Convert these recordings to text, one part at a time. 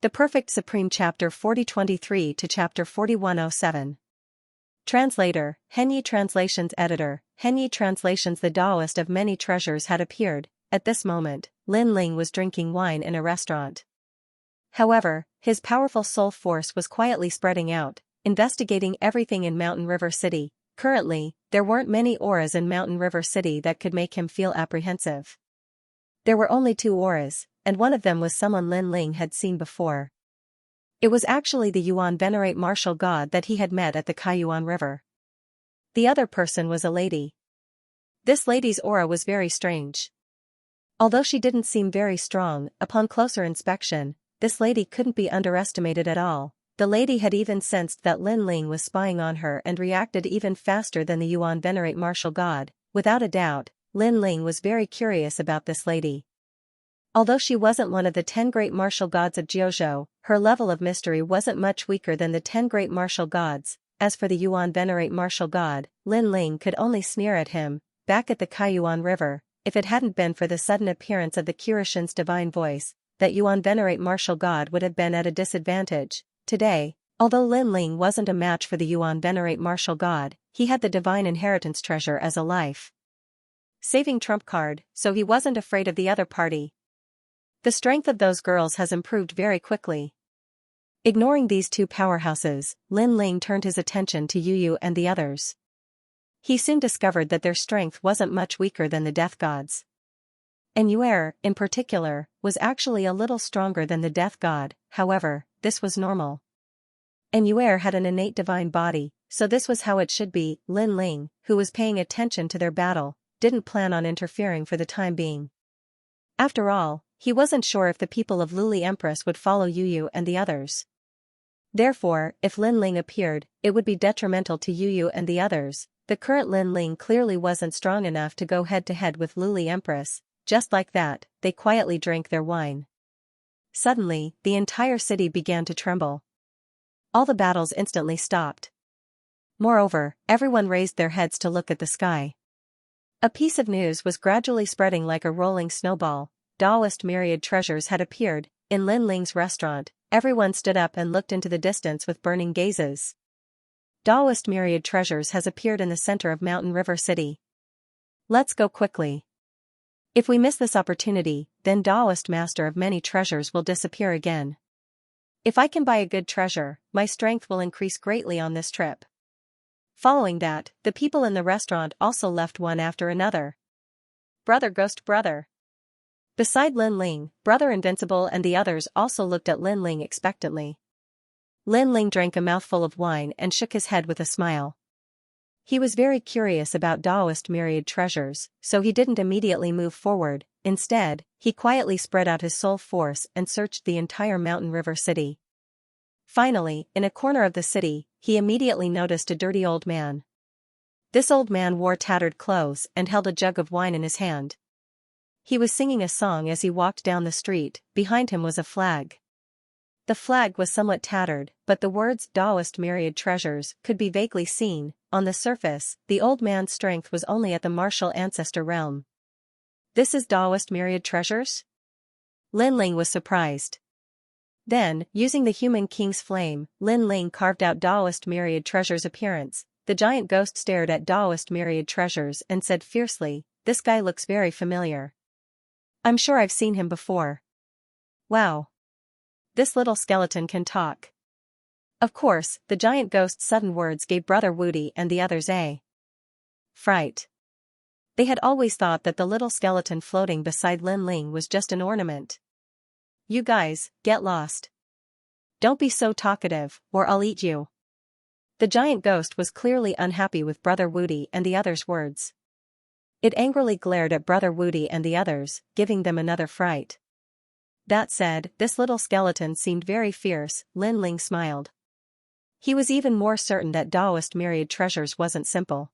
The Perfect Supreme Chapter 4023 to Chapter 4107. Translator, Henyi Translations Editor, Henyi Translations. The Taoist of many treasures had appeared. At this moment, Lin Ling was drinking wine in a restaurant. However, his powerful soul force was quietly spreading out, investigating everything in Mountain River City. Currently, there weren't many auras in Mountain River City that could make him feel apprehensive. There were only 2 auras, and one of them was someone Lin Ling had seen before. It was actually the Yuan Venerate Martial God that he had met at the Kaiyuan River. The other person was a lady. This lady's aura was very strange. Although she didn't seem very strong, upon closer inspection, this lady couldn't be underestimated at all. The lady had even sensed that Lin Ling was spying on her and reacted even faster than the Yuan Venerate Martial God. Without a doubt, Lin Ling was very curious about this lady. Although she wasn't one of the 10 great martial gods of Jiuzhou, her level of mystery wasn't much weaker than the 10 great martial gods. As for the Yuan Venerate Martial God, Lin Ling could only sneer at him. Back at the Kaiyuan River, if it hadn't been for the sudden appearance of the Kirishin's divine voice, that Yuan Venerate Martial God would have been at a disadvantage. Today, although Lin Ling wasn't a match for the Yuan Venerate Martial God, he had the divine inheritance treasure as a life-saving trump card, so he wasn't afraid of the other party. The strength of those girls has improved very quickly. Ignoring these 2 powerhouses, Lin Ling turned his attention to Yu Yu and the others. He soon discovered that their strength wasn't much weaker than the death gods. And Yuer, in particular, was actually a little stronger than the death god. However, this was normal. And Yuer had an innate divine body, so this was how it should be. Lin Ling, who was paying attention to their battle, didn't plan on interfering for the time being. After all, he wasn't sure if the people of Luli Empress would follow Yu Yu and the others. Therefore, if Lin Ling appeared, it would be detrimental to Yu Yu and the others. The current Lin Ling clearly wasn't strong enough to go head-to-head with Luli Empress. Just like that, they quietly drank their wine. Suddenly, the entire city began to tremble. All the battles instantly stopped. Moreover, everyone raised their heads to look at the sky. A piece of news was gradually spreading like a rolling snowball. Taoist myriad treasures had appeared. In Lin Ling's restaurant, everyone stood up and looked into the distance with burning gazes. Taoist myriad treasures has appeared in the center of Mountain River City. Let's go quickly. If we miss this opportunity, then Taoist master of many treasures will disappear again. If I can buy a good treasure, my strength will increase greatly on this trip. Following that, the people in the restaurant also left one after another. Brother Ghost Brother. Beside Lin Ling, Brother Invincible and the others also looked at Lin Ling expectantly. Lin Ling drank a mouthful of wine and shook his head with a smile. He was very curious about Taoist myriad treasures, so he didn't immediately move forward. Instead, he quietly spread out his soul force and searched the entire Mountain River City. Finally, in a corner of the city, he immediately noticed a dirty old man. This old man wore tattered clothes and held a jug of wine in his hand. He was singing a song as he walked down the street. Behind him was a flag. The flag was somewhat tattered, but the words Taoist myriad treasures could be vaguely seen. On the surface, the old man's strength was only at the martial ancestor realm. This is Taoist myriad treasures? Lin Ling was surprised. Then, using the human king's flame, Lin Ling carved out Taoist myriad treasures' appearance. The giant ghost stared at Taoist myriad treasures and said fiercely, "This guy looks very familiar. I'm sure I've seen him before. Wow. This little skeleton can talk." Of course, the giant ghost's sudden words gave Brother Woody and the others a fright. They had always thought that the little skeleton floating beside Lin Ling was just an ornament. "You guys, get lost. Don't be so talkative, or I'll eat you." The giant ghost was clearly unhappy with Brother Woody and the others' words. It angrily glared at Brother Woody and the others, giving them another fright. That said, this little skeleton seemed very fierce. Lin Ling smiled. He was even more certain that Taoist myriad treasures wasn't simple.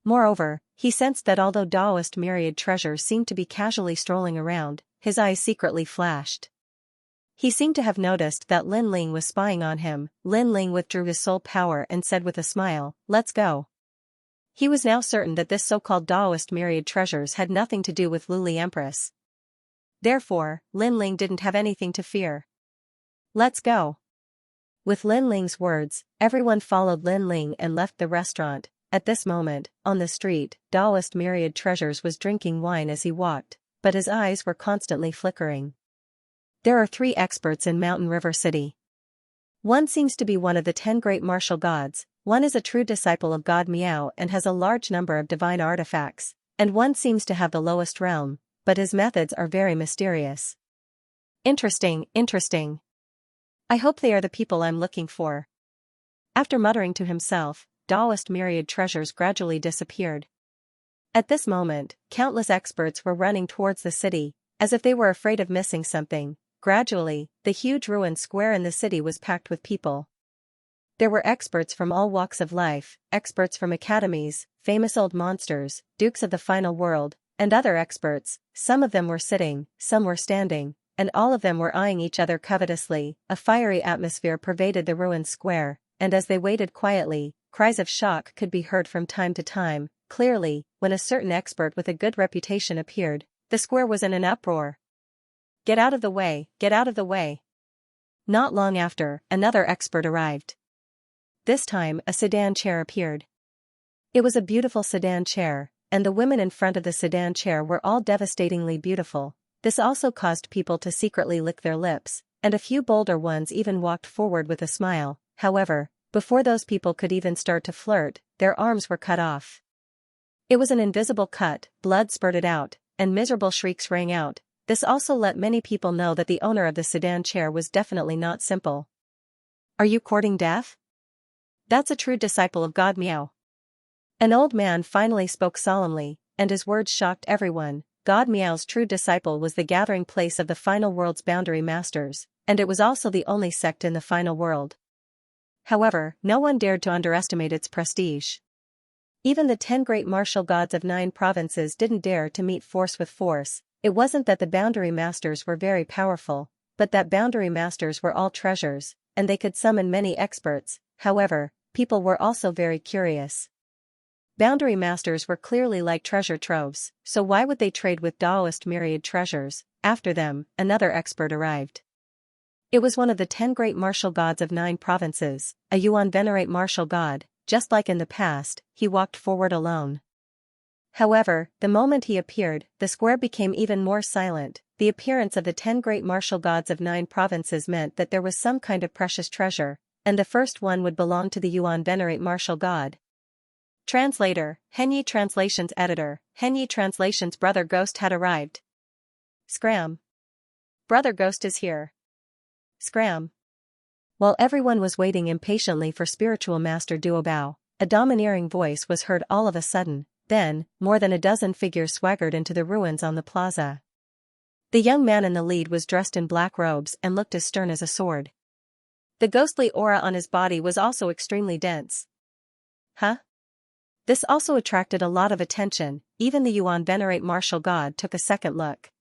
Moreover, he sensed that although Taoist myriad treasures seemed to be casually strolling around, his eyes secretly flashed. He seemed to have noticed that Lin Ling was spying on him. Lin Ling withdrew his soul power and said with a smile, "Let's go." He was now certain that this so-called Taoist myriad treasures had nothing to do with Luli Empress. Therefore, Lin Ling didn't have anything to fear. Let's go. With Lin Ling's words, everyone followed Lin Ling and left the restaurant. At this moment, on the street, Taoist Myriad Treasures was drinking wine as he walked, but his eyes were constantly flickering. There are 3 experts in Mountain River City. One seems to be one of the 10 great martial gods, one is a true disciple of God Miao and has a large number of divine artifacts, and one seems to have the lowest realm, but his methods are very mysterious. Interesting. I hope they are the people I'm looking for. After muttering to himself, Taoist Myriad Treasures gradually disappeared. At this moment, countless experts were running towards the city, as if they were afraid of missing something. Gradually, the huge ruined square in the city was packed with people. There were experts from all walks of life, experts from academies, famous old monsters, dukes of the final world, and other experts. Some of them were sitting, some were standing, and all of them were eyeing each other covetously. A fiery atmosphere pervaded the ruined square, and as they waited quietly, cries of shock could be heard from time to time. Clearly, when a certain expert with a good reputation appeared, the square was in an uproar. Get out of the way, get out of the way. Not long after, another expert arrived. This time, a sedan chair appeared. It was a beautiful sedan chair, and the women in front of the sedan chair were all devastatingly beautiful. This also caused people to secretly lick their lips, and a few bolder ones even walked forward with a smile. However, before those people could even start to flirt, their arms were cut off. It was an invisible cut, blood spurted out, and miserable shrieks rang out. This also let many people know that the owner of the sedan chair was definitely not simple. Are you courting death? That's a true disciple of God Miao. An old man finally spoke solemnly, and his words shocked everyone. God Miao's true disciple was the gathering place of the final world's boundary masters, and it was also the only sect in the final world. However, no one dared to underestimate its prestige. Even the 10 great martial gods of 9 provinces didn't dare to meet force with force. It wasn't that the boundary masters were very powerful, but that boundary masters were all treasures, and they could summon many experts. However, people were also very curious. Boundary masters were clearly like treasure troves, so why would they trade with Taoist Myriad Treasures? After them, another expert arrived. It was one of the 10 great martial gods of 9 provinces, a Yuan venerate martial god. Just like in the past, he walked forward alone. However, the moment he appeared, the square became even more silent. The appearance of the 10 great martial gods of 9 provinces meant that there was some kind of precious treasure, and the first one would belong to the Yuan venerate martial god. Translator, Henyi Translations Editor, Henyi Translations Brother Ghost had arrived. Scram. Brother Ghost is here. Scram. While everyone was waiting impatiently for spiritual master Duobao, a domineering voice was heard all of a sudden. Then, more than a dozen figures swaggered into the ruins on the plaza. The young man in the lead was dressed in black robes and looked as stern as a sword. The ghostly aura on his body was also extremely dense. Huh? This also attracted a lot of attention. Even the Yuan venerate martial god took a second look.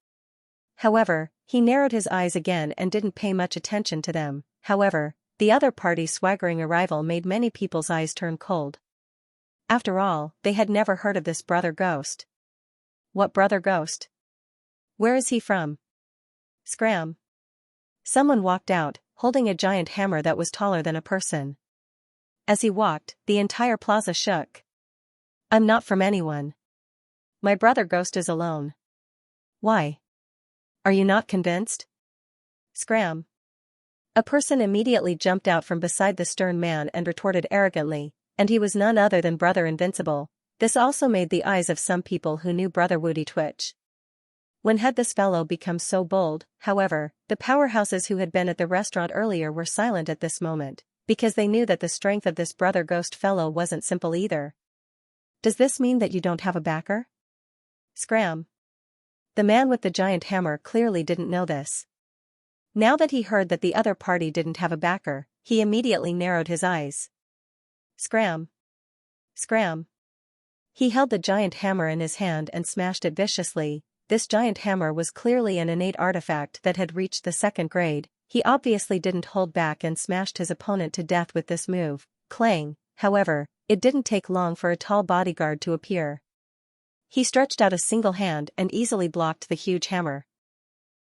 However, he narrowed his eyes again and didn't pay much attention to them. However, the other party's swaggering arrival made many people's eyes turn cold. After all, they had never heard of this brother ghost. What brother ghost? Where is he from? Scram. Someone walked out, holding a giant hammer that was taller than a person. As he walked, the entire plaza shook. I'm not from anyone. My brother ghost is alone. Why? Are you not convinced? Scram. A person immediately jumped out from beside the stern man and retorted arrogantly, and he was none other than Brother Invincible. This also made the eyes of some people who knew Brother Woody twitch. When had this fellow become so bold? However, the powerhouses who had been at the restaurant earlier were silent at this moment, because they knew that the strength of this brother ghost fellow wasn't simple either. Does this mean that you don't have a backer? Scram. The man with the giant hammer clearly didn't know this. Now that he heard that the other party didn't have a backer, he immediately narrowed his eyes. Scram. Scram. He held the giant hammer in his hand and smashed it viciously. This giant hammer was clearly an innate artifact that had reached the 2nd grade. He obviously didn't hold back and smashed his opponent to death with this move. Clang. However, it didn't take long for a tall bodyguard to appear. He stretched out a single hand and easily blocked the huge hammer.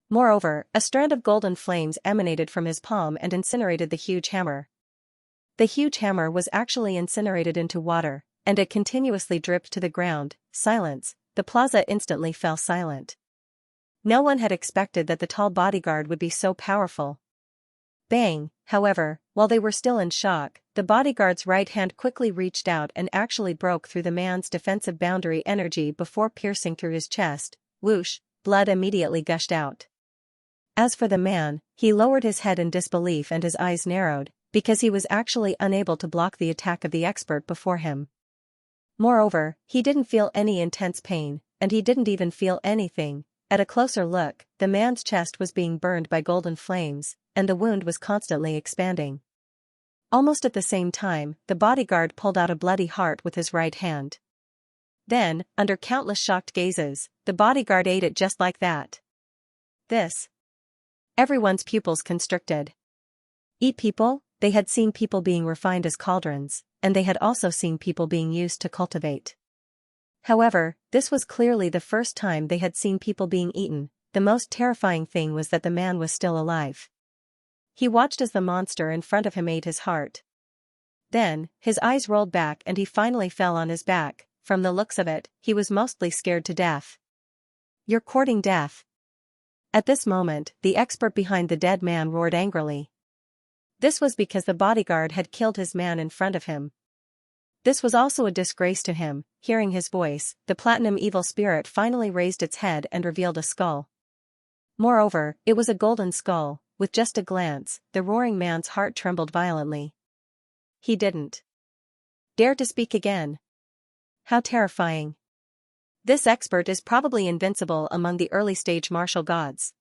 Moreover, a strand of golden flames emanated from his palm and incinerated the huge hammer. The huge hammer was actually incinerated into water, and it continuously dripped to the ground. Silence. The plaza instantly fell silent. No one had expected that the tall bodyguard would be so powerful. Bang, however, while they were still in shock, the bodyguard's right hand quickly reached out and actually broke through the man's defensive boundary energy before piercing through his chest. Whoosh, blood immediately gushed out. As for the man, he lowered his head in disbelief and his eyes narrowed, because he was actually unable to block the attack of the expert before him. Moreover, he didn't feel any intense pain, and he didn't even feel anything. At a closer look, the man's chest was being burned by golden flames, and the wound was constantly expanding. Almost at the same time, the bodyguard pulled out a bloody heart with his right hand. Then, under countless shocked gazes, the bodyguard ate it just like that. This. Everyone's pupils constricted. Eat people? They had seen people being refined as cauldrons, and they had also seen people being used to cultivate. However, this was clearly the first time they had seen people being eaten. The most terrifying thing was that the man was still alive. He watched as the monster in front of him ate his heart. Then, his eyes rolled back and he finally fell on his back. From the looks of it, he was mostly scared to death. "You're courting death." At this moment, the expert behind the dead man roared angrily. This was because the bodyguard had killed his man in front of him. This was also a disgrace to him. Hearing his voice, the platinum evil spirit finally raised its head and revealed a skull. Moreover, it was a golden skull. With just a glance, the roaring man's heart trembled violently. He didn't dare to speak again. How terrifying. This expert is probably invincible among the early-stage martial gods.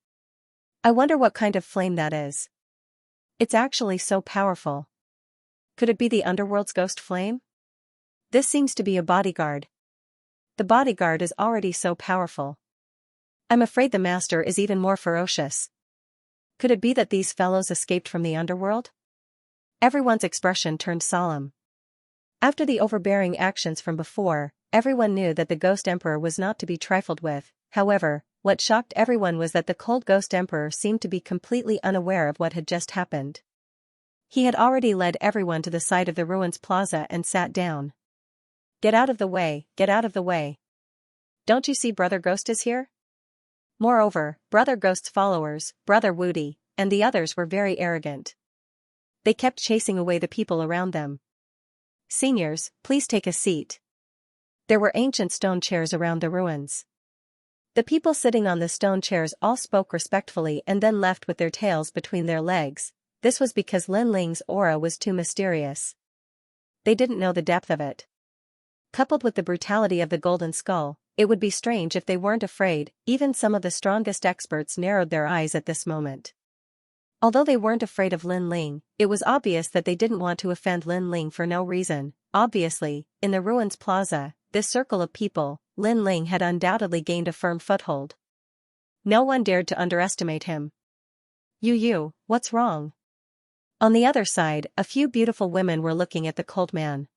I wonder what kind of flame that is. It's actually so powerful. Could it be the underworld's ghost flame? This seems to be a bodyguard. The bodyguard is already so powerful. I'm afraid the master is even more ferocious. Could it be that these fellows escaped from the underworld? Everyone's expression turned solemn. After the overbearing actions from before, everyone knew that the Ghost Emperor was not to be trifled with. However, what shocked everyone was that the cold Ghost Emperor seemed to be completely unaware of what had just happened. He had already led everyone to the side of the ruins plaza and sat down. "Get out of the way, get out of the way. Don't you see Brother Ghost is here?" Moreover, Brother Ghost's followers, Brother Woody, and the others were very arrogant. They kept chasing away the people around them. "Seniors, please take a seat." There were ancient stone chairs around the ruins. The people sitting on the stone chairs all spoke respectfully and then left with their tails between their legs. This was because Lin Ling's aura was too mysterious. They didn't know the depth of it. Coupled with the brutality of the golden skull, it would be strange if they weren't afraid. Even some of the strongest experts narrowed their eyes at this moment. Although they weren't afraid of Lin Ling, it was obvious that they didn't want to offend Lin Ling for no reason. Obviously, in the ruins plaza, this circle of people, Lin Ling had undoubtedly gained a firm foothold. No one dared to underestimate him. You, what's wrong?" On the other side, a few beautiful women were looking at the cold man.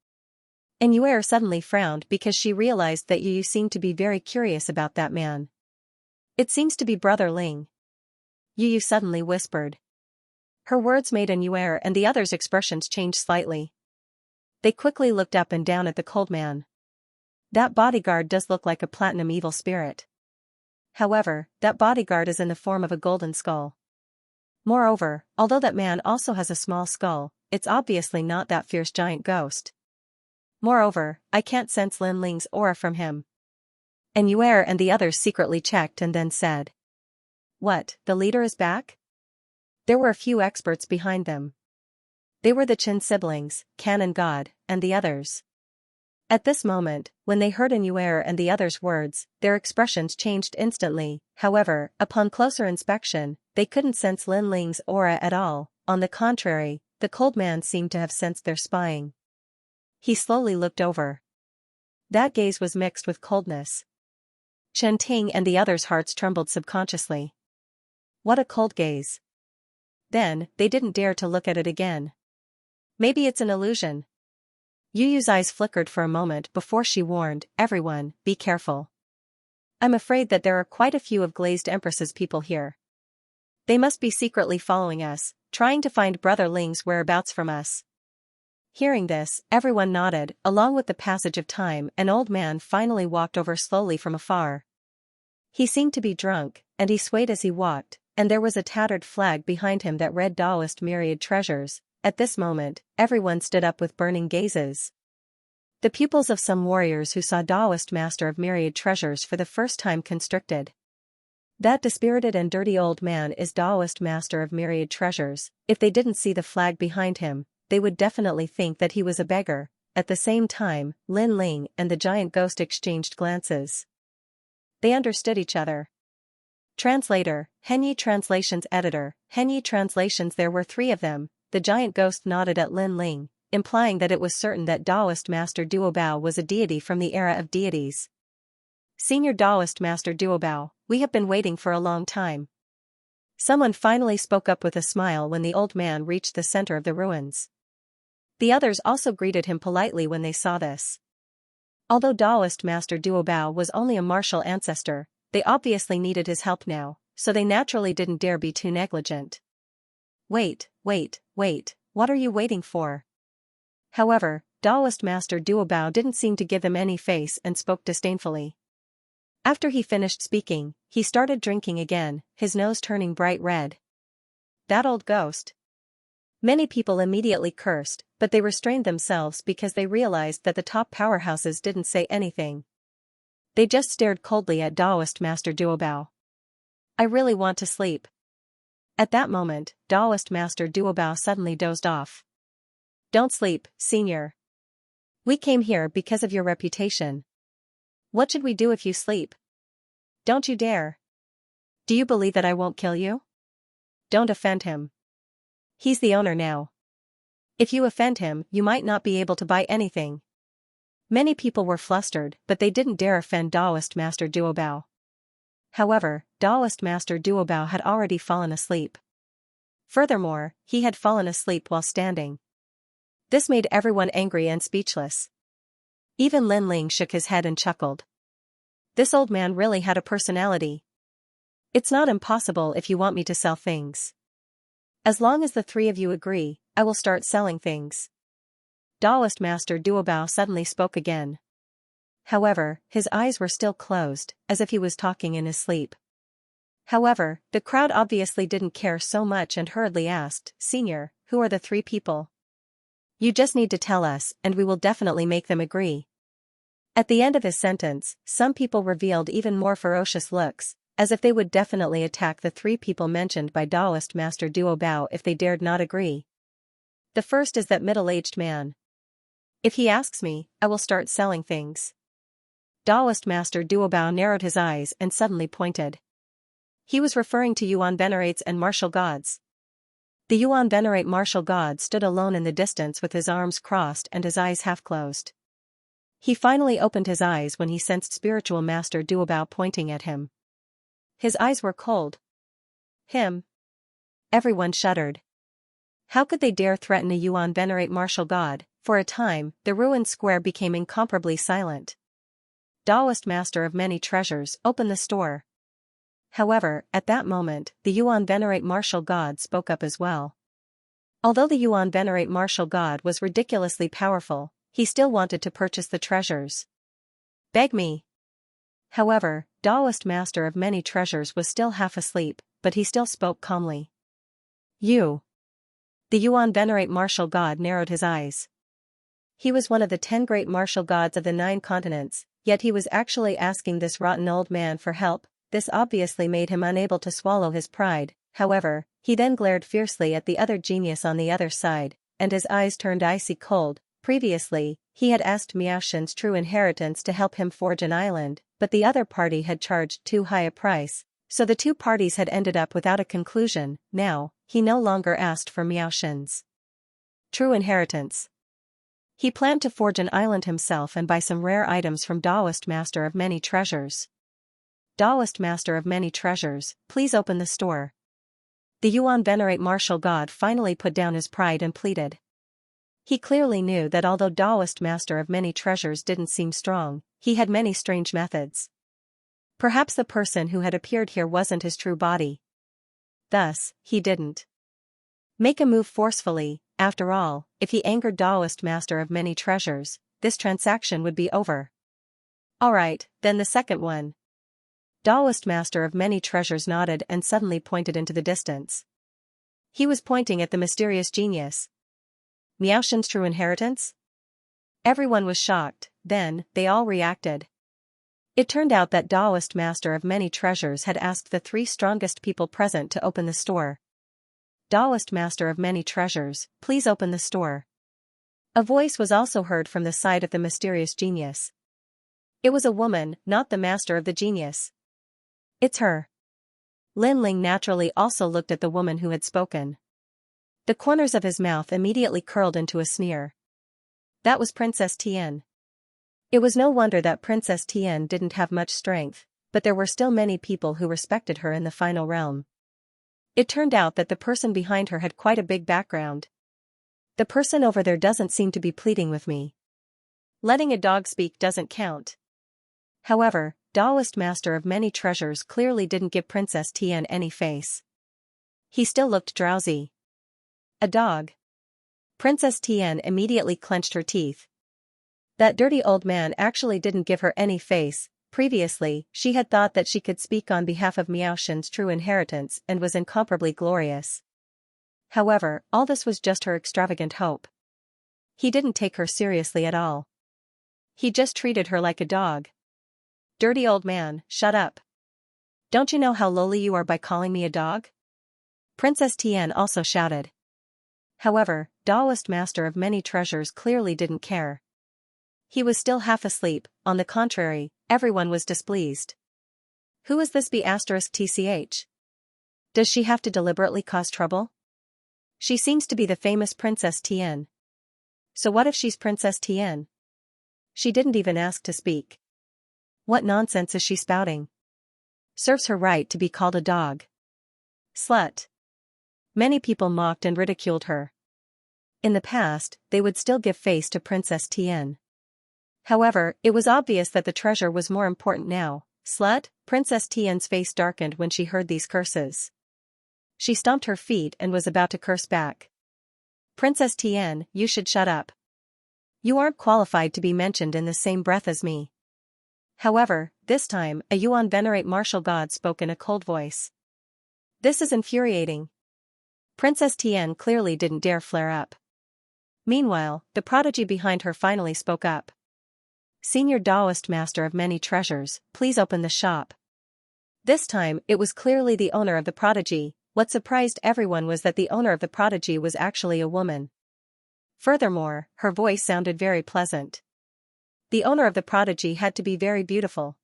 And Yuer suddenly frowned because she realized that Yu seemed to be very curious about that man. "It seems to be Brother Ling," Yu suddenly whispered. Her words made Yuer and the others' expressions change slightly. They quickly looked up and down at the cold man. That bodyguard does look like a platinum evil spirit. However, that bodyguard is in the form of a golden skull. Moreover, although that man also has a small skull, it's obviously not that fierce giant ghost. Moreover, I can't sense Lin Ling's aura from him. And Yuer and the others secretly checked and then said, "What, the leader is back?" There were a few experts behind them. They were the Qin siblings, Canon God, and the others. At this moment, when they heard Yuer and the others' words, their expressions changed instantly. However, upon closer inspection, they couldn't sense Lin Ling's aura at all. On the contrary, the cold man seemed to have sensed their spying. He slowly looked over. That gaze was mixed with coldness. Chen Ting and the others' hearts trembled subconsciously. What a cold gaze. Then, they didn't dare to look at it again. Maybe it's an illusion. Yu's eyes flickered for a moment before she warned, "Everyone, be careful. I'm afraid that there are quite a few of Glazed Empress's people here." They must be secretly following us, trying to find Brother Ling's whereabouts from us. Hearing this, everyone nodded. Along with the passage of time, an old man finally walked over slowly from afar. He seemed to be drunk, and he swayed as he walked, and there was a tattered flag behind him that read Taoist Myriad Treasures. At this moment, everyone stood up with burning gazes. The pupils of some warriors who saw Taoist Master of Myriad Treasures for the first time constricted. That dispirited and dirty old man is Taoist Master of Myriad Treasures. If they didn't see the flag behind him, they would definitely think that he was a beggar. At the same time, Lin Ling and the giant ghost exchanged glances. They understood each other. Translator, Henyi Translations Editor, Henyi Translations. There were 3 of them. The giant ghost nodded at Lin Ling, implying that it was certain that Taoist Master Duobao was a deity from the era of deities. Senior Taoist Master Duobao, we have been waiting for a long time. Someone finally spoke up with a smile when the old man reached the center of the ruins. The others also greeted him politely when they saw this. Although Taoist Master Duobao was only a martial ancestor, they obviously needed his help now, so they naturally didn't dare be too negligent. Wait, what are you waiting for? However, Taoist Master Duobao didn't seem to give them any face and spoke disdainfully. After he finished speaking, he started drinking again, his nose turning bright red. That old ghost. Many people immediately cursed, but they restrained themselves because they realized that the top powerhouses didn't say anything. They just stared coldly at Taoist Master Duobao. I really want to sleep. At that moment, Taoist Master Duobao suddenly dozed off. Don't sleep, senior. We came here because of your reputation. What should we do if you sleep? Don't you dare. Do you believe that I won't kill you? Don't offend him. He's the owner now. If you offend him, you might not be able to buy anything. Many people were flustered, but they didn't dare offend Taoist Master Duobao. However, Taoist Master Duobao had already fallen asleep. Furthermore, he had fallen asleep while standing. This made everyone angry and speechless. Even Lin Ling shook his head and chuckled. This old man really had a personality. It's not impossible if you want me to sell things. As long as the 3 of you agree, I will start selling things. Taoist Master Duobao suddenly spoke again. However, his eyes were still closed, as if he was talking in his sleep. However, the crowd obviously didn't care so much and hurriedly asked, Senior, who are the 3 people? You just need to tell us, and we will definitely make them agree. At the end of his sentence, some people revealed even more ferocious looks, as if they would definitely attack the 3 people mentioned by Taoist Master Duobao if they dared not agree. The first is that middle-aged man. If he asks me, I will start selling things. Taoist Master Duobao narrowed his eyes and suddenly pointed. He was referring to Yuan Venerates and martial gods. The Yuan Venerate martial god stood alone in the distance with his arms crossed and his eyes half closed. He finally opened his eyes when he sensed Spiritual Master Duobao pointing at him. His eyes were cold. Him. Everyone shuddered. How could they dare threaten a Yuan Venerate martial god? For a time, the ruined square became incomparably silent. Taoist Master of Many Treasures opened the store. However, at that moment, the Yuan Venerate martial god spoke up as well. Although the Yuan Venerate martial god was ridiculously powerful, he still wanted to purchase the treasures. Beg me. However, Taoist Master of Many Treasures was still half asleep, but he still spoke calmly. You. The Yuan Venerate martial god narrowed his eyes. He was one of the 10 great martial gods of the 9 continents, yet he was actually asking this rotten old man for help. This obviously made him unable to swallow his pride. However, he then glared fiercely at the other genius on the other side, and his eyes turned icy cold. Previously, he had asked Miaoshen's true inheritance to help him forge an island, but the other party had charged too high a price, so the 2 parties had ended up without a conclusion. Now, he no longer asked for Miaoshen's true inheritance. He planned to forge an island himself and buy some rare items from Taoist Master of Many Treasures. Taoist Master of Many Treasures, please open the store. The Yuan Venerate martial god finally put down his pride and pleaded. He clearly knew that although Taoist Master of Many Treasures didn't seem strong, he had many strange methods. Perhaps the person who had appeared here wasn't his true body. Thus, he didn't make a move forcefully. After all, if he angered Taoist master of many treasures, this transaction would be over. Alright, then the second one. Taoist master of many treasures nodded and suddenly pointed into the distance. He was pointing at the mysterious genius. Miaoshen's true inheritance? Everyone was shocked, then, they all reacted. It turned out that Taoist master of many treasures had asked the 3 strongest people present to open the store. Taoist master of many treasures, please open the store. A voice was also heard from the side of the mysterious genius. It was a woman, not the master of the genius. It's her. Lin Ling naturally also looked at the woman who had spoken. The corners of his mouth immediately curled into a sneer. That was Princess Tian. It was no wonder that Princess Tian didn't have much strength, but there were still many people who respected her in the final realm. It turned out that the person behind her had quite a big background. The person over there doesn't seem to be pleading with me. Letting a dog speak doesn't count. However, Taoist master of many treasures clearly didn't give Princess Tian any face. He still looked drowsy. A dog. Princess Tian immediately clenched her teeth. That dirty old man actually didn't give her any face. Previously, she had thought that she could speak on behalf of Miaoshen's true inheritance and was incomparably glorious. However, all this was just her extravagant hope. He didn't take her seriously at all. He just treated her like a dog. Dirty old man, shut up. Don't you know how lowly you are by calling me a dog? Princess Tian also shouted. However, Taoist master of many treasures clearly didn't care. He was still half asleep. On the contrary, everyone was displeased. Who is this B*TCH? Does she have to deliberately cause trouble? She seems to be the famous Princess Tian. So what if she's Princess Tian? She didn't even ask to speak. What nonsense is she spouting? Serves her right to be called a dog. Slut. Many people mocked and ridiculed her. In the past, they would still give face to Princess Tian. However, it was obvious that the treasure was more important now. Slut. Princess Tian's face darkened when she heard these curses. She stomped her feet and was about to curse back. Princess Tian, you should shut up. You aren't qualified to be mentioned in the same breath as me. However, this time, a Yuan venerate martial god spoke in a cold voice. This is infuriating. Princess Tian clearly didn't dare flare up. Meanwhile, the prodigy behind her finally spoke up. Senior Taoist master of many treasures, please open the shop. This time, it was clearly the owner of the prodigy. What surprised everyone was that the owner of the prodigy was actually a woman. Furthermore, her voice sounded very pleasant. The owner of the prodigy had to be very beautiful.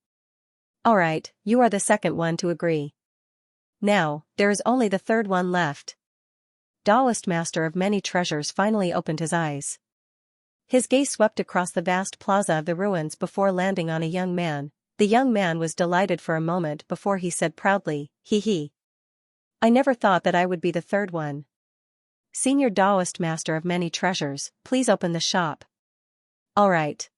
Alright, you are the second one to agree. Now, there is only the third one left. Taoist master of many treasures finally opened his eyes. His gaze swept across the vast plaza of the ruins before landing on a young man. The young man was delighted for a moment before he said proudly, hee hee. I never thought that I would be the third one. Senior Taoist master of many treasures, please open the shop. Alright.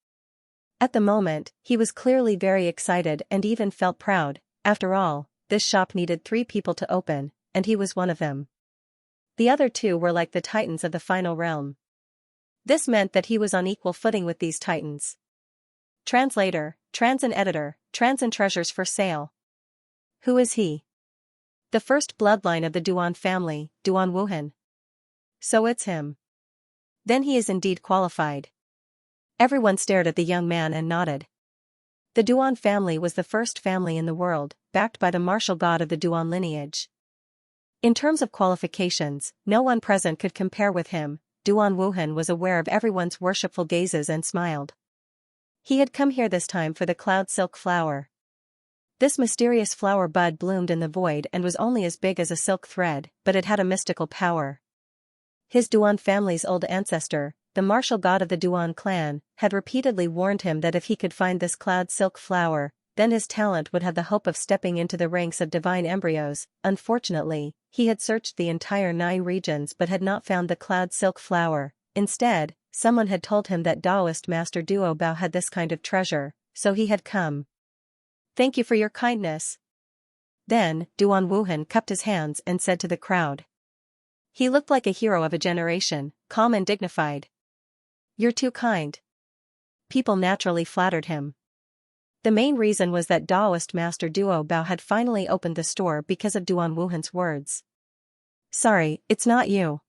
At the moment, he was clearly very excited and even felt proud. After all, this shop needed 3 people to open, and he was one of them. The other 2 were like the titans of the final realm. This meant that he was on equal footing with these titans. Translator, Trans and Editor, Trans and Treasures for Sale. Who is he? The first bloodline of the Duan family, Duan Wuhan. So it's him. Then he is indeed qualified. Everyone stared at the young man and nodded. The Duan family was the first family in the world, backed by the martial god of the Duan lineage. In terms of qualifications, no one present could compare with him. Duan Wuhan was aware of everyone's worshipful gazes and smiled. He had come here this time for the cloud silk flower. This mysterious flower bud bloomed in the void and was only as big as a silk thread, but it had a mystical power. His Duan family's old ancestor, the martial god of the Duan clan, had repeatedly warned him that if he could find this cloud silk flower, then his talent would have the hope of stepping into the ranks of divine embryos. Unfortunately, he had searched the entire Nai regions but had not found the cloud silk flower. Instead, someone had told him that Taoist master Duo Bao had this kind of treasure, so he had come. Thank you for your kindness. Then, Duan Wuhan cupped his hands and said to the crowd. He looked like a hero of a generation, calm and dignified. You're too kind. People naturally flattered him. The main reason was that Taoist Master Duo Bao had finally opened the store because of Duan Wuhan's words. Sorry, it's not you.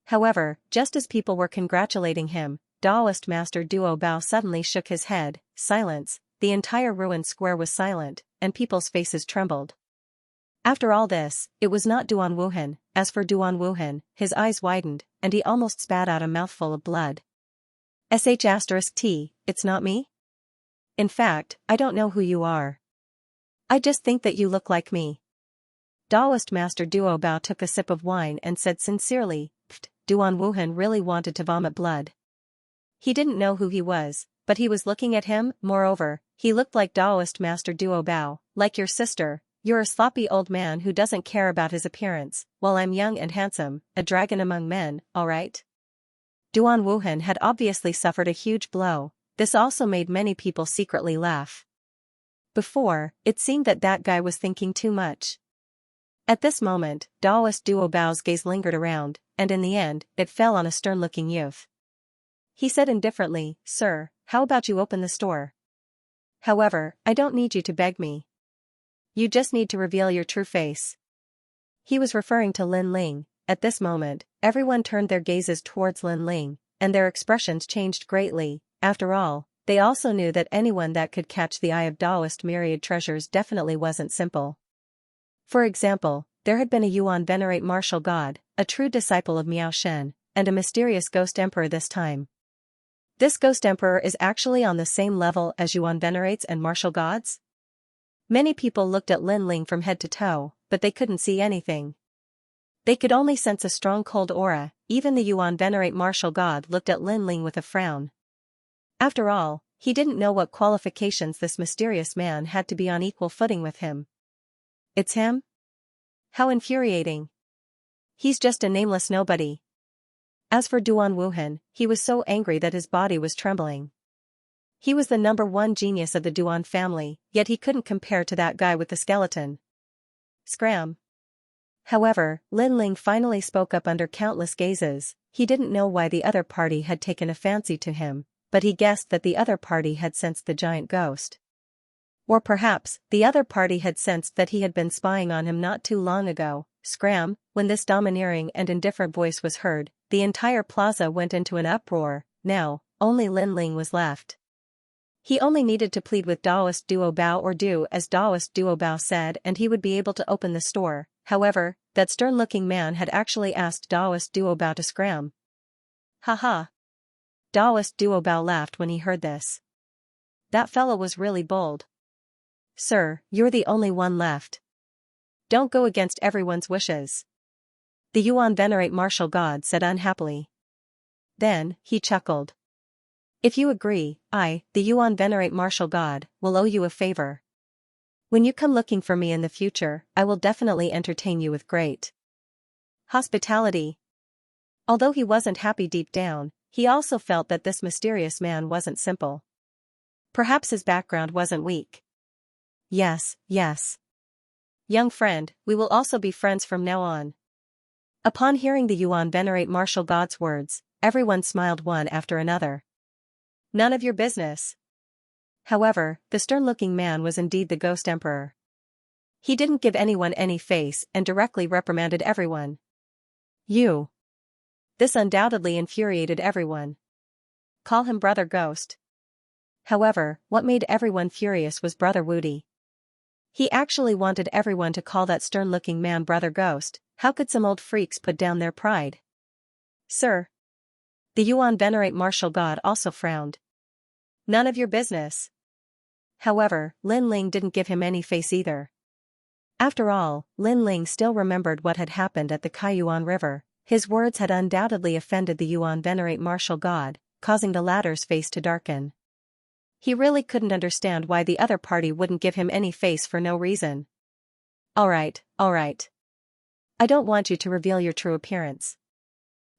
However, just as people were congratulating him, Taoist Master Duo Bao suddenly shook his head. Silence. The entire ruined square was silent, and people's faces trembled. After all this, it was not Duan Wuhan. As for Duan Wuhan, his eyes widened, and he almost spat out a mouthful of blood. *T, it's not me? In fact, I don't know who you are. I just think that you look like me. Taoist Master Duo Bao took a sip of wine and said sincerely, Duan Wuhan really wanted to vomit blood. He didn't know who he was, but he was looking at him. Moreover, he looked like Taoist Master Duo Bao. Like your sister, you're a sloppy old man who doesn't care about his appearance, while I'm young and handsome, a dragon among men, alright? Duan Wuhan had obviously suffered a huge blow. This also made many people secretly laugh. Before, it seemed that guy was thinking too much. At this moment, Taoist Duo Bao's gaze lingered around, and in the end, it fell on a stern-looking youth. He said indifferently, Sir, how about you open the store? However, I don't need you to beg me. You just need to reveal your true face. He was referring to Lin Ling. At this moment, everyone turned their gazes towards Lin Ling, and their expressions changed greatly. After all, they also knew that anyone that could catch the eye of Taoist myriad treasures definitely wasn't simple. For example, there had been a Yuan venerate martial god, a true disciple of Miao Shen, and a mysterious ghost emperor this time. This ghost emperor is actually on the same level as Yuan venerates and martial gods? Many people looked at Lin Ling from head to toe, but they couldn't see anything. They could only sense a strong cold aura. Even the Yuan venerate martial god looked at Lin Ling with a frown. After all, he didn't know what qualifications this mysterious man had to be on equal footing with him. It's him? How infuriating. He's just a nameless nobody. As for Duan Wuhan, he was so angry that his body was trembling. He was the #1 genius of the Duan family, yet he couldn't compare to that guy with the skeleton. Scram. However, Lin Ling finally spoke up under countless gazes. He didn't know why the other party had taken a fancy to him, but he guessed that the other party had sensed the giant ghost. Or perhaps, the other party had sensed that he had been spying on him not too long ago. Scram. When this domineering and indifferent voice was heard, the entire plaza went into an uproar. Now, only Lin Ling was left. He only needed to plead with Taoist Duo Bao or do as Taoist Duo Bao said and he would be able to open the store. However, that stern-looking man had actually asked Taoist Duo Bao to scram. Haha. Taoist Duo Bao laughed when he heard this. That fellow was really bold. Sir, you're the only one left. Don't go against everyone's wishes. The Yuan venerate martial god said unhappily. Then, he chuckled. If you agree, I, the Yuan venerate martial god, will owe you a favor. When you come looking for me in the future, I will definitely entertain you with great hospitality. Although he wasn't happy deep down, he also felt that this mysterious man wasn't simple. Perhaps his background wasn't weak. Yes, yes. Young friend, we will also be friends from now on. Upon hearing the Yuan venerate martial god's words, everyone smiled one after another. None of your business. However, the stern-looking man was indeed the ghost emperor. He didn't give anyone any face and directly reprimanded everyone. You. This undoubtedly infuriated everyone. Call him Brother Ghost. However, what made everyone furious was Brother Woody. He actually wanted everyone to call that stern-looking man Brother Ghost. How could some old freaks put down their pride? Sir. The Yuan venerate martial god also frowned. None of your business. However, Lin Ling didn't give him any face either. After all, Lin Ling still remembered what had happened at the Kaiyuan River. His words had undoubtedly offended the Yuan venerate martial god, causing the latter's face to darken. He really couldn't understand why the other party wouldn't give him any face for no reason. Alright. I don't want you to reveal your true appearance.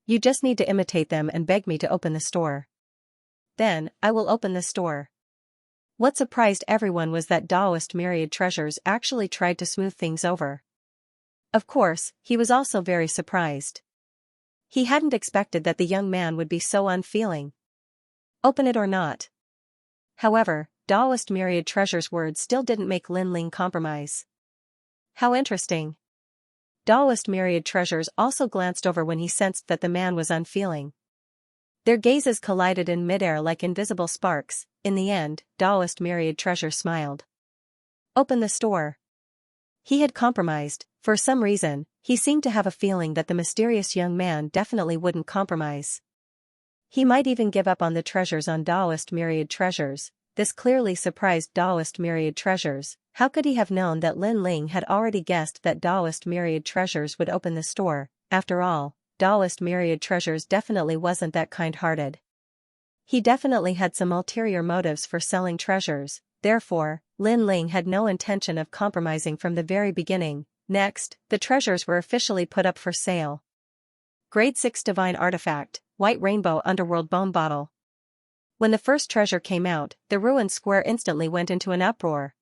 You just need to imitate them and beg me to open the store. Then, I will open the store. What surprised everyone was that Taoist myriad treasures actually tried to smooth things over. Of course, he was also very surprised. He hadn't expected that the young man would be so unfeeling. Open it or not. However, Taoist myriad treasure's words still didn't make Lin Ling compromise. How interesting. Taoist myriad treasures also glanced over when he sensed that the man was unfeeling. Their gazes collided in midair like invisible sparks. In the end, Taoist myriad treasure smiled. Open the store. He had compromised. For some reason, he seemed to have a feeling that the mysterious young man definitely wouldn't compromise. He might even give up on the treasures on Taoist myriad treasures. This clearly surprised Taoist myriad treasures. How could he have known that Lin Ling had already guessed that Taoist myriad treasures would open the store? After all, Taoist myriad treasures definitely wasn't that kind-hearted. He definitely had some ulterior motives for selling treasures. Therefore, Lin Ling had no intention of compromising from the very beginning. Next, the treasures were officially put up for sale. Grade 6 Divine Artifact, White Rainbow Underworld Bone Bottle. When the first treasure came out, the ruined square instantly went into an uproar.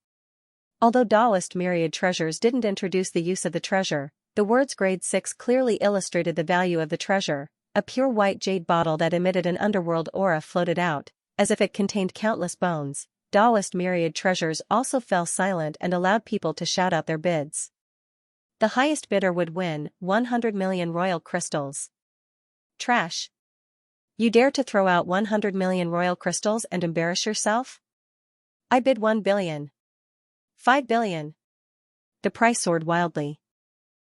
Although Taoist myriad treasures didn't introduce the use of the treasure, the words Grade 6 clearly illustrated the value of the treasure. A pure white jade bottle that emitted an underworld aura floated out, as if it contained countless bones. Taoist myriad treasures also fell silent and allowed people to shout out their bids. The highest bidder would win 100 million royal crystals. Trash. You dare to throw out 100 million royal crystals and embarrass yourself? I bid 1 billion. 5 billion. The price soared wildly.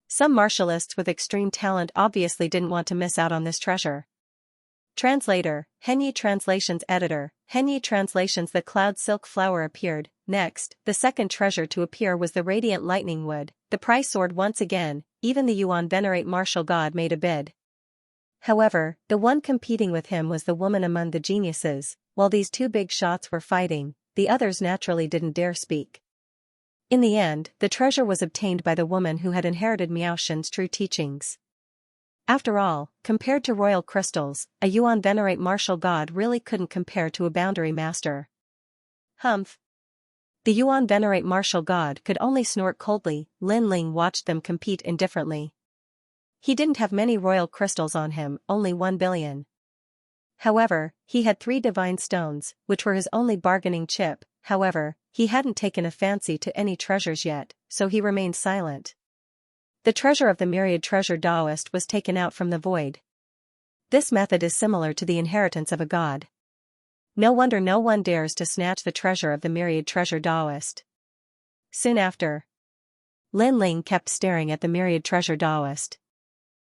Some martialists with extreme talent obviously didn't want to miss out on this treasure. Translator, Henyi Translations Editor, Henyi Translations. The cloud silk flower appeared. Next, the second treasure to appear was the radiant lightning wood. The price soared once again. Even the Yuan Venerate martial god made a bid. However, the one competing with him was the woman among the geniuses. While these two big shots were fighting, the others naturally didn't dare speak. In the end, the treasure was obtained by the woman who had inherited Miao Shen's true teachings. After all, compared to royal crystals, a Yuan Venerate martial god really couldn't compare to a boundary master. Humph. The Yuan Venerate martial god could only snort coldly. Lin Ling watched them compete indifferently. He didn't have many royal crystals on him, only 1 billion. However, he had 3 divine stones, which were his only bargaining chip. However, he hadn't taken a fancy to any treasures yet, so he remained silent. The treasure of the myriad treasure Taoist was taken out from the void. This method is similar to the inheritance of a god. No wonder no one dares to snatch the treasure of the myriad treasure Taoist. Soon after, Lin Ling kept staring at the myriad treasure Taoist.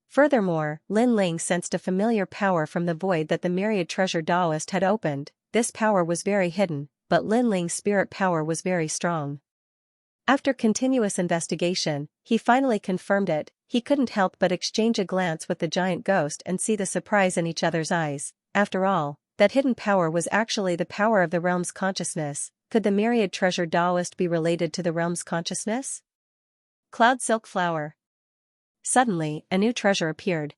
Furthermore, Lin Ling sensed a familiar power from the void that the myriad treasure Taoist had opened. This power was very hidden, but Lin Ling's spirit power was very strong. After continuous investigation, he finally confirmed it. He couldn't help but exchange a glance with the giant ghost and see the surprise in each other's eyes. After all, that hidden power was actually the power of the realm's consciousness. Could the myriad treasure Taoist be related to the realm's consciousness? Cloud silk flower. Suddenly, a new treasure appeared.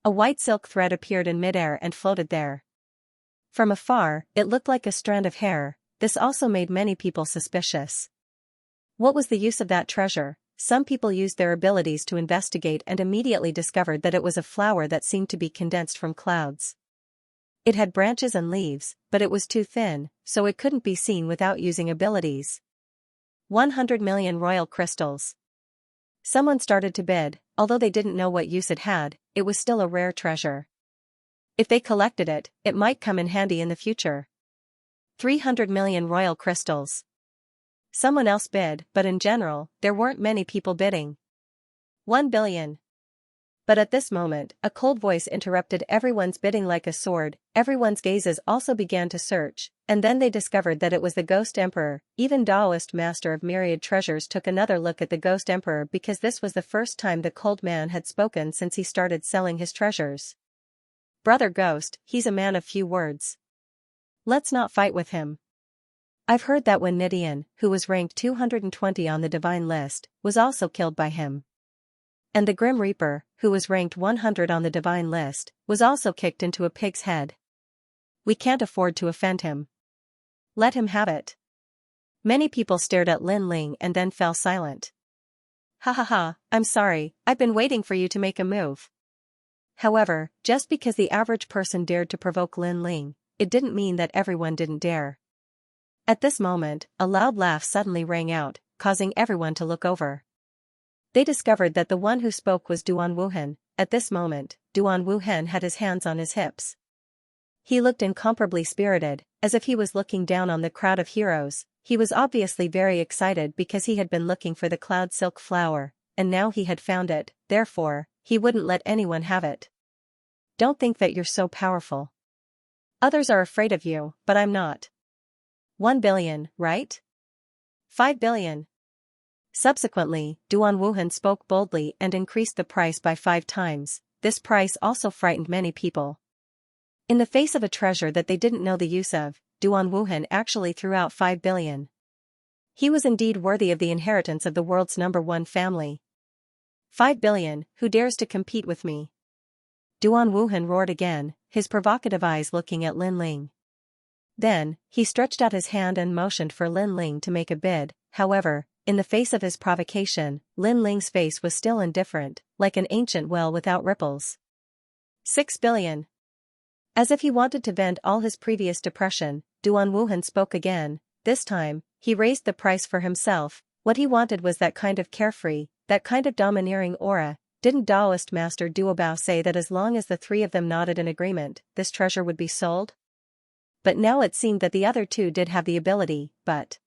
A white silk thread appeared in midair and floated there. From afar, it looked like a strand of hair. This also made many people suspicious. What was the use of that treasure? Some people used their abilities to investigate and immediately discovered that it was a flower that seemed to be condensed from clouds. It had branches and leaves, but it was too thin, so it couldn't be seen without using abilities. 100 million royal crystals. Someone started to bid. Although they didn't know what use it had, it was still a rare treasure. If they collected it, it might come in handy in the future. 300 million royal crystals. Someone else bid, but in general, there weren't many people bidding. 1 billion. But at this moment, a cold voice interrupted everyone's bidding like a sword. Everyone's gazes also began to search, and then they discovered that it was the Ghost Emperor. Even Taoist Master of Myriad Treasures took another look at the Ghost Emperor because this was the first time the cold man had spoken since he started selling his treasures. Brother Ghost, he's a man of few words. Let's not fight with him. I've heard that when Nidian, who was ranked 220 on the divine list, was also killed by him. And the Grim Reaper, who was ranked 100 on the divine list, was also kicked into a pig's head. We can't afford to offend him. Let him have it. Many people stared at Lin Ling and then fell silent. Ha ha ha, I'm sorry, I've been waiting for you to make a move. However, just because the average person dared to provoke Lin Ling, it didn't mean that everyone didn't dare. At this moment, a loud laugh suddenly rang out, causing everyone to look over. They discovered that the one who spoke was Duan Wuhan. At this moment, Duan Wuhan had his hands on his hips. He looked incomparably spirited, as if he was looking down on the crowd of heroes. He was obviously very excited because he had been looking for the cloud silk flower, and now he had found it, therefore, he wouldn't let anyone have it. Don't think that you're so powerful. Others are afraid of you, but I'm not. 1 billion, right? 5 billion. Subsequently, Duan Wuhan spoke boldly and increased the price by 5 times. This price also frightened many people. In the face of a treasure that they didn't know the use of, Duan Wuhan actually threw out 5 billion. He was indeed worthy of the inheritance of the world's #1 family. 5 billion, who dares to compete with me? Duan Wuhan roared again, his provocative eyes looking at Lin Ling. Then, he stretched out his hand and motioned for Lin Ling to make a bid. However, in the face of his provocation, Lin Ling's face was still indifferent, like an ancient well without ripples. 6 billion. As if he wanted to vent all his previous depression, Duan Wuhan spoke again. This time, he raised the price for himself. What he wanted was that kind of carefree, that kind of domineering aura. Didn't Taoist master Duobao say that as long as the 3 of them nodded in agreement, this treasure would be sold? But now it seemed that the other 2 did have the ability, but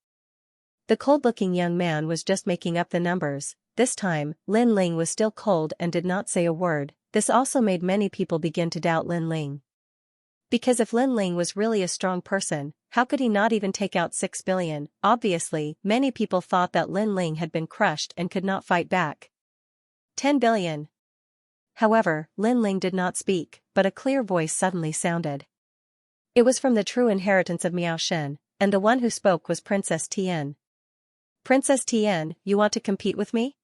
the cold-looking young man was just making up the numbers. This time, Lin Ling was still cold and did not say a word. This also made many people begin to doubt Lin Ling. Because if Lin Ling was really a strong person, how could he not even take out 6 billion? Obviously, many people thought that Lin Ling had been crushed and could not fight back. 10 billion. However, Lin Ling did not speak, but a clear voice suddenly sounded. It was from the true inheritance of Miao Shen, and the one who spoke was Princess Tian. Princess Tian, you want to compete with me?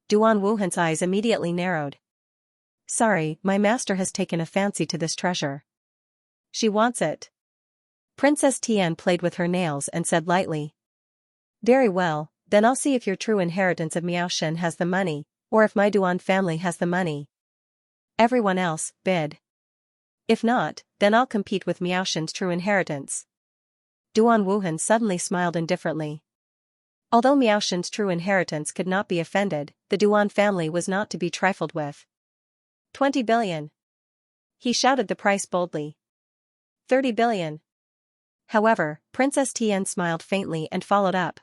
Duan Wuhan's eyes immediately narrowed. Sorry, my master has taken a fancy to this treasure. She wants it. Princess Tian played with her nails and said lightly. Very well, then I'll see if your true inheritance of Miao Shen has the money, or if my Duan family has the money. Everyone else, bid. If not, then I'll compete with Miao Shen's true inheritance. Duan Wuhan suddenly smiled indifferently. Although Miao Shen's true inheritance could not be offended, the Duan family was not to be trifled with. 20 billion. He shouted the price boldly. 30 billion. However, Princess Tian smiled faintly and followed up.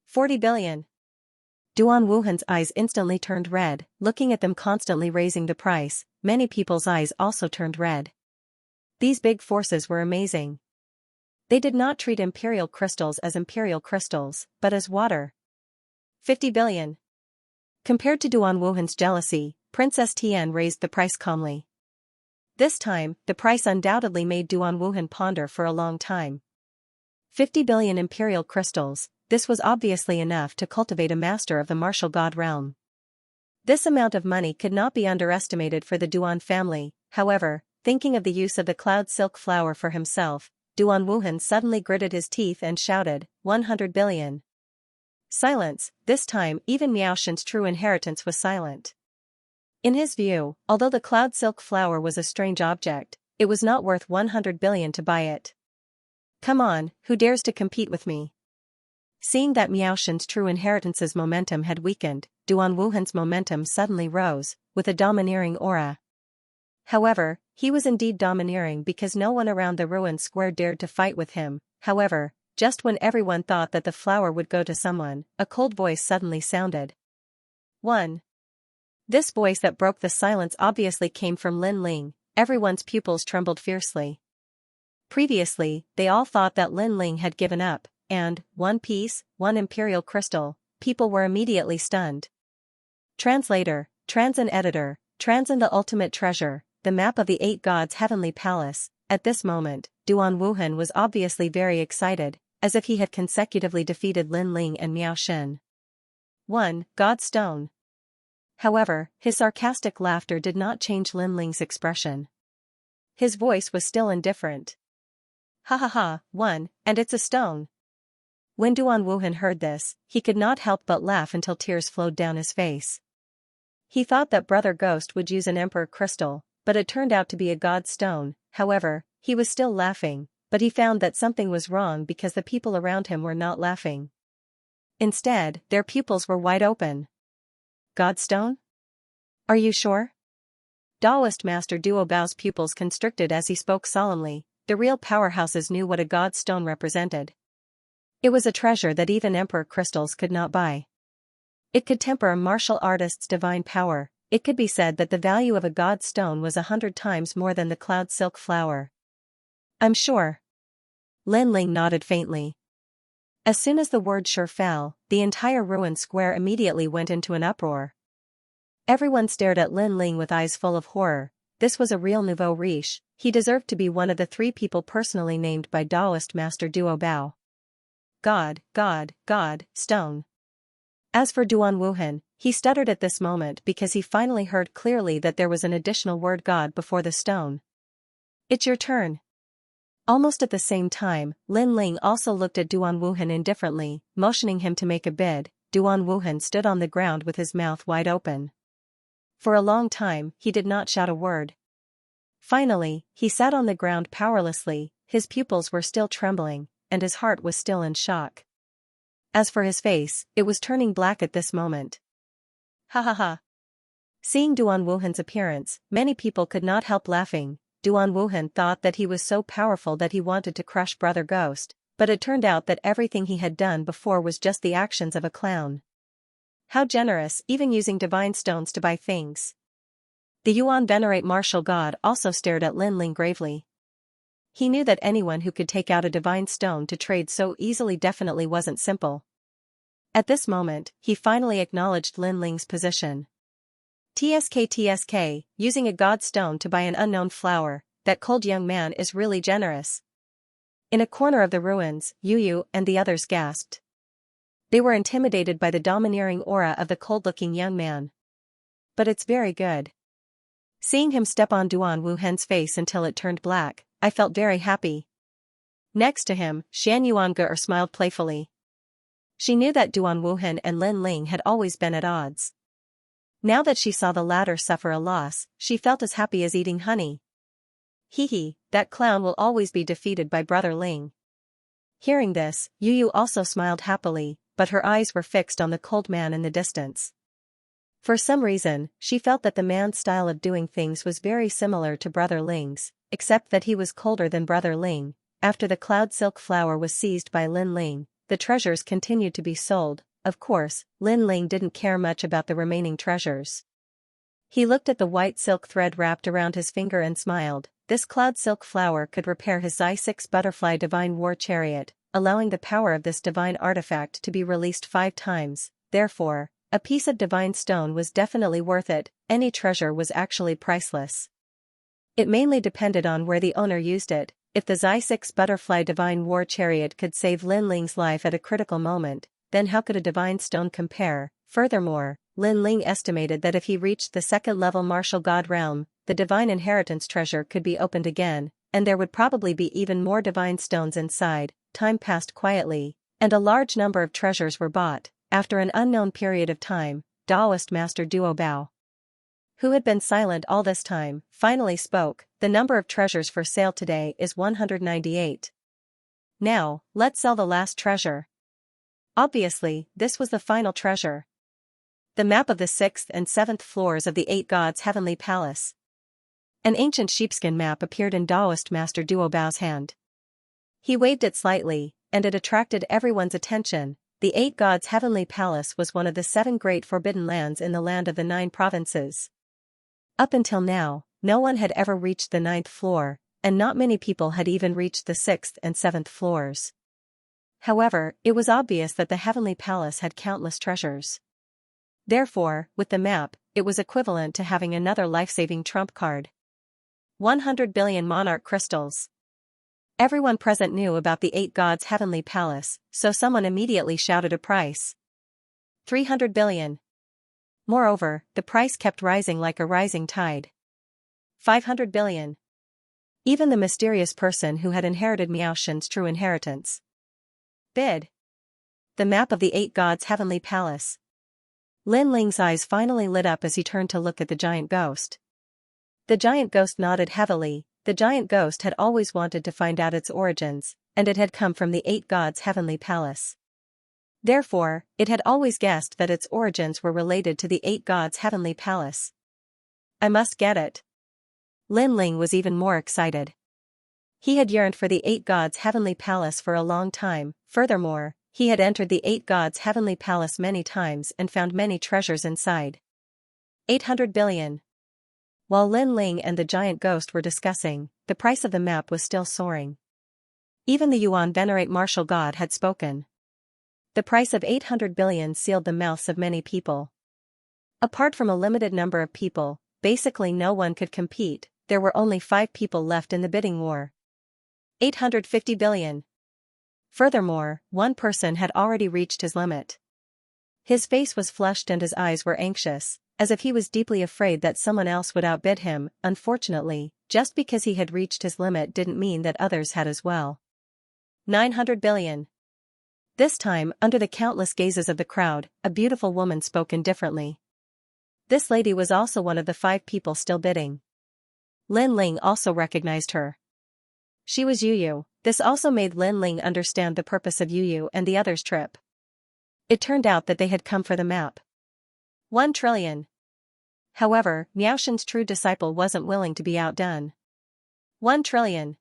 40 billion. Duan Wuhan's eyes instantly turned red, looking at them constantly raising the price. Many people's eyes also turned red. These big forces were amazing. They did not treat imperial crystals as imperial crystals, but as water. 50 billion. Compared to Duan Wuhan's jealousy, Princess Tian raised the price calmly. This time, the price undoubtedly made Duan Wuhan ponder for a long time. 50 billion imperial crystals, this was obviously enough to cultivate a master of the martial god realm. This amount of money could not be underestimated for the Duan family. However, thinking of the use of the cloud silk flower for himself, Duan Wuhan suddenly gritted his teeth and shouted, 100 billion. Silence. This time even Miao Shen's true inheritance was silent. In his view, although the cloud silk flower was a strange object, it was not worth 100 billion to buy it. Come on, who dares to compete with me? Seeing that Miao Shen's true inheritance's momentum had weakened, Duan Wuhan's momentum suddenly rose, with a domineering aura. However, he was indeed domineering because no one around the ruined square dared to fight with him. However, just when everyone thought that the flower would go to someone, a cold voice suddenly sounded. 1. This voice that broke the silence obviously came from Lin Ling. Everyone's pupils trembled fiercely. Previously, they all thought that Lin Ling had given up, and, 1 piece, 1 imperial crystal, people were immediately stunned. Translator, Transin editor, Transin the ultimate treasure, the map of the 8 gods' heavenly palace. At this moment, Duan Wuhan was obviously very excited, as if he had consecutively defeated Lin Ling and Miao Shen. 1. God Stone. However, his sarcastic laughter did not change Lin Ling's expression. His voice was still indifferent. Ha ha ha, one, and it's a stone. When Duan Wuhan heard this, he could not help but laugh until tears flowed down his face. He thought that Brother Ghost would use an emperor crystal, but it turned out to be a god stone. However, he was still laughing, but he found that something was wrong because the people around him were not laughing. Instead, their pupils were wide open. Godstone? Are you sure? Taoist Master Duo Bao's pupils constricted as he spoke solemnly. The real powerhouses knew what a godstone represented. It was a treasure that even emperor crystals could not buy. It could temper a martial artist's divine power. It could be said that the value of a god stone was 100 times more than the cloud silk flower. I'm sure. Lin Ling nodded faintly. As soon as the word sure fell, the entire ruined square immediately went into an uproar. Everyone stared at Lin Ling with eyes full of horror. This was a real nouveau riche. He deserved to be one of the 3 people personally named by Taoist Master Duo Bao. God, stone. As for Duan Wuhan, he stuttered at this moment because he finally heard clearly that there was an additional word God before the stone. It's your turn. Almost at the same time, Lin Ling also looked at Duan Wuhan indifferently, motioning him to make a bid. Duan Wuhan stood on the ground with his mouth wide open. For a long time, he did not shout a word. Finally, he sat on the ground powerlessly, his pupils were still trembling, and his heart was still in shock. As for his face, it was turning black at this moment. Ha ha ha. Seeing Duan Wuhan's appearance, many people could not help laughing. Duan Wuhan thought that he was so powerful that he wanted to crush Brother Ghost, but it turned out that everything he had done before was just the actions of a clown. How generous, even using divine stones to buy things. The Yuan venerate martial god also stared at Lin Ling gravely. He knew that anyone who could take out a divine stone to trade so easily definitely wasn't simple. At this moment, he finally acknowledged Lin Ling's position. TSK, using a god stone to buy an unknown flower, that cold young man is really generous. In a corner of the ruins, Yu and the others gasped. They were intimidated by the domineering aura of the cold-looking young man. But it's very good. Seeing him step on Duan Wuhan's face until it turned black, I felt very happy. Next to him, Xianxia smiled playfully. She knew that Duan Wuhan and Lin Ling had always been at odds. Now that she saw the latter suffer a loss, she felt as happy as eating honey. Hee, that clown will always be defeated by Brother Ling. Hearing this, Yu also smiled happily, but her eyes were fixed on the cold man in the distance. For some reason, she felt that the man's style of doing things was very similar to Brother Ling's, except that he was colder than Brother Ling. After the cloud silk flower was seized by Lin Ling, the treasures continued to be sold. Of course, Lin Ling didn't care much about the remaining treasures. He looked at the white silk thread wrapped around his finger and smiled. This cloud silk flower could repair his Xi6 butterfly divine war chariot, allowing the power of this divine artifact to be released 5 times. Therefore, a piece of divine stone was definitely worth it. Any treasure was actually priceless. It mainly depended on where the owner used it. If the Xi6 butterfly divine war chariot could save Lin Ling's life at a critical moment, then how could a divine stone compare? Furthermore, Lin Ling estimated that if he reached the 2nd level martial god realm, the divine inheritance treasure could be opened again, and there would probably be even more divine stones inside. Time passed quietly, and a large number of treasures were bought. After an unknown period of time, Taoist Master Duo Bao, who had been silent all this time, finally spoke. The number of treasures for sale today is 198. Now, let's sell the last treasure. Obviously, this was the final treasure. The map of the 6th and 7th floors of the 8 gods' heavenly palace. An ancient sheepskin map appeared in Taoist Master Duo Bao's hand. He waved it slightly, and it attracted everyone's attention. The 8 gods' heavenly palace was one of the 7 great forbidden lands in the land of the 9 provinces. Up until now, no one had ever reached the 9th floor, and not many people had even reached the 6th and 7th floors. However, it was obvious that the heavenly palace had countless treasures. Therefore, with the map, it was equivalent to having another life-saving trump card. 100 billion monarch crystals. Everyone present knew about the 8 gods' heavenly palace, so someone immediately shouted a price. 300 billion. Moreover, the price kept rising like a rising tide. 500 billion. Even the mysterious person who had inherited Miaoshen's true inheritance. Bid. The map of the 8 gods' heavenly palace. Lin Ling's eyes finally lit up as he turned to look at the giant ghost. The giant ghost nodded heavily. The giant ghost had always wanted to find out its origins, and it had come from the 8 gods' heavenly palace. Therefore, it had always guessed that its origins were related to the 8 gods' heavenly palace. I must get it. Lin Ling was even more excited. He had yearned for the 8 gods' heavenly palace for a long time. Furthermore, he had entered the 8 gods' heavenly palace many times and found many treasures inside. 800 billion. While Lin Ling and the giant ghost were discussing, the price of the map was still soaring. Even the Yuan venerate martial god had spoken. The price of 800 billion sealed the mouths of many people. Apart from a limited number of people, basically no one could compete. There were only 5 people left in the bidding war. 850 billion. Furthermore, one person had already reached his limit. His face was flushed and his eyes were anxious, as if he was deeply afraid that someone else would outbid him. Unfortunately, just because he had reached his limit didn't mean that others had as well. 900 billion. This time, under the countless gazes of the crowd, a beautiful woman spoke indifferently. This lady was also one of the 5 people still bidding. Lin Ling also recognized her. She was Yu Yu. This also made Lin Ling understand the purpose of Yu Yu and the others' trip. It turned out that they had come for the map. 1 trillion. However, Miaoshen's true disciple wasn't willing to be outdone. 1 trillion.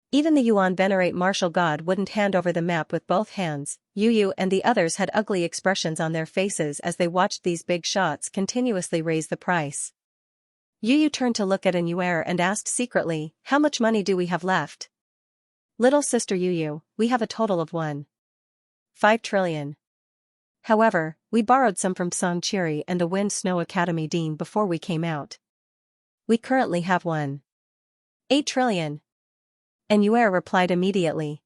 Even the Yuan venerate martial god wouldn't hand over the map with both hands. Yu Yu and the others had ugly expressions on their faces as they watched these big shots continuously raise the price. Yu Yu turned to look at An Yuer and asked secretly, "How much money do we have left?" "Little sister Yu Yu, we have a total of 1.5 trillion. However, we borrowed some from Song Chiri and the Wind Snow Academy Dean before we came out. We currently have 1.8 trillion. An Yuer replied immediately.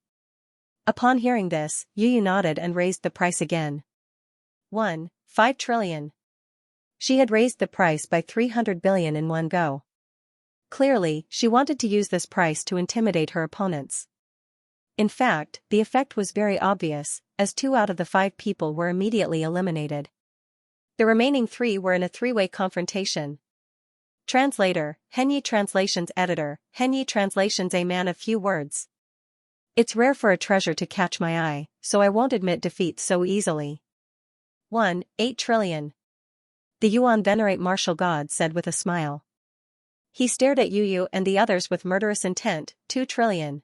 Upon hearing this, Yu Yu nodded and raised the price again. 1.5 trillion. She had raised the price by 300 billion in one go. Clearly, she wanted to use this price to intimidate her opponents. In fact, the effect was very obvious, as 2 out of the 5 people were immediately eliminated. The remaining 3 were in a 3-way confrontation. Translator, Henyi Translations Editor, Henyi Translations. A man of few words. It's rare for a treasure to catch my eye, so I won't admit defeat so easily. 1.8 trillion. The Yuan venerate martial god said with a smile. He stared at Yu Yu and the others with murderous intent. 2 trillion.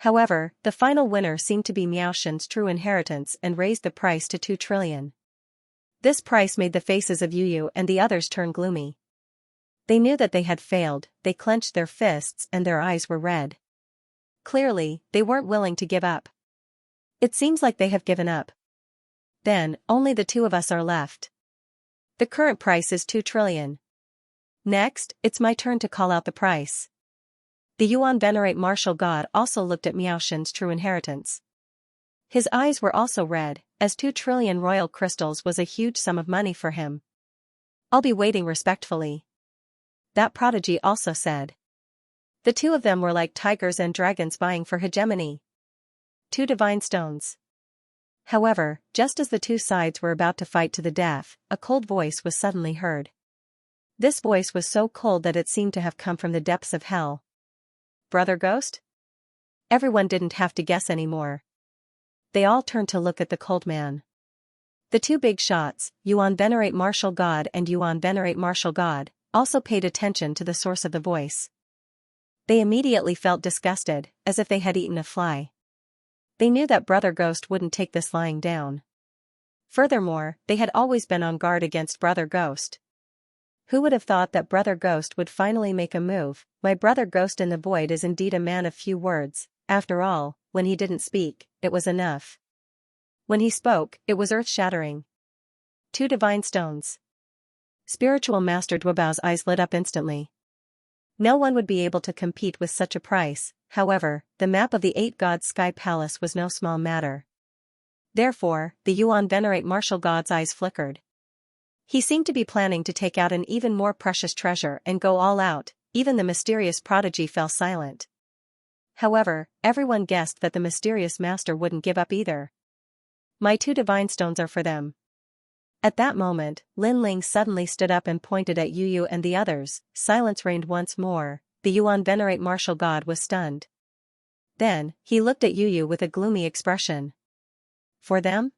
However, the final winner seemed to be Miaoshen's true inheritance and raised the price to 2 trillion. This price made the faces of Yu Yu and the others turn gloomy. They knew that they had failed. They clenched their fists and their eyes were red. Clearly, they weren't willing to give up. It seems like they have given up. Then, only the 2 of us are left. The current price is 2 trillion. Next, it's my turn to call out the price. The Yuan venerate martial god also looked at Miaoshen's true inheritance. His eyes were also red, as 2 trillion royal crystals was a huge sum of money for him. I'll be waiting respectfully. That prodigy also said. The 2 of them were like tigers and dragons vying for hegemony. 2 divine stones. However, just as the 2 sides were about to fight to the death, a cold voice was suddenly heard. This voice was so cold that it seemed to have come from the depths of hell. Brother Ghost? Everyone didn't have to guess anymore. They all turned to look at the cold man. The 2 big shots, Yuan venerate martial god and Yuan venerate martial god, also paid attention to the source of the voice. They immediately felt disgusted, as if they had eaten a fly. They knew that Brother Ghost wouldn't take this lying down. Furthermore, they had always been on guard against Brother Ghost. Who would have thought that Brother Ghost would finally make a move? My Brother Ghost in the void is indeed a man of few words. After all, when he didn't speak, it was enough. When he spoke, it was earth-shattering. 2 divine stones. Spiritual Master Duobao's eyes lit up instantly. No one would be able to compete with such a price. However, the map of the 8 gods' sky palace was no small matter. Therefore, the Yuan venerate martial god's eyes flickered. He seemed to be planning to take out an even more precious treasure and go all out. even the mysterious prodigy fell silent. However, everyone guessed that the mysterious master wouldn't give up either. My 2 divine stones are for them. At that moment, Lin Ling suddenly stood up and pointed at Yu Yu and the others. Silence reigned once more. The Yuan venerate martial god was stunned. Then, he looked at Yu Yu with a gloomy expression. For them?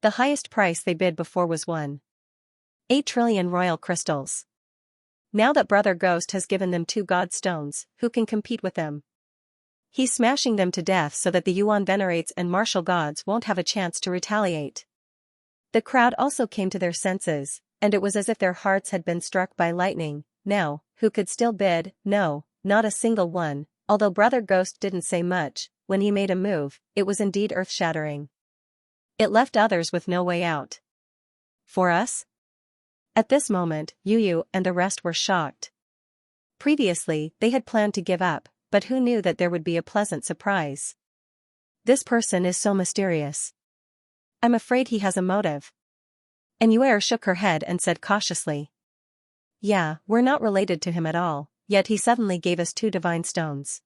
The highest price they bid before was 1.8 trillion royal crystals. Now that Brother Ghost has given them 2 god stones, who can compete with them? He's smashing them to death so that the Yuan venerates and martial gods won't have a chance to retaliate. The crowd also came to their senses, and it was as if their hearts had been struck by lightning. Now, who could still bid? No, not a single one. Although Brother Ghost didn't say much, when he made a move, it was indeed earth-shattering. It left others with no way out. For us? At this moment, Yu Yu and the rest were shocked. Previously, they had planned to give up, but who knew that there would be a pleasant surprise? This person is so mysterious. I'm afraid he has a motive. And Yuer shook her head and said cautiously. Yeah, we're not related to him at all, yet he suddenly gave us 2 divine stones.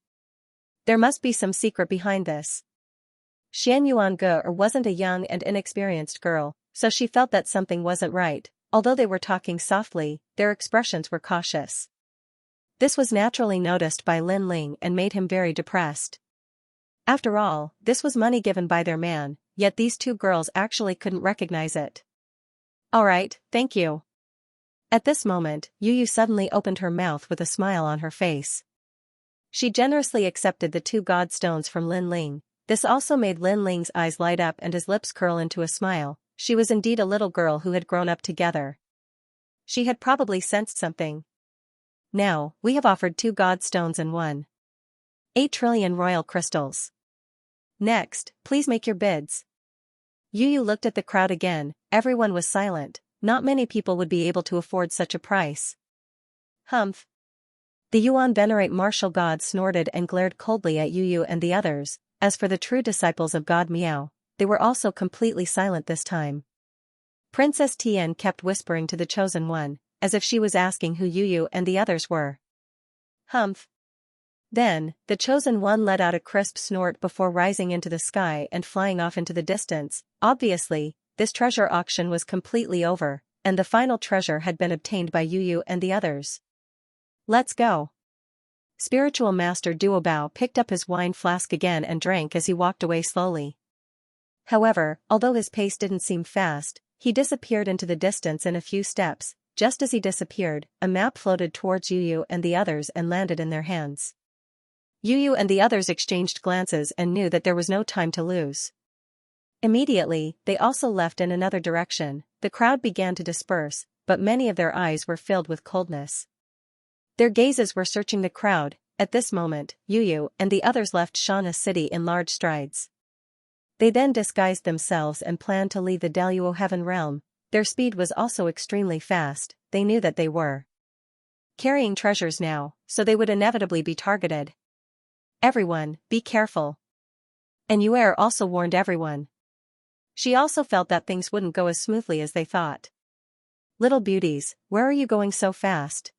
There must be some secret behind this. Xianxia wasn't a young and inexperienced girl, so she felt that something wasn't right. Although they were talking softly, their expressions were cautious. This was naturally noticed by Lin Ling and made him very depressed. After all, this was money given by their man, yet these 2 girls actually couldn't recognize it. All right, thank you. At this moment, Yu Yu suddenly opened her mouth with a smile on her face. She generously accepted the 2 god stones from Lin Ling. This also made Lin Ling's eyes light up and his lips curl into a smile. She was indeed a little girl who had grown up together. She had probably sensed something. Now, we have offered 2 god stones and 1.8 trillion royal crystals. Next, please make your bids. Yu Yu looked at the crowd again. Everyone was silent. Not many people would be able to afford such a price. Humph. The Yuan venerate martial god snorted and glared coldly at Yu Yu and the others. As for the true disciples of God Miao, they were also completely silent this time. Princess Tian kept whispering to the chosen one, as if she was asking who Yu Yu and the others were. Humph. Then, the chosen one let out a crisp snort before rising into the sky and flying off into the distance. Obviously, this treasure auction was completely over, and the final treasure had been obtained by Yu Yu and the others. Let's go. Spiritual Master Duobao picked up his wine flask again and drank as he walked away slowly. However, although his pace didn't seem fast, he disappeared into the distance in a few steps. Just as he disappeared, a map floated towards Yu Yu and the others and landed in their hands. Yu Yu and the others exchanged glances and knew that there was no time to lose. Immediately, they also left in another direction. The crowd began to disperse, but many of their eyes were filled with coldness. Their gazes were searching the crowd. At this moment, Yu Yu and the others left Xianxia city in large strides. They then disguised themselves and planned to leave the Deluo Heaven realm. Their speed was also extremely fast. They knew that they were carrying treasures now, so they would inevitably be targeted. Everyone, be careful. And Yuer also warned everyone. She also felt that things wouldn't go as smoothly as they thought. Little beauties, where are you going so fast?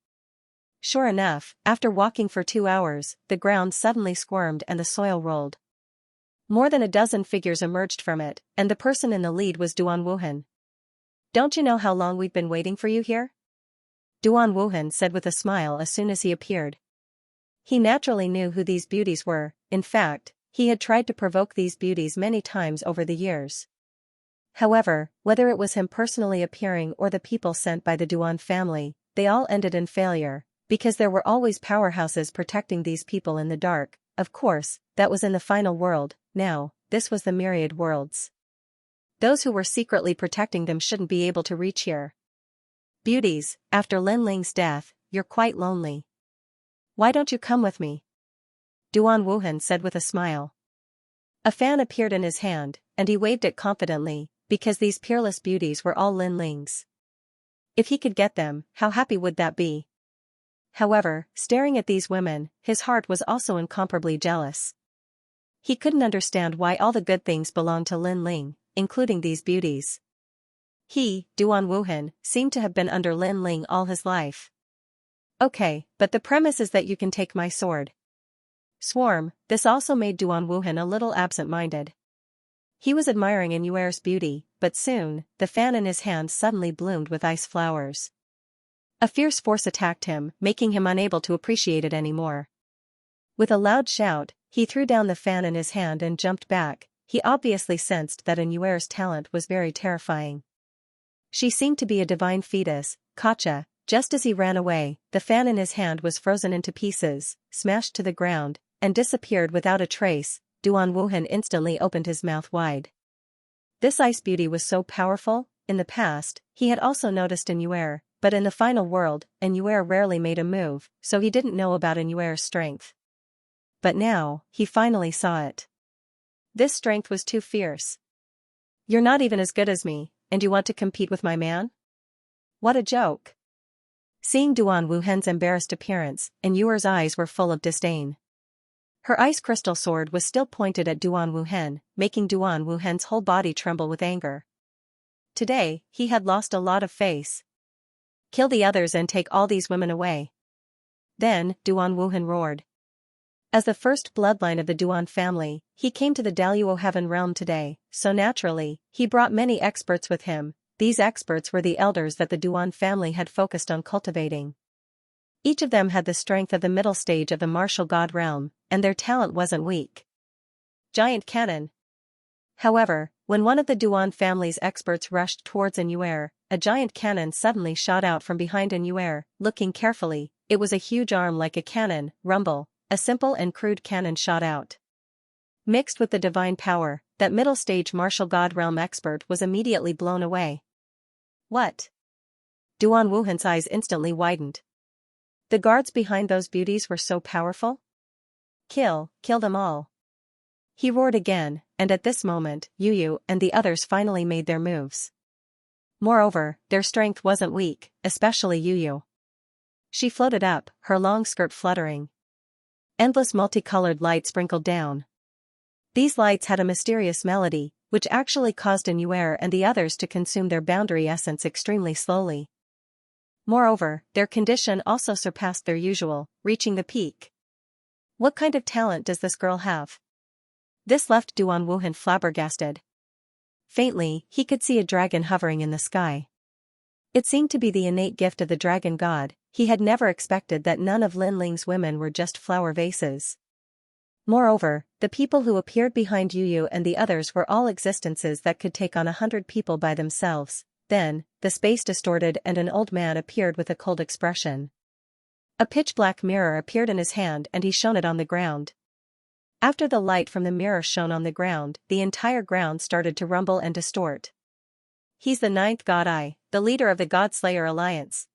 Sure enough, after walking for 2 hours, the ground suddenly squirmed and the soil rolled. More than a dozen figures emerged from it, and the person in the lead was Duan Wuhan. Don't you know how long we've been waiting for you here? Duan Wuhan said with a smile as soon as he appeared. He naturally knew who these beauties were. In fact, he had tried to provoke these beauties many times over the years. However, whether it was him personally appearing or the people sent by the Duan family, they all ended in failure, because there were always powerhouses protecting these people in the dark. Of course, that was in the final world. Now, this was the myriad worlds. Those who were secretly protecting them shouldn't be able to reach here. Beauties, after Lin Ling's death, you're quite lonely. Why don't you come with me? Duan Wuhan said with a smile. A fan appeared in his hand, and he waved it confidently, because these peerless beauties were all Lin Ling's. If he could get them, how happy would that be? However, staring at these women, his heart was also incomparably jealous. He couldn't understand why all the good things belonged to Lin Ling, including these beauties. He, Duan Wuhan, seemed to have been under Lin Ling all his life. Okay, but the premise is that you can take my sword. Swarm. This also made Duan Wuhan a little absent-minded. He was admiring Inuer's beauty, but soon, the fan in his hand suddenly bloomed with ice flowers. A fierce force attacked him, making him unable to appreciate it anymore. With a loud shout, he threw down the fan in his hand and jumped back. He obviously sensed that Inuer's talent was very terrifying. She seemed to be a divine fetus, Katja. Just as he ran away, the fan in his hand was frozen into pieces, smashed to the ground, and disappeared without a trace. Duan Wuhan instantly opened his mouth wide. This ice beauty was so powerful. In the past, he had also noticed Inuer, but in the final world, Inuer rarely made a move, so he didn't know about Inuer's strength. But now, he finally saw it. This strength was too fierce. You're not even as good as me, and you want to compete with my man? What a joke. Seeing Duan Wuhan's embarrassed appearance, Inuer's eyes were full of disdain. Her ice crystal sword was still pointed at Duan Wuhan, making Duan Wuhan's whole body tremble with anger. Today, he had lost a lot of face. Kill the others and take all these women away. Then, Duan Wuhan roared. As the first bloodline of the Duan family, he came to the Daluo Heaven realm today, so naturally, he brought many experts with him. These experts were the elders that the Duan family had focused on cultivating. Each of them had the strength of the middle stage of the martial god realm, and their talent wasn't weak. Giant cannon. However, when one of the Duan family's experts rushed towards Inuer, a giant cannon suddenly shot out from behind Inuer. Looking carefully, it was a huge arm like a cannon. Rumble, a simple and crude cannon shot out. Mixed with the divine power, that middle stage martial god realm expert was immediately blown away. What? Duan Wuhan's eyes instantly widened. The guards behind those beauties were so powerful? Kill them all. He roared again, and at this moment, Yu and the others finally made their moves. Moreover, their strength wasn't weak, especially Yu. She floated up, her long skirt fluttering. Endless multicolored light sprinkled down. These lights had a mysterious melody, which actually caused Inuer and the others to consume their boundary essence extremely slowly. Moreover, their condition also surpassed their usual, reaching the peak. What kind of talent does this girl have? This left Duan Wuhan flabbergasted. Faintly, he could see a dragon hovering in the sky. It seemed to be the innate gift of the dragon god. He had never expected that none of Lin Ling's women were just flower vases. Moreover, the people who appeared behind Yu and the others were all existences that could take on 100 people by themselves. Then, the space distorted and an old man appeared with a cold expression. A pitch-black mirror appeared in his hand and he shone it on the ground. After the light from the mirror shone on the ground, the entire ground started to rumble and distort. He's the 9th God Eye, the leader of the God Slayer Alliance.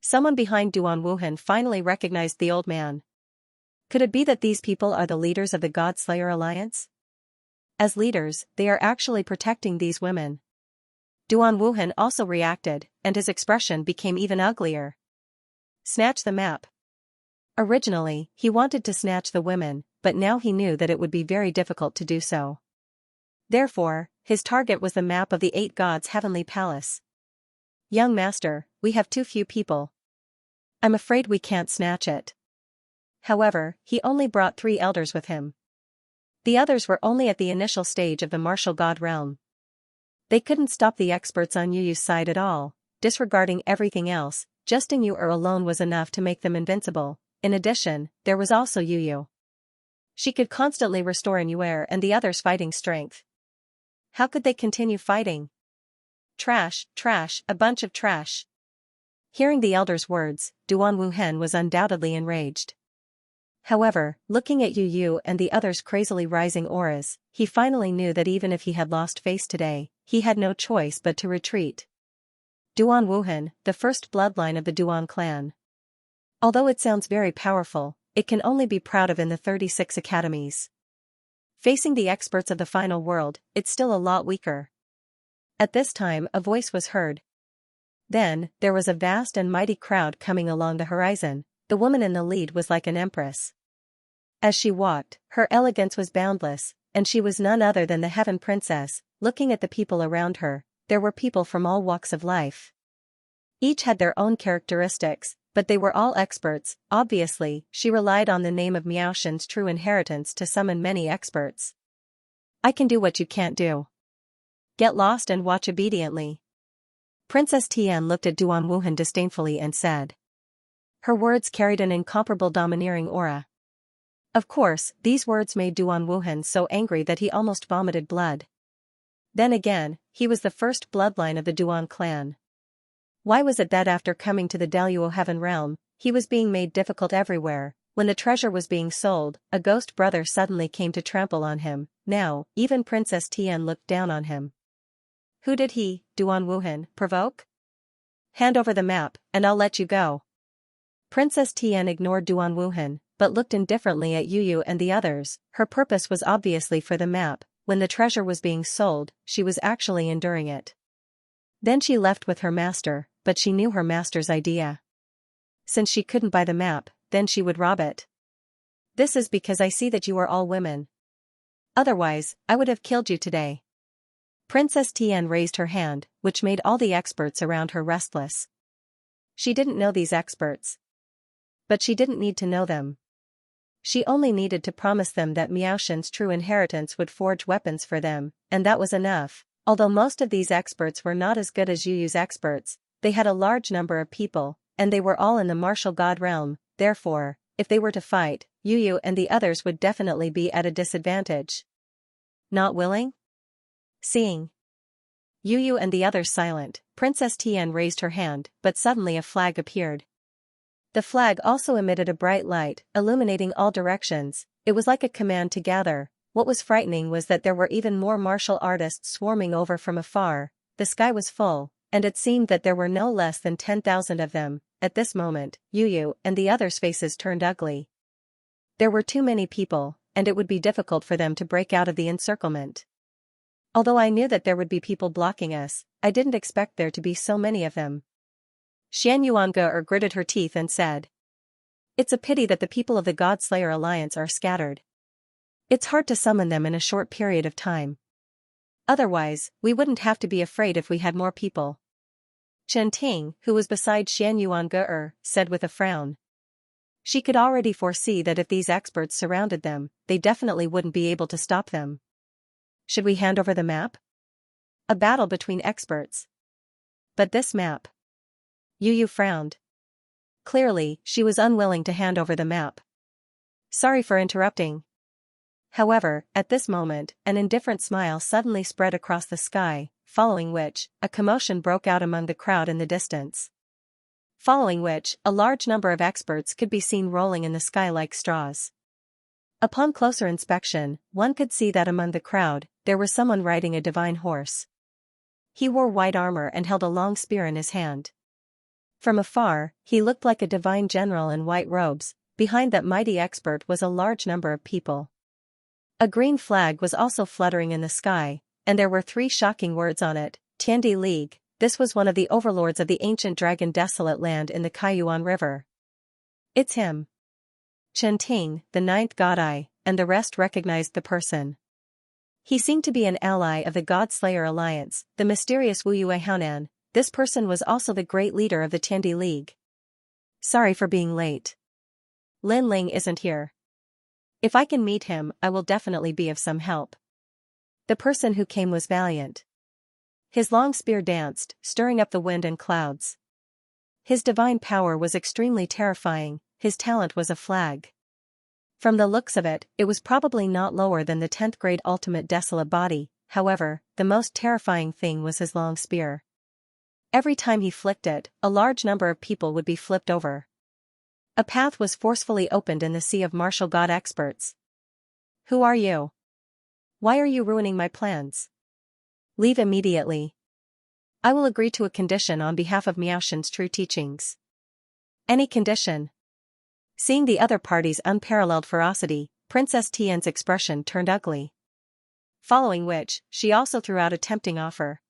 Someone behind Duan Wuhan finally recognized the old man. Could it be that these people are the leaders of the God Slayer Alliance? As leaders, they are actually protecting these women. Duan Wuhan also reacted, and his expression became even uglier. Snatch the map. Originally, he wanted to snatch the women, but now he knew that it would be very difficult to do so. Therefore, his target was the map of the 8 gods' heavenly palace. Young master, we have too few people. I'm afraid we can't snatch it. However, he only brought 3 elders with him. The others were only at the initial stage of the martial god realm. They couldn't stop the experts on Yu's side at all, disregarding everything else. Just Inuer alone was enough to make them invincible. In addition, there was also Yu. She could constantly restore Inuer and the others' fighting strength. How could they continue fighting? Trash, a bunch of trash. Hearing the elder's words, Duan Wuhan was undoubtedly enraged. However, looking at Yu and the others' crazily rising auras, he finally knew that even if he had lost face today, he had no choice but to retreat. Duan Wuhan, the first bloodline of the Duan clan. Although it sounds very powerful, it can only be proud of in the 36 academies. Facing the experts of the final world, it's still a lot weaker. At this time, a voice was heard. Then, there was a vast and mighty crowd coming along the horizon. The woman in the lead was like an empress. As she walked, her elegance was boundless, and she was none other than the Heaven Princess. Looking at the people around her, there were people from all walks of life. Each had their own characteristics. But they were all experts. Obviously, she relied on the name of Miaoshen's true inheritance to summon many experts. I can do what you can't do. Get lost and watch obediently. Princess Tian looked at Duan Wuhan disdainfully and said. Her words carried an incomparable domineering aura. Of course, these words made Duan Wuhan so angry that he almost vomited blood. Then again, he was the first bloodline of the Duan clan. Why was it that after coming to the Deluo Heaven realm, he was being made difficult everywhere? When the treasure was being sold, a ghost brother suddenly came to trample on him. Now, even Princess Tian looked down on him. Who did he, Duan Wuhan, provoke? Hand over the map, and I'll let you go. Princess Tian ignored Duan Wuhan, but looked indifferently at Yu and the others. Her purpose was obviously for the map. When the treasure was being sold, she was actually enduring it. Then she left with her master, but she knew her master's idea. Since she couldn't buy the map, then she would rob it. This is because I see that you are all women. Otherwise, I would have killed you today. Princess Tian raised her hand, which made all the experts around her restless. She didn't know these experts. But she didn't need to know them. She only needed to promise them that Miaoshen's true inheritance would forge weapons for them, and that was enough. Although most of these experts were not as good as Yu's experts, they had a large number of people, and they were all in the martial god realm. Therefore, if they were to fight, Yu and the others would definitely be at a disadvantage. Not willing? Seeing Yu and the others silent, Princess Tian raised her hand, but suddenly a flag appeared. The flag also emitted a bright light, illuminating all directions. It was like a command to gather. What was frightening was that there were even more martial artists swarming over from afar. The sky was full, and it seemed that there were no less than 10,000 of them. At this moment, Yu and the others' faces turned ugly. There were too many people, and it would be difficult for them to break out of the encirclement. Although I knew that there would be people blocking us, I didn't expect there to be so many of them. Xianxia gritted her teeth and said. It's a pity that the people of the God-Slayer Alliance are scattered. It's hard to summon them in a short period of time. Otherwise, we wouldn't have to be afraid if we had more people. Chen Ting, who was beside Xianxia, said with a frown. She could already foresee that if these experts surrounded them, they definitely wouldn't be able to stop them. Should we hand over the map? A battle between experts. But this map. Yu frowned. Clearly, she was unwilling to hand over the map. Sorry for interrupting. However, at this moment, an indifferent smile suddenly spread across the sky, following which, a commotion broke out among the crowd in the distance. Following which, a large number of experts could be seen rolling in the sky like straws. Upon closer inspection, one could see that among the crowd, there was someone riding a divine horse. He wore white armor and held a long spear in his hand. From afar, he looked like a divine general in white robes. Behind that mighty expert was a large number of people. A green flag was also fluttering in the sky, and there were 3 shocking words on it, Tiandi League. This was one of the overlords of the ancient dragon desolate land in the Kaiyuan River. It's him. Chen Ting, the 9th God Eye, and the rest recognized the person. He seemed to be an ally of the God-Slayer Alliance, the mysterious Wu Yue Haonan. This person was also the great leader of the Tiandi League. Sorry for being late. Lin Ling isn't here. If I can meet him, I will definitely be of some help. The person who came was valiant. His long spear danced, stirring up the wind and clouds. His divine power was extremely terrifying. His talent was a flag. From the looks of it, it was probably not lower than the 10th grade ultimate desolate body. However, the most terrifying thing was his long spear. Every time he flicked it, a large number of people would be flipped over. A path was forcefully opened in the sea of martial god experts. Who are you? Why are you ruining my plans? Leave immediately. I will agree to a condition on behalf of Miaoshen's true teachings. Any condition? Seeing the other party's unparalleled ferocity, Princess Tian's expression turned ugly. Following which, she also threw out a tempting offer.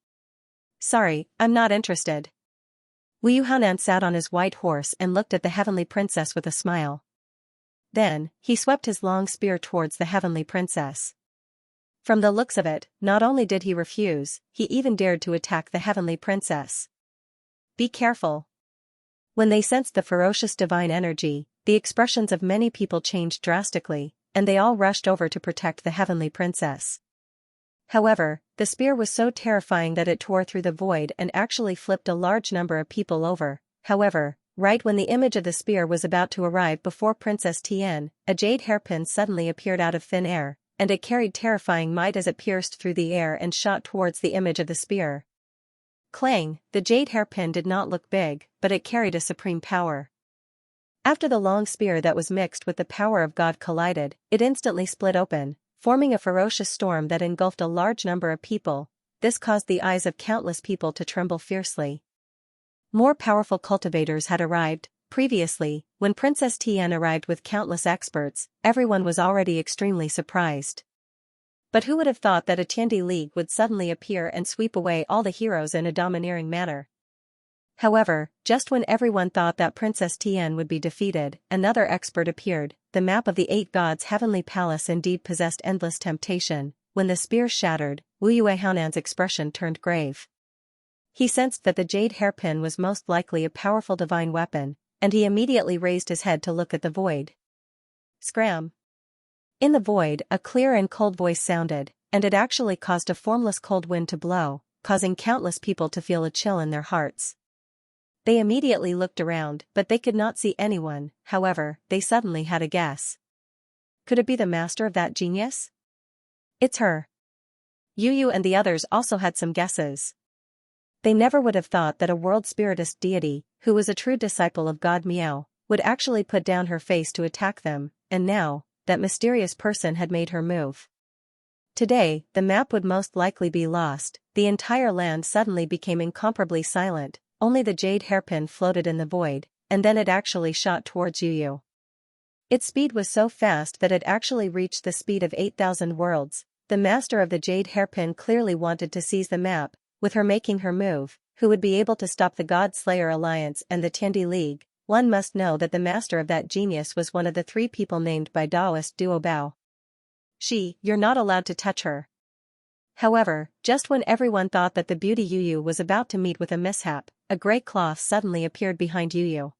Sorry, I'm not interested. Wu Haonan sat on his white horse and looked at the heavenly princess with a smile. Then, he swept his long spear towards the heavenly princess. From the looks of it, not only did he refuse, he even dared to attack the heavenly princess. Be careful. When they sensed the ferocious divine energy, the expressions of many people changed drastically, and they all rushed over to protect the heavenly princess. However, the spear was so terrifying that it tore through the void and actually flipped a large number of people over. However, right when the image of the spear was about to arrive before Princess Tian, a jade hairpin suddenly appeared out of thin air, and it carried terrifying might as it pierced through the air and shot towards the image of the spear. Clang, the jade hairpin did not look big, but it carried a supreme power. After the long spear that was mixed with the power of God collided, it instantly split open, forming a ferocious storm that engulfed a large number of people. This caused the eyes of countless people to tremble fiercely. More powerful cultivators had arrived. Previously, when Princess Tian arrived with countless experts, everyone was already extremely surprised. But who would have thought that a Tiandi League would suddenly appear and sweep away all the heroes in a domineering manner? However, just when everyone thought that Princess Tian would be defeated, another expert appeared. The map of the 8 gods' heavenly palace indeed possessed endless temptation. When the spear shattered, Wu Yue Haonan's expression turned grave. He sensed that the jade hairpin was most likely a powerful divine weapon, and he immediately raised his head to look at the void. Scram! In the void, a clear and cold voice sounded, and it actually caused a formless cold wind to blow, causing countless people to feel a chill in their hearts. They immediately looked around, but they could not see anyone. However, they suddenly had a guess. Could it be the master of that genius? It's her. Yu Yu and the others also had some guesses. They never would have thought that a world spiritist deity, who was a true disciple of God Miao, would actually put down her face to attack them, and now, that mysterious person had made her move. Today, the map would most likely be lost. The entire land suddenly became incomparably silent. Only the jade hairpin floated in the void, and then it actually shot towards Yu Yu. Its speed was so fast that it actually reached the speed of 8,000 worlds. The master of the jade hairpin clearly wanted to seize the map. With her making her move, who would be able to stop the God Slayer Alliance and the Tiandi League? One must know that the master of that genius was one of the 3 people named by Taoist Duo Bao. You're not allowed to touch her. However, just when everyone thought that the beauty Yu Yu was about to meet with a mishap, a grey cloth suddenly appeared behind Yu Yu.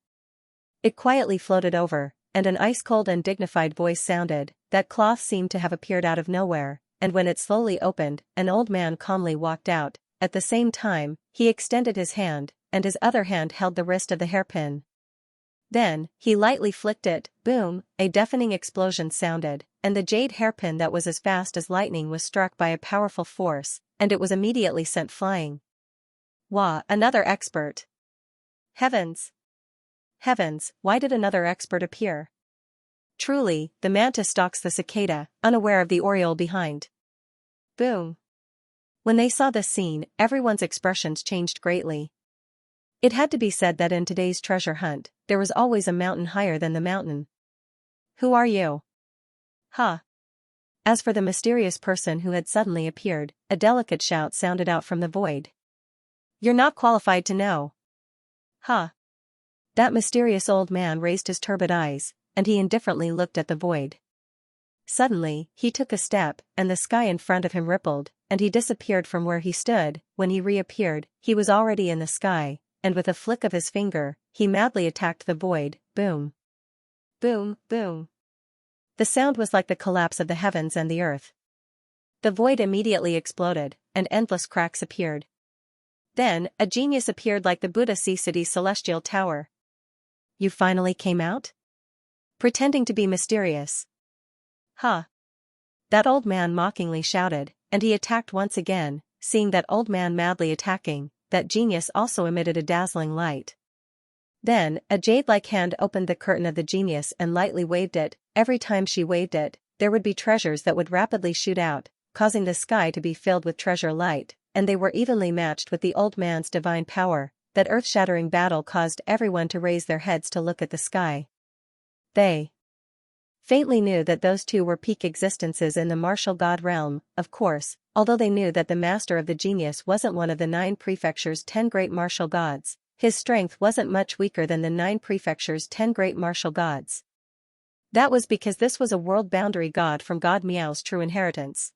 It quietly floated over, and an ice-cold and dignified voice sounded. That cloth seemed to have appeared out of nowhere, and when it slowly opened, an old man calmly walked out. At the same time, he extended his hand, and his other hand held the wrist of the hairpin. Then, he lightly flicked it. Boom, a deafening explosion sounded, and the jade hairpin that was as fast as lightning was struck by a powerful force, and it was immediately sent flying. Wah, another expert! Heavens! Heavens, why did another expert appear? Truly, the mantis stalks the cicada, unaware of the oriole behind. Boom! When they saw this scene, everyone's expressions changed greatly. It had to be said that in today's treasure hunt, there was always a mountain higher than the mountain. Who are you? Huh. As for the mysterious person who had suddenly appeared, a delicate shout sounded out from the void. You're not qualified to know. Huh. That mysterious old man raised his turbid eyes, and he indifferently looked at the void. Suddenly, he took a step, and the sky in front of him rippled, and he disappeared from where he stood. When he reappeared, he was already in the sky, and with a flick of his finger, he madly attacked the void. Boom! Boom, boom! The sound was like the collapse of the heavens and the earth. The void immediately exploded, and endless cracks appeared. Then, a genius appeared like the Buddha Sea City's celestial tower. You finally came out? Pretending to be mysterious. Huh. That old man mockingly shouted, and he attacked once again. Seeing that old man madly attacking, that genius also emitted a dazzling light. Then, a jade-like hand opened the curtain of the genius and lightly waved it. Every time she waved it, there would be treasures that would rapidly shoot out, causing the sky to be filled with treasure light, and they were evenly matched with the old man's divine power. That earth-shattering battle caused everyone to raise their heads to look at the sky. They faintly knew that those two were peak existences in the martial god realm, of course, although they knew that the master of the genius wasn't one of the 9 prefectures' 10 great martial gods. His strength wasn't much weaker than the 9 prefectures' 10 great martial gods. That was because this was a world boundary god from God Miao's true inheritance.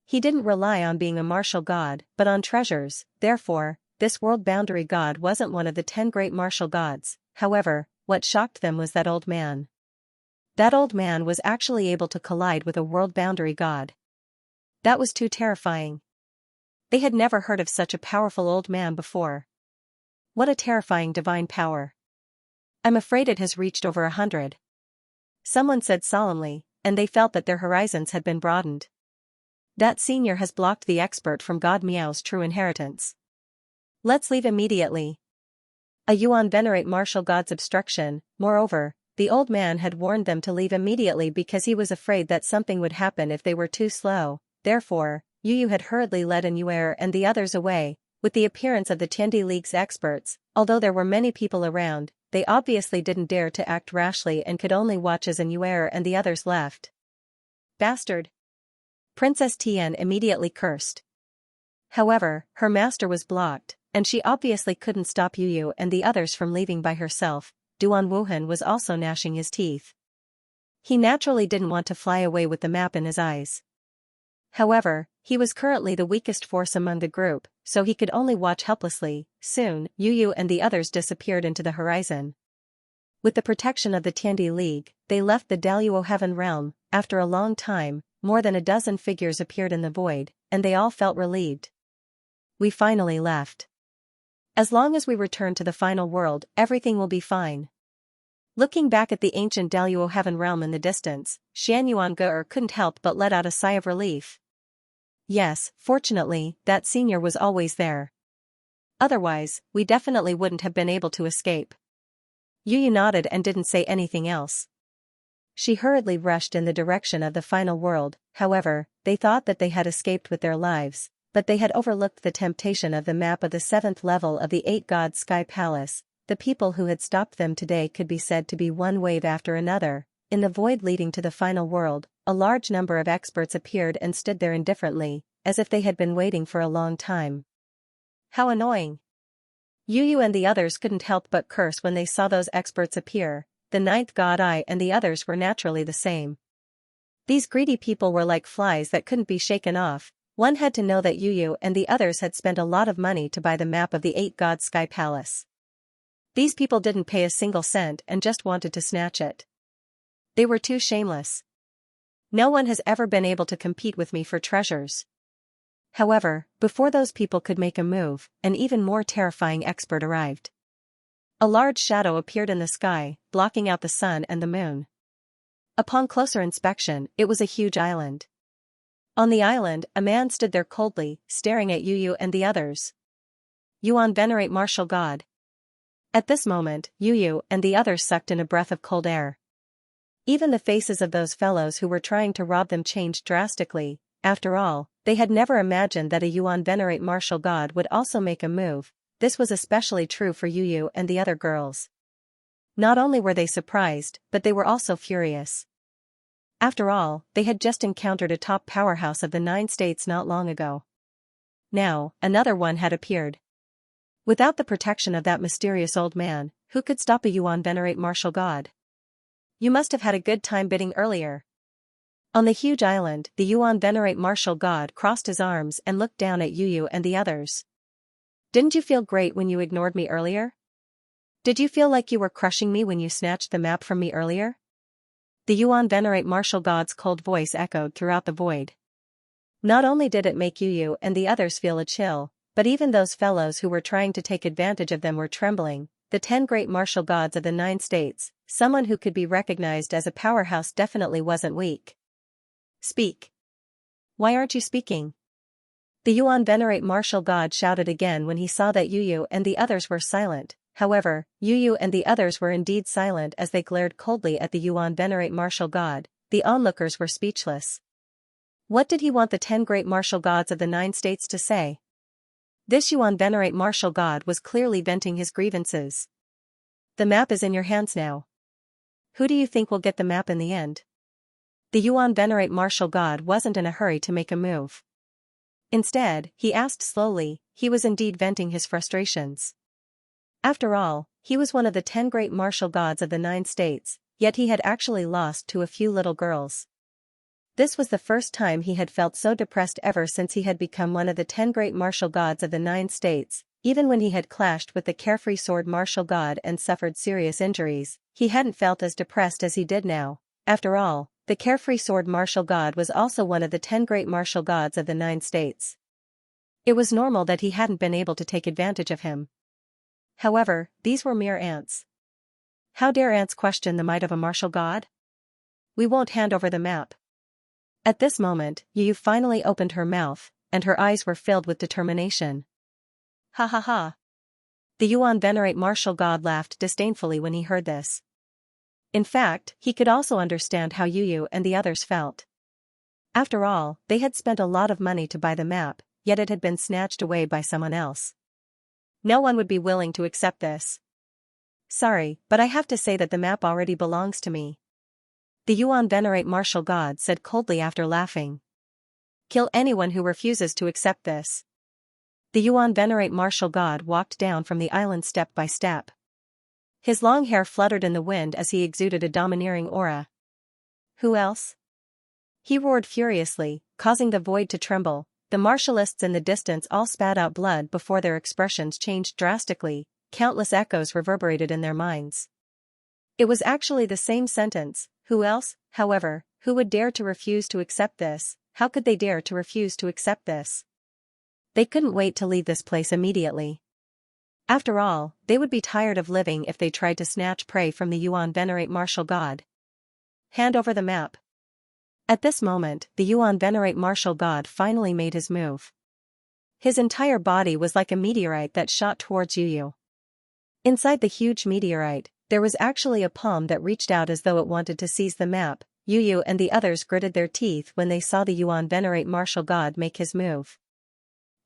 He didn't rely on being a martial god, but on treasures. Therefore, this world boundary god wasn't one of the 10 great martial gods. However, what shocked them was that old man. That old man was actually able to collide with a world boundary god. That was too terrifying. They had never heard of such a powerful old man before. What a terrifying divine power. I'm afraid it has reached over 100. Someone said solemnly, and they felt that their horizons had been broadened. That senior has blocked the expert from God Meow's true inheritance. Let's leave immediately. A Yuan venerate martial god's obstruction. Moreover, the old man had warned them to leave immediately because he was afraid that something would happen if they were too slow. Therefore, Yu had hurriedly led Yuer and the others away. With the appearance of the Tiandi League's experts, although there were many people around, they obviously didn't dare to act rashly and could only watch as Yuer and the others left. Bastard! Princess Tian immediately cursed. However, her master was blocked, and she obviously couldn't stop Yu and the others from leaving by herself. Duan Wuhan was also gnashing his teeth. He naturally didn't want to fly away with the map in his eyes. However, he was currently the weakest force among the group, so he could only watch helplessly. Soon, Yu and the others disappeared into the horizon. With the protection of the Tiandi League, they left the Daluo Heaven Realm. After a long time, more than a dozen figures appeared in the void, and they all felt relieved. We finally left. As long as we return to the final world, everything will be fine. Looking back at the ancient Daluo Heaven Realm in the distance, Xianyuan couldn't help but let out a sigh of relief. Yes, fortunately, that senior was always there. Otherwise, we definitely wouldn't have been able to escape. Yu nodded and didn't say anything else. She hurriedly rushed in the direction of the final world. However, they thought that they had escaped with their lives, but they had overlooked the temptation of the map of the 7th level of the 8-god Sky Palace. The people who had stopped them today could be said to be one wave after another. In the void leading to the final world, a large number of experts appeared and stood there indifferently, as if they had been waiting for a long time. How annoying! Yu and the others couldn't help but curse when they saw those experts appear. The 9th god and the others were naturally the same. These greedy people were like flies that couldn't be shaken off. One had to know that Yu and the others had spent a lot of money to buy the map of the 8-god Sky Palace. These people didn't pay a single cent and just wanted to snatch it. They were too shameless. No one has ever been able to compete with me for treasures. However, before those people could make a move, an even more terrifying expert arrived. A large shadow appeared in the sky, blocking out the sun and the moon. Upon closer inspection, it was a huge island. On the island, a man stood there coldly, staring at Yu and the others. Yuan venerate martial god. At this moment, Yu and the others sucked in a breath of cold air. Even the faces of those fellows who were trying to rob them changed drastically. After all, they had never imagined that a Yuan venerate martial god would also make a move. This was especially true for Yu and the other girls. Not only were they surprised, but they were also furious. After all, they had just encountered a top powerhouse of the 9 states not long ago. Now, another one had appeared. Without the protection of that mysterious old man, who could stop a Yuan venerate martial god? You must have had a good time bidding earlier. On the huge island, the Yuan venerate martial god crossed his arms and looked down at Yu and the others. Didn't you feel great when you ignored me earlier? Did you feel like you were crushing me when you snatched the map from me earlier? The Yuan venerate martial god's cold voice echoed throughout the void. Not only did it make Yu and the others feel a chill, but even those fellows who were trying to take advantage of them were trembling. The 10 great martial gods of the 9 states, someone who could be recognized as a powerhouse definitely wasn't weak. Speak. Why aren't you speaking? The Yuan venerate martial god shouted again when he saw that Yu and the others were silent. However, Yu and the others were indeed silent as they glared coldly at the Yuan venerate martial god. The onlookers were speechless. What did he want the 10 great martial gods of the 9 states to say? This Yuan venerate martial god was clearly venting his grievances. The map is in your hands now. Who do you think will get the map in the end? The Yuan venerate martial god wasn't in a hurry to make a move. Instead, he asked slowly. He was indeed venting his frustrations. After all, he was one of the 10 great martial gods of the 9 states, yet he had actually lost to a few little girls. This was the first time he had felt so depressed ever since he had become one of the 10 great martial gods of the 9 states. Even when he had clashed with the carefree sword martial god and suffered serious injuries, he hadn't felt as depressed as he did now. After all, the carefree sword martial god was also one of the 10 great martial gods of the 9 states. It was normal that he hadn't been able to take advantage of him. However, these were mere ants. How dare ants question the might of a martial god? We won't hand over the map. At this moment, Yu finally opened her mouth, and her eyes were filled with determination. Ha ha ha. The Yuan venerate martial god laughed disdainfully when he heard this. In fact, he could also understand how Yu and the others felt. After all, they had spent a lot of money to buy the map, yet it had been snatched away by someone else. No one would be willing to accept this. Sorry, but I have to say that the map already belongs to me. The Yuan venerate martial god said coldly after laughing. Kill anyone who refuses to accept this. The Yuan venerate martial god walked down from the island step by step. His long hair fluttered in the wind as he exuded a domineering aura. Who else? He roared furiously, causing the void to tremble. The martialists in the distance all spat out blood before their expressions changed drastically. Countless echoes reverberated in their minds. It was actually the same sentence. Who else, however, who would dare to refuse to accept this? How could they dare to refuse to accept this? They couldn't wait to leave this place immediately. After all, they would be tired of living if they tried to snatch prey from the Yuan venerate martial god. Hand over the map. At this moment, the Yuan venerate martial god finally made his move. His entire body was like a meteorite that shot towards Yu. Inside the huge meteorite, there was actually a palm that reached out as though it wanted to seize the map. Yu and the others gritted their teeth when they saw the Yuan venerate martial god make his move.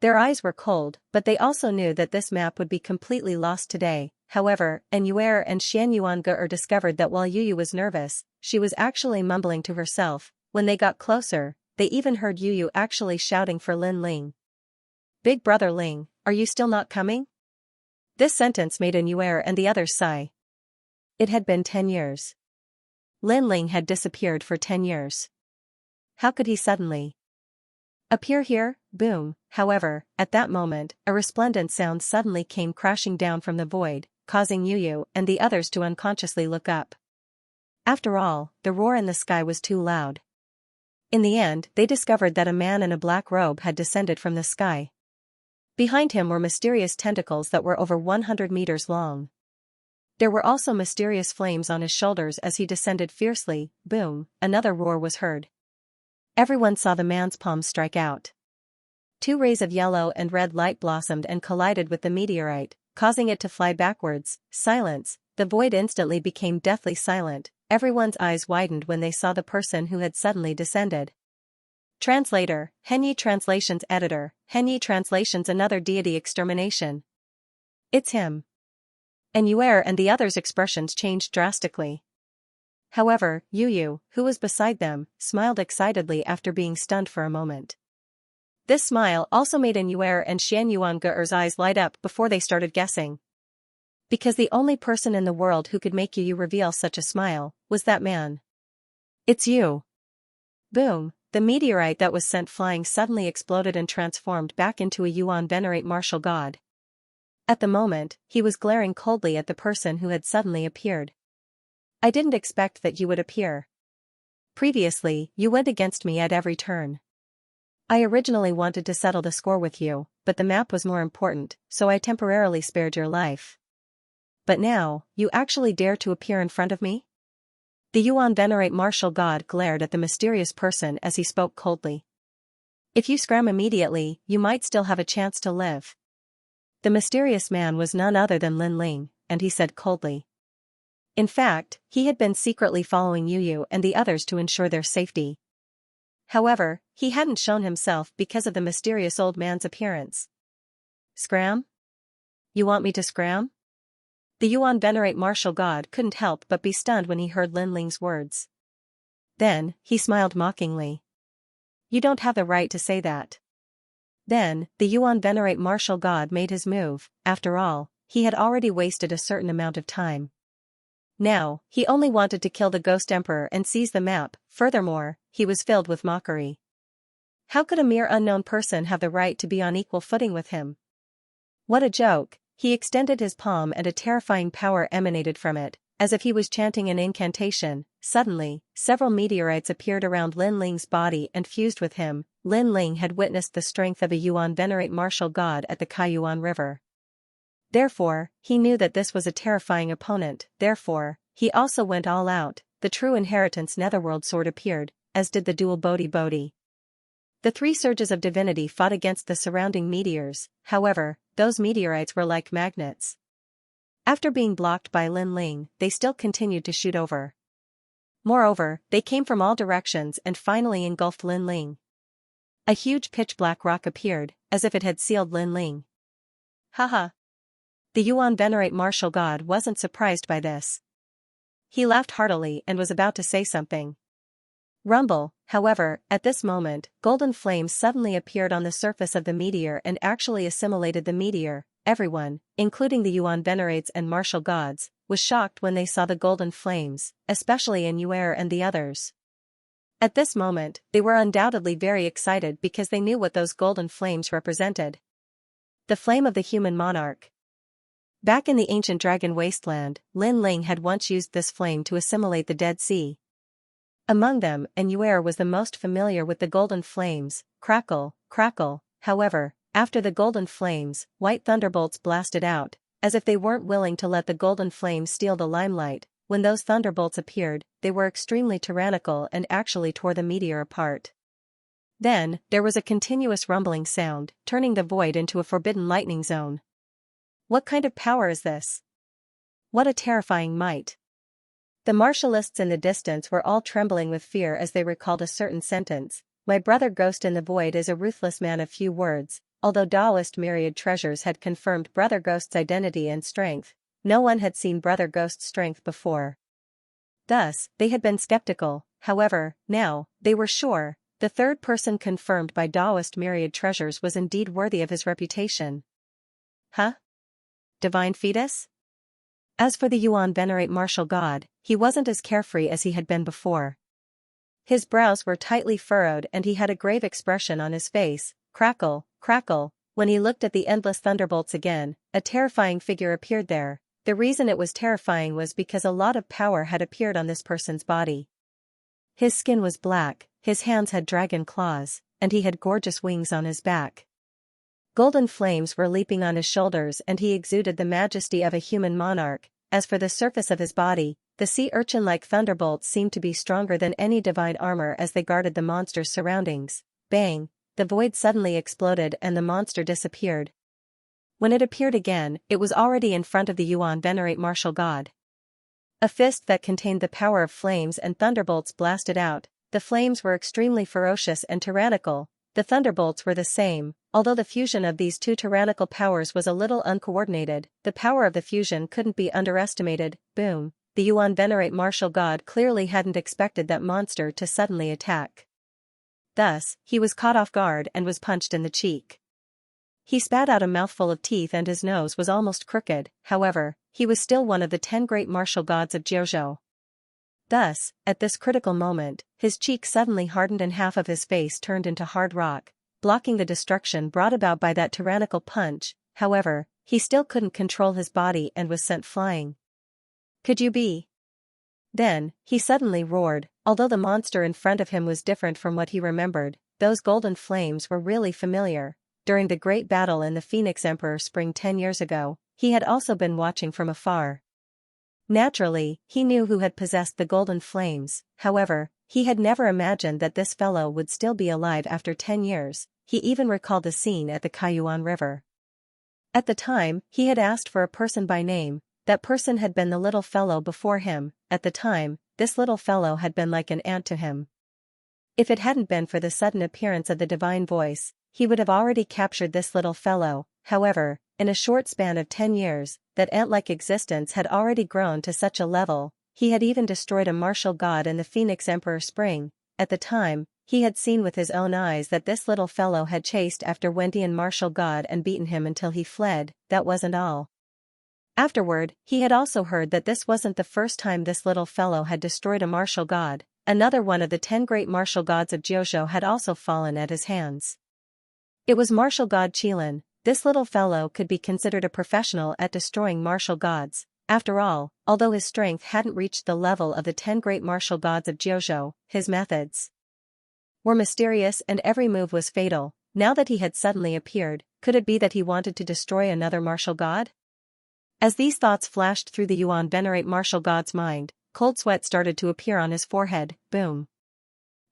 Their eyes were cold, but they also knew that this map would be completely lost today. However, Yuer and Xianxia discovered that while Yu was nervous, she was actually mumbling to herself. When they got closer, they even heard Yu actually shouting for Lin Ling. Big brother Ling, are you still not coming? This sentence made Yuer and the others sigh. It had been 10 years. Lin Ling had disappeared for 10 years. How could he suddenly appear here? Boom. However, at that moment, a resplendent sound suddenly came crashing down from the void, causing Yu and the others to unconsciously look up. After all, the roar in the sky was too loud. In the end, they discovered that a man in a black robe had descended from the sky. Behind him were mysterious tentacles that were over 100 meters long. There were also mysterious flames on his shoulders as he descended fiercely. Boom, another roar was heard. Everyone saw the man's palms strike out. 2 rays of yellow and red light blossomed and collided with the meteorite, causing it to fly backwards. Silence. The void instantly became deathly silent. Everyone's eyes widened when they saw the person who had suddenly descended. Translator, Henyi Translations Editor, Henyi Translations Another Deity Extermination. It's him. Yuer and the others' expressions changed drastically. However, Yu, who was beside them, smiled excitedly after being stunned for a moment. This smile also made Yuer and Xianxuan's eyes light up before they started guessing. Because the only person in the world who could make Yu reveal such a smile was that man. It's you. Boom, the meteorite that was sent flying suddenly exploded and transformed back into a Yuan venerate martial god. At the moment, he was glaring coldly at the person who had suddenly appeared. I didn't expect that you would appear. Previously, you went against me at every turn. I originally wanted to settle the score with you, but the map was more important, so I temporarily spared your life. But now, you actually dare to appear in front of me? The Yuan venerate martial god glared at the mysterious person as he spoke coldly. If you scram immediately, you might still have a chance to live. The mysterious man was none other than Lin Ling, and he said coldly. In fact, he had been secretly following Yu and the others to ensure their safety. However, he hadn't shown himself because of the mysterious old man's appearance. Scram? You want me to scram? The Yuan venerate martial god couldn't help but be stunned when he heard Lin Ling's words. Then, he smiled mockingly. You don't have the right to say that. Then, the Yuan venerate martial god made his move. After all, he had already wasted a certain amount of time. Now, he only wanted to kill the Ghost Emperor and seize the map. Furthermore, he was filled with mockery. How could a mere unknown person have the right to be on equal footing with him? What a joke! He extended his palm and a terrifying power emanated from it, as if he was chanting an incantation. Suddenly, several meteorites appeared around Lin Ling's body and fused with him. Lin Ling had witnessed the strength of a Yuan venerate martial god at the Kaiyuan River. Therefore, he knew that this was a terrifying opponent. Therefore, he also went all out. The true inheritance netherworld sword appeared, as did the dual Bodhi Bodhi. The three surges of divinity fought against the surrounding meteors. However, those meteorites were like magnets. After being blocked by Lin Ling, they still continued to shoot over. Moreover, they came from all directions and finally engulfed Lin Ling. A huge pitch-black rock appeared, as if it had sealed Lin Ling. Haha. The Yuan venerate martial god wasn't surprised by this. He laughed heartily and was about to say something. Rumble, however, at this moment, golden flames suddenly appeared on the surface of the meteor and actually assimilated the meteor. Everyone, including the Yuan venerates and martial gods, was shocked when they saw the golden flames, especially in Yuer and the others. At this moment, they were undoubtedly very excited because they knew what those golden flames represented. The flame of the human monarch. Back in the ancient dragon wasteland, Lin Ling had once used this flame to assimilate the Dead Sea. Among them, Yuer was the most familiar with the golden flames. Crackle, crackle. However, after the golden flames, white thunderbolts blasted out, as if they weren't willing to let the golden flames steal the limelight. When those thunderbolts appeared, they were extremely tyrannical and actually tore the meteor apart. Then, there was a continuous rumbling sound, turning the void into a forbidden lightning zone. What kind of power is this? What a terrifying might! The martialists in the distance were all trembling with fear as they recalled a certain sentence. My brother Ghost in the Void is a ruthless man of few words. Although Taoist myriad treasures had confirmed Brother Ghost's identity and strength, no one had seen Brother Ghost's strength before. Thus, they had been skeptical. However, now, they were sure, the third person confirmed by Taoist myriad treasures was indeed worthy of his reputation. Huh? Divine fetus? As for the Yuan venerate martial god, he wasn't as carefree as he had been before. His brows were tightly furrowed and he had a grave expression on his face. Crackle, crackle. When he looked at the endless thunderbolts again, a terrifying figure appeared there. The reason it was terrifying was because a lot of power had appeared on this person's body. His skin was black, his hands had dragon claws, and he had gorgeous wings on his back. Golden flames were leaping on his shoulders and he exuded the majesty of a human monarch. As for the surface of his body, the sea urchin-like thunderbolts seemed to be stronger than any divine armor as they guarded the monster's surroundings. Bang! The void suddenly exploded and the monster disappeared. When it appeared again, it was already in front of the Yuan venerate martial god. A fist that contained the power of flames and thunderbolts blasted out. The flames were extremely ferocious and tyrannical. The thunderbolts were the same, although the fusion of these two tyrannical powers was a little uncoordinated. The power of the fusion couldn't be underestimated. Boom! The Yuan venerate martial god clearly hadn't expected that monster to suddenly attack. Thus, he was caught off guard and was punched in the cheek. He spat out a mouthful of teeth and his nose was almost crooked. However, he was still one of the 10 great martial gods of Jiuzhou. Thus, at this critical moment, his cheek suddenly hardened and half of his face turned into hard rock, blocking the destruction brought about by that tyrannical punch. However, he still couldn't control his body and was sent flying. Could you be? Then, he suddenly roared. Although the monster in front of him was different from what he remembered, those golden flames were really familiar. During the great battle in the Phoenix Emperor Spring 10 years ago, he had also been watching from afar. Naturally, he knew who had possessed the golden flames. However, he had never imagined that this fellow would still be alive after 10 years. He even recalled the scene at the Kaiyuan River. At the time, he had asked for a person by name. That person had been the little fellow before him. At the time, this little fellow had been like an ant to him. If it hadn't been for the sudden appearance of the divine voice, he would have already captured this little fellow. However, in a short span of 10 years, that ant-like existence had already grown to such a level. He had even destroyed a martial god in the Phoenix Emperor Spring. At the time, he had seen with his own eyes that this little fellow had chased after Wendian martial god and beaten him until he fled. That wasn't all. Afterward, he had also heard that this wasn't the first time this little fellow had destroyed a martial god. Another one of the 10 great martial gods of Jiuzhou had also fallen at his hands. It was martial god Qilin. this little fellow could be considered a professional at destroying martial gods. After all, although his strength hadn't reached the level of the 10 great martial gods of Jiuzhou, his methods were mysterious and every move was fatal. Now that he had suddenly appeared, could it be that he wanted to destroy another martial god? As these thoughts flashed through the Yuan venerate martial god's mind, cold sweat started to appear on his forehead. Boom.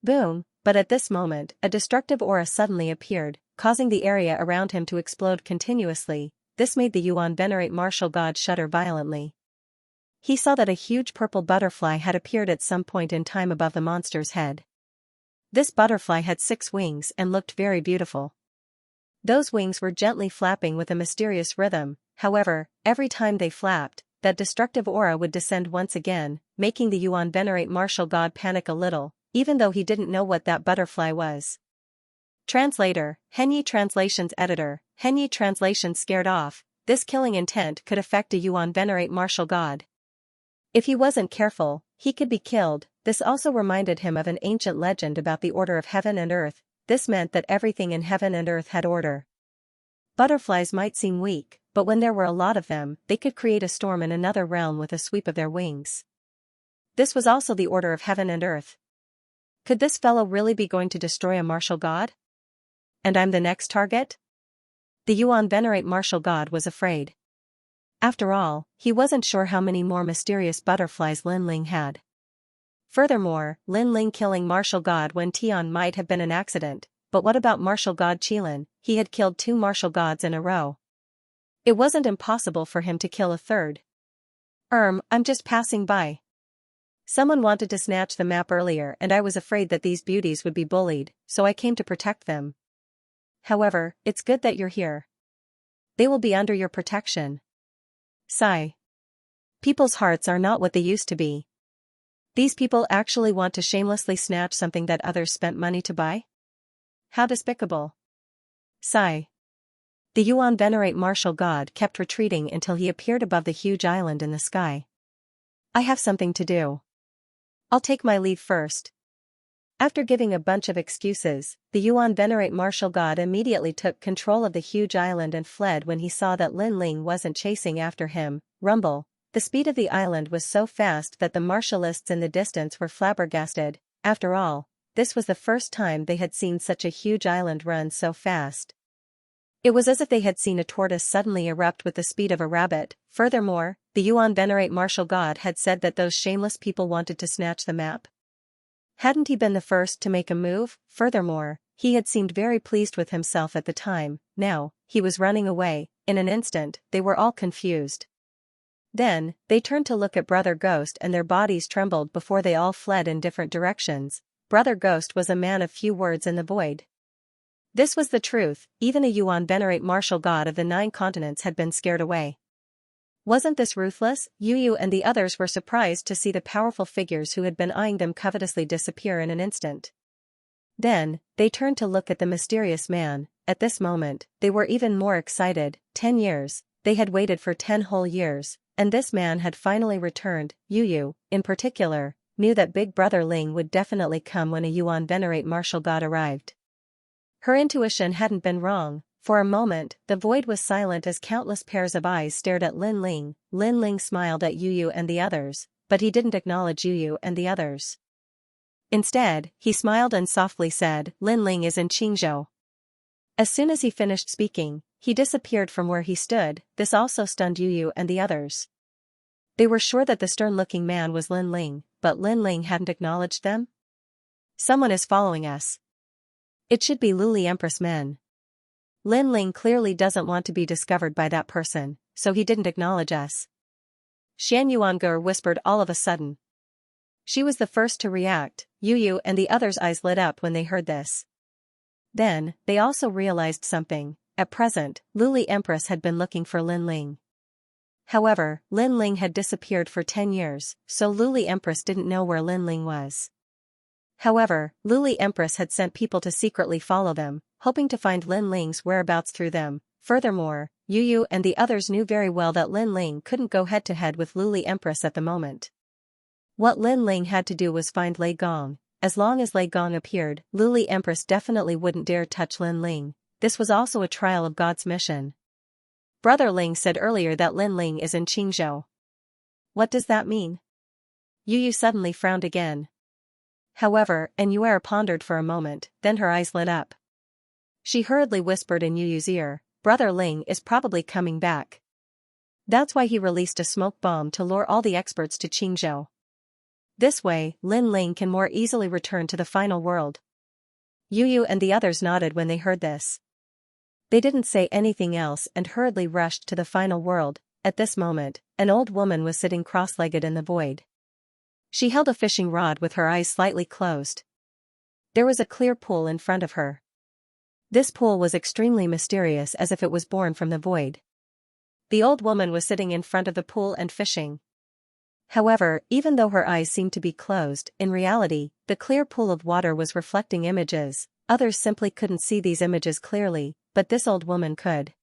Boom, but at this moment, a destructive aura suddenly appeared, causing the area around him to explode continuously. This made the Yuan venerate martial god shudder violently. He saw that a huge purple butterfly had appeared at some point in time above the monster's head. This butterfly had 6 wings and looked very beautiful. Those wings were gently flapping with a mysterious rhythm. However, every time they flapped, that destructive aura would descend once again, making the Yuan venerate martial god panic a little, even though he didn't know what that butterfly was. Translator, Henyi Translations Editor, Henyi Translations scared off, this killing intent could affect a Yuan venerate martial god. If he wasn't careful, he could be killed. This also reminded him of an ancient legend about the order of heaven and earth. This meant that everything in heaven and earth had order. Butterflies might seem weak, but when there were a lot of them, they could create a storm in another realm with a sweep of their wings. This was also the order of heaven and earth. Could this fellow really be going to destroy a martial god? And I'm the next target? The Yuan venerate martial god was afraid. After all, he wasn't sure how many more mysterious butterflies Lin Ling had. Furthermore, Lin Ling killing martial god Wen Tian might have been an accident, but what about martial god Qilin? He had killed 2 martial gods in a row. It wasn't impossible for him to kill a third. I'm just passing by. Someone wanted to snatch the map earlier and I was afraid that these beauties would be bullied, so I came to protect them. However, it's good that you're here. They will be under your protection. Sigh. People's hearts are not what they used to be. These people actually want to shamelessly snatch something that others spent money to buy? How despicable. Sigh. The Yuan venerate martial god kept retreating until he appeared above the huge island in the sky. I have something to do. I'll take my leave first. After giving a bunch of excuses, the Yuan venerate martial god immediately took control of the huge island and fled when he saw that Lin Ling wasn't chasing after him. Rumble. The speed of the island was so fast that the martialists in the distance were flabbergasted. After all, this was the first time they had seen such a huge island run so fast. It was as if they had seen a tortoise suddenly erupt with the speed of a rabbit. Furthermore, the Yuan venerate martial god had said that those shameless people wanted to snatch the map. Hadn't he been the first to make a move? Furthermore, he had seemed very pleased with himself at the time. Now, he was running away. In an instant, they were all confused. Then, they turned to look at Brother Ghost and their bodies trembled before they all fled in different directions. Brother Ghost was a man of few words in the void. This was the truth, even a Yuan venerate martial god of the 9 continents had been scared away. Wasn't this ruthless? Yu and the others were surprised to see the powerful figures who had been eyeing them covetously disappear in an instant. Then, they turned to look at the mysterious man. At this moment, they were even more excited. 10 years, they had waited for 10 whole years, and this man had finally returned. Yu, in particular, knew that Big Brother Ling would definitely come when a Yuan venerate martial god arrived. Her intuition hadn't been wrong. For a moment, the void was silent as countless pairs of eyes stared at Lin Ling. Lin Ling smiled at Yu and the others, but he didn't acknowledge Yu and the others. Instead, he smiled and softly said, Lin Ling is in Qingzhou. As soon as he finished speaking, he disappeared from where he stood. This also stunned Yu and the others. They were sure that the stern-looking man was Lin Ling, but Lin Ling hadn't acknowledged them. Someone is following us. It should be Luli Empress men. Lin Ling clearly doesn't want to be discovered by that person, so he didn't acknowledge us. Xian Yuangur whispered all of a sudden. She was the first to react. Yu and the others' eyes lit up when they heard this. Then, they also realized something. At present, Luli Empress had been looking for Lin Ling. However, Lin Ling had disappeared for 10 years, so Luli Empress didn't know where Lin Ling was. However, Luli Empress had sent people to secretly follow them, hoping to find Lin Ling's whereabouts through them. Furthermore, Yu and the others knew very well that Lin Ling couldn't go head-to-head with Luli Empress at the moment. What Lin Ling had to do was find Lei Gong. As long as Lei Gong appeared, Luli Empress definitely wouldn't dare touch Lin Ling. this was also a trial of God's mission. Brother Ling said earlier that Lin Ling is in Qingzhou. What does that mean? Yu Yu suddenly frowned again. However, Yuera pondered for a moment, then her eyes lit up. She hurriedly whispered in Yu Yu's ear, Brother Ling is probably coming back. That's why he released a smoke bomb to lure all the experts to Qingzhou. This way, Lin Ling can more easily return to the final world. Yu Yu and the others nodded when they heard this. They didn't say anything else and hurriedly rushed to the final world. At this moment, an old woman was sitting cross-legged in the void. She held a fishing rod with her eyes slightly closed. There was a clear pool in front of her. This pool was extremely mysterious, as if it was born from the void. The old woman was sitting in front of the pool and fishing. However, even though her eyes seemed to be closed, in reality, the clear pool of water was reflecting images. Others simply couldn't see these images clearly, but this old woman could.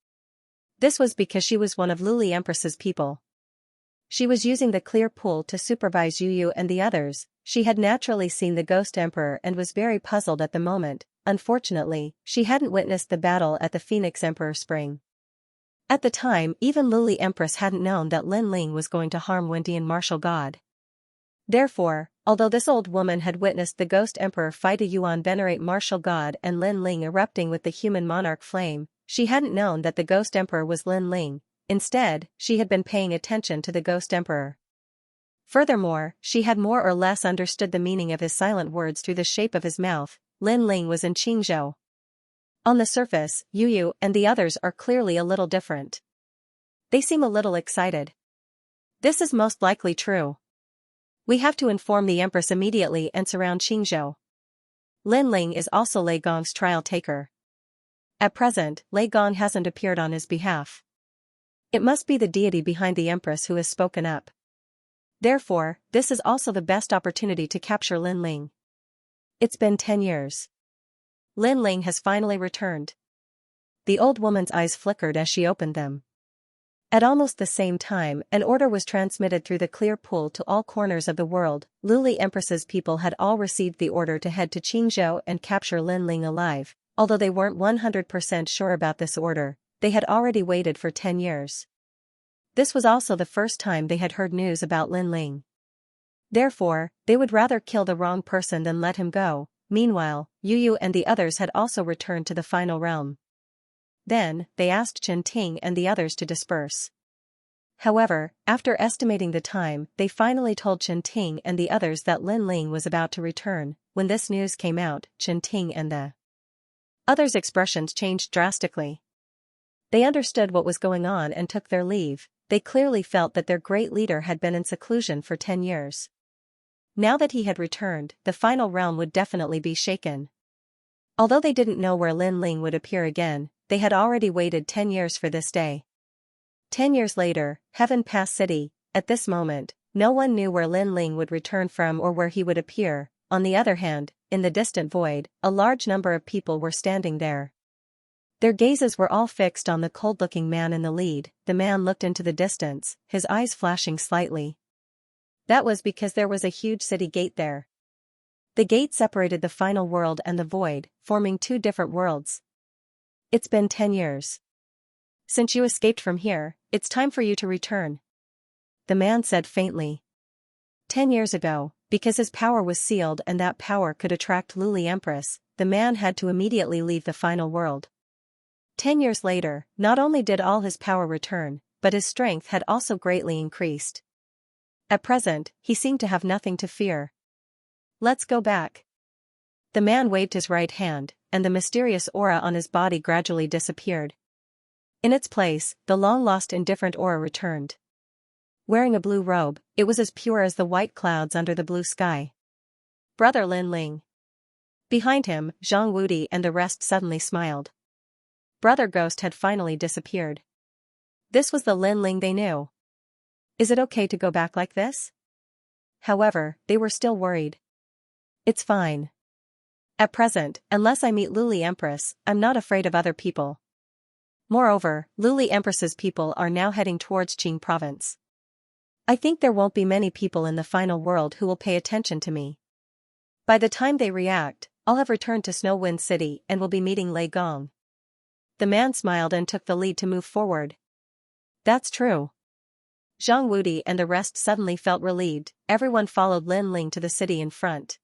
This was because she was one of Luli Empress's people. She was using the clear pool to supervise Yu Yu and the others. She had naturally seen the Ghost Emperor and was very puzzled at the moment. Unfortunately, she hadn't witnessed the battle at the Phoenix Emperor Spring. At the time, even Luli Empress hadn't known that Lin Ling was going to harm Wendian martial god. Therefore, although this old woman had witnessed the Ghost Emperor fight a Yuan venerate martial god and Lin Ling erupting with the human monarch flame, she hadn't known that the Ghost Emperor was Lin Ling. Instead, she had been paying attention to the Ghost Emperor. Furthermore, she had more or less understood the meaning of his silent words through the shape of his mouth. Lin Ling was in Qingzhou. On the surface, Yu Yu and the others are clearly a little different. They seem a little excited. This is most likely true. We have to inform the Empress immediately and surround Qingzhou. Lin Ling is also Lei Gong's trial taker. At present, Lei Gong hasn't appeared on his behalf. It must be the deity behind the Empress who has spoken up. Therefore, this is also the best opportunity to capture Lin Ling. It's been 10 years. Lin Ling has finally returned. The old woman's eyes flickered as she opened them. At almost the same time, an order was transmitted through the clear pool to all corners of the world. Luli Empress's people had all received the order to head to Qingzhou and capture Lin Ling alive. Although they weren't 100% sure about this order, they had already waited for 10 years. This was also the first time they had heard news about Lin Ling. Therefore, they would rather kill the wrong person than let him go. Meanwhile, Yu Yu and the others had also returned to the final realm. Then, they asked Chen Ting and the others to disperse. However, after estimating the time, they finally told Chen Ting and the others that Lin Ling was about to return. When this news came out, Chen Ting and the others' expressions changed drastically. They understood what was going on and took their leave. They clearly felt that their great leader had been in seclusion for 10 years. Now that he had returned, the final realm would definitely be shaken. Although they didn't know where Lin Ling would appear again, they had already waited 10 years for this day. 10 years later, Heaven Pass City. At this moment, no one knew where Lin Ling would return from or where he would appear. On the other hand, in the distant void, a large number of people were standing there. Their gazes were all fixed on the cold-looking man in the lead. The man looked into the distance, his eyes flashing slightly. That was because there was a huge city gate there. The gate separated the final world and the void, forming two different worlds. It's been 10 years. Since you escaped from here, it's time for you to return. The man said faintly. 10 years ago, because his power was sealed and that power could attract Luli Empress, the man had to immediately leave the final world. 10 years later, not only did all his power return, but his strength had also greatly increased. At present, he seemed to have nothing to fear. Let's go back. The man waved his right hand, and the mysterious aura on his body gradually disappeared. In its place, the long-lost indifferent aura returned. Wearing a blue robe, it was as pure as the white clouds under the blue sky. Brother Lin Ling. Behind him, Zhang Wudi and the rest suddenly smiled. Brother Ghost had finally disappeared. This was the Lin Ling they knew. Is it okay to go back like this? However, they were still worried. It's fine. At present, unless I meet Luli Empress, I'm not afraid of other people. Moreover, Luli Empress's people are now heading towards Qing province. I think there won't be many people in the final world who will pay attention to me. By the time they react, I'll have returned to Snow Wind City and will be meeting Lei Gong. The man smiled and took the lead to move forward. That's true. Zhang Wudi and the rest suddenly felt relieved. Everyone followed Lin Ling to the city in front.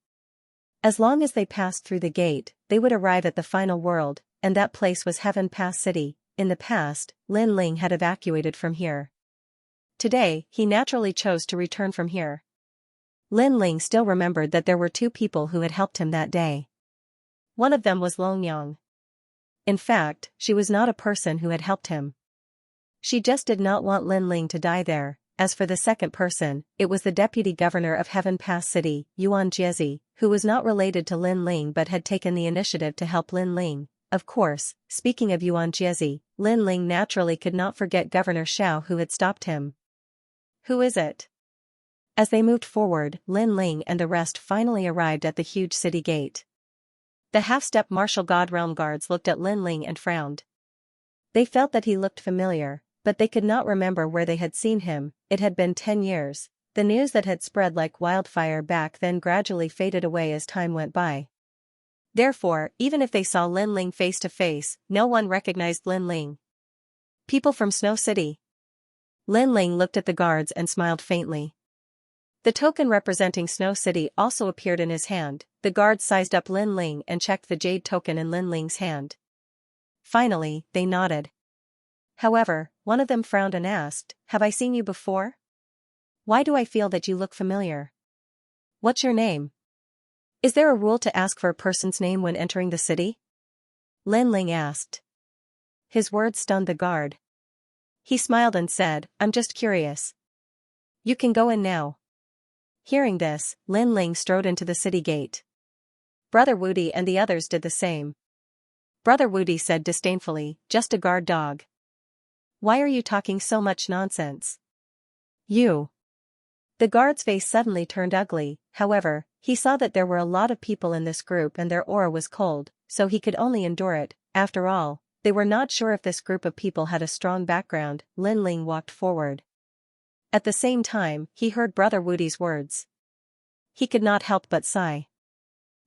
As long as they passed through the gate, they would arrive at the final world, and that place was Heaven Pass City. In the past, Lin Ling had evacuated from here. Today, he naturally chose to return from here. Lin Ling still remembered that there were two people who had helped him that day. One of them was Long Yang. In fact, she was not a person who had helped him. She just did not want Lin Ling to die there. As for the second person, it was the deputy governor of Heaven Pass City, Yuan Jiezi, who was not related to Lin Ling but had taken the initiative to help Lin Ling. Of course, speaking of Yuan Jiezi, Lin Ling naturally could not forget Governor Xiao who had stopped him. Who is it? As they moved forward, Lin Ling and the rest finally arrived at the huge city gate. The half-step martial god realm guards looked at Lin Ling and frowned. They felt that he looked familiar, but they could not remember where they had seen him. It had been 10 years. The news that had spread like wildfire back then gradually faded away as time went by. Therefore, even if they saw Lin Ling face to face, no one recognized Lin Ling. People from Snow City. Lin Ling looked at the guards and smiled faintly. The token representing Snow City also appeared in his hand. The guards sized up Lin Ling and checked the jade token in Lin Ling's hand. Finally, they nodded. However, one of them frowned and asked, "Have I seen you before? Why do I feel that you look familiar? What's your name? Is there a rule to ask for a person's name when entering the city?" Lin Ling asked. His words stunned the guard. He smiled and said, "I'm just curious. You can go in now." Hearing this, Lin Ling strode into the city gate. Brother Wudi and the others did the same. Brother Wudi said disdainfully, "Just a guard dog. Why are you talking so much nonsense? You." The guard's face suddenly turned ugly. However, he saw that there were a lot of people in this group and their aura was cold, so he could only endure it. After all, they were not sure if this group of people had a strong background. Lin Ling walked forward. At the same time, he heard Brother Wudi's words. He could not help but sigh.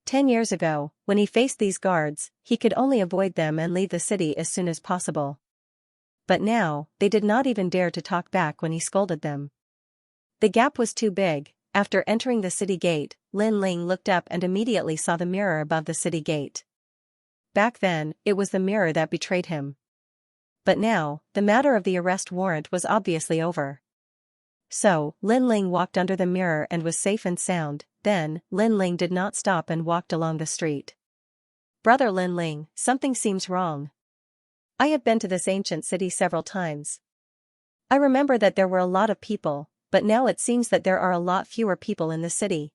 10 years ago, when he faced these guards, he could only avoid them and leave the city as soon as possible. But now, they did not even dare to talk back when he scolded them. The gap was too big. After entering the city gate, Lin Ling looked up and immediately saw the mirror above the city gate. Back then, it was the mirror that betrayed him. But now, the matter of the arrest warrant was obviously over. So, Lin Ling walked under the mirror and was safe and sound. Then, Lin Ling did not stop and walked along the street. "Brother Lin Ling, something seems wrong. I have been to this ancient city several times. I remember that there were a lot of people, but now it seems that there are a lot fewer people in the city."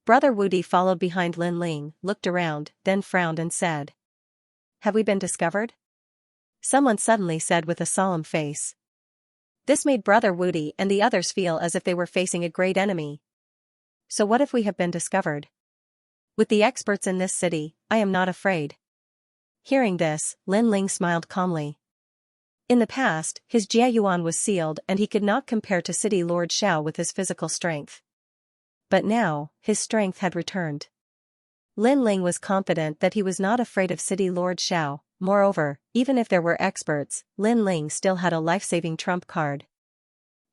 Brother Wudi followed behind Lin Ling, looked around, then frowned and said, "Have we been discovered?" Someone suddenly said with a solemn face. This made Brother Wudi and the others feel as if they were facing a great enemy. "So what if we have been discovered? With the experts in this city, I am not afraid." Hearing this, Lin Ling smiled calmly. In the past, his Jia Yuan was sealed and he could not compare to City Lord Xiao with his physical strength. But now, his strength had returned. Lin Ling was confident that he was not afraid of City Lord Xiao. Moreover, even if there were experts, Lin Ling still had a life-saving trump card.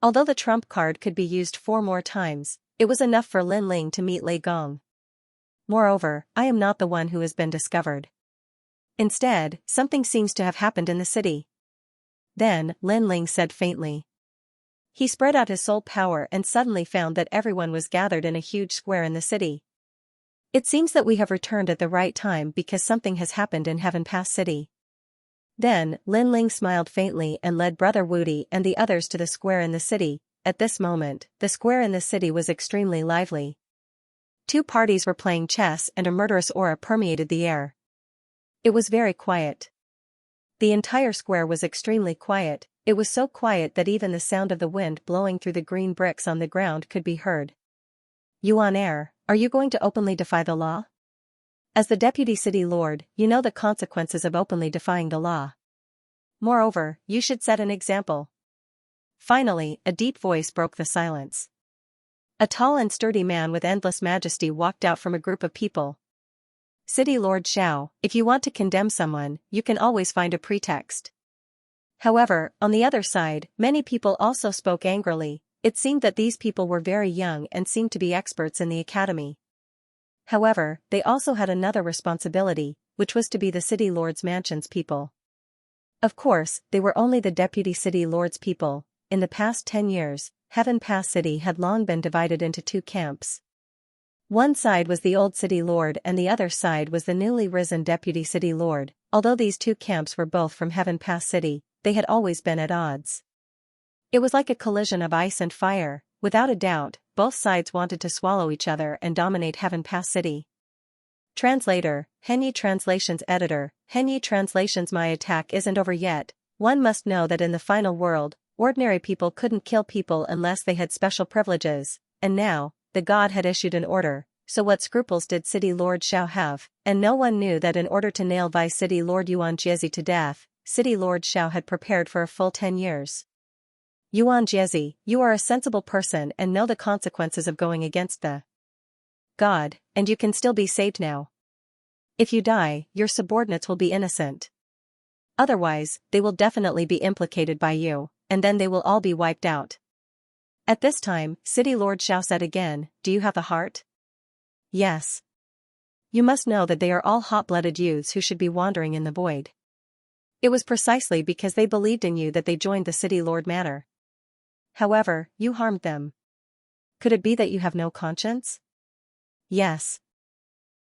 Although the trump card could be used 4 more times, it was enough for Lin Ling to meet Lei Gong. Moreover, I am not the one who has been discovered. Instead, something seems to have happened in the city. Then, Lin Ling said faintly. He spread out his soul power and suddenly found that everyone was gathered in a huge square in the city. It seems that we have returned at the right time because something has happened in Heaven Pass City. Then, Lin Ling smiled faintly and led Brother Wudi and the others to the square in the city. At this moment, the square in the city was extremely lively. 2 parties were playing chess and a murderous aura permeated the air. It was very quiet. The entire square was extremely quiet. It was so quiet that even the sound of the wind blowing through the green bricks on the ground could be heard. "Yuan Heir, are you going to openly defy the law? As the deputy city lord, you know the consequences of openly defying the law. Moreover, you should set an example." Finally, a deep voice broke the silence. A tall and sturdy man with endless majesty walked out from a group of people. City Lord Xiao, if you want to condemn someone, you can always find a pretext. However, on the other side, many people also spoke angrily. It seemed that these people were very young and seemed to be experts in the academy. However, they also had another responsibility, which was to be the City Lord's mansion's people. Of course, they were only the deputy City Lord's people. In the past 10 years, Heaven Pass City had long been divided into two camps. One side was the old City Lord and the other side was the newly risen Deputy City Lord. Although these two camps were both from Heaven Pass City, they had always been at odds. It was like a collision of ice and fire. Without a doubt, both sides wanted to swallow each other and dominate Heaven Pass City. Translator, Henyi Translations Editor, Henyi Translations. My attack isn't over yet. One must know that in the final world, ordinary people couldn't kill people unless they had special privileges, and now, the god had issued an order, so what scruples did City Lord Xiao have? And no one knew that in order to nail Vice City Lord Yuan Jiezi to death, City Lord Xiao had prepared for a full 10 years. Yuan Jiezi, you are a sensible person and know the consequences of going against the god, and you can still be saved now. If you die, your subordinates will be innocent. Otherwise, they will definitely be implicated by you, and then they will all be wiped out. At this time, City Lord Xiao said again, do you have the heart? Yes. You must know that they are all hot-blooded youths who should be wandering in the void. It was precisely because they believed in you that they joined the City Lord Manor. However, you harmed them. Could it be that you have no conscience? Yes.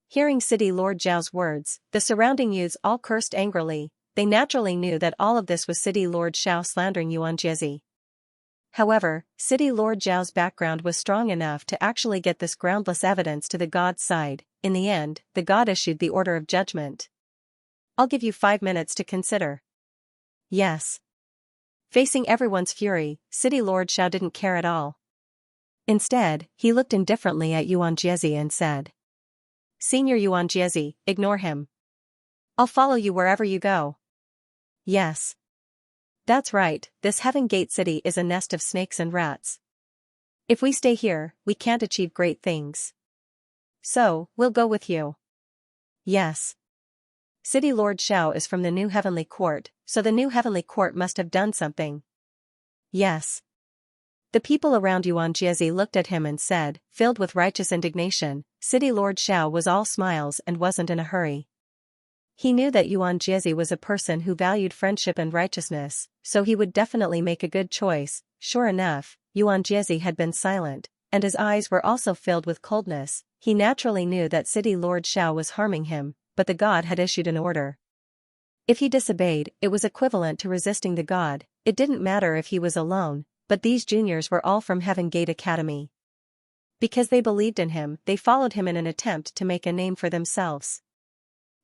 Hearing City Lord Zhao's words, the surrounding youths all cursed angrily. They naturally knew that all of this was City Lord Xiao slandering Yuan Jiezi. However, City Lord Zhao's background was strong enough to actually get this groundless evidence to the god's side. In the end, the god issued the order of judgment. I'll give you 5 minutes to consider. Yes. Facing everyone's fury, City Lord Xiao didn't care at all. Instead, he looked indifferently at Yuan Jiezi and said, Senior Yuan Jiezi, ignore him. I'll follow you wherever you go. Yes. That's right, this Heaven Gate City is a nest of snakes and rats. If we stay here, we can't achieve great things. So, we'll go with you. Yes. City Lord Xiao is from the New Heavenly Court, so the New Heavenly Court must have done something. Yes. The people around Yuan Jiezi looked at him and said, filled with righteous indignation, City Lord Xiao was all smiles and wasn't in a hurry. He knew that Yuan Jiezi was a person who valued friendship and righteousness, so he would definitely make a good choice. Sure enough, Yuan Jiezi had been silent, and his eyes were also filled with coldness. He naturally knew that City Lord Xiao was harming him, but the god had issued an order. If he disobeyed, it was equivalent to resisting the god. It didn't matter if he was alone, but these juniors were all from Heaven Gate Academy. Because they believed in him, they followed him in an attempt to make a name for themselves.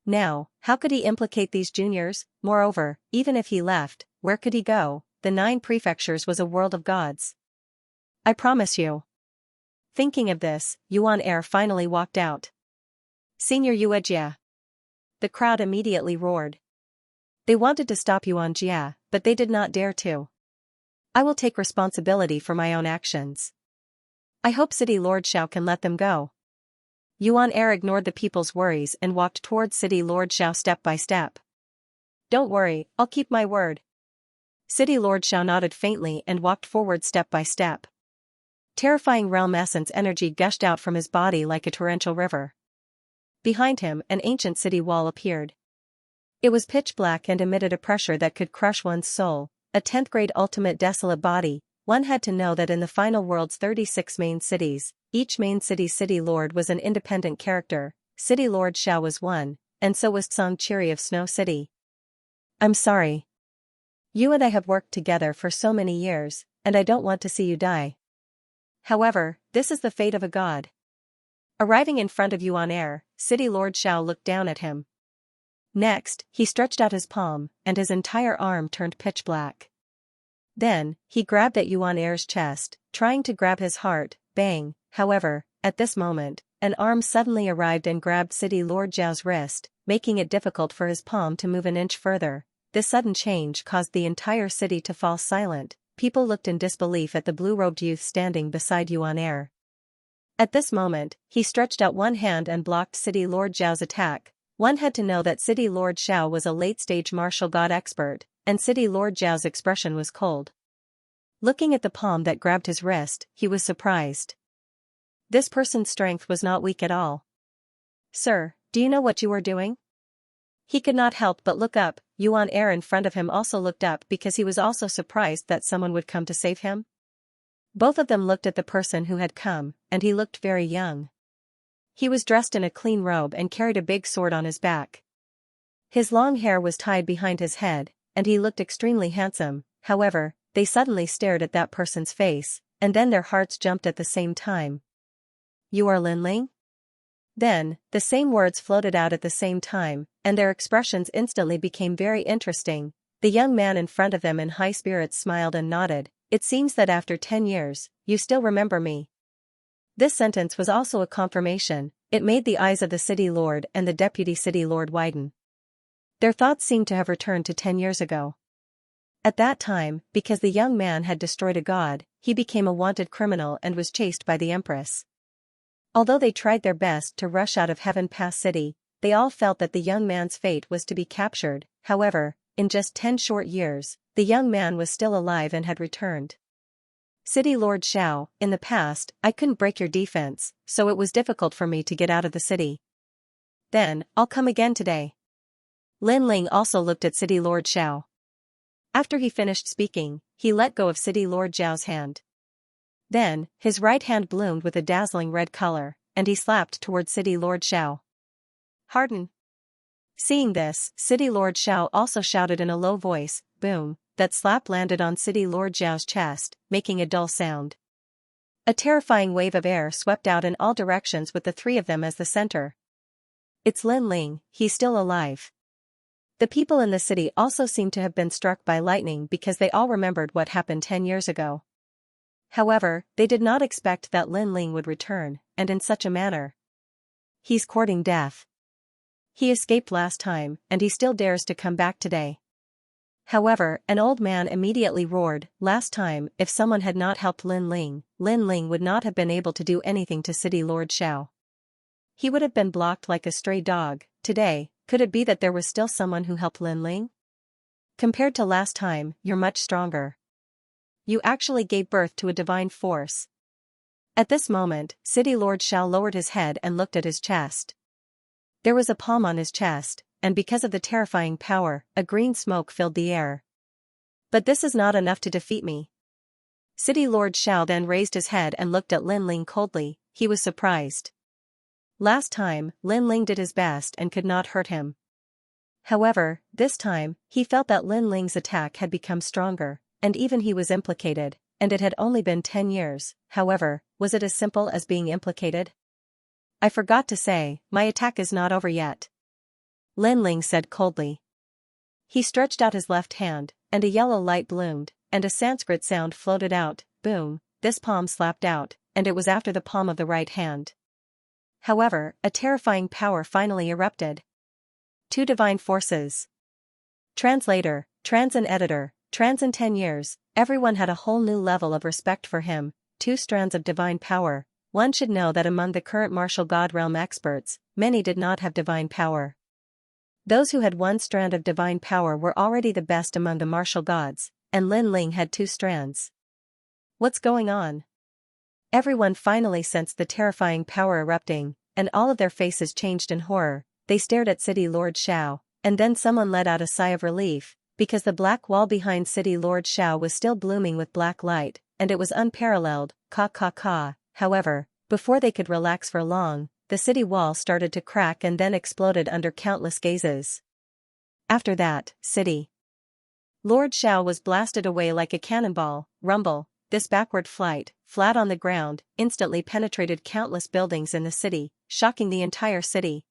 Now, how could he implicate these juniors? Moreover, even if he left, where could he go? The 9 prefectures was a world of gods. I promise you. Thinking of this, Yuan Er finally walked out. Senior Yuejia. The crowd immediately roared. They wanted to stop Yuan Jia, but they did not dare to. I will take responsibility for my own actions. I hope City Lord Xiao can let them go. Yuan Er ignored the people's worries and walked towards City Lord Xiao step by step. Don't worry, I'll keep my word. City Lord Xiao nodded faintly and walked forward step by step. Terrifying realm essence energy gushed out from his body like a torrential river. Behind him, an ancient city wall appeared. It was pitch black and emitted a pressure that could crush one's soul, a 10th grade ultimate desolate body. One had to know that in the final world's 36 main cities, each main city's city lord was an independent character. City Lord Xiao was one, and so was Tsang Chiri of Snow City. I'm sorry. You and I have worked together for so many years, and I don't want to see you die. However, this is the fate of a god. Arriving in front of Yuan Er, City Lord Xiao looked down at him. Next, he stretched out his palm, and his entire arm turned pitch black. Then, he grabbed at Yuan Er's chest, trying to grab his heart. Bang. However, at this moment, an arm suddenly arrived and grabbed City Lord Zhao's wrist, making it difficult for his palm to move an inch further. This sudden change caused the entire city to fall silent. People looked in disbelief at the blue-robed youth standing beside Yuan Er. At this moment, he stretched out one hand and blocked City Lord Zhao's attack. One had to know that City Lord Xiao was a late-stage martial god expert, and City Lord Zhao's expression was cold. Looking at the palm that grabbed his wrist, he was surprised. This person's strength was not weak at all. "Sir, do you know what you are doing?" He could not help but look up. Yuan Air in front of him also looked up because he was also surprised that someone would come to save him. Both of them looked at the person who had come, and he looked very young. He was dressed in a clean robe and carried a big sword on his back. His long hair was tied behind his head, and he looked extremely handsome. However, they suddenly stared at that person's face, and then their hearts jumped at the same time. "You are Lin Ling?" Then, the same words floated out at the same time, and their expressions instantly became very interesting. The young man in front of them in high spirits smiled and nodded. "It seems that after 10 years, you still remember me." This sentence was also a confirmation. It made the eyes of the city lord and the deputy city lord widen. Their thoughts seemed to have returned to 10 years ago. At that time, because the young man had destroyed a god, he became a wanted criminal and was chased by the empress. Although they tried their best to rush out of Heaven Pass City, they all felt that the young man's fate was to be captured. However, in just 10 short years, the young man was still alive and had returned. "City Lord Xiao, in the past, I couldn't break your defense, so it was difficult for me to get out of the city. Then, I'll come again today." Lin Ling also looked at City Lord Xiao. After he finished speaking, he let go of City Lord Zhao's hand. Then, his right hand bloomed with a dazzling red color, and he slapped toward City Lord Xiao. "Harden." Seeing this, City Lord Xiao also shouted in a low voice, "Boom." That slap landed on City Lord Zhao's chest, making a dull sound. A terrifying wave of air swept out in all directions with the three of them as the center. "It's Lin Ling, he's still alive." The people in the city also seemed to have been struck by lightning because they all remembered what happened 10 years ago. However, they did not expect that Lin Ling would return, and in such a manner. "He's courting death. He escaped last time, and he still dares to come back today." However, an old man immediately roared, "Last time, if someone had not helped Lin Ling would not have been able to do anything to City Lord Xiao. He would have been blocked like a stray dog. Today, could it be that there was still someone who helped Lin Ling? Compared to last time, you're much stronger. You actually gave birth to a divine force." At this moment, City Lord Xiao lowered his head and looked at his chest. There was a palm on his chest, and because of the terrifying power, a green smoke filled the air. "But this is not enough to defeat me." City Lord Xiao then raised his head and looked at Lin Ling coldly. He was surprised. Last time, Lin Ling did his best and could not hurt him. However, this time, he felt that Lin Ling's attack had become stronger, and even he was implicated, and it had only been 10 years. However, was it as simple as being implicated? "I forgot to say, my attack is not over yet," Lin Ling said coldly. He stretched out his left hand, and a yellow light bloomed, and a Sanskrit sound floated out. Boom, this palm slapped out, and it was after the palm of the right hand. However, a terrifying power finally erupted. Two divine forces. Translator, trans and editor, trans in 10 years, everyone had a whole new level of respect for him. Two strands of divine power. One should know that among the current martial god realm experts, many did not have divine power. Those who had one strand of divine power were already the best among the martial gods, and Lin Ling had 2 strands. What's going on? Everyone finally sensed the terrifying power erupting, and all of their faces changed in horror. They stared at City Lord Xiao, and then someone let out a sigh of relief, because the black wall behind City Lord Xiao was still blooming with black light, and it was unparalleled. However, before they could relax for long, the city wall started to crack and then exploded under countless gazes. After that, City Lord Xiao was blasted away like a cannonball. Rumble, this backward flight, flat on the ground, instantly penetrated countless buildings in the city, shocking the entire city.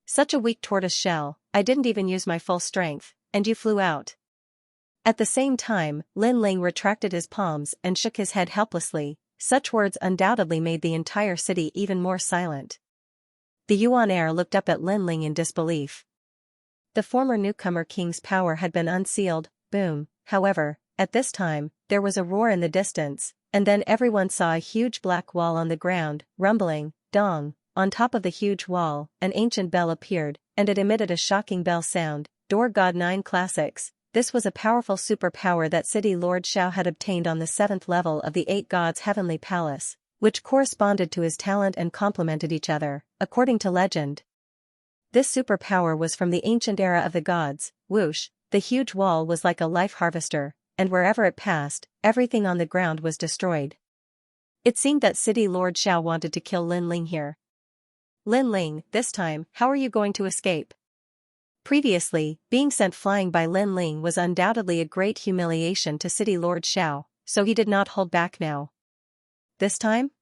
"Such a weak tortoise shell, I didn't even use my full strength, and you flew out." At the same time, Lin Ling retracted his palms and shook his head helplessly. Such words undoubtedly made the entire city even more silent. The Yuan heir looked up at Lin Ling in disbelief. The former newcomer king's power had been unsealed. Boom. However, at this time, there was a roar in the distance. and then everyone saw a huge black wall on the ground, rumbling, dong. On top of the huge wall, an ancient bell appeared, and it emitted a shocking bell sound. Door God 9 Classics. This was a powerful superpower that City Lord Xiao had obtained on the 7th level of the 8 Gods' heavenly palace, which corresponded to his talent and complemented each other, according to legend. This superpower was from the ancient era of the gods. Whoosh, the huge wall was like a life harvester, and wherever it passed, everything on the ground was destroyed. It seemed that City Lord Xiao wanted to kill Lin Ling here. Lin Ling, this time, how are you going to escape? Previously, being sent flying by Lin Ling was undoubtedly a great humiliation to City Lord Xiao, so he did not hold back now. This time?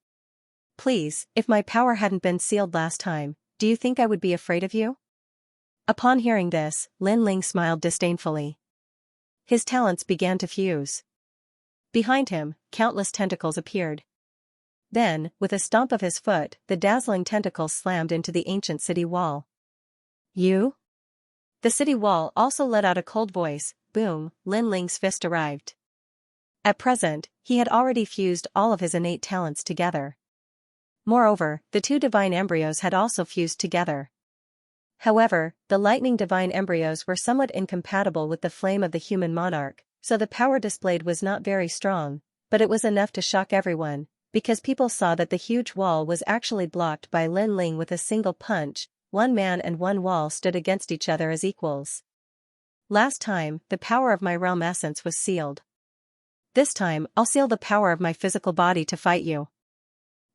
Please, if my power hadn't been sealed last time, do you think I would be afraid of you? Upon hearing this, Lin Ling smiled disdainfully. His talents began to fuse. Behind him, countless tentacles appeared. Then, with a stomp of his foot, the dazzling tentacles slammed into the ancient city wall. You? The city wall also let out a cold voice. Boom, Lin Ling's fist arrived. At present, he had already fused all of his innate talents together. Moreover, the 2 divine embryos had also fused together. However, the lightning divine embryos were somewhat incompatible with the flame of the human monarch, so the power displayed was not very strong, but it was enough to shock everyone, because people saw that the huge wall was actually blocked by Lin Ling with a single punch. 1 man and 1 wall stood against each other as equals. Last time, the power of my realm essence was sealed. This time, I'll seal the power of my physical body to fight you.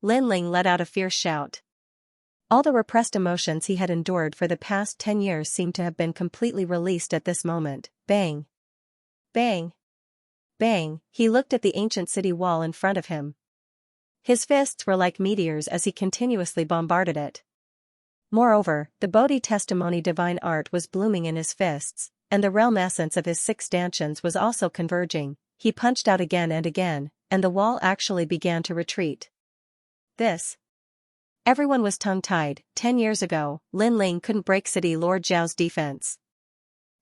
Lin Ling let out a fierce shout. All the repressed emotions he had endured for the past 10 years seemed to have been completely released at this moment. Bang! Bang! Bang! He looked at the ancient city wall in front of him. His fists were like meteors as he continuously bombarded it. Moreover, the Bodhi testimony divine art was blooming in his fists, and the realm essence of his 6 stanchions was also converging. He punched out again and again, and the wall actually began to retreat. This. Everyone was tongue-tied. 10 years ago, Lin Ling couldn't break City Lord Zhao's defense.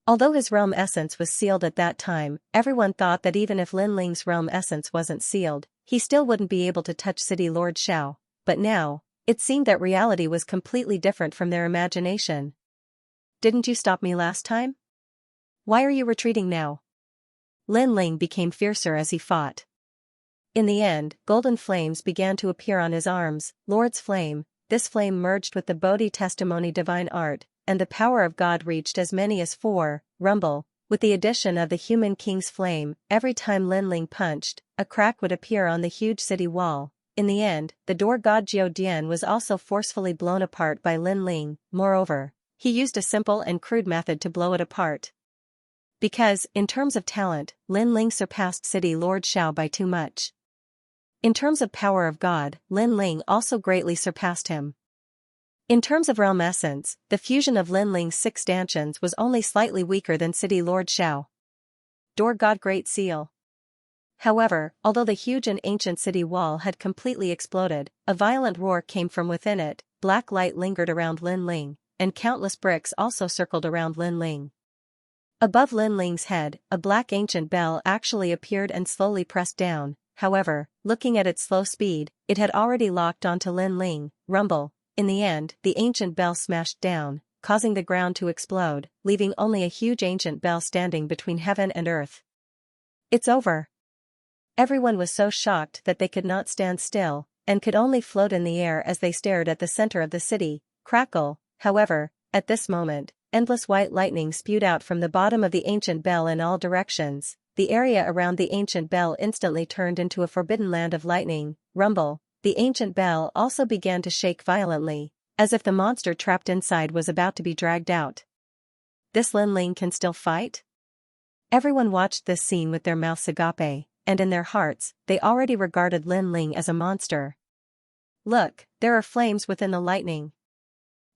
Although his realm essence was sealed at that time, everyone thought that even if Lin Ling's realm essence wasn't sealed, he still wouldn't be able to touch City Lord Xiao. But now, it seemed that reality was completely different from their imagination. Didn't you stop me last time? Why are you retreating now? Lin Ling became fiercer as he fought. In the end, golden flames began to appear on his arms. Lord's flame. This flame merged with the Bodhi testimony divine art, and the power of God reached as many as 4. Rumble. With the addition of the human king's flame, every time Lin Ling punched, a crack would appear on the huge city wall. In the end, the door god Jiao Dian was also forcefully blown apart by Lin Ling. Moreover, he used a simple and crude method to blow it apart. Because, in terms of talent, Lin Ling surpassed City Lord Xiao by too much. In terms of power of God, Lin Ling also greatly surpassed him. In terms of realm essence, the fusion of Lin Ling's 6 stanchions was only slightly weaker than City Lord Xiao. Door God Great Seal. However, although the huge and ancient city wall had completely exploded, a violent roar came from within it. Black light lingered around Lin Ling, and countless bricks also circled around Lin Ling. Above Lin Ling's head, a black ancient bell actually appeared and slowly pressed down. However, looking at its slow speed, it had already locked onto Lin Ling. Rumble. In the end, the ancient bell smashed down, causing the ground to explode, leaving only a huge ancient bell standing between heaven and earth. It's over. Everyone was so shocked that they could not stand still, and could only float in the air as they stared at the center of the city. Crackle. However, at this moment, endless white lightning spewed out from the bottom of the ancient bell in all directions. The area around the ancient bell instantly turned into a forbidden land of lightning. Rumble. The ancient bell also began to shake violently, as if the monster trapped inside was about to be dragged out. This Lin Ling can still fight? Everyone watched this scene with their mouths agape, and in their hearts, they already regarded Lin Ling as a monster. Look, there are flames within the lightning.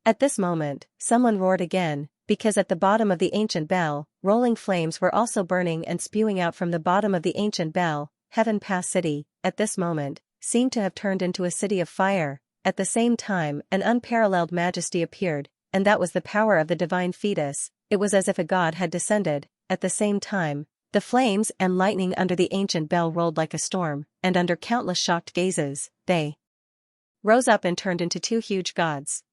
At this moment, someone roared again, because at the bottom of the ancient bell, rolling flames were also burning and spewing out from the bottom of the ancient bell. Heaven Pass City, at this moment, seemed to have turned into a city of fire. At the same time, an unparalleled majesty appeared, and that was the power of the divine fetus. It was as if a god had descended. At the same time, The flames and lightning under the ancient bell rolled like a storm, and under countless shocked gazes, they rose up and turned into two huge gods.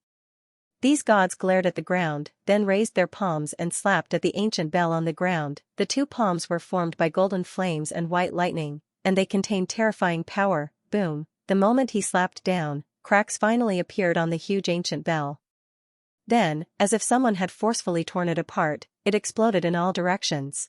These gods glared at the ground, then raised their palms and slapped at the ancient bell on the ground. The two palms were formed by golden flames and white lightning, and they contained terrifying power. Boom! The moment he slapped down, cracks finally appeared on the huge ancient bell. Then, as if someone had forcefully torn it apart, it exploded in all directions.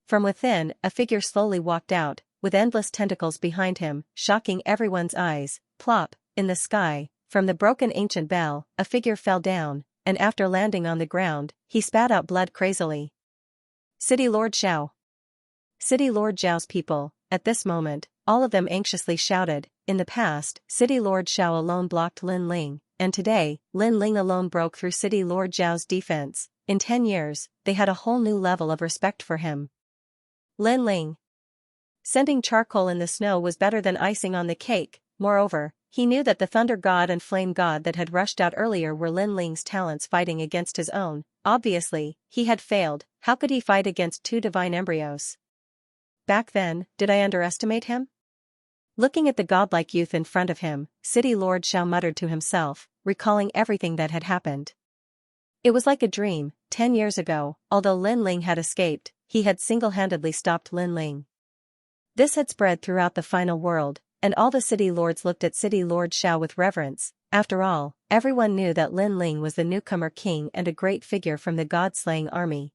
From within, a figure slowly walked out, with endless tentacles behind him, shocking everyone's eyes. Plop! In the sky, from the broken ancient bell, a figure fell down, and after landing on the ground, he spat out blood crazily. City Lord Xiao. City Lord Xiao's people, at this moment, all of them anxiously shouted. In the past, City Lord Xiao alone blocked Lin Ling, and today, Lin Ling alone broke through City Lord Xiao's defense. In 10 years, they had a whole new level of respect for him. Lin Ling. Sending charcoal in the snow was better than icing on the cake. Moreover, he knew that the thunder god and flame god that had rushed out earlier were Lin Ling's talents fighting against his own. Obviously, he had failed. How could he fight against two divine embryos? Back then, did I underestimate him? Looking at the godlike youth in front of him, City Lord Xiao muttered to himself, recalling everything that had happened. It was like a dream. 10 years ago, although Lin Ling had escaped, he had single-handedly stopped Lin Ling. This had spread throughout the final world, and all the city lords looked at City Lord Xiao with reverence. After all, everyone knew that Lin Ling was the newcomer king and a great figure from the god-slaying army.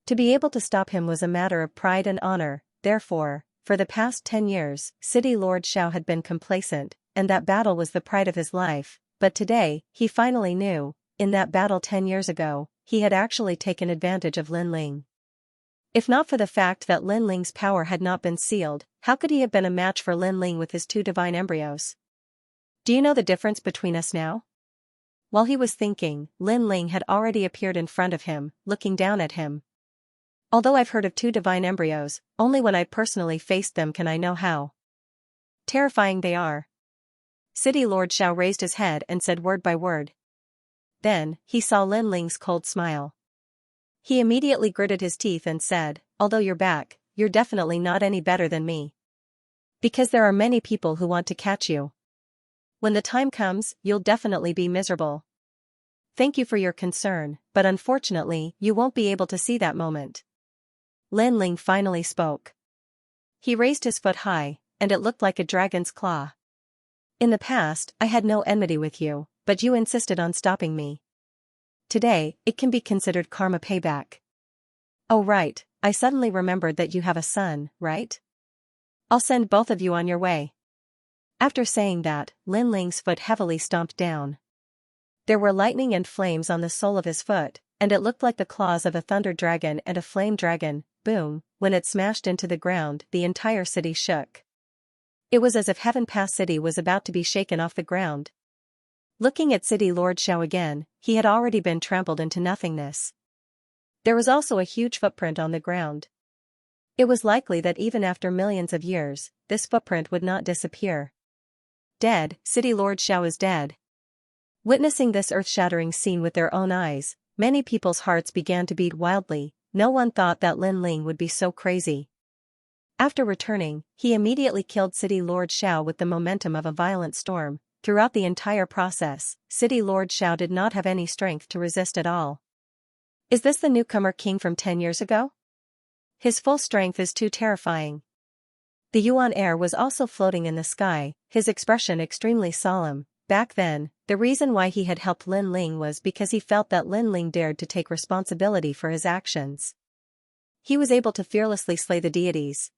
To be able to stop him was a matter of pride and honor. Therefore, for the past 10 years, City Lord Xiao had been complacent, and that battle was the pride of his life. But today, he finally knew, in that battle 10 years ago, he had actually taken advantage of Lin Ling. If not for the fact that Lin Ling's power had not been sealed, how could he have been a match for Lin Ling with his two divine embryos? Do you know the difference between us now? While he was thinking, Lin Ling had already appeared in front of him, looking down at him. Although I've heard of two divine embryos, only when I personally faced them can I know how terrifying they are. City Lord Xiao raised his head and said word by word. Then, he saw Lin Ling's cold smile. He immediately gritted his teeth and said, although you're back, you're definitely not any better than me. Because there are many people who want to catch you. When the time comes, you'll definitely be miserable. Thank you for your concern, but unfortunately, you won't be able to see that moment. Lin Ling finally spoke. He raised his foot high, and it looked like a dragon's claw. In the past, I had no enmity with you, but you insisted on stopping me. Today, it can be considered karma payback. Oh right, I suddenly remembered that you have a son, right? I'll send both of you on your way. After saying that, Lin Ling's foot heavily stomped down. There were lightning and flames on the sole of his foot, and it looked like the claws of a thunder dragon and a flame dragon. Boom! When it smashed into the ground, the entire city shook. It was as if Heaven Pass City was about to be shaken off the ground. Looking at City Lord Xiao again, he had already been trampled into nothingness. There was also a huge footprint on the ground. It was likely that even after millions of years, this footprint would not disappear. Dead, City Lord Xiao is dead. Witnessing this earth-shattering scene with their own eyes, many people's hearts began to beat wildly. No one thought that Lin Ling would be so crazy. After returning, he immediately killed City Lord Xiao with the momentum of a violent storm. Throughout the entire process, City Lord Xiao did not have any strength to resist at all. Is this the newcomer king from 10 years ago? His full strength is too terrifying. The Yuan heir was also floating in the sky, his expression extremely solemn. Back then, the reason why he had helped Lin Ling was because he felt that Lin Ling dared to take responsibility for his actions. He was able to fearlessly slay the deities.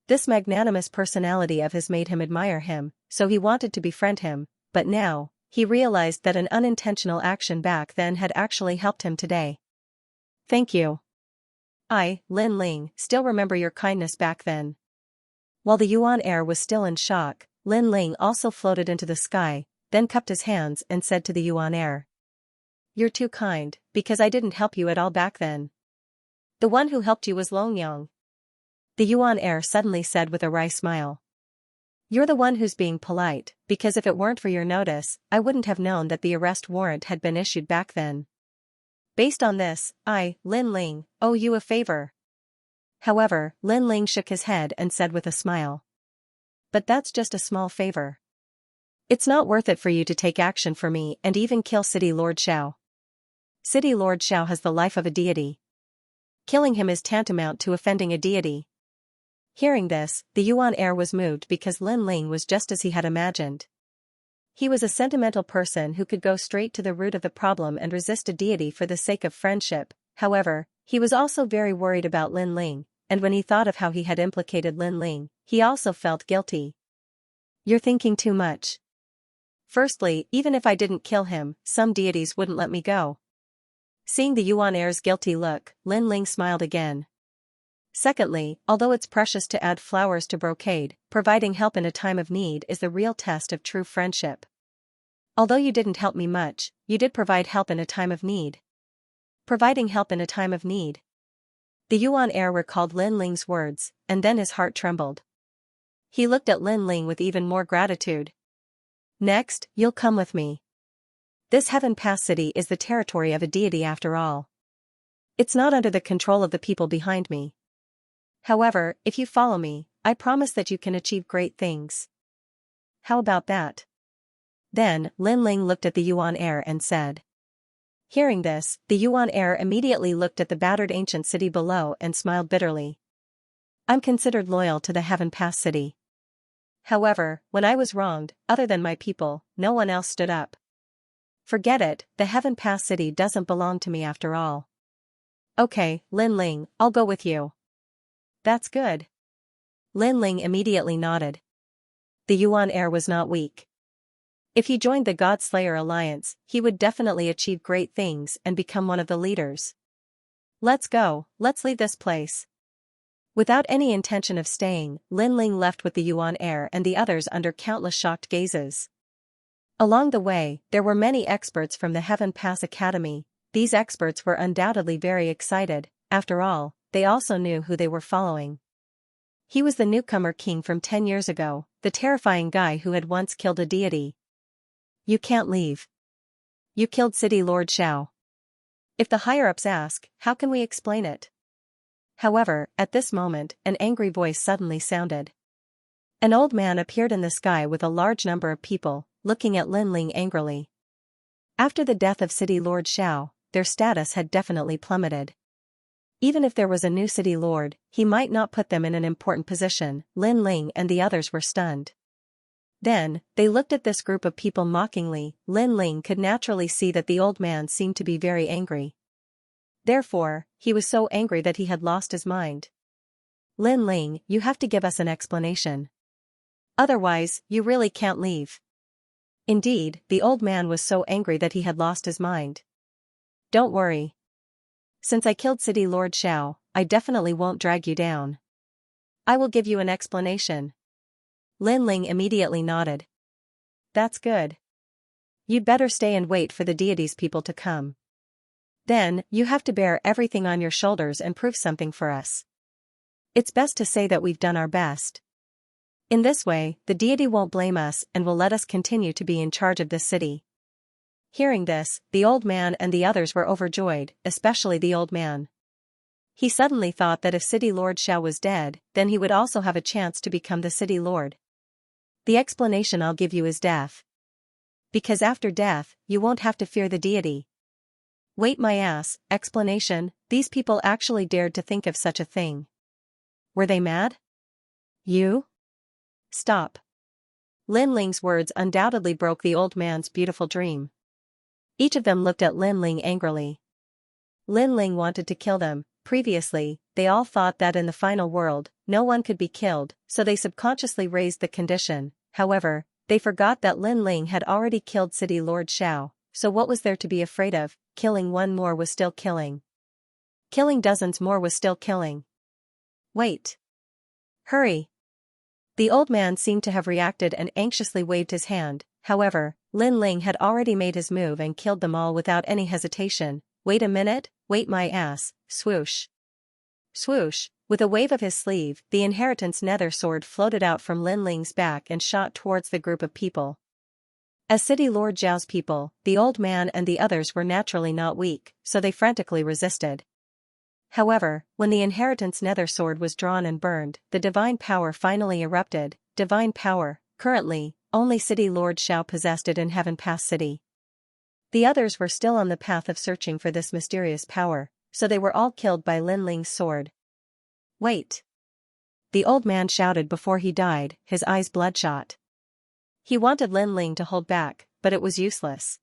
This magnanimous personality of his made him admire him, so he wanted to befriend him, but now, he realized that an unintentional action back then had actually helped him today. Thank you. I, Lin Ling, still remember your kindness back then. While the Yuan heir was still in shock, Lin Ling also floated into the sky, then cupped his hands and said to the Yuan heir. You're too kind, because I didn't help you at all back then. The one who helped you was Long Yang. The Yuan heir suddenly said with a wry smile. You're the one who's being polite, because if it weren't for your notice, I wouldn't have known that the arrest warrant had been issued back then. Based on this, I, Lin Ling, owe you a favor. However, Lin Ling shook his head and said with a smile. But that's just a small favor. It's not worth it for you to take action for me and even kill City Lord Xiao. City Lord Xiao has the life of a deity. Killing him is tantamount to offending a deity. Hearing this, the Yuan heir was moved because Lin Ling was just as he had imagined. He was a sentimental person who could go straight to the root of the problem and resist a deity for the sake of friendship. However, he was also very worried about Lin Ling, and when he thought of how he had implicated Lin Ling, he also felt guilty. You're thinking too much. Firstly, even if I didn't kill him, some deities wouldn't let me go. Seeing the Yuan heir's guilty look, Lin Ling smiled again. Secondly, although it's precious to add flowers to brocade, providing help in a time of need is the real test of true friendship. Although you didn't help me much, you did provide help in a time of need. Providing help in a time of need. The Yuan heir recalled Lin Ling's words, and then his heart trembled. He looked at Lin Ling with even more gratitude. Next, you'll come with me. This Heaven Pass city is the territory of a deity after all. It's not under the control of the people behind me. However, if you follow me, I promise that you can achieve great things. How about that? Then, Lin Ling looked at the Yuan heir and said. Hearing this, the Yuan heir immediately looked at the battered ancient city below and smiled bitterly. I'm considered loyal to the Heaven Pass city. However, when I was wronged, other than my people, no one else stood up. Forget it, the Heaven Pass city doesn't belong to me after all. Okay, Lin Ling, I'll go with you. That's good. Lin Ling immediately nodded. The Yuan heir was not weak. If he joined the God Slayer alliance, he would definitely achieve great things and become one of the leaders. Let's go, let's leave this place. Without any intention of staying, Lin Ling left with the Yuan heir and the others under countless shocked gazes. Along the way, there were many experts from the Heaven Pass Academy. These experts were undoubtedly very excited. After all, they also knew who they were following. He was the newcomer king from 10 years ago, the terrifying guy who had once killed a deity. You can't leave. You killed City Lord Xiao. If the higher-ups ask, how can we explain it? However, at this moment, an angry voice suddenly sounded. An old man appeared in the sky with a large number of people, looking at Lin Ling angrily. After the death of City Lord Xiao, their status had definitely plummeted. Even if there was a new city lord, he might not put them in an important position. Lin Ling and the others were stunned. Then, they looked at this group of people mockingly. Lin Ling could naturally see that the old man seemed to be very angry. Therefore, he was so angry that he had lost his mind. Lin Ling, you have to give us an explanation. Otherwise, you really can't leave. Indeed, the old man was so angry that he had lost his mind. Don't worry. Since I killed City Lord Xiao, I definitely won't drag you down. I will give you an explanation. Lin Ling immediately nodded. That's good. You'd better stay and wait for the deity's people to come. Then, you have to bear everything on your shoulders and prove something for us. It's best to say that we've done our best. In this way, the deity won't blame us and will let us continue to be in charge of this city. Hearing this, the old man and the others were overjoyed, especially the old man. He suddenly thought that if City Lord Xiao was dead, then he would also have a chance to become the city lord. The explanation I'll give you is death. Because after death, you won't have to fear the deity. Wait my ass, explanation, these people actually dared to think of such a thing. Were they mad? You? Stop. Lin Ling's words undoubtedly broke the old man's beautiful dream. Each of them looked at Lin Ling angrily. Lin Ling wanted to kill them. Previously, they all thought that in the final world, no one could be killed, so they subconsciously raised the condition. However, they forgot that Lin Ling had already killed City Lord Xiao, so what was there to be afraid of? Killing one more was still killing. Killing dozens more was still killing. Wait. Hurry. The old man seemed to have reacted and anxiously waved his hand. However, Lin Ling had already made his move and killed them all without any hesitation. Wait a minute, wait my ass, swoosh. Swoosh, with a wave of his sleeve, the inheritance nether sword floated out from Lin Ling's back and shot towards the group of people. As City Lord Zhao's people, the old man and the others were naturally not weak, so they frantically resisted. However, when the inheritance nether sword was drawn and burned, the divine power finally erupted. Divine power. Currently, only City Lord Xiao possessed it in Heaven Pass City. The others were still on the path of searching for this mysterious power, so they were all killed by Lin Ling's sword. Wait! The old man shouted before he died, his eyes bloodshot. He wanted Lin Ling to hold back, but it was useless.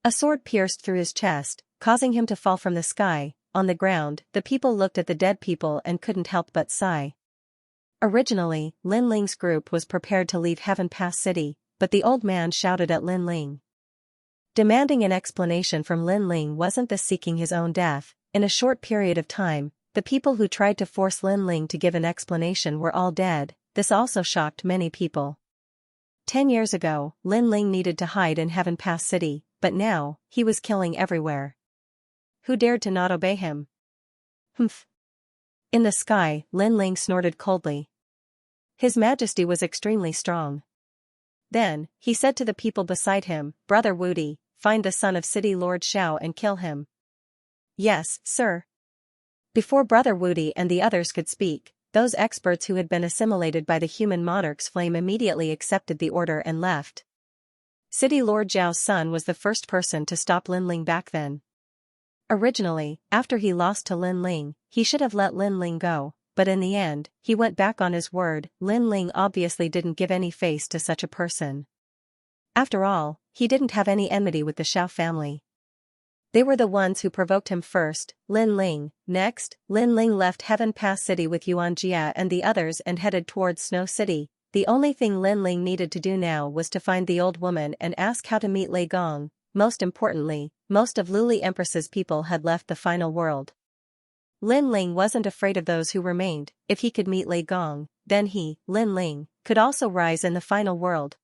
A sword pierced through his chest, causing him to fall from the sky. On the ground, the people looked at the dead people and couldn't help but sigh. Originally, Lin Ling's group was prepared to leave Heaven Pass City, but the old man shouted at Lin Ling. Demanding an explanation from Lin Ling wasn't this seeking his own death. In a short period of time, the people who tried to force Lin Ling to give an explanation were all dead. This also shocked many people. 10 years ago, Lin Ling needed to hide in Heaven Pass City, but now, he was killing everywhere. Who dared to not obey him? Humph. In the sky, Lin Ling snorted coldly. His majesty was extremely strong. Then, he said to the people beside him, Brother Wudi, find the son of City Lord Xiao and kill him. Yes, sir. Before Brother Wudi and the others could speak, those experts who had been assimilated by the human monarch's flame immediately accepted the order and left. City Lord Zhao's son was the first person to stop Lin Ling back then. Originally, after he lost to Lin Ling, he should have let Lin Ling go, but in the end, he went back on his word. Lin Ling obviously didn't give any face to such a person. After all, he didn't have any enmity with the Xiao family. They were the ones who provoked him first. Lin Ling. Next, Lin Ling left Heaven Pass City with Xianxia and the others and headed towards Snow City. The only thing Lin Ling needed to do now was to find the old woman and ask how to meet Lei Gong. Most importantly, most of Luli Empress's people had left the final world. Lin Ling wasn't afraid of those who remained. If he could meet Lei Gong, then he, Lin Ling, could also rise in the final world.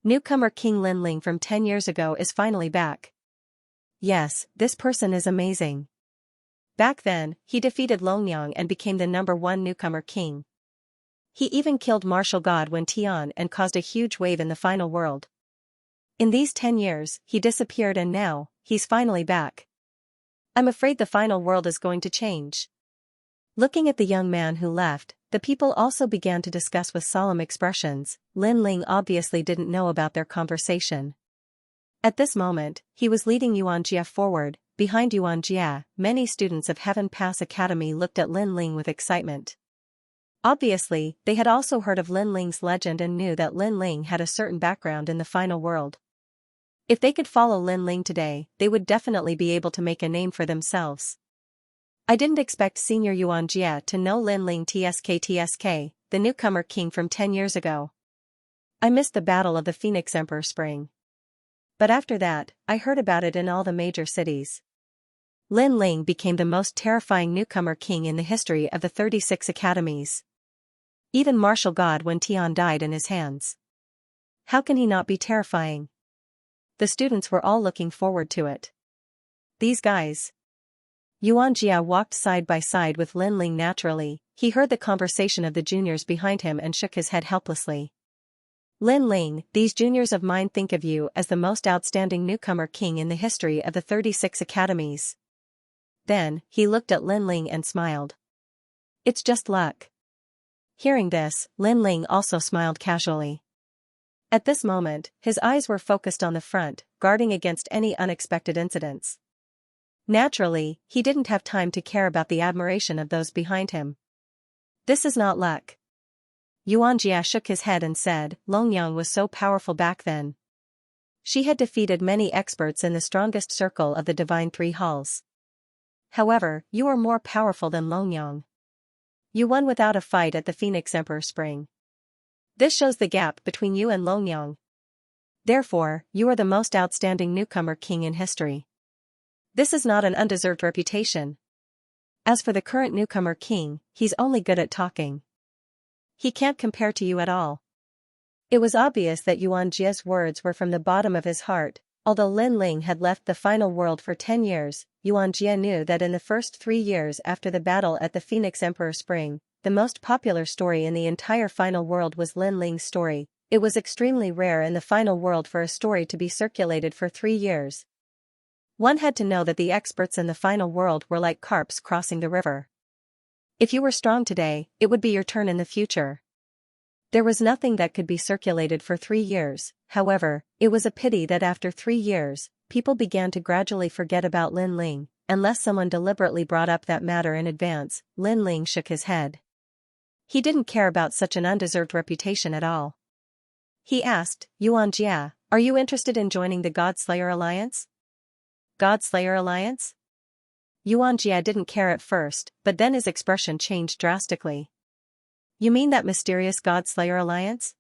Newcomer King Lin Ling from 10 years ago is finally back. Yes, this person is amazing. Back then, he defeated Longyang and became the #1 newcomer king. He even killed Martial God Wen Tian and caused a huge wave in the final world. In these 10 years, he disappeared and now, he's finally back. I'm afraid the final world is going to change. Looking at the young man who left, the people also began to discuss with solemn expressions. Lin Ling obviously didn't know about their conversation. At this moment, he was leading Xianxia forward. Behind Xianxia, many students of Heaven Pass Academy looked at Lin Ling with excitement. Obviously, they had also heard of Lin Ling's legend and knew that Lin Ling had a certain background in the final world. If they could follow Lin Ling today, they would definitely be able to make a name for themselves. I didn't expect Senior Xianxia to know Lin Ling TSK, the newcomer king from 10 years ago. I missed the Battle of the Phoenix Emperor Spring. But after that, I heard about it in all the major cities. Lin Ling became the most terrifying newcomer king in the history of the 36 academies. Even Martial God Wen Tian died in his hands. How can he not be terrifying? The students were all looking forward to it. These guys. Xianxia walked side by side with Lin Ling naturally. He heard the conversation of the juniors behind him and shook his head helplessly. Lin Ling, these juniors of mine think of you as the most outstanding newcomer king in the history of the 36 academies. Then, he looked at Lin Ling and smiled. It's just luck. Hearing this, Lin Ling also smiled casually. At this moment, his eyes were focused on the front, guarding against any unexpected incidents. Naturally, he didn't have time to care about the admiration of those behind him. This is not luck. Xianxia shook his head and said, Longyang was so powerful back then. She had defeated many experts in the strongest circle of the Divine Three Halls. However, you are more powerful than Longyang. You won without a fight at the Phoenix Emperor Spring. This shows the gap between you and Longyang. Therefore, you are the most outstanding newcomer king in history. This is not an undeserved reputation. As for the current newcomer king, he's only good at talking. He can't compare to you at all. It was obvious that Xianxia's words were from the bottom of his heart. Although Lin Ling had left the final world for 10 years, Xianxia knew that in the first 3 years after the battle at the Phoenix Emperor Spring, the most popular story in the entire final world was Lin Ling's story. It was extremely rare in the final world for a story to be circulated for 3 years. One had to know that the experts in the final world were like carps crossing the river. If you were strong today, it would be your turn in the future. There was nothing that could be circulated for 3 years, however, it was a pity that after 3 years, people began to gradually forget about Lin Ling, unless someone deliberately brought up that matter in advance. Lin Ling shook his head. He didn't care about such an undeserved reputation at all. He asked, Xianxia, are you interested in joining the God Slayer Alliance? God Slayer Alliance? Xianxia didn't care at first, but then his expression changed drastically. You mean that mysterious God Slayer Alliance?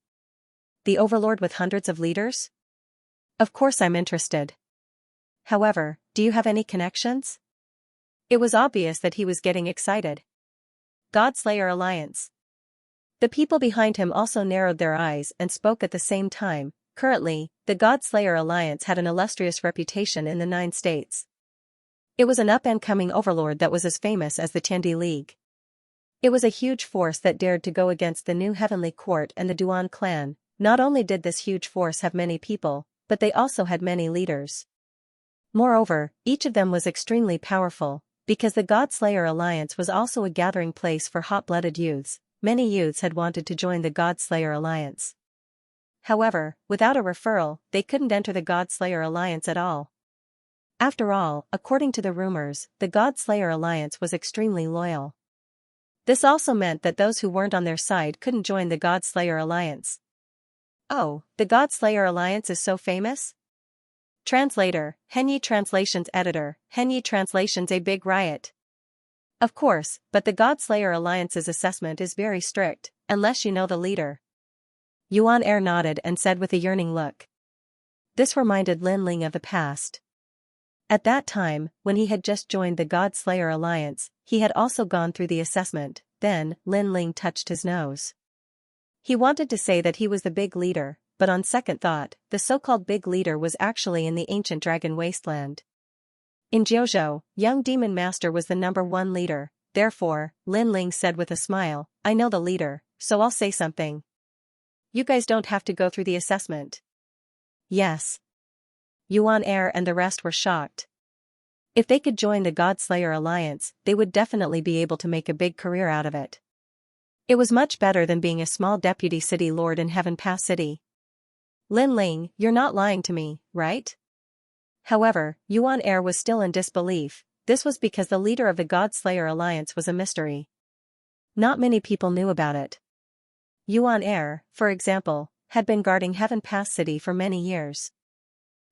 The overlord with hundreds of leaders? Of course I'm interested. However, do you have any connections? It was obvious that he was getting excited. God Slayer Alliance. The people behind him also narrowed their eyes and spoke at the same time. Currently, the God Slayer Alliance had an illustrious reputation in the 9 states. It was an up-and-coming overlord that was as famous as the Tiandi League. It was a huge force that dared to go against the new Heavenly Court and the Duan clan. Not only did this huge force have many people, but they also had many leaders. Moreover, each of them was extremely powerful, because the God Slayer Alliance was also a gathering place for hot-blooded youths. Many youths had wanted to join the God Slayer Alliance. However, without a referral, they couldn't enter the God Slayer Alliance at all. After all, according to the rumors, the God Slayer Alliance was extremely loyal. This also meant that those who weren't on their side couldn't join the God Slayer Alliance. Oh, the God Slayer Alliance is so famous? Translator, Henyi Translations Editor, Henyi Translations a big riot. Of course, but the God Slayer Alliance's assessment is very strict, unless you know the leader. Yuan Er nodded and said with a yearning look. This reminded Lin Ling of the past. At that time, when he had just joined the God Slayer Alliance, he had also gone through the assessment. Then, Lin Ling touched his nose. He wanted to say that he was the big leader, but on second thought, the so-called big leader was actually in the ancient dragon wasteland. In Jiuzhou, young demon master was the #1 leader. Therefore, Lin Ling said with a smile, I know the leader, so I'll say something. You guys don't have to go through the assessment. Yes. Yuan Er and the rest were shocked. If they could join the God Slayer Alliance, they would definitely be able to make a big career out of it. It was much better than being a small deputy city lord in Heaven Pass City. Lin Ling, you're not lying to me, right? However, Yuan Er was still in disbelief. This was because the leader of the God Slayer Alliance was a mystery. Not many people knew about it. Yuan Er, for example, had been guarding Heaven Pass City for many years.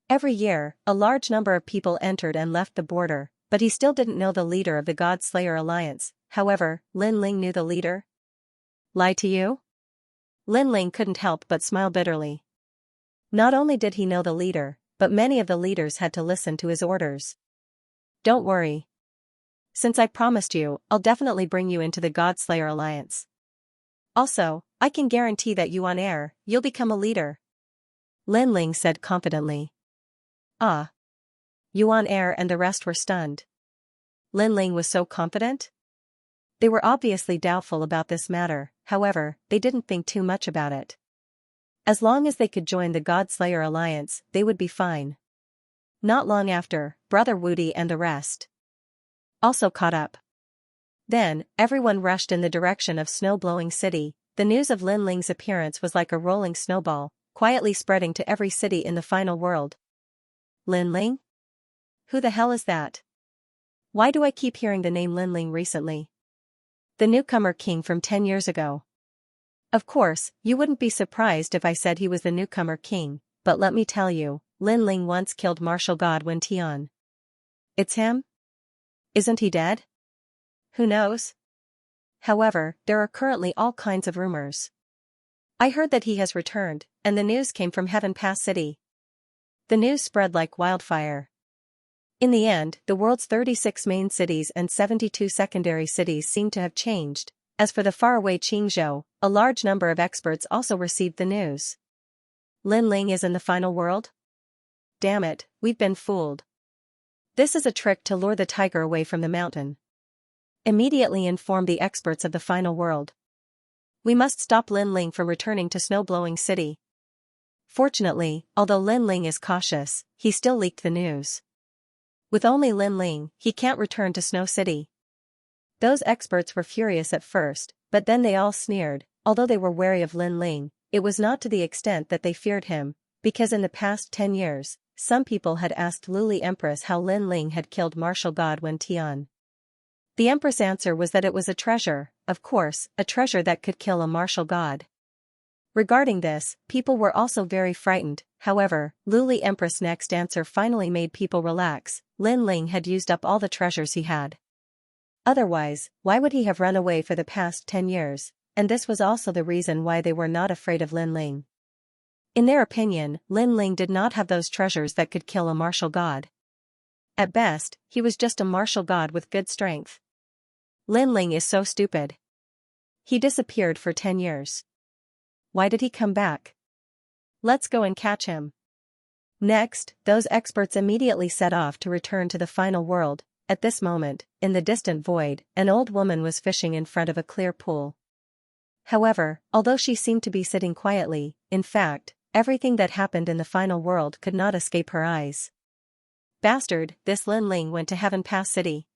Every year, a large number of people entered and left the border, but he still didn't know the leader of the God Slayer Alliance. However, Lin Ling knew the leader. Lie to you? Lin Ling couldn't help but smile bitterly. Not only did he know the leader, but many of the leaders had to listen to his orders. Don't worry. Since I promised you, I'll definitely bring you into the God Slayer Alliance. Also, I can guarantee that Yuan Er, you'll become a leader. Lin Ling said confidently. Ah. Yuan Er and the rest were stunned. Lin Ling was so confident? They were obviously doubtful about this matter, however, they didn't think too much about it. As long as they could join the God Slayer Alliance, they would be fine. Not long after, Brother Wudi and the rest also caught up. Then, everyone rushed in the direction of snow-blowing city. The news of Lin Ling's appearance was like a rolling snowball, quietly spreading to every city in the final world. Lin Ling? Who the hell is that? Why do I keep hearing the name Lin Ling recently? The newcomer king from 10 years ago. Of course, you wouldn't be surprised if I said he was the newcomer king, but let me tell you, Lin Ling once killed martial god Wen Tian. It's him? Isn't he dead? Who knows? However, there are currently all kinds of rumors. I heard that he has returned, and the news came from Heaven Pass City. The news spread like wildfire. In the end, the world's 36 main cities and 72 secondary cities seemed to have changed. As for the faraway Qingzhou, a large number of experts also received the news. Lin Ling is in the final world? Damn it, we've been fooled. This is a trick to lure the tiger away from the mountain. Immediately inform the experts of the final world. We must stop Lin Ling from returning to Snowblowing City. Fortunately, although Lin Ling is cautious, he still leaked the news. With only Lin Ling, he can't return to Snow City. Those experts were furious at first, but then they all sneered. Although they were wary of Lin Ling, it was not to the extent that they feared him, because in the past 10 years, some people had asked Luli Empress how Lin Ling had killed martial god Wen Tian. The Empress' answer was that it was a treasure, of course, a treasure that could kill a martial god. Regarding this, people were also very frightened. However, Luli Empress' next answer finally made people relax. Lin Ling had used up all the treasures he had. Otherwise, why would he have run away for the past 10 years? And this was also the reason why they were not afraid of Lin Ling. In their opinion, Lin Ling did not have those treasures that could kill a martial god. At best, he was just a martial god with good strength. Lin Ling is so stupid. He disappeared for 10 years. Why did he come back? Let's go and catch him. Next, those experts immediately set off to return to the final world. At this moment, in the distant void, an old woman was fishing in front of a clear pool. However, although she seemed to be sitting quietly, in fact, everything that happened in the final world could not escape her eyes. Bastard, this Lin Ling went to Heaven Pass City.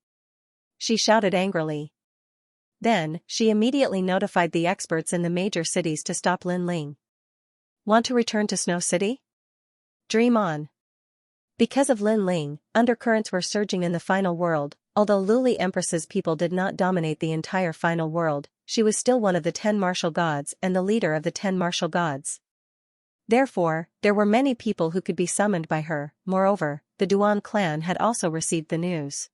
She shouted angrily. Then, she immediately notified the experts in the major cities to stop Lin Ling. Want to return to Snow City? Dream on. Because of Lin Ling, undercurrents were surging in the final world. Although Luli Empress's people did not dominate the entire final world, she was still one of the 10 martial gods and the leader of the 10 martial gods. Therefore, there were many people who could be summoned by her. Moreover, the Duan clan had also received the news.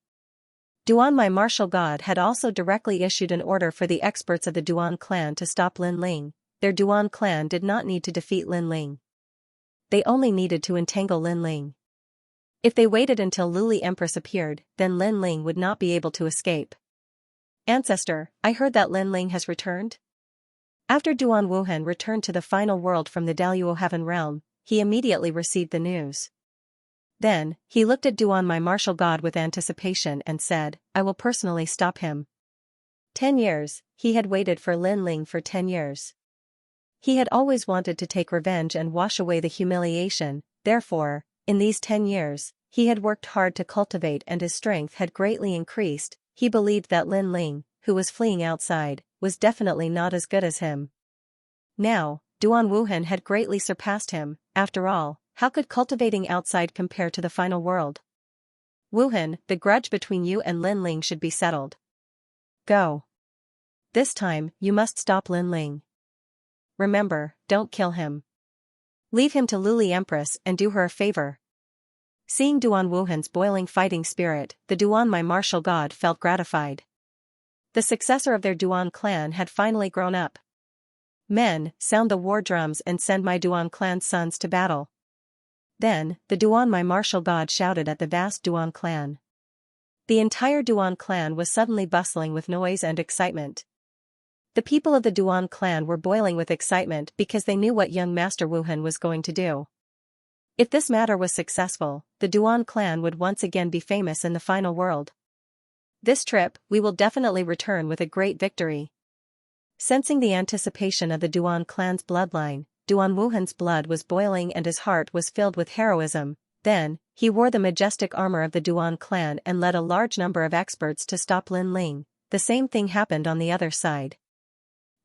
Duan, my martial god, had also directly issued an order for the experts of the Duan clan to stop Lin Ling. Their Duan clan did not need to defeat Lin Ling. They only needed to entangle Lin Ling. If they waited until Luli Empress appeared, then Lin Ling would not be able to escape. Ancestor, I heard that Lin Ling has returned? After Duan Wuhan returned to the final world from the Daluo Heaven realm, he immediately received the news. Then, he looked at Duan, my martial god, with anticipation and said, I will personally stop him. 10 years, he had waited for Lin Ling for 10 years. He had always wanted to take revenge and wash away the humiliation. Therefore, in these 10 years, he had worked hard to cultivate and his strength had greatly increased. He believed that Lin Ling, who was fleeing outside, was definitely not as good as him. Now, Duan Wuhan had greatly surpassed him. After all, how could cultivating outside compare to the final world? Wuhan, the grudge between you and Lin Ling should be settled. Go. This time, you must stop Lin Ling. Remember, don't kill him. Leave him to Luli Empress and do her a favor. Seeing Duan Wuhan's boiling fighting spirit, the Duan, my martial god, felt gratified. The successor of their Duan clan had finally grown up. Men, sound the war drums and send my Duan clan's sons to battle. Then, the Duan, my martial god, shouted at the vast Duan clan. The entire Duan clan was suddenly bustling with noise and excitement. The people of the Duan clan were boiling with excitement because they knew what young Master Wuhan was going to do. If this matter was successful, the Duan clan would once again be famous in the final world. This trip, we will definitely return with a great victory. Sensing the anticipation of the Duan clan's bloodline, Duan Wuhan's blood was boiling and his heart was filled with heroism. Then, he wore the majestic armor of the Duan clan and led a large number of experts to stop Lin Ling. The same thing happened on the other side.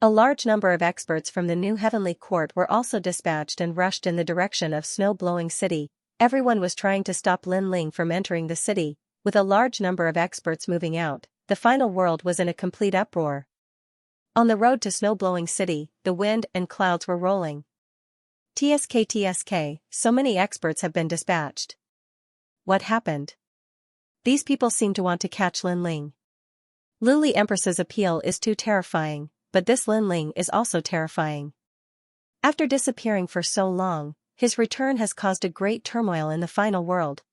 A large number of experts from the new heavenly court were also dispatched and rushed in the direction of Snow-Blowing City. Everyone was trying to stop Lin Ling from entering the city. With a large number of experts moving out, the final world was in a complete uproar. On the road to Snow-Blowing City, the wind and clouds were rolling. TSK, so many experts have been dispatched. What happened? These people seem to want to catch Lin Ling. Luli Empress's appeal is too terrifying, but this Lin Ling is also terrifying. After disappearing for so long, his return has caused a great turmoil in the final world.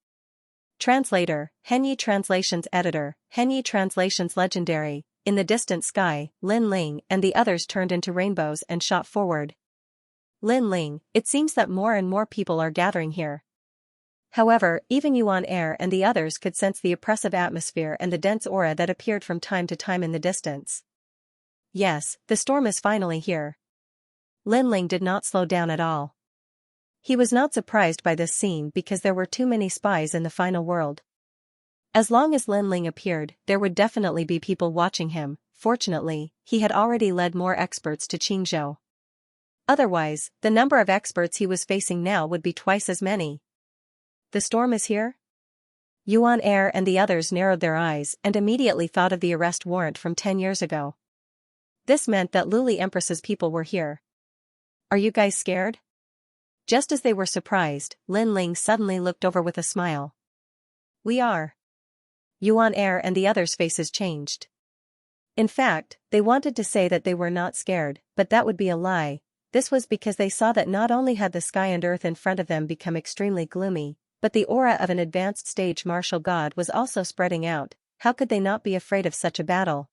Translator, Henyi Translations Editor, Henyi Translations Legendary. In the distant sky, Lin Ling and the others turned into rainbows and shot forward. Lin Ling, it seems that more and more people are gathering here. However, even Yuan Air and the others could sense the oppressive atmosphere and the dense aura that appeared from time to time in the distance. Yes, the storm is finally here. Lin Ling did not slow down at all. He was not surprised by this scene because there were too many spies in the final world. As long as Lin Ling appeared, there would definitely be people watching him. Fortunately, he had already led more experts to Qingzhou. Otherwise, the number of experts he was facing now would be twice as many. The storm is here? Yuan Er and the others narrowed their eyes and immediately thought of the arrest warrant from 10 years ago. This meant that Luli Empress's people were here. Are you guys scared? Just as they were surprised, Lin Ling suddenly looked over with a smile. We are. Yuan Er and the others' faces changed. In fact, they wanted to say that they were not scared, but that would be a lie. This was because they saw that not only had the sky and earth in front of them become extremely gloomy, but the aura of an advanced stage martial god was also spreading out. How could they not be afraid of such a battle?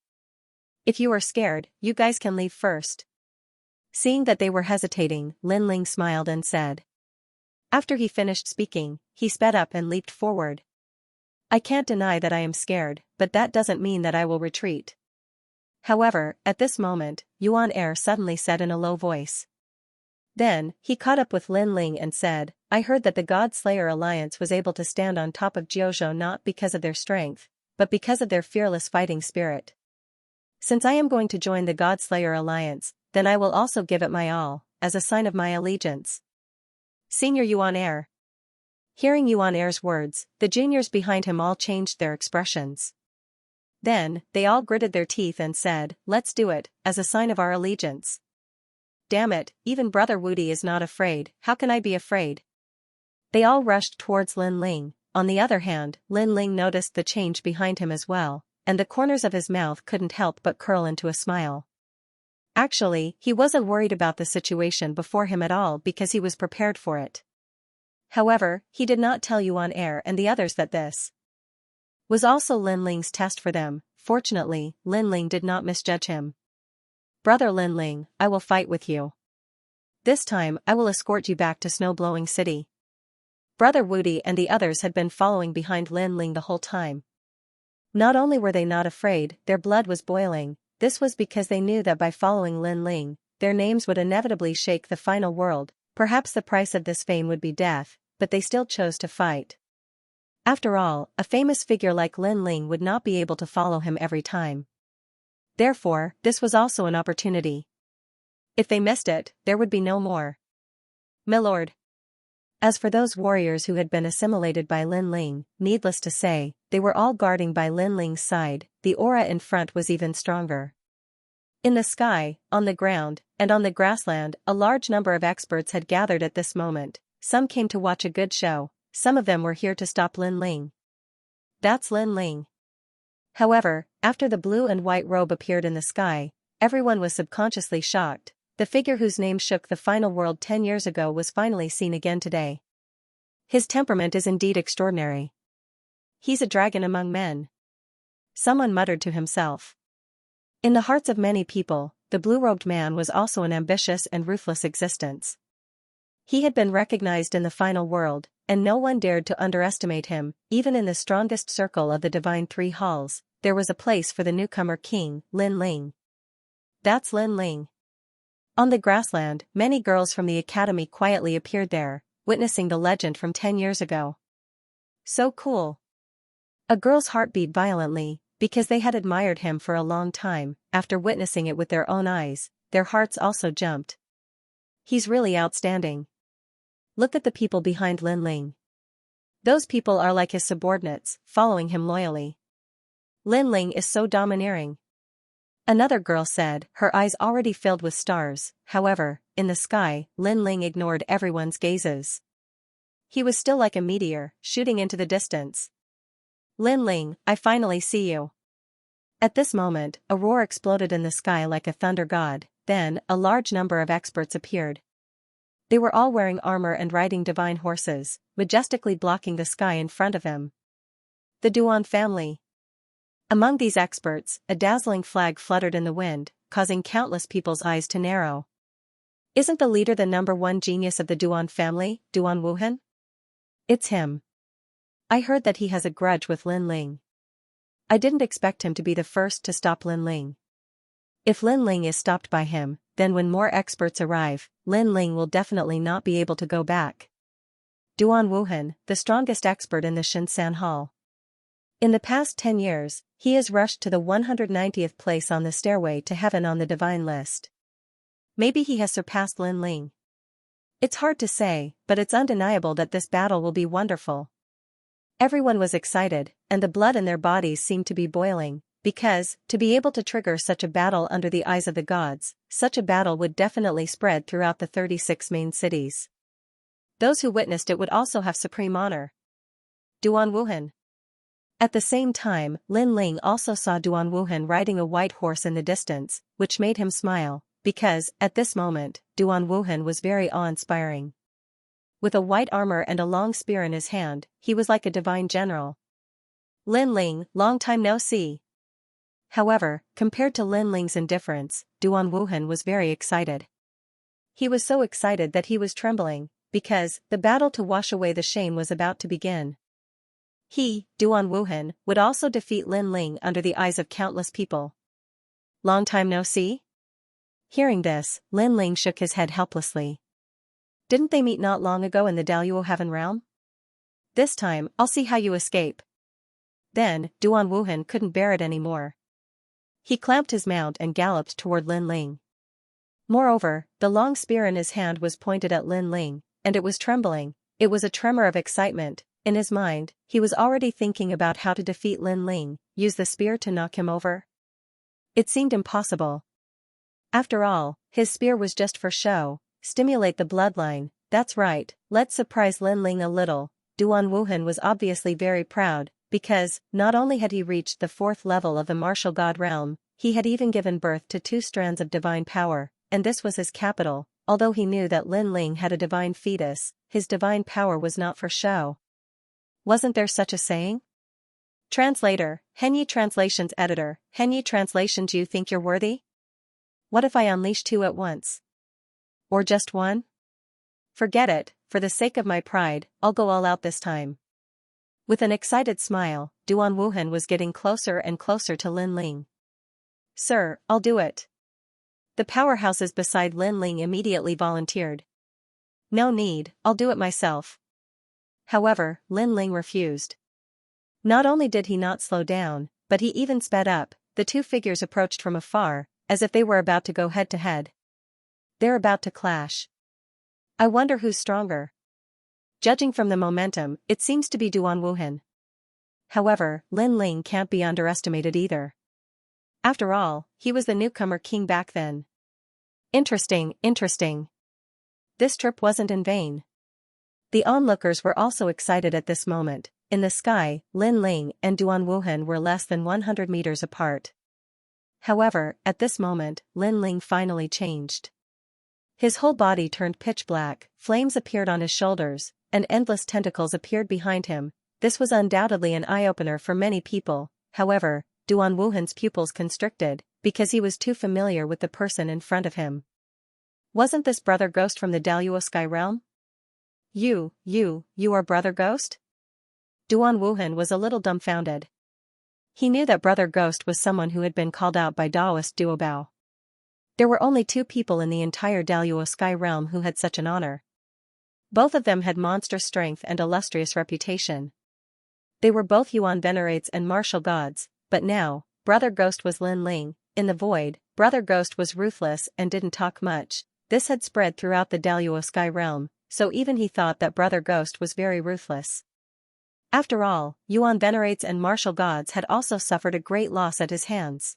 If you are scared, you guys can leave first. Seeing that they were hesitating, Lin Ling smiled and said. After he finished speaking, he sped up and leaped forward. I can't deny that I am scared, but that doesn't mean that I will retreat. However, at this moment, Yuan Er suddenly said in a low voice. Then, he caught up with Lin Ling and said, I heard that the God Slayer Alliance was able to stand on top of Jiuzhou not because of their strength, but because of their fearless fighting spirit. Since I am going to join the God Slayer Alliance, then I will also give it my all, as a sign of my allegiance. Senior Yuan Er. Hearing Yuan Er's words, the juniors behind him all changed their expressions. Then, they all gritted their teeth and said, let's do it, as a sign of our allegiance. Damn it, even Brother Wudi is not afraid, how can I be afraid? They all rushed towards Lin Ling. On the other hand, Lin Ling noticed the change behind him as well, and the corners of his mouth couldn't help but curl into a smile. Actually, he wasn't worried about the situation before him at all because he was prepared for it. However, he did not tell Yuan Er and the others that this was also Lin Ling's test for them. Fortunately, Lin Ling did not misjudge him. Brother Lin Ling, I will fight with you. This time I will escort you back to Snow-Blowing City. Brother Wudi and the others had been following behind Lin Ling the whole time. Not only were they not afraid, their blood was boiling. This was because they knew that by following Lin Ling, their names would inevitably shake the final world. Perhaps the price of this fame would be death, but they still chose to fight. After all, a famous figure like Lin Ling would not be able to follow him every time. Therefore, this was also an opportunity. If they missed it, there would be no more. Milord. As for those warriors who had been assimilated by Lin Ling, needless to say, they were all guarding by Lin Ling's side. The aura in front was even stronger. In the sky, on the ground, and on the grassland, a large number of experts had gathered at this moment. Some came to watch a good show, some of them were here to stop Lin Ling. That's Lin Ling. However, after the blue and white robe appeared in the sky, everyone was subconsciously shocked. The figure whose name shook the final world 10 years ago was finally seen again today. His temperament is indeed extraordinary. He's a dragon among men. Someone muttered to himself. In the hearts of many people, the blue-robed man was also an ambitious and ruthless existence. He had been recognized in the final world, and no one dared to underestimate him. Even in the strongest circle of the Divine Three Halls, there was a place for the newcomer king, Lin Ling. That's Lin Ling. On the grassland, many girls from the academy quietly appeared there, witnessing the legend from 10 years ago. So cool. A girl's heart beat violently, because they had admired him for a long time. After witnessing it with their own eyes, their hearts also jumped. He's really outstanding. Look at the people behind Lin Ling. Those people are like his subordinates, following him loyally. Lin Ling is so domineering. Another girl said, her eyes already filled with stars. However, in the sky, Lin Ling ignored everyone's gazes. He was still like a meteor, shooting into the distance. Lin Ling, I finally see you. At this moment, a roar exploded in the sky like a thunder god. Then, a large number of experts appeared. They were all wearing armor and riding divine horses, majestically blocking the sky in front of him. The Duan family. Among these experts, a dazzling flag fluttered in the wind, causing countless people's eyes to narrow. Isn't the leader the #1 genius of the Duan family, Duan Wuhan? It's him. I heard that he has a grudge with Lin Ling. I didn't expect him to be the first to stop Lin Ling. If Lin Ling is stopped by him, then when more experts arrive, Lin Ling will definitely not be able to go back. Duan Wuhan, the strongest expert in the Shinsan Hall. In the past 10 years, he has rushed to the 190th place on the stairway to heaven on the divine list. Maybe he has surpassed Lin Ling. It's hard to say, but it's undeniable that this battle will be wonderful. Everyone was excited, and the blood in their bodies seemed to be boiling, because, to be able to trigger such a battle under the eyes of the gods, such a battle would definitely spread throughout the 36 main cities. Those who witnessed it would also have supreme honor. Duan Wuhan. At the same time, Lin Ling also saw Duan Wuhan riding a white horse in the distance, which made him smile, because, at this moment, Duan Wuhan was very awe-inspiring. With a white armor and a long spear in his hand, he was like a divine general. Lin Ling, long time no see. However, compared to Lin Ling's indifference, Duan Wuhan was very excited. He was so excited that he was trembling, because the battle to wash away the shame was about to begin. He, Duan Wuhan, would also defeat Lin Ling under the eyes of countless people. Long time no see? Hearing this, Lin Ling shook his head helplessly. Didn't they meet not long ago in the Daluo Heaven Realm? This time, I'll see how you escape. Then, Duan Wuhan couldn't bear it anymore. He clamped his mount and galloped toward Lin Ling. Moreover, the long spear in his hand was pointed at Lin Ling, and it was trembling. It was a tremor of excitement. In his mind, he was already thinking about how to defeat Lin Ling, use the spear to knock him over. It seemed impossible. After all, his spear was just for show, stimulate the bloodline, that's right, let's surprise Lin Ling a little. Duan Wuhan was obviously very proud, because, not only had he reached the 4th level of the martial god realm, he had even given birth to 2 strands of divine power, and this was his capital. Although he knew that Lin Ling had a divine fetus, his divine power was not for show. Wasn't there such a saying? Translator, Henyi Translations Editor, Henyi Translations. You think you're worthy? What if I unleash 2 at once? Or just 1? Forget it, for the sake of my pride, I'll go all out this time. With an excited smile, Duan Wuhan was getting closer and closer to Lin Ling. Sir, I'll do it. The powerhouses beside Lin Ling immediately volunteered. No need, I'll do it myself. However, Lin Ling refused. Not only did he not slow down, but he even sped up. The 2 figures approached from afar, as if they were about to go head-to-head. They're about to clash. I wonder who's stronger. Judging from the momentum, it seems to be Duan Wuhan. However, Lin Ling can't be underestimated either. After all, he was the newcomer king back then. Interesting, interesting. This trip wasn't in vain. The onlookers were also excited at this moment. In the sky, Lin Ling and Duan Wuhan were less than 100 meters apart. However, at this moment, Lin Ling finally changed. His whole body turned pitch black, flames appeared on his shoulders, and endless tentacles appeared behind him. This was undoubtedly an eye-opener for many people. However, Duan Wuhan's pupils constricted, because he was too familiar with the person in front of him. Wasn't this Brother Ghost from the Daluo Sky Realm? You are Brother Ghost? Duan Wuhan was a little dumbfounded. He knew that Brother Ghost was someone who had been called out by Daoist Duobao. There were only 2 people in the entire Daluo Sky Realm who had such an honor. Both of them had monstrous strength and illustrious reputation. They were both Yuan venerates and martial gods, but now, Brother Ghost was Lin Ling. In the void, Brother Ghost was ruthless and didn't talk much. This had spread throughout the Daluo Sky Realm, so even he thought that Brother Ghost was very ruthless. After all, Yuan venerates and martial gods had also suffered a great loss at his hands.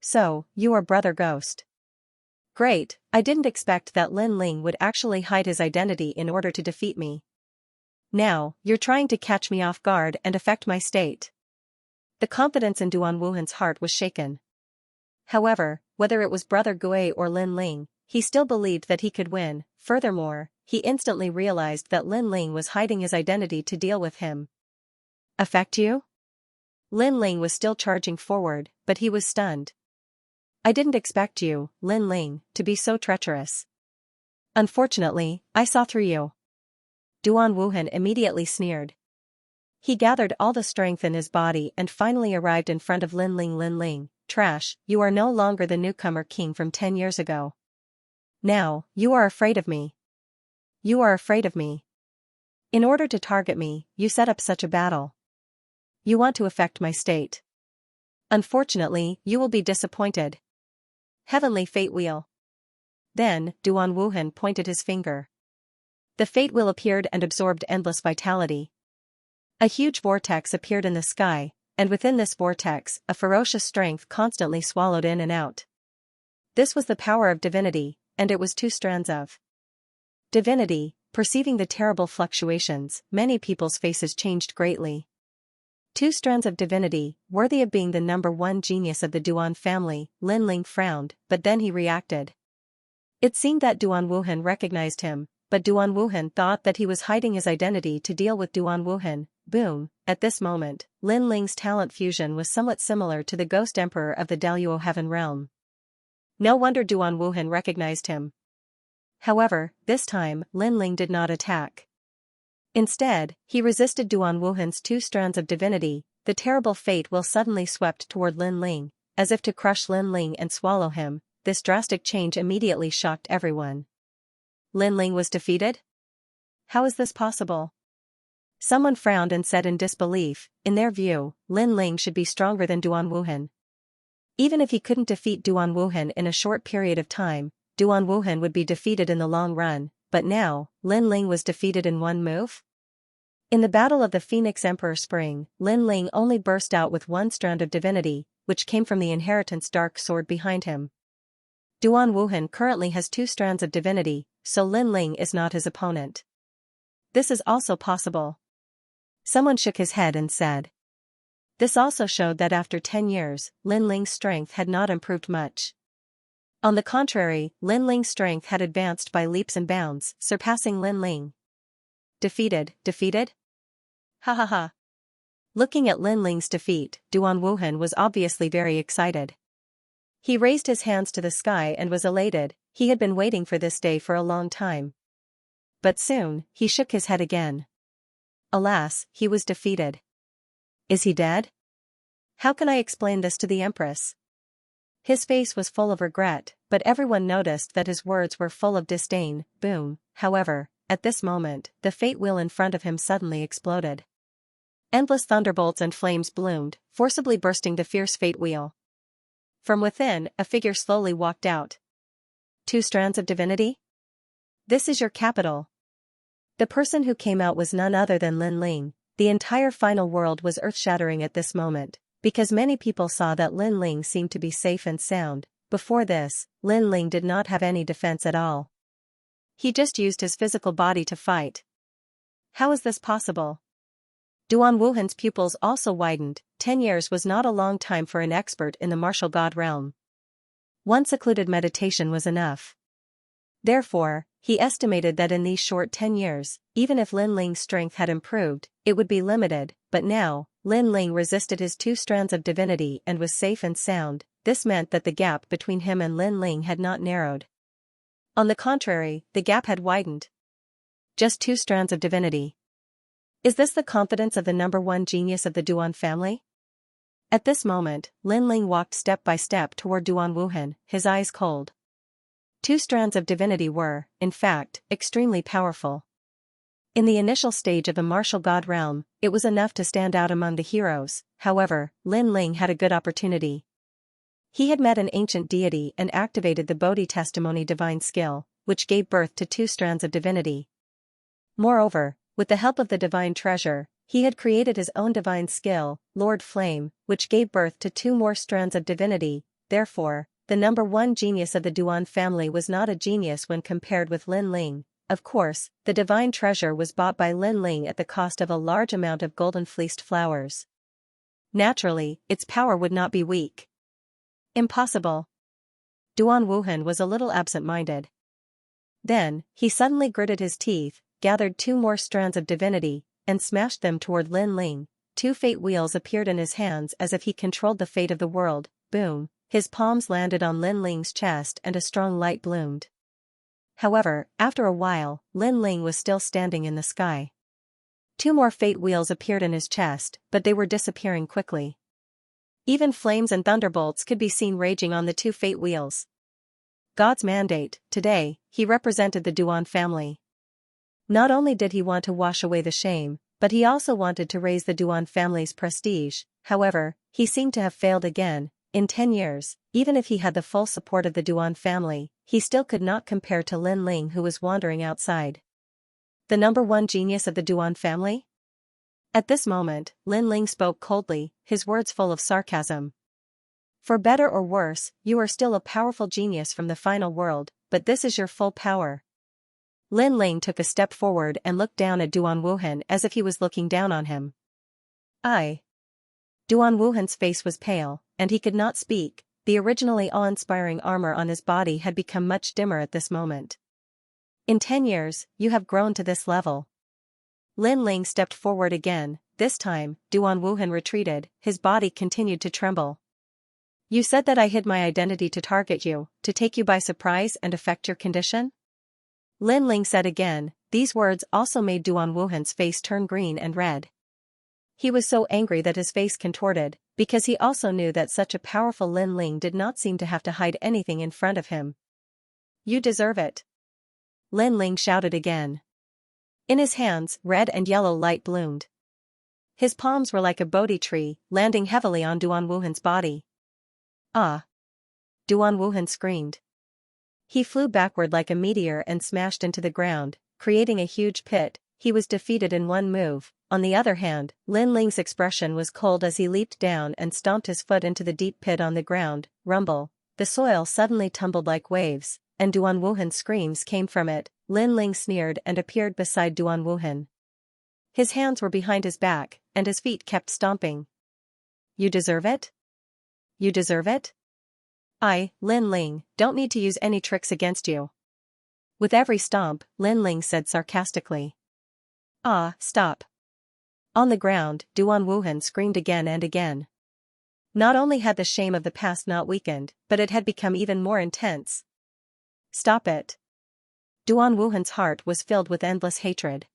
So, you are Brother Ghost. Great, I didn't expect that Lin Ling would actually hide his identity in order to defeat me. Now, you're trying to catch me off guard and affect my state. The confidence in Duan Wuhan's heart was shaken. However, whether it was Brother Gui or Lin Ling, he still believed that he could win. Furthermore, he instantly realized that Lin Ling was hiding his identity to deal with him. Affect you? Lin Ling was still charging forward, but he was stunned. I didn't expect you, Lin Ling, to be so treacherous. Unfortunately, I saw through you. Duan Wuhan immediately sneered. He gathered all the strength in his body and finally arrived in front of Lin Ling. Lin Ling, trash, you are no longer the newcomer king from 10 years ago. Now, you are afraid of me. You are afraid of me. In order to target me, you set up such a battle. You want to affect my state. Unfortunately, you will be disappointed. Heavenly Fate Wheel. Then, Duan Wuhan pointed his finger. The Fate Wheel appeared and absorbed endless vitality. A huge vortex appeared in the sky, and within this vortex, a ferocious strength constantly swallowed in and out. This was the power of divinity, and it was two strands of divinity. Perceiving the terrible fluctuations, many people's faces changed greatly. Two strands of divinity, worthy of being the number one genius of the Duan family. Lin Ling frowned, but then he reacted. It seemed that Duan Wuhan recognized him, but Duan Wuhan thought that he was hiding his identity to deal with Duan Wuhan. Boom! At this moment, Lin Ling's talent fusion was somewhat similar to the Ghost Emperor of the Daluo Heaven Realm. No wonder Duan Wuhan recognized him. However, this time, Lin Ling did not attack. Instead, he resisted Duan Wuhan's two strands of divinity. The terrible Fate Wheel suddenly swept toward Lin Ling, as if to crush Lin Ling and swallow him. This drastic change immediately shocked everyone. Lin Ling was defeated? How is this possible? Someone frowned and said in disbelief. In their view, Lin Ling should be stronger than Duan Wuhan. Even if he couldn't defeat Duan Wuhan in a short period of time, Duan Wuhan would be defeated in the long run, but now, Lin Ling was defeated in one move? In the Battle of the Phoenix Emperor Spring, Lin Ling only burst out with one strand of divinity, which came from the inheritance dark sword behind him. Duan Wuhan currently has two strands of divinity, so Lin Ling is not his opponent. This is also possible. Someone shook his head and said. This also showed that after 10 years, Lin Ling's strength had not improved much. On the contrary, Lin Ling's strength had advanced by leaps and bounds, surpassing Lin Ling. Defeated? Ha ha ha. Looking at Lin Ling's defeat, Duan Wuhan was obviously very excited. He raised his hands to the sky and was elated. He had been waiting for this day for a long time. But soon, he shook his head again. Alas, he was defeated. Is he dead? How can I explain this to the Empress? His face was full of regret, but everyone noticed that his words were full of disdain. Boom! However, at this moment, the Fate Wheel in front of him suddenly exploded. Endless thunderbolts and flames bloomed, forcibly bursting the fierce Fate Wheel. From within, a figure slowly walked out. Two strands of divinity? This is your capital. The person who came out was none other than Lin Ling. The entire final world was earth-shattering at this moment, because many people saw that Lin Ling seemed to be safe and sound. Before this, Lin Ling did not have any defense at all. He just used his physical body to fight. How is this possible? Duan Wuhan's pupils also widened. 10 years was not a long time for an expert in the martial god realm. One secluded meditation was enough. Therefore, he estimated that in these short 10 years, even if Lin Ling's strength had improved, it would be limited, but now, Lin Ling resisted his two strands of divinity and was safe and sound. This meant that the gap between him and Lin Ling had not narrowed. On the contrary, the gap had widened. Just two strands of divinity. Is this the confidence of the number one genius of the Duan family? At this moment, Lin Ling walked step by step toward Duan Wuhan, his eyes cold. Two strands of divinity were, in fact, extremely powerful. In the initial stage of the martial god realm, it was enough to stand out among the heroes. However, Lin Ling had a good opportunity. He had met an ancient deity and activated the Bodhi testimony divine skill, which gave birth to two strands of divinity. Moreover, with the help of the divine treasure, he had created his own divine skill, Lord Flame, which gave birth to two more strands of divinity. Therefore, the number one genius of the Duan family was not a genius when compared with Lin Ling. Of course, the divine treasure was bought by Lin Ling at the cost of a large amount of golden fleeced flowers. Naturally, its power would not be weak. Impossible. Duan Wuhan was a little absent-minded. Then, he suddenly gritted his teeth, gathered two more strands of divinity, and smashed them toward Lin Ling. Two fate wheels appeared in his hands as if he controlled the fate of the world. Boom! His palms landed on Lin Ling's chest and a strong light bloomed. However, after a while, Lin Ling was still standing in the sky. Two more fate wheels appeared in his chest, but they were disappearing quickly. Even flames and thunderbolts could be seen raging on the two fate wheels. God's mandate. Today, he represented the Duan family. Not only did he want to wash away the shame, But he also wanted to raise the Duan family's prestige. However, he seemed to have failed again. In 10 years, even if he had the full support of the Duan family, he still could not compare to Lin Ling, who was wandering outside. The number one genius of the Duan family? At this moment, Lin Ling spoke coldly, his words full of sarcasm. For better or worse, you are still a powerful genius from the final world, but this is your full power. Lin Ling took a step forward and looked down at Duan Wuhan as if he was looking down on him. Duan Wuhan's face was pale, and he could not speak. The originally awe-inspiring armor on his body had become much dimmer at this moment. In 10 years, you have grown to this level. Lin Ling stepped forward again. This time, Duan Wuhan retreated, his body continued to tremble. You said that I hid my identity to target you, to take you by surprise and affect your condition? Lin Ling said again. These words also made Duan Wuhan's face turn green and red. He was so angry that his face contorted, because he also knew that such a powerful Lin Ling did not seem to have to hide anything in front of him. You deserve it. Lin Ling shouted again. In his hands, red and yellow light bloomed. His palms were like a Bodhi tree, landing heavily on Duan Wuhan's body. Ah! Duan Wuhan screamed. He flew backward like a meteor and smashed into the ground, creating a huge pit. He was defeated in one move. On the other hand, Lin Ling's expression was cold as he leaped down and stomped his foot into the deep pit on the ground. Rumble. The soil suddenly tumbled like waves, and Duan Wuhan's screams came from it. Lin Ling sneered and appeared beside Duan Wuhan. His hands were behind his back, and his feet kept stomping. You deserve it? You deserve it? I, Lin Ling, don't need to use any tricks against you. With every stomp, Lin Ling said sarcastically. Ah, stop. On the ground, Duan Wuhan screamed again and again. Not only had the shame of the past not weakened, but it had become even more intense. Stop it. Duan Wuhan's heart was filled with endless hatred.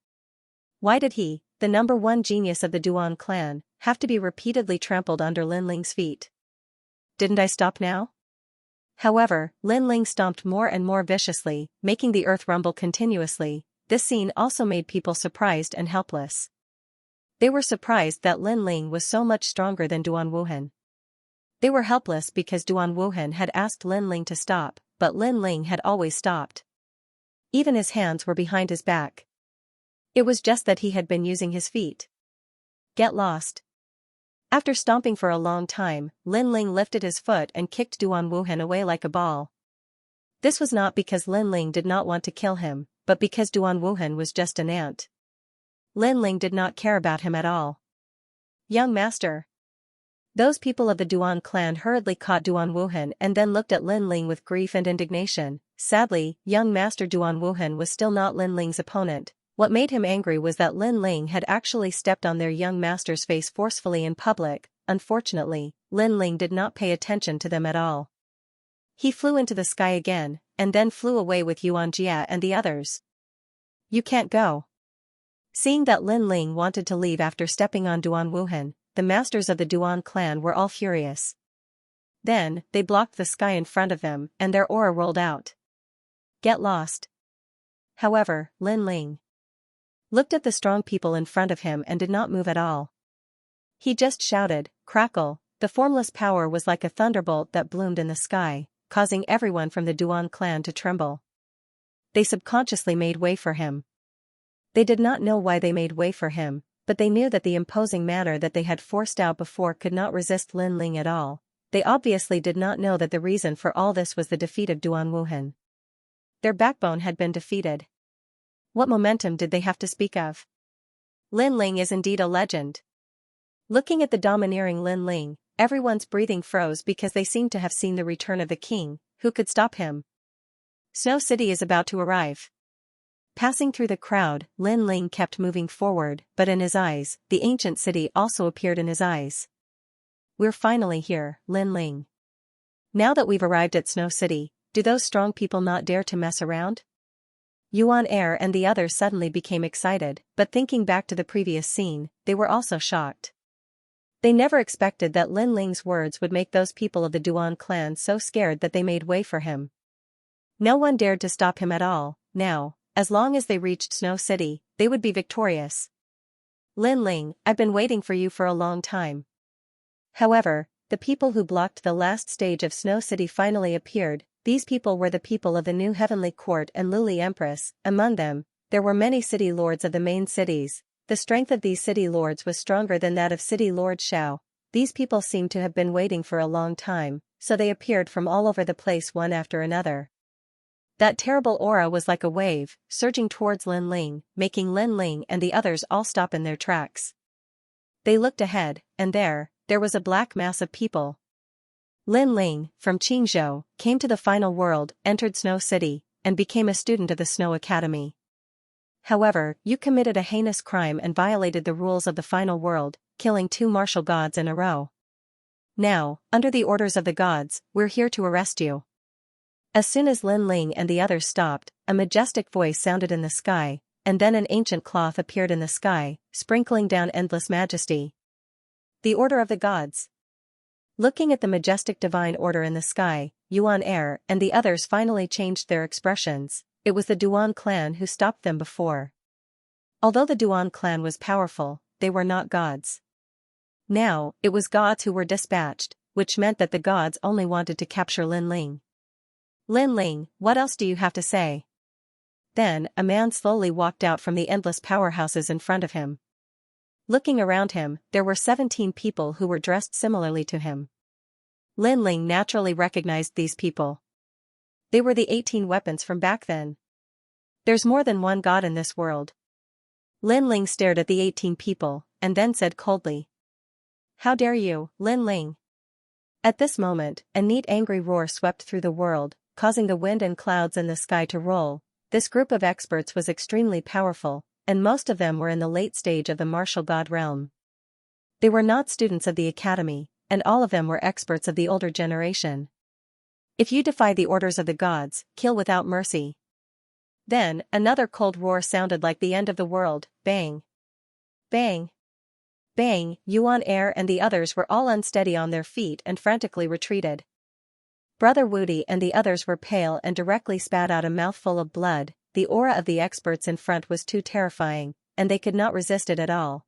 Why did he, the number one genius of the Duan clan, have to be repeatedly trampled under Lin Ling's feet? Didn't I stop now? However, Lin Ling stomped more and more viciously, making the earth rumble continuously. This scene also made people surprised and helpless. They were surprised that Lin Ling was so much stronger than Duan Wuhan. They were helpless because Duan Wuhan had asked Lin Ling to stop, but Lin Ling had always stopped. Even his hands were behind his back. It was just that he had been using his feet. Get lost. After stomping for a long time, Lin Ling lifted his foot and kicked Duan Wuhan away like a ball. This was not because Lin Ling did not want to kill him, but because Duan Wuhan was just an ant. Lin Ling did not care about him at all. Young master. Those people of the Duan clan hurriedly caught Duan Wuhan and then looked at Lin Ling with grief and indignation. Sadly, young master Duan Wuhan was still not Lin Ling's opponent. What made him angry was that Lin Ling had actually stepped on their young master's face forcefully in public. Unfortunately, Lin Ling did not pay attention to them at all. He flew into the sky again, and then flew away with Xianxia and the others. You can't go. Seeing that Lin Ling wanted to leave after stepping on Duan Wuhan, the masters of the Duan clan were all furious. Then, they blocked the sky in front of them, and their aura rolled out. Get lost. However, Lin Ling looked at the strong people in front of him and did not move at all. He just shouted, crackle. The formless power was like a thunderbolt that bloomed in the sky, causing everyone from the Duan clan to tremble. They subconsciously made way for him. They did not know why they made way for him, but they knew that the imposing manner that they had forced out before could not resist Lin Ling at all. They obviously did not know that the reason for all this was the defeat of Duan Wuhan. Their backbone had been defeated. What momentum did they have to speak of? Lin Ling is indeed a legend. Looking at the domineering Lin Ling, everyone's breathing froze because they seemed to have seen the return of the king. Who could stop him? Snow City is about to arrive. Passing through the crowd, Lin Ling kept moving forward, but in his eyes, the ancient city also appeared in his eyes. We're finally here, Lin Ling. Now that we've arrived at Snow City, do those strong people not dare to mess around? Yuan Air and the others suddenly became excited, but thinking back to the previous scene, they were also shocked. They never expected that Lin Ling's words would make those people of the Duan clan so scared that they made way for him. No one dared to stop him at all. Now, as long as they reached Snow City, they would be victorious. Lin Ling, I've been waiting for you for a long time. However, the people who blocked the last stage of Snow City finally appeared. These people were the people of the new Heavenly Court and Luli Empress. Among them, there were many city lords of the main cities. The strength of these city lords was stronger than that of city lord Xiao. These people seemed to have been waiting for a long time, so they appeared from all over the place one after another. That terrible aura was like a wave, surging towards Lin Ling, making Lin Ling and the others all stop in their tracks. They looked ahead, and there was a black mass of people. Lin Ling, from Qingzhou, came to the final world, entered Snow City, and became a student of the Snow Academy. However, you committed a heinous crime and violated the rules of the final world, killing 2 martial gods in a row. Now, under the orders of the gods, we're here to arrest you. As soon as Lin Ling and the others stopped, a majestic voice sounded in the sky, and then an ancient cloth appeared in the sky, sprinkling down endless majesty. The order of the gods. Looking at the majestic divine order in the sky, Yuan Air and the others finally changed their expressions. It was the Duan clan who stopped them before. Although the Duan clan was powerful, they were not gods. Now, it was gods who were dispatched, which meant that the gods only wanted to capture Lin Ling. Lin Ling, what else do you have to say? Then, a man slowly walked out from the endless powerhouses in front of him. Looking around him, there were 17 people who were dressed similarly to him. Lin Ling naturally recognized these people. They were the 18 weapons from back then. There's more than one god in this world. Lin Ling stared at the 18 people, and then said coldly. How dare you, Lin Ling? At this moment, a neat angry roar swept through the world, causing the wind and clouds in the sky to roll. This group of experts was extremely powerful, and most of them were in the late stage of the martial god realm. They were not students of the academy, and all of them were experts of the older generation. If you defy the orders of the gods, kill without mercy. Then, another cold roar sounded like the end of the world. Bang! Bang! Bang! Yuan Air and the others were all unsteady on their feet and frantically retreated. Brother Wudi and the others were pale and directly spat out a mouthful of blood. The aura of the experts in front was too terrifying, and they could not resist it at all.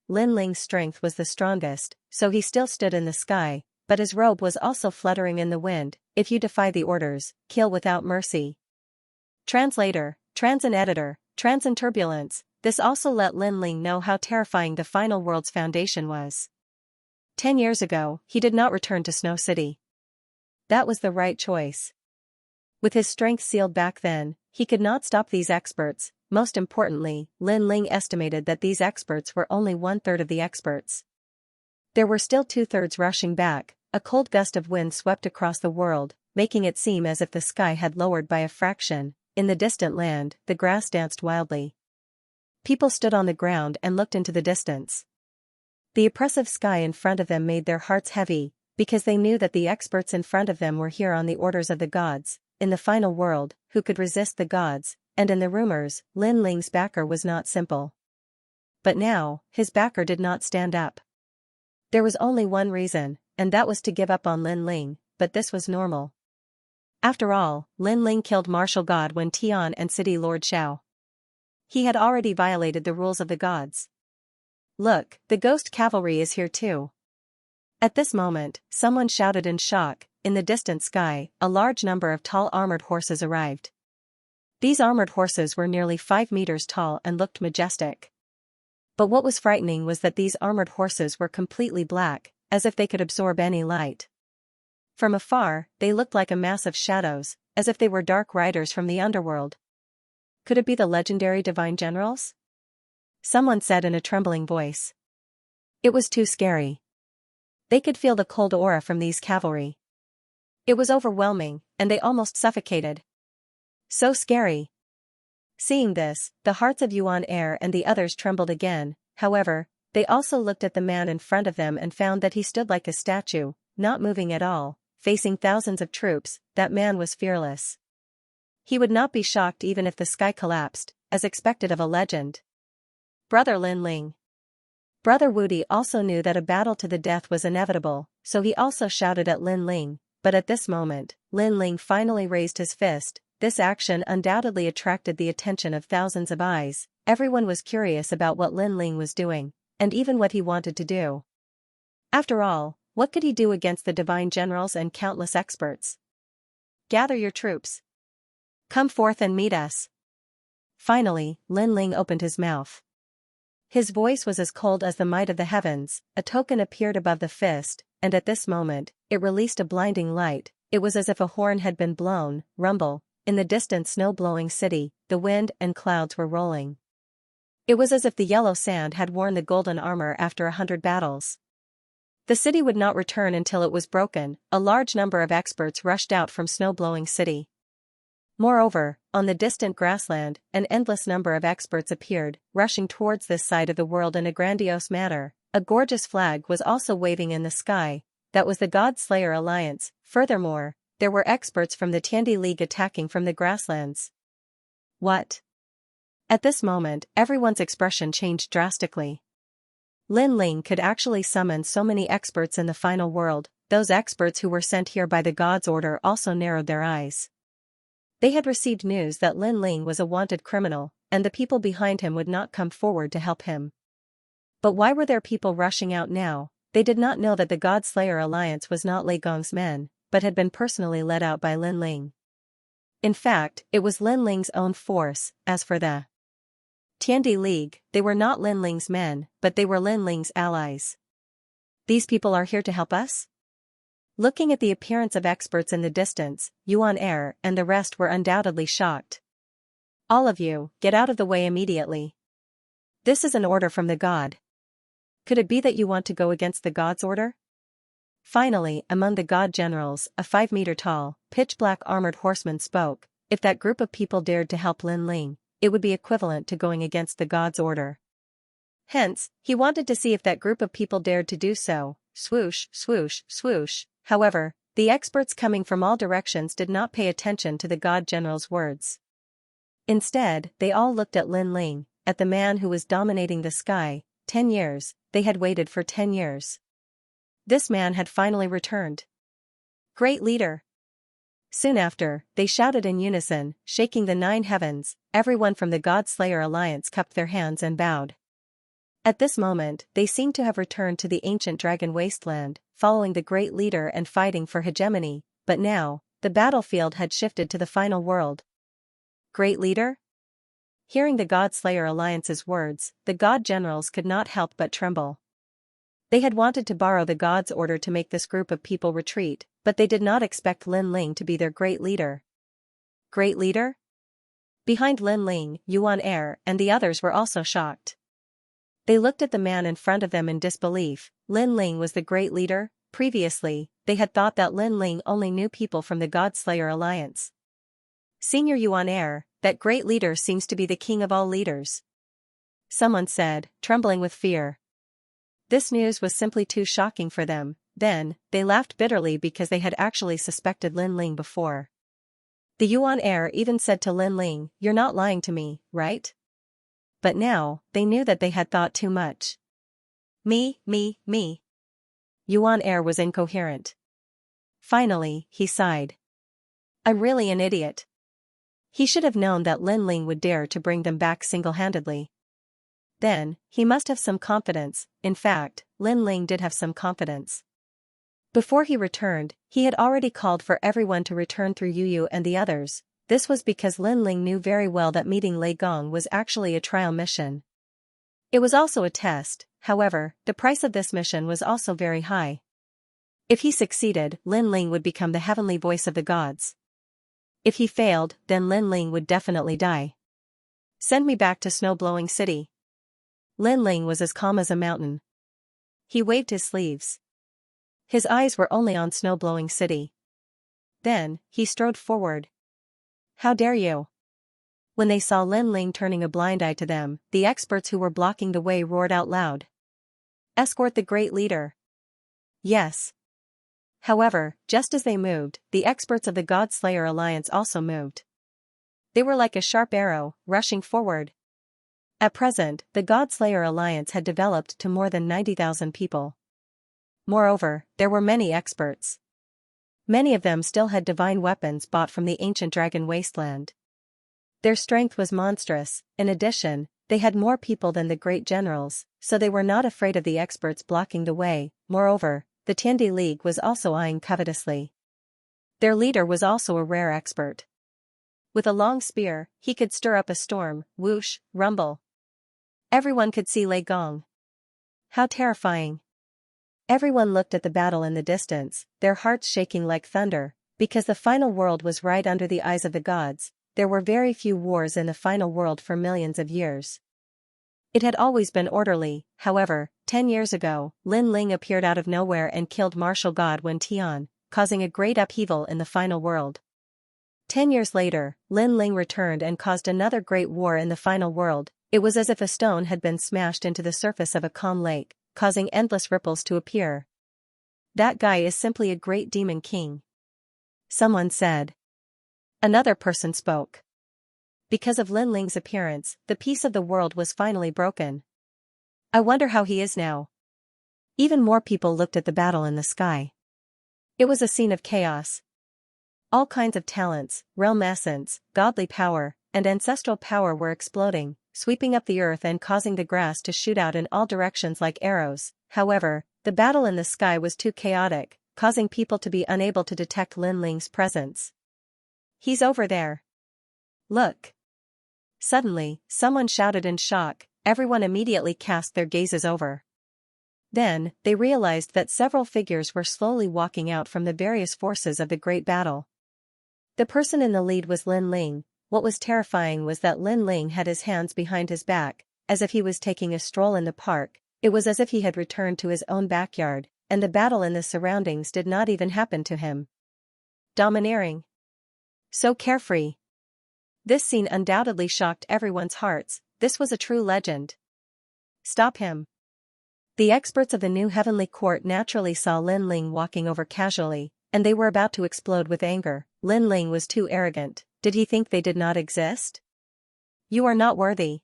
Lin Ling's strength was the strongest, so he still stood in the sky, but his robe was also fluttering in the wind. If you defy the orders, kill without mercy. Translator, Transin Editor, Transin Turbulence. This also let Lin Ling know how terrifying the final world's foundation was. 10 years ago, he did not return to Snow City. That was the right choice. With his strength sealed back then, he could not stop these experts. Most importantly, Lin Ling estimated that these experts were only 1/3 of the experts. There were still 2/3 rushing back. A cold gust of wind swept across the world, making it seem as if the sky had lowered by a fraction. In the distant land, the grass danced wildly. People stood on the ground and looked into the distance. The oppressive sky in front of them made their hearts heavy, because they knew that the experts in front of them were here on the orders of the gods. In the final world, who could resist the gods? And in the rumors, Lin Ling's backer was not simple. But now, his backer did not stand up. There was only one reason, and that was to give up on Lin Ling, but this was normal. After all, Lin Ling killed martial god Wen Tian and city lord Xiao. He had already violated the rules of the gods. Look, the ghost cavalry is here too. At this moment, someone shouted in shock. In the distant sky, a large number of tall armored horses arrived. These armored horses were nearly 5 meters tall and looked majestic. But what was frightening was that these armored horses were completely black, as if they could absorb any light. From afar, they looked like a mass of shadows, as if they were dark riders from the underworld. Could it be the legendary divine generals? Someone said in a trembling voice. It was too scary. They could feel the cold aura from these cavalry. It was overwhelming, and they almost suffocated. So scary. Seeing this, the hearts of Yuan Air and the others trembled again. However, they also looked at the man in front of them and found that he stood like a statue, not moving at all, facing thousands of troops. That man was fearless. He would not be shocked even if the sky collapsed, as expected of a legend. Brother Lin Ling. Brother Wudi also knew that a battle to the death was inevitable, so he also shouted at Lin Ling. But at this moment, Lin Ling finally raised his fist. this action undoubtedly attracted the attention of thousands of eyes. Everyone was curious about what Lin Ling was doing, and even what he wanted to do. After all, what could he do against the divine generals and countless experts? Gather your troops. Come forth and meet us. Finally, Lin Ling opened his mouth. His voice was as cold as the might of the heavens. A token appeared above the fist, and at this moment, it released a blinding light. It was as if a horn had been blown. Rumble. In the distant snow-blowing city, the wind and clouds were rolling. It was as if the yellow sand had worn the golden armor after 100 battles. The city would not return until it was broken. A large number of experts rushed out from snow-blowing city. Moreover, on the distant grassland, an endless number of experts appeared, rushing towards this side of the world in a grandiose manner. A gorgeous flag was also waving in the sky. That was the God Slayer Alliance. Furthermore, there were experts from the Tiandi League attacking from the grasslands. What? At this moment, everyone's expression changed drastically. Lin Ling could actually summon so many experts in the final world. Those experts who were sent here by the God's order also narrowed their eyes. They had received news that Lin Ling was a wanted criminal, and the people behind him would not come forward to help him. But why were there people rushing out now? They did not know that the God Slayer Alliance was not Lei Gong's men, but had been personally led out by Lin Ling. In fact, it was Lin Ling's own force. As for the Tiandi League, they were not Lin Ling's men, but they were Lin Ling's allies. These people are here to help us? Looking at the appearance of experts in the distance, Yuan Er and the rest were undoubtedly shocked. All of you, get out of the way immediately. This is an order from the God. Could it be that you want to go against the God's order? Finally, among the God generals, a 5-meter-tall, pitch-black armored horseman spoke. If that group of people dared to help Lin Ling, it would be equivalent to going against the God's order. Hence, he wanted to see if that group of people dared to do so. Swoosh, swoosh, swoosh. However, the experts coming from all directions did not pay attention to the God general's words. Instead, they all looked at Lin Ling, at the man who was dominating the sky. 10 years, they had waited for 10 years. This man had finally returned. Great leader! Soon after, they shouted in unison, shaking the 9 heavens. Everyone from the God Slayer Alliance cupped their hands and bowed. At this moment, they seemed to have returned to the ancient dragon wasteland, following the great leader and fighting for hegemony, but now, the battlefield had shifted to the final world. Great leader? Hearing the God Slayer Alliance's words, the God generals could not help but tremble. They had wanted to borrow the God's order to make this group of people retreat, but they did not expect Lin Ling to be their great leader. Great leader? Behind Lin Ling, Yuan Er and the others were also shocked. They looked at the man in front of them in disbelief. Lin Ling was the great leader? Previously, they had thought that Lin Ling only knew people from the God Slayer Alliance. Senior Yuan Er, that great leader seems to be the king of all leaders. Someone said, trembling with fear. This news was simply too shocking for them. Then, they laughed bitterly because they had actually suspected Lin Ling before. The Yuan Er even said to Lin Ling, "You're not lying to me, right?" But now, they knew that they had thought too much. Me. Yuan Er was incoherent. Finally, he sighed. I'm really an idiot. He should have known that Lin Ling would dare to bring them back single-handedly. Then, he must have some confidence. In fact, Lin Ling did have some confidence. Before he returned, he had already called for everyone to return through Yu and the others. This was because Lin Ling knew very well that meeting Lei Gong was actually a trial mission. It was also a test. However, the price of this mission was also very high. If he succeeded, Lin Ling would become the heavenly voice of the gods. If he failed, then Lin Ling would definitely die. Send me back to Snow-Blowing City. Lin Ling was as calm as a mountain. He waved his sleeves. His eyes were only on Snow-Blowing City. Then, he strode forward. How dare you? When they saw Lin Ling turning a blind eye to them, the experts who were blocking the way roared out loud. Escort the great leader. Yes. However, just as they moved, the experts of the God Slayer Alliance also moved. They were like a sharp arrow, rushing forward. At present, the God Slayer Alliance had developed to more than 90,000 people. Moreover, there were many experts. Many of them still had divine weapons bought from the ancient dragon wasteland. Their strength was monstrous. In addition, they had more people than the great generals, so they were not afraid of the experts blocking the way. Moreover, the Tiandi League was also eyeing covetously. Their leader was also a rare expert. With a long spear, he could stir up a storm, whoosh, rumble. Everyone could see Lei Gong. How terrifying. Everyone looked at the battle in the distance, their hearts shaking like thunder, because the final world was right under the eyes of the gods. There were very few wars in the final world for millions of years. It had always been orderly. However, 10 years ago, Lin Ling appeared out of nowhere and killed martial god Wen Tian, causing a great upheaval in the final world. 10 years later, Lin Ling returned and caused another great war in the final world. It was as if a stone had been smashed into the surface of a calm lake, causing endless ripples to appear. That guy is simply a great demon king, someone said. Another person spoke. Because of Lin Ling's appearance, the peace of the world was finally broken. I wonder how he is now. Even more people looked at the battle in the sky. It was a scene of chaos. All kinds of talents, realm essence, godly power, and ancestral power were exploding, sweeping up the earth and causing the grass to shoot out in all directions like arrows. However, the battle in the sky was too chaotic, causing people to be unable to detect Lin Ling's presence. He's over there. Look. Suddenly, someone shouted in shock. Everyone immediately cast their gazes over. Then, they realized that several figures were slowly walking out from the various forces of the great battle. The person in the lead was Lin Ling. What was terrifying was that Lin Ling had his hands behind his back, as if he was taking a stroll in the park. It was as if he had returned to his own backyard, and the battle in the surroundings did not even happen to him. Domineering. So carefree. This scene undoubtedly shocked everyone's hearts. This was a true legend. Stop him. The experts of the new heavenly court naturally saw Lin Ling walking over casually, and they were about to explode with anger. Lin Ling was too arrogant. Did he think they did not exist? You are not worthy.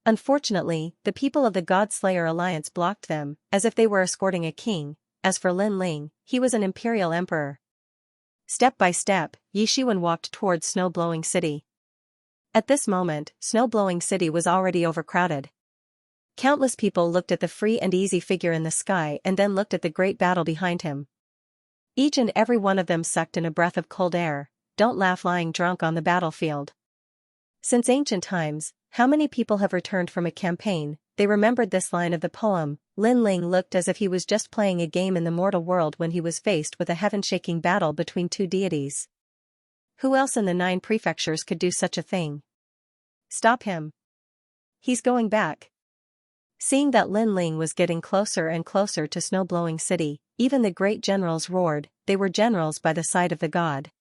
Unfortunately, the people of the God Slayer Alliance blocked them, as if they were escorting a king. As for Lin Ling, he was an imperial emperor. Step by step, Yi Shiwen walked towards Snow-Blowing City. At this moment, Snow-Blowing City was already overcrowded. Countless people looked at the free and easy figure in the sky and then looked at the great battle behind him. Each and every one of them sucked in a breath of cold air. Don't laugh lying drunk on the battlefield. Since ancient times, how many people have returned from a campaign? They remembered this line of the poem. Lin Ling looked as if he was just playing a game in the mortal world when he was faced with a heaven-shaking battle between two deities. Who else in the 9 prefectures could do such a thing? Stop him. He's going back. Seeing that Lin Ling was getting closer and closer to Snow-Blowing City, even the great generals roared. They were generals by the side of the god.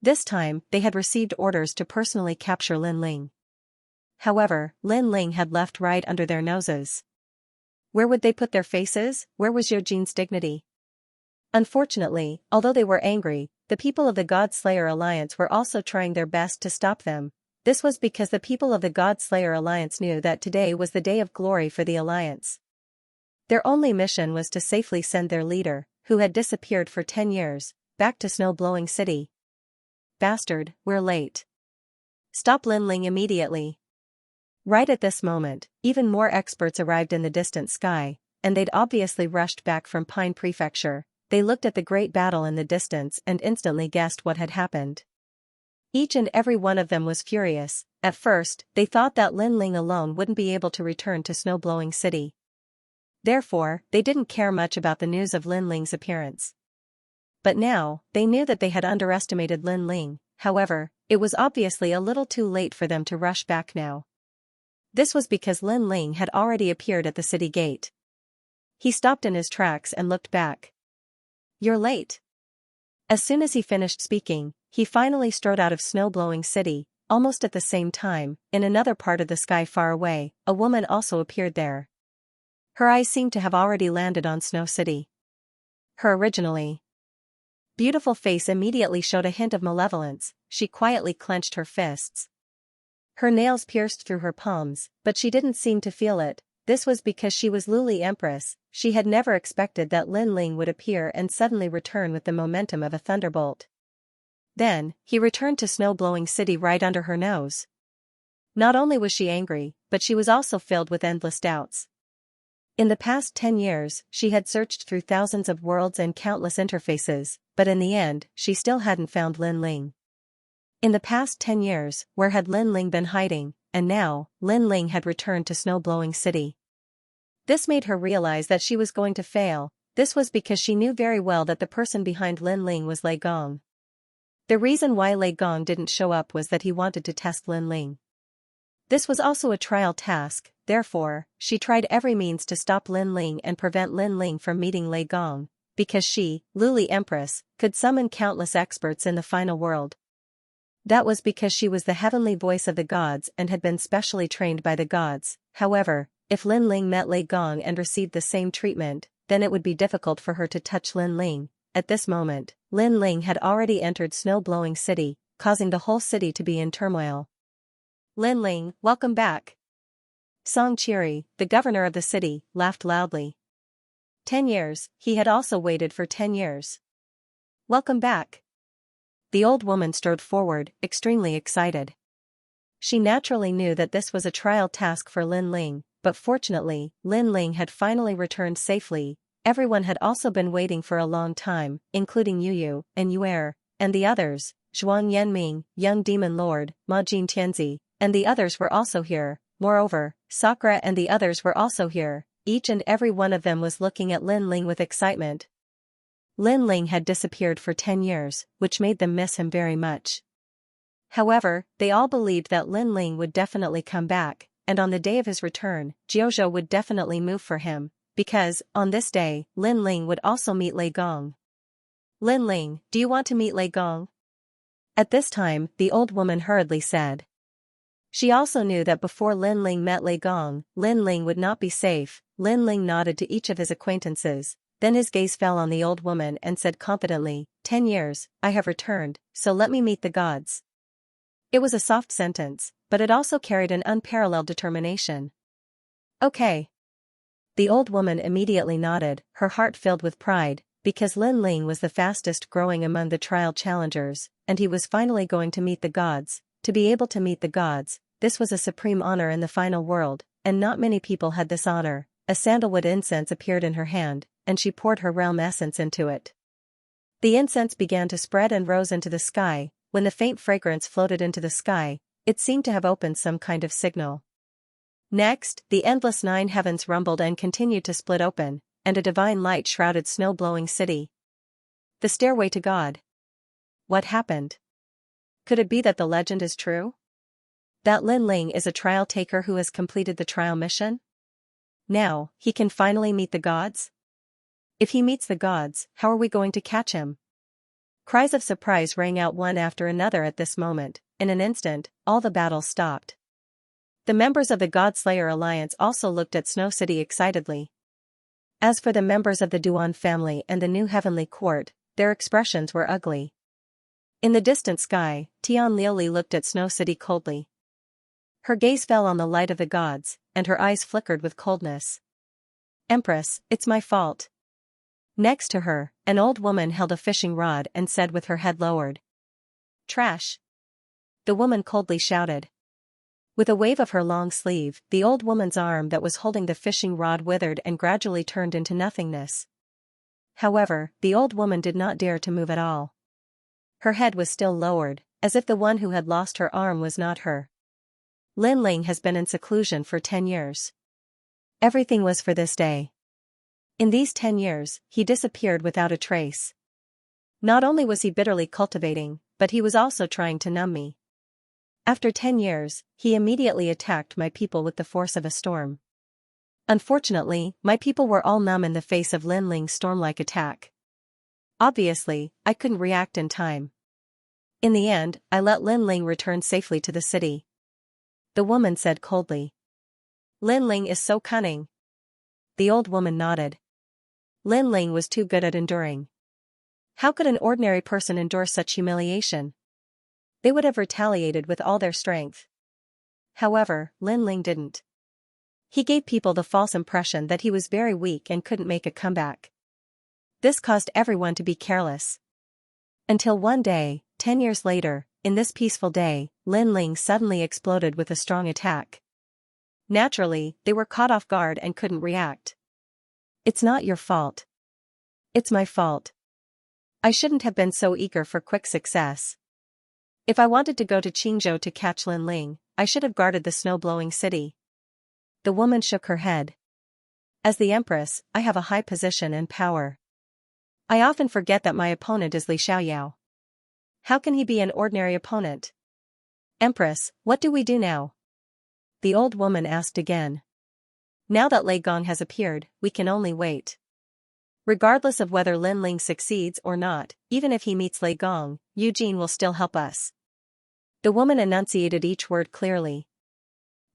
This time, they had received orders to personally capture Lin Ling. However, Lin Ling had left right under their noses. Where would they put their faces? Where was Yojin's dignity? Unfortunately, although they were angry, the people of the God Slayer Alliance were also trying their best to stop them. This was because the people of the God Slayer Alliance knew that today was the day of glory for the Alliance. Their only mission was to safely send their leader, who had disappeared for 10 years, back to Snow-Blowing City. Bastard, we're late. Stop Lin Ling immediately. Right at this moment, even more experts arrived in the distant sky, and they'd obviously rushed back from Pine Prefecture. They looked at the great battle in the distance and instantly guessed what had happened. Each and every one of them was furious. At first, they thought that Lin Ling alone wouldn't be able to return to Snow-Blowing City. Therefore, they didn't care much about the news of Lin Ling's appearance. But now, they knew that they had underestimated Lin Ling. However, it was obviously a little too late for them to rush back now. This was because Lin Ling had already appeared at the city gate. He stopped in his tracks and looked back. You're late. As soon as he finished speaking, he finally strode out of Snow-Blowing City. Almost at the same time, in another part of the sky far away, a woman also appeared there. Her eyes seemed to have already landed on Snow City. Her originally beautiful face immediately showed a hint of malevolence. She quietly clenched her fists. Her nails pierced through her palms, but she didn't seem to feel it. this was because she was Luli Empress. She had never expected that Lin Ling would appear and suddenly return with the momentum of a thunderbolt. Then, he returned to snow-blowing city right under her nose. Not only was she angry, but she was also filled with endless doubts. In the past 10 years, she had searched through thousands of worlds and countless interfaces, but in the end, she still hadn't found Lin Ling. In the past 10 years, where had Lin Ling been hiding? And now, Lin Ling had returned to snow-blowing city. This made her realize that she was going to fail. This was because she knew very well that the person behind Lin Ling was Lei Gong. The reason why Lei Gong didn't show up was that he wanted to test Lin Ling. This was also a trial task, therefore, she tried every means to stop Lin Ling and prevent Lin Ling from meeting Lei Gong, because she, Luli Empress, could summon countless experts in the final world. That was because she was the heavenly voice of the gods and had been specially trained by the gods. However, if Lin Ling met Lei Gong and received the same treatment, then it would be difficult for her to touch Lin Ling. At this moment, Lin Ling had already entered snow-blowing city, causing the whole city to be in turmoil. Lin Ling, welcome back. Song Qiri, the governor of the city, laughed loudly. 10 years, he had also waited for 10 years. Welcome back. The old woman strode forward, extremely excited. She naturally knew that this was a trial task for Lin Ling, but fortunately, Lin Ling had finally returned safely. Everyone had also been waiting for a long time, including Yu and Yuer, and the others, Zhuang Yanming, Young Demon Lord, Ma Jin Tianzi, and the others were also here. Moreover, Sakura and the others were also here. Each and every one of them was looking at Lin Ling with excitement. Lin Ling had disappeared for 10 years, which made them miss him very much. However, they all believed that Lin Ling would definitely come back, and on the day of his return, Jiuzhou would definitely move for him, because, on this day, Lin Ling would also meet Lei Gong. Lin Ling, do you want to meet Lei Gong? At this time, the old woman hurriedly said. She also knew that before Lin Ling met Lei Gong, Lin Ling would not be safe. Lin Ling nodded to each of his acquaintances, then his gaze fell on the old woman and said confidently, 10 years, I have returned, so let me meet the gods. It was a soft sentence, but it also carried an unparalleled determination. Okay. The old woman immediately nodded, her heart filled with pride, because Lin Ling was the fastest growing among the trial challengers, and he was finally going to meet the gods. To be able to meet the gods, this was a supreme honor in the final world, and not many people had this honor. A sandalwood incense appeared in her hand, and she poured her realm essence into it. The incense began to spread and rose into the sky. When the faint fragrance floated into the sky, it seemed to have opened some kind of signal. Next, the endless 9 heavens rumbled and continued to split open, and a divine light shrouded snow-blowing city. The stairway to God. What happened? Could it be that the legend is true? That Lin Ling is a trial taker who has completed the trial mission? Now, he can finally meet the gods? If he meets the gods, how are we going to catch him? Cries of surprise rang out one after another at this moment. In an instant, all the battles stopped. The members of the God-Slayer Alliance also looked at Snow City excitedly. As for the members of the Duan family and the new heavenly court, their expressions were ugly. In the distant sky, Tian Liuli looked at Snow City coldly. Her gaze fell on the light of the gods, and her eyes flickered with coldness. Empress, it's my fault. Next to her, an old woman held a fishing rod and said with her head lowered. Trash. The woman coldly shouted. With a wave of her long sleeve, the old woman's arm that was holding the fishing rod withered and gradually turned into nothingness. However, the old woman did not dare to move at all. Her head was still lowered, as if the one who had lost her arm was not her. Lin Ling has been in seclusion for 10 years. Everything was for this day. In these 10 years, he disappeared without a trace. Not only was he bitterly cultivating, but he was also trying to numb me. After 10 years, he immediately attacked my people with the force of a storm. Unfortunately, my people were all numb in the face of Lin Ling's storm-like attack. Obviously, I couldn't react in time. In the end, I let Lin Ling return safely to the city. The woman said coldly. Lin Ling is so cunning. The old woman nodded. Lin Ling was too good at enduring. How could an ordinary person endure such humiliation? They would have retaliated with all their strength. However, Lin Ling didn't. He gave people the false impression that he was very weak and couldn't make a comeback. This caused everyone to be careless. Until one day, 10 years later, in this peaceful day, Lin Ling suddenly exploded with a strong attack. Naturally, they were caught off guard and couldn't react. It's not your fault. It's my fault. I shouldn't have been so eager for quick success. If I wanted to go to Qingzhou to catch Lin Ling, I should have guarded the snow-blowing city. The woman shook her head. As the Empress, I have a high position and power. I often forget that my opponent is Li Xiaoyao. How can he be an ordinary opponent? Empress, what do we do now? The old woman asked again. Now that Lei Gong has appeared, we can only wait. Regardless of whether Lin Ling succeeds or not, even if he meets Lei Gong, Eugene will still help us. The woman enunciated each word clearly.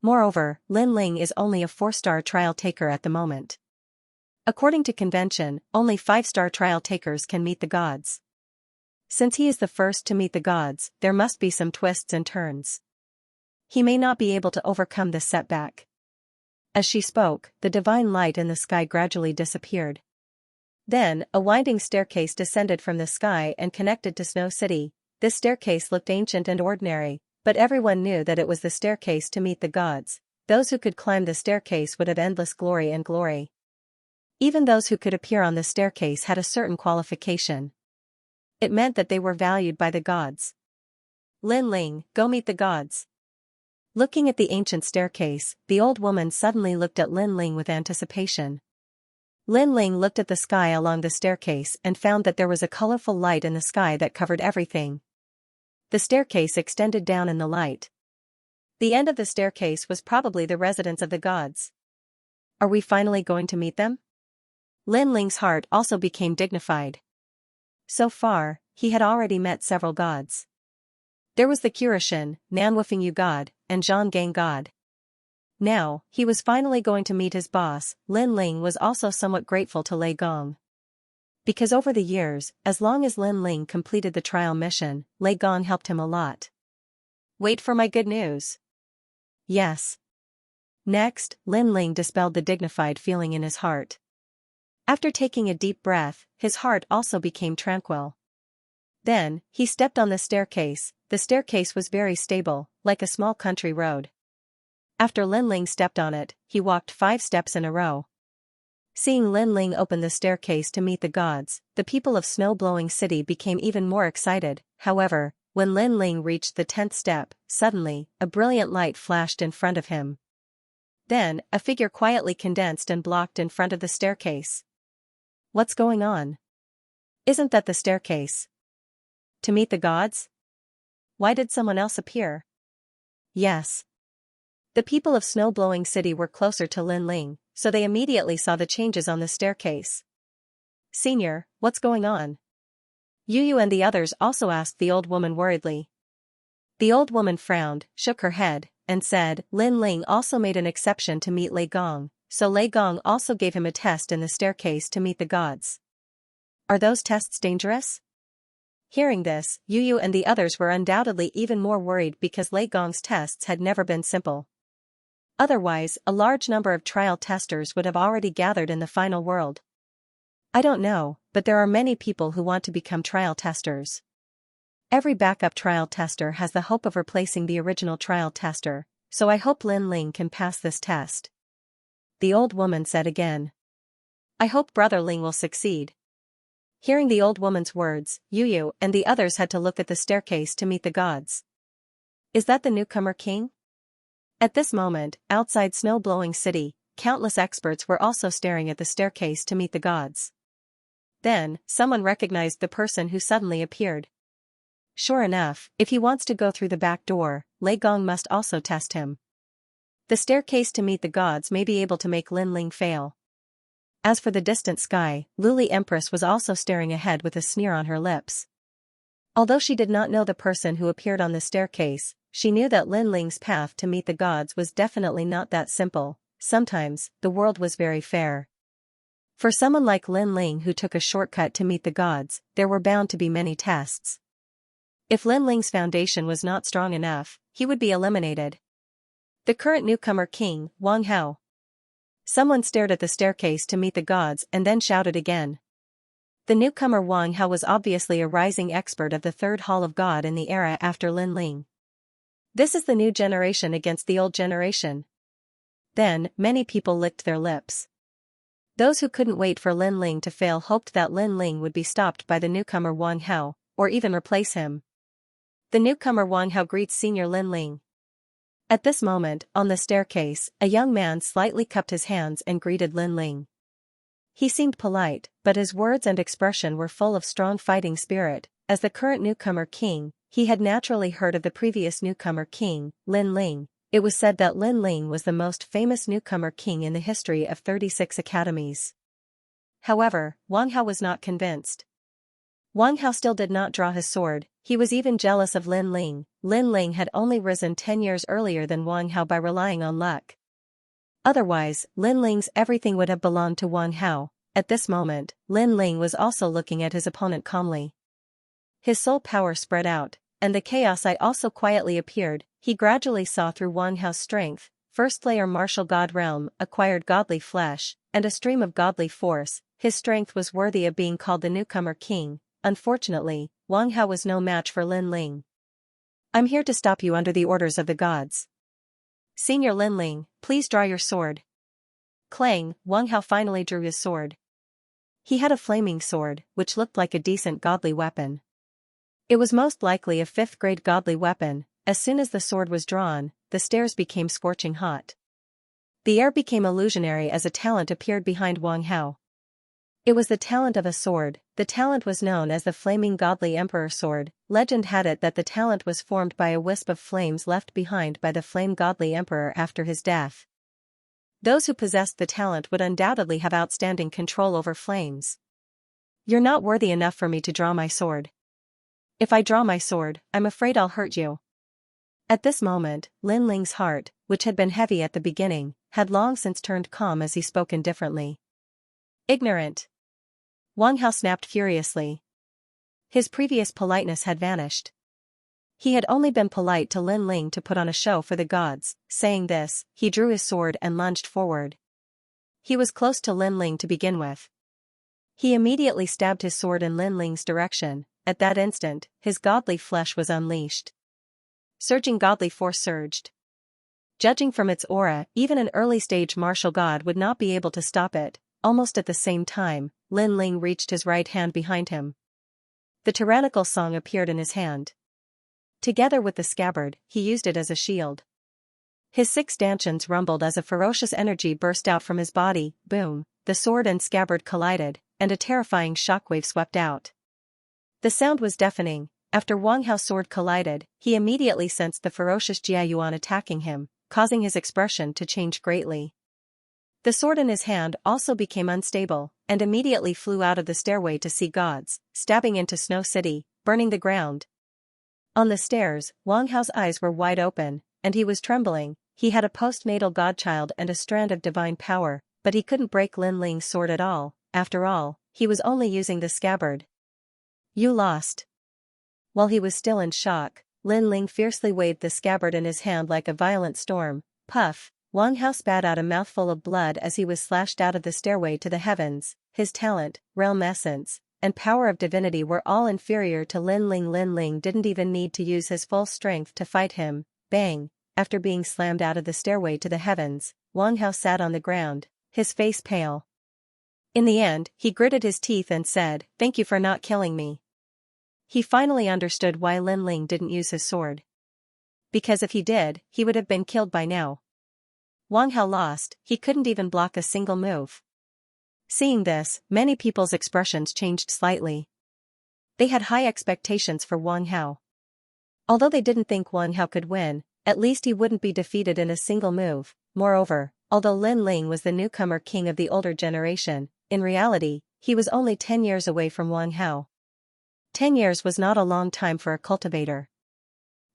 Moreover, Lin Ling is only a 4-star trial taker at the moment. According to convention, only 5-star trial takers can meet the gods. Since he is the first to meet the gods, there must be some twists and turns. He may not be able to overcome this setback. As she spoke, the divine light in the sky gradually disappeared. Then, a winding staircase descended from the sky and connected to Snow City. This staircase looked ancient and ordinary, but everyone knew that it was the staircase to meet the gods. Those who could climb the staircase would have endless glory and glory. Even those who could appear on the staircase had a certain qualification. It meant that they were valued by the gods. Lin Ling, go meet the gods. Looking at the ancient staircase, the old woman suddenly looked at Lin Ling with anticipation. Lin Ling looked at the sky along the staircase and found that there was a colorful light in the sky that covered everything. The staircase extended down in the light. The end of the staircase was probably the residence of the gods. Are we finally going to meet them? Lin Ling's heart also became dignified. So far, he had already met several gods. There was the Qurashin, Nanwufingyu god, and Zhonggang god. Now, he was finally going to meet his boss. Lin Ling was also somewhat grateful to Lei Gong. Because over the years, as long as Lin Ling completed the trial mission, Lei Gong helped him a lot. Wait for my good news. Yes. Next, Lin Ling dispelled the dignified feeling in his heart. After taking a deep breath, his heart also became tranquil. Then, he stepped on the staircase. The staircase was very stable, like a small country road. After Lin Ling stepped on it, he walked 5 steps in a row. Seeing Lin Ling open the staircase to meet the gods, the people of Snow-Blowing City became even more excited. However, when Lin Ling reached the 10th step, suddenly, a brilliant light flashed in front of him. Then, a figure quietly condensed and blocked in front of the staircase. What's going on? Isn't that the staircase? To meet the gods? Why did someone else appear? Yes. The people of Snow-Blowing City were closer to Lin Ling, so they immediately saw the changes on the staircase. Senior, what's going on? Yu and the others also asked the old woman worriedly. The old woman frowned, shook her head, and said, Lin Ling also made an exception to meet Lei Gong, so Lei Gong also gave him a test in the staircase to meet the gods. Are those tests dangerous? Hearing this, Yu and the others were undoubtedly even more worried because Lei Gong's tests had never been simple. Otherwise, a large number of trial testers would have already gathered in the final world. I don't know, but there are many people who want to become trial testers. Every backup trial tester has the hope of replacing the original trial tester, so I hope Lin Ling can pass this test. The old woman said again. I hope Brother Ling will succeed. Hearing the old woman's words, Yu and the others had to look at the staircase to meet the gods. Is that the newcomer king? At this moment, outside Snow-Blowing City, countless experts were also staring at the staircase to meet the gods. Then, someone recognized the person who suddenly appeared. Sure enough, if he wants to go through the back door, Lei Gong must also test him. The staircase to meet the gods may be able to make Lin Ling fail. As for the distant sky, Luli Empress was also staring ahead with a sneer on her lips. Although she did not know the person who appeared on the staircase, she knew that Lin Ling's path to meet the gods was definitely not that simple. Sometimes, the world was very fair. For someone like Lin Ling who took a shortcut to meet the gods, there were bound to be many tests. If Lin Ling's foundation was not strong enough, he would be eliminated. The current newcomer king, Wang Hao. Someone stared at the staircase to meet the gods and then shouted again. The newcomer Wang Hao was obviously a rising expert of the third hall of God in the era after Lin Ling. This is the new generation against the old generation. Then, many people licked their lips. Those who couldn't wait for Lin Ling to fail hoped that Lin Ling would be stopped by the newcomer Wang Hao, or even replace him. The newcomer Wang Hao greets senior Lin Ling. At this moment, on the staircase, a young man slightly cupped his hands and greeted Lin Ling. He seemed polite, but his words and expression were full of strong fighting spirit. As the current newcomer king, he had naturally heard of the previous newcomer king, Lin Ling. It was said that Lin Ling was the most famous newcomer king in the history of 36 academies. However, Wang Hao was not convinced. Wang Hao still did not draw his sword. He was even jealous of Lin Ling. Lin Ling had only risen 10 years earlier than Wang Hao by relying on luck. Otherwise, Lin Ling's everything would have belonged to Wang Hao. At this moment, Lin Ling was also looking at his opponent calmly. His soul power spread out, and the chaos eye also quietly appeared. He gradually saw through Wang Hao's strength, first layer martial god realm, acquired godly flesh, and a stream of godly force. His strength was worthy of being called the newcomer king. Unfortunately, Wang Hao was no match for Lin Ling. I'm here to stop you under the orders of the gods. Senior Lin Ling, please draw your sword. Clang, Wang Hao finally drew his sword. He had a flaming sword, which looked like a decent godly weapon. It was most likely a 5th-grade godly weapon. As soon as the sword was drawn, the stairs became scorching hot. The air became illusionary as a talent appeared behind Wang Hao. It was the talent of a sword. The talent was known as the Flaming Godly Emperor Sword. Legend had it that the talent was formed by a wisp of flames left behind by the Flame Godly Emperor after his death. Those who possessed the talent would undoubtedly have outstanding control over flames. You're not worthy enough for me to draw my sword. If I draw my sword, I'm afraid I'll hurt you. At this moment, Lin Ling's heart, which had been heavy at the beginning, had long since turned calm as he spoke indifferently. Ignorant! Wang Hao snapped furiously. His previous politeness had vanished. He had only been polite to Lin Ling to put on a show for the gods. Saying this, he drew his sword and lunged forward. He was close to Lin Ling to begin with. He immediately stabbed his sword in Lin Ling's direction. At that instant, his godly flesh was unleashed. Surging godly force surged. Judging from its aura, even an early-stage martial god would not be able to stop it. Almost at the same time, Lin Ling reached his right hand behind him. The tyrannical song appeared in his hand. Together with the scabbard, he used it as a shield. His 6 stanchions rumbled as a ferocious energy burst out from his body. Boom, the sword and scabbard collided, and a terrifying shockwave swept out. The sound was deafening. After Wang Hao's sword collided, he immediately sensed the ferocious Jia Yuan attacking him, causing his expression to change greatly. The sword in his hand also became unstable, and immediately flew out of the stairway to see gods, stabbing into Snow City, burning the ground. On the stairs, Wang Hao's eyes were wide open, and he was trembling. He had a postnatal godchild and a strand of divine power, but he couldn't break Lin Ling's sword at all. After all, he was only using the scabbard. You lost. While he was still in shock, Lin Ling fiercely waved the scabbard in his hand like a violent storm. Puff! Wang Hao spat out a mouthful of blood as he was slashed out of the stairway to the heavens. His talent, realm essence, and power of divinity were all inferior to Lin Ling. Lin Ling didn't even need to use his full strength to fight him. Bang! After being slammed out of the stairway to the heavens, Wang Hao sat on the ground, his face pale. In the end, he gritted his teeth and said, "Thank you for not killing me." He finally understood why Lin Ling didn't use his sword. Because if he did, he would have been killed by now. Wang Hao lost. He couldn't even block a single move. Seeing this, many people's expressions changed slightly. They had high expectations for Wang Hao. Although they didn't think Wang Hao could win, at least he wouldn't be defeated in a single move. Moreover, although Lin Ling was the newcomer king of the older generation, in reality, he was only 10 years away from Wang Hao. 10 years was not a long time for a cultivator.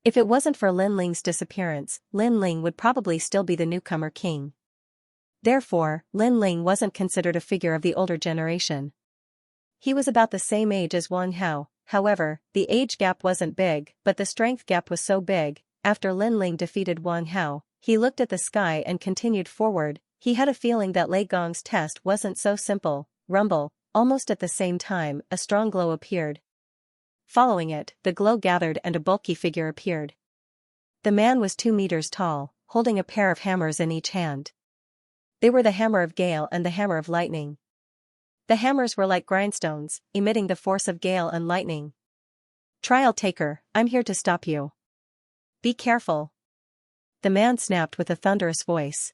If it wasn't for Lin Ling's disappearance, Lin Ling would probably still be the newcomer king. Therefore, Lin Ling wasn't considered a figure of the older generation. He was about the same age as Wang Hao. However, the age gap wasn't big, but the strength gap was so big. After Lin Ling defeated Wang Hao, he looked at the sky and continued forward. he had a feeling that Lei Gong's test wasn't so simple. Rumble, almost at the same time, a strong glow appeared. Following it, the glow gathered and a bulky figure appeared. The man was 2 meters tall, holding a pair of hammers in each hand. They were the hammer of gale and the hammer of lightning. The hammers were like grindstones, emitting the force of gale and lightning. "Trial taker, I'm here to stop you. Be careful," the man snapped with a thunderous voice.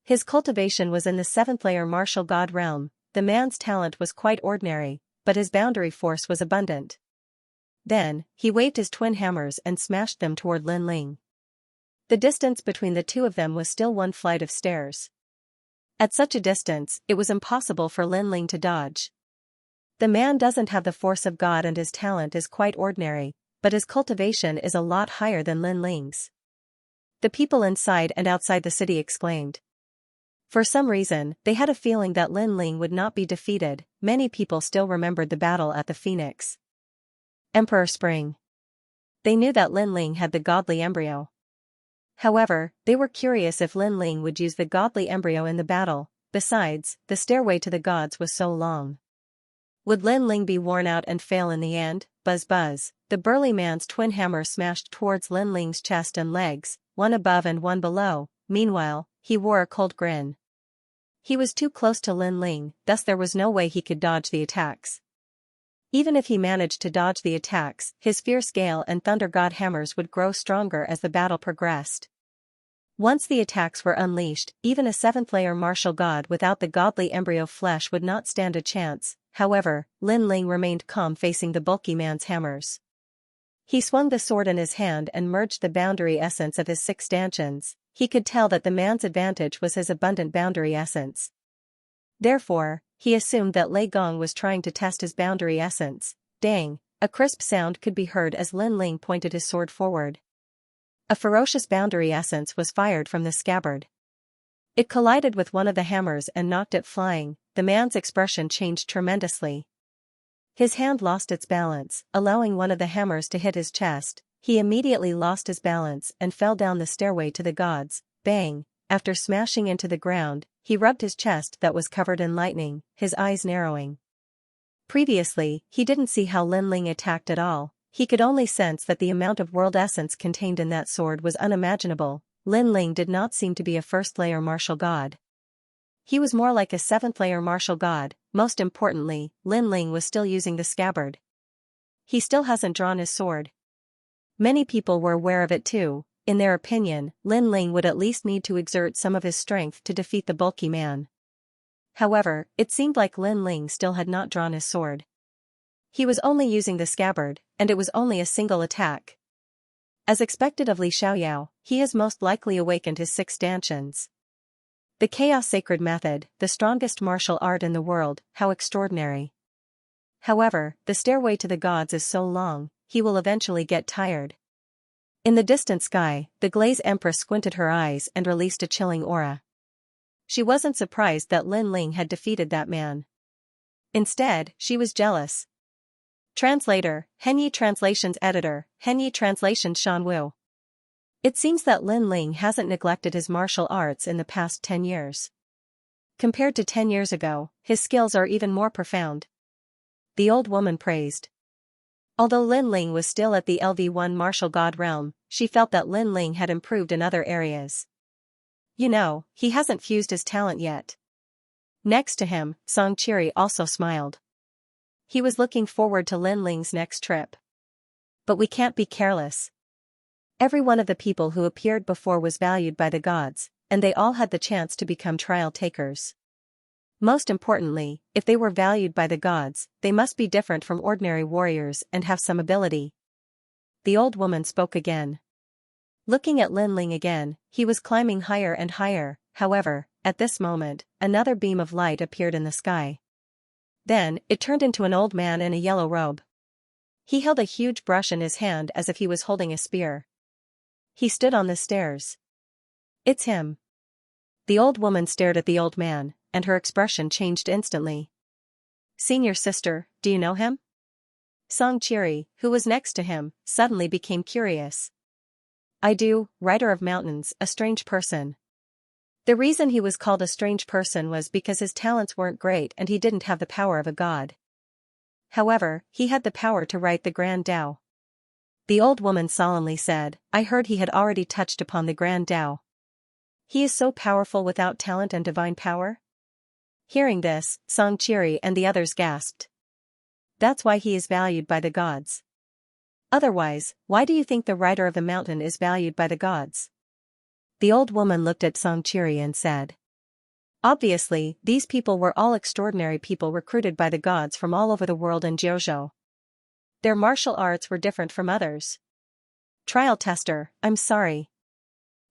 His cultivation was in the 7th layer martial god realm. The man's talent was quite ordinary, but his boundary force was abundant. Then, he waved his twin hammers and smashed them toward Lin Ling. The distance between the two of them was still 1 flight of stairs. At such a distance, it was impossible for Lin Ling to dodge. The man doesn't have the force of God and his talent is quite ordinary, but his cultivation is a lot higher than Lin Ling's. The people inside and outside the city exclaimed. For some reason, they had a feeling that Lin Ling would not be defeated. Many people still remembered the battle at the Phoenix Emperor Spring. They knew that Lin Ling had the godly embryo. However, they were curious if Lin Ling would use the godly embryo in the battle. Besides, the stairway to the gods was so long. Would Lin Ling be worn out and fail in the end? Buzz buzz, the burly man's twin hammer smashed towards Lin Ling's chest and legs, one above and one below. Meanwhile, he wore a cold grin. He was too close to Lin Ling, thus there was no way he could dodge the attacks. Even if he managed to dodge the attacks, his fierce gale and thunder god hammers would grow stronger as the battle progressed. Once the attacks were unleashed, even a 7th layer martial god without the godly embryo flesh would not stand a chance. However, Lin Ling remained calm facing the bulky man's hammers. He swung the sword in his hand and merged the boundary essence of his 6 stanchions. He could tell that the man's advantage was his abundant boundary essence. Therefore, he assumed that Lei Gong was trying to test his boundary essence. Dang, a crisp sound could be heard as Lin Ling pointed his sword forward. A ferocious boundary essence was fired from the scabbard. It collided with one of the hammers and knocked it flying. The man's expression changed tremendously. His hand lost its balance, allowing one of the hammers to hit his chest. He immediately lost his balance and fell down the stairway to the gods. Bang! After smashing into the ground, he rubbed his chest that was covered in lightning, his eyes narrowing. Previously, he didn't see how Lin Ling attacked at all. He could only sense that the amount of world essence contained in that sword was unimaginable. Lin Ling did not seem to be a 1st layer martial god. He was more like a 7th layer martial god. Most importantly, Lin Ling was still using the scabbard. He still hasn't drawn his sword. Many people were aware of it too. In their opinion, Lin Ling would at least need to exert some of his strength to defeat the bulky man. However, it seemed like Lin Ling still had not drawn his sword. He was only using the scabbard, and it was only a single attack. As expected of Li Xiaoyao, he has most likely awakened his 6 stanchions. The Chaos Sacred Method, the strongest martial art in the world, how extraordinary. However, the stairway to the gods is so long, he will eventually get tired. In the distant sky, the Glaze Empress squinted her eyes and released a chilling aura. She wasn't surprised that Lin Ling had defeated that man. Instead, she was jealous. Translator, Henyi Translations Editor, Henyi Translations Shan Wu. It seems that Lin Ling hasn't neglected his martial arts in the past 10 years. Compared to 10 years ago, his skills are even more profound. The old woman praised. Although Lin Ling was still at the LV1 martial god realm, she felt that Lin Ling had improved in other areas. You know, he hasn't fused his talent yet. Next to him, Song Qiri also smiled. He was looking forward to Lin Ling's next trip. But we can't be careless. Every one of the people who appeared before was valued by the gods, and they all had the chance to become trial takers. Most importantly, if they were valued by the gods, they must be different from ordinary warriors and have some ability. The old woman spoke again. Looking at Lin Ling again, he was climbing higher and higher. However, at this moment, another beam of light appeared in the sky. Then, it turned into an old man in a yellow robe. He held a huge brush in his hand as if he was holding a spear. He stood on the stairs. It's him. The old woman stared at the old man, and her expression changed instantly. Senior sister, do you know him? Song Qiri, who was next to him, suddenly became curious. I do, Rider of Mountains, a strange person. The reason he was called a strange person was because his talents weren't great and he didn't have the power of a god. However, he had the power to write the Grand Tao. The old woman solemnly said, I heard he had already touched upon the Grand Tao. He is so powerful without talent and divine power? Hearing this, Xianxia and the others gasped. That's why he is valued by the gods. Otherwise, why do you think the rider of the mountain is valued by the gods? The old woman looked at Xianxia and said. Obviously, these people were all extraordinary people recruited by the gods from all over the world in Jiuzhou. Their martial arts were different from others. Trial tester, I'm sorry.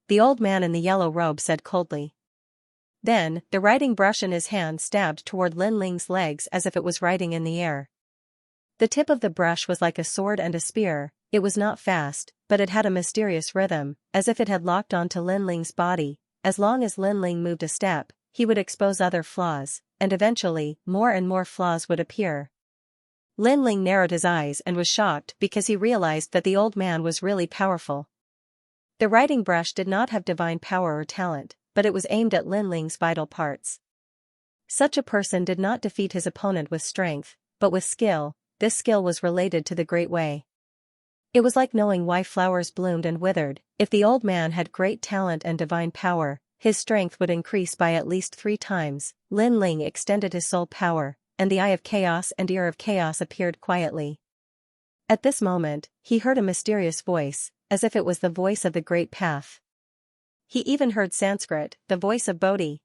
The old man in the yellow robe said coldly. Then, the writing brush in his hand stabbed toward Lin Ling's legs as if it was writing in the air. The tip of the brush was like a sword and a spear. It was not fast, but it had a mysterious rhythm, as if it had locked onto Lin Ling's body. As long as Lin Ling moved a step, he would expose other flaws, and eventually, more and more flaws would appear. Lin Ling narrowed his eyes and was shocked because he realized that the old man was really powerful. The writing brush did not have divine power or talent, but it was aimed at Lin Ling's vital parts. Such a person did not defeat his opponent with strength, but with skill. This skill was related to the Great Way. It was like knowing why flowers bloomed and withered. If the old man had great talent and divine power, his strength would increase by at least 3 times. Lin Ling extended his soul power, and the Eye of Chaos and Ear of Chaos appeared quietly. At this moment, he heard a mysterious voice, as if it was the voice of the Great Path. He even heard Sanskrit, the voice of Bodhi.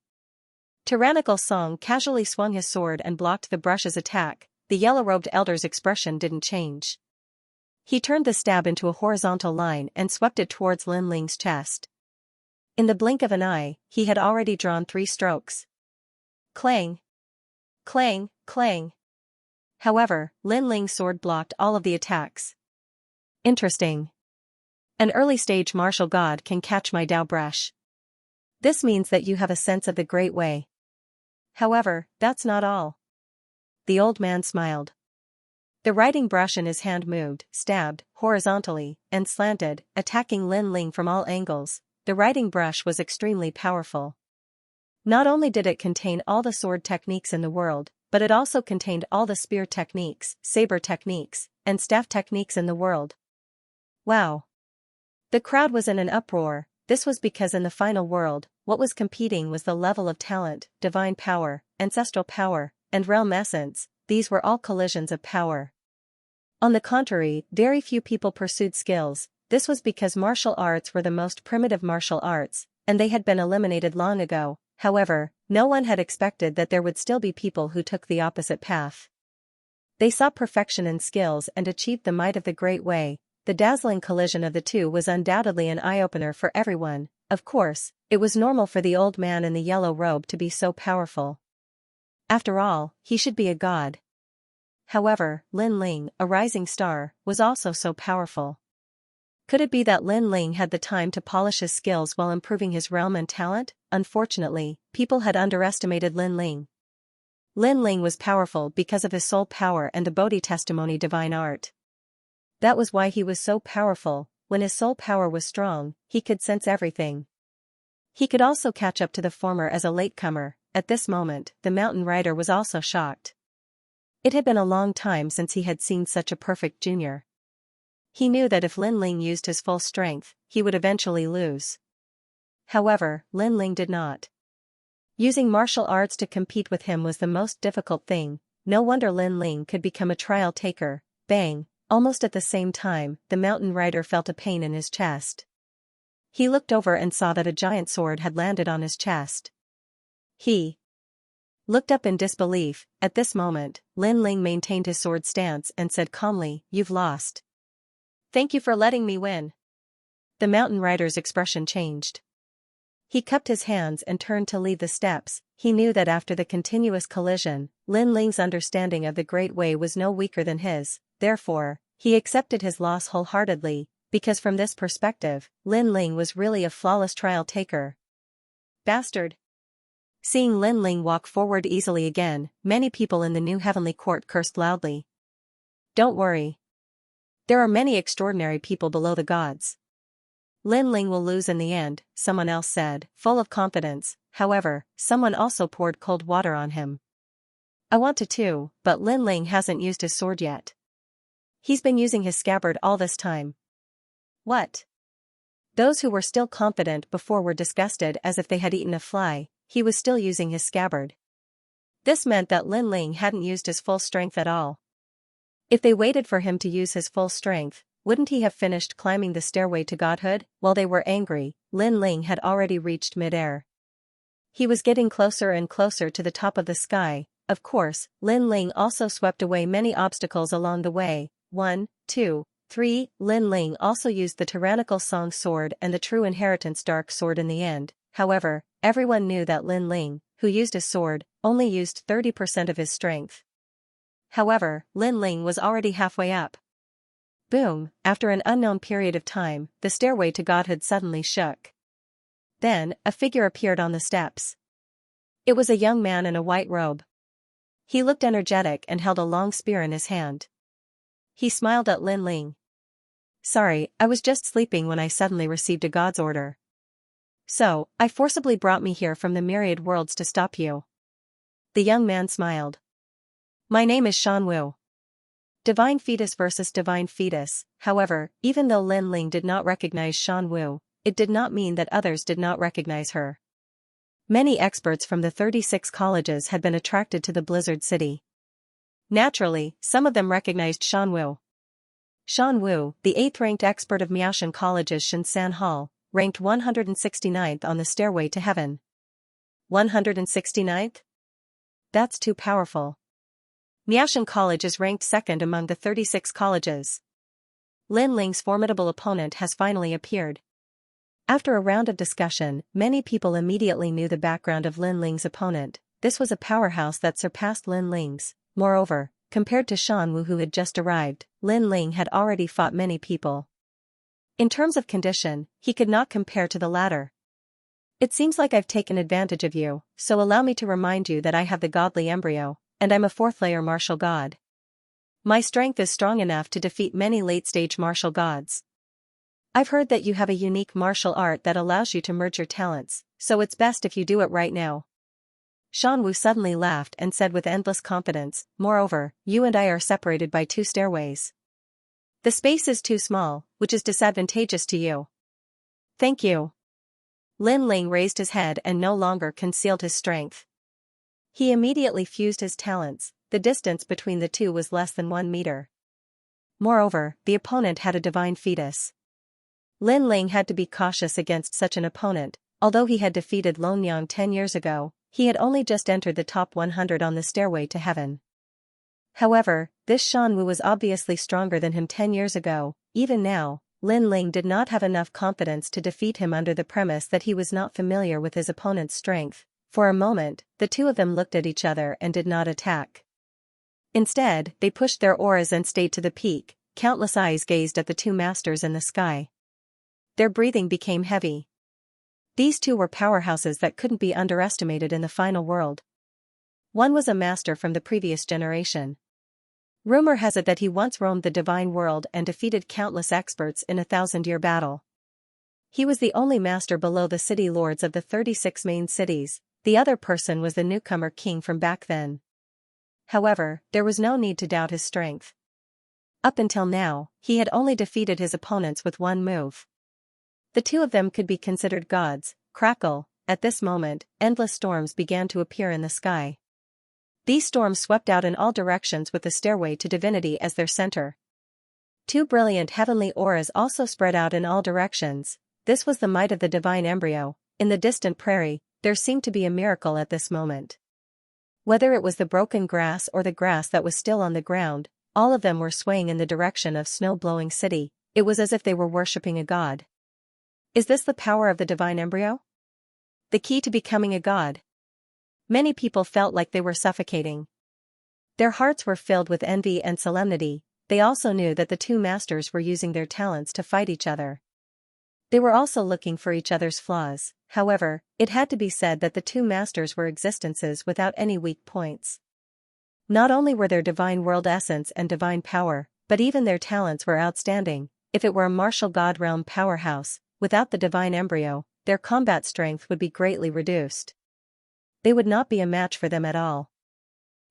Tyrannical Song casually swung his sword and blocked the brush's attack. The yellow-robed elder's expression didn't change. He turned the stab into a horizontal line and swept it towards Lin Ling's chest. In the blink of an eye, he had already drawn 3 strokes. Clang! Clang! Clang! However, Lin Ling's sword blocked all of the attacks. Interesting. An early-stage martial god can catch my Tao brush. This means that you have a sense of the Great Way. However, that's not all. The old man smiled. The writing brush in his hand moved, stabbed, horizontally, and slanted, attacking Lin Ling from all angles. The writing brush was extremely powerful. Not only did it contain all the sword techniques in the world, but it also contained all the spear techniques, saber techniques, and staff techniques in the world. Wow! The crowd was in an uproar. This was because in the final world, what was competing was the level of talent, divine power, ancestral power, and realm essence. These were all collisions of power. On the contrary, very few people pursued skills. This was because martial arts were the most primitive martial arts, and they had been eliminated long ago. However, no one had expected that there would still be people who took the opposite path. They saw perfection in skills and achieved the might of the Great Way. The dazzling collision of the two was undoubtedly an eye-opener for everyone. Of course, it was normal for the old man in the yellow robe to be so powerful. After all, he should be a god. However, Lin Ling, a rising star, was also so powerful. Could it be that Lin Ling had the time to polish his skills while improving his realm and talent? Unfortunately, people had underestimated Lin Ling. Lin Ling was powerful because of his soul power and the Bodhi testimony divine art. That was why he was so powerful. When his soul power was strong, he could sense everything. He could also catch up to the former as a latecomer. At this moment, the mountain rider was also shocked. It had been a long time since he had seen such a perfect junior. He knew that if Lin Ling used his full strength, he would eventually lose. However, Lin Ling did not. Using martial arts to compete with him was the most difficult thing. No wonder Lin Ling could become a trial taker. Bang! Almost at the same time, the mountain rider felt a pain in his chest. He looked over and saw that a giant sword had landed on his chest. He looked up in disbelief. At this moment, Lin Ling maintained his sword stance and said calmly, "You've lost. Thank you for letting me win." The mountain rider's expression changed. He cupped his hands and turned to leave the steps. He knew that after the continuous collision, Lin Ling's understanding of the Great Way was no weaker than his. Therefore, he accepted his loss wholeheartedly, because from this perspective, Lin Ling was really a flawless trial taker. Bastard! Seeing Lin Ling walk forward easily again, many people in the new heavenly court cursed loudly. Don't worry. There are many extraordinary people below the gods. Lin Ling will lose in the end, someone else said, full of confidence. However, someone also poured cold water on him. I want to too, but Lin Ling hasn't used his sword yet. He's been using his scabbard all this time. What? Those who were still confident before were disgusted as if they had eaten a fly. He was still using his scabbard. This meant that Lin Ling hadn't used his full strength at all. If they waited for him to use his full strength, wouldn't he have finished climbing the stairway to godhood? While they were angry, Lin Ling had already reached mid-air. He was getting closer and closer to the top of the sky. Of course, Lin Ling also swept away many obstacles along the way. 1, 2, 3. Lin Ling also used the tyrannical Song sword and the true inheritance dark sword in the end. However, everyone knew that Lin Ling, who used his sword, only used 30% of his strength. However, Lin Ling was already halfway up. Boom! After an unknown period of time, the stairway to godhood suddenly shook. Then, a figure appeared on the steps. It was a young man in a white robe. He looked energetic and held a long spear in his hand. He smiled at Lin Ling. Sorry, I was just sleeping when I suddenly received a god's order. So, I forcibly brought me here from the myriad worlds to stop you. The young man smiled. My name is Shan Wu. Divine fetus versus divine fetus. However, even though Lin Ling did not recognize Shan Wu, it did not mean that others did not recognize her. Many experts from the 36 colleges had been attracted to the Blizzard City. Naturally, some of them recognized Shan Wu. Shan Wu, the 8th-ranked expert of Miaoshan College's Shinsan Hall, ranked 169th on the stairway to heaven. 169th? That's too powerful. Miaoshan College is ranked second among the 36 colleges. Lin Ling's formidable opponent has finally appeared. After a round of discussion, many people immediately knew the background of Lin Ling's opponent. This was a powerhouse that surpassed Lin Ling's. Moreover, compared to Shan Wu who had just arrived, Lin Ling had already fought many people. In terms of condition, he could not compare to the latter. It seems like I've taken advantage of you, so allow me to remind you that I have the godly embryo, and I'm a 4th-layer martial god. My strength is strong enough to defeat many late-stage martial gods. I've heard that you have a unique martial art that allows you to merge your talents, so it's best if you do it right now. Shan Wu suddenly laughed and said with endless confidence, moreover, you and I are separated by 2 stairways. The space is too small, which is disadvantageous to you. Thank you. Lin Ling raised his head and no longer concealed his strength. He immediately fused his talents. The distance between the two was less than 1 meter. Moreover, the opponent had a divine fetus. Lin Ling had to be cautious against such an opponent. Although he had defeated Lon Yang 10 years ago, he had only just entered the top 100 on the stairway to heaven. However, this Shan Wu was obviously stronger than him 10 years ago. Even now, Lin Ling did not have enough confidence to defeat him under the premise that he was not familiar with his opponent's strength. For a moment, the two of them looked at each other and did not attack. Instead, they pushed their auras and stayed to the peak. Countless eyes gazed at the 2 masters in the sky. Their breathing became heavy. These 2 were powerhouses that couldn't be underestimated in the final world. One was a master from the previous generation. Rumor has it that he once roamed the divine world and defeated countless experts in a 1,000-year battle. He was the only master below the city lords of the 36 main cities. The other person was the newcomer king from back then. However, there was no need to doubt his strength. Up until now, he had only defeated his opponents with 1 move. The 2 of them could be considered gods. Crackle! At this moment, endless storms began to appear in the sky. These storms swept out in all directions with the stairway to divinity as their center. 2 brilliant heavenly auras also spread out in all directions. This was the might of the divine embryo. In the distant prairie, there seemed to be a miracle at this moment. Whether it was the broken grass or the grass that was still on the ground, all of them were swaying in the direction of snow-blowing city. It was as if they were worshipping a god. Is this the power of the divine embryo? The key to becoming a god? Many people felt like they were suffocating. Their hearts were filled with envy and solemnity. They also knew that the 2 masters were using their talents to fight each other. They were also looking for each other's flaws. However, it had to be said that the 2 masters were existences without any weak points. Not only were their divine world essence and divine power, but even their talents were outstanding. If it were a martial god realm powerhouse, without the divine embryo, their combat strength would be greatly reduced. They would not be a match for them at all.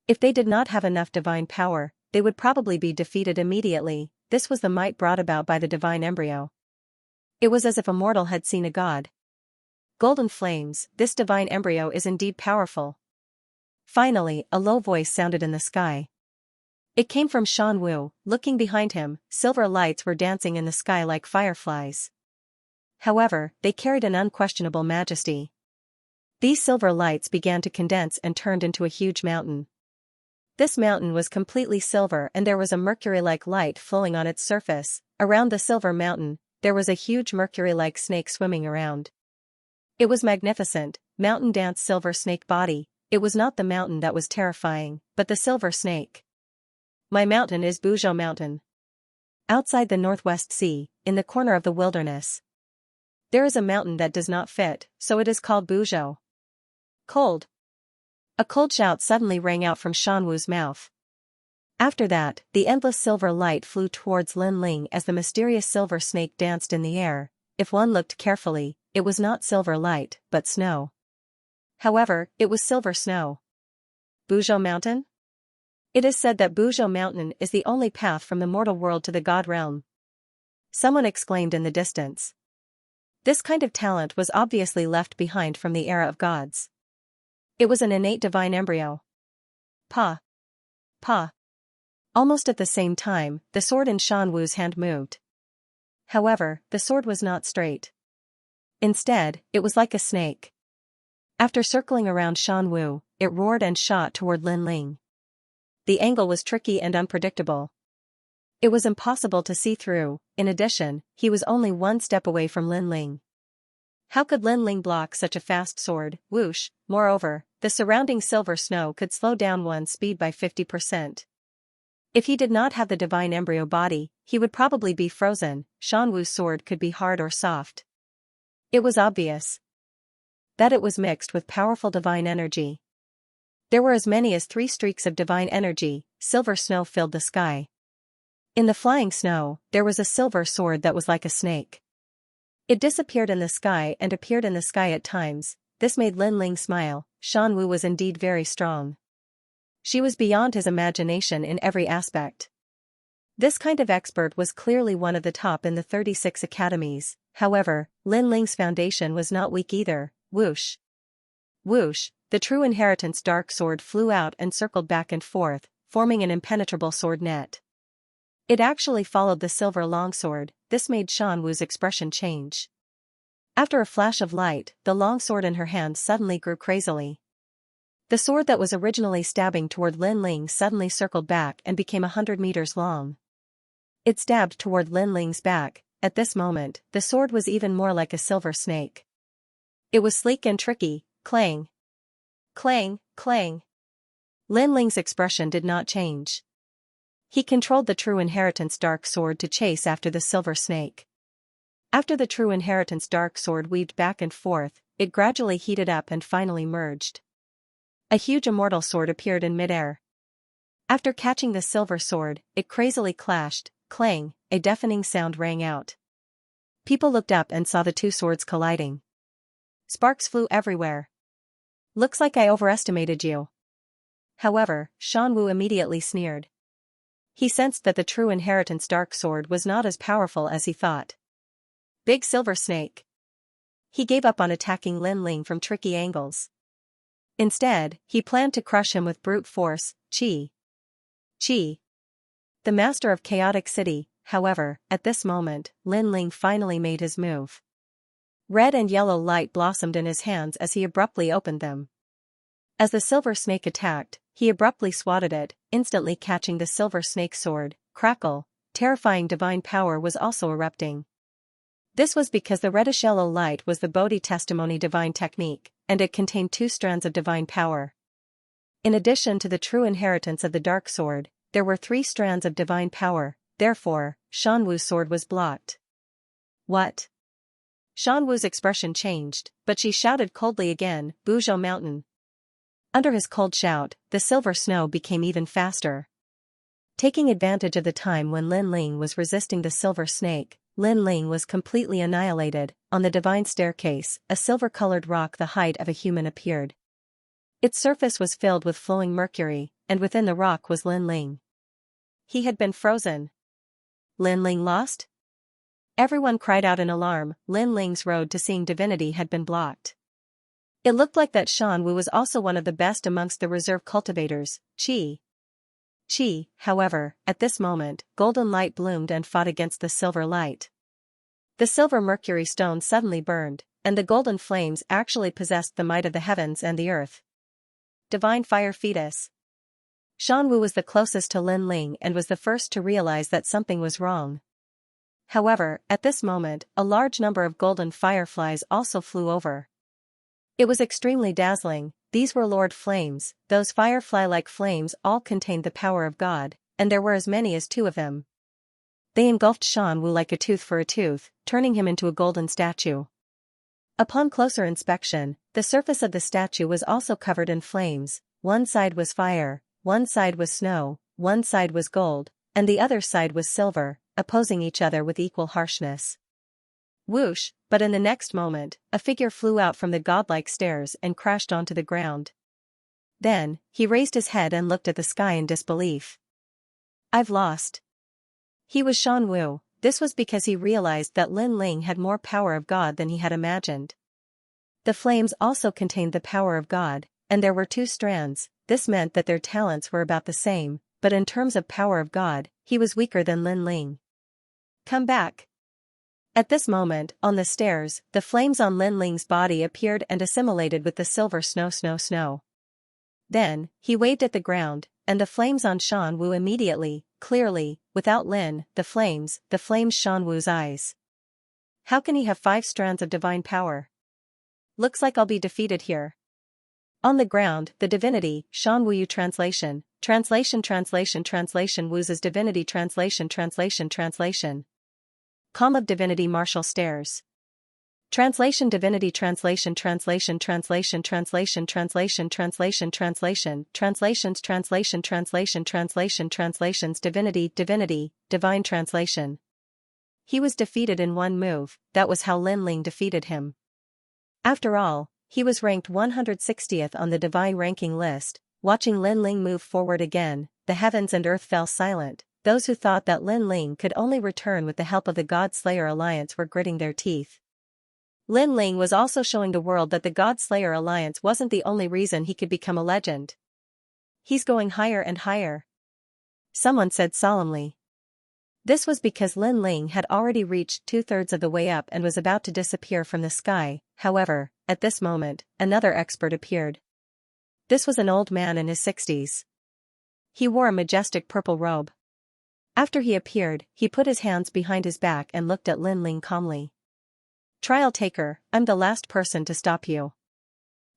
If they did not have enough divine power, they would probably be defeated immediately. This was the might brought about by the divine embryo. It was as if a mortal had seen a god. Golden flames, this divine embryo is indeed powerful. Finally, a low voice sounded in the sky. It came from Shan Wu. Looking behind him, silver lights were dancing in the sky like fireflies. However, they carried an unquestionable majesty. These silver lights began to condense and turned into a huge mountain. This mountain was completely silver and there was a mercury-like light flowing on its surface. Around the silver mountain, there was a huge mercury-like snake swimming around. It was magnificent. Mountain dance silver snake body. It was not the mountain that was terrifying, but the silver snake. My mountain is Buzhou Mountain. Outside the Northwest Sea, in the corner of the wilderness. There is a mountain that does not fit, so it is called Buzhou. Cold. A cold shout suddenly rang out from Shan Wu's mouth. After that, the endless silver light flew towards Lin Ling as the mysterious silver snake danced in the air. If one looked carefully, it was not silver light, but snow. However, it was silver snow. Buzhou Mountain? It is said that Buzhou Mountain is the only path from the mortal world to the god realm. Someone exclaimed in the distance. This kind of talent was obviously left behind from the era of gods. It was an innate divine embryo. Pa. Pa. Almost at the same time, the sword in Shan Wu's hand moved. However, the sword was not straight. Instead, it was like a snake. After circling around Shan Wu, it roared and shot toward Lin Ling. The angle was tricky and unpredictable. It was impossible to see through. In addition, he was only one step away from Lin Ling. How could Lin Ling block such a fast sword? Whoosh! Moreover, the surrounding silver snow could slow down one's speed by 50%. If he did not have the divine embryo body, he would probably be frozen. Shan Wu's sword could be hard or soft. It was obvious that it was mixed with powerful divine energy. There were as many as 3 streaks of divine energy. Silver snow filled the sky. In the flying snow, there was a silver sword that was like a snake. It disappeared in the sky and appeared in the sky at times. This made Lin Ling smile. Shan Wu was indeed very strong. She was beyond his imagination in every aspect. This kind of expert was clearly one of the top in the 36 academies. However, Lin Ling's foundation was not weak either. Whoosh! Whoosh! The true inheritance dark sword flew out and circled back and forth, forming an impenetrable sword net. It actually followed the silver longsword. This made Shan Wu's expression change. After a flash of light, the longsword in her hand suddenly grew crazily. The sword that was originally stabbing toward Lin Ling suddenly circled back and became 100 meters long. It stabbed toward Lin Ling's back. At this moment, the sword was even more like a silver snake. It was sleek and tricky. Clang. Clang, clang. Lin Ling's expression did not change. He controlled the true inheritance dark sword to chase after the silver snake. After the true inheritance dark sword weaved back and forth, it gradually heated up and finally merged. A huge immortal sword appeared in midair. After catching the silver sword, it crazily clashed. Clang, a deafening sound rang out. People looked up and saw the 2 swords colliding. Sparks flew everywhere. Looks like I overestimated you. However, Shan Wu immediately sneered. He sensed that the true inheritance dark sword was not as powerful as he thought. Big silver snake. He gave up on attacking Lin Ling from tricky angles. Instead, he planned to crush him with brute force. Qi. Qi. The master of Chaotic City. However, at this moment, Lin Ling finally made his move. Red and yellow light blossomed in his hands as he abruptly opened them. As the silver snake attacked, he abruptly swatted it, instantly catching the silver snake sword. Crackle, terrifying divine power was also erupting. This was because the reddish-yellow light was the Bodhi testimony divine technique, and it contained 2 strands of divine power. In addition to the true inheritance of the dark sword, there were 3 strands of divine power. Therefore, Shan Wu's sword was blocked. What? Shan Wu's expression changed, but she shouted coldly again, Buzhou Mountain. Under his cold shout, the silver snow became even faster. Taking advantage of the time when Lin Ling was resisting the silver snake, Lin Ling was completely annihilated. on the divine staircase, a silver-colored rock the height of a human appeared. Its surface was filled with flowing mercury, and within the rock was Lin Ling. He had been frozen. Lin Ling lost? Everyone cried out in alarm. Lin Ling's road to seeing divinity had been blocked. It looked like that Shan Wu was also one of the best amongst the reserve cultivators, Qi, however, at this moment, golden light bloomed and fought against the silver light. The silver mercury stone suddenly burned, and the golden flames actually possessed the might of the heavens and the earth. Divine Fire Fetus. Shan Wu was the closest to Lin Ling and was the first to realize that something was wrong. However, at this moment, a large number of golden fireflies also flew over. It was extremely dazzling. These were Lord Flames. Those firefly-like flames all contained the power of God, and there were as many as 2 of them. They engulfed Shan Wu like a tooth for a tooth, turning him into a golden statue. Upon closer inspection, the surface of the statue was also covered in flames. One side was fire, one side was snow, one side was gold, and the other side was silver, opposing each other with equal harshness. Whoosh, but in the next moment, a figure flew out from the godlike stairs and crashed onto the ground. Then, he raised his head and looked at the sky in disbelief. I've lost. He was Shan Wu. This was because he realized that Lin Ling had more power of God than he had imagined. The flames also contained the power of God, and there were 2 strands. This meant that their talents were about the same, but in terms of power of God, he was weaker than Lin Ling. Come back. At this moment, on the stairs, the flames on Lin Ling's body appeared and assimilated with the silver snow. Then, he waved at the ground, and the flames on Shan Wu immediately, clearly, without Lin, the flames Shan Wu's eyes. How can he have 5 strands of divine power? Looks like I'll be defeated here. On the ground, the divinity, Shan Wu translation Wu's divinity translation. Calm of divinity martial stairs. Translation divinity translations divinity, divine translation. He was defeated in one move. That was how Lin Ling defeated him. After all, he was ranked 160th on the divine ranking list. Watching Lin Ling move forward again, the heavens and earth fell silent. Those who thought that Lin Ling could only return with the help of the God Slayer Alliance were gritting their teeth. Lin Ling was also showing the world that the God Slayer Alliance wasn't the only reason he could become a legend. He's going higher and higher. Someone said solemnly. This was because Lin Ling had already reached 2/3 of the way up and was about to disappear from the sky. However, at this moment, another expert appeared. This was an old man in his 60s. He wore a majestic purple robe. After he appeared, he put his hands behind his back and looked at Lin Ling calmly. Trial taker, I'm the last person to stop you.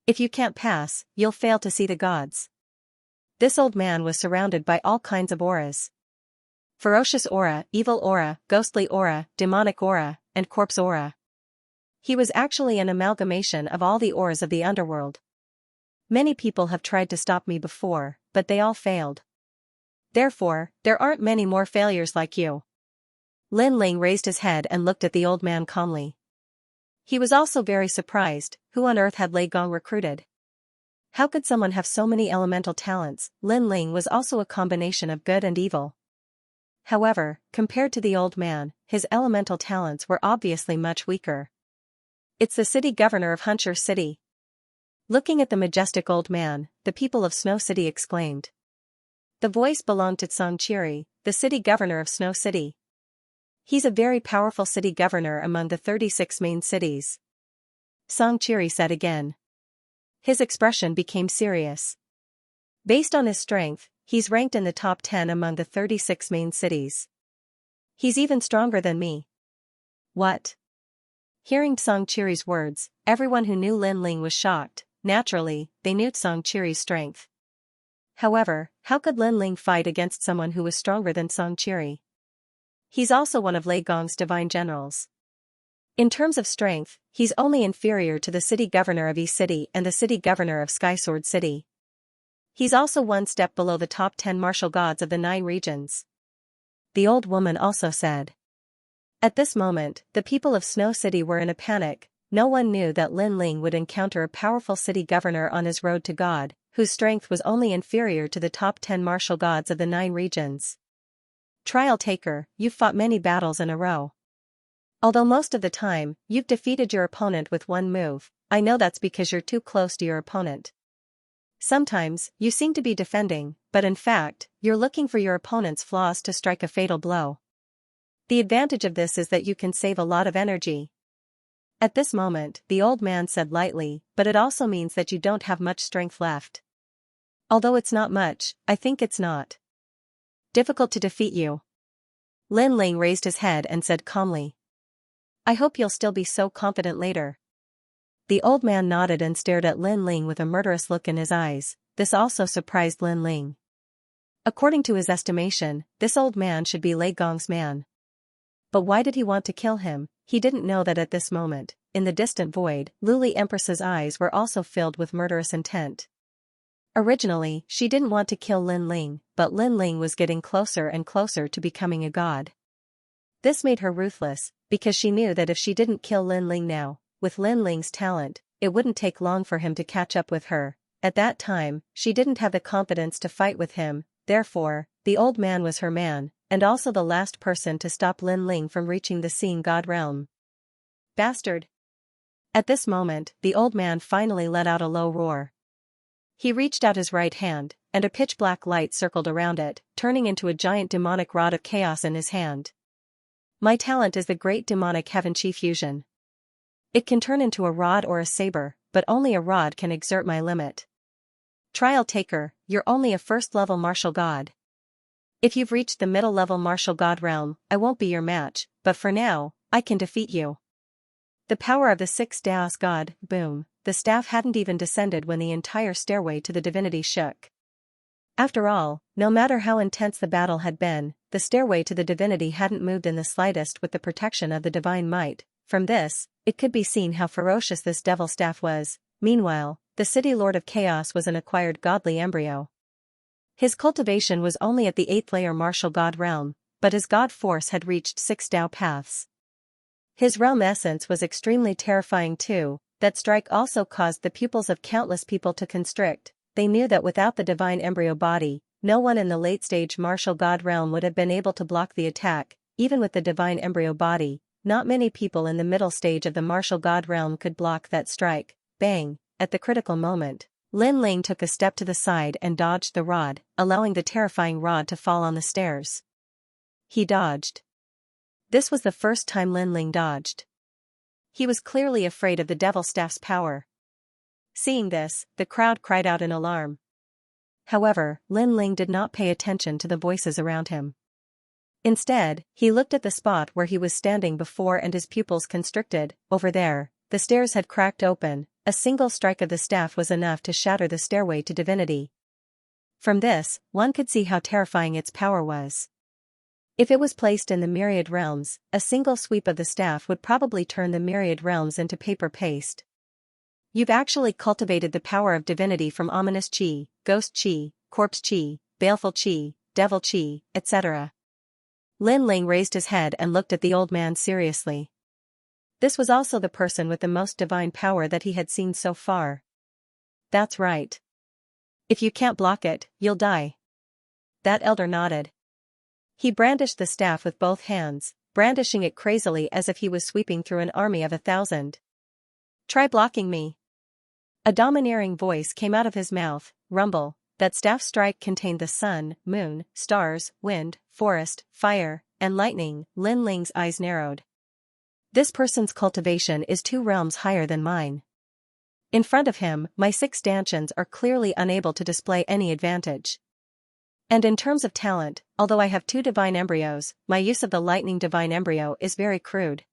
If you can't pass, you'll fail to see the gods. This old man was surrounded by all kinds of auras. Ferocious aura, evil aura, ghostly aura, demonic aura, and corpse aura. He was actually an amalgamation of all the auras of the underworld. Many people have tried to stop me before, but they all failed. Therefore, there aren't many more failures like you. Lin Ling raised his head and looked at the old man calmly. He was also very surprised. Who on earth had Lei Gong recruited? How could someone have so many elemental talents? Lin Ling was also a combination of good and evil. However, compared to the old man, his elemental talents were obviously much weaker. It's the city governor of Huncher City. Looking at the majestic old man, the people of Snow City exclaimed. The voice belonged to Xianxia, the city governor of Snow City. He's a very powerful city governor among the 36 main cities. Xianxia said again. His expression became serious. Based on his strength, he's ranked in the top 10 among the 36 main cities. He's even stronger than me. What? Hearing Xianxia's words, everyone who knew Lin Ling was shocked. Naturally, they knew Xianxia's strength. However, how could Lin Ling fight against someone who was stronger than Xianxia? He's also one of Lei Gong's divine generals. In terms of strength, he's only inferior to the city governor of East City and the city governor of Skysword City. He's also one step below the top 10 martial gods of the 9 regions. The old woman also said. At this moment, the people of Snow City were in a panic. No one knew that Lin Ling would encounter a powerful city governor on his road to God, whose strength was only inferior to the top 10 martial gods of the 9 regions. Trial taker, you've fought many battles in a row. Although most of the time, you've defeated your opponent with one move, I know that's because you're too close to your opponent. Sometimes, you seem to be defending, but in fact, you're looking for your opponent's flaws to strike a fatal blow. The advantage of this is that you can save a lot of energy. At this moment, the old man said lightly, but it also means that you don't have much strength left. Although it's not much, I think it's not difficult to defeat you. Lin Ling raised his head and said calmly. I hope you'll still be so confident later. The old man nodded and stared at Lin Ling with a murderous look in his eyes. This also surprised Lin Ling. According to his estimation, this old man should be Lei Gong's man. But why did he want to kill him? He didn't know that at this moment, in the distant void, Luli Empress's eyes were also filled with murderous intent. Originally, she didn't want to kill Lin Ling, but Lin Ling was getting closer and closer to becoming a god. This made her ruthless, because she knew that if she didn't kill Lin Ling now, with Lin Ling's talent, it wouldn't take long for him to catch up with her. At that time, she didn't have the confidence to fight with him, therefore, the old man was her man, and also the last person to stop Lin Ling from reaching the Seeing God realm. Bastard! At this moment, the old man finally let out a low roar. He reached out his right hand, and a pitch-black light circled around it, turning into a giant demonic rod of chaos in his hand. My talent is the great demonic Heaven Chi fusion. It can turn into a rod or a saber, but only a rod can exert my limit. Trial taker, you're only a first-level martial god. If you've reached the middle-level martial god realm, I won't be your match, but for now, I can defeat you. The power of the 6th Daos god, boom, the staff hadn't even descended when the entire stairway to the divinity shook. After all, no matter how intense the battle had been, the stairway to the divinity hadn't moved in the slightest with the protection of the divine might. From this, it could be seen how ferocious this devil staff was. Meanwhile, the city lord of chaos was an acquired godly embryo. His cultivation was only at the 8th layer martial god realm, but his god force had reached 6 Dao paths. His realm essence was extremely terrifying too. That strike also caused the pupils of countless people to constrict. They knew that without the divine embryo body, no one in the late-stage martial god realm would have been able to block the attack. Even with the divine embryo body, not many people in the middle stage of the martial god realm could block that strike. Bang! At the critical moment, Lin Ling took a step to the side and dodged the rod, allowing the terrifying rod to fall on the stairs. He dodged. This was the first time Lin Ling dodged. He was clearly afraid of the devil staff's power. Seeing this, the crowd cried out in alarm. However, Lin Ling did not pay attention to the voices around him. Instead, he looked at the spot where he was standing before and his pupils constricted. Over there, the stairs had cracked open. A single strike of the staff was enough to shatter the stairway to divinity. From this, one could see how terrifying its power was. If it was placed in the myriad realms, a single sweep of the staff would probably turn the myriad realms into paper paste. You've actually cultivated the power of divinity from ominous chi, ghost chi, corpse chi, baleful chi, devil chi, etc. Lin Ling raised his head and looked at the old man seriously. This was also the person with the most divine power that he had seen so far. That's right. If you can't block it, you'll die. That elder nodded. He brandished the staff with both hands, brandishing it crazily as if he was sweeping through an army of 1,000. Try blocking me. A domineering voice came out of his mouth. Rumble. That staff strike contained the sun, moon, stars, wind, forest, fire, and lightning. Lin Ling's eyes narrowed. This person's cultivation is 2 realms higher than mine. In front of him, my 6 stanchions are clearly unable to display any advantage. And in terms of talent, although I have 2 divine embryos, my use of the lightning divine embryo is very crude.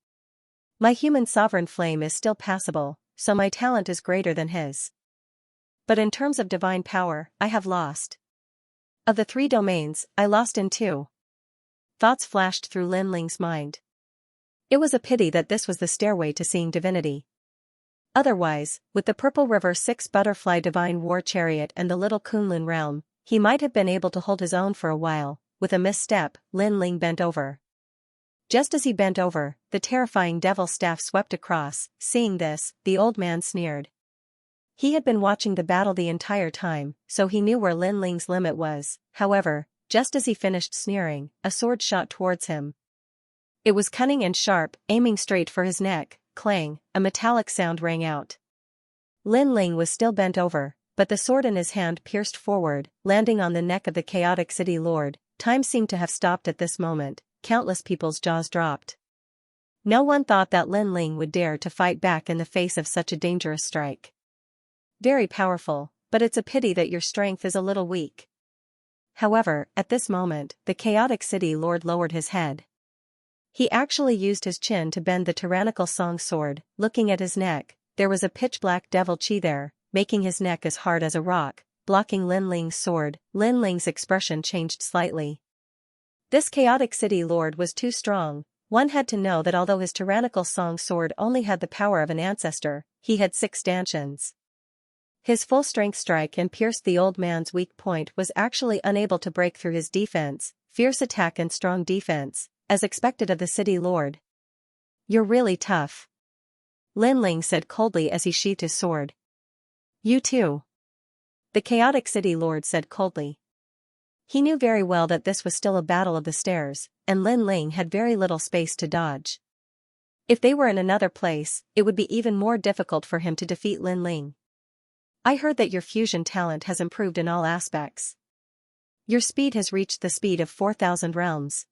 My human sovereign flame is still passable, so my talent is greater than his. But in terms of divine power, I have lost. Of the 3 domains, I lost in 2. Thoughts flashed through Lin Ling's mind. It was a pity that this was the stairway to seeing divinity. Otherwise, with the Purple River 6 Butterfly Divine War Chariot and the Little Kunlun realm, he might have been able to hold his own for a while. With a misstep, Lin Ling bent over. Just as he bent over, the terrifying devil staff swept across. Seeing this, the old man sneered. He had been watching the battle the entire time, so he knew where Lin Ling's limit was. However, just as he finished sneering, a sword shot towards him. It was cunning and sharp, aiming straight for his neck. Clang, a metallic sound rang out. Lin Ling was still bent over, but the sword in his hand pierced forward, landing on the neck of the chaotic city lord. Time seemed to have stopped at this moment. Countless people's jaws dropped. No one thought that Lin Ling would dare to fight back in the face of such a dangerous strike. Very powerful, but it's a pity that your strength is a little weak. However, at this moment, the chaotic city lord lowered his head. He actually used his chin to bend the tyrannical song sword. Looking at his neck, there was a pitch-black devil chi there, making his neck as hard as a rock, blocking Lin Ling's sword. Lin Ling's expression changed slightly. This chaotic city lord was too strong. One had to know that although his tyrannical song sword only had the power of an ancestor, he had 6 stanchions. His full-strength strike and pierced the old man's weak point was actually unable to break through his defense, fierce attack and strong defense, as expected of the city lord. You're really tough. Lin Ling said coldly as he sheathed his sword. You too. The chaotic city lord said coldly. He knew very well that this was still a battle of the stairs, and Lin Ling had very little space to dodge. If they were in another place, it would be even more difficult for him to defeat Lin Ling. I heard that your fusion talent has improved in all aspects. Your speed has reached the speed of 4,000 realms.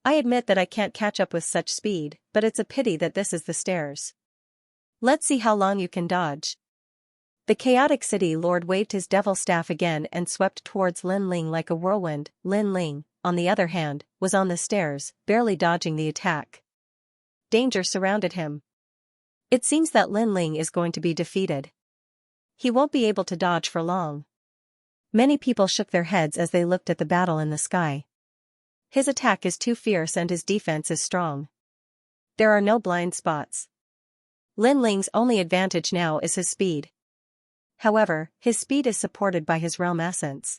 I admit that I can't catch up with such speed, but it's a pity that this is the stairs. Let's see how long you can dodge. The chaotic city lord waved his devil staff again and swept towards Lin Ling like a whirlwind. Lin Ling, on the other hand, was on the stairs, barely dodging the attack. Danger surrounded him. It seems that Lin Ling is going to be defeated. He won't be able to dodge for long. Many people shook their heads as they looked at the battle in the sky. His attack is too fierce and his defense is strong. There are no blind spots. Lin Ling's only advantage now is his speed. However, his speed is supported by his realm essence.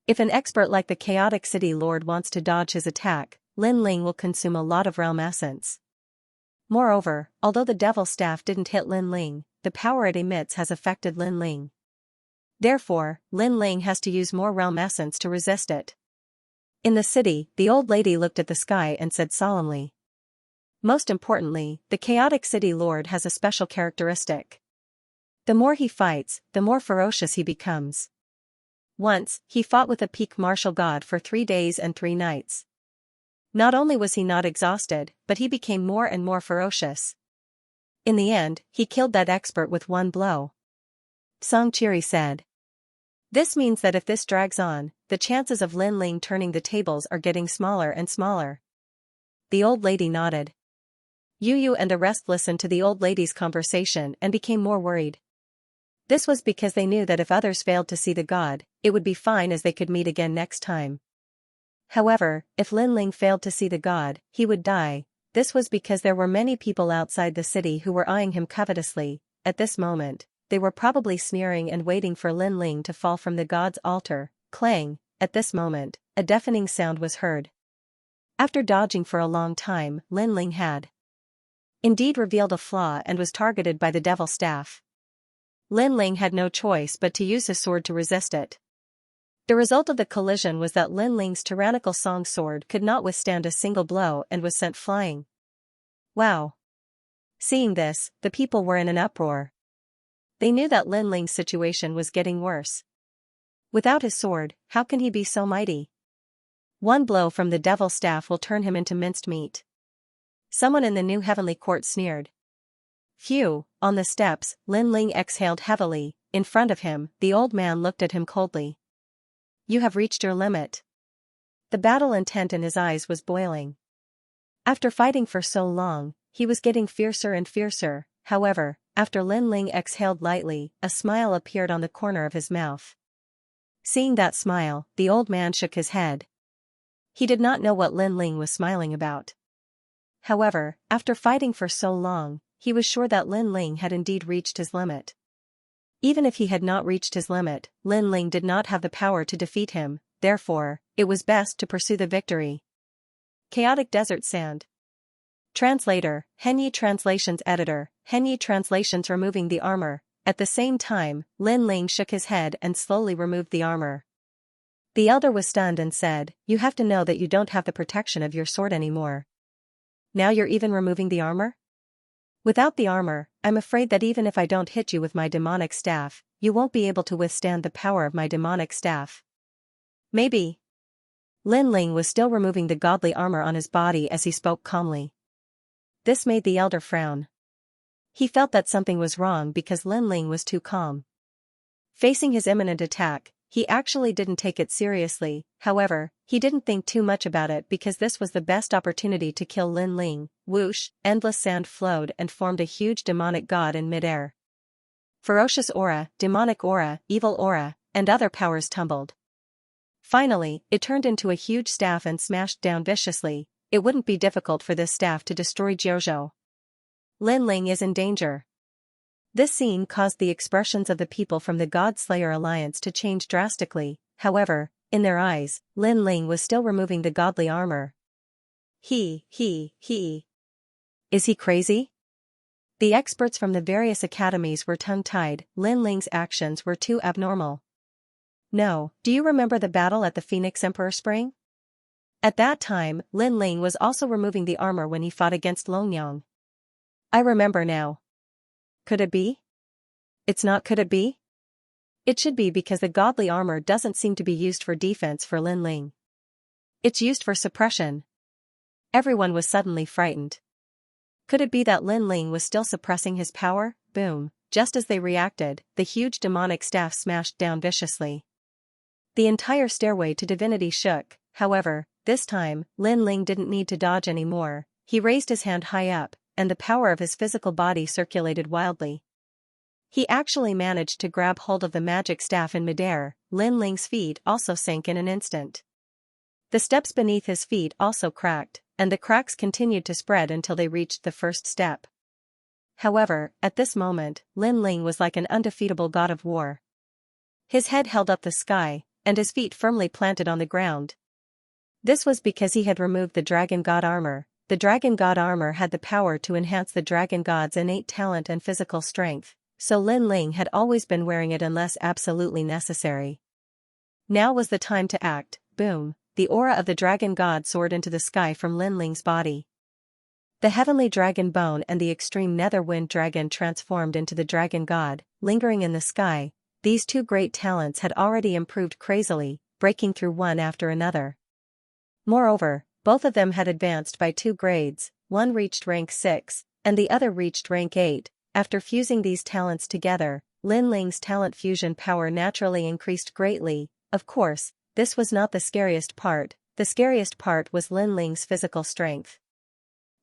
If an expert like the chaotic city lord wants to dodge his attack, Lin Ling will consume a lot of realm essence. Moreover, although the devil staff didn't hit Lin Ling, the power it emits has affected Lin Ling. Therefore, Lin Ling has to use more realm essence to resist it. In the city, the old lady looked at the sky and said solemnly. Most importantly, the chaotic city lord has a special characteristic. The more he fights, the more ferocious he becomes. Once, he fought with a peak martial god for 3 days and 3 nights. Not only was he not exhausted, but he became more and more ferocious. In the end, he killed that expert with 1 blow. Xianxia said. This means that if this drags on, the chances of Lin Ling turning the tables are getting smaller and smaller. The old lady nodded. Yu and the rest listened to the old lady's conversation and became more worried. This was because they knew that if others failed to see the god, it would be fine as they could meet again next time. However, if Lin Ling failed to see the god, he would die. This was because there were many people outside the city who were eyeing him covetously. At this moment, they were probably sneering and waiting for Lin Ling to fall from the god's altar. Clang! At this moment, a deafening sound was heard. After dodging for a long time, Lin Ling had indeed revealed a flaw and was targeted by the devil staff. Lin Ling had no choice but to use his sword to resist it. The result of the collision was that Lin Ling's tyrannical song sword could not withstand a single blow and was sent flying. Wow! Seeing this, the people were in an uproar. They knew that Lin Ling's situation was getting worse. Without his sword, how can he be so mighty? 1 blow from the devil staff will turn him into minced meat. Someone in the new heavenly court sneered. Phew! On the steps, Lin Ling exhaled heavily. In front of him, the old man looked at him coldly. You have reached your limit. The battle intent in his eyes was boiling. After fighting for so long, he was getting fiercer and fiercer. However, after Lin Ling exhaled lightly, a smile appeared on the corner of his mouth. Seeing that smile, the old man shook his head. He did not know what Lin Ling was smiling about. However, after fighting for so long, he was sure that Lin Ling had indeed reached his limit. Even if he had not reached his limit, Lin Ling did not have the power to defeat him, therefore, it was best to pursue the victory. Chaotic desert sand. Translator, Henyi Translations Editor, Henyi Translations removing the armor. At the same time, Lin Ling shook his head and slowly removed the armor. The elder was stunned and said, "You have to know that you don't have the protection of your sword anymore. Now you're even removing the armor? Without the armor, I'm afraid that even if I don't hit you with my demonic staff, you won't be able to withstand the power of my demonic staff." Maybe. Lin Ling was still removing the godly armor on his body as he spoke calmly. This made the elder frown. He felt that something was wrong because Lin Ling was too calm. Facing his imminent attack, he actually didn't take it seriously. However, he didn't think too much about it because this was the best opportunity to kill Lin Ling. Whoosh, endless sand flowed and formed a huge demonic god in midair. Ferocious aura, demonic aura, evil aura, and other powers tumbled. Finally, it turned into a huge staff and smashed down viciously. It wouldn't be difficult for this staff to destroy Jiuzhou. Lin Ling is in danger. This scene caused the expressions of the people from the God Slayer Alliance to change drastically. However, in their eyes, Lin Ling was still removing the godly armor. He. Is he crazy? The experts from the various academies were tongue-tied. Lin Ling's actions were too abnormal. No, do you remember the battle at the Phoenix Emperor Spring? At that time, Lin Ling was also removing the armor when he fought against Longyang. I remember now. Could it be? It's not. Could it be? It should be because the godly armor doesn't seem to be used for defense for Lin Ling. It's used for suppression. Everyone was suddenly frightened. Could it be that Lin Ling was still suppressing his power? Boom. Just as they reacted, the huge demonic staff smashed down viciously. The entire stairway to divinity shook. However, this time, Lin Ling didn't need to dodge anymore. He raised his hand high up, and the power of his physical body circulated wildly. He actually managed to grab hold of the magic staff in midair. Lin Ling's feet also sank in an instant. The steps beneath his feet also cracked, and the cracks continued to spread until they reached the first step. However, at this moment, Lin Ling was like an undefeatable god of war. His head held up the sky, and his feet firmly planted on the ground. This was because he had removed the dragon god armor. The dragon god armor had the power to enhance the dragon god's innate talent and physical strength, so Lin Ling had always been wearing it unless absolutely necessary. Now was the time to act. Boom, the aura of the dragon god soared into the sky from Lin Ling's body. The heavenly dragon bone and the extreme nether wind dragon transformed into the dragon god, lingering in the sky. These two great talents had already improved crazily, breaking through one after another. Moreover, both of them had advanced by 2 grades, one reached rank 6, and the other reached rank 8. After fusing these talents together, Lin Ling's talent fusion power naturally increased greatly. Of course, this was not the scariest part. The scariest part was Lin Ling's physical strength.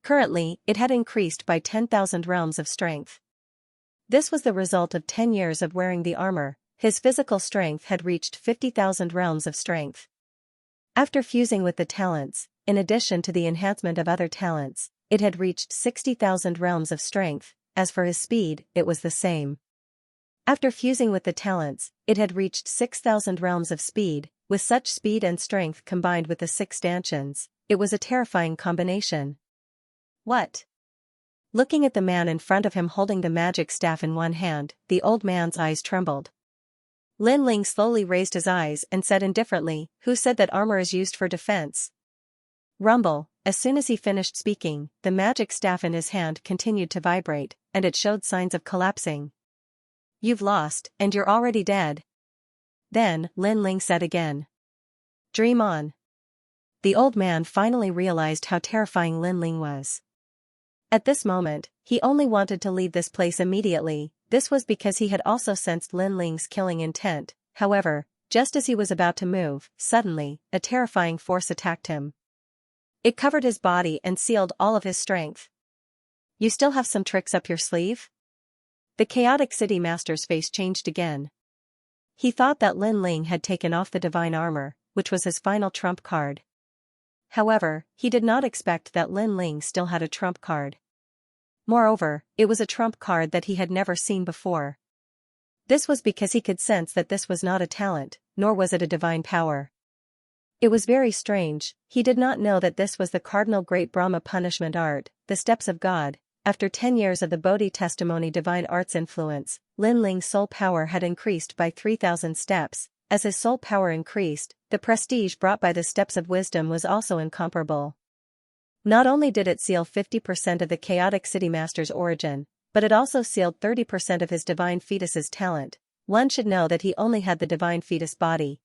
Currently, it had increased by 10,000 realms of strength. This was the result of 10 years of wearing the armor. His physical strength had reached 50,000 realms of strength. After fusing with the talents, in addition to the enhancement of other talents, it had reached 60,000 realms of strength. As for his speed, it was the same. After fusing with the talents, it had reached 6,000 realms of speed. With such speed and strength combined with the 6 stanchions, it was a terrifying combination. What? Looking at the man in front of him holding the magic staff in one hand, the old man's eyes trembled. Lin Ling slowly raised his eyes and said indifferently, "Who said that armor is used for defense?" Rumble. As soon as he finished speaking, the magic staff in his hand continued to vibrate, and it showed signs of collapsing. "You've lost, and you're already dead." Then, Lin Ling said again. "Dream on." The old man finally realized how terrifying Lin Ling was. At this moment, he only wanted to leave this place immediately. This was because he had also sensed Lin Ling's killing intent. However, just as he was about to move, suddenly, a terrifying force attacked him. It covered his body and sealed all of his strength. "You still have some tricks up your sleeve?" The chaotic city master's face changed again. He thought that Lin Ling had taken off the divine armor, which was his final trump card. However, he did not expect that Lin Ling still had a trump card. Moreover, it was a trump card that he had never seen before. This was because he could sense that this was not a talent, nor was it a divine power. It was very strange, he did not know that this was the cardinal great Brahma punishment art, the steps of God. After 10 years of the Bodhi testimony divine arts influence, Lin Ling's soul power had increased by 3,000 steps. As his soul power increased, the prestige brought by the steps of wisdom was also incomparable. Not only did it seal 50% of the chaotic city master's origin, but it also sealed 30% of his divine fetus's talent. One should know that he only had the divine fetus body.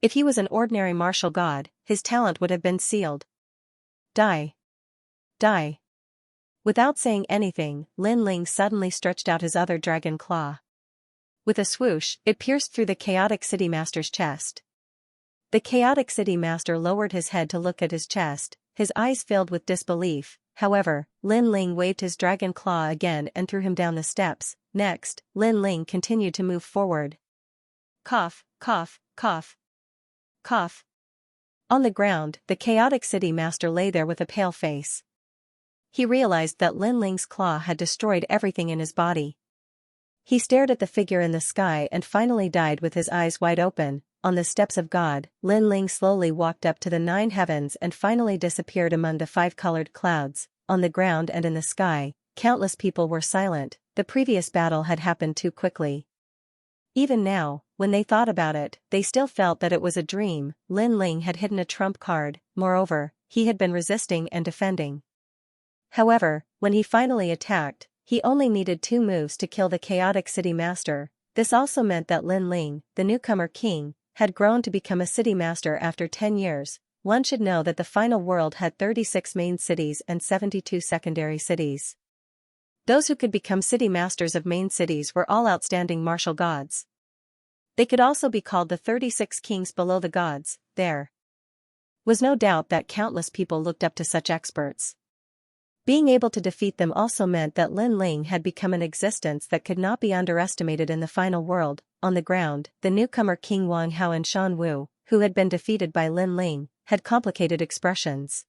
If he was an ordinary martial god, his talent would have been sealed. Die. Die. Without saying anything, Lin Ling suddenly stretched out his other dragon claw. With a swoosh, it pierced through the chaotic city master's chest. The chaotic city master lowered his head to look at his chest, his eyes filled with disbelief. However, Lin Ling waved his dragon claw again and threw him down the steps. Next, Lin Ling continued to move forward. Cough, cough, cough. Cough. On the ground, the chaotic city master lay there with a pale face. He realized that Lin Ling's claw had destroyed everything in his body. He stared at the figure in the sky and finally died with his eyes wide open. On the steps of God, Lin Ling slowly walked up to the 9 heavens and finally disappeared among the 5-colored clouds. On the ground and in the sky, countless people were silent. The previous battle had happened too quickly. Even now, when they thought about it, they still felt that it was a dream. Lin Ling had hidden a trump card. Moreover, he had been resisting and defending. However, when he finally attacked, he only needed 2 moves to kill the chaotic city master. This also meant that Lin Ling, the newcomer king, had grown to become a city master after 10 years. One should know that the final world had 36 main cities and 72 secondary cities. Those who could become city masters of main cities were all outstanding martial gods. They could also be called the 36 kings below the gods. There was no doubt that countless people looked up to such experts. Being able to defeat them also meant that Lin Ling had become an existence that could not be underestimated in the final world. On the ground, the newcomer King Wang Hao and Shan Wu, who had been defeated by Lin Ling, had complicated expressions.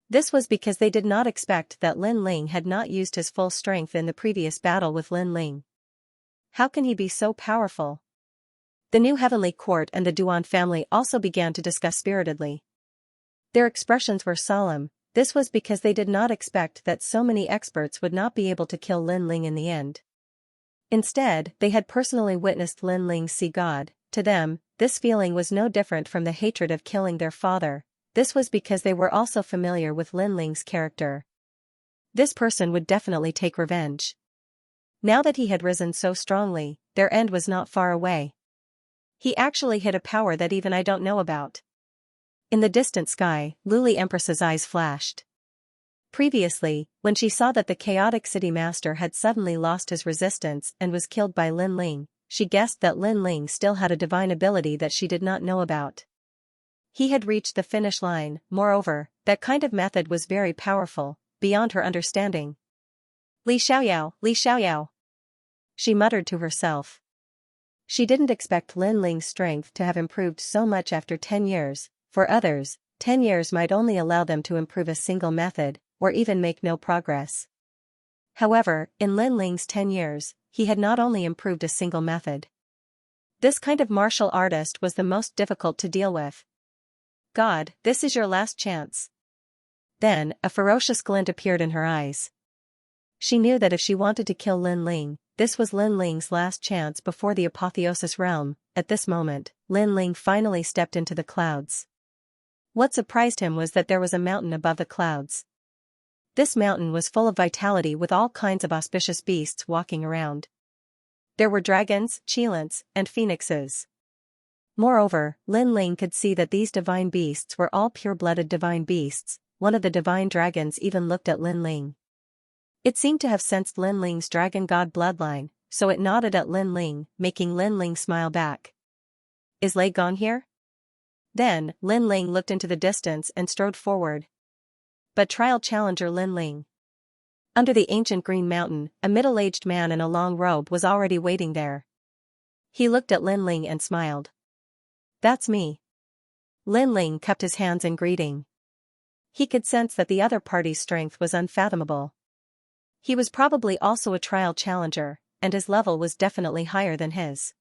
This was because they did not expect that Lin Ling had not used his full strength in the previous battle with Lin Ling. How can he be so powerful? The new heavenly court and the Duan family also began to discuss spiritedly. Their expressions were solemn. This was because they did not expect that so many experts would not be able to kill Lin Ling in the end. Instead, they had personally witnessed Lin Ling see God. To them, this feeling was no different from the hatred of killing their father. This was because they were also familiar with Lin Ling's character. This person would definitely take revenge. Now that he had risen so strongly, their end was not far away. He actually hid a power that even I don't know about. In the distant sky, Luli Empress's eyes flashed. Previously, when she saw that the chaotic city master had suddenly lost his resistance and was killed by Lin Ling, she guessed that Lin Ling still had a divine ability that she did not know about. He had reached the finish line. Moreover, that kind of method was very powerful, beyond her understanding. Li Xiaoyao, Li Xiaoyao. She muttered to herself. She didn't expect Lin Ling's strength to have improved so much after 10 years. For others, 10 years might only allow them to improve a single method, or even make no progress. However, in Lin Ling's 10 years, he had not only improved a single method. This kind of martial artist was the most difficult to deal with. God, this is your last chance. Then, a ferocious glint appeared in her eyes. She knew that if she wanted to kill Lin Ling, this was Lin Ling's last chance before the apotheosis realm. At this moment, Lin Ling finally stepped into the clouds. What surprised him was that there was a mountain above the clouds. This mountain was full of vitality with all kinds of auspicious beasts walking around. There were dragons, cheelants, and phoenixes. Moreover, Lin Ling could see that these divine beasts were all pure-blooded divine beasts. One of the divine dragons even looked at Lin Ling. It seemed to have sensed Lin Ling's dragon god bloodline, so it nodded at Lin Ling, making Lin Ling smile back. Is Lei gone here? Then, Lin Ling looked into the distance and strode forward. But trial challenger Lin Ling. Under the ancient green mountain, a middle-aged man in a long robe was already waiting there. He looked at Lin Ling and smiled. That's me. Lin Ling cupped his hands in greeting. He could sense that the other party's strength was unfathomable. He was probably also a trial challenger, and his level was definitely higher than his.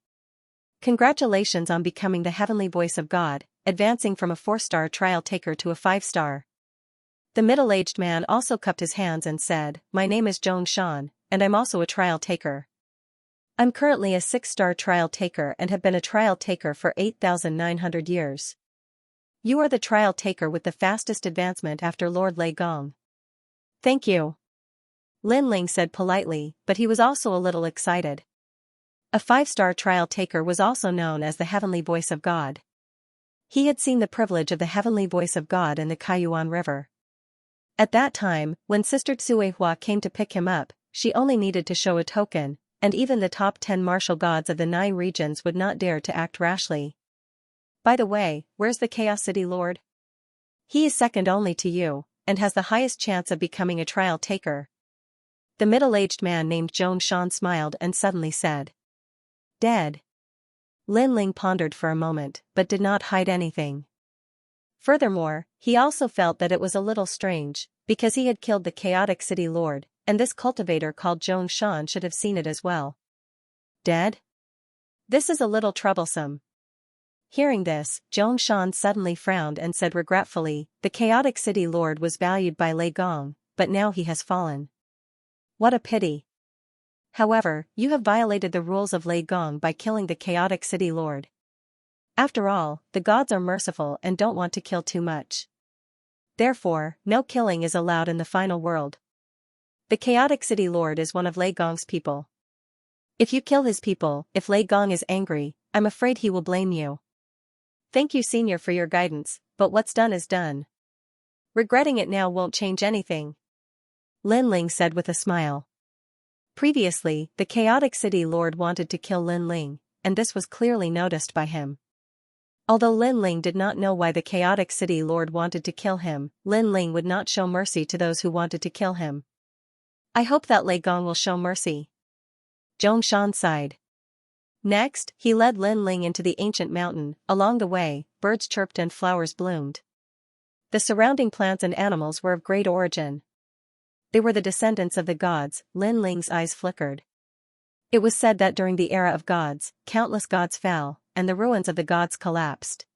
Congratulations on becoming the heavenly voice of God, advancing from a 4-star trial taker to a 5-star. The middle-aged man also cupped his hands and said, "My name is Xianxia, and I'm also a trial taker. I'm currently a 6-star trial taker and have been a trial taker for 8,900 years. You are the trial taker with the fastest advancement after Lord Lei Gong." "Thank you," Lin Ling said politely, but he was also a little excited. A 5-star trial taker was also known as the heavenly voice of God. He had seen the privilege of the heavenly voice of God in the Kaiyuan River. At that time, when Sister Tsuehua came to pick him up, she only needed to show a token, and even the top 10 martial gods of the 9 regions would not dare to act rashly. "By the way, where's the Chaos City Lord? He is second only to you, and has the highest chance of becoming a trial taker." The middle-aged man named Xianxia smiled and suddenly said, "Dead." Lin Ling pondered for a moment, but did not hide anything. Furthermore, he also felt that it was a little strange, because he had killed the Chaotic City Lord, and this cultivator called Xianxia should have seen it as well. Dead? This is a little troublesome. Hearing this, Xianxia suddenly frowned and said regretfully, "The Chaotic City Lord was valued by Lei Gong, but now he has fallen. What a pity. However, you have violated the rules of Lei Gong by killing the Chaotic City Lord. After all, the gods are merciful and don't want to kill too much. Therefore, no killing is allowed in the final world. The Chaotic City Lord is one of Lei Gong's people. If you kill his people, if Lei Gong is angry, I'm afraid he will blame you. Thank you, Senior, for your guidance, but what's done is done. Regretting it now won't change anything," Lin Ling said with a smile. Previously, the Chaotic City Lord wanted to kill Lin Ling, and this was clearly noticed by him. Although Lin Ling did not know why the Chaotic City Lord wanted to kill him, Lin Ling would not show mercy to those who wanted to kill him. "I hope that Lei Gong will show mercy," Xianxia sighed. Next, he led Lin Ling into the ancient mountain. Along the way, birds chirped and flowers bloomed. The surrounding plants and animals were of great origin. They were the descendants of the gods. Lin Ling's eyes flickered. It was said that during the era of gods, countless gods fell, and the ruins of the gods collapsed.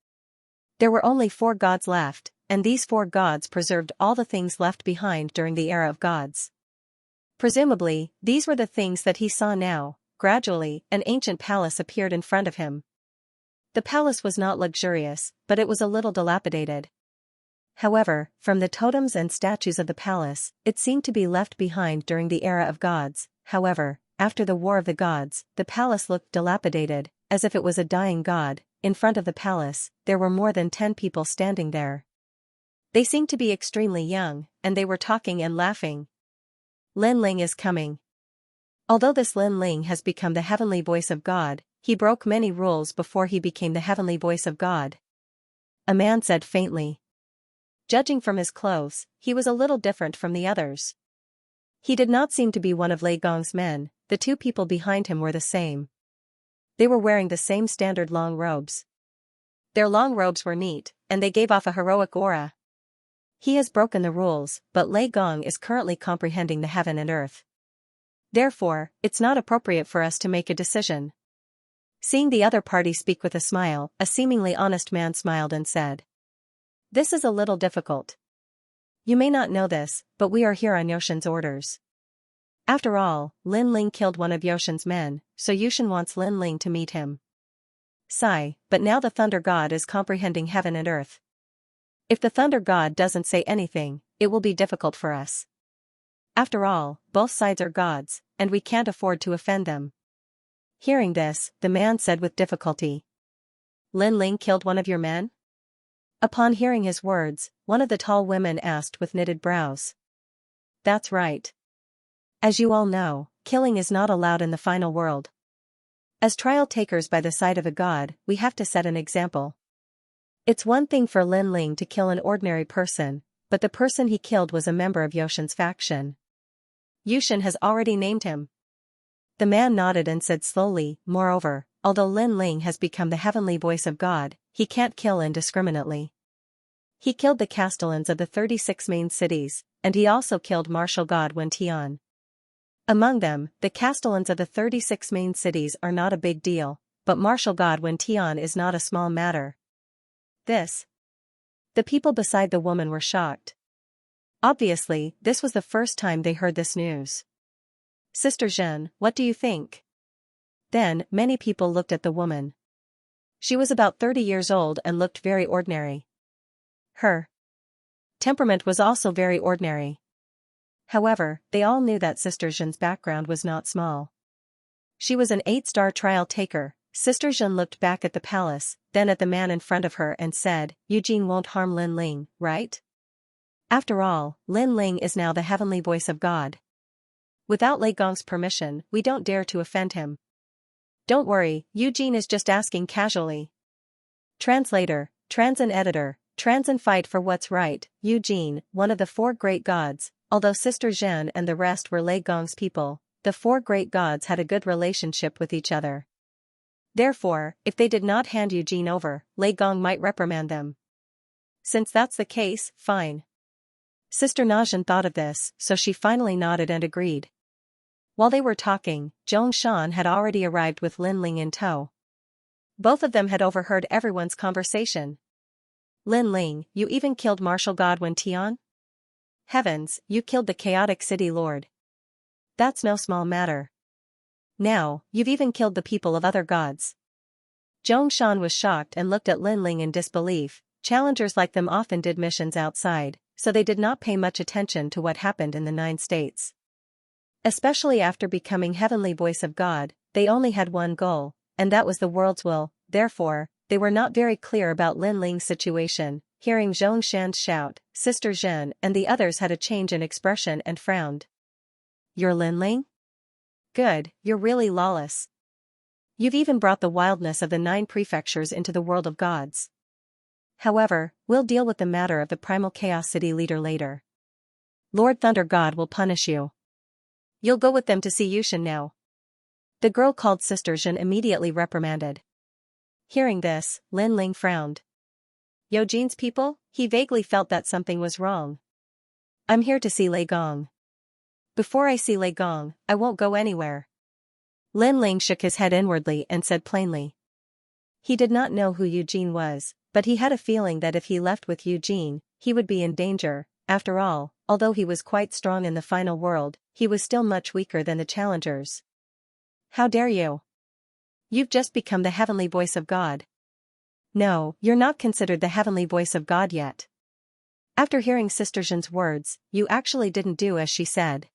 There were only 4 gods left, and these 4 gods preserved all the things left behind during the era of gods. Presumably, these were the things that he saw now. Gradually, an ancient palace appeared in front of him. The palace was not luxurious, but it was a little dilapidated. However, from the totems and statues of the palace, it seemed to be left behind during the era of gods. However, after the War of the Gods, the palace looked dilapidated, as if it was a dying god. In front of the palace, there were more than 10 people standing there. They seemed to be extremely young, and they were talking and laughing. "Lin Ling is coming." Although this Lin Ling has become the heavenly voice of God, he broke many rules before he became the heavenly voice of God, a man said faintly. Judging from his clothes, he was a little different from the others. He did not seem to be one of Lei Gong's men. The 2 people behind him were the same. They were wearing the same standard long robes. Their long robes were neat, and they gave off a heroic aura. He has broken the rules, but Lei Gong is currently comprehending the heaven and earth. Therefore, it's not appropriate for us to make a decision. Seeing the other party speak with a smile, a seemingly honest man smiled and said, "This is a little difficult. You may not know this, but we are here on Yoshin's orders. After all, Lin Ling killed one of Yoshin's men, so Yoshin wants Lin Ling to meet him. Sigh, but now the Thunder God is comprehending heaven and earth. If the Thunder God doesn't say anything, it will be difficult for us. After all, both sides are gods, and we can't afford to offend them." Hearing this, the man said with difficulty, "Lin Ling killed one of your men?" Upon hearing his words, one of the tall women asked with knitted brows. "That's right. As you all know, killing is not allowed in the final world. As trial takers by the side of a god, we have to set an example. It's one thing for Lin Ling to kill an ordinary person, but the person he killed was a member of Yoshin's faction. Yoshin has already named him." The man nodded and said slowly, "Moreover, although Lin Ling has become the heavenly voice of God, he can't kill indiscriminately. He killed the castellans of the 36 main cities, and he also killed martial god Wen Tian. Among them, the castellans of the 36 main cities are not a big deal, but martial god Wen Tian is not a small matter. This. The people beside the woman were shocked. Obviously, this was the first time they heard this news. Sister Zhen, what do you think? Then, many people looked at the woman. She was about 30 years old and looked very ordinary. Her temperament was also very ordinary. However, they all knew that Sister Zhen's background was not small. She was an 8-star trial taker. Sister Zhen looked back at the palace, then at the man in front of her and said, Eugene won't harm Lin Ling, right? After all, Lin Ling is now the heavenly voice of God. Without Lei Gong's permission, we don't dare to offend him. Don't worry, Eugene is just asking casually. Translator, trans and editor, trans and fight for what's right. Eugene, one of the 4 great gods, although Sister Zhen and the rest were Lei Gong's people, the 4 great gods had a good relationship with each other. Therefore, if they did not hand Eugene over, Lei Gong might reprimand them. Since that's the case, fine. Sister Nazhan thought of this, so she finally nodded and agreed. While they were talking, Zhongshan had already arrived with Lin Ling in tow. Both of them had overheard everyone's conversation. Lin Ling, you even killed martial god Wen Tian? Heavens, you killed the chaotic city lord. That's no small matter. Now, you've even killed the people of other gods. Zhongshan was shocked and looked at Lin Ling in disbelief. Challengers like them often did missions outside, so they did not pay much attention to what happened in the 9 states. Especially after becoming heavenly voice of God, they only had one goal, and that was the world's will. Therefore, they were not very clear about Lin Ling's situation. Hearing Zhongshan's shout, Sister Zhen and the others had a change in expression and frowned. You're Lin Ling? Good, you're really lawless. You've even brought the wildness of the 9 prefectures into the world of gods. However, we'll deal with the matter of the primal chaos city leader later. Lord Thunder God will punish you. You'll go with them to see Yushin now. The girl called Sister Zhen immediately reprimanded. Hearing this, Lin Ling frowned. Eugene's people? He vaguely felt that something was wrong. I'm here to see Lei Gong. Before I see Lei Gong, I won't go anywhere. Lin Ling shook his head inwardly and said plainly. He did not know who Eugene was, but he had a feeling that if he left with Eugene, he would be in danger. After all, although he was quite strong in the final world, he was still much weaker than the challengers. How dare you? You've just become the heavenly voice of God. No, you're not considered the heavenly voice of God yet. After hearing Sister Zhen's words, you actually didn't do as she said.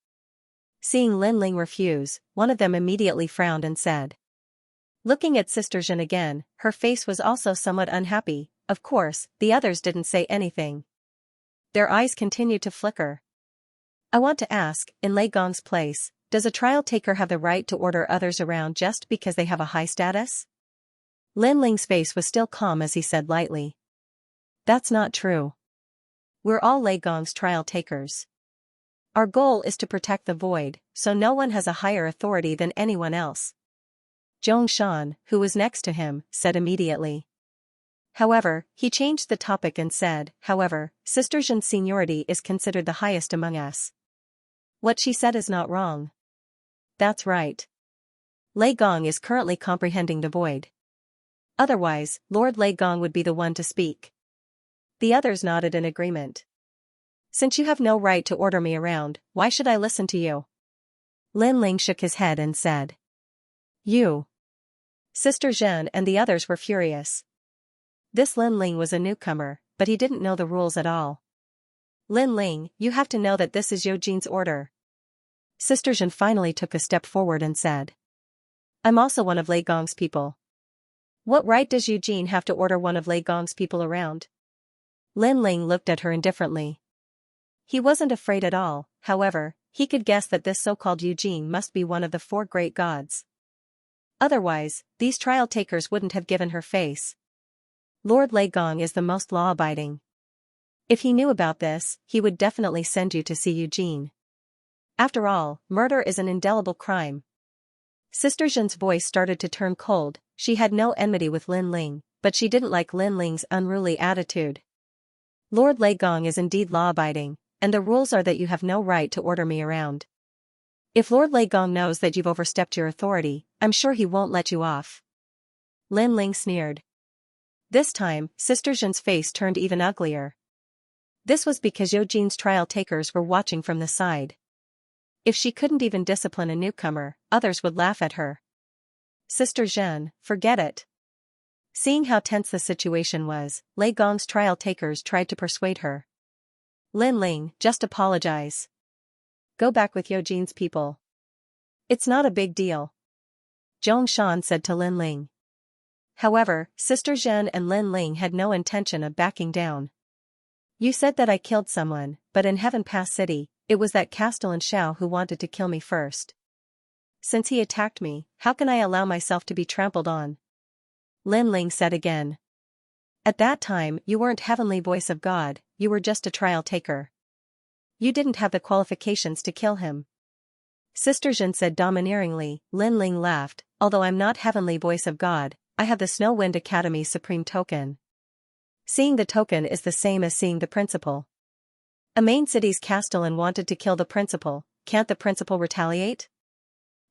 Seeing Lin Ling refuse, one of them immediately frowned and said. Looking at Sister Zhen again, her face was also somewhat unhappy. Of course, the others didn't say anything. Their eyes continued to flicker. I want to ask, in Lei Gong's place, does a trial taker have the right to order others around just because they have a high status? Lin Ling's face was still calm as he said lightly. That's not true. We're all Lei Gong's trial takers. Our goal is to protect the void, so no one has a higher authority than anyone else. Zhongshan, who was next to him, said immediately. However, he changed the topic and said, however, Sister Zhen's seniority is considered the highest among us. What she said is not wrong. That's right. Lei Gong is currently comprehending the void. Otherwise, Lord Lei Gong would be the one to speak. The others nodded in agreement. Since you have no right to order me around, why should I listen to you? Lin Ling shook his head and said. You. Sister Zhen and the others were furious. This Lin Ling was a newcomer, but he didn't know the rules at all. Lin Ling, you have to know that this is Eugene's order. Sister Zhen finally took a step forward and said. I'm also one of Lei Gong's people. What right does Eugene have to order one of Lei Gong's people around? Lin Ling looked at her indifferently. He wasn't afraid at all, however, he could guess that this so-called Eugene must be one of the 4 great gods. Otherwise, these trial takers wouldn't have given her face. Lord Lei Gong is the most law-abiding. If he knew about this, he would definitely send you to see Eugene. After all, murder is an indelible crime. Sister Zhen's voice started to turn cold. She had no enmity with Lin Ling, but she didn't like Lin Ling's unruly attitude. Lord Lei Gong is indeed law-abiding, and the rules are that you have no right to order me around. If Lord Lei Gong knows that you've overstepped your authority, I'm sure he won't let you off. Lin Ling sneered. This time, Sister Zhen's face turned even uglier. This was because Eugène's trial takers were watching from the side. If she couldn't even discipline a newcomer, others would laugh at her. Sister Zhen, forget it. Seeing how tense the situation was, Lei Gong's trial takers tried to persuade her. Lin Ling, just apologize. Go back with Eugène's people. It's not a big deal. Zhongshan said to Lin Ling. However, Sister Zhen and Lin Ling had no intention of backing down. You said that I killed someone, but in Heaven Pass City, it was that Castellan Xiao who wanted to kill me first. Since he attacked me, how can I allow myself to be trampled on? Lin Ling said again. At that time you weren't Heavenly Voice of God, you were just a trial taker. You didn't have the qualifications to kill him. Sister Zhen said domineeringly. Lin Ling laughed, although I'm not Heavenly Voice of God, I have the Snow Wind Academy's supreme token. Seeing the token is the same as seeing the principal. A main city's Castellan wanted to kill the principal, can't the principal retaliate?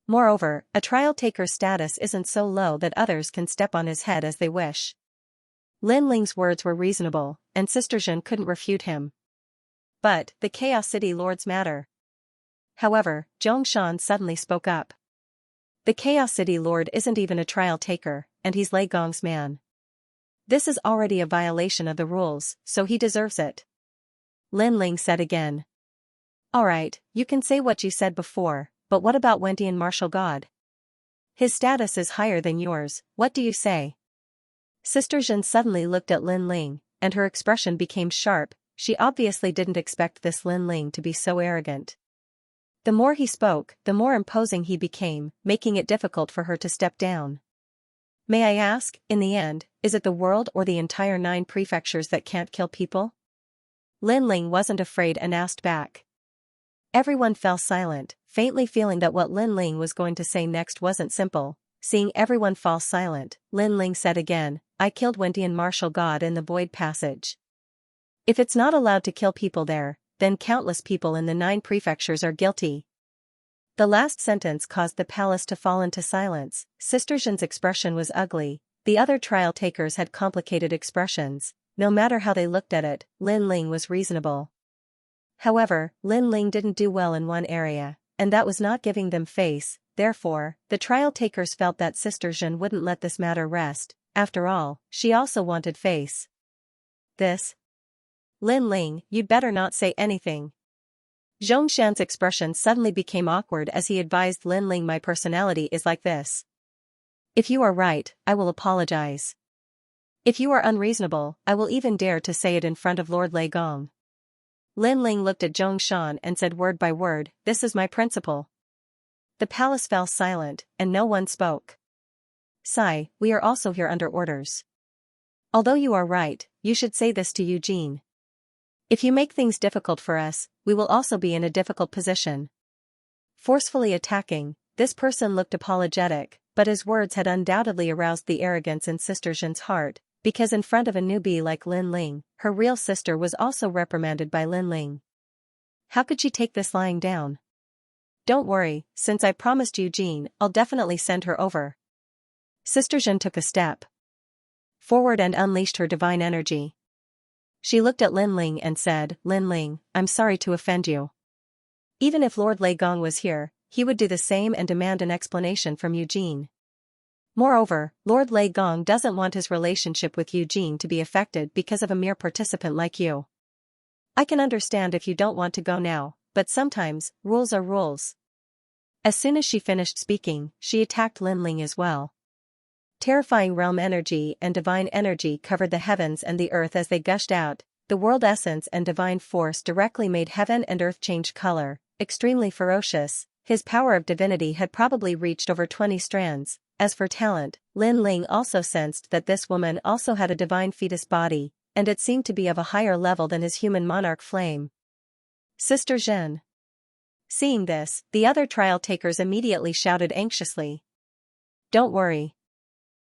Moreover, a trial taker's status isn't so low that others can step on his head as they wish. Lin Ling's words were reasonable, and Sister Zhen couldn't refute him. But, the Chaos City Lords matter. However, Zhongshan suddenly spoke up. The Chaos City Lord isn't even a trial taker, and he's Lei Gong's man. This is already a violation of the rules, so he deserves it. Lin Ling said again. Alright, you can say what you said before, but what about Wentian Martial God? His status is higher than yours, what do you say? Sister Zhen suddenly looked at Lin Ling, and her expression became sharp. She obviously didn't expect this Lin Ling to be so arrogant. The more he spoke, the more imposing he became, making it difficult for her to step down. May I ask, in the end, is it the world or the entire 9 prefectures that can't kill people? Lin Ling wasn't afraid and asked back. Everyone fell silent, faintly feeling that what Lin Ling was going to say next wasn't simple. Seeing everyone fall silent, Lin Ling said again, I killed Wentian Martial God in the Void Passage. If it's not allowed to kill people there, then countless people in the 9 prefectures are guilty. The last sentence caused the palace to fall into silence. Sister Zhen's expression was ugly, the other trial takers had complicated expressions. No matter how they looked at it, Lin Ling was reasonable. However, Lin Ling didn't do well in one area, and that was not giving them face. Therefore, the trial takers felt that Sister Zhen wouldn't let this matter rest. After all, she also wanted face. This? Lin Ling, you'd better not say anything. Zhongshan's expression suddenly became awkward as he advised Lin Ling, my personality is like this. If you are right, I will apologize. If you are unreasonable, I will even dare to say it in front of Lord Lei Gong. Lin Ling looked at Zhongshan and said word by word, this is my principle. The palace fell silent, and no one spoke. Sigh, we are also here under orders. Although you are right, you should say this to Eugène. If you make things difficult for us, we will also be in a difficult position. Forcefully attacking, this person looked apologetic, but his words had undoubtedly aroused the arrogance in Sister Zhen's heart, because in front of a newbie like Lin Ling, her real sister was also reprimanded by Lin Ling. How could she take this lying down? Don't worry, since I promised Eugène, I'll definitely send her over. Sister Zhen took a step forward and unleashed her divine energy. She looked at Lin Ling and said, Lin Ling, I'm sorry to offend you. Even if Lord Lei Gong was here, he would do the same and demand an explanation from Eugène. Moreover, Lord Lei Gong doesn't want his relationship with Eugène to be affected because of a mere participant like you. I can understand if you don't want to go now, but sometimes, rules are rules. As soon as she finished speaking, she attacked Lin Ling as well. Terrifying realm energy and divine energy covered the heavens and the earth as they gushed out. The world essence and divine force directly made heaven and earth change color, extremely ferocious. His power of divinity had probably reached over 20 strands. As for talent, Lin Ling also sensed that this woman also had a divine fetus body, and it seemed to be of a higher level than his human monarch flame. Sister Zhen. Seeing this, the other trial takers immediately shouted anxiously. Don't worry.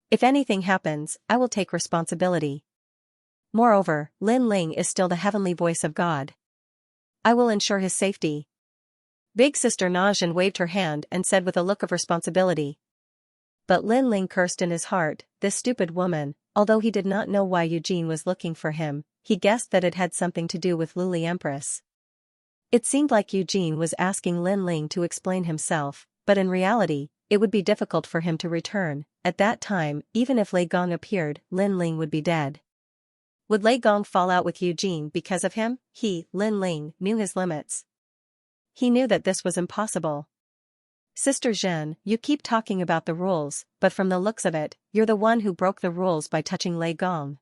If anything happens, I will take responsibility. Moreover, Lin Ling is still the heavenly voice of God. I will ensure his safety. Big Sister Najin waved her hand and said with a look of responsibility. But Lin Ling cursed in his heart, this stupid woman. Although he did not know why Eugene was looking for him, he guessed that it had something to do with Luli Empress. It seemed like Eugene was asking Lin Ling to explain himself, but in reality, it would be difficult for him to return. At that time, even if Lei Gong appeared, Lin Ling would be dead. Would Lei Gong fall out with Eugene because of him? He, Lin Ling, knew his limits. He knew that this was impossible. Sister Zhen, you keep talking about the rules, but from the looks of it, you're the one who broke the rules by touching Lei Gong.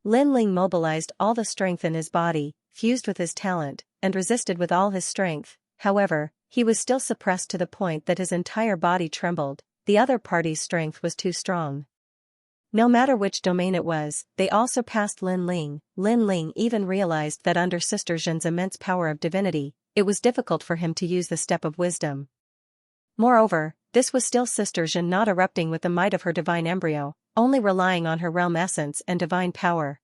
Lin Ling mobilized all the strength in his body, fused with his talent, and resisted with all his strength. However, he was still suppressed to the point that his entire body trembled. The other party's strength was too strong. No matter which domain it was, they all surpassed Lin Ling. Lin Ling even realized that under Sister Zhen's immense power of divinity, it was difficult for him to use the step of wisdom. Moreover, this was still Sister Zhen not erupting with the might of her divine embryo, only relying on her realm essence and divine power.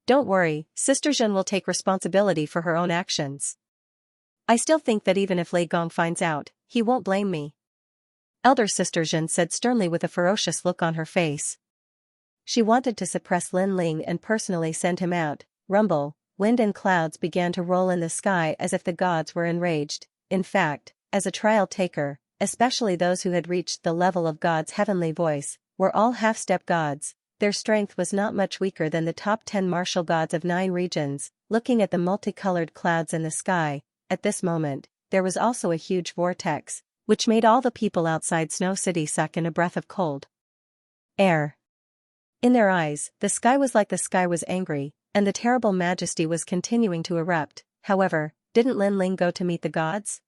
Don't worry, Sister Zhen will take responsibility for her own actions. I still think that even if Lei Gong finds out, he won't blame me. Elder Sister Zhen said sternly with a ferocious look on her face. She wanted to suppress Lin Ling and personally send him out. Rumble, wind and clouds began to roll in the sky as if the gods were enraged. In fact, as a trial taker, especially those who had reached the level of God's heavenly voice, were all half-step gods. Their strength was not much weaker than the top 10 martial gods of 9 regions. Looking at the multicolored clouds in the sky, at this moment, there was also a huge vortex, which made all the people outside Snow City suck in a breath of cold air. In their eyes, the sky was like the sky was angry, and the terrible majesty was continuing to erupt. However, didn't Lin Ling go to meet the gods?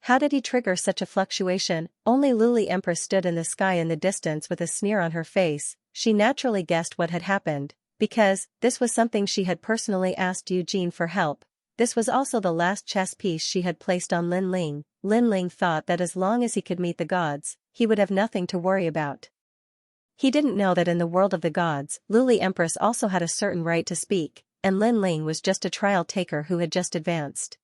How did he trigger such a fluctuation? Only Luli Empress stood in the sky in the distance with a sneer on her face. She naturally guessed what had happened, because this was something she had personally asked Eugene for help. This was also the last chess piece she had placed on Lin Ling. Lin Ling thought that as long as he could meet the gods, he would have nothing to worry about. He didn't know that in the world of the gods, Luli Empress also had a certain right to speak, and Lin Ling was just a trial taker who had just advanced.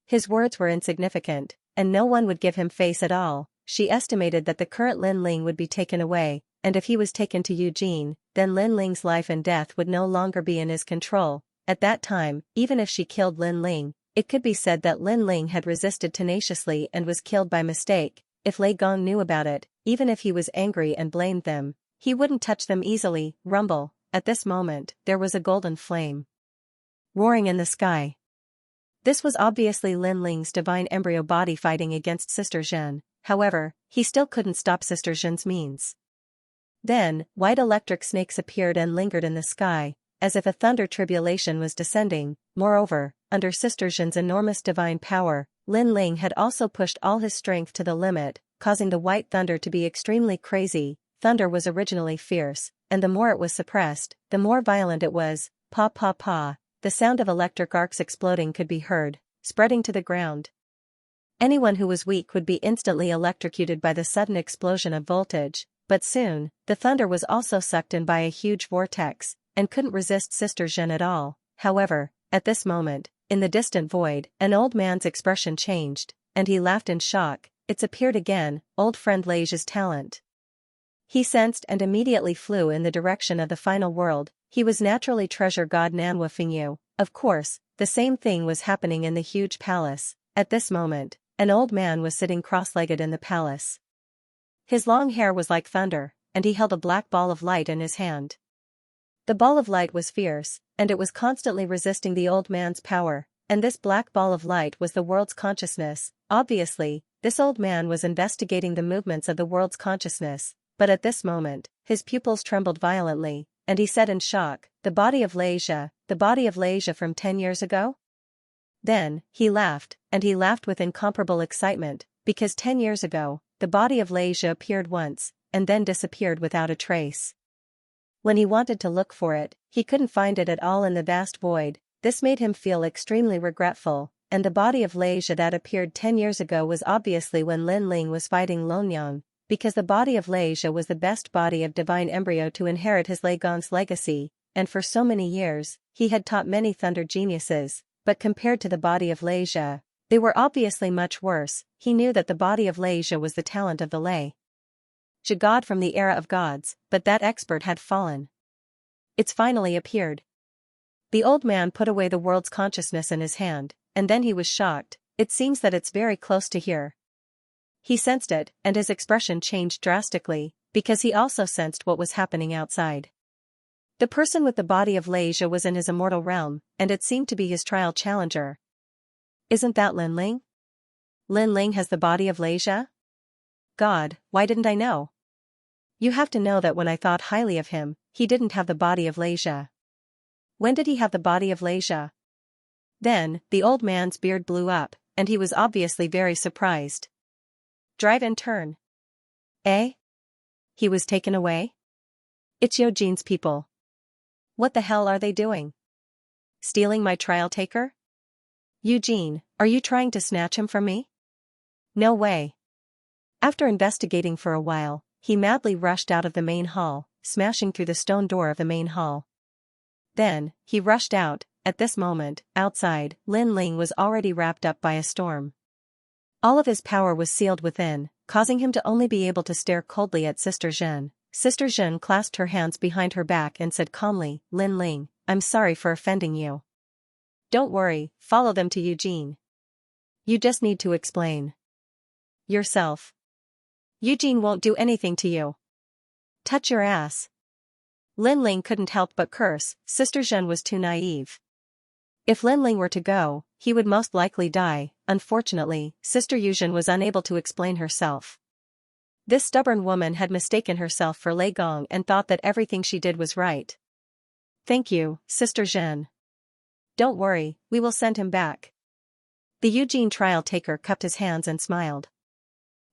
His words were insignificant, and no one would give him face at all. She estimated that the current Lin Ling would be taken away, and if he was taken to Eugene, then Lin Ling's life and death would no longer be in his control. At that time, even if she killed Lin Ling, it could be said that Lin Ling had resisted tenaciously and was killed by mistake. If Lei Gong knew about it, even if he was angry and blamed them, he wouldn't touch them easily. Rumble, at this moment, there was a golden flame roaring in the sky. This was obviously Lin Ling's divine embryo body fighting against Sister Zhen. However, he still couldn't stop Sister Zhen's means. Then, white electric snakes appeared and lingered in the sky, as if a thunder tribulation was descending. Moreover, under Sister Zhen's enormous divine power, Lin Ling had also pushed all his strength to the limit, causing the white thunder to be extremely crazy. Thunder was originally fierce, and the more it was suppressed, the more violent it was. Pa pa pa. The sound of electric arcs exploding could be heard, spreading to the ground. Anyone who was weak would be instantly electrocuted by the sudden explosion of voltage, but soon, the thunder was also sucked in by a huge vortex, and couldn't resist Sister Zhen at all. However, at this moment, in the distant void, an old man's expression changed, and he laughed in shock. It's appeared again, old friend Lei's talent. He sensed and immediately flew in the direction of the final world. He was naturally treasure god Nanhua Fingyu. Of course, the same thing was happening in the huge palace. At this moment, an old man was sitting cross-legged in the palace. His long hair was like thunder, and he held a black ball of light in his hand. The ball of light was fierce, and it was constantly resisting the old man's power, and this black ball of light was the world's consciousness. Obviously, this old man was investigating the movements of the world's consciousness, but at this moment, his pupils trembled violently, and he said in shock, "The body of Xianxia, the body of Xianxia from 10 years ago?" Then, he laughed, and he laughed with incomparable excitement, because 10 years ago, the body of Xianxia appeared once, and then disappeared without a trace. When he wanted to look for it, he couldn't find it at all in the vast void. This made him feel extremely regretful, and the body of Xianxia that appeared 10 years ago was obviously when Lin Ling was fighting Lonyang, because the body of Xianxia was the best body of divine embryo to inherit his Lei Gong's legacy, and for so many years, he had taught many thunder geniuses, but compared to the body of Xianxia, they were obviously much worse. He knew that the body of Xianxia was the talent of the Lei a god from the era of gods, but that expert had fallen. It's finally appeared. The old man put away the world's consciousness in his hand, and then he was shocked. It seems that it's very close to here. He sensed it, and his expression changed drastically, because he also sensed what was happening outside. The person with the body of Xianxia was in his immortal realm, and it seemed to be his trial challenger. Isn't that Lin Ling? Lin Ling has the body of Xianxia? God, why didn't I know? You have to know that when I thought highly of him, he didn't have the body of Xianxia. When did he have the body of Xianxia? Then, the old man's beard blew up, and he was obviously very surprised. Drive and turn. Eh? He was taken away? It's Eugène's people. What the hell are they doing? Stealing my trial taker? Eugène, are you trying to snatch him from me? No way. After investigating for a while, he madly rushed out of the main hall, smashing through the stone door of the main hall. Then, he rushed out. At this moment, outside, Lin Ling was already wrapped up by a storm. All of his power was sealed within, causing him to only be able to stare coldly at Sister Zhen. Sister Zhen clasped her hands behind her back and said calmly, Lin Ling, I'm sorry for offending you. Don't worry, follow them to Eugène. You just need to explain yourself. Eugène won't do anything to you. Touch your ass. Lin Ling couldn't help but curse. Sister Zhen was too naive. If Lin Ling were to go, he would most likely die. Unfortunately, Sister Eugène was unable to explain herself. This stubborn woman had mistaken herself for Lei Gong and thought that everything she did was right. Thank you, Sister Zhen. Don't worry, we will send him back. The Eugène trial taker cupped his hands and smiled.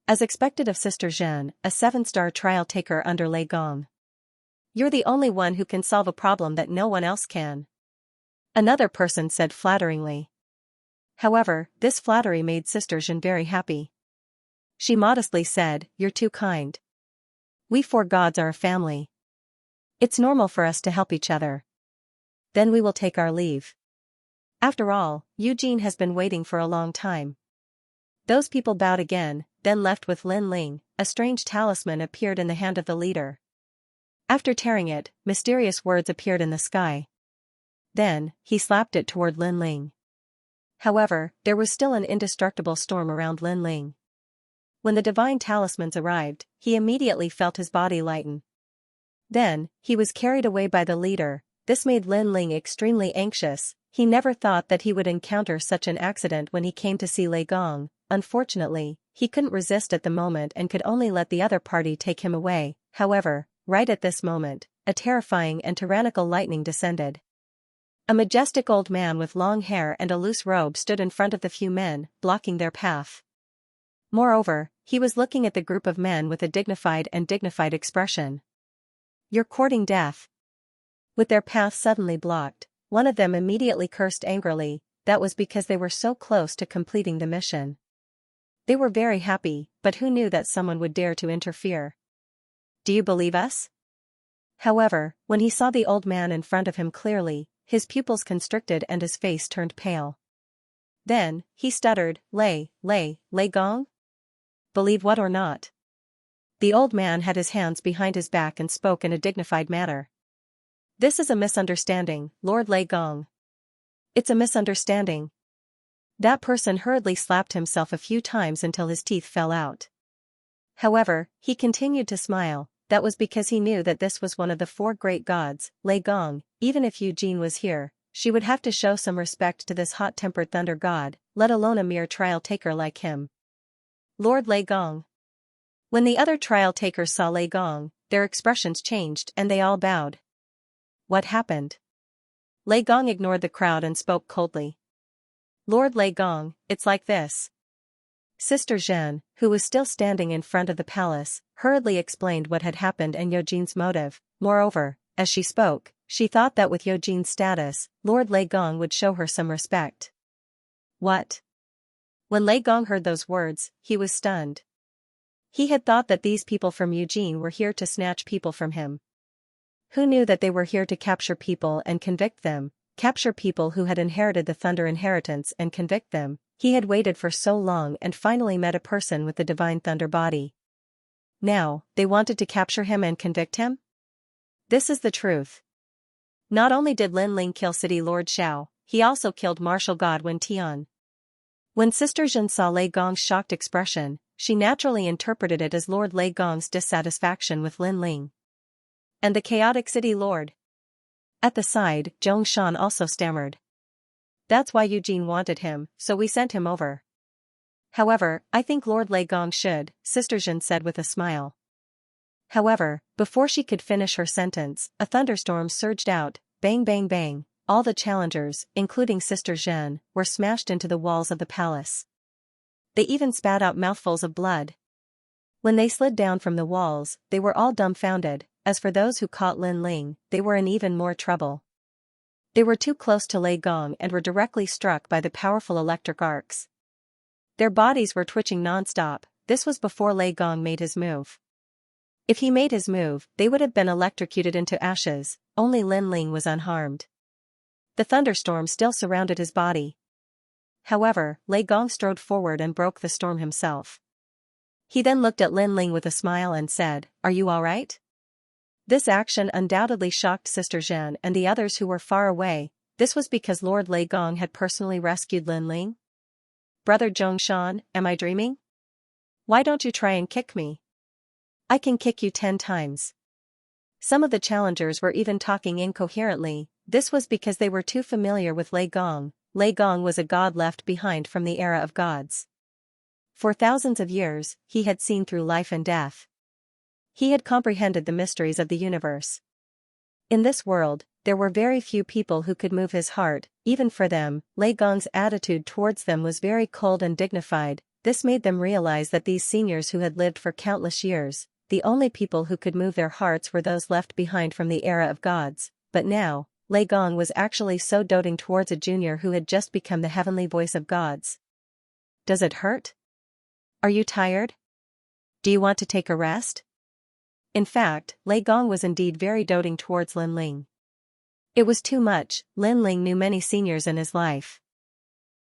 As expected of Sister Zhen, a 7-star trial taker under Lei Gong. You're the only one who can solve a problem that no one else can. Another person said flatteringly. However, this flattery made Sister Zhen very happy. She modestly said, You're too kind. We 4 gods are a family. It's normal for us to help each other. Then we will take our leave. After all, Eugène has been waiting for a long time. Those people bowed again, then left with Lin Ling. A strange talisman appeared in the hand of the leader. After tearing it, mysterious words appeared in the sky. Then, he slapped it toward Lin Ling. However, there was still an indestructible storm around Lin Ling. When the divine talismans arrived, he immediately felt his body lighten. Then, he was carried away by the leader. This made Lin Ling extremely anxious. He never thought that he would encounter such an accident when he came to see Lei Gong. Unfortunately, he couldn't resist at the moment and could only let the other party take him away. However, right at this moment, a terrifying and tyrannical lightning descended. A majestic old man with long hair and a loose robe stood in front of the few men, blocking their path. Moreover, he was looking at the group of men with a dignified expression. You're courting death. With their path suddenly blocked, one of them immediately cursed angrily. That was because they were so close to completing the mission. They were very happy, but who knew that someone would dare to interfere? Do you believe us? However, when he saw the old man in front of him clearly, his pupils constricted and his face turned pale. Then, he stuttered, Lei Gong? Believe what or not? The old man had his hands behind his back and spoke in a dignified manner. This is a misunderstanding, Lord Lei Gong. It's a misunderstanding. That person hurriedly slapped himself a few times until his teeth fell out. However, he continued to smile. That was because he knew that this was one of the 4 great gods, Lei Gong. Even if Eugène was here, she would have to show some respect to this hot-tempered thunder god, let alone a mere trial taker like him. Lord Lei Gong. When the other trial takers saw Lei Gong, their expressions changed and they all bowed. What happened? Lei Gong ignored the crowd and spoke coldly. Lord Lei Gong, it's like this. Sister Zhen, who was still standing in front of the palace, hurriedly explained what had happened and Eugène's motive. Moreover, as she spoke, she thought that with Eugène's status, Lord Lei Gong would show her some respect. What? When Lei Gong heard those words, he was stunned. He had thought that these people from Eugène were here to snatch people from him. Who knew that they were here to capture people and convict them, capture people who had inherited the Thunder inheritance and convict them? He had waited for so long and finally met a person with the divine Thunder body. Now, they wanted to capture him and convict him? This is the truth. Not only did Lin Ling kill City Lord Xiao, he also killed Martial God Wen Tian. When Sister Zhen saw Lei Gong's shocked expression, she naturally interpreted it as Lord Lei Gong's dissatisfaction with Lin Ling and the chaotic city lord. At the side, Zhong Shan also stammered. That's why Eugene wanted him, so we sent him over. However, I think Lord Lei Gong should, Sister Zhen said with a smile. However, before she could finish her sentence, a thunderstorm surged out, bang bang bang. All the challengers, including Sister Zhen, were smashed into the walls of the palace. They even spat out mouthfuls of blood. When they slid down from the walls, they were all dumbfounded. As for those who caught Lin Ling, they were in even more trouble. They were too close to Lei Gong and were directly struck by the powerful electric arcs. Their bodies were twitching non-stop. This was before Lei Gong made his move. If he made his move, they would have been electrocuted into ashes. Only Lin Ling was unharmed. The thunderstorm still surrounded his body. However, Lei Gong strode forward and broke the storm himself. He then looked at Lin Ling with a smile and said, "Are you all right?" This action undoubtedly shocked Sister Zhen and the others who were far away. This was because Lord Lei Gong had personally rescued Lin Ling. "Brother Zhongshan, am I dreaming? Why don't you try and kick me? I can kick you 10 times. Some of the challengers were even talking incoherently. This was because they were too familiar with Lei Gong. Lei Gong was a god left behind from the era of gods. For thousands of years, he had seen through life and death. He had comprehended the mysteries of the universe. In this world, there were very few people who could move his heart. Even for them, Lei Gong's attitude towards them was very cold and dignified. This made them realize that these seniors who had lived for countless years, the only people who could move their hearts were those left behind from the era of gods. But now, Lei Gong was actually so doting towards a junior who had just become the heavenly voice of gods. "Does it hurt? Are you tired? Do you want to take a rest?" In fact, Lei Gong was indeed very doting towards Lin Ling. It was too much. Lin Ling knew many seniors in his life.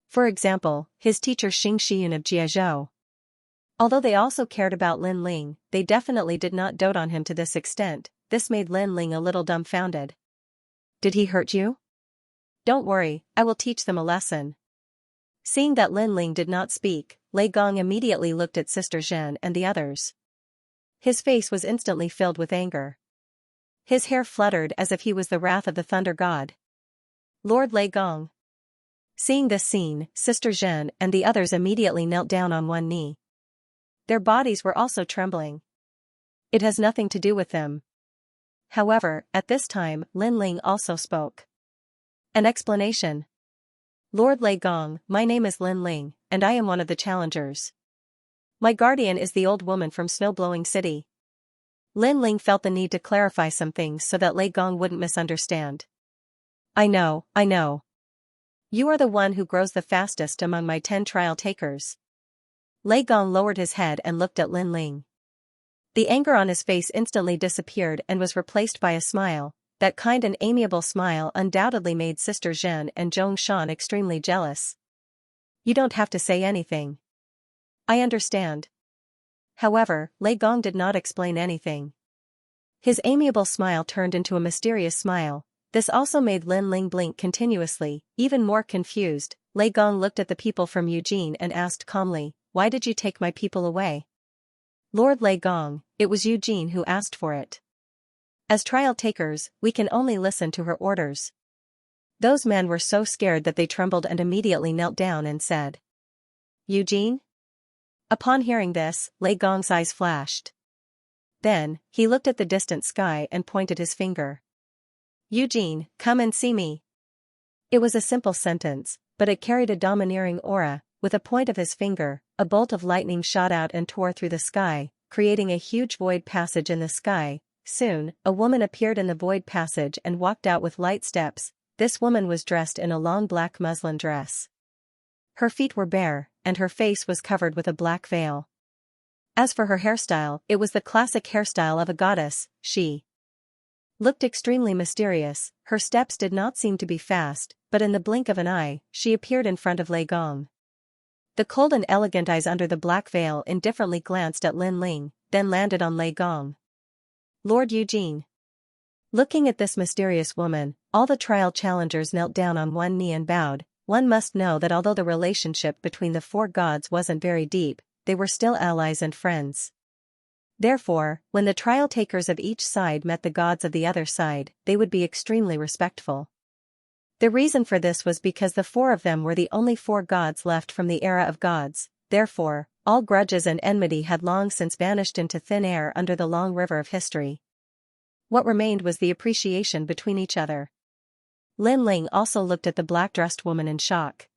For example, his teacher Xianxia of Jiazhou. Although they also cared about Lin Ling, they definitely did not dote on him to this extent. This made Lin Ling a little dumbfounded. "Did he hurt you?" "Don't worry, I will teach them a lesson." Seeing that Lin Ling did not speak, Lei Gong immediately looked at Sister Zhen and the others. His face was instantly filled with anger. His hair fluttered as if he was the wrath of the thunder god. "Lord Lei Gong." Seeing this scene, Sister Zhen and the others immediately knelt down on one knee. Their bodies were also trembling. It has nothing to do with them. However, at this time, Lin Ling also spoke. An explanation. "Lord Lei Gong, my name is Lin Ling, and I am one of the challengers. My guardian is the old woman from Snow-Blowing City." Lin Ling felt the need to clarify some things so that Lei Gong wouldn't misunderstand. I know. You are the one who grows the fastest among my 10 trial takers." Lei Gong lowered his head and looked at Lin Ling. The anger on his face instantly disappeared and was replaced by a smile. That kind and amiable smile undoubtedly made Sister Zhen and Zhongshan extremely jealous. "You don't have to say anything. I understand." However, Lei Gong did not explain anything. His amiable smile turned into a mysterious smile. This also made Lin Ling blink continuously. Even more confused, Lei Gong looked at the people from Eugene and asked calmly, "Why did you take my people away?" "Lord Lei Gong, it was Eugene who asked for it. As trial takers, we can only listen to her orders." Those men were so scared that they trembled and immediately knelt down and said, "Eugene?" Upon hearing this, Lei Gong's eyes flashed. Then, he looked at the distant sky and pointed his finger. "Eugene, come and see me." It was a simple sentence, but it carried a domineering aura. With a point of his finger, a bolt of lightning shot out and tore through the sky, creating a huge void passage in the sky. Soon, a woman appeared in the void passage and walked out with light steps. This woman was dressed in a long black muslin dress. Her feet were bare, and her face was covered with a black veil. As for her hairstyle, it was the classic hairstyle of a goddess. She looked extremely mysterious. Her steps did not seem to be fast, but in the blink of an eye, she appeared in front of Lei Gong. The cold and elegant eyes under the black veil indifferently glanced at Lin Ling. then landed on Lei Gong. Lord Eugene. Looking at this mysterious woman, all the trial challengers knelt down on one knee and bowed. One must know that although the relationship between the four gods wasn't very deep, they were still allies and friends. Therefore, when the trial takers of each side met the gods of the other side, they would be extremely respectful. The reason for this was because the four of them were the only four gods left from the era of gods. Therefore, all grudges and enmity had long since vanished into thin air under the long river of history. What remained was the appreciation between each other. Lin Ling also looked at the black-dressed woman in shock.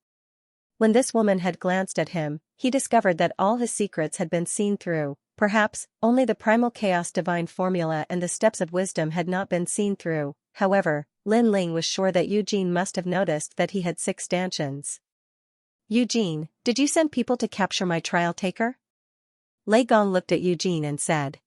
When this woman had glanced at him, he discovered that all his secrets had been seen through. Perhaps, only the primal chaos divine formula and the steps of wisdom had not been seen through. However, Lin Ling was sure that Eugene must have noticed that he had 6 stanchions. Eugene, did you send people to capture my trial taker? Lei Gong looked at Eugene and said.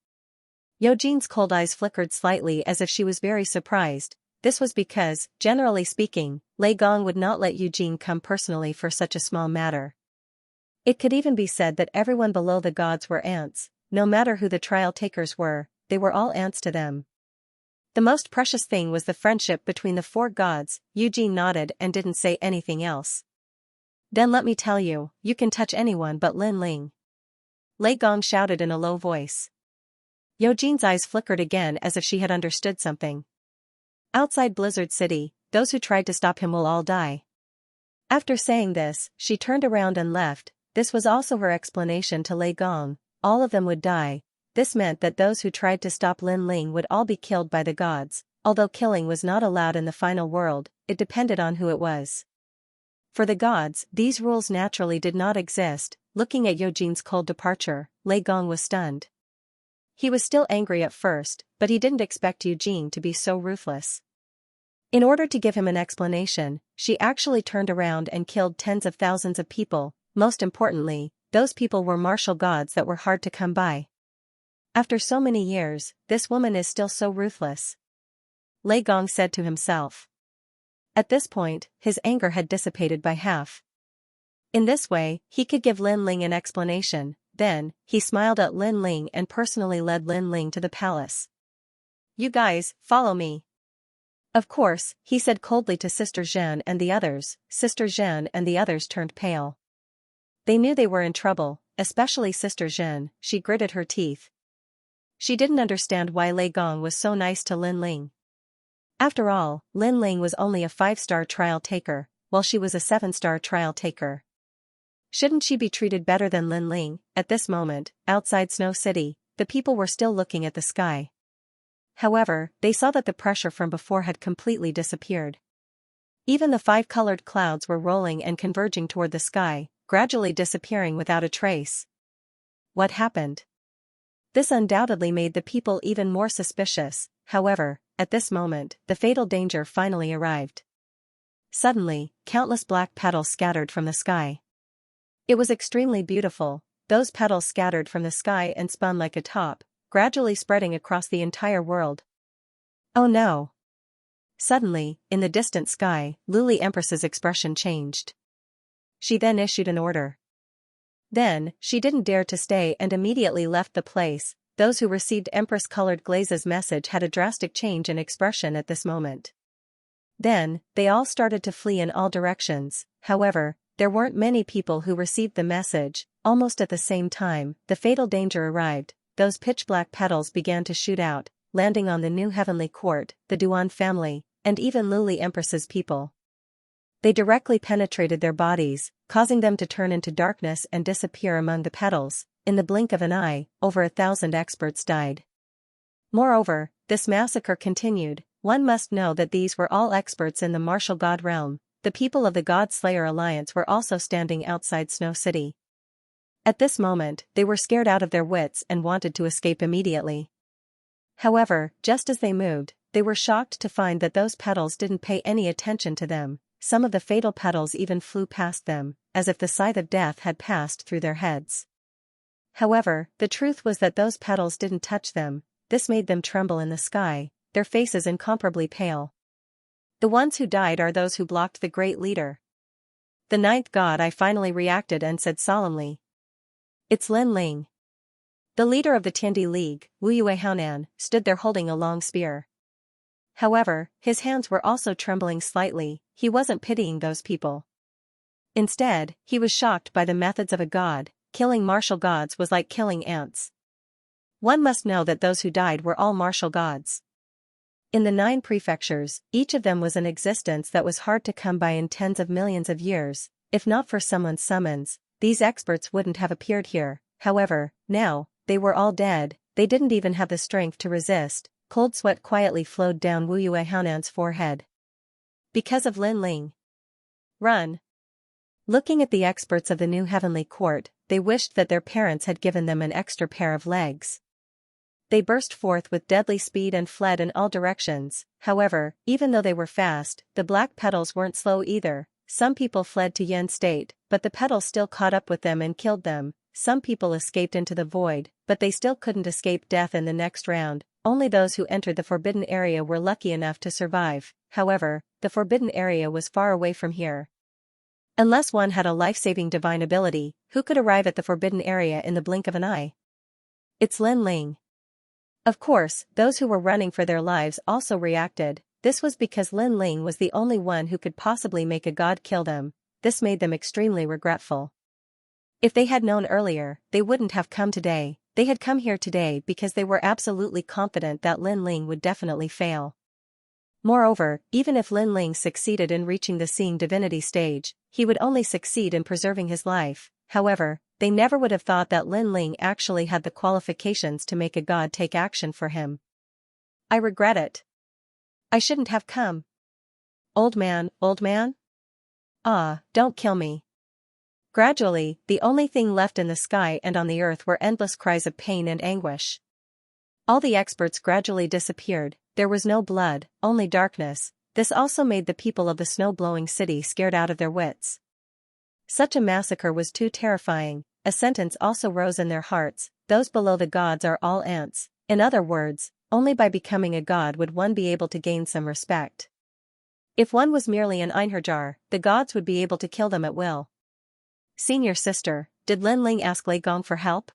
Eugene's cold eyes flickered slightly as if she was very surprised. This was because, generally speaking, Lei Gong would not let Eugene come personally for such a small matter. It could even be said that everyone below the gods were ants. No matter who the trial takers were, they were all ants to them. The most precious thing was the friendship between the four gods. Eugene nodded and didn't say anything else. Then let me tell you, you can touch anyone but Lin Ling. Lei Gong shouted in a low voice. Eugene's eyes flickered again as if she had understood something. Outside Blizzard City, those who tried to stop him will all die. After saying this, she turned around and left. This was also her explanation to Lei Gong. All of them would die. This meant that those who tried to stop Lin Ling would all be killed by the gods. Although killing was not allowed in the final world, it depended on who it was. For the gods, these rules naturally did not exist. Looking at Eugene's cold departure, Lei Gong was stunned. He was still angry at first, but he didn't expect Eugene to be so ruthless. In order to give him an explanation, she actually turned around and killed tens of thousands of people. Most importantly, those people were martial gods that were hard to come by. After so many years, this woman is still so ruthless. Lei Gong said to himself. At this point, his anger had dissipated by half. In this way, he could give Lin Ling an explanation. Then, he smiled at Lin Ling and personally led Lin Ling to the palace. You guys, follow me. Of course, he said coldly to Sister Zhen and the others. Sister Zhen and the others turned pale. They knew they were in trouble, especially Sister Zhen. She gritted her teeth. She didn't understand why Lei Gong was so nice to Lin Ling. After all, Lin Ling was only a 5-star trial taker, while she was a 7-star trial taker. Shouldn't she be treated better than Lin Ling? At this moment, outside Snow City, the people were still looking at the sky. However, they saw that the pressure from before had completely disappeared. Even the 5-colored clouds were rolling and converging toward the sky, gradually disappearing without a trace. What happened? This undoubtedly made the people even more suspicious. However, at this moment, the fatal danger finally arrived. Suddenly, countless black petals scattered from the sky. It was extremely beautiful. Those petals scattered from the sky and spun like a top, gradually spreading across the entire world. Oh no! Suddenly, in the distant sky, Luli Empress's expression changed. She then issued an order. Then, she didn't dare to stay and immediately left the place. Those who received Empress-colored Glaze's message had a drastic change in expression at this moment. Then, they all started to flee in all directions. However, there weren't many people who received the message. Almost at the same time, the fatal danger arrived. Those pitch-black petals began to shoot out, landing on the new heavenly court, the Duan family, and even Luli Empress's people. They directly penetrated their bodies, causing them to turn into darkness and disappear among the petals. In the blink of an eye, over 1,000 experts died. Moreover, this massacre continued. One must know that these were all experts in the martial god realm. The people of the God Slayer Alliance were also standing outside Snow City. At this moment, they were scared out of their wits and wanted to escape immediately. However, just as they moved, they were shocked to find that those petals didn't pay any attention to them. Some of the fatal petals even flew past them, as if the scythe of death had passed through their heads. However, the truth was that those petals didn't touch them. This made them tremble in the sky, their faces incomparably pale. The ones who died are those who blocked the great leader. The 9th god. I finally reacted and said solemnly. It's Lin Ling. The leader of the Tiandi League, Wu Yuehaonan, stood there holding a long spear. However, his hands were also trembling slightly. He wasn't pitying those people. Instead, he was shocked by the methods of a god. Killing martial gods was like killing ants. One must know that those who died were all martial gods. In the 9 prefectures, each of them was an existence that was hard to come by in tens of millions of years. If not for someone's summons, these experts wouldn't have appeared here. However, now, they were all dead. They didn't even have the strength to resist. Cold sweat quietly flowed down Wu Yuehaonan's forehead. Because of Lin Ling. Run. Looking at the experts of the new heavenly court, they wished that their parents had given them an extra pair of legs. They burst forth with deadly speed and fled in all directions. However, even though they were fast, the black petals weren't slow either. Some people fled to Yen State, but the petals still caught up with them and killed them. Some people escaped into the void, but they still couldn't escape death in the next round. Only those who entered the forbidden area were lucky enough to survive. However, the forbidden area was far away from here. Unless one had a life-saving divine ability, who could arrive at the forbidden area in the blink of an eye? It's Lin Ling. Of course, those who were running for their lives also reacted. This was because Lin Ling was the only one who could possibly make a god kill them. This made them extremely regretful. If they had known earlier, they wouldn't have come today. They had come here today because they were absolutely confident that Lin Ling would definitely fail. Moreover, even if Lin Ling succeeded in reaching the seeing divinity stage, he would only succeed in preserving his life. However, they never would have thought that Lin Ling actually had the qualifications to make a god take action for him. I regret it. I shouldn't have come. Old man, old man? Ah, don't kill me. Gradually, the only thing left in the sky and on the earth were endless cries of pain and anguish. All the experts gradually disappeared. There was no blood, only darkness. This also made the people of the snow-blowing city scared out of their wits. Such a massacre was too terrifying. A sentence also rose in their hearts: those below the gods are all ants. In other words, only by becoming a god would one be able to gain some respect. If one was merely an Einherjar, the gods would be able to kill them at will. Senior sister, did Lin Ling ask Lei Gong for help?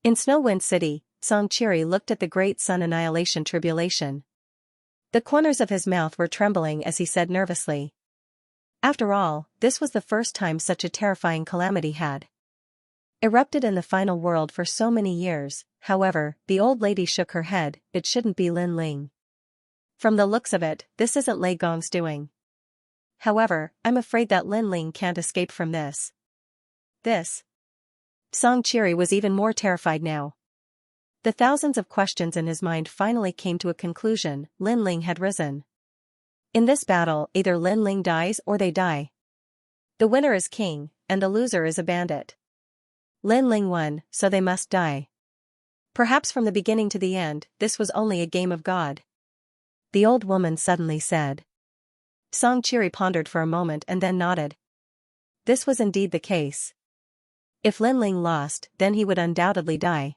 In Snowwind City, Xianxia looked at the great sun annihilation tribulation. The corners of his mouth were trembling as he said nervously. After all, this was the first time such a terrifying calamity had erupted in the final world for so many years. However, the old lady shook her head. It shouldn't be Lin Ling. From the looks of it, this isn't Lei Gong's doing. However, I'm afraid that Lin Ling can't escape from this. Xianxia was even more terrified now. The thousands of questions in his mind finally came to a conclusion. Lin Ling had risen. In this battle, either Lin Ling dies or they die. The winner is king, and the loser is a bandit. Lin Ling won, so they must die. Perhaps from the beginning to the end, this was only a game of God. The old woman suddenly said. Xianxia pondered for a moment and then nodded. This was indeed the case. If Lin Ling lost, then he would undoubtedly die.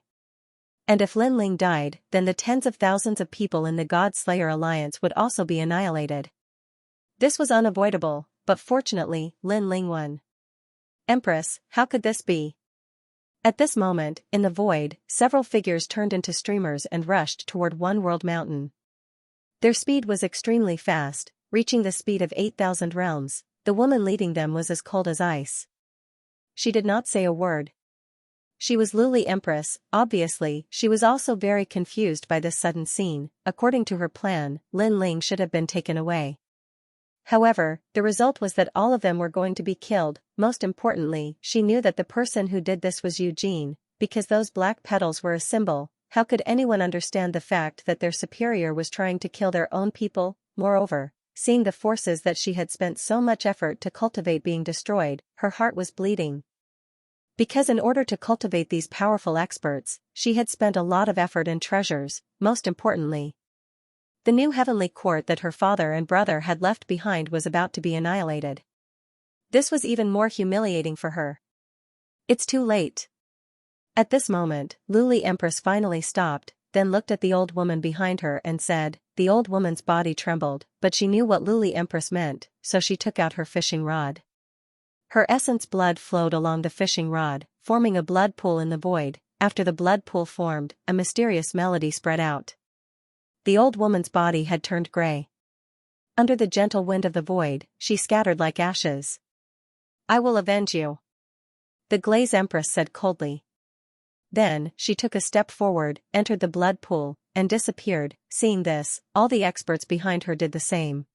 And if Lin Ling died, then the tens of thousands of people in the God Slayer Alliance would also be annihilated. This was unavoidable, but fortunately, Lin Ling won. Empress, how could this be? At this moment, in the void, several figures turned into streamers and rushed toward One World Mountain. Their speed was extremely fast, reaching the speed of 8,000 realms. The woman leading them was as cold as ice. She did not say a word. She was Luli Empress. Obviously, she was also very confused by this sudden scene. According to her plan, Lin Ling should have been taken away. However, the result was that all of them were going to be killed. Most importantly, she knew that the person who did this was Eugene, because those black petals were a symbol. How could anyone understand the fact that their superior was trying to kill their own people? Moreover, seeing the forces that she had spent so much effort to cultivate being destroyed, her heart was bleeding. Because in order to cultivate these powerful experts, she had spent a lot of effort and treasures. Most importantly, the new heavenly court that her father and brother had left behind was about to be annihilated. This was even more humiliating for her. It's too late. At this moment, Luli Empress finally stopped, then looked at the old woman behind her and said. The old woman's body trembled, but she knew what Luli Empress meant, so she took out her fishing rod. Her essence blood flowed along the fishing rod, forming a blood pool in the void. after the blood pool formed, a mysterious melody spread out. The old woman's body had turned gray. Under the gentle wind of the void, she scattered like ashes. "I will avenge you," the Glaze Empress said coldly. Then, she took a step forward, entered the blood pool, and disappeared. Seeing this, all the experts behind her did the same.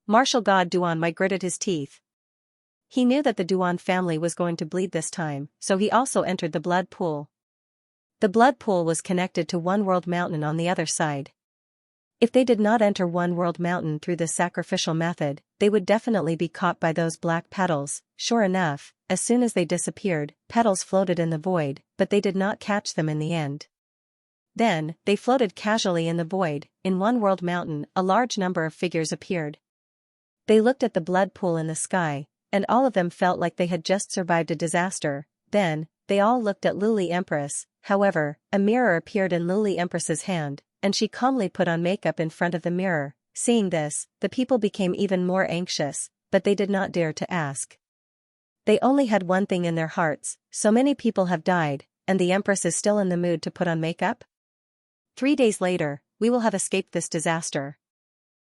Martial god Duan Mai gritted his teeth. He knew that the Duan family was going to bleed this time, so he also entered the blood pool. The blood pool was connected to One World Mountain on the other side. If they did not enter One World Mountain through this sacrificial method, they would definitely be caught by those black petals. Sure enough, as soon as they disappeared, petals floated in the void, but they did not catch them in the end. Then, they floated casually in the void. In One World Mountain, a large number of figures appeared. They looked at the blood pool in the sky, and all of them felt like they had just survived a disaster. Then, they all looked at Luli Empress. However, a mirror appeared in Luli Empress's hand, and she calmly put on makeup in front of the mirror. Seeing this, the people became even more anxious, but they did not dare to ask. They only had one thing in their hearts: so many people have died, and the Empress is still in the mood to put on makeup? 3 days later, we will have escaped this disaster.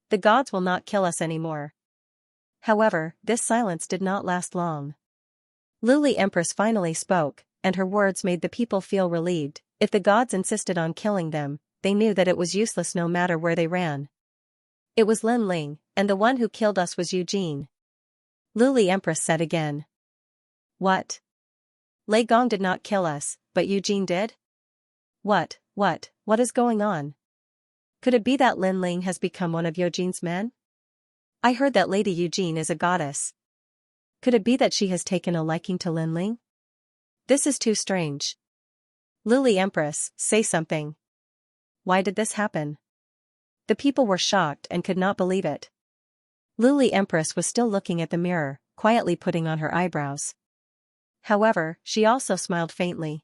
The gods will not kill us anymore. However, this silence did not last long. Luli Empress finally spoke, and her words made the people feel relieved. If the gods insisted on killing them, they knew that it was useless no matter where they ran. It was Lin Ling, and the one who killed us was Eugene. Luli Empress said again. What? Lei Gong did not kill us, but Eugene did? What is going on? Could it be that Lin Ling has become one of Eugene's men? I heard that Lady Eugene is a goddess. Could it be that she has taken a liking to Lin Ling? This is too strange. Luli Empress, say something. Why did this happen? The people were shocked and could not believe it. Luli Empress was still looking at the mirror, quietly putting on her eyebrows. However, she also smiled faintly.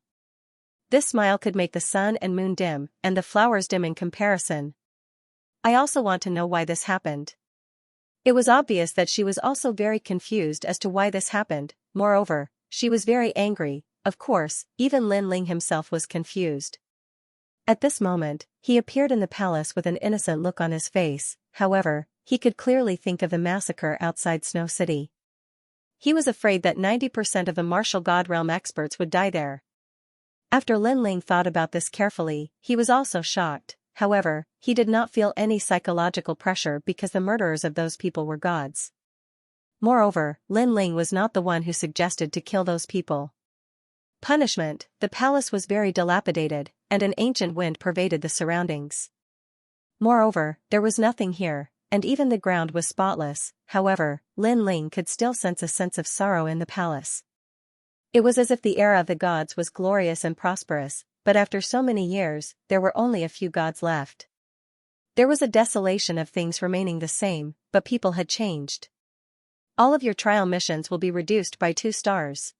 This smile could make the sun and moon dim, and the flowers dim in comparison. I also want to know why this happened. It was obvious that she was also very confused as to why this happened. Moreover, she was very angry. Of course, even Lin Ling himself was confused. At this moment, he appeared in the palace with an innocent look on his face. However, he could clearly think of the massacre outside Snow City. He was afraid that 90% of the martial god realm experts would die there. After Lin Ling thought about this carefully, he was also shocked. However, he did not feel any psychological pressure because the murderers of those people were gods. Moreover, Lin Ling was not the one who suggested to kill those people. Punishment: the palace was very dilapidated, and an ancient wind pervaded the surroundings. Moreover, there was nothing here, and even the ground was spotless. However, Lin Ling could still sense a sense of sorrow in the palace. It was as if the era of the gods was glorious and prosperous, but after so many years, there were only a few gods left. There was a desolation of things remaining the same, but people had changed. All of your trial missions will be reduced by 2 stars.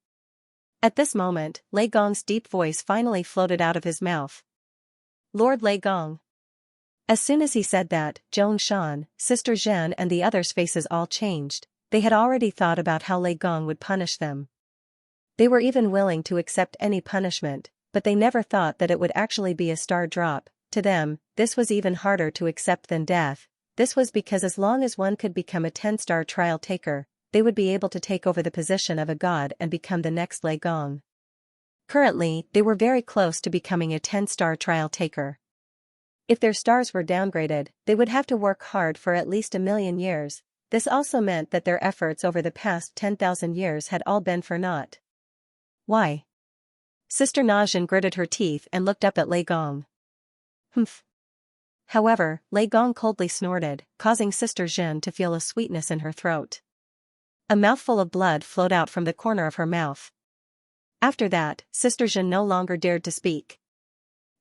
At this moment, Lei Gong's deep voice finally floated out of his mouth. Lord Lei Gong. As soon as he said that, Zhong Shan, Sister Zhen and the others' faces all changed. They had already thought about how Lei Gong would punish them. They were even willing to accept any punishment, but they never thought that it would actually be a star drop. To them, this was even harder to accept than death. This was because as long as one could become a 10-star trial taker, they would be able to take over the position of a god and become the next Lei Gong. Currently, they were very close to becoming a 10-star trial taker. If their stars were downgraded, they would have to work hard for at least 1,000,000 years. This also meant that their efforts over the past 10,000 years had all been for naught. Why? Sister Najin gritted her teeth and looked up at Lei Gong. Humph. However, Lei Gong coldly snorted, causing Sister Zhen to feel a sweetness in her throat. A mouthful of blood flowed out from the corner of her mouth. After that, Sister Zhen no longer dared to speak.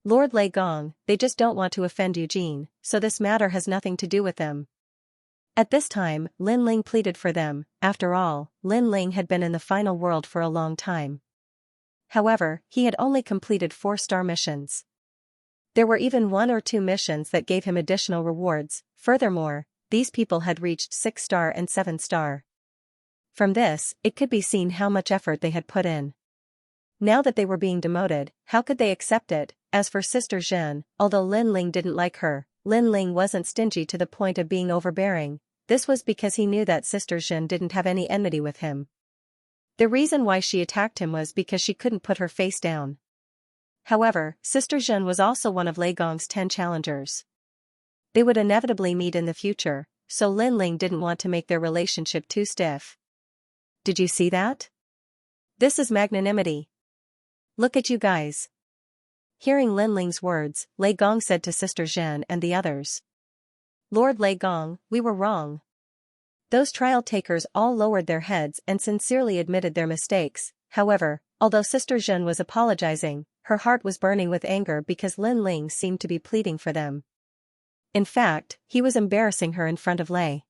Lord Lei Gong, they just don't want to offend Eugene, so this matter has nothing to do with them. At this time, Lin Ling pleaded for them. After all, Lin Ling had been in the final world for a long time. However, he had only completed 4-star missions. There were even 1 or 2 missions that gave him additional rewards. Furthermore, these people had reached 6-star and 7-star. From this, it could be seen how much effort they had put in. Now that they were being demoted, how could they accept it? As for Sister Zhen, although Lin Ling didn't like her, Lin Ling wasn't stingy to the point of being overbearing. This was because he knew that Sister Zhen didn't have any enmity with him. The reason why she attacked him was because she couldn't put her face down. However, Sister Zhen was also one of Lei Gong's 10 challengers. They would inevitably meet in the future, so Lin Ling didn't want to make their relationship too stiff. Did you see that? This is magnanimity. Look at you guys. Hearing Lin Ling's words, Lei Gong said to Sister Zhen and the others. Lord Lei Gong, we were wrong. Those trial takers all lowered their heads and sincerely admitted their mistakes. However, although Sister Zhen was apologizing, her heart was burning with anger because Lin Ling seemed to be pleading for them. In fact, he was embarrassing her in front of Lei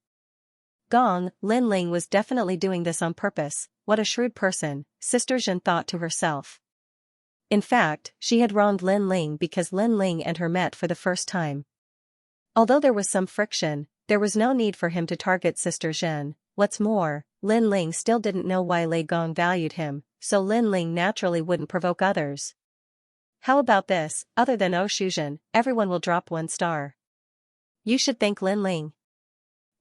Gong. Lin Ling was definitely doing this on purpose. What a shrewd person, Sister Zhen thought to herself. In fact, she had wronged Lin Ling because Lin Ling and her met for the first time. Although there was some friction, there was no need for him to target Sister Zhen. What's more, Lin Ling still didn't know why Lei Gong valued him, so Lin Ling naturally wouldn't provoke others. How about this? Other than Shuzhen, everyone will drop 1 star. You should thank Lin Ling.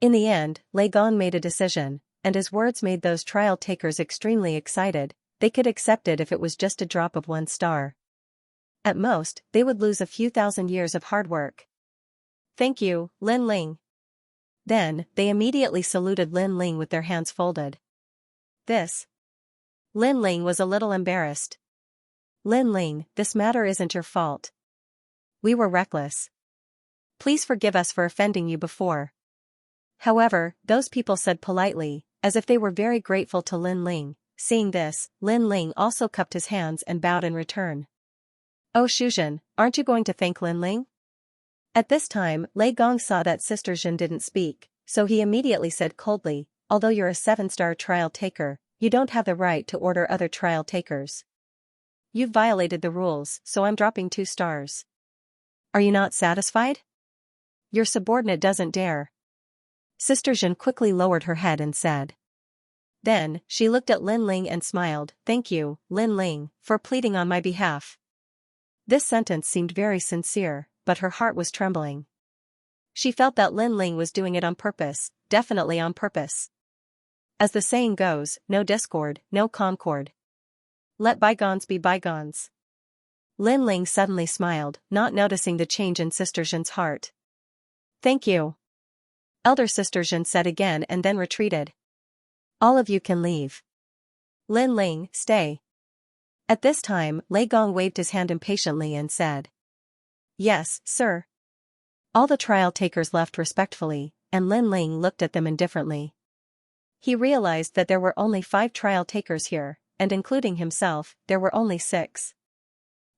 In the end, Lei Gong made a decision, and his words made those trial takers extremely excited. They could accept it if it was just a drop of 1 star. At most, they would lose a few thousand years of hard work. Thank you, Lin Ling. Then, they immediately saluted Lin Ling with their hands folded. Lin Ling was a little embarrassed. Lin Ling, this matter isn't your fault. We were reckless. Please forgive us for offending you before. However, those people said politely, as if they were very grateful to Lin Ling. Seeing this, Lin Ling also cupped his hands and bowed in return. Oh Shuzhen, aren't you going to thank Lin Ling? At this time, Lei Gong saw that Sister Zhen didn't speak, so he immediately said coldly, although you're a 7-star trial taker, you don't have the right to order other trial takers. You've violated the rules, so I'm dropping 2 stars. Are you not satisfied? Your subordinate doesn't dare. Sister Zhen quickly lowered her head and said. Then, she looked at Lin Ling and smiled. Thank you, Lin Ling, for pleading on my behalf. This sentence seemed very sincere, but her heart was trembling. She felt that Lin Ling was doing it on purpose, definitely on purpose. As the saying goes, no discord, no concord. Let bygones be bygones. Lin Ling suddenly smiled, not noticing the change in Sister Zhen's heart. Thank you. Elder Sister Zhen said again and then retreated. All of you can leave. Lin Ling, stay. At this time, Lei Gong waved his hand impatiently and said. Yes, sir. All the trial takers left respectfully, and Lin Ling looked at them indifferently. He realized that there were only 5 trial takers here, and including himself, there were only 6.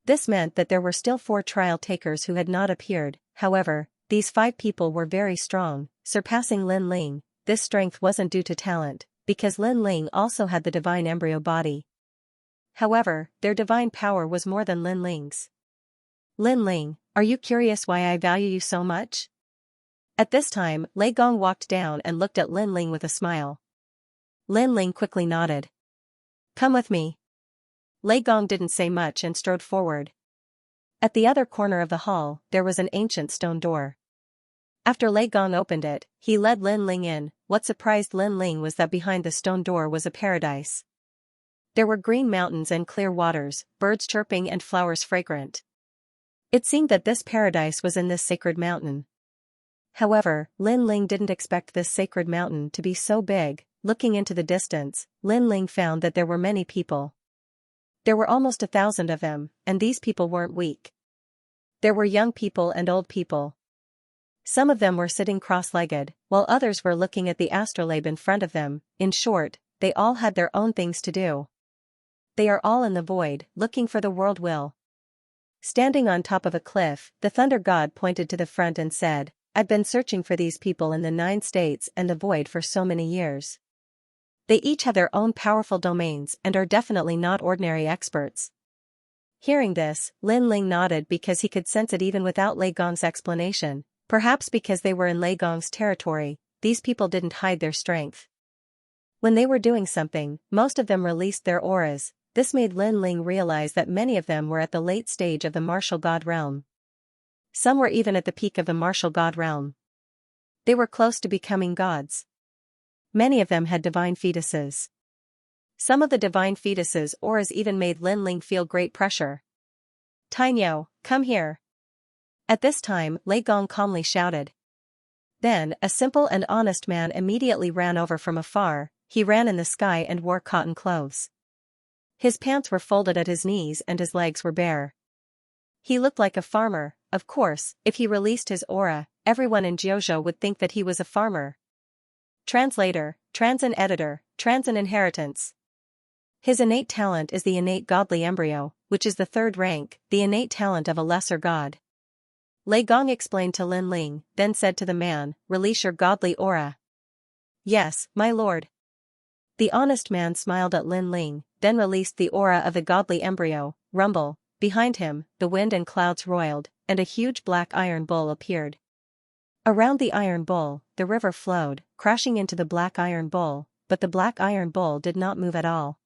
This meant that there were still 4 trial takers who had not appeared. However, these 5 people were very strong, surpassing Lin Ling. This strength wasn't due to talent, because Lin Ling also had the divine embryo body. However, their divine power was more than Lin Ling's. Lin Ling, are you curious why I value you so much? At this time, Lei Gong walked down and looked at Lin Ling with a smile. Lin Ling quickly nodded. Come with me. Lei Gong didn't say much and strode forward. At the other corner of the hall, there was an ancient stone door. After Lei Gong opened it, he led Lin Ling in. What surprised Lin Ling was that behind the stone door was a paradise. There were green mountains and clear waters, birds chirping and flowers fragrant. It seemed that this paradise was in this sacred mountain. However, Lin Ling didn't expect this sacred mountain to be so big. Looking into the distance, Lin Ling found that there were many people. There were almost 1,000 of them, and these people weren't weak. There were young people and old people. Some of them were sitting cross-legged, while others were looking at the astrolabe in front of them. In short, they all had their own things to do. They are all in the void, looking for the world will. Standing on top of a cliff, the thunder god pointed to the front and said, I've been searching for these people in the 9 states and the void for so many years. They each have their own powerful domains and are definitely not ordinary experts. Hearing this, Lin Ling nodded because he could sense it even without Lei Gong's explanation. Perhaps because they were in Lei Gong's territory, these people didn't hide their strength. When they were doing something, most of them released their auras. This made Lin Ling realize that many of them were at the late stage of the martial god realm. Some were even at the peak of the martial god realm. They were close to becoming gods. Many of them had divine fetuses. Some of the divine fetuses' auras even made Lin Ling feel great pressure. Tainyo, come here. At this time, Lei Gong calmly shouted. Then, a simple and honest man immediately ran over from afar. He ran in the sky and wore cotton clothes. His pants were folded at his knees and his legs were bare. He looked like a farmer. Of course, if he released his aura, everyone in Jiuzhou would think that he was a farmer. Translator, Transin editor, Transin inheritance. His innate talent is the innate godly embryo, which is the third rank, the innate talent of a lesser god. Lei Gong explained to Lin Ling, then said to the man, release your godly aura. Yes, my lord. The honest man smiled at Lin Ling, then released the aura of the godly embryo. Rumble. Behind him, the wind and clouds roiled, and a huge black iron bull appeared. Around the iron bull, the river flowed, crashing into the black iron bull, but the black iron bull did not move at all.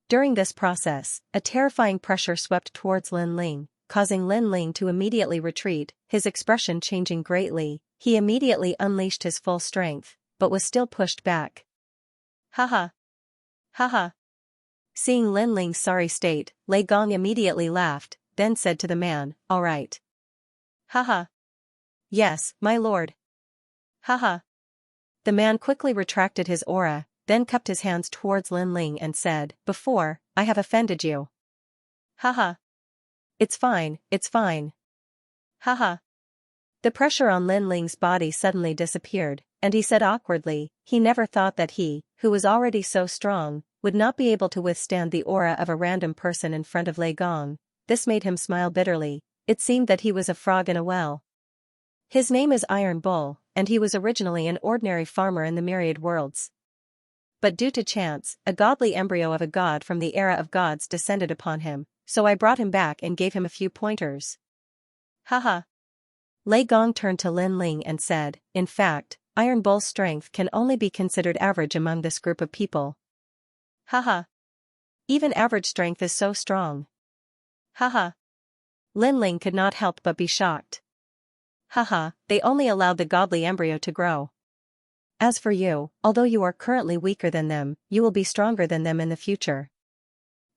During this process, a terrifying pressure swept towards Lin Ling, causing Lin Ling to immediately retreat, his expression changing greatly. He immediately unleashed his full strength, but was still pushed back. Haha. Haha. Seeing Lin Ling's sorry state, Lei Gong immediately laughed, then said to the man, all right. Haha. Yes, my lord. Haha. The man quickly retracted his aura, then cupped his hands towards Lin Ling and said, before, I have offended you. Haha. It's fine, it's fine. Haha. The pressure on Lin Ling's body suddenly disappeared, and he said awkwardly, he never thought that he, who was already so strong, would not be able to withstand the aura of a random person in front of Lei Gong. This made him smile bitterly. It seemed that he was a frog in a well. His name is Iron Bull, and he was originally an ordinary farmer in the myriad worlds. But due to chance, a godly embryo of a god from the era of gods descended upon him, so I brought him back and gave him a few pointers. Haha. Lei Gong turned to Lin Ling and said, in fact, Iron Bull's strength can only be considered average among this group of people. Haha. Even average strength is so strong. Haha. Lin Ling could not help but be shocked. Haha, they only allowed the godly embryo to grow. As for you, although you are currently weaker than them, you will be stronger than them in the future.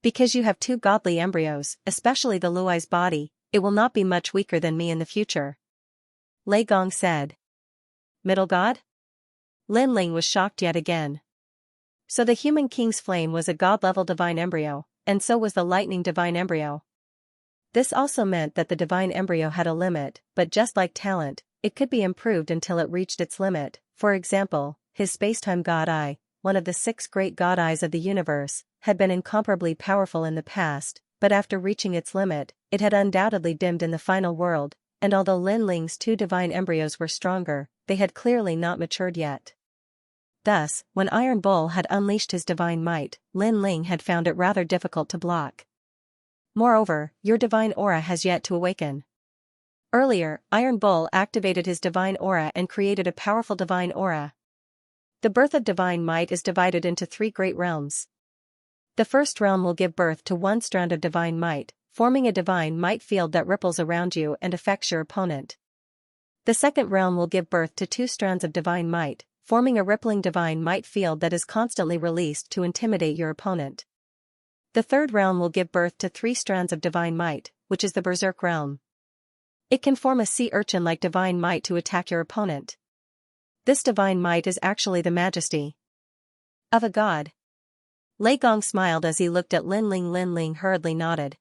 Because you have two godly embryos, especially the Luai's body, it will not be much weaker than me in the future. Lei Gong said. Middle god? Lin Ling was shocked yet again. So the human king's flame was a god-level divine embryo, and so was the lightning divine embryo. This also meant that the divine embryo had a limit, but just like talent, it could be improved until it reached its limit. For example, his spacetime god eye, one of the 6 great god eyes of the universe, had been incomparably powerful in the past, but after reaching its limit, it had undoubtedly dimmed in the final world, and although Lin Ling's 2 divine embryos were stronger, they had clearly not matured yet. Thus, when Iron Bull had unleashed his divine might, Lin Ling had found it rather difficult to block. Moreover, your divine aura has yet to awaken. Earlier, Iron Bull activated his divine aura and created a powerful divine aura. The birth of divine might is divided into 3 great realms. The first realm will give birth to 1 strand of divine might, forming a divine might field that ripples around you and affects your opponent. The second realm will give birth to 2 strands of divine might, forming a rippling divine might field that is constantly released to intimidate your opponent. The third realm will give birth to 3 strands of divine might, which is the berserk realm. It can form a sea urchin-like divine might to attack your opponent. This divine might is actually the majesty of a god. Lei Gong smiled as he looked at Lin Ling. Lin Ling hurriedly nodded.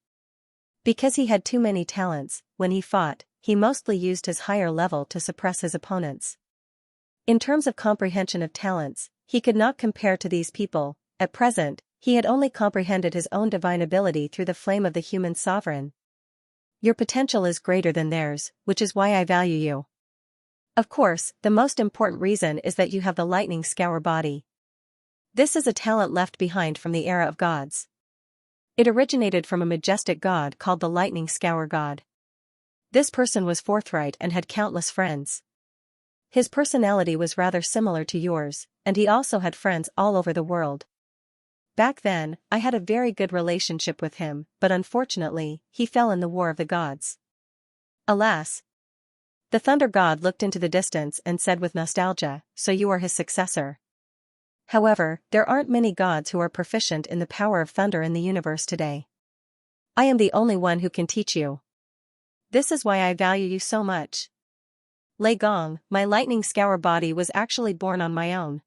Because he had too many talents, when he fought, he mostly used his higher level to suppress his opponents. In terms of comprehension of talents, he could not compare to these people. At present, he had only comprehended his own divine ability through the flame of the human sovereign. Your potential is greater than theirs, which is why I value you. Of course, the most important reason is that you have the lightning scour body. This is a talent left behind from the era of gods. It originated from a majestic god called the lightning scour god. This person was forthright and had countless friends. His personality was rather similar to yours, and he also had friends all over the world. Back then, I had a very good relationship with him, but unfortunately, he fell in the War of the Gods. Alas! The Thunder God looked into the distance and said with nostalgia, "So you are his successor." However, there aren't many gods who are proficient in the power of thunder in the universe today. I am the only one who can teach you. This is why I value you so much. Lei Gong, my lightning scour body was actually born on my own.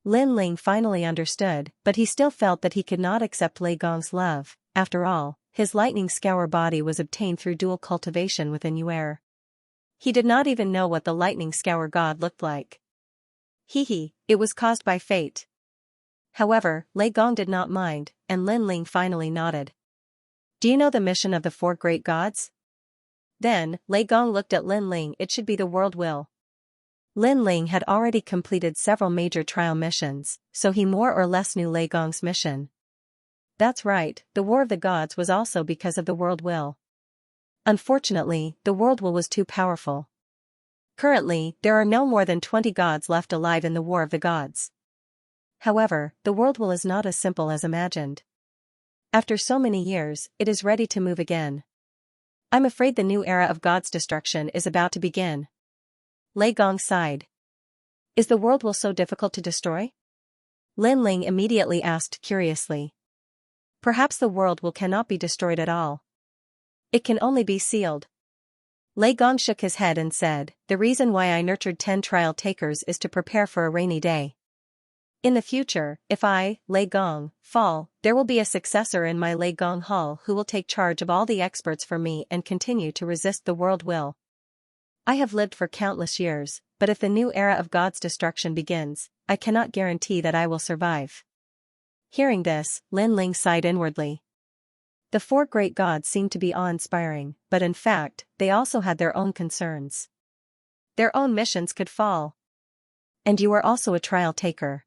Lin Ling finally understood, but he still felt that he could not accept Lei Gong's love. After all, his lightning scour body was obtained through dual cultivation with Yuer. He did not even know what the lightning scour god looked like. It was caused by fate. However, Lei Gong did not mind, and Lin Ling finally nodded. Do you know the mission of the four great gods? Then, Lei Gong looked at Lin Ling. It should be the world will. Lin Ling had already completed several major trial missions, so he more or less knew Lei Gong's mission. That's right, the War of the Gods was also because of the world will. Unfortunately, the world will was too powerful. Currently, there are no more than 20 gods left alive in the War of the Gods. However, the world will is not as simple as imagined. After so many years, it is ready to move again. I'm afraid the new era of God's destruction is about to begin. Lei Gong sighed. Is the world will so difficult to destroy? Lin Ling immediately asked curiously. Perhaps the world will cannot be destroyed at all. It can only be sealed. Lei Gong shook his head and said, the reason why I nurtured 10 trial takers is to prepare for a rainy day. In the future, if I, Lei Gong, fall, there will be a successor in my Lei Gong Hall who will take charge of all the experts for me and continue to resist the world will. I have lived for countless years, but if the new era of God's destruction begins, I cannot guarantee that I will survive. Hearing this, Lin Ling sighed inwardly. The four great gods seemed to be awe-inspiring, but in fact, they also had their own concerns. Their own missions could fall. And you are also a trial taker.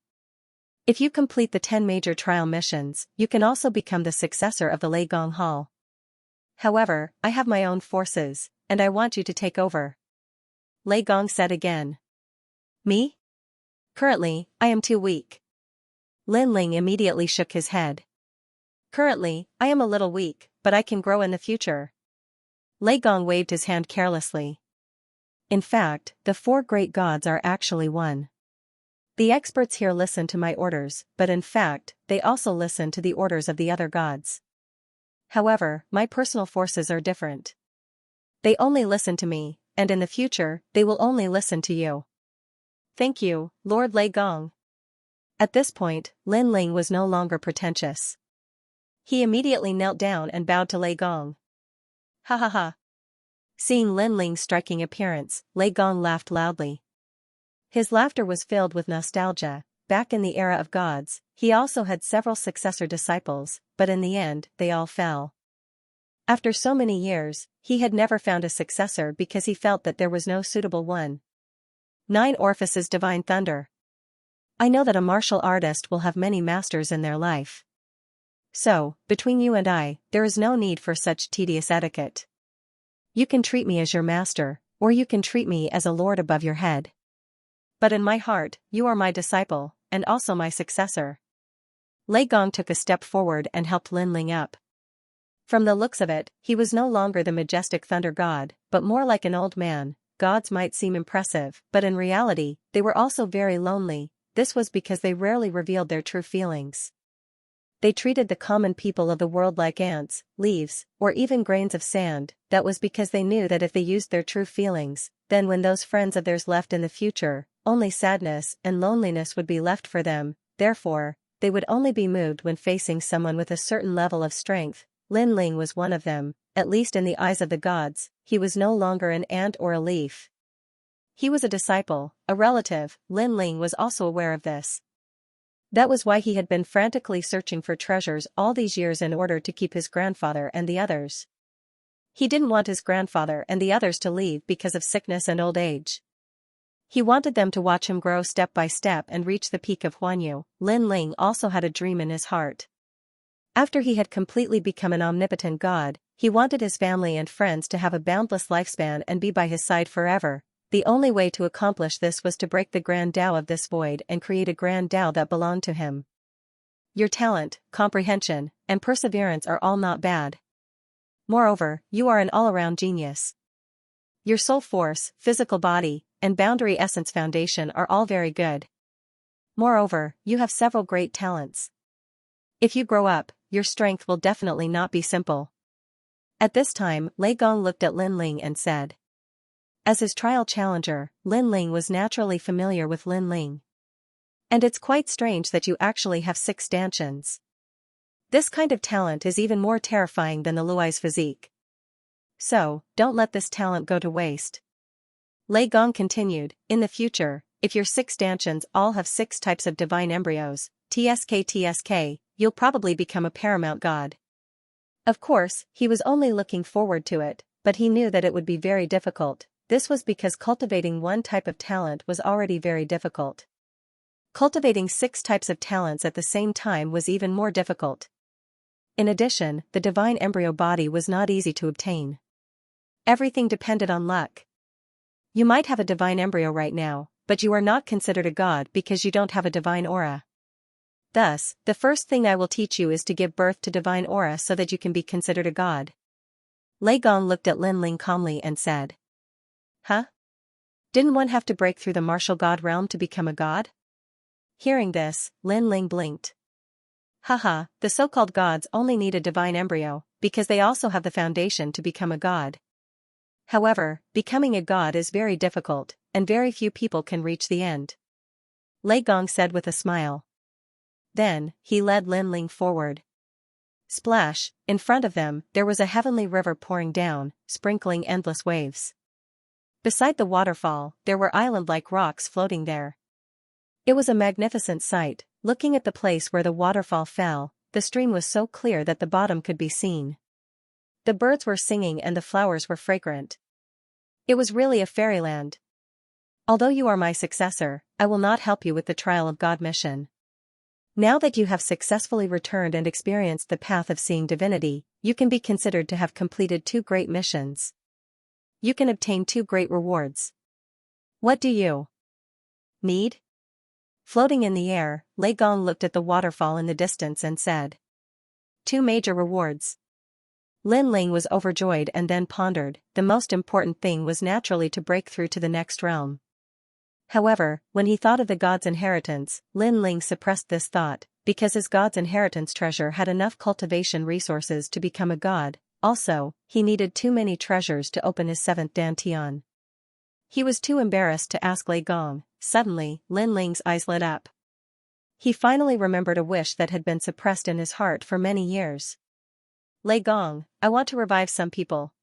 If you complete the 10 major trial missions, you can also become the successor of the Lei Gong Hall. However, I have my own forces, and I want you to take over. Lei Gong said again. Me? Currently, I am too weak. Lin Ling immediately shook his head. Currently, I am a little weak, but I can grow in the future. Lei Gong waved his hand carelessly. In fact, the four great gods are actually one. The experts here listen to my orders, but in fact, they also listen to the orders of the other gods. However, my personal forces are different. They only listen to me, and in the future, they will only listen to you. Thank you, Lord Lei Gong. At this point, Lin Ling was no longer pretentious. He immediately knelt down and bowed to Lei Gong. Ha ha ha. Seeing Lin Ling's striking appearance, Lei Gong laughed loudly. His laughter was filled with nostalgia. Back in the era of gods, he also had several successor disciples, but in the end, they all fell. After so many years, he had never found a successor because he felt that there was no suitable one. 9 Orifices Divine Thunder. I know that a martial artist will have many masters in their life. So, between you and I, there is no need for such tedious etiquette. You can treat me as your master, or you can treat me as a lord above your head. But in my heart, you are my disciple, and also my successor. Lei Gong took a step forward and helped Lin Ling up. From the looks of it, he was no longer the majestic thunder god, but more like an old man. Gods might seem impressive, but in reality, they were also very lonely. This was because they rarely revealed their true feelings. They treated the common people of the world like ants, leaves, or even grains of sand. That was because they knew that if they used their true feelings, then when those friends of theirs left in the future, only sadness and loneliness would be left for them. Therefore, they would only be moved when facing someone with a certain level of strength. Lin Ling was one of them, at least in the eyes of the gods. He was no longer an ant or a leaf. He was a disciple, a relative. Lin Ling was also aware of this. That was why he had been frantically searching for treasures all these years in order to keep his grandfather and the others. He didn't want his grandfather and the others to leave because of sickness and old age. He wanted them to watch him grow step by step and reach the peak of Huanyu. Lin Ling also had a dream in his heart. After he had completely become an omnipotent god, he wanted his family and friends to have a boundless lifespan and be by his side forever. The only way to accomplish this was to break the grand Tao of this void and create a grand Tao that belonged to him. Your talent, comprehension, and perseverance are all not bad. Moreover, you are an all-around genius. Your soul force, physical body, and boundary essence foundation are all very good. Moreover, you have several great talents. If you grow up, your strength will definitely not be simple. At this time, Lei Gong looked at Lin Ling and said. As his trial challenger, Lin Ling was naturally familiar with Lin Ling. And it's quite strange that you actually have 6 stanchions. This kind of talent is even more terrifying than the Luai's physique. So, don't let this talent go to waste. Lei Gong continued, in the future, if your 6 stanchions all have 6 types of divine embryos, TSK, you'll probably become a paramount god. Of course, he was only looking forward to it, but he knew that it would be very difficult. This was because cultivating one type of talent was already very difficult. Cultivating 6 types of talents at the same time was even more difficult. In addition, the divine embryo body was not easy to obtain. Everything depended on luck. You might have a divine embryo right now, but you are not considered a god because you don't have a divine aura. Thus, the first thing I will teach you is to give birth to divine aura so that you can be considered a god. Lei Gong looked at Lin Ling calmly and said. Huh? Didn't one have to break through the martial god realm to become a god? Hearing this, Lin Ling blinked. Haha, the so-called gods only need a divine embryo, because they also have the foundation to become a god. However, becoming a god is very difficult, and very few people can reach the end. Lei Gong said with a smile. Then, he led Lin Ling forward. Splash, in front of them, there was a heavenly river pouring down, sprinkling endless waves. Beside the waterfall, there were island-like rocks floating there. It was a magnificent sight. Looking at the place where the waterfall fell, the stream was so clear that the bottom could be seen. The birds were singing and the flowers were fragrant. It was really a fairyland. Although you are my successor, I will not help you with the trial of God mission. Now that you have successfully returned and experienced the path of seeing divinity, you can be considered to have completed 2 great missions. You can obtain 2 great rewards. What do you need? Floating in the air, Lei Gong looked at the waterfall in the distance and said. 2 major rewards. Lin Ling was overjoyed and then pondered. The most important thing was naturally to break through to the next realm. However, when he thought of the god's inheritance, Lin Ling suppressed this thought, because his god's inheritance treasure had enough cultivation resources to become a god. Also, he needed too many treasures to open his 7th dantian. He was too embarrassed to ask Lei Gong. Suddenly, Lin Ling's eyes lit up. He finally remembered a wish that had been suppressed in his heart for many years. Lei Gong, I want to revive some people.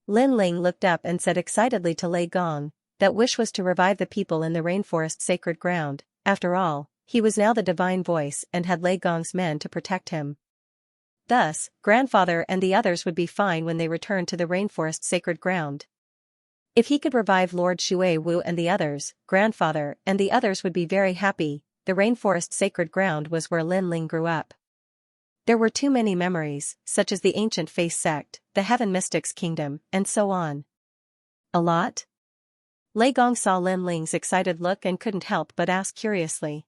Lin Ling looked up and said excitedly to Lei Gong, that wish was to revive the people in the rainforest sacred ground. After all, he was now the divine voice and had Lei Gong's men to protect him. Thus, grandfather and the others would be fine when they returned to the rainforest sacred ground. If he could revive Lord Shui Wu and the others, grandfather and the others would be very happy. The rainforest sacred ground was where Lin Ling grew up. There were too many memories, such as the ancient Face sect, the Heaven Mystics Kingdom, and so on. A lot? Lei Gong saw Lin Ling's excited look and couldn't help but ask curiously.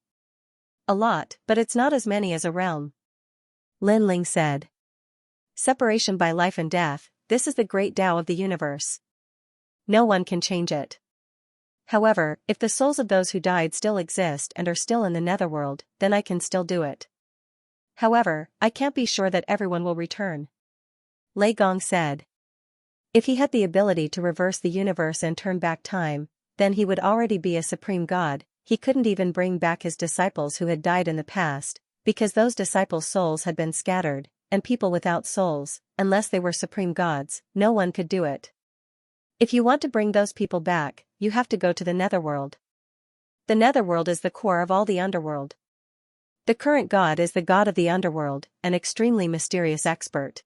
A lot, but it's not as many as a realm. Lin Ling said. Separation by life and death, this is the great Tao of the universe. No one can change it. However, if the souls of those who died still exist and are still in the netherworld, then I can still do it. However, I can't be sure that everyone will return. Lei Gong said. If he had the ability to reverse the universe and turn back time, then he would already be a supreme god. He couldn't even bring back his disciples who had died in the past, because those disciples' souls had been scattered, and people without souls, unless they were supreme gods, no one could do it. If you want to bring those people back, you have to go to the netherworld. The netherworld is the core of all the underworld. The current god is the god of the underworld, an extremely mysterious expert.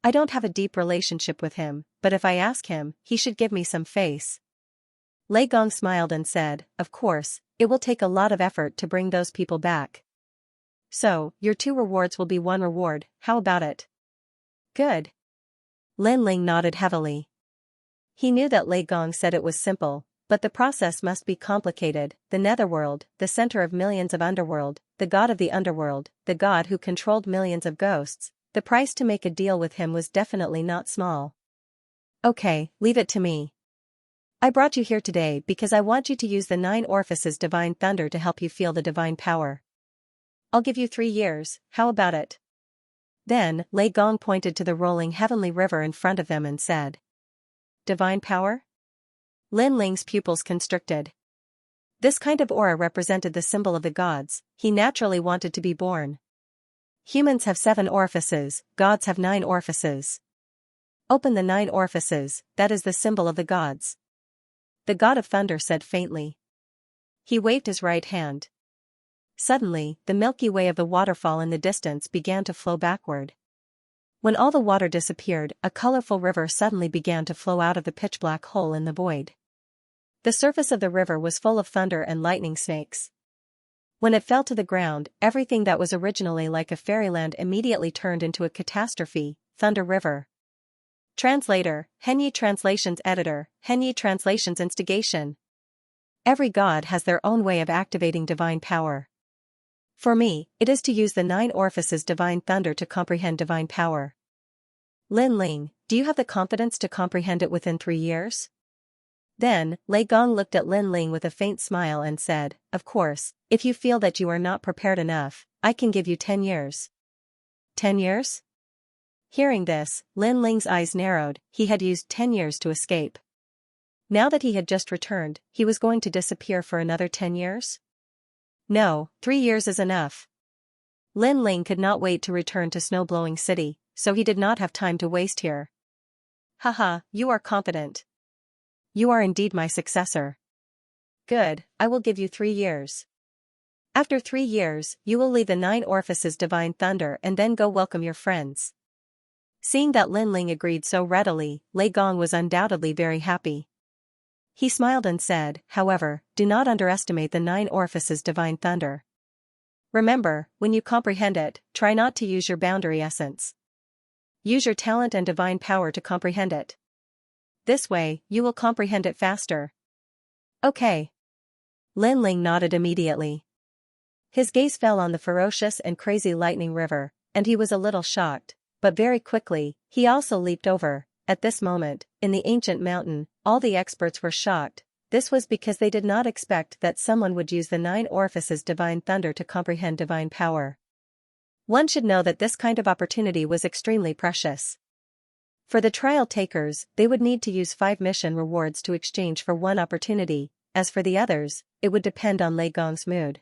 I don't have a deep relationship with him, but if I ask him, he should give me some face. Lei Gong smiled and said, of course, it will take a lot of effort to bring those people back. So, your 2 rewards will be 1 reward, how about it? Good. Lin Ling nodded heavily. He knew that Lei Gong said it was simple, but the process must be complicated. The netherworld, the center of millions of underworld, the god of the underworld, the god who controlled millions of ghosts, the price to make a deal with him was definitely not small. Okay, leave it to me. I brought you here today because I want you to use the 9 orifices divine thunder to help you feel the divine power. I'll give you 3 years, how about it? Then, Lei Gong pointed to the rolling heavenly river in front of them and said. Divine power? Lin Ling's pupils constricted. This kind of aura represented the symbol of the gods. He naturally wanted to be born. Humans have 7 orifices, gods have 9 orifices. Open the 9 orifices, that is the symbol of the gods. The god of thunder said faintly. He waved his right hand. Suddenly, the Milky Way of the waterfall in the distance began to flow backward. When all the water disappeared, a colorful river suddenly began to flow out of the pitch-black hole in the void. The surface of the river was full of thunder and lightning snakes. When it fell to the ground, everything that was originally like a fairyland immediately turned into a catastrophe. Thunder River. Translator, Henyi Translations Editor, Henyi Translations Instigation. Every god has their own way of activating divine power. For me, it is to use the 9 orifices divine thunder to comprehend divine power. Lin Ling, do you have the confidence to comprehend it within 3 years? Then, Lei Gong looked at Lin Ling with a faint smile and said, of course, if you feel that you are not prepared enough, I can give you 10 years. 10 years? Hearing this, Lin Ling's eyes narrowed. He had used 10 years to escape. Now that he had just returned, he was going to disappear for another 10 years? No, 3 years is enough. Lin Ling could not wait to return to Snow-Blowing City, so he did not have time to waste here. Haha, you are confident. You are indeed my successor. Good, I will give you 3 years. After 3 years, you will leave the 9 orifices divine thunder and then go welcome your friends. Seeing that Lin Ling agreed so readily, Lei Gong was undoubtedly very happy. He smiled and said, however, do not underestimate the 9 orifices divine thunder. Remember, when you comprehend it, try not to use your boundary essence. Use your talent and divine power to comprehend it. This way, you will comprehend it faster. Okay. Lin Ling nodded immediately. His gaze fell on the ferocious and crazy lightning river, and he was a little shocked, but very quickly, he also leaped over. At this moment, in the ancient mountain, all the experts were shocked. This was because they did not expect that someone would use the 9 orifices divine thunder to comprehend divine power. One should know that this kind of opportunity was extremely precious. For the trial takers, they would need to use 5 mission rewards to exchange for 1 opportunity. As for the others, it would depend on Lei Gong's mood.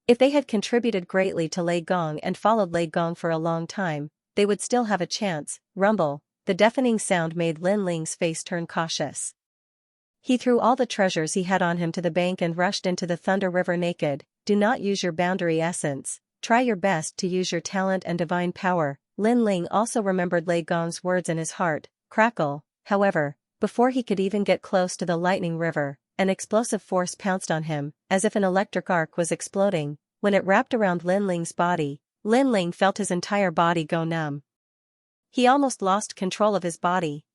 If they had contributed greatly to Lei Gong and followed Lei Gong for a long time, they would still have a chance. Rumble. The deafening sound made Lin Ling's face turn cautious. He threw all the treasures he had on him to the bank and rushed into the Thunder River naked. Do not use your boundary essence. Try your best to use your talent and divine power. Lin Ling also remembered Lei Gong's words in his heart. Crackle. However, before he could even get close to the lightning river, an explosive force pounced on him, as if an electric arc was exploding. When it wrapped around Lin Ling's body, Lin Ling felt his entire body go numb. He almost lost control of his body.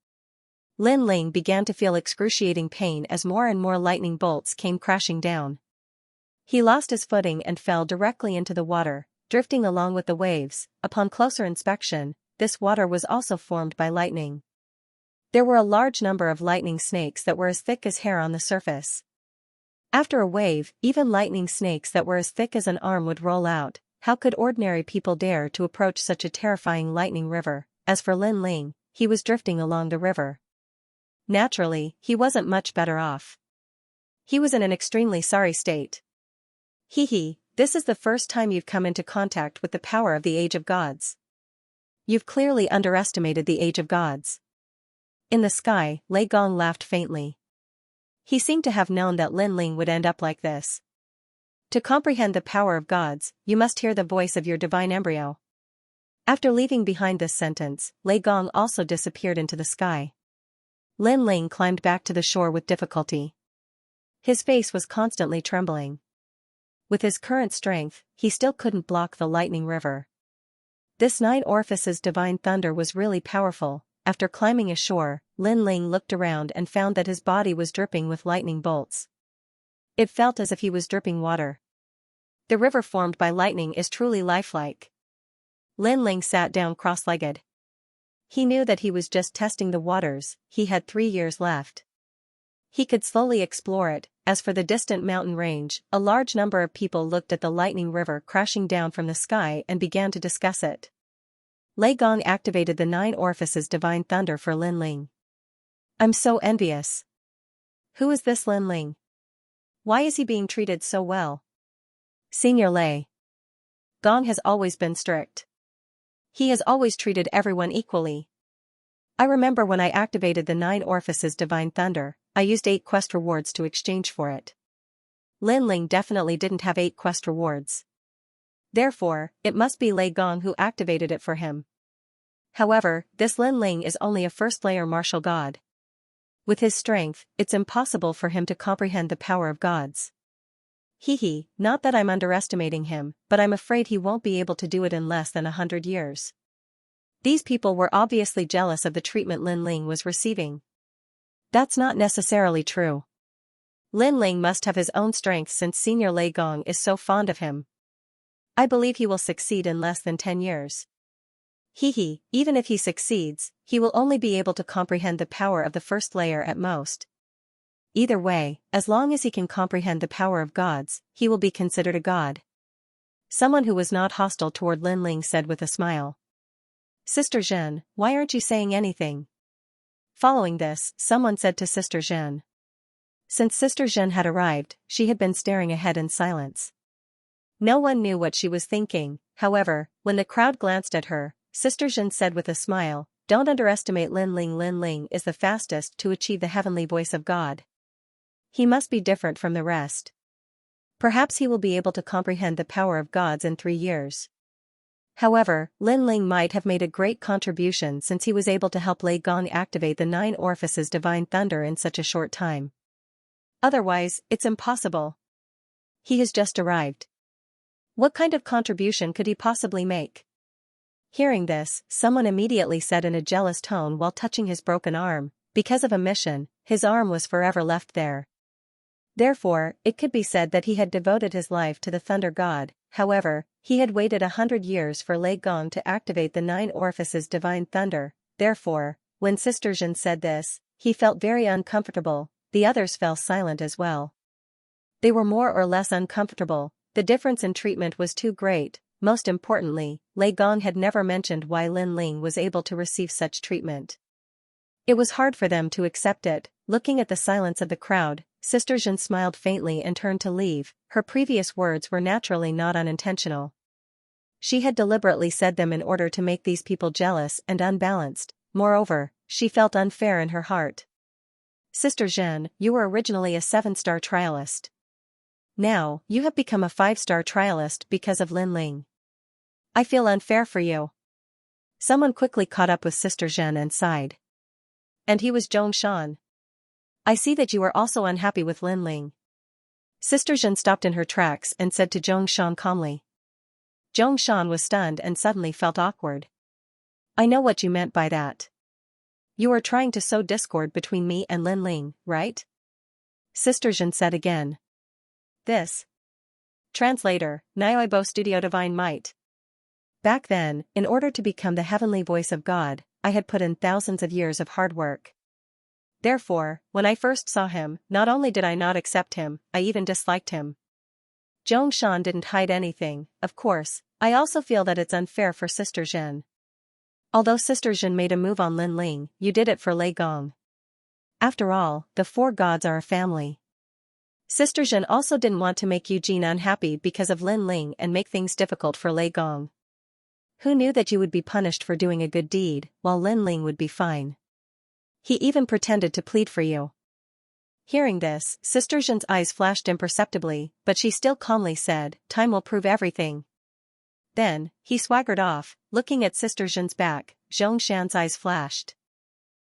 Lin Ling began to feel excruciating pain as more and more lightning bolts came crashing down. He lost his footing and fell directly into the water, drifting along with the waves. Upon closer inspection, this water was also formed by lightning. There were a large number of lightning snakes that were as thick as hair on the surface. After a wave, even lightning snakes that were as thick as an arm would roll out. How could ordinary people dare to approach such a terrifying lightning river? As for Lin Ling, he was drifting along the river. Naturally, he wasn't much better off. He was in an extremely sorry state. Hee, this is the first time you've come into contact with the power of the Age of Gods. You've clearly underestimated the Age of Gods. In the sky, Lei Gong laughed faintly. He seemed to have known that Lin Ling would end up like this. To comprehend the power of gods, you must hear the voice of your divine embryo. After leaving behind this sentence, Lei Gong also disappeared into the sky. Lin Ling climbed back to the shore with difficulty. His face was constantly trembling. With his current strength, he still couldn't block the lightning river. This 9 orifices divine thunder was really powerful. After climbing ashore, Lin Ling looked around and found that his body was dripping with lightning bolts. It felt as if he was dripping water. The river formed by lightning is truly lifelike. Lin Ling sat down cross-legged. He knew that he was just testing the waters, he had 3 years left. He could slowly explore it. As for the distant mountain range, a large number of people looked at the lightning river crashing down from the sky and began to discuss it. Lei Gong activated the 9 orifices divine thunder for Lin Ling. I'm so envious. Who is this Lin Ling? Why is he being treated so well? Senior Lei Gong has always been strict. He has always treated everyone equally. I remember when I activated the 9 orifices divine thunder, I used 8 quest rewards to exchange for it. Lin Ling definitely didn't have 8 quest rewards. Therefore, it must be Lei Gong who activated it for him. However, this Lin Ling is only a first-layer martial god. With his strength, it's impossible for him to comprehend the power of gods. Not that I'm underestimating him, but I'm afraid he won't be able to do it in less than 100 years. These people were obviously jealous of the treatment Lin Ling was receiving. That's not necessarily true. Lin Ling must have his own strength since Senior Lei Gong is so fond of him. I believe he will succeed in less than 10 years. Even if he succeeds, he will only be able to comprehend the power of the first layer at most. Either way, as long as he can comprehend the power of gods, he will be considered a god. Someone who was not hostile toward Lin Ling said with a smile. Sister Zhen, why aren't you saying anything? Following this, someone said to Sister Zhen. Since Sister Zhen had arrived, she had been staring ahead in silence. No one knew what she was thinking. However, when the crowd glanced at her, Sister Zhen said with a smile, don't underestimate Lin Ling. Lin Ling is the fastest to achieve the heavenly voice of God. He must be different from the rest. Perhaps he will be able to comprehend the power of gods in 3 years. However, Lin Ling might have made a great contribution since he was able to help Lei Gong activate the 9 orifices divine thunder in such a short time. Otherwise, it's impossible. He has just arrived. What kind of contribution could he possibly make? Hearing this, someone immediately said in a jealous tone while touching his broken arm, because of a mission, his arm was forever left there. Therefore, it could be said that he had devoted his life to the thunder god. However, he had waited 100 years for Lei Gong to activate the 9 orifices divine thunder. Therefore, when Sister Zhen said this, he felt very uncomfortable. The others fell silent as well. They were more or less uncomfortable. The difference in treatment was too great. Most importantly, Lei Gong had never mentioned why Lin Ling was able to receive such treatment. It was hard for them to accept it. Looking at the silence of the crowd, Sister Zhen smiled faintly and turned to leave. Her previous words were naturally not unintentional. She had deliberately said them in order to make these people jealous and unbalanced. Moreover, she felt unfair in her heart. Sister Zhen, you were originally a 7-star trialist. Now, you have become a 5-star trialist because of Lin Ling. I feel unfair for you. Someone quickly caught up with Sister Zhen and sighed. And he was Zhongshan. I see that you are also unhappy with Lin Ling. Sister Zhen stopped in her tracks and said to Zhongshan calmly. Zhongshan was stunned and suddenly felt awkward. I know what you meant by that. You are trying to sow discord between me and Lin Ling, right? Sister Zhen said again. This. Translator, Nyoibo Studio Divine Might. Back then, in order to become the heavenly voice of God, I had put in thousands of years of hard work. Therefore, when I first saw him, not only did I not accept him, I even disliked him. Zhongshan didn't hide anything. Of course, I also feel that it's unfair for Sister Zhen. Although Sister Zhen made a move on Lin Ling, you did it for Lei Gong. After all, the 4 gods are a family. Sister Zhen also didn't want to make Eugene unhappy because of Lin Ling and make things difficult for Lei Gong. Who knew that you would be punished for doing a good deed, while Lin Ling would be fine? He even pretended to plead for you. Hearing this, Sister Zhen's eyes flashed imperceptibly, but she still calmly said, time will prove everything. Then, he swaggered off. Looking at Sister Zhen's back, Zhongshan's eyes flashed.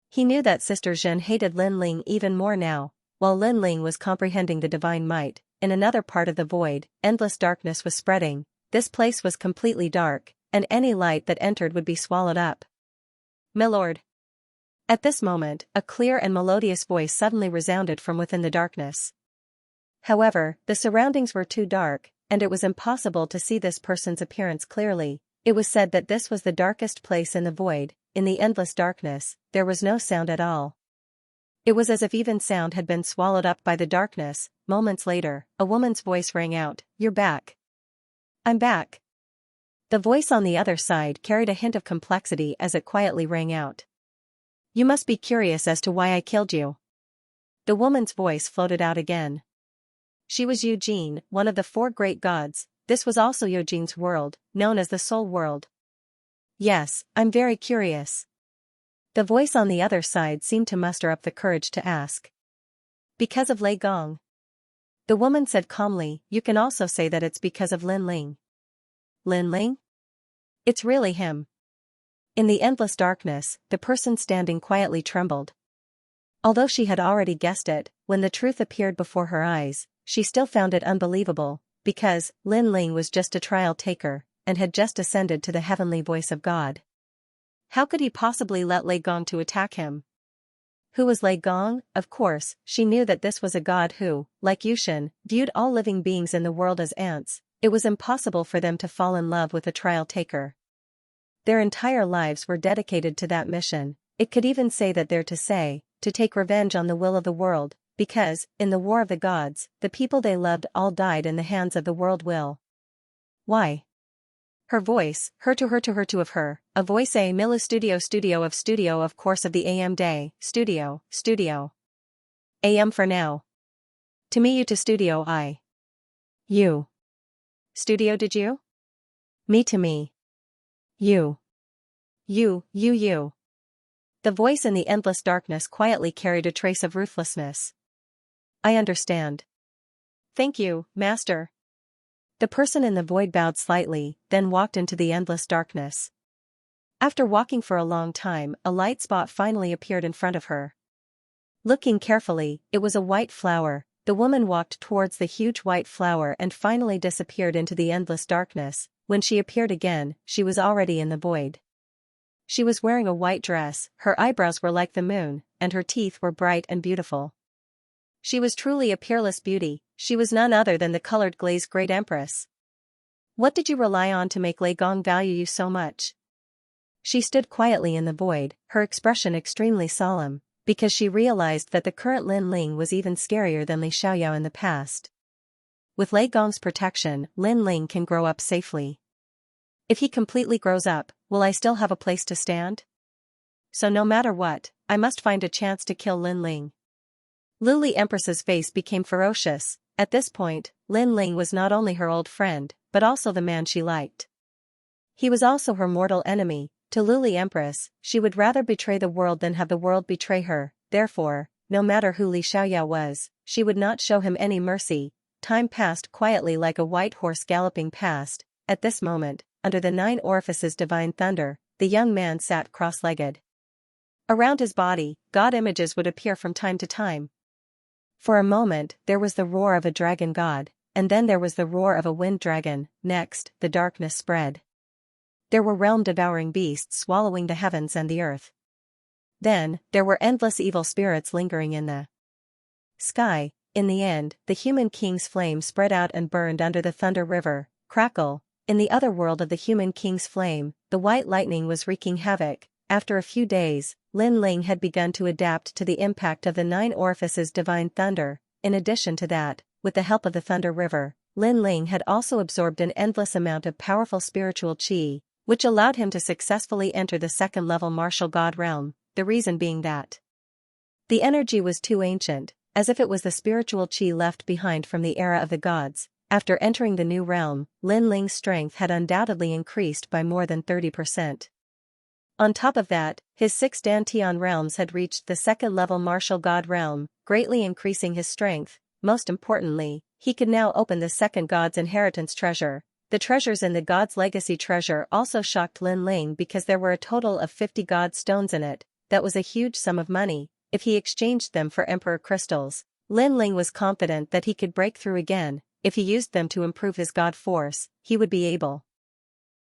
He knew that Sister Zhen hated Lin Ling even more now. While Lin Ling was comprehending the divine might, in another part of the void, endless darkness was spreading. This place was completely dark, and any light that entered would be swallowed up. Milord. At this moment, a clear and melodious voice suddenly resounded from within the darkness. However, the surroundings were too dark, and it was impossible to see this person's appearance clearly. It was said that this was the darkest place in the void. In the endless darkness, there was no sound at all. It was as if even sound had been swallowed up by the darkness. Moments later, a woman's voice rang out, "You're back." "I'm back." The voice on the other side carried a hint of complexity as it quietly rang out. "You must be curious as to why I killed you." The woman's voice floated out again. She was Eugene, one of the four great gods. This was also Eugene's world, known as the Soul World. "Yes, I'm very curious." The voice on the other side seemed to muster up the courage to ask. "Because of Lei Gong." The woman said calmly, "You can also say that it's because of Lin Ling." "Lin Ling? It's really him." In the endless darkness, the person standing quietly trembled. Although she had already guessed it, when the truth appeared before her eyes, she still found it unbelievable, because Lin Ling was just a trial taker, and had just ascended to the heavenly voice of God. How could he possibly let Lei Gong to attack him? Who was Lei Gong? Of course, she knew that this was a god who, like Yushin, viewed all living beings in the world as ants. It was impossible for them to fall in love with a trial taker. Their entire lives were dedicated to that mission. It could even say that they're to take revenge on the will of the world, because, in the war of the gods, the people they loved all died in the hands of the world will. Why? Her voice, her to of her, a voice a milu studio of course of the AM day, studio. AM for now. To me you to studio I. You. Studio did you? Me to me. You. You. The voice in the endless darkness quietly carried a trace of ruthlessness. I understand. Thank you, Master. The person in the void bowed slightly, then walked into the endless darkness. After walking for a long time, a light spot finally appeared in front of her. Looking carefully, it was a white flower. The woman walked towards the huge white flower and finally disappeared into the endless darkness. When she appeared again, she was already in the void. She was wearing a white dress, her eyebrows were like the moon, and her teeth were bright and beautiful. She was truly a peerless beauty. She was none other than the colored glaze great empress. What did you rely on to make Lei Gong value you so much? She stood quietly in the void, her expression extremely solemn, because she realized that the current Lin Ling was even scarier than Li Xiaoyao in the past. With Lei Gong's protection, Lin Ling can grow up safely. If he completely grows up, will I still have a place to stand? So no matter what, I must find a chance to kill Lin Ling. Luli Empress's face became ferocious. At this point, Lin Ling was not only her old friend, but also the man she liked. He was also her mortal enemy. To Luli Empress, she would rather betray the world than have the world betray her. Therefore, no matter who Li Xiaoyao was, she would not show him any mercy. Time passed quietly like a white horse galloping past. At this moment, under the 9 orifices divine thunder, the young man sat cross-legged. Around his body, god images would appear from time to time. For a moment, there was the roar of a dragon god, and then there was the roar of a wind dragon. Next, the darkness spread. There were realm-devouring beasts swallowing the heavens and the earth. Then, there were endless evil spirits lingering in the sky. In the end, the human king's flame spread out and burned under the thunder river. Crackle. In the other world of the human king's flame, the white lightning was wreaking havoc. After a few days, Lin Ling had begun to adapt to the impact of the 9 orifices divine thunder. In addition to that, with the help of the thunder river, Lin Ling had also absorbed an endless amount of powerful spiritual qi, which allowed him to successfully enter the 2nd level martial god realm, the reason being that the energy was too ancient, as if it was the spiritual qi left behind from the era of the gods. After entering the new realm, Lin Ling's strength had undoubtedly increased by more than 30%. On top of that, his 6 Dantian realms had reached the 2nd level martial god realm, greatly increasing his strength. Most importantly, he could now open the 2nd god's inheritance treasure. The treasures in the god's legacy treasure also shocked Lin Ling because there were a total of 50 god stones in it. That was a huge sum of money. If he exchanged them for emperor crystals, Lin Ling was confident that he could break through again. If he used them to improve his god force, he would be able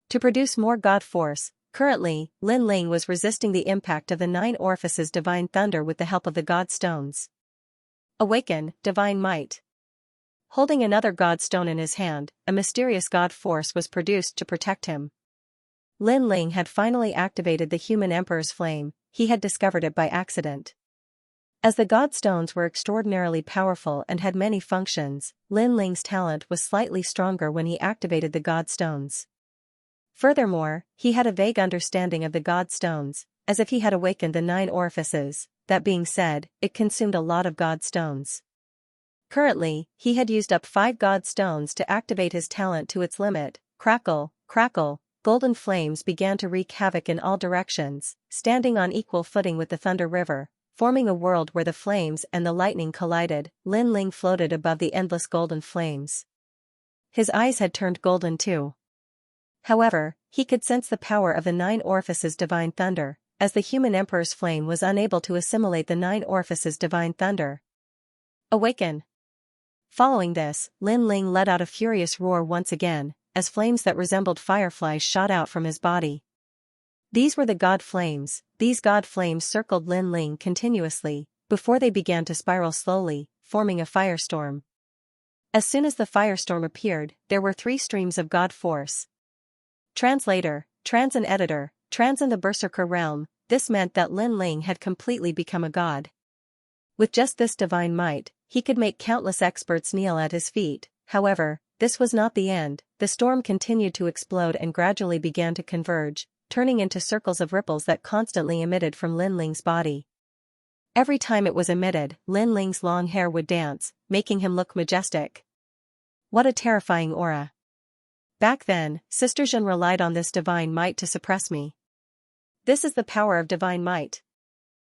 to produce more god force. Currently, Lin Ling was resisting the impact of the 9 orifices divine thunder with the help of the god stones. Awaken, divine might. Holding another god stone in his hand, a mysterious god force was produced to protect him. Lin Ling had finally activated the human emperor's flame. He had discovered it by accident. As the god stones were extraordinarily powerful and had many functions, Lin Ling's talent was slightly stronger when he activated the god stones. Furthermore, he had a vague understanding of the god stones, as if he had awakened the 9 orifices. That being said, it consumed a lot of god stones. Currently, he had used up 5 god stones to activate his talent to its limit. Crackle, crackle, golden flames began to wreak havoc in all directions, standing on equal footing with the Thunder River, forming a world where the flames and the lightning collided. Lin Ling floated above the endless golden flames. His eyes had turned golden too. However, he could sense the power of the 9 orifices' divine thunder, as the human emperor's flame was unable to assimilate the 9 orifices' divine thunder. Awaken! Following this, Lin Ling let out a furious roar once again, as flames that resembled fireflies shot out from his body. These were the god flames. These god flames circled Lin Ling continuously, before they began to spiral slowly, forming a firestorm. As soon as the firestorm appeared, there were 3 streams of god force. Translator, Trans and Editor, Trans in the Berserker realm. This meant that Lin Ling had completely become a god. With just this divine might, he could make countless experts kneel at his feet. However, this was not the end. The storm continued to explode and gradually began to converge, turning into circles of ripples that constantly emitted from Lin Ling's body. Every time it was emitted, Lin Ling's long hair would dance, making him look majestic. What a terrifying aura. Back then, Sister Zhen relied on this divine might to suppress me. This is the power of divine might.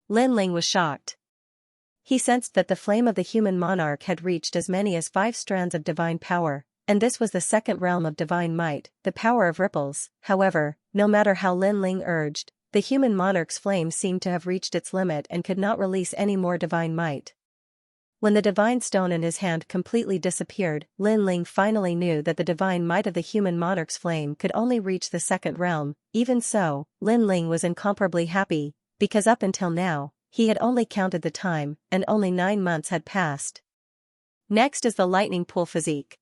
Lin Ling was shocked. He sensed that the flame of the human monarch had reached as many as 5 strands of divine power, and this was the 2nd realm of divine might, the power of ripples. However, no matter how Lin Ling urged, the human monarch's flame seemed to have reached its limit and could not release any more divine might. When the divine stone in his hand completely disappeared, Lin Ling finally knew that the divine might of the human monarch's flame could only reach the 2nd realm. Even so, Lin Ling was incomparably happy, because up until now, he had only counted the time, and only 9 months had passed. Next is the lightning pool physique.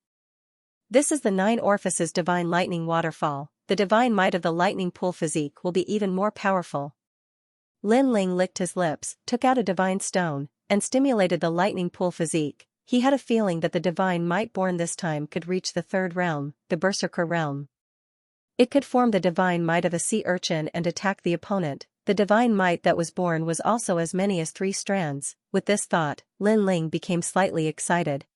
This is the 9 orifices divine lightning waterfall. The divine might of the lightning pool physique will be even more powerful. Lin Ling licked his lips, took out a divine stone, and stimulated the lightning pool physique. He had a feeling that the divine might born this time could reach the 3rd realm, the Berserker realm. It could form the divine might of a sea urchin and attack the opponent. The divine might that was born was also as many as 3 strands. With this thought, Lin Ling became slightly excited.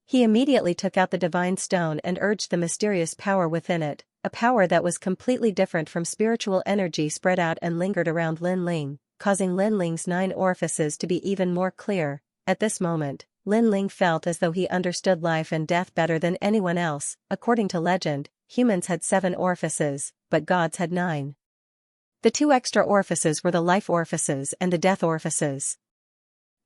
He immediately took out the divine stone and urged the mysterious power within it, a power that was completely different from spiritual energy spread out and lingered around Lin Ling, causing Lin Ling's 9 orifices to be even more clear. At this moment, Lin Ling felt as though he understood life and death better than anyone else. According to legend, humans had 7 orifices, but gods had 9. The 2 extra orifices were the life orifices and the death orifices.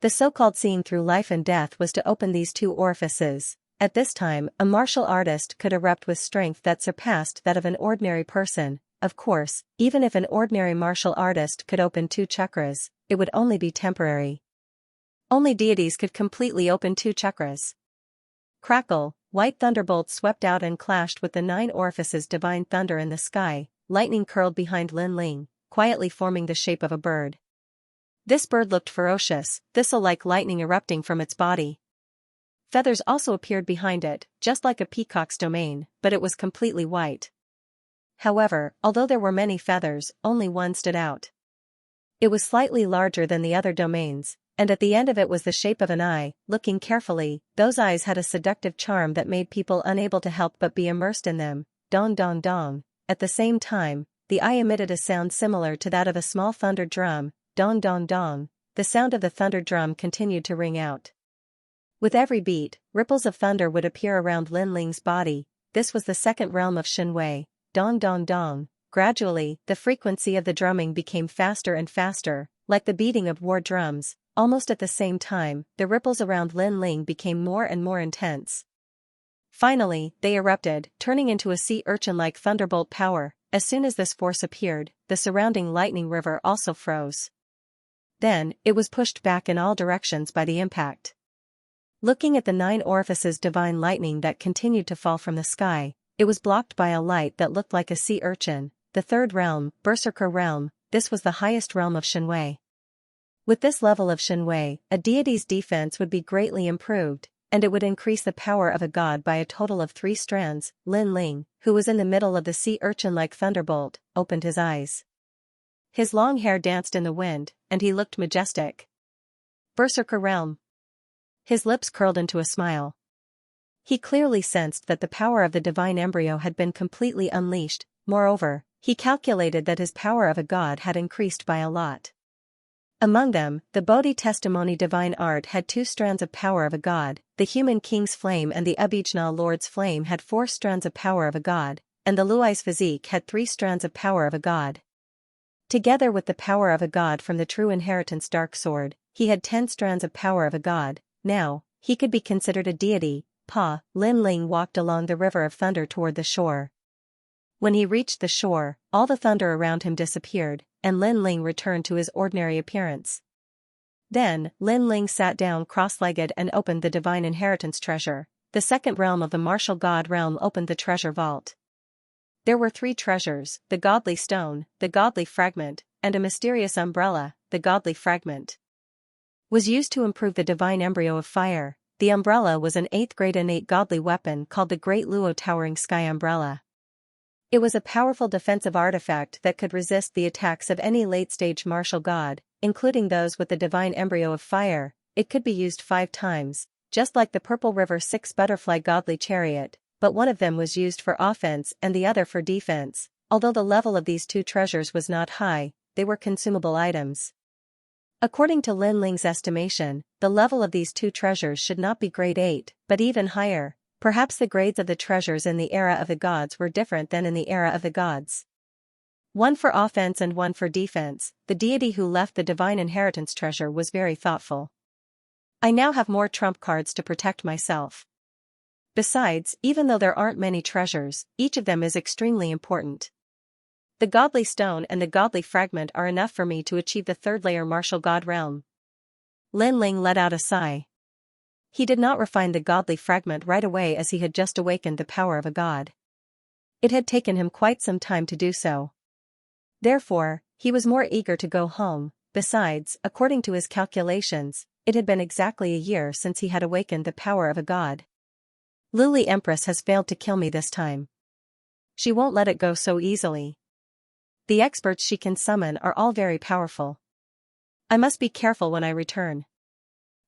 The so-called seeing through life and death was to open these 2 orifices. At this time, a martial artist could erupt with strength that surpassed that of an ordinary person. Of course, even if an ordinary martial artist could open 2 chakras, it would only be temporary. Only deities could completely open 2 chakras. Crackle, white thunderbolts swept out and clashed with the 9 orifices divine thunder in the sky. Lightning curled behind Lin Ling, quietly forming the shape of a bird. This bird looked ferocious, thistle-like lightning erupting from its body. Feathers also appeared behind it, just like a peacock's domain, but it was completely white. However, although there were many feathers, only one stood out. It was slightly larger than the other domains, and at the end of it was the shape of an eye. Looking carefully, those eyes had a seductive charm that made people unable to help but be immersed in them. Dong dong dong. At the same time, the eye emitted a sound similar to that of a small thunder drum. Dong dong dong. The sound of the thunder drum continued to ring out. With every beat, ripples of thunder would appear around Lin Ling's body. This was the 2nd realm of Shenwei. Dong dong dong. Gradually, the frequency of the drumming became faster and faster, like the beating of war drums. Almost at the same time, the ripples around Lin Ling became more and more intense. Finally, they erupted, turning into a sea urchin-like thunderbolt power. As soon as this force appeared, the surrounding lightning river also froze. Then, it was pushed back in all directions by the impact. Looking at the 9 orifices divine lightning that continued to fall from the sky, it was blocked by a light that looked like a sea urchin. The third realm, Berserker realm, this was the highest realm of Shenwei. With this level of Shenwei, a deity's defense would be greatly improved, and it would increase the power of a god by a total of 3 strands. Lin Ling, who was in the middle of the sea urchin-like thunderbolt, opened his eyes. His long hair danced in the wind, and he looked majestic. Berserker realm. His lips curled into a smile. He clearly sensed that the power of the divine embryo had been completely unleashed. Moreover, he calculated that his power of a god had increased by a lot. Among them, the Bodhi testimony divine art had 2 strands of power of a god, the human king's flame and the Abhijna lord's flame had 4 strands of power of a god, and the Luai's physique had 3 strands of power of a god. Together with the power of a god from the true inheritance dark sword, he had 10 strands of power of a god. Now, he could be considered a deity. Lin Ling walked along the river of thunder toward the shore. When he reached the shore, all the thunder around him disappeared, and Lin Ling returned to his ordinary appearance. Then, Lin Ling sat down cross-legged and opened the divine inheritance treasure. The second realm of the martial god realm opened the treasure vault. There were 3 treasures, the godly stone, the godly fragment, and a mysterious umbrella. The godly fragment was used to improve the divine embryo of fire. The umbrella was an 8th grade innate godly weapon called the Great Luo Towering Sky Umbrella. It was a powerful defensive artifact that could resist the attacks of any late-stage martial god, including those with the divine embryo of fire. It could be used 5 times, just like the Purple River 6 butterfly godly chariot, but one of them was used for offense and the other for defense. Although the level of these 2 treasures was not high, they were consumable items. According to Lin Ling's estimation, the level of these 2 treasures should not be grade 8, but even higher. Perhaps the grades of the treasures in the era of the gods were different than in the era of the gods. One for offense and one for defense. The deity who left the divine inheritance treasure was very thoughtful. I now have more trump cards to protect myself. Besides, even though there aren't many treasures, each of them is extremely important. The godly stone and the godly fragment are enough for me to achieve the 3rd layer martial god realm. Lin Ling let out a sigh. He did not refine the godly fragment right away as he had just awakened the power of a god. It had taken him quite some time to do so. Therefore, he was more eager to go home. Besides, according to his calculations, it had been exactly a year since he had awakened the power of a god. Luli Empress has failed to kill me this time. She won't let it go so easily. The experts she can summon are all very powerful. I must be careful when I return.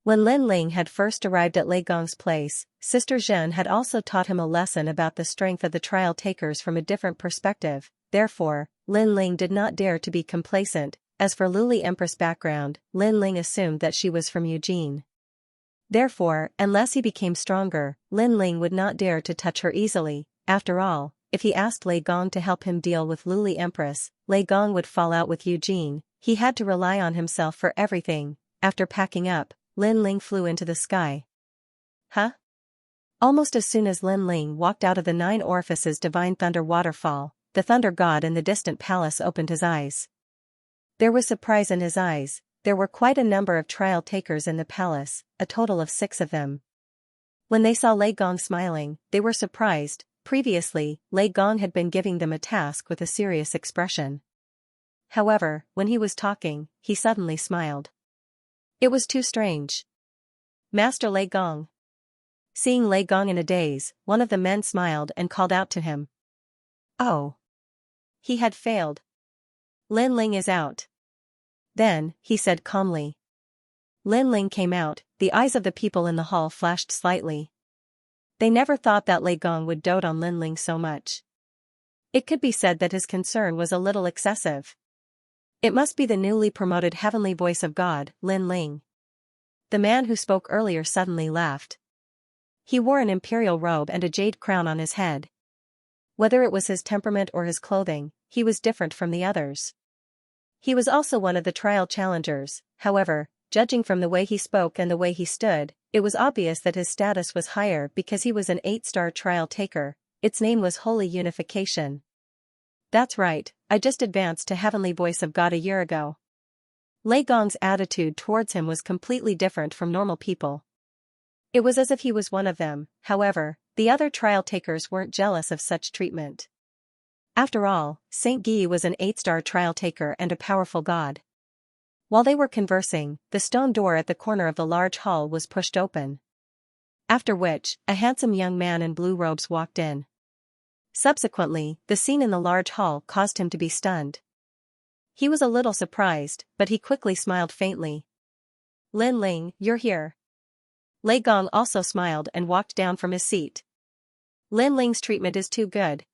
When Lin Ling had first arrived at Lei Gong's place, Sister Zhen had also taught him a lesson about the strength of the trial takers from a different perspective. Therefore, Lin Ling did not dare to be complacent. As for Luli Empress' background, Lin Ling assumed that she was from Eugene. Therefore, unless he became stronger, Lin Ling would not dare to touch her easily. After all, if he asked Lei Gong to help him deal with Luli Empress, Lei Gong would fall out with Eugene. He had to rely on himself for everything. After packing up, Lin Ling flew into the sky. Almost as soon as Lin Ling walked out of the 9 orifices divine thunder waterfall, the thunder god in the distant palace opened his eyes. There was surprise in his eyes. There were quite a number of trial takers in the palace, a total of 6 of them. When they saw Lei Gong smiling, they were surprised. Previously, Lei Gong had been giving them a task with a serious expression. However, when he was talking, he suddenly smiled. It was too strange. Master Lei Gong. Seeing Lei Gong in a daze, one of the men smiled and called out to him. Oh. He had failed. Lin Ling is out. Then, he said calmly. Lin Ling came out. The eyes of the people in the hall flashed slightly. They never thought that Lei Gong would dote on Lin Ling so much. It could be said that his concern was a little excessive. It must be the newly promoted heavenly voice of God, Lin Ling. The man who spoke earlier suddenly laughed. He wore an imperial robe and a jade crown on his head. Whether it was his temperament or his clothing, he was different from the others. He was also one of the trial challengers. However, judging from the way he spoke and the way he stood, it was obvious that his status was higher because he was an 8-star trial taker. Its name was Holy Unification. That's right, I just advanced to heavenly voice of God a year ago. Lei Gong's attitude towards him was completely different from normal people. It was as if he was one of them. However, the other trial takers weren't jealous of such treatment. After all, Saint Guy was an 8-star trial taker and a powerful god. While they were conversing, the stone door at the corner of the large hall was pushed open. After which, a handsome young man in blue robes walked in. Subsequently, the scene in the large hall caused him to be stunned. He was a little surprised, but he quickly smiled faintly. "Lin Ling, you're here." Lei Gong also smiled and walked down from his seat. Lin Ling's treatment is too good.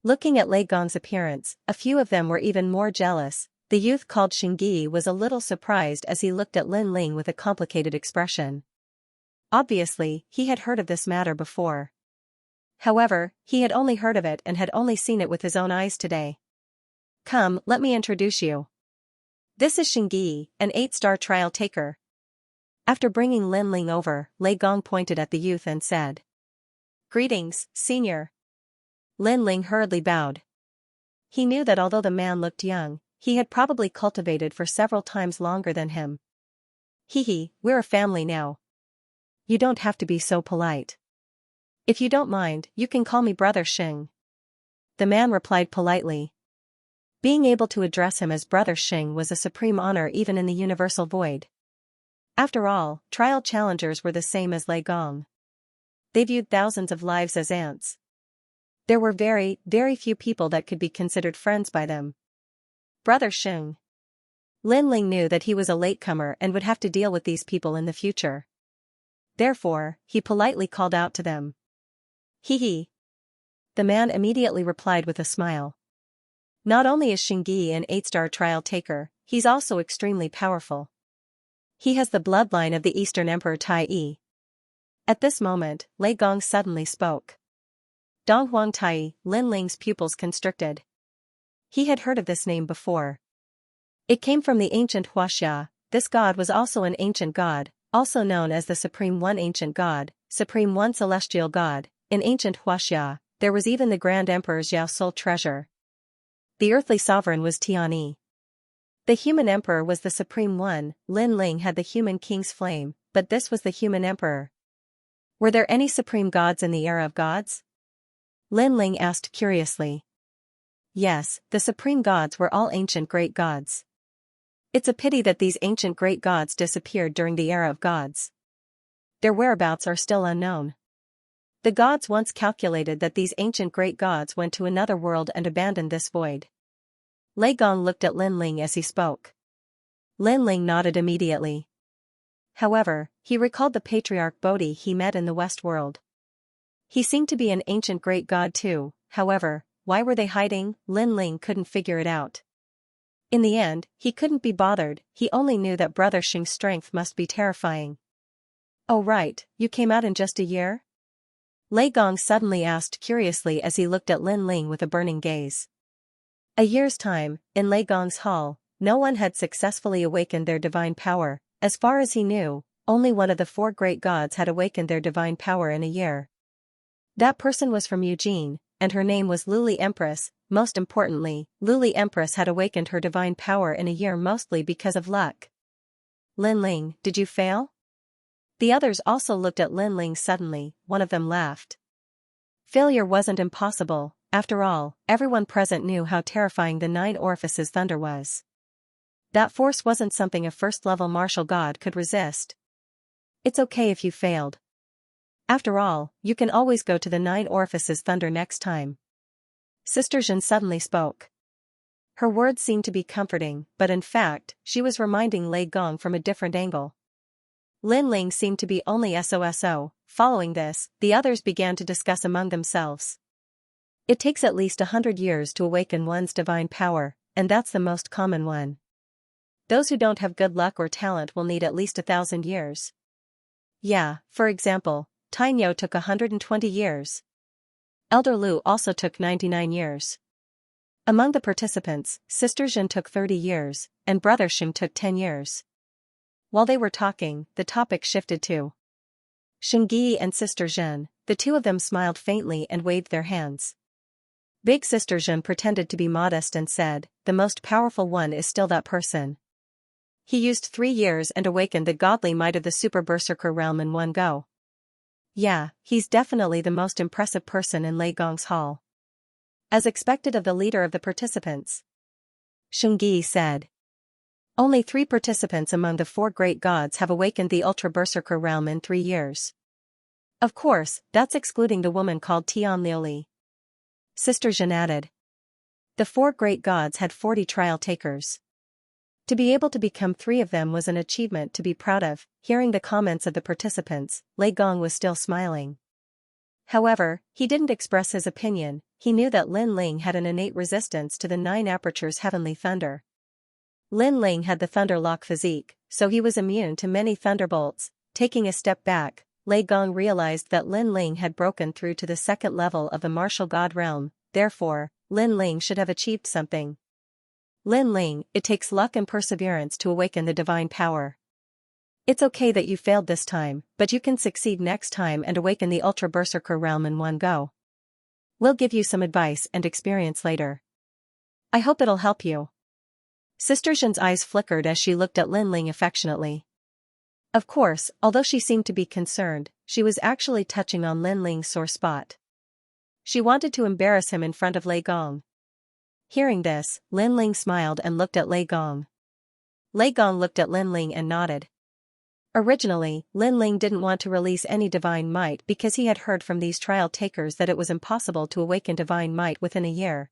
Looking at Lei Gong's appearance, a few of them were even more jealous. The youth called Xingyi was a little surprised as he looked at Lin Ling with a complicated expression. Obviously, he had heard of this matter before. However, he had only heard of it and had only seen it with his own eyes today. "Come, let me introduce you. This is Xingyi, an 8-star trial taker." After bringing Lin Ling over, Lei Gong pointed at the youth and said, "Greetings, senior." Lin Ling hurriedly bowed. He knew that although the man looked young, he had probably cultivated for several times longer than him. We're a family now. You don't have to be so polite. If you don't mind, you can call me Brother Xing." The man replied politely. Being able to address him as Brother Xing was a supreme honor even in the universal void. After all, trial challengers were the same as Lei Gong. They viewed thousands of lives as ants. There were very, very few people that could be considered friends by them. Brother Xing. Lin Ling knew that he was a latecomer and would have to deal with these people in the future. Therefore, he politely called out to them. The man immediately replied with a smile. Not only is Xingyi an 8-star trial taker, he's also extremely powerful. He has the bloodline of the Eastern Emperor Tai Yi. At this moment, Lei Gong suddenly spoke. Dong Huang Tai, Lin Ling's pupils constricted. He had heard of this name before. It came from the ancient Xianxia. This god was also an ancient god, also known as the Supreme One Ancient God, Supreme One Celestial God. In ancient Xianxia, there was even the Grand Emperor's Yao Soul treasure. The earthly sovereign was Tianyi. The human emperor was the Supreme One. Lin Ling had the human king's flame, but this was the human emperor. Were there any supreme gods in the era of gods? Lin Ling asked curiously. Yes, the supreme gods were all ancient great gods. It's a pity that these ancient great gods disappeared during the era of gods. Their whereabouts are still unknown. The gods once calculated that these ancient great gods went to another world and abandoned this void. Lei Gong looked at Lin Ling as he spoke. Lin Ling nodded immediately. However, he recalled the patriarch Bodhi he met in the West world. He seemed to be an ancient great god too. However, why were they hiding? Lin Ling couldn't figure it out. In the end, he couldn't be bothered. He only knew that Brother Xing's strength must be terrifying. "Oh right, you came out in just a year?" Lei Gong suddenly asked curiously as he looked at Lin Ling with a burning gaze. A year's time, in Lei Gong's hall, no one had successfully awakened their divine power. As far as he knew, only one of the 4 great gods had awakened their divine power in a year. That person was from Eugene, and her name was Luli Empress. Most importantly, Luli Empress had awakened her divine power in a year mostly because of luck. "Lin Ling, did you fail?" The others also looked at Lin Ling suddenly. One of them laughed. Failure wasn't impossible. After all, everyone present knew how terrifying the 9 orifices thunder was. That force wasn't something a first-level martial god could resist. It's okay if you failed. After all, you can always go to the 9 orifices thunder next time. Sister Zhen suddenly spoke. Her words seemed to be comforting, but in fact, she was reminding Lei Gong from a different angle. Lin Ling seemed to be only SOSO. Following this, the others began to discuss among themselves. It takes at least 100 years to awaken one's divine power, and that's the most common one. Those who don't have good luck or talent will need at least 1,000 years. Yeah, for example, Tainyo took 120 years. Elder Lu also took 99 years. Among the participants, Sister Zhen took 30 years, and Brother Xing took 10 years. While they were talking, the topic shifted to Xingyi and Sister Zhen. The two of them smiled faintly and waved their hands. Big Sister Zhen pretended to be modest and said, "The most powerful one is still that person. He used 3 years and awakened the godly might of the Super Berserker realm in one go." Yeah, he's definitely the most impressive person in Lei Gong's hall. As expected of the leader of the participants. Xianxia said. Only 3 participants among the 4 great gods have awakened the Ultra Berserker realm in 3 years. Of course, that's excluding the woman called Tian Liuli. Sister Zhen added. The 4 great gods had 40 trial takers. To be able to become 3 of them was an achievement to be proud of. Hearing the comments of the participants, Lei Gong was still smiling. However, he didn't express his opinion. He knew that Lin Ling had an innate resistance to the 9 apertures heavenly thunder. Lin Ling had the thunderlock physique, so he was immune to many thunderbolts. Taking a step back, Lei Gong realized that Lin Ling had broken through to the 2nd level of the martial god realm, therefore, Lin Ling should have achieved something. Lin Ling, it takes luck and perseverance to awaken the divine power. It's okay that you failed this time, but you can succeed next time and awaken the Ultra Berserker realm in one go. We'll give you some advice and experience later. I hope it'll help you. Sister Zhen's eyes flickered as she looked at Lin Ling affectionately. Of course, although she seemed to be concerned, she was actually touching on Lin Ling's sore spot. She wanted to embarrass him in front of Lei Gong. Hearing this, Lin Ling smiled and looked at Lei Gong. Lei Gong looked at Lin Ling and nodded. Originally, Lin Ling didn't want to release any divine might because he had heard from these trial takers that it was impossible to awaken divine might within a year.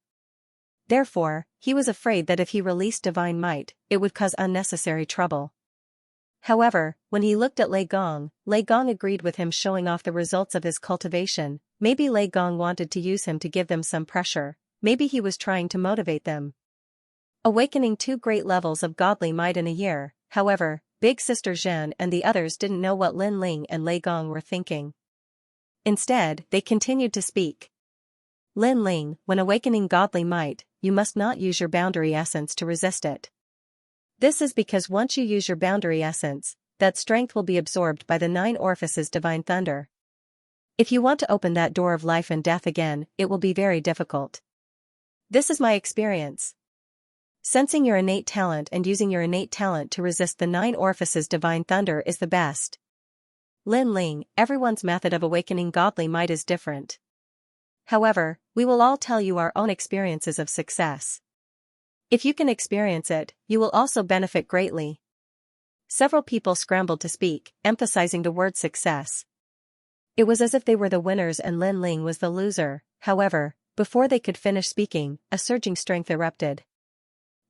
Therefore, he was afraid that if he released divine might, it would cause unnecessary trouble. However, when he looked at Lei Gong agreed with him, showing off the results of his cultivation. Maybe Lei Gong wanted to use him to give them some pressure. Maybe he was trying to motivate them. Awakening 2 great levels of godly might in a year, however, Big Sister Zhen and the others didn't know what Lin Ling and Lei Gong were thinking. Instead, they continued to speak. Lin Ling, when awakening godly might, you must not use your boundary essence to resist it. This is because once you use your boundary essence, that strength will be absorbed by the 9 orifices divine thunder. If you want to open that door of life and death again, it will be very difficult. This is my experience. Sensing your innate talent and using your innate talent to resist the 9 orifices divine thunder is the best. Lin Ling, everyone's method of awakening godly might is different. However, we will all tell you our own experiences of success. If you can experience it, you will also benefit greatly. Several people scrambled to speak, emphasizing the word success. It was as if they were the winners and Lin Ling was the loser. However, before they could finish speaking, a surging strength erupted.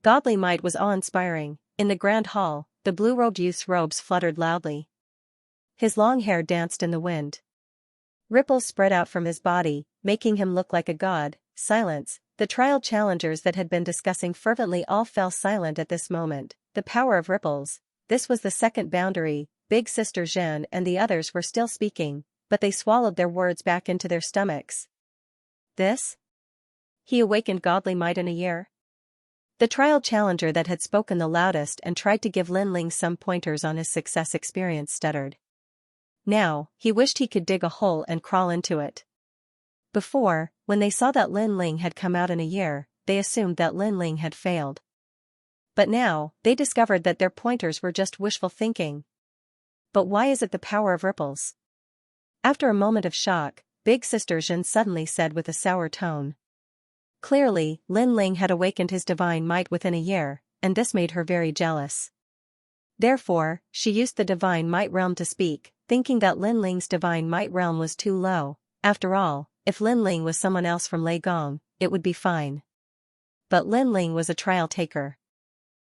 Godly might was awe-inspiring. In the grand hall, the blue-robed youth's robes fluttered loudly. His long hair danced in the wind. Ripples spread out from his body, making him look like a god. Silence. The trial challengers that had been discussing fervently all fell silent at this moment. The power of ripples. This was the 2nd boundary. Big Sister Zhen and the others were still speaking, but they swallowed their words back into their stomachs. This? He awakened godly might in a year? The trial challenger that had spoken the loudest and tried to give Lin Ling some pointers on his success experience stuttered. Now, he wished he could dig a hole and crawl into it. Before, when they saw that Lin Ling had come out in a year, they assumed that Lin Ling had failed. But now, they discovered that their pointers were just wishful thinking. But why is it the power of ripples? After a moment of shock, Big Sister Zhen suddenly said with a sour tone. Clearly, Lin Ling had awakened his divine might within a year, and this made her very jealous. Therefore, she used the divine might realm to speak, thinking that Lin Ling's divine might realm was too low. After all, if Lin Ling was someone else from Lei Gong, it would be fine. But Lin Ling was a trial taker.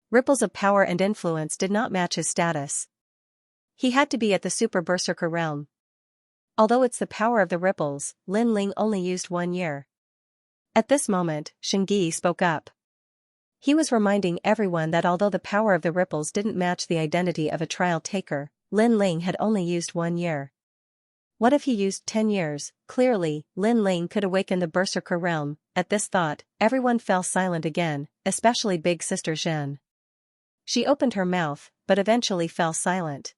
Ripples of power and influence did not match his status. He had to be at the Super Berserker realm. Although it's the power of the ripples, Lin Ling only used 1 year. At this moment, Xianxia spoke up. He was reminding everyone that although the power of the ripples didn't match the identity of a trial taker, Lin Ling had only used 1 year. What if he used 10 years? Clearly, Lin Ling could awaken the Berserker realm. At this thought, everyone fell silent again, especially Big Sister Zhen. She opened her mouth, but eventually fell silent.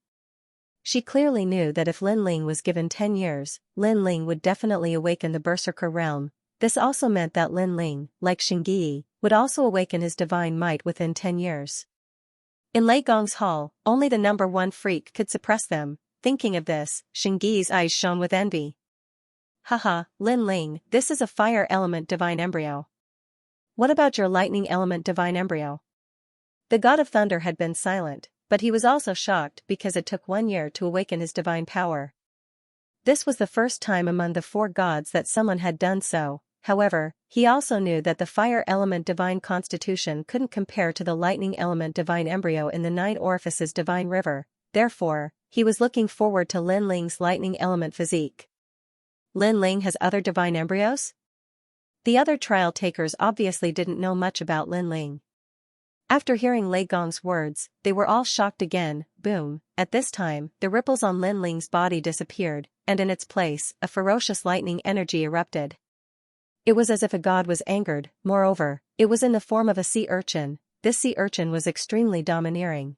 She clearly knew that if Lin Ling was given 10 years, Lin Ling would definitely awaken the Berserker realm. This also meant that Lin Ling, like Xianxia, would also awaken his divine might within 10 years. In Lei Gong's hall, only the number 1 freak could suppress them. Thinking of this, Xingyi's eyes shone with envy. Haha, Lin Ling, this is a fire element divine embryo. What about your lightning element divine embryo? The god of thunder had been silent, but he was also shocked because it took 1 year to awaken his divine power. This was the first time among the 4 gods that someone had done so. However, he also knew that the fire element divine constitution couldn't compare to the lightning element divine embryo in the 9 orifices divine river. Therefore, he was looking forward to Lin Ling's lightning element physique. Lin Ling has other divine embryos? The other trial takers obviously didn't know much about Lin Ling. After hearing Lei Gong's words, they were all shocked again. Boom. At this time, the ripples on Lin Ling's body disappeared, and in its place, a ferocious lightning energy erupted. It was as if a god was angered. Moreover, it was in the form of a sea urchin. This sea urchin was extremely domineering.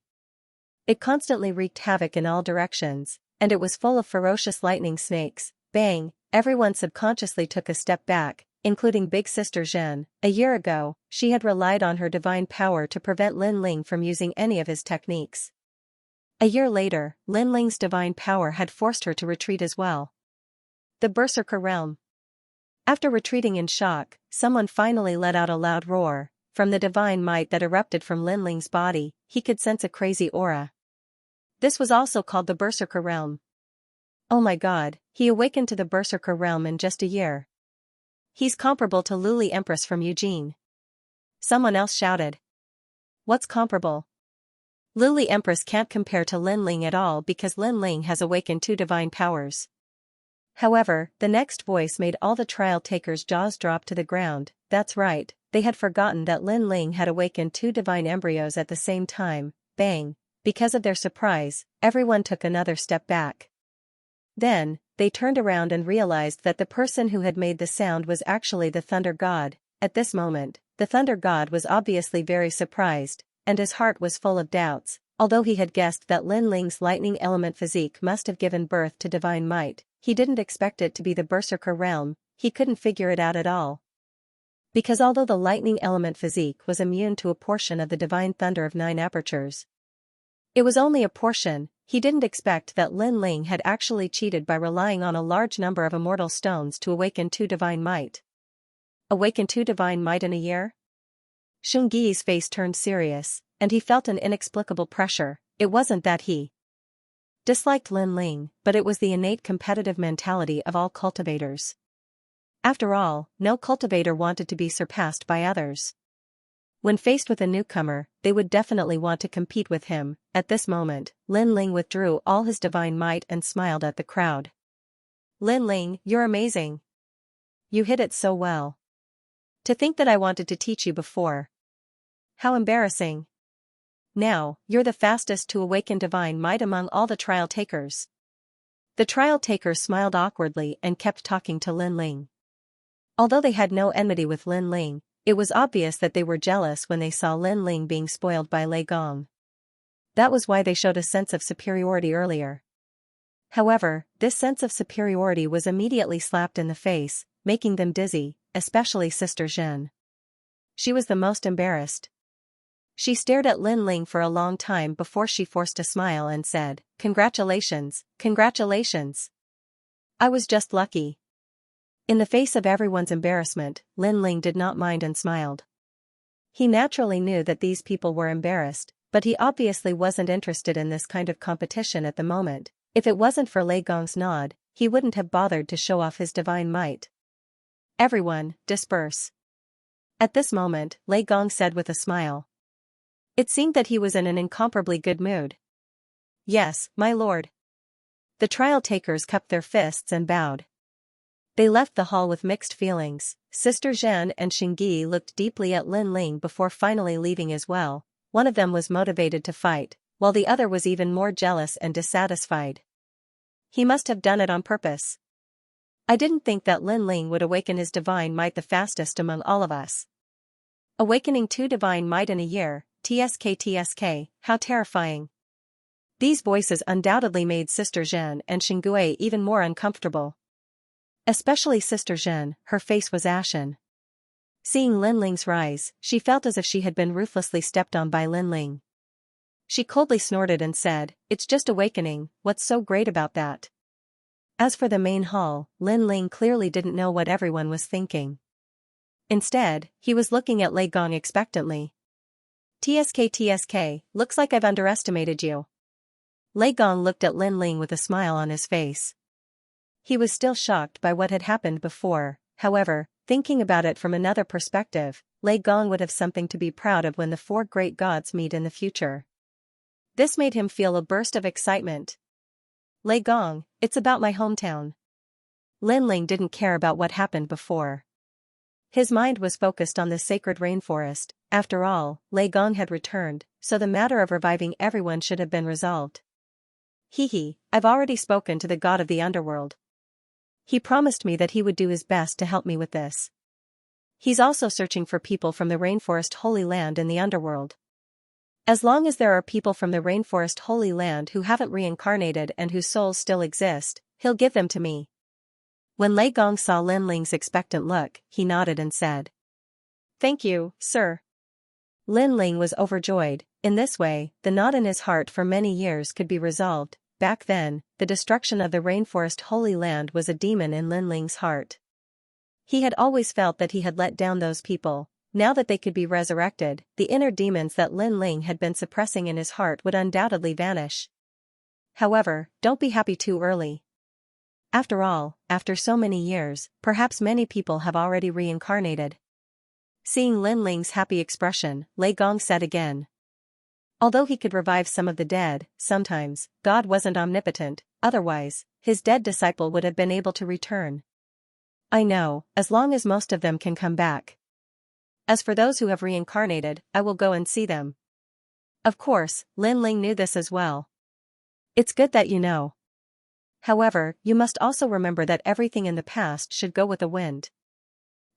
It constantly wreaked havoc in all directions, and it was full of ferocious lightning snakes. Bang! Everyone subconsciously took a step back, including Big Sister Zhen. A year ago, she had relied on her divine power to prevent Lin Ling from using any of his techniques. A year later, Lin Ling's divine power had forced her to retreat as well. The Berserker Realm. After retreating in shock, someone finally let out a loud roar. From the divine might that erupted from Lin Ling's body, he could sense a crazy aura. This was also called the Berserker Realm. Oh my god, he awakened to the Berserker Realm in just a year. He's comparable to Luli Empress from Eugene. Someone else shouted. What's comparable? Luli Empress can't compare to Lin Ling at all because Lin Ling has awakened 2 divine powers. However, the next voice made all the trial takers' jaws drop to the ground. That's right, they had forgotten that Lin Ling had awakened 2 divine embryos at the same time. Bang! Because of their surprise, everyone took another step back. Then, they turned around and realized that the person who had made the sound was actually the Thunder God. At this moment, the Thunder God was obviously very surprised, and his heart was full of doubts. Although he had guessed that Lin Ling's lightning element physique must have given birth to divine might, he didn't expect it to be the Berserker Realm. He couldn't figure it out at all. Because although the lightning element physique was immune to a portion of the divine thunder of 9 apertures, it was only a portion. He didn't expect that Lin Ling had actually cheated by relying on a large number of immortal stones to awaken 2 divine might. Awaken 2 divine might in a year? Xingyi's face turned serious, and he felt an inexplicable pressure. It wasn't that he disliked Lin Ling, but it was the innate competitive mentality of all cultivators. After all, no cultivator wanted to be surpassed by others. When faced with a newcomer, they would definitely want to compete with him. At this moment, Lin Ling withdrew all his divine might and smiled at the crowd. Lin Ling, you're amazing. You hit it so well. To think that I wanted to teach you before. How embarrassing. Now, you're the fastest to awaken divine might among all the trial takers. The trial takers smiled awkwardly and kept talking to Lin Ling. Although they had no enmity with Lin Ling, it was obvious that they were jealous when they saw Lin Ling being spoiled by Lei Gong. That was why they showed a sense of superiority earlier. However, this sense of superiority was immediately slapped in the face, making them dizzy, especially Sister Zhen. She was the most embarrassed. She stared at Lin Ling for a long time before she forced a smile and said, "Congratulations, congratulations. I was just lucky." In the face of everyone's embarrassment, Lin Ling did not mind and smiled. He naturally knew that these people were embarrassed, but he obviously wasn't interested in this kind of competition at the moment. If it wasn't for Lei Gong's nod, he wouldn't have bothered to show off his divine might. Everyone, disperse. At this moment, Lei Gong said with a smile. It seemed that he was in an incomparably good mood. Yes, my lord. The trial takers cupped their fists and bowed. They left the hall with mixed feelings. Sister Zhen and Xingyi looked deeply at Lin Ling before finally leaving as well. One of them was motivated to fight, while the other was even more jealous and dissatisfied. He must have done it on purpose. I didn't think that Lin Ling would awaken his divine might the fastest among all of us. Awakening 2 divine might in a year, TSK, how terrifying. These voices undoubtedly made Sister Zhen and Xingui even more uncomfortable. Especially Sister Zhen, her face was ashen. Seeing Lin Ling's rise, she felt as if she had been ruthlessly stepped on by Lin Ling. She coldly snorted and said, "It's just awakening, what's so great about that?" As for the main hall, Lin Ling clearly didn't know what everyone was thinking. Instead, he was looking at Lei Gong expectantly. TSK, looks like I've underestimated you." Lei Gong looked at Lin Ling with a smile on his face. He was still shocked by what had happened before, however, thinking about it from another perspective, Lei Gong would have something to be proud of when the four great gods meet in the future. This made him feel a burst of excitement. "Lei Gong, it's about my hometown." Lin Ling didn't care about what happened before. His mind was focused on the sacred rainforest. After all, Lei Gong had returned, so the matter of reviving everyone should have been resolved. I've already spoken to the god of the underworld. He promised me that he would do his best to help me with this. He's also searching for people from the Rainforest Holy Land in the underworld. As long as there are people from the Rainforest Holy Land who haven't reincarnated and whose souls still exist, he'll give them to me. When Lei Gong saw Lin Ling's expectant look, he nodded and said, "Thank you, sir." Lin Ling was overjoyed. In this way, the knot in his heart for many years could be resolved. Back then, the destruction of the Rainforest Holy Land was a demon in Lin Ling's heart. He had always felt that he had let down those people. Now that they could be resurrected, the inner demons that Lin Ling had been suppressing in his heart would undoubtedly vanish. However, don't be happy too early. After all, after so many years, perhaps many people have already reincarnated. Seeing Lin Ling's happy expression, Lei Gong said again. Although he could revive some of the dead, sometimes, God wasn't omnipotent, otherwise, his dead disciple would have been able to return. I know, as long as most of them can come back. As for those who have reincarnated, I will go and see them. Of course, Lin Ling knew this as well. It's good that you know. However, you must also remember that everything in the past should go with the wind.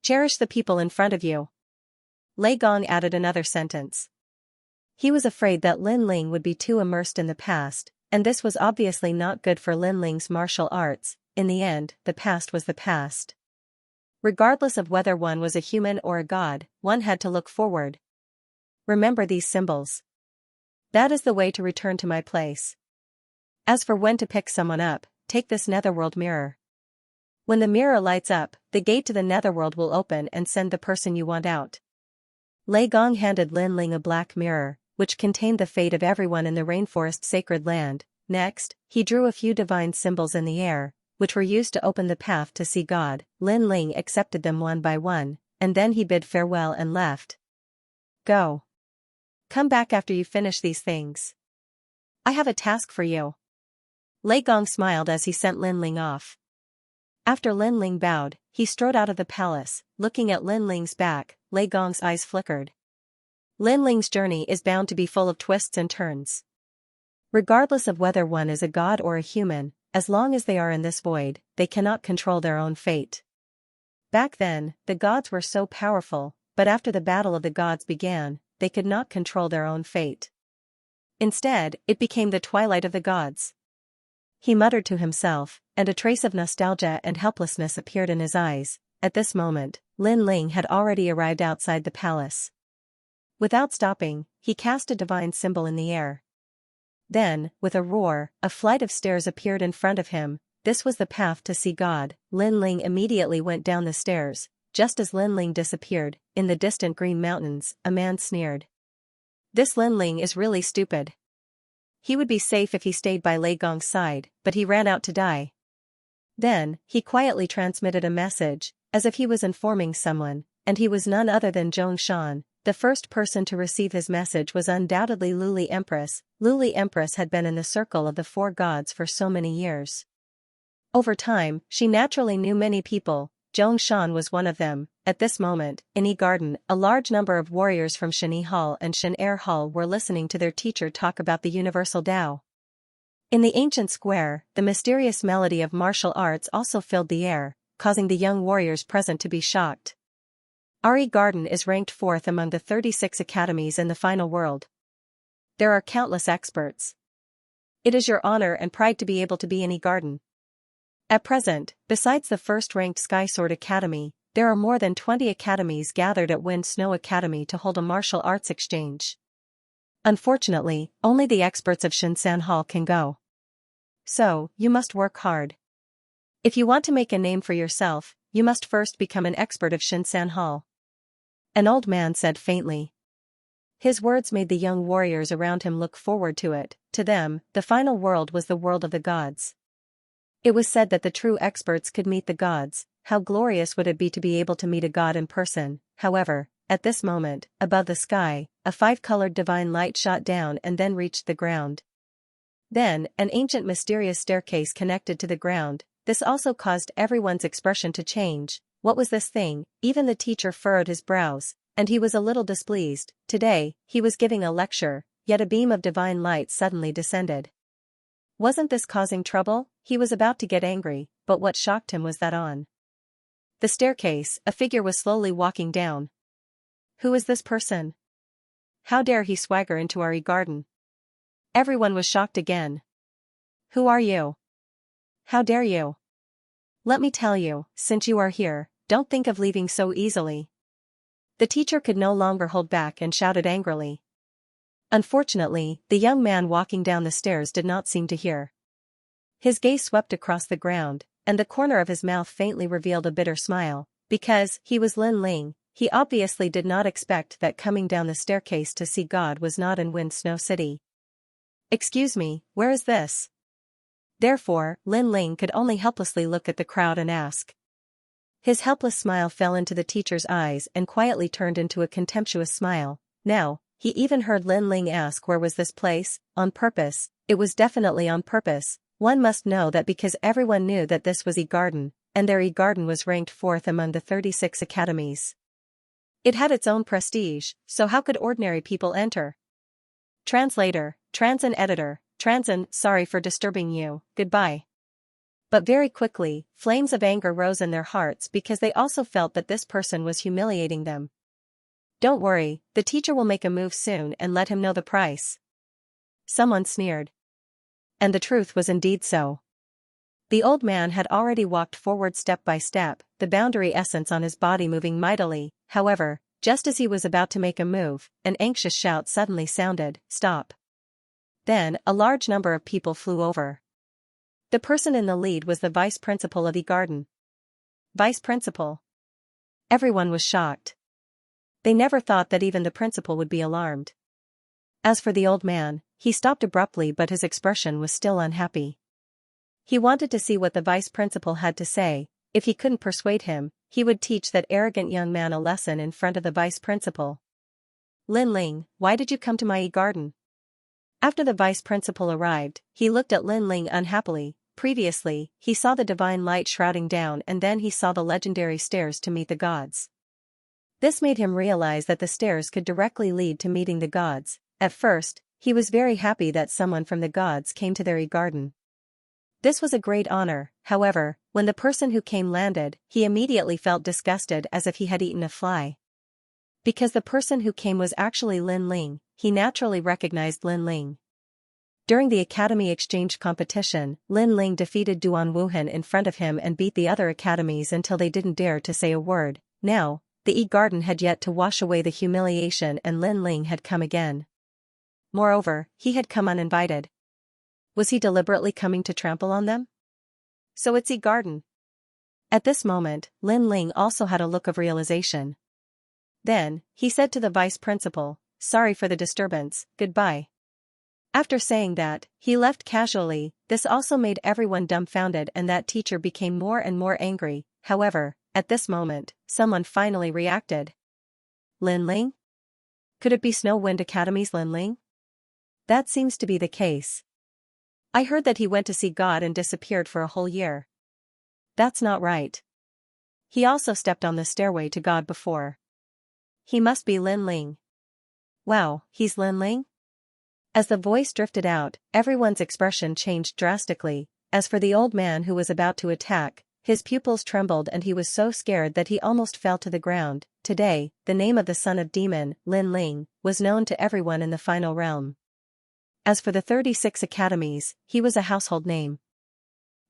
Cherish the people in front of you. Lei Gong added another sentence. He was afraid that Lin Ling would be too immersed in the past, and this was obviously not good for Lin Ling's martial arts. In the end, the past was the past. Regardless of whether one was a human or a god, one had to look forward. Remember these symbols. That is the way to return to my place. As for when to pick someone up, take this netherworld mirror. When the mirror lights up, the gate to the netherworld will open and send the person you want out. Lei Gong handed Lin Ling a black mirror, which contained the fate of everyone in the rainforest sacred land. Next, he drew a few divine symbols in the air, which were used to open the path to see God. Lin Ling accepted them one by one, and then he bid farewell and left. Go. Come back after you finish these things. I have a task for you. Lei Gong smiled as he sent Lin Ling off. After Lin Ling bowed, he strode out of the palace. Looking at Lin Ling's back, Lei Gong's eyes flickered. Lin Ling's journey is bound to be full of twists and turns. Regardless of whether one is a god or a human, as long as they are in this void, they cannot control their own fate. Back then, the gods were so powerful, but after the battle of the gods began, they could not control their own fate. Instead, it became the twilight of the gods. He muttered to himself, and a trace of nostalgia and helplessness appeared in his eyes. At this moment, Lin Ling had already arrived outside the palace. Without stopping, he cast a divine symbol in the air. Then, with a roar, a flight of stairs appeared in front of him. This was the path to see God. Lin Ling immediately went down the stairs. Just as Lin Ling disappeared, in the distant green mountains, a man sneered. This Lin Ling is really stupid. He would be safe if he stayed by Lei Gong's side, but he ran out to die. Then, he quietly transmitted a message, as if he was informing someone, and he was none other than Xianxia. The first person to receive his message was undoubtedly Luli Empress. Luli Empress had been in the circle of the four gods for so many years. Over time, she naturally knew many people. Xianxia was one of them. At this moment, in Yi Garden, a large number of warriors from Shenyi Hall and Shen-Er Hall were listening to their teacher talk about the universal Tao. In the ancient square, the mysterious melody of martial arts also filled the air, causing the young warriors present to be shocked. Our Yi Garden is ranked 4th among the 36 academies in the final world. There are countless experts. It is your honor and pride to be able to be in Yi Garden. At present, besides the first-ranked Sky Sword Academy, there are more than 20 academies gathered at Wind Snow Academy to hold a martial arts exchange. Unfortunately, only the experts of Shinsan Hall can go. So, you must work hard. If you want to make a name for yourself, you must first become an expert of Shinsan Hall. An old man said faintly. His words made the young warriors around him look forward to it. To them, the final world was the world of the gods. It was said that the true experts could meet the gods. How glorious would it be to be able to meet a god in person? However, at this moment, above the sky, a five-colored divine light shot down and then reached the ground. Then, an ancient mysterious staircase connected to the ground. This also caused everyone's expression to change. What was this thing? Even the teacher furrowed his brows, and he was a little displeased. Today, he was giving a lecture, yet a beam of divine light suddenly descended. Wasn't this causing trouble? He was about to get angry, but what shocked him was that on the staircase, a figure was slowly walking down. Who is this person? How dare he swagger into our garden? Everyone was shocked again. Who are you? How dare you? Let me tell you, since you are here, don't think of leaving so easily. The teacher could no longer hold back and shouted angrily. Unfortunately, the young man walking down the stairs did not seem to hear. His gaze swept across the ground, and the corner of his mouth faintly revealed a bitter smile. Because he was Lin Ling, he obviously did not expect that coming down the staircase to see God was not in Wind Snow City. Excuse me, where is this? Therefore, Lin Ling could only helplessly look at the crowd and ask. His helpless smile fell into the teacher's eyes and quietly turned into a contemptuous smile. Now, he even heard Lin Ling ask where was this place, on purpose. It was definitely on purpose. One must know that because everyone knew that this was E-Garden, and their E-Garden was ranked 4th among the 36 academies. It had its own prestige, so how could ordinary people enter? Translator, Transin editor, Transin, sorry for disturbing you, goodbye. But very quickly, flames of anger rose in their hearts because they also felt that this person was humiliating them. Don't worry, the teacher will make a move soon and let him know the price. Someone sneered. And the truth was indeed so. The old man had already walked forward step by step, the boundary essence on his body moving mightily. However, just as he was about to make a move, an anxious shout suddenly sounded, "Stop." Then, a large number of people flew over. The person in the lead was the vice principal of E-Garden. Vice principal? Everyone was shocked. They never thought that even the principal would be alarmed. As for the old man, he stopped abruptly, but his expression was still unhappy. He wanted to see what the vice principal had to say. If he couldn't persuade him, he would teach that arrogant young man a lesson in front of the vice principal. Lin Ling, why did you come to my E-Garden? After the vice principal arrived, he looked at Lin Ling unhappily. Previously, he saw the divine light shrouding down, and then he saw the legendary stairs to meet the gods. This made him realize that the stairs could directly lead to meeting the gods. At first, he was very happy that someone from the gods came to their E-Garden. This was a great honor. However, when the person who came landed, he immediately felt disgusted as if he had eaten a fly. Because the person who came was actually Lin Ling, he naturally recognized Lin Ling. During the Academy Exchange competition, Lin Ling defeated Duan Wuhan in front of him and beat the other academies until they didn't dare to say a word. Now, the E-Garden had yet to wash away the humiliation, and Lin Ling had come again. Moreover, he had come uninvited. Was he deliberately coming to trample on them? So it's E-Garden. At this moment, Lin Ling also had a look of realization. Then, he said to the vice principal, "Sorry for the disturbance, goodbye." After saying that, he left casually. This also made everyone dumbfounded, and that teacher became more and more angry. However, at this moment, someone finally reacted. Lin Ling? Could it be Snow Wind Academy's Lin Ling? That seems to be the case. I heard that he went to see God and disappeared for a whole year. That's not right. He also stepped on the stairway to God before. He must be Lin Ling. Wow, he's Lin Ling? As the voice drifted out, everyone's expression changed drastically. As for the old man who was about to attack, his pupils trembled and he was so scared that he almost fell to the ground. Today, the name of the son of demon, Lin Ling, was known to everyone in the final realm. As for the 36 academies, he was a household name.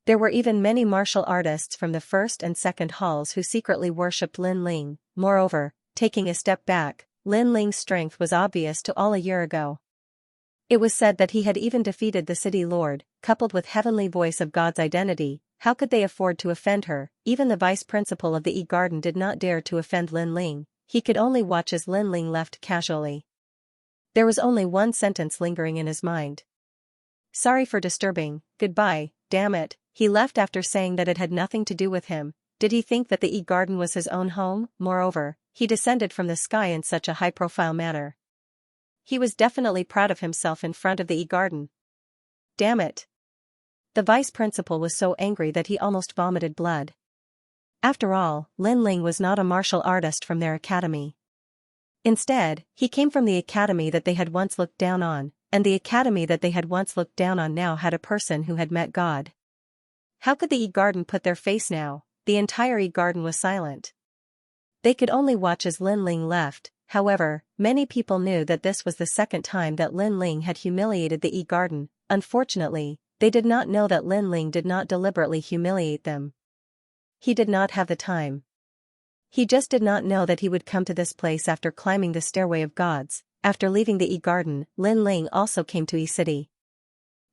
There were even many martial artists from the first and second halls who secretly worshipped Lin Ling. Moreover, taking a step back, Lin Ling's strength was obvious to all a year ago. It was said that he had even defeated the city lord, coupled with heavenly voice of God's identity. How could they afford to offend her? Even the vice principal of the E-Garden did not dare to offend Lin Ling. He could only watch as Lin Ling left casually. There was only one sentence lingering in his mind. Sorry for disturbing, goodbye, damn it. He left after saying that it had nothing to do with him. Did he think that the E-Garden was his own home? Moreover, he descended from the sky in such a high-profile manner. He was definitely proud of himself in front of the E-Garden. Damn it. The vice principal was so angry that he almost vomited blood. After all, Lin Ling was not a martial artist from their academy. Instead, he came from the academy that they had once looked down on, and the academy that they had once looked down on now had a person who had met God. How could the E-Garden put their face now? The entire E-Garden was silent. They could only watch as Lin Ling left. However, many people knew that this was the second time that Lin Ling had humiliated the E-Garden. Unfortunately, they did not know that Lin Ling did not deliberately humiliate them. He did not have the time. He just did not know that he would come to this place after climbing the stairway of gods. After leaving the E-Garden, Lin Ling also came to E-City.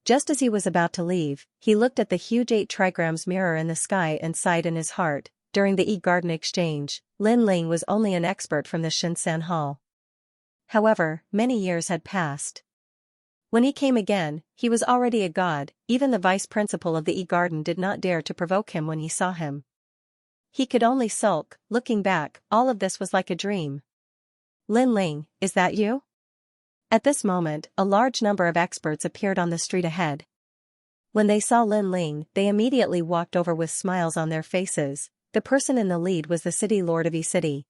Just as he was about to leave, he looked at the huge 8 trigrams mirror in the sky and sighed in his heart. During the E-Garden exchange, Lin Ling was only an expert from the Xianxia Hall. However, many years had passed. When he came again, he was already a god. Even the vice principal of the E-Garden did not dare to provoke him when he saw him. He could only sulk. Looking back, all of this was like a dream. Lin Ling, is that you? At this moment, a large number of experts appeared on the street ahead. When they saw Lin Ling, they immediately walked over with smiles on their faces. The person in the lead was the city lord of E-City.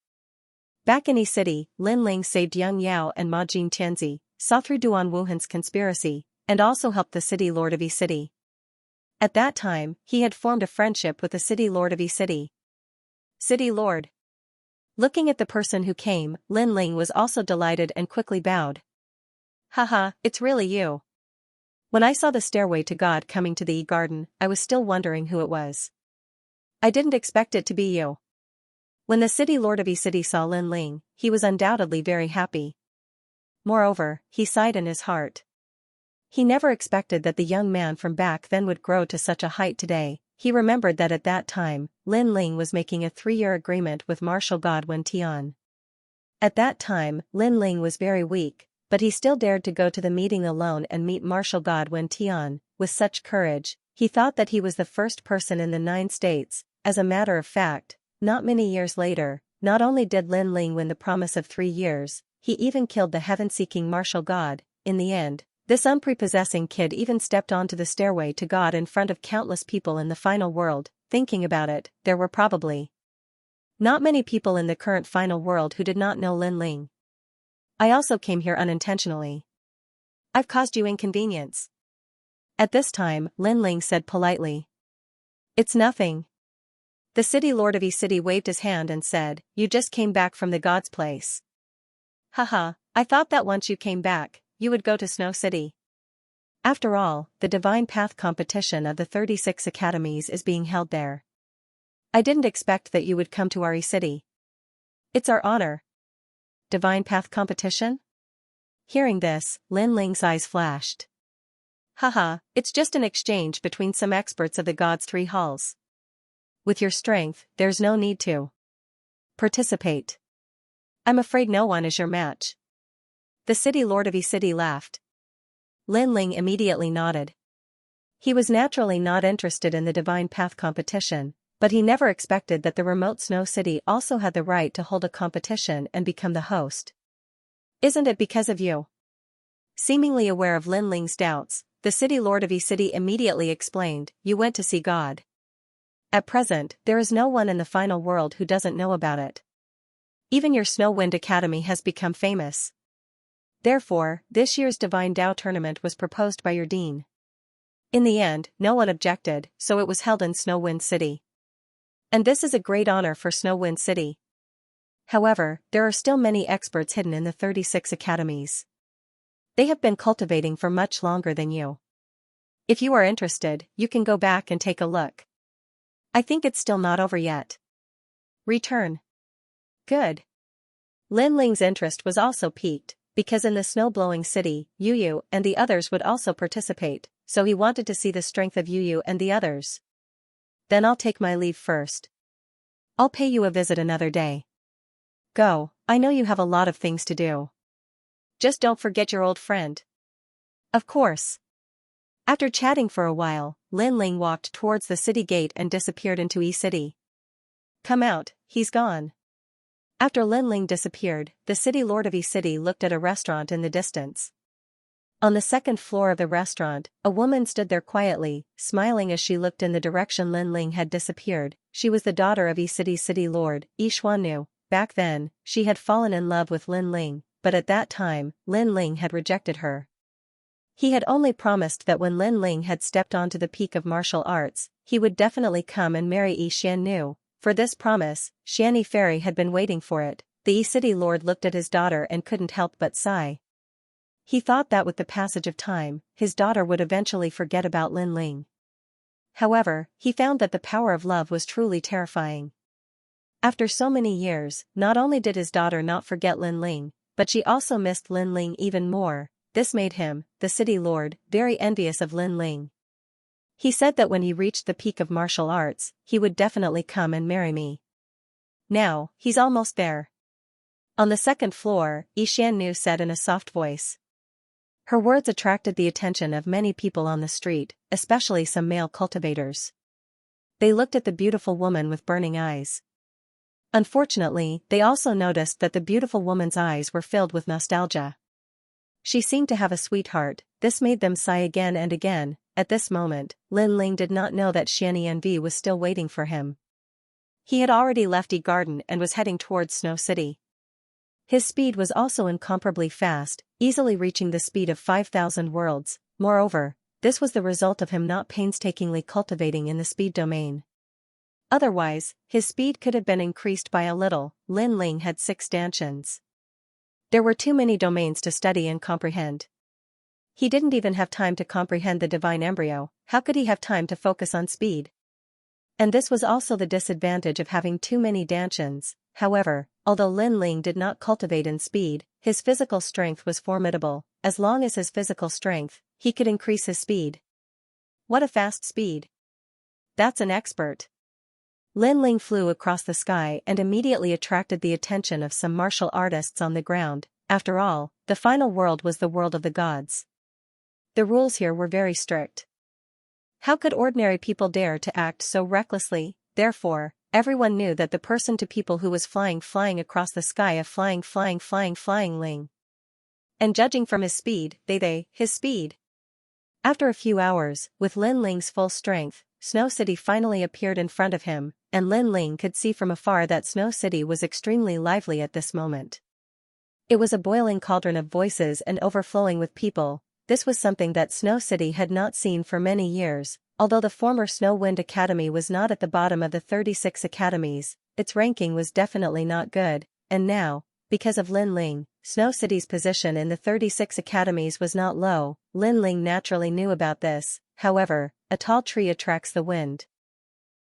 Back in E-City, Lin Ling saved Yang Yao and Ma Jin Tianzi, saw through Duan Wuhan's conspiracy, and also helped the city lord of E-City. At that time, he had formed a friendship with the city lord of E-City. City lord. Looking at the person who came, Lin Ling was also delighted and quickly bowed. Haha, it's really you. When I saw the stairway to God coming to the E-Garden, I was still wondering who it was. I didn't expect it to be you. When the city lord of E-City saw Lin Ling, he was undoubtedly very happy. Moreover, he sighed in his heart. He never expected that the young man from back then would grow to such a height today. He remembered that at that time, Lin Ling was making a 3-year agreement with martial god Wen Tian. At that time, Lin Ling was very weak, but he still dared to go to the meeting alone and meet martial god Wen Tian. With such courage, he thought that he was the first person in the 9 states. As a matter of fact, not many years later, not only did Lin Ling win the promise of 3 years, he even killed the heaven-seeking martial god. In the end, this unprepossessing kid even stepped onto the stairway to God in front of countless people in the final world. Thinking about it, there were probably not many people in the current final world who did not know Lin Ling. I also came here unintentionally. I've caused you inconvenience. At this time, Lin Ling said politely. It's nothing. The city lord of E-City waved his hand and said, you just came back from the god's place. Haha, I thought that once you came back, you would go to Snow City. After all, the Divine Path competition of the 36 academies is being held there. I didn't expect that you would come to our E-City. It's our honor. Divine Path competition? Hearing this, Lin Ling's eyes flashed. Haha, it's just an exchange between some experts of the gods' 3 halls. With your strength, there's no need to participate. I'm afraid no one is your match. The city lord of E-City laughed. Lin Ling immediately nodded. He was naturally not interested in the Divine Path competition, but he never expected that the remote Snow City also had the right to hold a competition and become the host. Isn't it because of you? Seemingly aware of Lin Ling's doubts, the city lord of E-City immediately explained, you went to see God. At present, there is no one in the final world who doesn't know about it. Even your Snow Wind Academy has become famous. Therefore, this year's Divine Tao tournament was proposed by your dean. In the end, no one objected, so it was held in Snow Wind City. And this is a great honor for Snow Wind City. However, there are still many experts hidden in the 36 academies. They have been cultivating for much longer than you. If you are interested, you can go back and take a look. I think it's still not over yet. Return. Good. Lin Ling's interest was also piqued, because in the snow-blowing city, Yu Yu and the others would also participate, so he wanted to see the strength of Yu Yu and the others. Then I'll take my leave first. I'll pay you a visit another day. Go, I know you have a lot of things to do. Just don't forget your old friend. Of course. After chatting for a while, Lin Ling walked towards the city gate and disappeared into E-City. Come out, he's gone. After Lin Ling disappeared, the city lord of E-City looked at a restaurant in the distance. On the second floor of the restaurant, a woman stood there quietly, smiling as she looked in the direction Lin Ling had disappeared. She was the daughter of E-City's city lord, Yi Xuannu. Back then, she had fallen in love with Lin Ling, but at that time, Lin Ling had rejected her. He had only promised that when Lin Ling had stepped onto the peak of martial arts, he would definitely come and marry Yi Xuannu. For this promise, Xianxia Fairy had been waiting for it. The E-City lord looked at his daughter and couldn't help but sigh. He thought that with the passage of time, his daughter would eventually forget about Lin Ling. However, he found that the power of love was truly terrifying. After so many years, not only did his daughter not forget Lin Ling, but she also missed Lin Ling even more. This made him, the city lord, very envious of Lin Ling. He said that when he reached the peak of martial arts, he would definitely come and marry me. Now, he's almost there. On the second floor, Yi Xuannu said in a soft voice. Her words attracted the attention of many people on the street, especially some male cultivators. They looked at the beautiful woman with burning eyes. Unfortunately, they also noticed that the beautiful woman's eyes were filled with nostalgia. She seemed to have a sweetheart. This made them sigh again and again. At this moment, Lin Ling did not know that Xianxia was still waiting for him. He had already left Yi Garden and was heading towards Snow City. His speed was also incomparably fast, easily reaching the speed of 5,000 worlds. Moreover, this was the result of him not painstakingly cultivating in the speed domain. Otherwise, his speed could have been increased by a little. Lin Ling had 6 stanchions. There were too many domains to study and comprehend. He didn't even have time to comprehend the divine embryo. How could he have time to focus on speed? And this was also the disadvantage of having too many stanchions. However, although Lin Ling did not cultivate in speed, his physical strength was formidable. As long as his physical strength, he could increase his speed. What a fast speed! That's an expert. Lin Ling flew across the sky and immediately attracted the attention of some martial artists on the ground. After all, the final world was the world of the gods. The rules here were very strict. How could ordinary people dare to act so recklessly? Therefore, everyone knew that the person to people who was flying across the sky of flying Ling. And judging from his speed, his speed. After a few hours, with Lin Ling's full strength, Snow City finally appeared in front of him, and Lin Ling could see from afar that Snow City was extremely lively at this moment. It was a boiling cauldron of voices and overflowing with people. This was something that Snow City had not seen for many years. Although the former Snow Wind Academy was not at the bottom of the 36 academies, its ranking was definitely not good, and now, because of Lin Ling, Snow City's position in the 36 academies was not low. Lin Ling naturally knew about this. However, a tall tree attracts the wind.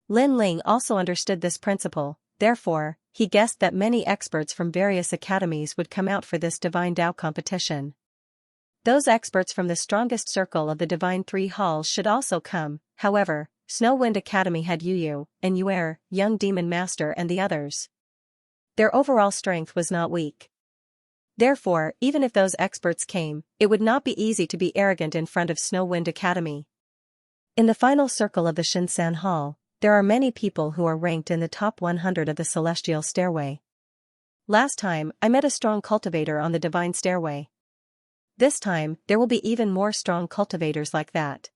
Lin Ling also understood this principle, therefore, he guessed that many experts from various academies would come out for this Divine Tao competition. Those experts from the strongest circle of the Divine Three Halls should also come. However, Snow Wind Academy had Yu Yu, and Yuer, Young Demon Master and the others. Their overall strength was not weak. Therefore, even if those experts came, it would not be easy to be arrogant in front of Snow Wind Academy. In the final circle of the Shinsan Hall, there are many people who are ranked in the top 100 of the Celestial Stairway. Last time, I met a strong cultivator on the Divine Stairway. This time, there will be even more strong cultivators like that.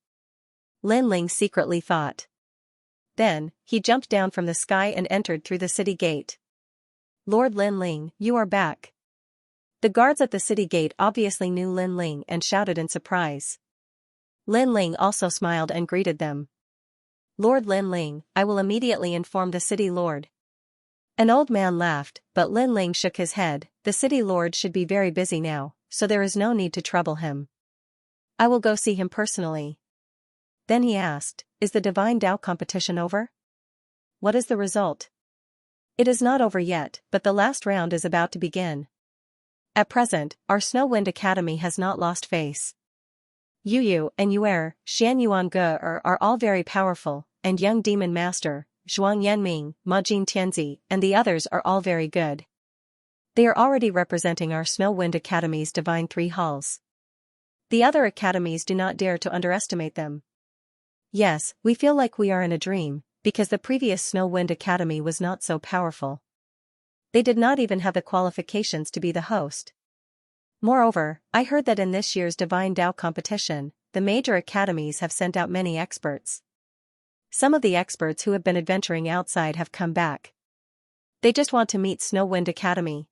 Lin Ling secretly thought. Then, he jumped down from the sky and entered through the city gate. Lord Lin Ling, you are back. The guards at the city gate obviously knew Lin Ling and shouted in surprise. Lin Ling also smiled and greeted them. Lord Lin Ling, I will immediately inform the city lord. An old man laughed, but Lin Ling shook his head. The city lord should be very busy now, so there is no need to trouble him. I will go see him personally. Then he asked, is the Divine Tao competition over? What is the result? It is not over yet, but the last round is about to begin. At present, our Snow Wind Academy has not lost face. Yu and Yuer, Xianyuan are all very powerful, and Young Demon Master, Zhuang Yanming, Majin Tianzi, and the others are all very good. They are already representing our Snow Wind Academy's Divine Three Halls. The other academies do not dare to underestimate them. Yes, we feel like we are in a dream, because the previous Snow Wind Academy was not so powerful. They did not even have the qualifications to be the host. Moreover, I heard that in this year's Divine Tao competition, the major academies have sent out many experts. Some of the experts who have been adventuring outside have come back. They just want to meet Snow Wind Academy.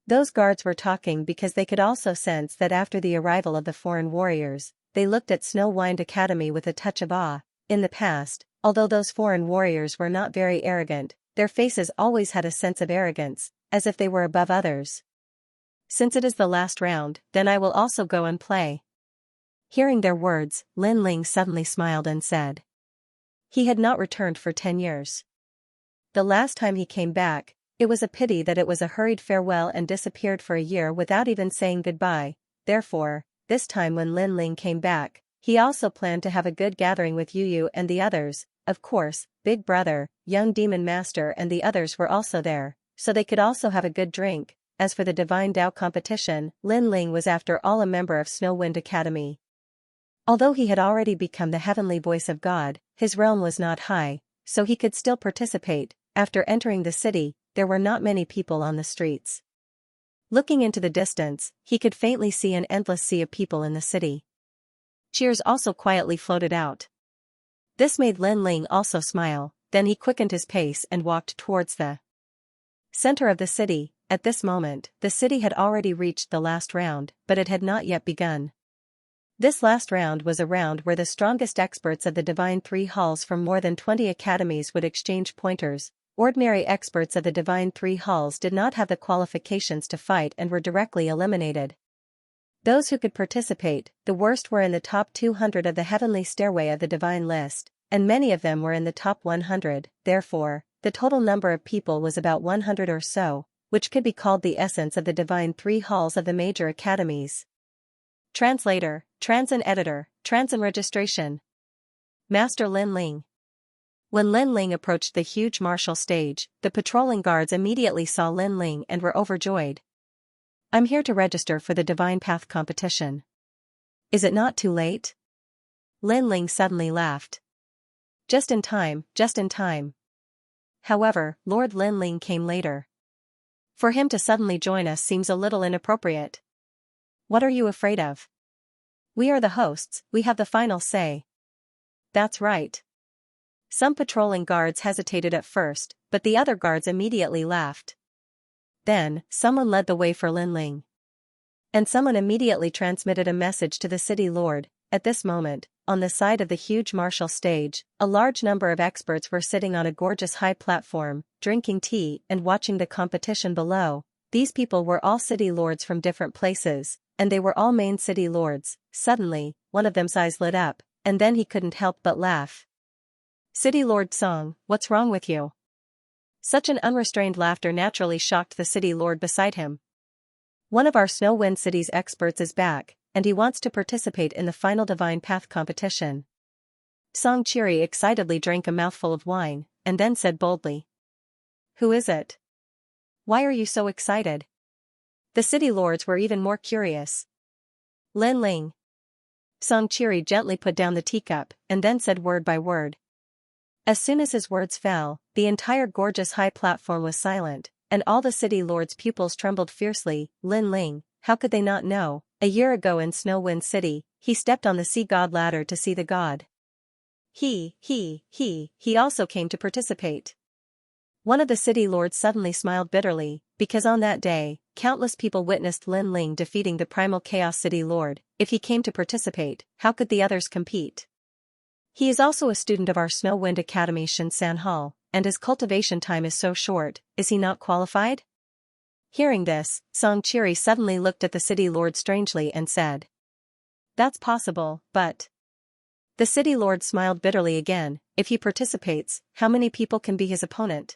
Those guards were talking because they could also sense that after the arrival of the foreign warriors, they looked at Snow Wind Academy with a touch of awe. In the past, although those foreign warriors were not very arrogant, their faces always had a sense of arrogance, as if they were above others. Since it is the last round, then I will also go and play. Hearing their words, Lin Ling suddenly smiled and said. He had not returned for 10 years. The last time he came back, it was a pity that it was a hurried farewell and disappeared for a year without even saying goodbye. Therefore, this time when Lin Ling came back, he also planned to have a good gathering with Yu and the others. Of course, Big Brother, Young Demon Master and the others were also there, so they could also have a good drink. As for the Divine Tao competition, Lin Ling was after all a member of Snow Wind Academy. Although he had already become the heavenly voice of God, his realm was not high, so he could still participate. After entering the city, there were not many people on the streets. Looking into the distance, he could faintly see an endless sea of people in the city. Cheers also quietly floated out. This made Lin Ling also smile, then he quickened his pace and walked towards the center of the city. At this moment, the city had already reached the last round, but it had not yet begun. This last round was a round where the strongest experts of the Divine Three Halls from more than 20 academies would exchange pointers. Ordinary experts of the Divine Three Halls did not have the qualifications to fight and were directly eliminated. Those who could participate, the worst were in the top 200 of the Heavenly Stairway of the Divine List, and many of them were in the top 100, therefore, the total number of people was about 100 or so, which could be called the essence of the Divine Three Halls of the major academies. Translator, Transin Editor, Transin Registration. Master Lin Ling. When Lin Ling approached the huge martial stage, the patrolling guards immediately saw Lin Ling and were overjoyed. I'm here to register for the Divine Path competition. Is it not too late? Lin Ling suddenly laughed. Just in time, just in time. However, Lord Lin Ling came later. For him to suddenly join us seems a little inappropriate. What are you afraid of? We are the hosts, we have the final say. That's right. Some patrolling guards hesitated at first, but the other guards immediately laughed. Then, someone led the way for Lin Ling. And someone immediately transmitted a message to the city lord. At this moment, on the side of the huge martial stage, a large number of experts were sitting on a gorgeous high platform, drinking tea and watching the competition below. These people were all city lords from different places, and they were all main city lords. Suddenly, one of them's eyes lit up, and then he couldn't help but laugh. City Lord Song, what's wrong with you? Such an unrestrained laughter naturally shocked the city lord beside him. One of our Snow Wind City's experts is back, and he wants to participate in the final Divine Path competition. Song Chiri excitedly drank a mouthful of wine, and then said boldly. Who is it? Why are you so excited? The city lords were even more curious. Lin Ling. Song Chiri gently put down the teacup, and then said word by word. As soon as his words fell, the entire gorgeous high platform was silent, and all the city lords' pupils trembled fiercely. Lin Ling, how could they not know? A year ago in Snow Wind City, he stepped on the sea god ladder to see the god. He also came to participate. One of the city lords suddenly smiled bitterly, because on that day, countless people witnessed Lin Ling defeating the primal chaos city lord. If he came to participate, how could the others compete? He is also a student of our Snow Wind Academy Xianxia Hall, and his cultivation time is so short. Is he not qualified? Hearing this, Song Chiri suddenly looked at the city lord strangely and said. That's possible, but... The city lord smiled bitterly again. If he participates, how many people can be his opponent?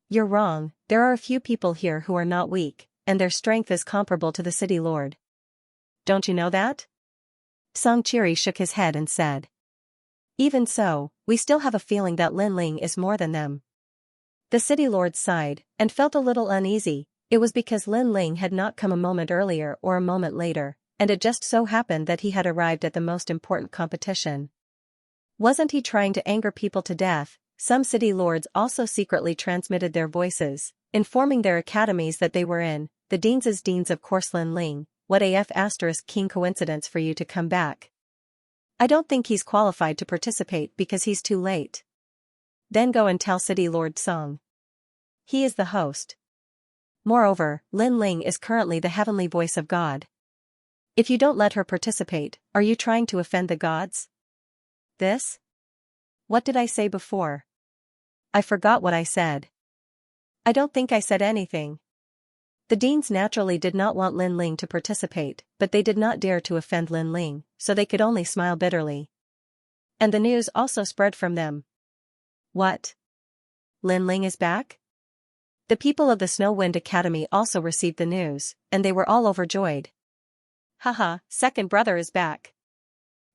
You're wrong, there are a few people here who are not weak, and their strength is comparable to the city lord. Don't you know that? Xianxia shook his head and said. Even so, we still have a feeling that Lin Ling is more than them. The city lord sighed, and felt a little uneasy. It was because Lin Ling had not come a moment earlier or a moment later, and it just so happened that he had arrived at the most important competition. Wasn't he trying to anger people to death? Some city lords also secretly transmitted their voices, informing their academies that they were in. The deans of course. Lin Ling, what af * keen coincidence for you to come back. I don't think he's qualified to participate because he's too late. Then go and tell city lord Song. He is the host. Moreover, Lin Ling is currently the heavenly voice of God. If you don't let her participate, are you trying to offend the gods? This? What did I say before? I forgot what I said. I don't think I said anything. The deans naturally did not want Lin Ling to participate, but they did not dare to offend Lin Ling, so they could only smile bitterly. And the news also spread from them. What? Lin Ling is back? The people of the Snow Wind Academy also received the news, and they were all overjoyed. Haha, second brother is back.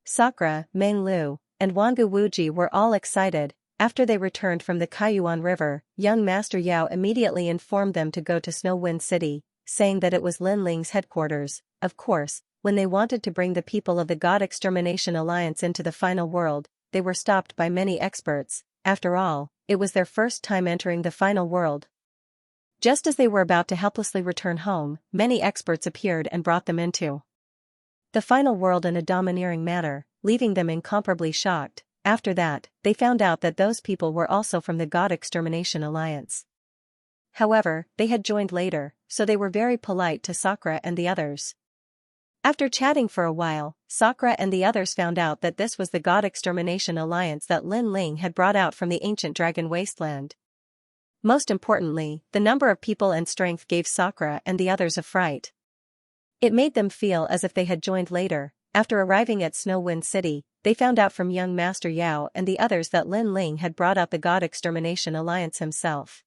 Sakura, Meng Lu, and Wangu Wuji were all excited. After they returned from the Kaiyuan River, young Master Yao immediately informed them to go to Snow Wind City, saying that it was Lin Ling's headquarters. Of course, when they wanted to bring the people of the God Extermination Alliance into the final world, they were stopped by many experts. After all, it was their first time entering the final world. Just as they were about to helplessly return home, many experts appeared and brought them into the final world in a domineering manner, leaving them incomparably shocked. After that, they found out that those people were also from the God Extermination Alliance. However, they had joined later, so they were very polite to Sakura and the others. After chatting for a while, Sakura and the others found out that this was the God Extermination Alliance that Lin Ling had brought out from the ancient dragon wasteland. Most importantly, the number of people and strength gave Sakura and the others a fright. It made them feel as if they had joined later. After arriving at Snow Wind City, they found out from young Master Yao and the others that Lin Ling had brought out the God Extermination Alliance himself.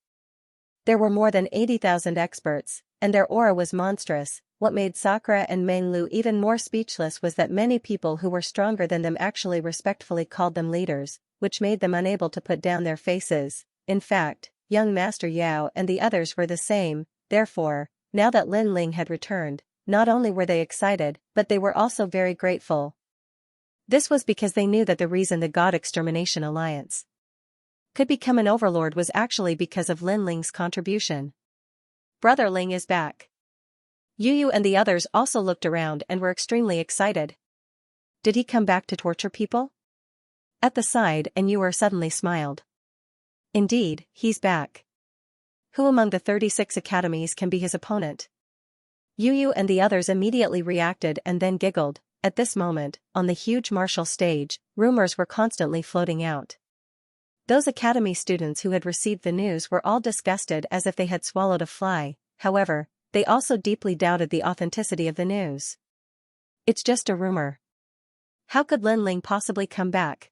There were more than 80,000 experts, and their aura was monstrous. What made Sakura and Meng Lu even more speechless was that many people who were stronger than them actually respectfully called them leaders, which made them unable to put down their faces. In fact, young Master Yao and the others were the same. Therefore, now that Lin Ling had returned, not only were they excited, but they were also very grateful. This was because they knew that the reason the God Extermination Alliance could become an overlord was actually because of Lin Ling's contribution. Brother Ling is back. Yu and the others also looked around and were extremely excited. Did he come back to torture people? At the side, and Yu suddenly smiled. Indeed, he's back. Who among the 36 academies can be his opponent? Yu and the others immediately reacted and then giggled. At this moment, on the huge martial stage, rumors were constantly floating out. Those academy students who had received the news were all disgusted as if they had swallowed a fly. However, they also deeply doubted the authenticity of the news. It's just a rumor. How could Lin Ling possibly come back?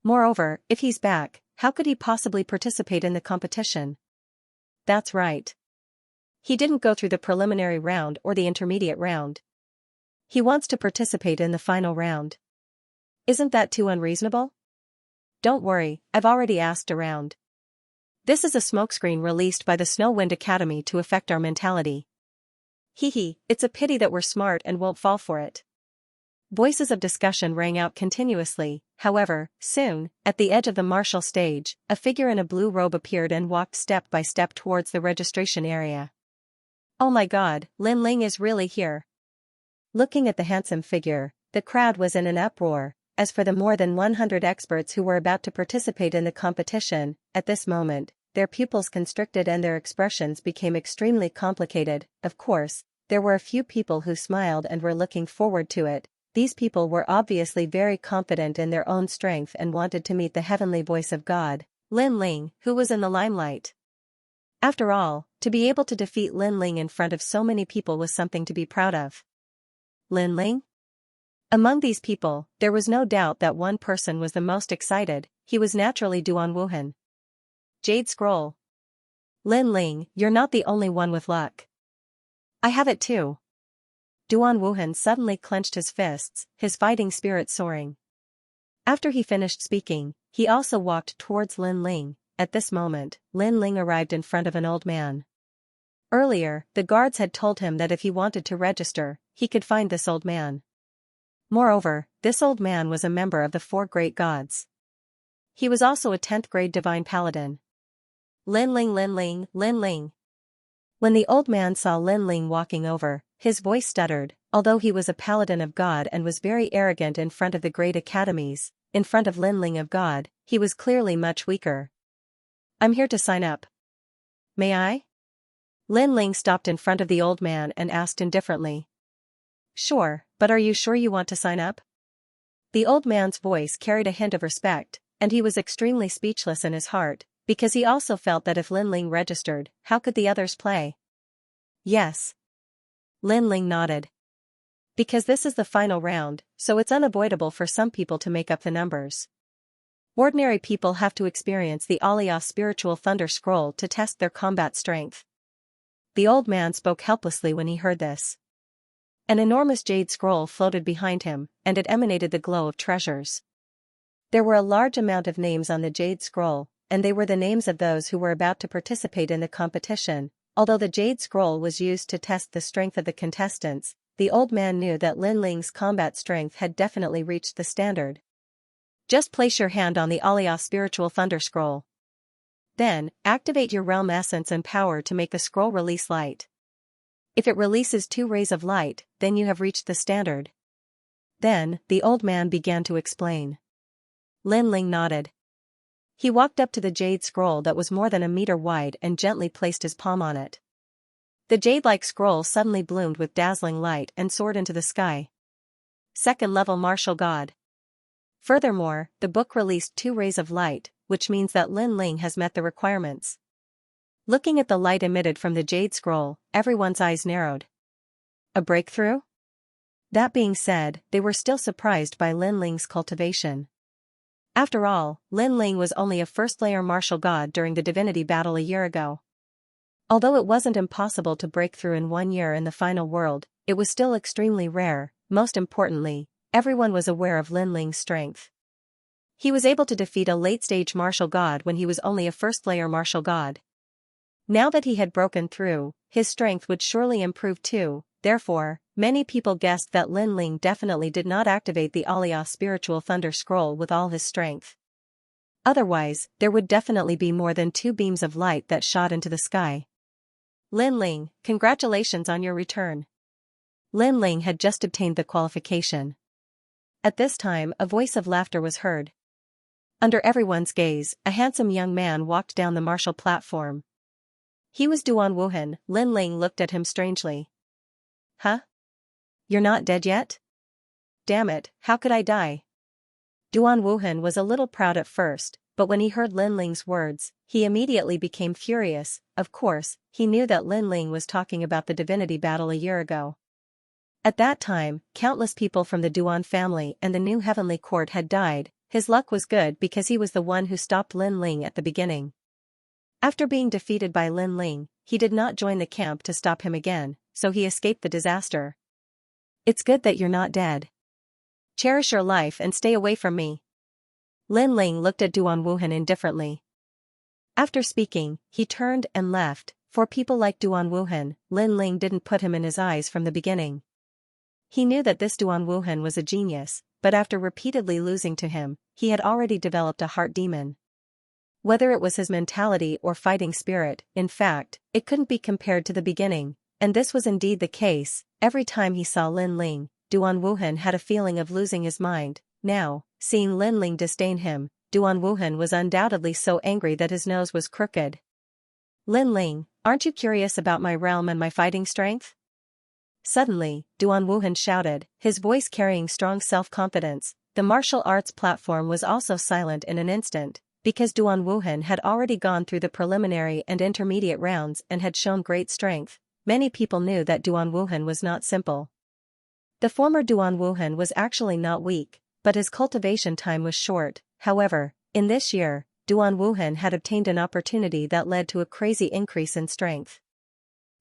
Moreover, if he's back, how could he possibly participate in the competition? That's right. He didn't go through the preliminary round or the intermediate round. He wants to participate in the final round. Isn't that too unreasonable? Don't worry, I've already asked around. This is a smokescreen released by the Snow Wind Academy to affect our mentality. Hee, it's a pity that we're smart and won't fall for it. Voices of discussion rang out continuously. However, soon, at the edge of the martial stage, a figure in a blue robe appeared and walked step by step towards the registration area. Oh my god, Lin Ling is really here. Looking at the handsome figure, the crowd was in an uproar. As for the more than 100 experts who were about to participate in the competition, at this moment, their pupils constricted and their expressions became extremely complicated. Of course, there were a few people who smiled and were looking forward to it. These people were obviously very confident in their own strength and wanted to meet the heavenly voice of God, Lin Ling, who was in the limelight. After all, to be able to defeat Lin Ling in front of so many people was something to be proud of. Lin Ling? Among these people, there was no doubt that one person was the most excited. He was naturally Duan Wuhan. Jade Scroll. Lin Ling, you're not the only one with luck. I have it too. Duan Wuhan suddenly clenched his fists, his fighting spirit soaring. After he finished speaking, he also walked towards Lin Ling. At this moment, Lin Ling arrived in front of an old man. Earlier, the guards had told him that if he wanted to register, he could find this old man. Moreover, this old man was a member of the 4 great gods. He was also a 10th grade divine paladin. Lin Ling, Lin Ling, Lin Ling. When the old man saw Lin Ling walking over, his voice stuttered. Although he was a paladin of God and was very arrogant in front of the great academies, in front of Lin Ling of God, he was clearly much weaker. I'm here to sign up. May I? Lin Ling stopped in front of the old man and asked indifferently. Sure, but are you sure you want to sign up? The old man's voice carried a hint of respect, and he was extremely speechless in his heart, because he also felt that if Lin Ling registered, how could the others play? Yes. Lin Ling nodded. Because this is the final round, so it's unavoidable for some people to make up the numbers. Ordinary people have to experience the Aliyah spiritual thunder scroll to test their combat strength. The old man spoke helplessly when he heard this. An enormous jade scroll floated behind him, and it emanated the glow of treasures. There were a large amount of names on the jade scroll, and they were the names of those who were about to participate in the competition. Although the jade scroll was used to test the strength of the contestants, the old man knew that Lin Ling's combat strength had definitely reached the standard. Just place your hand on the Aliyah spiritual thunder scroll. Then, activate your realm essence and power to make the scroll release light. If it releases 2 rays of light, then you have reached the standard. Then, the old man began to explain. Lin Ling nodded. He walked up to the jade scroll that was more than a meter wide and gently placed his palm on it. The jade-like scroll suddenly bloomed with dazzling light and soared into the sky. 2nd level martial god. Furthermore, the book released 2 rays of light, which means that Lin Ling has met the requirements. Looking at the light emitted from the jade scroll, everyone's eyes narrowed. A breakthrough? That being said, they were still surprised by Lin Ling's cultivation. After all, Lin Ling was only a 1st-layer martial god during the divinity battle a year ago. Although it wasn't impossible to break through in 1 year in the final world, it was still extremely rare. Most importantly, everyone was aware of Lin Ling's strength. He was able to defeat a late-stage martial god when he was only a 1st-layer martial god. Now that he had broken through, his strength would surely improve too. Therefore, many people guessed that Lin Ling definitely did not activate the Aliyah spiritual thunder scroll with all his strength. Otherwise, there would definitely be more than 2 beams of light that shot into the sky. Lin Ling, congratulations on your return. Lin Ling had just obtained the qualification. At this time, a voice of laughter was heard. Under everyone's gaze, a handsome young man walked down the martial platform. He was Duan Wuhan. Lin Ling looked at him strangely. Huh? You're not dead yet? Damn it, how could I die? Duan Wuhan was a little proud at first, but when he heard Lin Ling's words, he immediately became furious. Of course, he knew that Lin Ling was talking about the divinity battle a year ago. At that time, countless people from the Duan family and the new heavenly court had died. His luck was good because he was the one who stopped Lin Ling at the beginning. After being defeated by Lin Ling, he did not join the camp to stop him again, so he escaped the disaster. It's good that you're not dead. Cherish your life and stay away from me. Lin Ling looked at Duan Wuhan indifferently. After speaking, he turned and left. For people like Duan Wuhan, Lin Ling didn't put him in his eyes from the beginning. He knew that this Duan Wuhan was a genius, but after repeatedly losing to him, he had already developed a heart demon. Whether it was his mentality or fighting spirit, in fact, it couldn't be compared to the beginning, and this was indeed the case. Every time he saw Lin Ling, Duan Wuhan had a feeling of losing his mind. Now, seeing Lin Ling disdain him, Duan Wuhan was undoubtedly so angry that his nose was crooked. Lin Ling, aren't you curious about my realm and my fighting strength? Suddenly, Duan Wuhan shouted, his voice carrying strong self-confidence. The martial arts platform was also silent in an instant, because Duan Wuhan had already gone through the preliminary and intermediate rounds and had shown great strength. Many people knew that Duan Wuhan was not simple. The former Duan Wuhan was actually not weak, but his cultivation time was short. However, in this year, Duan Wuhan had obtained an opportunity that led to a crazy increase in strength.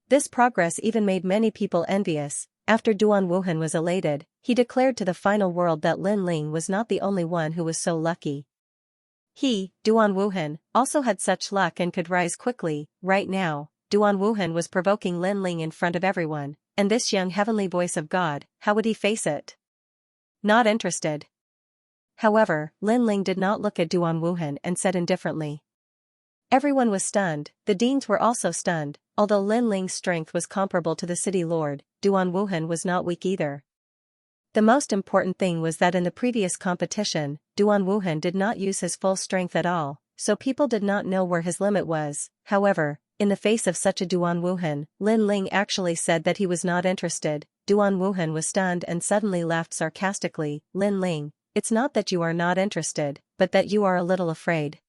This progress even made many people envious. After Duan Wuhan was elated, he declared to the final world that Lin Ling was not the only one who was so lucky. He, Duan Wuhan, also had such luck and could rise quickly. Right now, Duan Wuhan was provoking Lin Ling in front of everyone, and this young heavenly voice of God, how would he face it? Not interested. However, Lin Ling did not look at Duan Wuhan and said indifferently. Everyone was stunned, the deans were also stunned. Although Lin Ling's strength was comparable to the city lord, Duan Wuhan was not weak either. The most important thing was that in the previous competition, Duan Wuhan did not use his full strength at all, so people did not know where his limit was. However, in the face of such a Duan Wuhan, Lin Ling actually said that he was not interested. Duan Wuhan was stunned and suddenly laughed sarcastically. Lin Ling, it's not that you are not interested, but that you are a little afraid.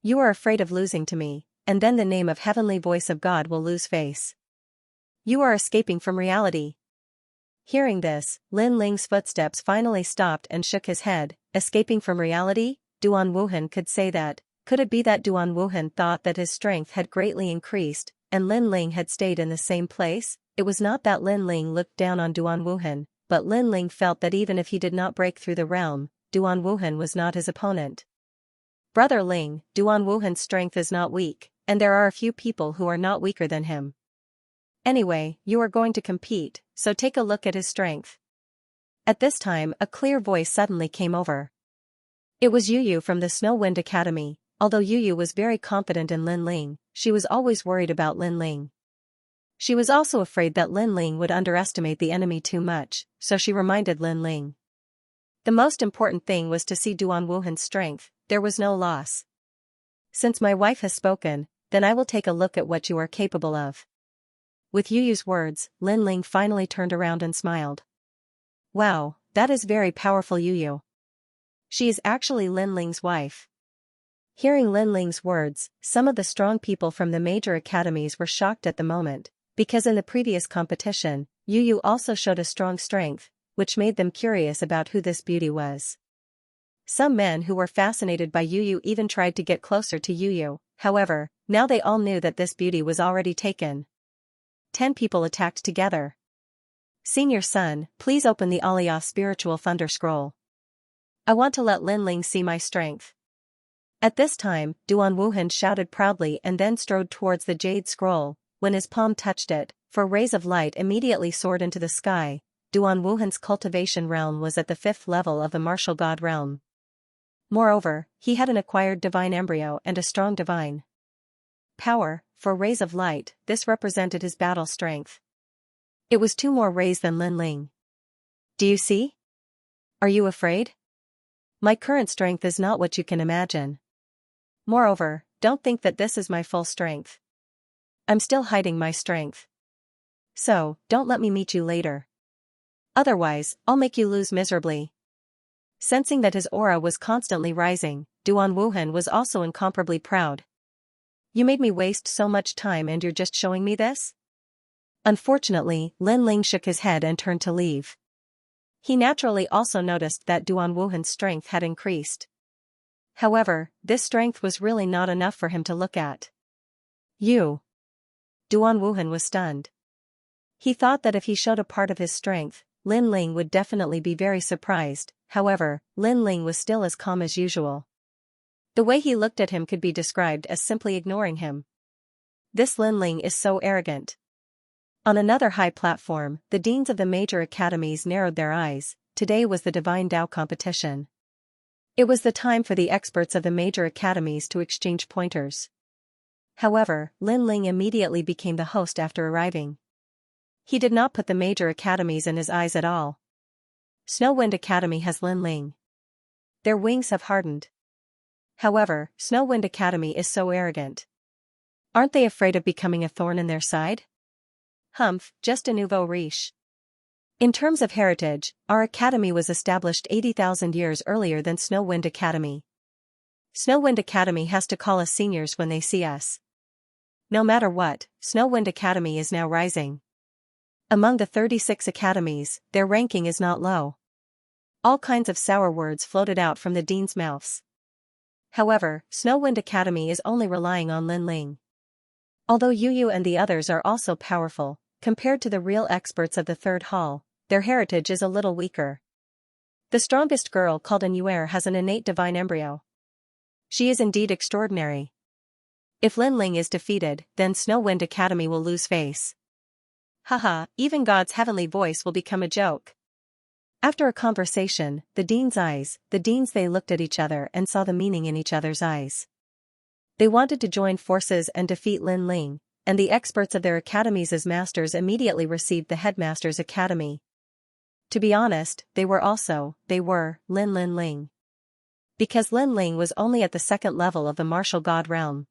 You are afraid of losing to me, and then the name of heavenly voice of God will lose face. You are escaping from reality. Hearing this, Lin Ling's footsteps finally stopped and shook his head. Escaping from reality? Duan Wuhan could say that. Could it be that Duan Wuhan thought that his strength had greatly increased, and Lin Ling had stayed in the same place? It was not that Lin Ling looked down on Duan Wuhan, but Lin Ling felt that even if he did not break through the realm, Duan Wuhan was not his opponent. Brother Ling, Duan Wuhan's strength is not weak, and there are a few people who are not weaker than him. Anyway, you are going to compete, so take a look at his strength. At this time, a clear voice suddenly came over. It was Yu Yu from the Snow Wind Academy. Although Yu Yu was very confident in Lin Ling, she was always worried about Lin Ling. She was also afraid that Lin Ling would underestimate the enemy too much, so she reminded Lin Ling. The most important thing was to see Duan Wuhan's strength. There was no loss. Since my wife has spoken, then I will take a look at what you are capable of. With Yu Yu's words, Lin Ling finally turned around and smiled. Wow, that is very powerful Yu Yu. She is actually Lin Ling's wife. Hearing Lin Ling's words, some of the strong people from the major academies were shocked at the moment, because in the previous competition, Yu Yu also showed a strong strength, which made them curious about who this beauty was. Some men who were fascinated by Yu Yu even tried to get closer to Yu Yu. However, now they all knew that this beauty was already taken. 10 people attacked together. Senior son, please open the Aliyah spiritual thunder scroll. I want to let Lin Ling see my strength. At this time, Duan Wuhan shouted proudly and then strode towards the jade scroll. When his palm touched it, 4 rays of light immediately soared into the sky. Duan Wuhan's cultivation realm was at the 5th level of the martial god realm. Moreover, he had an acquired divine embryo and a strong divine power. 4 rays of light, this represented his battle strength. It was 2 more rays than Lin Ling. Do you see? Are you afraid? My current strength is not what you can imagine. Moreover, don't think that this is my full strength. I'm still hiding my strength. So, don't let me meet you later. Otherwise, I'll make you lose miserably. Sensing that his aura was constantly rising, Duan Wuhan was also incomparably proud. You made me waste so much time and you're just showing me this? Unfortunately, Lin Ling shook his head and turned to leave. He naturally also noticed that Duan Wuhan's strength had increased. However, this strength was really not enough for him to look at. You. Duan Wuhan was stunned. He thought that if he showed a part of his strength, Lin Ling would definitely be very surprised. However, Lin Ling was still as calm as usual. The way he looked at him could be described as simply ignoring him. This Lin Ling is so arrogant. On another high platform, the deans of the major academies narrowed their eyes. Today was the Divine Tao competition. It was the time for the experts of the major academies to exchange pointers. However, Lin Ling immediately became the host after arriving. He did not put the major academies in his eyes at all. Snow Wind Academy has Lin Ling. Their wings have hardened. However, Snow Wind Academy is so arrogant. Aren't they afraid of becoming a thorn in their side? Humph, just a nouveau riche. In terms of heritage, our academy was established 80,000 years earlier than Snow Wind Academy. Snow Wind Academy has to call us seniors when they see us. No matter what, Snow Wind Academy is now rising. Among the 36 academies, their ranking is not low. All kinds of sour words floated out from the deans' mouths. However, Snow Wind Academy is only relying on Lin Ling. Although Yu and the others are also powerful, compared to the real experts of the third hall, their heritage is a little weaker. The strongest girl called an Yuer has an innate divine embryo. She is indeed extraordinary. If Linling is defeated, then Snow Wind Academy will lose face. Haha, even God's heavenly voice will become a joke. After a conversation, they looked at each other and saw the meaning in each other's eyes. They wanted to join forces and defeat Lin Ling, and the experts of their academies as masters immediately received the headmaster's academy. To be honest, they were Lin Ling. Because Lin Ling was only at the second level of the martial god realm.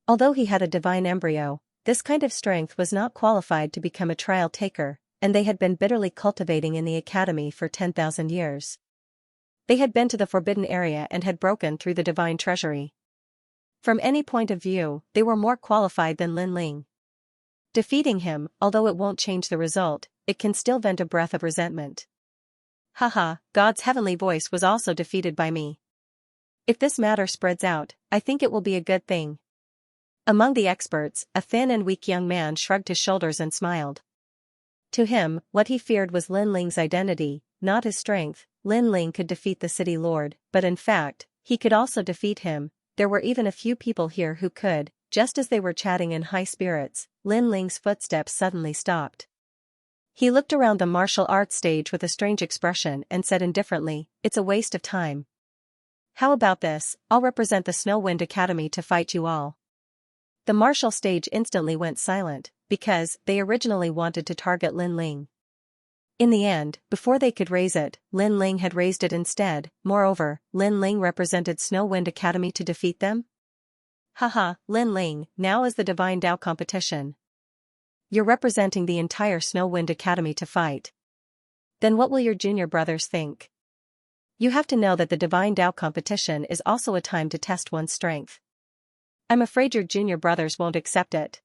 Although he had a divine embryo, this kind of strength was not qualified to become a trial taker, and they had been bitterly cultivating in the academy for 10,000 years. They had been to the forbidden area and had broken through the divine treasury. From any point of view, they were more qualified than Lin Ling. Defeating him, although it won't change the result, it can still vent a breath of resentment. Haha, God's heavenly voice was also defeated by me. If this matter spreads out, I think it will be a good thing. Among the experts, a thin and weak young man shrugged his shoulders and smiled. To him, what he feared was Lin Ling's identity, not his strength. Lin Ling could defeat the city lord, but in fact, he could also defeat him. There were even a few people here who could. Just as they were chatting in high spirits, Lin Ling's footsteps suddenly stopped. He looked around the martial arts stage with a strange expression and said indifferently, "It's a waste of time. How about this, I'll represent the Snow Wind Academy to fight you all." The martial stage instantly went silent, because they originally wanted to target Lin Ling. In the end, before they could raise it, Lin Ling had raised it instead. Moreover, Lin Ling represented Snow Wind Academy to defeat them? Haha, Lin Ling, now is the Divine Dao competition. You're representing the entire Snow Wind Academy to fight. Then what will your junior brothers think? You have to know that the Divine Dao competition is also a time to test one's strength. I'm afraid your junior brothers won't accept it.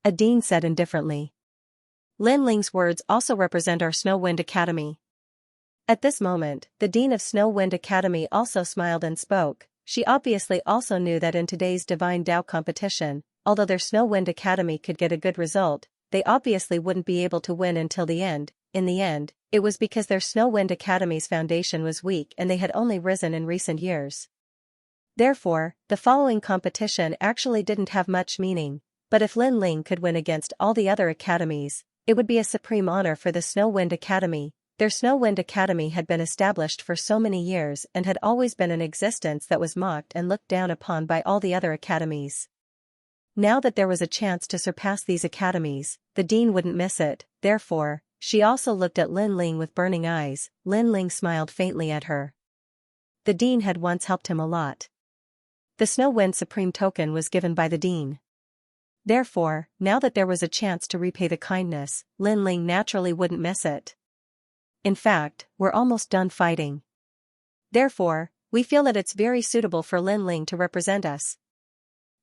A dean said indifferently. Lin Ling's words also represent our Snow Wind Academy. At this moment, the dean of Snow Wind Academy also smiled and spoke. She obviously also knew that in today's Divine Dao competition, although their Snow Wind Academy could get a good result, they obviously wouldn't be able to win until the end. In the end, it was because their Snow Wind Academy's foundation was weak and they had only risen in recent years. Therefore, the following competition actually didn't have much meaning, but if Lin Ling could win against all the other academies, it would be a supreme honor for the Snow Wind Academy. Their Snow Wind Academy had been established for so many years and had always been an existence that was mocked and looked down upon by all the other academies. Now that there was a chance to surpass these academies, the dean wouldn't miss it. Therefore, she also looked at Lin Ling with burning eyes. Lin Ling smiled faintly at her. The dean had once helped him a lot. The Snow Wind Supreme Token was given by the dean. Therefore, now that there was a chance to repay the kindness, Lin Ling naturally wouldn't miss it. In fact, we're almost done fighting. Therefore, we feel that it's very suitable for Lin Ling to represent us.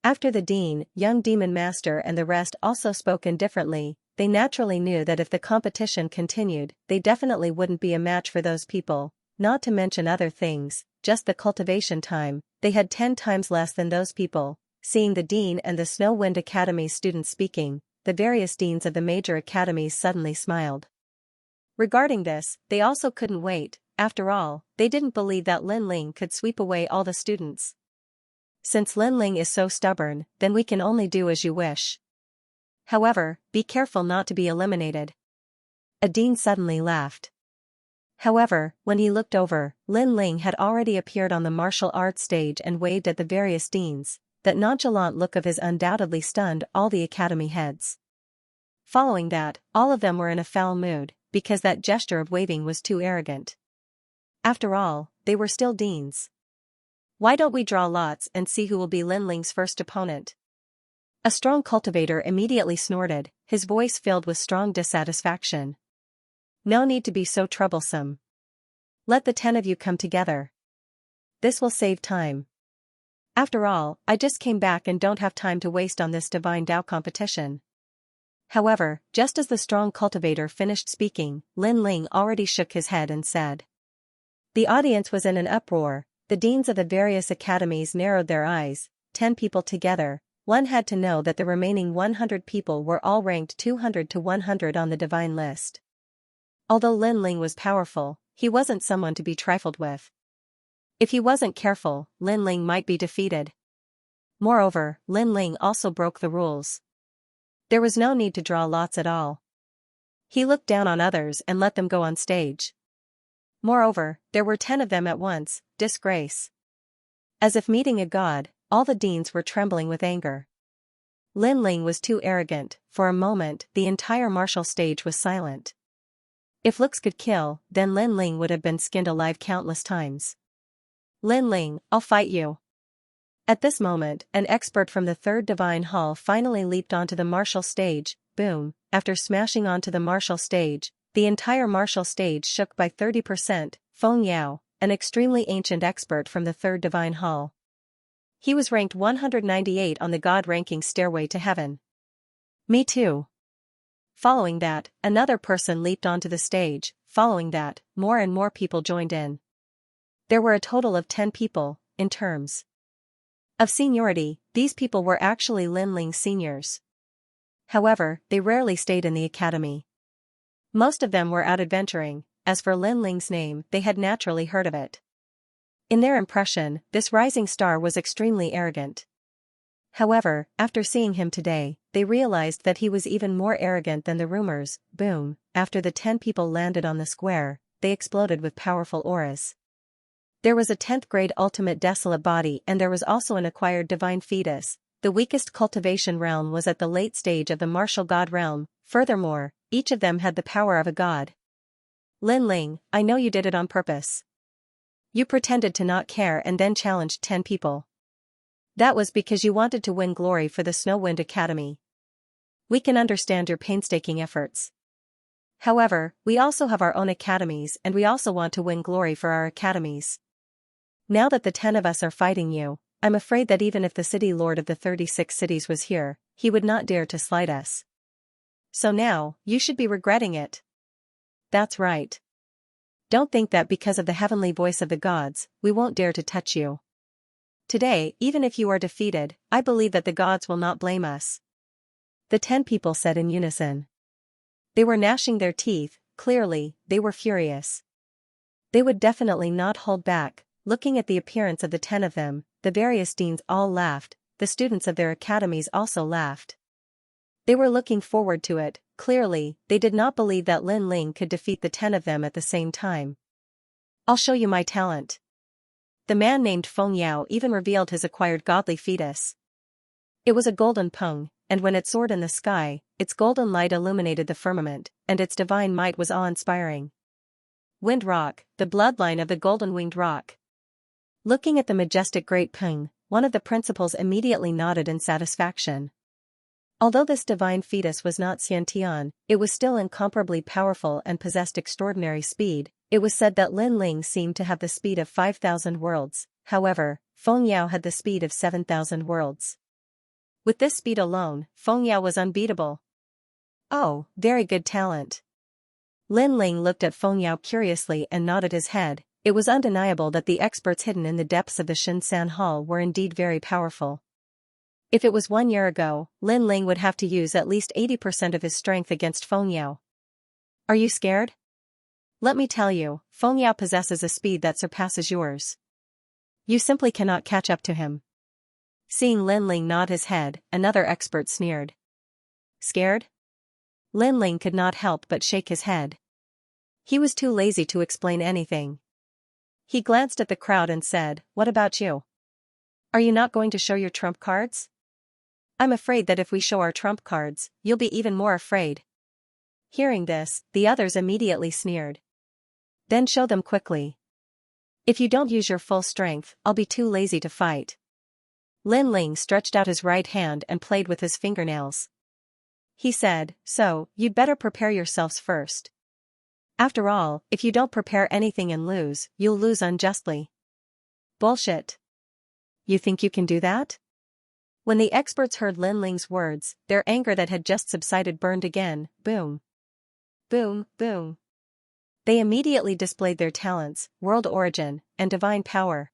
After the dean, young demon master and the rest also spoke indifferently. They naturally knew that if the competition continued, they definitely wouldn't be a match for those people, not to mention other things. Just the cultivation time, they had 10 times less than those people. Seeing the dean and the Snow Wind Academy students speaking, the various deans of the major academies suddenly smiled. Regarding this, they also couldn't wait. After all, they didn't believe that Lin Ling could sweep away all the students. Since Lin Ling is so stubborn, then we can only do as you wish. However, be careful not to be eliminated. A dean suddenly laughed. However, when he looked over, Lin Ling had already appeared on the martial arts stage and waved at the various deans. That nonchalant look of his undoubtedly stunned all the academy heads. Following that, all of them were in a foul mood, because that gesture of waving was too arrogant. After all, they were still deans. Why don't we draw lots and see who will be Lin Ling's first opponent? A strong cultivator immediately snorted, his voice filled with strong dissatisfaction. No need to be so troublesome. Let the 10 of you come together. This will save time. After all, I just came back and don't have time to waste on this Divine Dao competition. However, just as the strong cultivator finished speaking, Lin Ling already shook his head and said. The audience was in an uproar. The deans of the various academies narrowed their eyes. 10 people together, one had to know that the remaining 100 people were all ranked 200 to 100 on the divine list. Although Lin Ling was powerful, he wasn't someone to be trifled with. If he wasn't careful, Lin Ling might be defeated. Moreover, Lin Ling also broke the rules. There was no need to draw lots at all. He looked down on others and let them go on stage. Moreover, there were 10 of them at once, disgrace. As if meeting a god, all the deans were trembling with anger. Lin Ling was too arrogant. For a moment, the entire martial stage was silent. If looks could kill, then Lin Ling would have been skinned alive countless times. Lin Ling, I'll fight you. At this moment, an expert from the third divine hall finally leaped onto the martial stage. Boom. After smashing onto the martial stage, the entire martial stage shook by 30%. Feng Yao, an extremely ancient expert from the third divine hall. He was ranked 198 on the god ranking stairway to heaven. Me too. Following that, another person leaped onto the stage. Following that, more and more people joined in. There were a total of 10 people. In terms of seniority, these people were actually Lin Ling's seniors. However, they rarely stayed in the academy. Most of them were out adventuring. As for Lin Ling's name, they had naturally heard of it. In their impression, this rising star was extremely arrogant. However, after seeing him today, they realized that he was even more arrogant than the rumors. Boom. After the 10 people landed on the square, they exploded with powerful auras. There was a 10th grade ultimate desolate body, and there was also an acquired divine fetus. The weakest cultivation realm was at the late stage of the martial god realm. Furthermore, each of them had the power of a god. Lin Ling, I know you did it on purpose. You pretended to not care and then challenged 10 people. That was because you wanted to win glory for the Snowwind Academy. We can understand your painstaking efforts. However, we also have our own academies, and we also want to win glory for our academies. Now that the 10 of us are fighting you, I'm afraid that even if the city lord of the 36 cities was here, he would not dare to slight us. So now, you should be regretting it. That's right. Don't think that because of the heavenly voice of the gods, we won't dare to touch you. Today, even if you are defeated, I believe that the gods will not blame us. The 10 people said in unison. They were gnashing their teeth. Clearly, they were furious. They would definitely not hold back. Looking at the appearance of the 10 of them, the various deans all laughed, the students of their academies also laughed. They were looking forward to it. Clearly, they did not believe that Lin Ling could defeat the 10 of them at the same time. I'll show you my talent. The man named Feng Yao even revealed his acquired godly fetus. It was a golden pung, and when it soared in the sky, its golden light illuminated the firmament, and its divine might was awe-inspiring. Wind Rock, the bloodline of the golden-winged rock. Looking at the majestic great pung, one of the principals immediately nodded in satisfaction. Although this divine fetus was not Xianxia, it was still incomparably powerful and possessed extraordinary speed. It was said that Lin Ling seemed to have the speed of 5,000 worlds, however, Feng Yao had the speed of 7,000 worlds. With this speed alone, Feng Yao was unbeatable. Oh, very good talent. Lin Ling looked at Feng Yao curiously and nodded his head. It was undeniable that the experts hidden in the depths of the Shinsan Hall were indeed very powerful. If it was 1 year ago, Lin Ling would have to use at least 80% of his strength against Feng Yao. Are you scared? Let me tell you, Feng Yao possesses a speed that surpasses yours. You simply cannot catch up to him. Seeing Lin Ling nod his head, another expert sneered. Scared? Lin Ling could not help but shake his head. He was too lazy to explain anything. He glanced at the crowd and said, "What about you? Are you not going to show your trump cards? I'm afraid that if we show our trump cards, you'll be even more afraid." Hearing this, the others immediately sneered. Then show them quickly. If you don't use your full strength, I'll be too lazy to fight. Lin Ling stretched out his right hand and played with his fingernails. He said, "So, you'd better prepare yourselves first. After all, if you don't prepare anything and lose, you'll lose unjustly." Bullshit. You think you can do that? When the experts heard Lin Ling's words, their anger that had just subsided burned again. Boom. Boom, boom. They immediately displayed their talents, world origin, and divine power.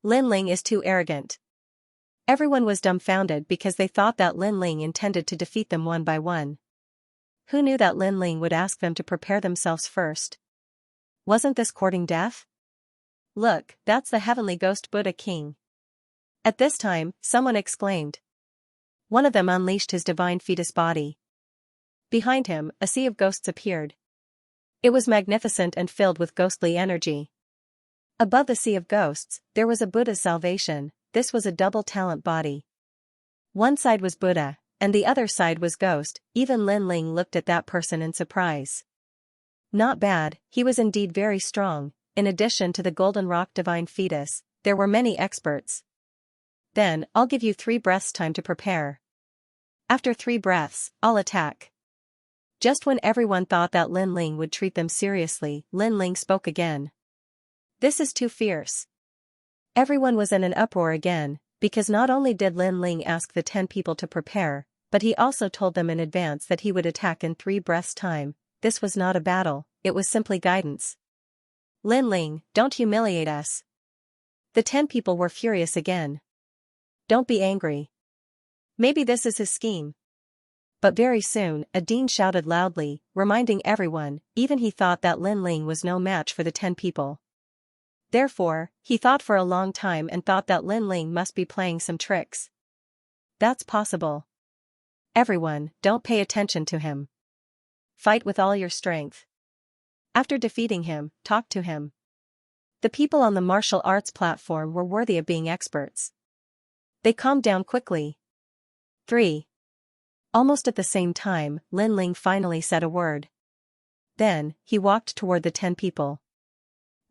Lin Ling is too arrogant. Everyone was dumbfounded because they thought that Lin Ling intended to defeat them one by one. Who knew that Lin Ling would ask them to prepare themselves first? Wasn't this courting death? Look, that's the heavenly ghost Buddha king. At this time, someone exclaimed. One of them unleashed his divine fetus body. Behind him, a sea of ghosts appeared. It was magnificent and filled with ghostly energy. Above the sea of ghosts, there was a Buddha's salvation. This was a double talent body. One side was Buddha, and the other side was ghost. Even Lin Ling looked at that person in surprise. Not bad, he was indeed very strong. In addition to the golden rock divine fetus, there were many experts. Then, I'll give you 3 breaths time to prepare. After 3 breaths, I'll attack. Just when everyone thought that Lin Ling would treat them seriously, Lin Ling spoke again. This is too fierce. Everyone was in an uproar again, because not only did Lin Ling ask the 10 people to prepare, but he also told them in advance that he would attack in 3 breaths' time. This was not a battle, it was simply guidance. Lin Ling, don't humiliate us. The 10 people were furious again. Don't be angry. Maybe this is his scheme. But very soon, a dean shouted loudly, reminding everyone, even he thought that Lin Ling was no match for the 10 people. Therefore, he thought for a long time and thought that Lin Ling must be playing some tricks. That's possible. Everyone, don't pay attention to him. Fight with all your strength. After defeating him, talk to him. The people on the martial arts platform were worthy of being experts. They calmed down quickly. 3. Almost at the same time, Lin Ling finally said a word. Then, he walked toward the 10 people.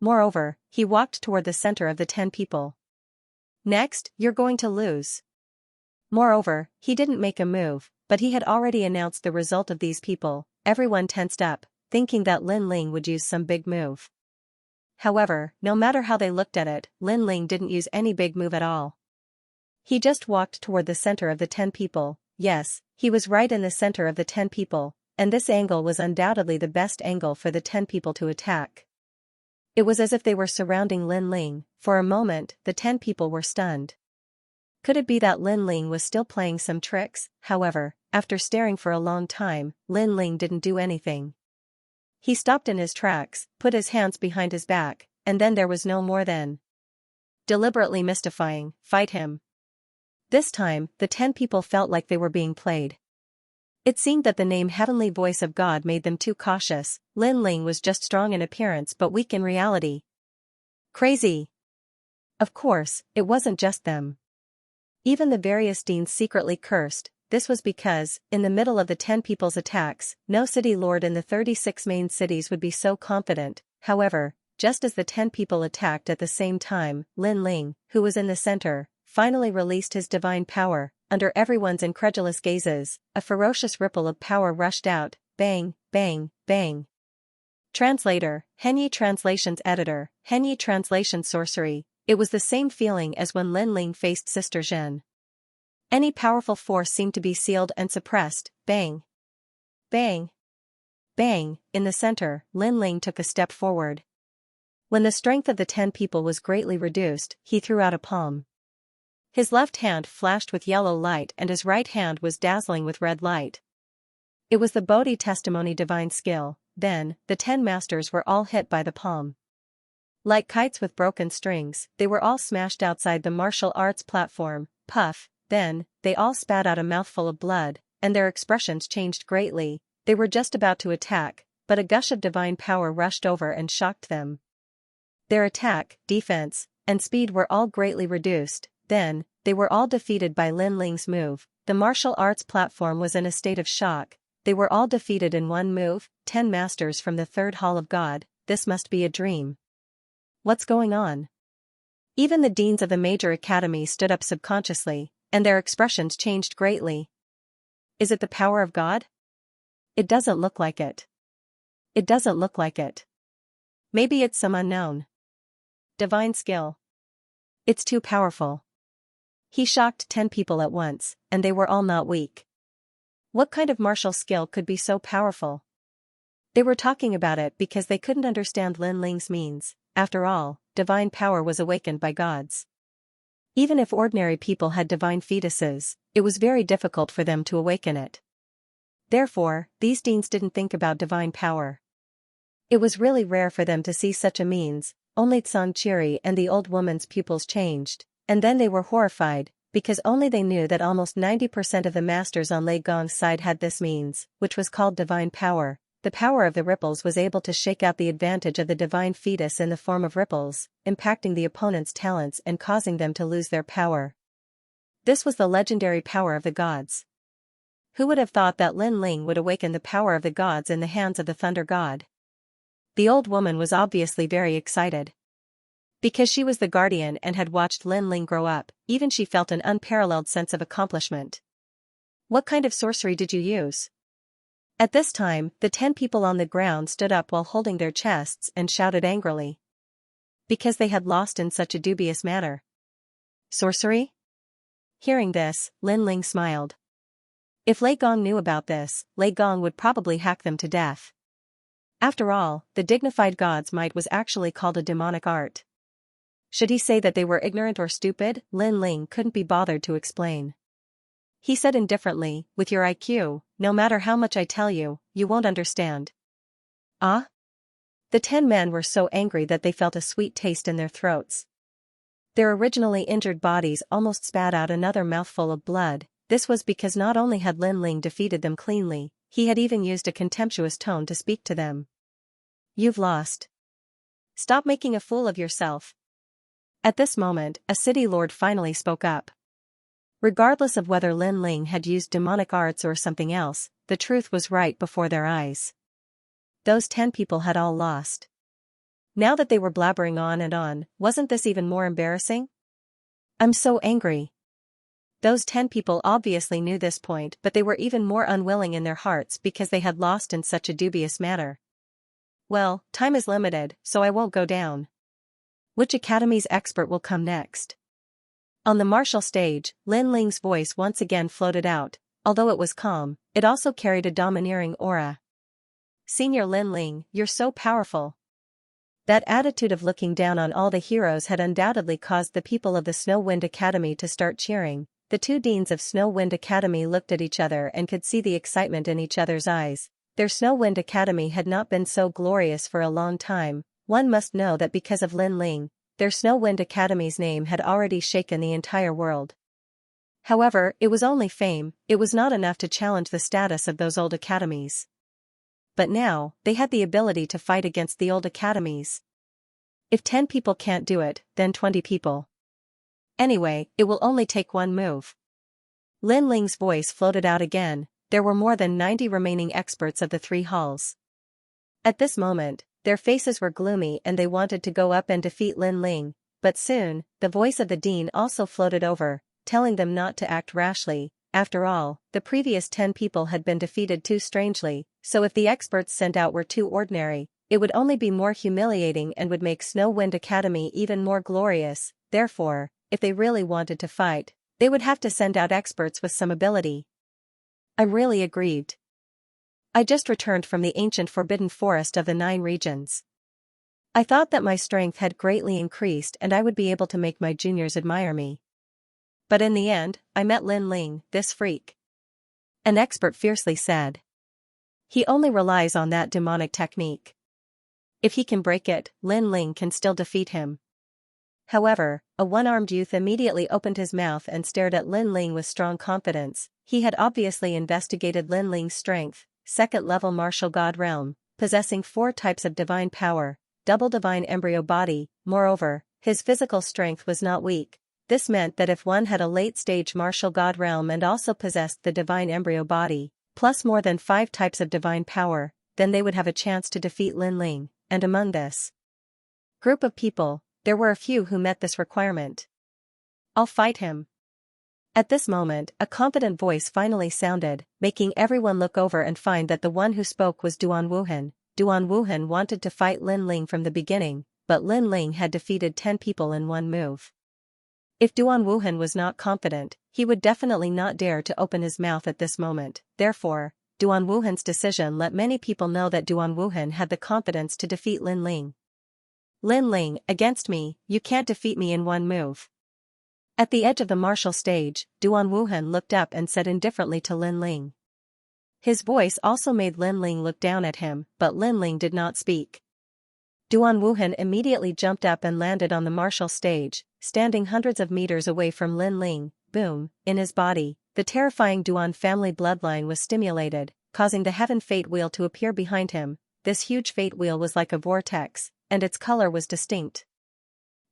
Moreover, he walked toward the center of the 10 people. Next, you're going to lose. Moreover, he didn't make a move, but he had already announced the result of these people. Everyone tensed up, thinking that Lin Ling would use some big move. However, no matter how they looked at it, Lin Ling didn't use any big move at all. He just walked toward the center of the 10 people. Yes, he was right in the center of the 10 people, and this angle was undoubtedly the best angle for the 10 people to attack. It was as if they were surrounding Lin Ling. For a moment, the 10 people were stunned. Could it be that Lin Ling was still playing some tricks? However, after staring for a long time, Lin Ling didn't do anything. He stopped in his tracks, put his hands behind his back, and then there was no more than deliberately mystifying, fight him. This time, the 10 people felt like they were being played. It seemed that the name Heavenly Voice of God made them too cautious. Lin Ling was just strong in appearance but weak in reality. Crazy. Of course, it wasn't just them. Even the various deans secretly cursed. This was because, in the middle of the 10 people's attacks, no city lord in the 36 main cities would be so confident. However, just as the 10 people attacked at the same time, Lin Ling, who was in the center, finally released his divine power. Under everyone's incredulous gazes, a ferocious ripple of power rushed out. Bang, bang, bang. Translator, Henyi Translations Editor, Henyi Translation Sorcery. It was the same feeling as when Lin Ling faced Sister Zhen. Any powerful force seemed to be sealed and suppressed. Bang. Bang. Bang. In the center, Lin Ling took a step forward. When the strength of the 10 people was greatly reduced, he threw out a palm. His left hand flashed with yellow light and his right hand was dazzling with red light. It was the Bodhi testimony divine skill. Then, the 10 masters were all hit by the palm. Like kites with broken strings, they were all smashed outside the martial arts platform. Puff. Then, they all spat out a mouthful of blood, and their expressions changed greatly. They were just about to attack, but a gush of divine power rushed over and shocked them. Their attack, defense, and speed were all greatly reduced. Then, they were all defeated by Lin Ling's move. The martial arts platform was in a state of shock. They were all defeated in one move. 10 masters from the third hall of God. This must be a dream. What's going on? Even the deans of the major academies stood up subconsciously, and their expressions changed greatly. Is it the power of God? It doesn't look like it. It doesn't look like it. Maybe it's some unknown divine skill. It's too powerful. He shocked 10 people at once, and they were all not weak. What kind of martial skill could be so powerful? They were talking about it because they couldn't understand Lin Ling's means. After all, divine power was awakened by gods. Even if ordinary people had divine fetuses, it was very difficult for them to awaken it. Therefore, these deans didn't think about divine power. It was really rare for them to see such a means. Only Xianxia and the old woman's pupils changed, and then they were horrified, because only they knew that almost 90% of the masters on Lei Gong's side had this means, which was called divine power. The power of the ripples was able to shake out the advantage of the divine fetus in the form of ripples, impacting the opponent's talents and causing them to lose their power. This was the legendary power of the gods. Who would have thought that Lin Ling would awaken the power of the gods in the hands of the thunder god? The old woman was obviously very excited. Because she was the guardian and had watched Lin Ling grow up, even she felt an unparalleled sense of accomplishment. What kind of sorcery did you use? At this time, the 10 people on the ground stood up while holding their chests and shouted angrily. Because they had lost in such a dubious manner. Sorcery? Hearing this, Lin Ling smiled. If Lei Gong knew about this, Lei Gong would probably hack them to death. After all, the dignified god's might was actually called a demonic art. Should he say that they were ignorant or stupid? Lin Ling couldn't be bothered to explain. He said indifferently, with your IQ, no matter how much I tell you, you won't understand. Ah? The 10 men were so angry that they felt a sweet taste in their throats. Their originally injured bodies almost spat out another mouthful of blood. This was because not only had Lin Ling defeated them cleanly, he had even used a contemptuous tone to speak to them. You've lost. Stop making a fool of yourself. At this moment, a city lord finally spoke up. Regardless of whether Lin Ling had used demonic arts or something else, the truth was right before their eyes. Those 10 people had all lost. Now that they were blabbering on and on, wasn't this even more embarrassing? I'm so angry. Those 10 people obviously knew this point, but they were even more unwilling in their hearts because they had lost in such a dubious manner. Well, time is limited, so I won't go down. Which academy's expert will come next? On the martial stage, Lin Ling's voice once again floated out. Although it was calm, it also carried a domineering aura. Senior Lin Ling, you're so powerful. That attitude of looking down on all the heroes had undoubtedly caused the people of the Snow Wind Academy to start cheering. The 2 deans of Snow Wind Academy looked at each other and could see the excitement in each other's eyes. Their Snow Wind Academy had not been so glorious for a long time. One must know that because of Lin Ling, their Snow Wind Academy's name had already shaken the entire world. However, it was only fame, it was not enough to challenge the status of those old academies. But now, they had the ability to fight against the old academies. If 10 people can't do it, then 20 people. Anyway, it will only take one move. Lin Ling's voice floated out again. There were more than 90 remaining experts of the 3 halls. At this moment, their faces were gloomy and they wanted to go up and defeat Lin Ling, but soon, the voice of the dean also floated over, telling them not to act rashly. After all, the previous 10 people had been defeated too strangely, so if the experts sent out were too ordinary, it would only be more humiliating and would make Snow Wind Academy even more glorious. Therefore, if they really wanted to fight, they would have to send out experts with some ability. I'm really aggrieved. I just returned from the ancient forbidden forest of the 9 regions. I thought that my strength had greatly increased and I would be able to make my juniors admire me. But in the end, I met Lin Ling, this freak. An expert fiercely said. He only relies on that demonic technique. If he can break it, Lin Ling can still defeat him. However, a one-armed youth immediately opened his mouth and stared at Lin Ling with strong confidence. He had obviously investigated Lin Ling's strength, 2nd level martial god realm, possessing 4 types of divine power, double divine embryo body. Moreover, his physical strength was not weak. This meant that if one had a late-stage martial god realm and also possessed the divine embryo body, plus more than 5 types of divine power, then they would have a chance to defeat Lin Ling. And among this group of people, there were a few who met this requirement. I'll fight him. At this moment, a confident voice finally sounded, making everyone look over and find that the one who spoke was Duan Wuhan. Duan Wuhan wanted to fight Lin Ling from the beginning, but Lin Ling had defeated 10 people in one move. If Duan Wuhan was not confident, he would definitely not dare to open his mouth at this moment. Therefore, Duan Wuhan's decision let many people know that Duan Wuhan had the confidence to defeat Lin Ling. Lin Ling, against me, you can't defeat me in one move. At the edge of the martial stage, Duan Wuhan looked up and said indifferently to Lin Ling. His voice also made Lin Ling look down at him, but Lin Ling did not speak. Duan Wuhan immediately jumped up and landed on the martial stage, standing hundreds of meters away from Lin Ling. Boom, in his body, the terrifying Duan family bloodline was stimulated, causing the heaven fate wheel to appear behind him. This huge fate wheel was like a vortex, and its color was distinct.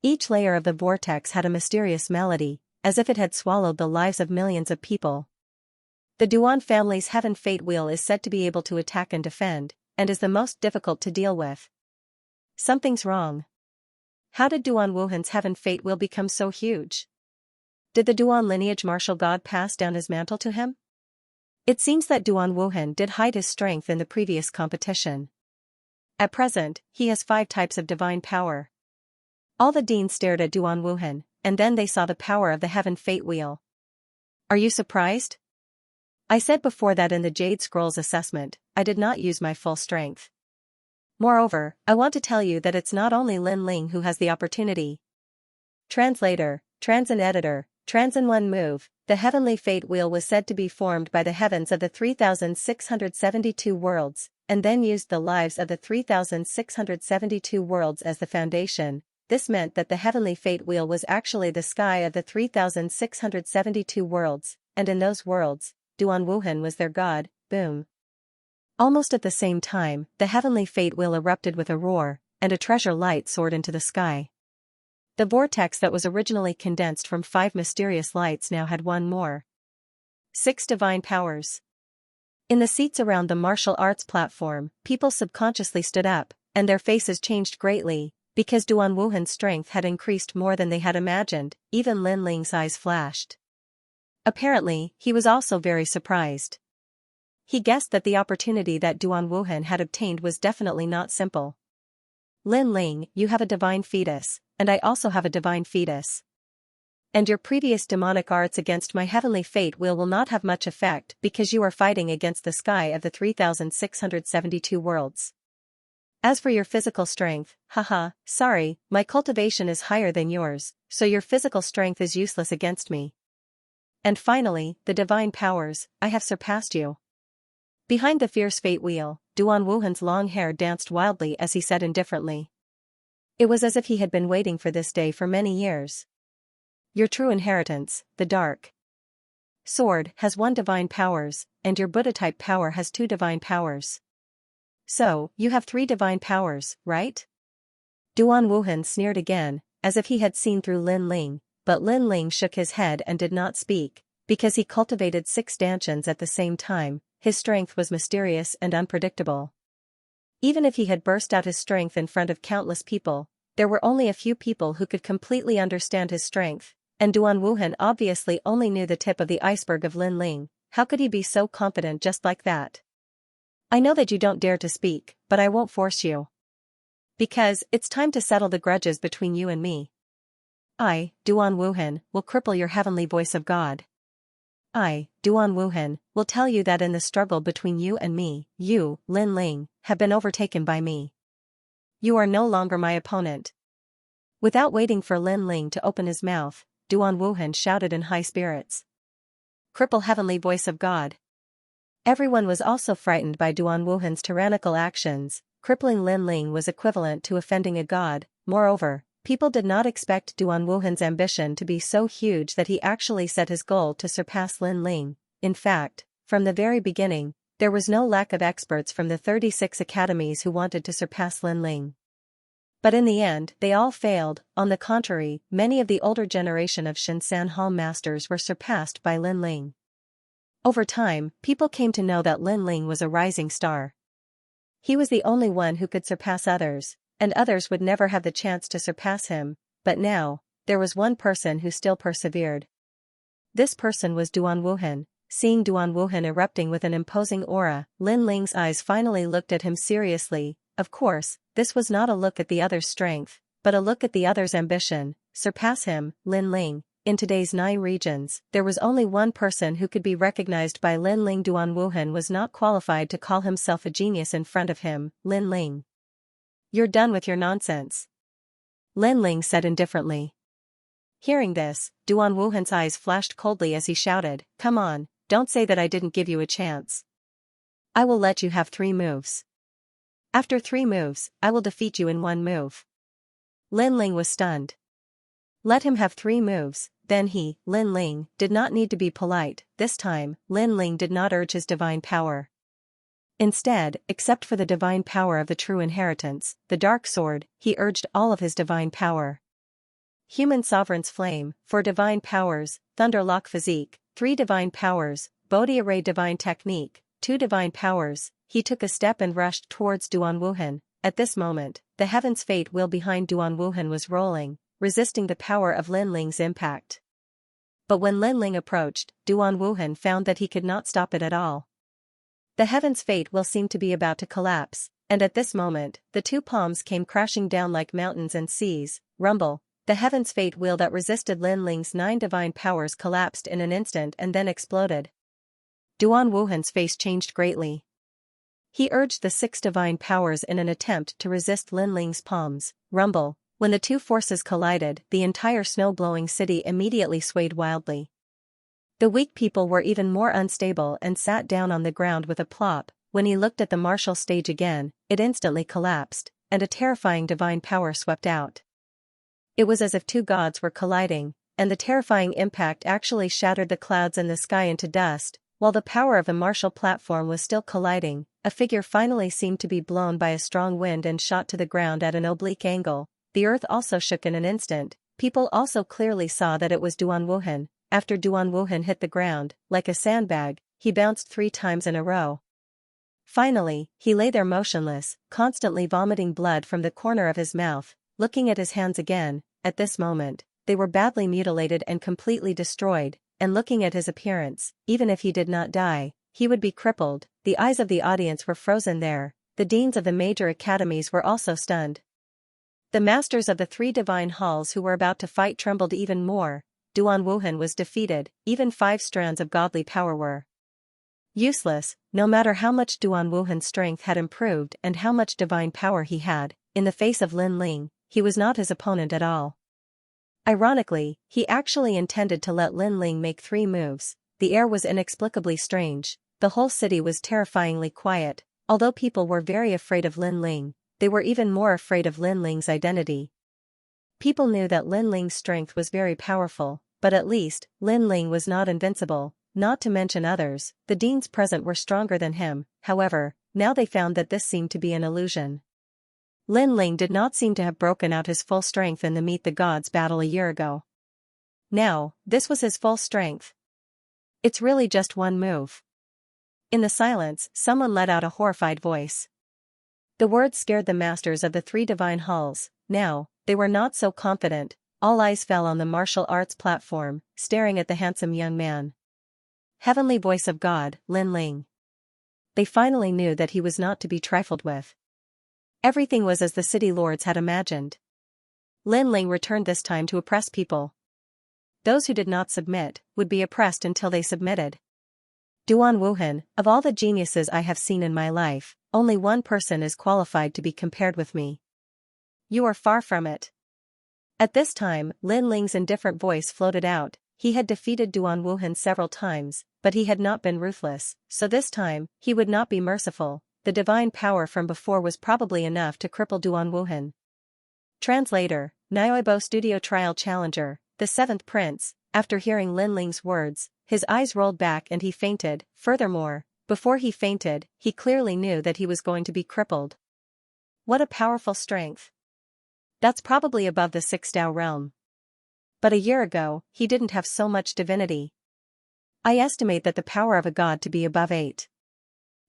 Each layer of the vortex had a mysterious melody, as if it had swallowed the lives of millions of people. The Duan family's heaven fate wheel is said to be able to attack and defend, and is the most difficult to deal with. Something's wrong. How did Duan Wuhan's heaven fate wheel become so huge? Did the Duan lineage martial god pass down his mantle to him? It seems that Duan Wuhan did hide his strength in the previous competition. At present, he has 5 types of divine power. All the deans stared at Duan Wuhan, and then they saw the power of the heaven fate wheel. Are you surprised? I said before that in the Jade Scrolls assessment, I did not use my full strength. Moreover, I want to tell you that it's not only Lin Ling who has the opportunity. Translator, Trans and Editor, Trans in one move, the heavenly fate wheel was said to be formed by the heavens of the 3,672 worlds, and then used the lives of the 3,672 worlds as the foundation. This meant that the heavenly fate wheel was actually the sky of the 3,672 worlds, and in those worlds, Duan Wuhan was their god. Boom. Almost at the same time, the heavenly fate wheel erupted with a roar, and a treasure light soared into the sky. The vortex that was originally condensed from 5 mysterious lights now had one more. 6 divine powers. In the seats around the martial arts platform, people subconsciously stood up, and their faces changed greatly, because Duan Wuhan's strength had increased more than they had imagined. Even Lin Ling's eyes flashed. Apparently, he was also very surprised. He guessed that the opportunity that Duan Wuhan had obtained was definitely not simple. Lin Ling, you have a divine fetus, and I also have a divine fetus. And your previous demonic arts against my heavenly fate will not have much effect because you are fighting against the sky of the 3,672 worlds. As for your physical strength, haha, sorry, my cultivation is higher than yours, so your physical strength is useless against me. And finally, the divine powers, I have surpassed you. Behind the fierce fate wheel, Duan Wuhan's long hair danced wildly as he said indifferently. It was as if he had been waiting for this day for many years. Your true inheritance, the dark sword, has 1 divine powers, and your Buddha-type power has 2 divine powers. So, you have 3 divine powers, right? Duan Wuhan sneered again, as if he had seen through Lin Ling, but Lin Ling shook his head and did not speak, because he cultivated 6 dantians at the same time. His strength was mysterious and unpredictable. Even if he had burst out his strength in front of countless people, there were only a few people who could completely understand his strength, and Duan Wuhan obviously only knew the tip of the iceberg of Lin Ling. How could he be so confident just like that? I know that you don't dare to speak, but I won't force you. Because, it's time to settle the grudges between you and me. I, Duan Wuhan, will cripple your heavenly voice of God. I, Duan Wuhan, will tell you that in the struggle between you and me, you, Lin Ling, have been overtaken by me. You are no longer my opponent. Without waiting for Lin Ling to open his mouth, Duan Wuhan shouted in high spirits. Cripple heavenly voice of God. Everyone was also frightened by Duan Wuhan's tyrannical actions. Crippling Lin Ling was equivalent to offending a god. Moreover, people did not expect Duan Wuhan's ambition to be so huge that he actually set his goal to surpass Lin Ling. In fact, from the very beginning, there was no lack of experts from the 36 academies who wanted to surpass Lin Ling. But in the end, they all failed. On the contrary, many of the older generation of Xianxia Hall masters were surpassed by Lin Ling. Over time, people came to know that Lin Ling was a rising star. He was the only one who could surpass others, and others would never have the chance to surpass him. But now, there was one person who still persevered. This person was Duan Wuhan. Seeing Duan Wuhan erupting with an imposing aura, Lin Ling's eyes finally looked at him seriously. Of course, this was not a look at the other's strength, but a look at the other's ambition. Surpass him, Lin Ling. In today's 9 regions, there was only one person who could be recognized by Lin Ling. Duan Wuhan was not qualified to call himself a genius in front of him. Lin Ling. You're done with your nonsense. Lin Ling said indifferently. Hearing this, Duan Wuhan's eyes flashed coldly as he shouted, "Come on, don't say that I didn't give you a chance. I will let you have 3 moves. After 3 moves, I will defeat you in 1 move." Lin Ling was stunned. Let him have 3 moves, then he, Lin Ling, did not need to be polite. This time, Lin Ling did not urge his divine power. Instead, except for the divine power of the true inheritance, the dark sword, he urged all of his divine power. Human Sovereign's Flame, 4 divine powers, Thunderlock Physique, 3 divine powers, Bodhi Array Divine Technique, 2 divine powers. He took a step and rushed towards Duan Wuhan. At this moment, the heaven's fate wheel behind Duan Wuhan was rolling, resisting the power of Lin Ling's impact. But when Lin Ling approached, Duan Wuhan found that he could not stop it at all. The heaven's fate wheel seemed to be about to collapse, and at this moment, the 2 palms came crashing down like mountains and seas. Rumble. The heaven's fate wheel that resisted Lin Ling's 9 divine powers collapsed in an instant and then exploded. Duan Wuhan's face changed greatly. He urged the 6 divine powers in an attempt to resist Lin Ling's palms. Rumble. When the 2 forces collided, the entire snow-blowing city immediately swayed wildly. The weak people were even more unstable and sat down on the ground with a plop. When he looked at the martial stage again, it instantly collapsed, and a terrifying divine power swept out. It was as if 2 gods were colliding, and the terrifying impact actually shattered the clouds in the sky into dust. While the power of the martial platform was still colliding, a figure finally seemed to be blown by a strong wind and shot to the ground at an oblique angle. The earth also shook in an instant. People also clearly saw that it was Duan Wuhan. After Duan Wuhan hit the ground, like a sandbag, he bounced 3 times in a row. Finally, he lay there motionless, constantly vomiting blood from the corner of his mouth. Looking at his hands again, at this moment, they were badly mutilated and completely destroyed, and looking at his appearance, even if he did not die, he would be crippled. The eyes of the audience were frozen there. The deans of the major academies were also stunned. The masters of the 3 divine halls who were about to fight trembled even more. Duan Wuhan was defeated. Even 5 strands of godly power were useless. No matter how much Duan Wuhan's strength had improved and how much divine power he had, in the face of Lin Ling, he was not his opponent at all. Ironically, he actually intended to let Lin Ling make 3 moves. The air was inexplicably strange. The whole city was terrifyingly quiet. Although people were very afraid of Lin Ling, they were even more afraid of Lin Ling's identity. People knew that Lin Ling's strength was very powerful, but at least, Lin Ling was not invincible, not to mention others. The deans present were stronger than him. However, now they found that this seemed to be an illusion. Lin Ling did not seem to have broken out his full strength in the Meet the Gods battle a year ago. Now, this was his full strength. It's really just 1 move. In the silence, someone let out a horrified voice. The words scared the masters of the 3 divine halls. Now, they were not so confident. All eyes fell on the martial arts platform, staring at the handsome young man. Heavenly voice of God, Lin Ling. They finally knew that he was not to be trifled with. Everything was as the city lords had imagined. Lin Ling returned this time to oppress people. Those who did not submit would be oppressed until they submitted. Duan Wuhan, of all the geniuses I have seen in my life, only 1 person is qualified to be compared with me. You are far from it. At this time, Lin Ling's indifferent voice floated out. He had defeated Duan Wuhan several times, but he had not been ruthless, so this time, he would not be merciful. The divine power from before was probably enough to cripple Duan Wuhan. Translator, Nyoibo Studio Trial Challenger, the 7th Prince. After hearing Lin Ling's words, his eyes rolled back and he fainted. Furthermore, before he fainted, he clearly knew that he was going to be crippled. What a powerful strength. That's probably above the 6 Tao realm. But a year ago, he didn't have so much divinity. I estimate that the power of a god to be above 8.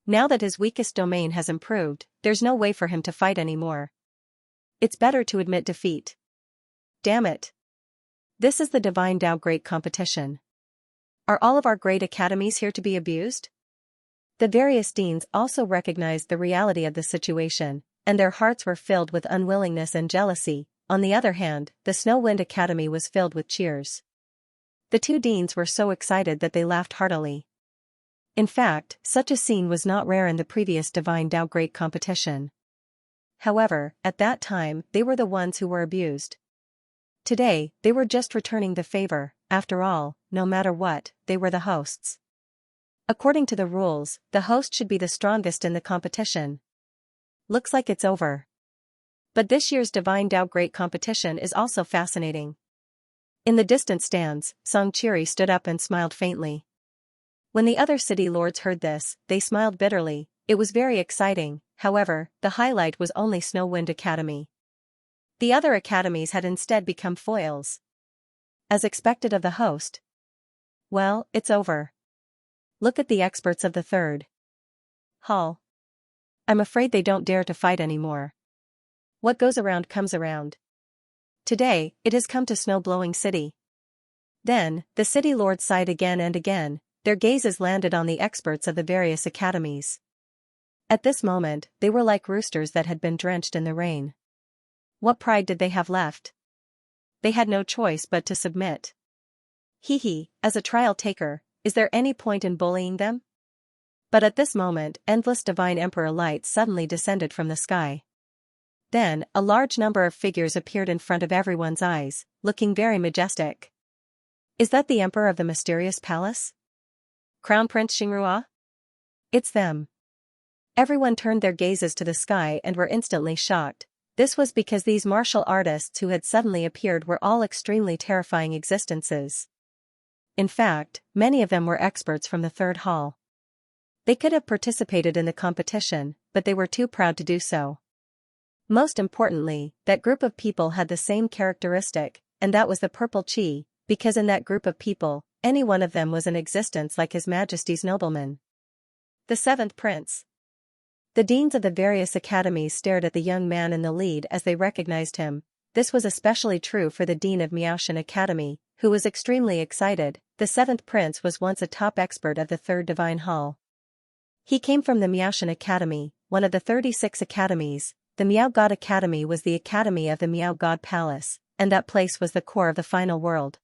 Now that his weakest domain has improved, there's no way for him to fight anymore. It's better to admit defeat. Damn it. This is the Divine Tao Great Competition. Are all of our great academies here to be abused? The various deans also recognized the reality of the situation, and their hearts were filled with unwillingness and jealousy. On the other hand, the Snowwind Academy was filled with cheers. The 2 deans were so excited that they laughed heartily. In fact, such a scene was not rare in the previous Divine Tao Great Competition. However, at that time, they were the ones who were abused. Today, they were just returning the favor. After all, no matter what, they were the hosts. According to the rules, the host should be the strongest in the competition. Looks like it's over. But this year's Divine Tao Great Competition is also fascinating. In the distant stands, Xianxia stood up and smiled faintly. When the other city lords heard this, they smiled bitterly. It was very exciting. However, the highlight was only Snowwind Academy. The other academies had instead become foils. As expected of the host. Well, it's over. Look at the experts of the third hall. I'm afraid they don't dare to fight anymore. What goes around comes around. Today, it has come to snow-blowing city. Then, the city lords sighed again and again, their gazes landed on the experts of the various academies. At this moment, they were like roosters that had been drenched in the rain. What pride did they have left? They had no choice but to submit. As a trial taker, is there any point in bullying them? But at this moment, endless divine emperor light suddenly descended from the sky. Then, a large number of figures appeared in front of everyone's eyes, looking very majestic. Is that the emperor of the mysterious palace? Crown Prince Xianxia? It's them. Everyone turned their gazes to the sky and were instantly shocked. This was because these martial artists who had suddenly appeared were all extremely terrifying existences. In fact, many of them were experts from the third hall. They could have participated in the competition, but they were too proud to do so. Most importantly, that group of people had the same characteristic, and that was the purple chi, because in that group of people, any one of them was in existence like His Majesty's nobleman. The seventh prince. The deans of the various academies stared at the young man in the lead as they recognized him. This was especially true for the dean of Xianxia Academy, who was extremely excited. The seventh prince was once a top expert of the third divine hall. He came from the Xianxia Academy, one of the 36 academies. The Miao God Academy was the academy of the Miao God Palace, and that place was the core of the final world.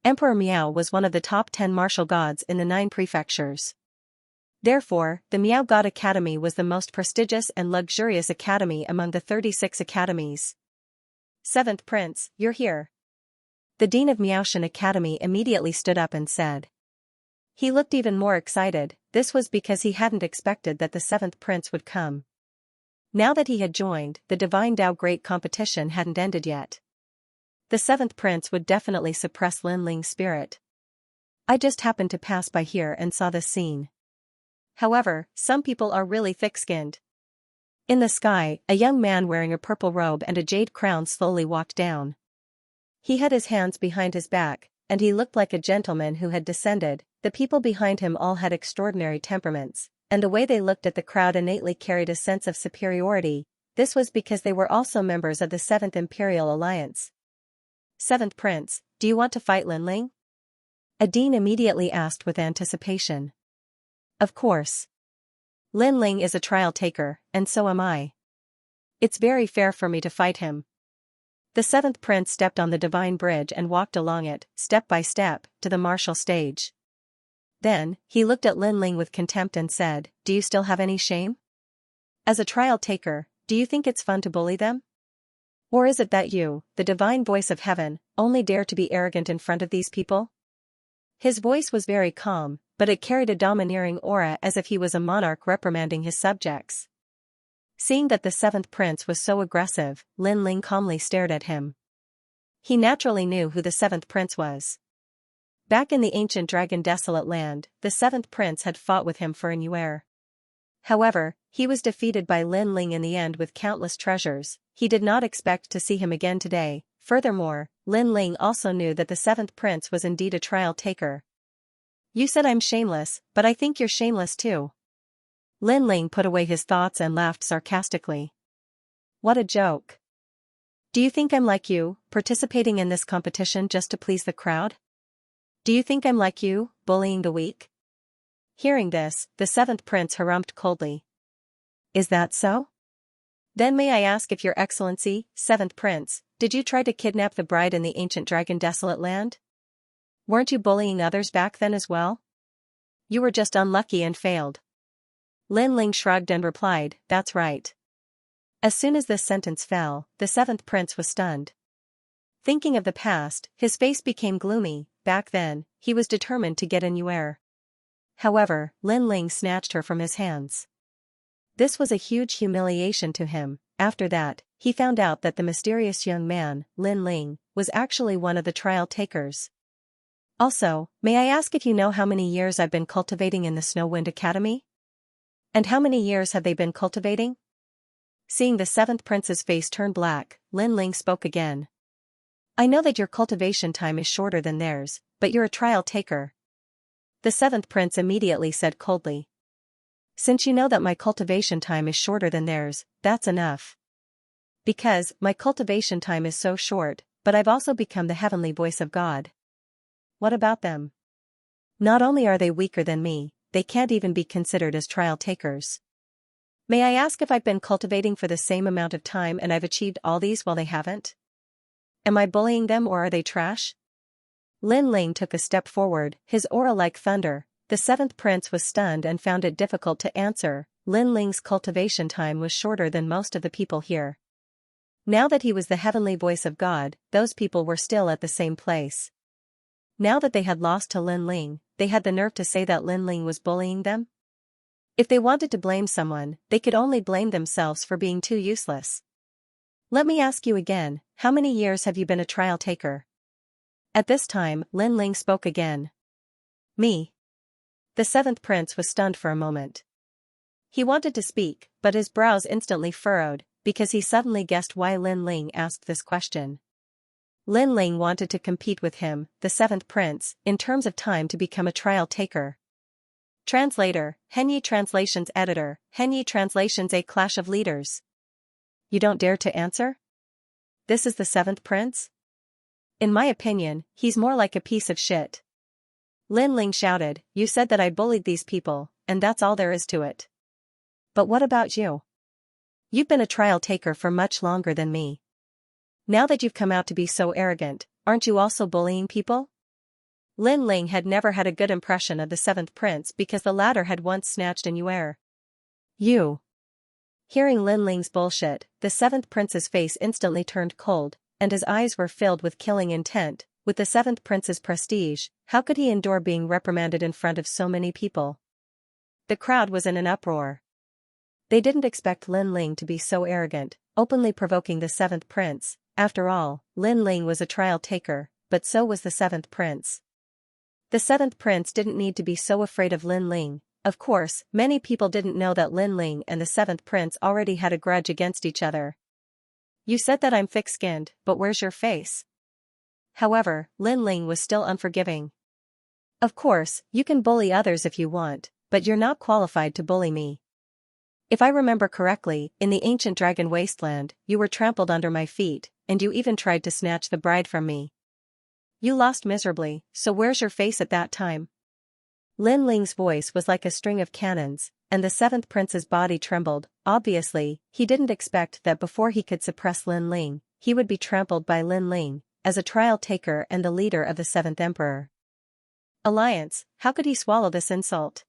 Emperor Miao was one of the top 10 martial gods in the 9 prefectures. Therefore, the Miao God Academy was the most prestigious and luxurious academy among the 36 academies. Seventh Prince, you're here. The dean of Xianxia Academy immediately stood up and said. He looked even more excited. This was because he hadn't expected that the seventh prince would come. Now that he had joined, the Divine Tao Great Competition hadn't ended yet. The seventh prince would definitely suppress Lin Ling's spirit. I just happened to pass by here and saw this scene. However, some people are really thick-skinned. In the sky, a young man wearing a purple robe and a jade crown slowly walked down. He had his hands behind his back, and he looked like a gentleman who had descended. The people behind him all had extraordinary temperaments, and the way they looked at the crowd innately carried a sense of superiority. This was because they were also members of the 7th Imperial Alliance. Seventh Prince, do you want to fight Lin Ling? A dean immediately asked with anticipation. Of course. Lin Ling is a trial taker, and so am I. It's very fair for me to fight him. The seventh prince stepped on the divine bridge and walked along it, step by step, to the martial stage. Then, he looked at Lin Ling with contempt and said, do you still have any shame? As a trial taker, do you think it's fun to bully them? Or is it that you, the divine voice of heaven, only dare to be arrogant in front of these people? His voice was very calm, but it carried a domineering aura as if he was a monarch reprimanding his subjects. Seeing that the seventh prince was so aggressive, Lin Ling calmly stared at him. He naturally knew who the seventh prince was. Back in the ancient dragon desolate land, the seventh prince had fought with him for an year. However, he was defeated by Lin Ling in the end with countless treasures. He did not expect to see him again today. Furthermore, Lin Ling also knew that the seventh prince was indeed a trial taker. You said I'm shameless, but I think you're shameless too. Lin Ling put away his thoughts and laughed sarcastically. What a joke. Do you think I'm like you, participating in this competition just to please the crowd? Do you think I'm like you, bullying the weak? Hearing this, the seventh prince harumphed coldly. Is that so? Then may I ask if your excellency, seventh prince, did you try to kidnap the bride in the ancient dragon desolate land? Weren't you bullying others back then as well? You were just unlucky and failed. Lin Ling shrugged and replied, that's right. As soon as this sentence fell, the seventh prince was stunned. Thinking of the past, his face became gloomy. Back then, he was determined to get a new heir. However, Lin Ling snatched her from his hands. This was a huge humiliation to him. After that, he found out that the mysterious young man, Lin Ling, was actually one of the trial takers. Also, may I ask if you know how many years I've been cultivating in the Snowwind Academy? And how many years have they been cultivating? Seeing the seventh prince's face turn black, Lin Ling spoke again. I know that your cultivation time is shorter than theirs, but you're a trial taker. The seventh prince immediately said coldly. Since you know that my cultivation time is shorter than theirs, that's enough. Because my cultivation time is so short, but I've also become the heavenly voice of God. What about them? Not only are they weaker than me, they can't even be considered as trial takers. May I ask if I've been cultivating for the same amount of time and I've achieved all these while they haven't? Am I bullying them or are they trash? Lin Ling took a step forward, his aura like thunder. The seventh prince was stunned and found it difficult to answer. Lin Ling's cultivation time was shorter than most of the people here. Now that he was the heavenly voice of God, those people were still at the same place. Now that they had lost to Lin Ling, they had the nerve to say that Lin Ling was bullying them? If they wanted to blame someone, they could only blame themselves for being too useless. Let me ask you again, how many years have you been a trial taker? At this time, Lin Ling spoke again. Me. The seventh prince was stunned for a moment. He wanted to speak, but his brows instantly furrowed, because he suddenly guessed why Lin Ling asked this question. Lin Ling wanted to compete with him, the seventh prince, in terms of time to become a trial taker. Translator, Henyi Translations Editor, Henyi Translations A Clash of Leaders. You don't dare to answer? This is the seventh prince? In my opinion, he's more like a piece of shit. Lin Ling shouted, you said that I bullied these people, and that's all there is to it. But what about you? You've been a trial taker for much longer than me. Now that you've come out to be so arrogant, aren't you also bullying people? Lin Ling had never had a good impression of the seventh prince because the latter had once snatched a new heir. You. Hearing Lin Ling's bullshit, the seventh prince's face instantly turned cold, and his eyes were filled with killing intent. With the seventh prince's prestige, how could he endure being reprimanded in front of so many people? The crowd was in an uproar. They didn't expect Lin Ling to be so arrogant, openly provoking the seventh prince. After all, Lin Ling was a trial taker, but so was the seventh prince. The seventh prince didn't need to be so afraid of Lin Ling. Of course, many people didn't know that Lin Ling and the seventh prince already had a grudge against each other. You said that I'm thick-skinned, but where's your face? However, Lin Ling was still unforgiving. Of course, you can bully others if you want, but you're not qualified to bully me. If I remember correctly, in the ancient dragon wasteland, you were trampled under my feet, and you even tried to snatch the bride from me. You lost miserably, so where's your face at that time? Lin Ling's voice was like a string of cannons, and the seventh prince's body trembled. Obviously, he didn't expect that before he could suppress Lin Ling, he would be trampled by Lin Ling, as a trial taker and the leader of the seventh emperor. Alliance, how could he swallow this insult?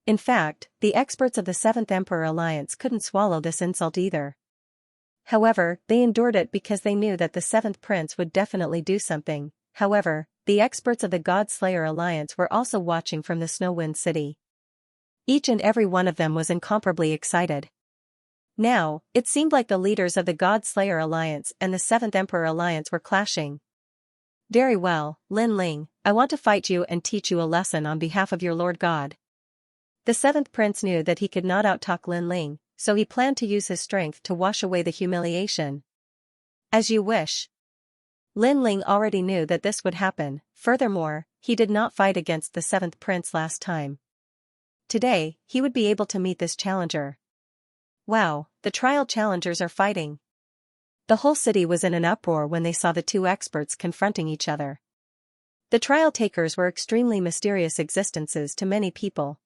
In fact, the experts of the seventh emperor alliance couldn't swallow this insult either. However, they endured it because they knew that the seventh prince would definitely do something. However, the experts of the God Slayer alliance were also watching from the Snowwind City. Each and every one of them was incomparably excited. Now, it seemed like the leaders of the God Slayer alliance and the seventh emperor alliance were clashing. Very well, Lin Ling, I want to fight you and teach you a lesson on behalf of your Lord God. The seventh prince knew that he could not outtalk Lin Ling, so he planned to use his strength to wash away the humiliation. As you wish. Lin Ling already knew that this would happen. Furthermore, he did not fight against the seventh prince last time. Today, he would be able to meet this challenger. Wow, the trial challengers are fighting. The whole city was in an uproar when they saw the two experts confronting each other. The trial takers were extremely mysterious existences to many people.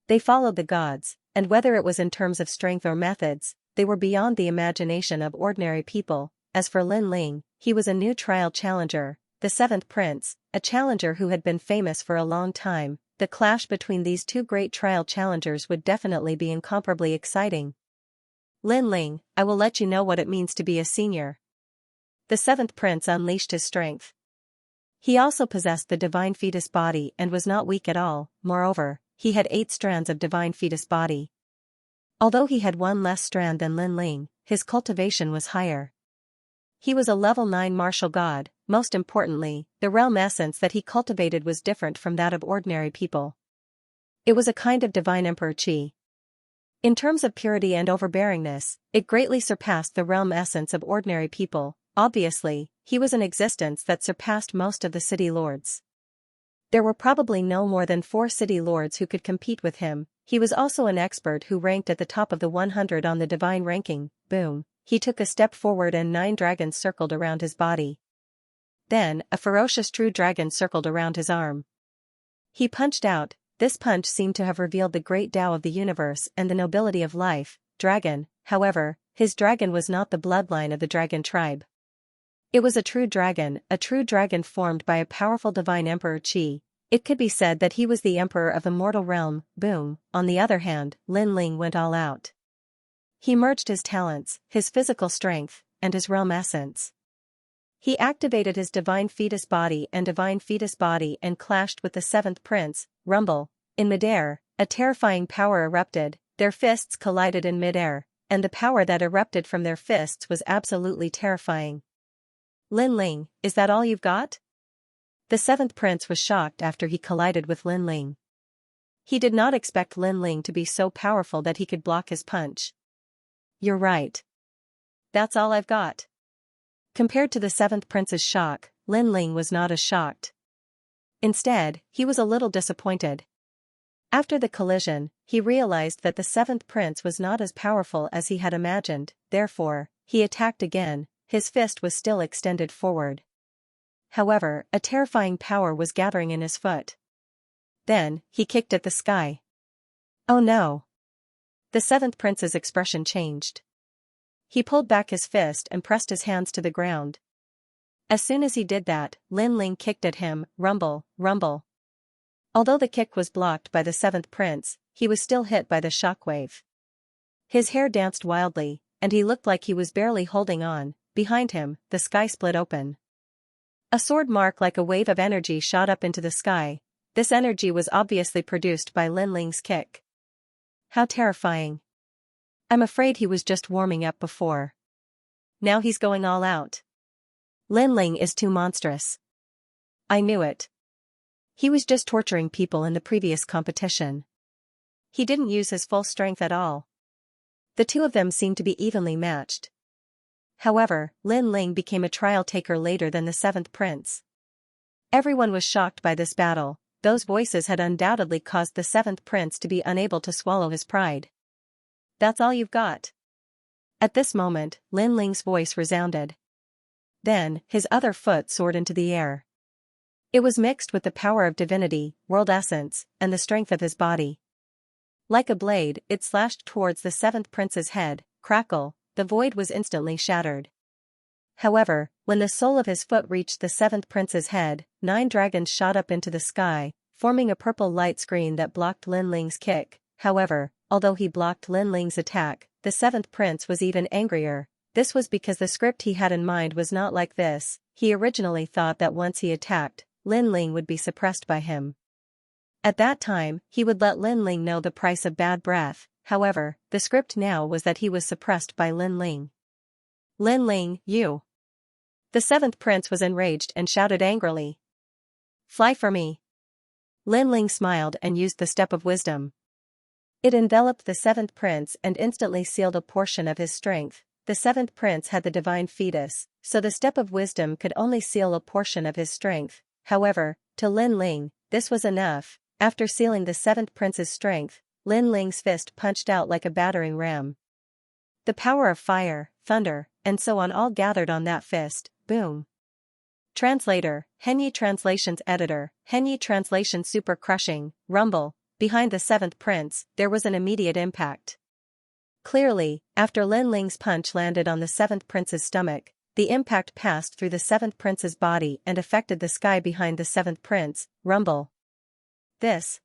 They followed the gods, and whether it was in terms of strength or methods, they were beyond the imagination of ordinary people. As for Lin Ling, he was a new trial challenger, the seventh prince, a challenger who had been famous for a long time. The clash between these two great trial challengers would definitely be incomparably exciting. Lin Ling, I will let you know what it means to be a senior. the seventh prince unleashed his strength. He also possessed the divine fetus body and was not weak at all. Moreover, he had 8 strands of divine fetus body. Although he had 1 less strand than Lin Ling, his cultivation was higher. He was a level 9 martial god. Most importantly, the realm essence that he cultivated was different from that of ordinary people. It was a kind of divine emperor chi. In terms of purity and overbearingness, it greatly surpassed the realm essence of ordinary people. Obviously, he was an existence that surpassed most of the city lords. There were probably no more than 4 city lords who could compete with him. He was also an expert who ranked at the top of the 100 on the divine ranking. Boom. He took a step forward and 9 dragons circled around his body. Then, a ferocious true dragon circled around his arm. He punched out. This punch seemed to have revealed the great Tao of the universe and the nobility of life. Dragon, however, his dragon was not the bloodline of the dragon tribe. It was a true dragon formed by a powerful divine emperor chi. It could be said that he was the emperor of the mortal realm. Boom. On the other hand, Lin Ling went all out. He merged his talents, his physical strength, and his realm essence. He activated his divine fetus body and clashed with the 7th prince. Rumble. In midair, a terrifying power erupted. Their fists collided in midair, and the power that erupted from their fists was absolutely terrifying. Lin Ling, is that all you've got? The 7th prince was shocked after he collided with Lin Ling. He did not expect Lin Ling to be so powerful that he could block his punch. You're right. That's all I've got. Compared to the 7th prince's shock, Lin Ling was not as shocked. Instead, he was a little disappointed. After the collision, he realized that the 7th prince was not as powerful as he had imagined. Therefore, he attacked again. His fist was still extended forward. However, a terrifying power was gathering in his foot. Then, he kicked at the sky. Oh no! The 7th prince's expression changed. He pulled back his fist and pressed his hands to the ground. As soon as he did that, Lin Ling kicked at him. Rumble, rumble. Although the kick was blocked by the 7th prince, he was still hit by the shockwave. His hair danced wildly, and he looked like he was barely holding on. Behind him, the sky split open. A sword mark like a wave of energy shot up into the sky. This energy was obviously produced by Lin Ling's kick. How terrifying. I'm afraid he was just warming up before. Now he's going all out. Lin Ling is too monstrous. I knew it. He was just torturing people in the previous competition. He didn't use his full strength at all. The two of them seemed to be evenly matched. However, Lin Ling became a trial taker later than the 7th prince. Everyone was shocked by this battle. Those voices had undoubtedly caused the 7th prince to be unable to swallow his pride. That's all you've got? At this moment, Lin Ling's voice resounded. Then, his other foot soared into the air. It was mixed with the power of divinity, world essence, and the strength of his body. Like a blade, it slashed towards the 7th prince's head. Crackle, the void was instantly shattered. However, when the sole of his foot reached the 7th prince's head, 9 dragons shot up into the sky, forming a purple light screen that blocked Lin Ling's kick. However, although he blocked Lin Ling's attack, the 7th prince was even angrier. This was because the script he had in mind was not like this. He originally thought that once he attacked, Lin Ling would be suppressed by him. At that time, he would let Lin Ling know the price of bad breath. However, the script now was that he was suppressed by Lin Ling. Lin Ling, you! The 7th prince was enraged and shouted angrily. Fly for me! Lin Ling smiled and used the step of wisdom. It enveloped the 7th prince and instantly sealed a portion of his strength. The 7th prince had the divine fetus, so the step of wisdom could only seal a portion of his strength. However, to Lin Ling, this was enough. After sealing the 7th prince's strength, Lin Ling's fist punched out like a battering ram. The power of fire, thunder, and so on all gathered on that fist. Boom. Translator, Henyi Translations Editor, Henyi Translation Super Crushing, Rumble. Behind the 7th prince, there was an immediate impact. Clearly, after Lin Ling's punch landed on the 7th prince's stomach, the impact passed through the 7th prince's body and affected the sky behind the 7th prince. Rumble. This.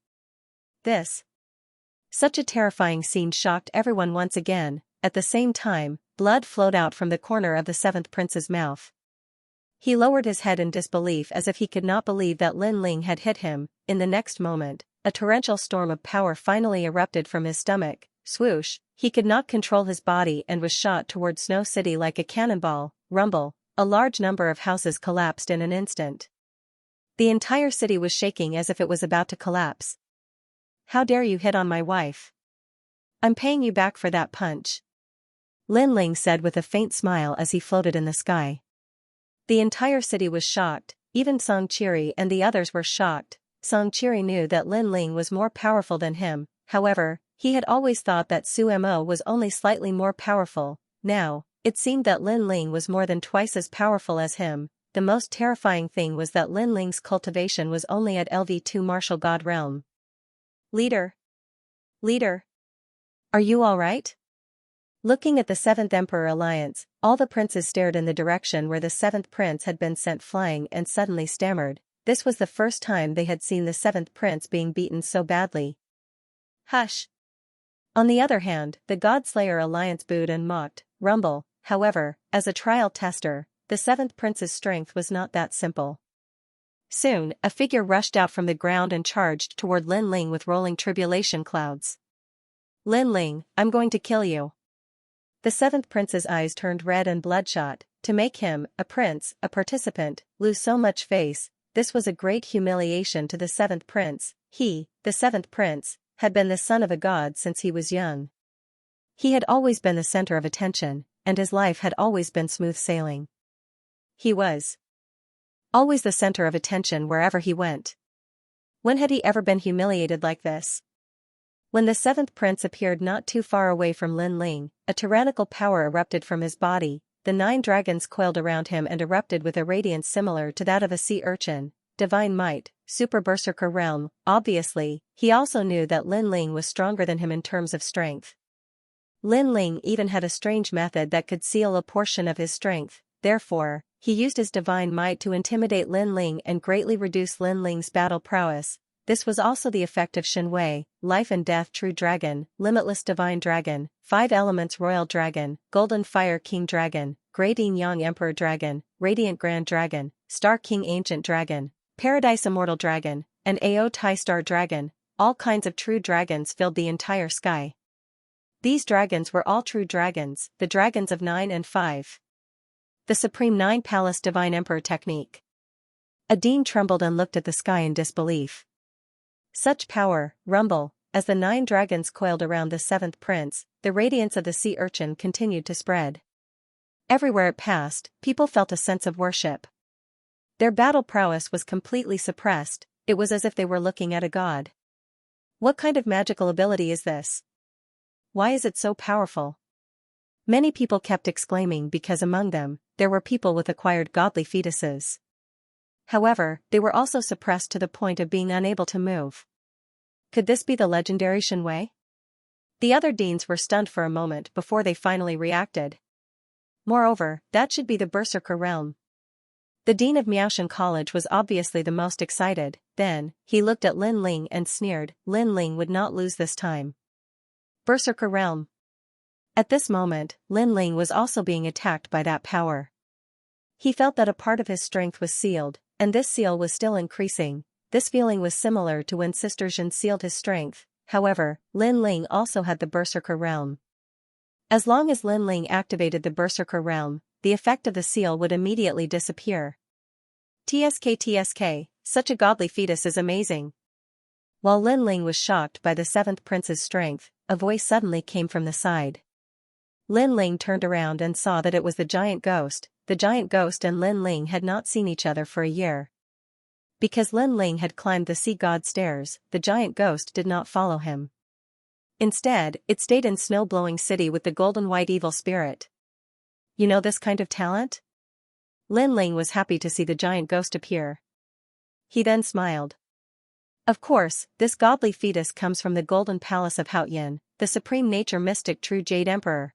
Such a terrifying scene shocked everyone once again. At the same time, blood flowed out from the corner of the 7th prince's mouth. He lowered his head in disbelief as if he could not believe that Lin Ling had hit him. In the next moment, a torrential storm of power finally erupted from his stomach. Swoosh, he could not control his body and was shot toward Snow City like a cannonball. Rumble, a large number of houses collapsed in an instant. The entire city was shaking as if it was about to collapse. How dare you hit on my wife? I'm paying you back for that punch. Lin Ling said with a faint smile as he floated in the sky. The entire city was shocked, even Song Qiri and the others were shocked. Song Qiri knew that Lin Ling was more powerful than him, however, he had always thought that Su Mo was only slightly more powerful. Now, it seemed that Lin Ling was more than twice as powerful as him. The most terrifying thing was that Lin Ling's cultivation was only at LV2 martial god realm. Leader. Leader. Are you alright? Looking at the 7th Emperor Alliance, all the princes stared in the direction where the 7th prince had been sent flying and suddenly stammered. This was the first time they had seen the 7th prince being beaten so badly. Hush. On the other hand, the Godslayer Alliance booed and mocked. Rumble, however, as a trial tester, the 7th prince's strength was not that simple. Soon, a figure rushed out from the ground and charged toward Lin Ling with rolling tribulation clouds. Lin Ling, I'm going to kill you. The 7th prince's eyes turned red and bloodshot. To make him, a prince, a participant, lose so much face, this was a great humiliation to the 7th prince. He, the 7th prince, had been the son of a god since he was young. He had always been the center of attention, and his life had always been smooth sailing. He was always the center of attention wherever he went. When had he ever been humiliated like this? When the 7th prince appeared not too far away from Lin Ling, a tyrannical power erupted from his body. The 9 dragons coiled around him and erupted with a radiance similar to that of a sea urchin. Divine might, super berserker realm. Obviously, he also knew that Lin Ling was stronger than him in terms of strength. Lin Ling even had a strange method that could seal a portion of his strength. Therefore, he used his divine might to intimidate Lin Ling and greatly reduce Lin Ling's battle prowess. This was also the effect of Shen Wei, Life and Death True Dragon, Limitless Divine Dragon, 5 Elements Royal Dragon, Golden Fire King Dragon, Great Yin Yang Emperor Dragon, Radiant Grand Dragon, Star King Ancient Dragon, Paradise Immortal Dragon, and Ao Tai Star Dragon. All kinds of true dragons filled the entire sky. These dragons were all true dragons, the dragons of 9 and 5. The Supreme 9 Palace Divine Emperor Technique. Adine trembled and looked at the sky in disbelief. Such power, rumble, as the 9 dragons coiled around the 7th prince, the radiance of the sea urchin continued to spread. Everywhere it passed, people felt a sense of worship. Their battle prowess was completely suppressed, it was as if they were looking at a god. What kind of magical ability is this? Why is it so powerful? Many people kept exclaiming because among them, there were people with acquired godly fetuses. However, they were also suppressed to the point of being unable to move. Could this be the legendary Shen Wei? The other deans were stunned for a moment before they finally reacted. Moreover, that should be the Berserker realm. The dean of Miaoshan College was obviously the most excited. Then, he looked at Lin Ling and sneered. Lin Ling would not lose this time. Berserker realm. At this moment, Lin Ling was also being attacked by that power. He felt that a part of his strength was sealed, and this seal was still increasing. This feeling was similar to when Sister Zhen sealed his strength. However, Lin Ling also had the Berserker realm. As long as Lin Ling activated the Berserker realm, the effect of the seal would immediately disappear. TSK, such a godly fetus is amazing. While Lin Ling was shocked by the 7th prince's strength, a voice suddenly came from the side. Lin Ling turned around and saw that it was the giant ghost. The giant ghost and Lin Ling had not seen each other for a year. Because Lin Ling had climbed the sea god stairs, the giant ghost did not follow him. Instead, it stayed in Snow-Blowing City with the golden white evil spirit. You know this kind of talent? Lin Ling was happy to see the giant ghost appear. He then smiled. Of course, this godly fetus comes from the golden palace of Haoyin, the supreme nature mystic true Jade Emperor.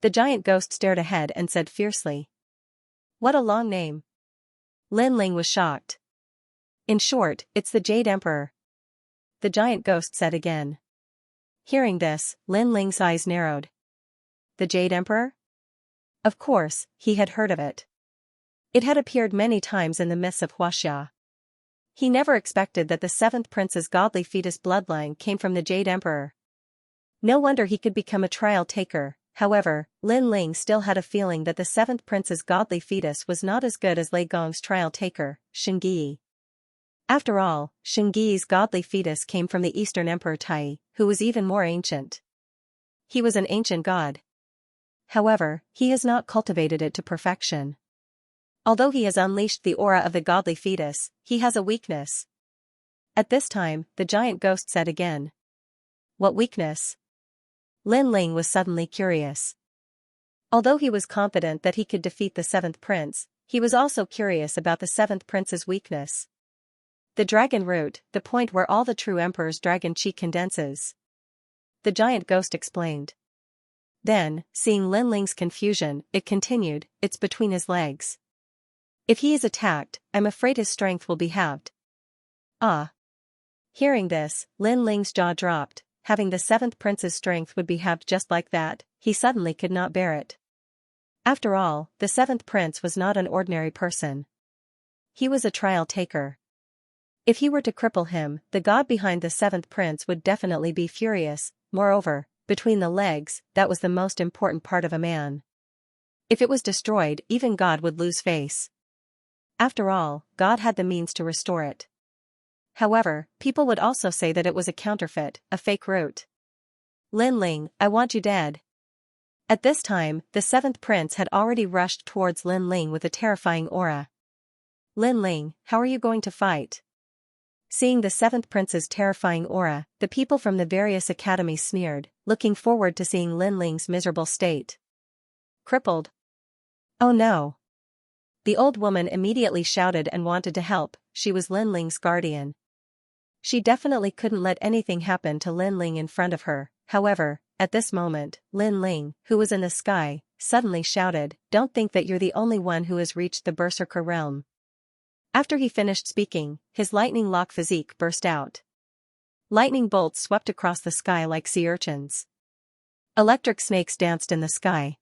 The giant ghost stared ahead and said fiercely. What a long name. Lin Ling was shocked. In short, it's the Jade Emperor. The giant ghost said again. Hearing this, Lin Ling's eyes narrowed. The Jade Emperor? Of course, he had heard of it. It had appeared many times in the myths of Huaxia. He never expected that the seventh prince's godly fetus bloodline came from the Jade Emperor. No wonder he could become a trial taker. However, Lin Ling still had a feeling that the seventh prince's godly fetus was not as good as Lei Gong's trial taker, Xianxia. After all, Xianxia's godly fetus came from the Eastern Emperor Tai, who was even more ancient. He was an ancient god. However, he has not cultivated it to perfection. Although he has unleashed the aura of the godly fetus, he has a weakness. At this time, the giant ghost said again. What weakness? Lin Ling was suddenly curious. Although he was confident that he could defeat the seventh prince, he was also curious about the seventh prince's weakness. The dragon root, the point where all the true emperor's dragon chi condenses. The giant ghost explained. Then, seeing Lin Ling's confusion, it continued, it's between his legs. If he is attacked, I'm afraid his strength will be halved. Ah. Hearing this, Lin Ling's jaw dropped. Having the seventh prince's strength would be halved just like that, he suddenly could not bear it. After all, the seventh prince was not an ordinary person. He was a trial taker. If he were to cripple him, the god behind the seventh prince would definitely be furious. Moreover, between the legs, that was the most important part of a man. If it was destroyed, even God would lose face. After all, God had the means to restore it. However, people would also say that it was a counterfeit, a fake root. Lin Ling, I want you dead. At this time, the seventh prince had already rushed towards Lin Ling with a terrifying aura. Lin Ling, how are you going to fight? Seeing the seventh prince's terrifying aura, the people from the various academies sneered, looking forward to seeing Lin Ling's miserable state. Crippled. Oh no. The old woman immediately shouted and wanted to help. She was Lin Ling's guardian. She definitely couldn't let anything happen to Lin Ling in front of her. However, at this moment, Lin Ling, who was in the sky, suddenly shouted, don't think that you're the only one who has reached the Berserker realm. After he finished speaking, his lightning lock physique burst out. Lightning bolts swept across the sky like sea urchins. Electric snakes danced in the sky.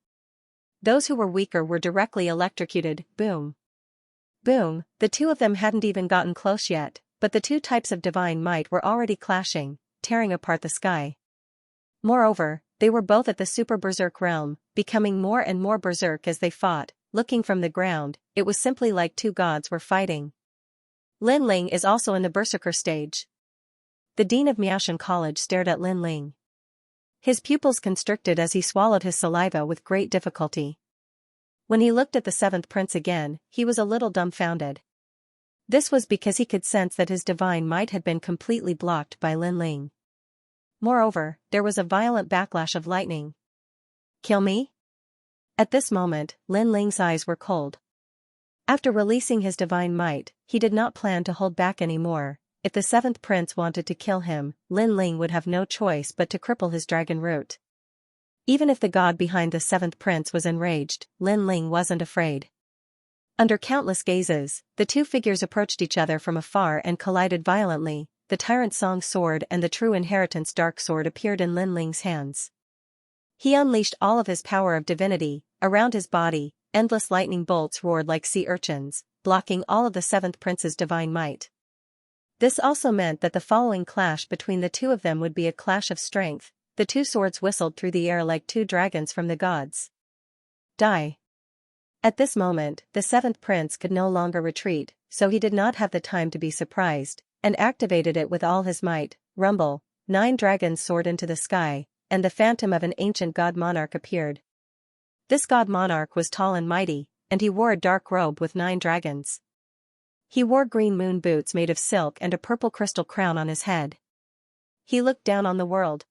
Those who were weaker were directly electrocuted. Boom. Boom, the two of them hadn't even gotten close yet, but the two types of divine might were already clashing, tearing apart the sky. Moreover, they were both at the super berserk realm, becoming more and more berserk as they fought. Looking from the ground, it was simply like two gods were fighting. Lin Ling is also in the berserker stage. The dean of Miaoshan College stared at Lin Ling. His pupils constricted as he swallowed his saliva with great difficulty. When he looked at the seventh prince again, he was a little dumbfounded. This was because he could sense that his divine might had been completely blocked by Lin Ling. Moreover, there was a violent backlash of lightning. Kill me? At this moment, Lin Ling's eyes were cold. After releasing his divine might, he did not plan to hold back anymore. If the seventh prince wanted to kill him, Lin Ling would have no choice but to cripple his dragon root. Even if the god behind the seventh prince was enraged, Lin Ling wasn't afraid. Under countless gazes, the two figures approached each other from afar and collided violently. The Tyrant Song sword and the True Inheritance dark sword appeared in Lin Ling's hands. He unleashed all of his power of divinity. Around his body, endless lightning bolts roared like sea urchins, blocking all of the seventh prince's divine might. This also meant that the following clash between the two of them would be a clash of strength. The two swords whistled through the air like two dragons from the gods. Die. At this moment, the seventh prince could no longer retreat, so he did not have the time to be surprised, and activated it with all his might. Rumble, 9 dragons soared into the sky, and the phantom of an ancient god monarch appeared. This god monarch was tall and mighty, and he wore a dark robe with 9 dragons. He wore green moon boots made of silk and a purple crystal crown on his head. He looked down on the world.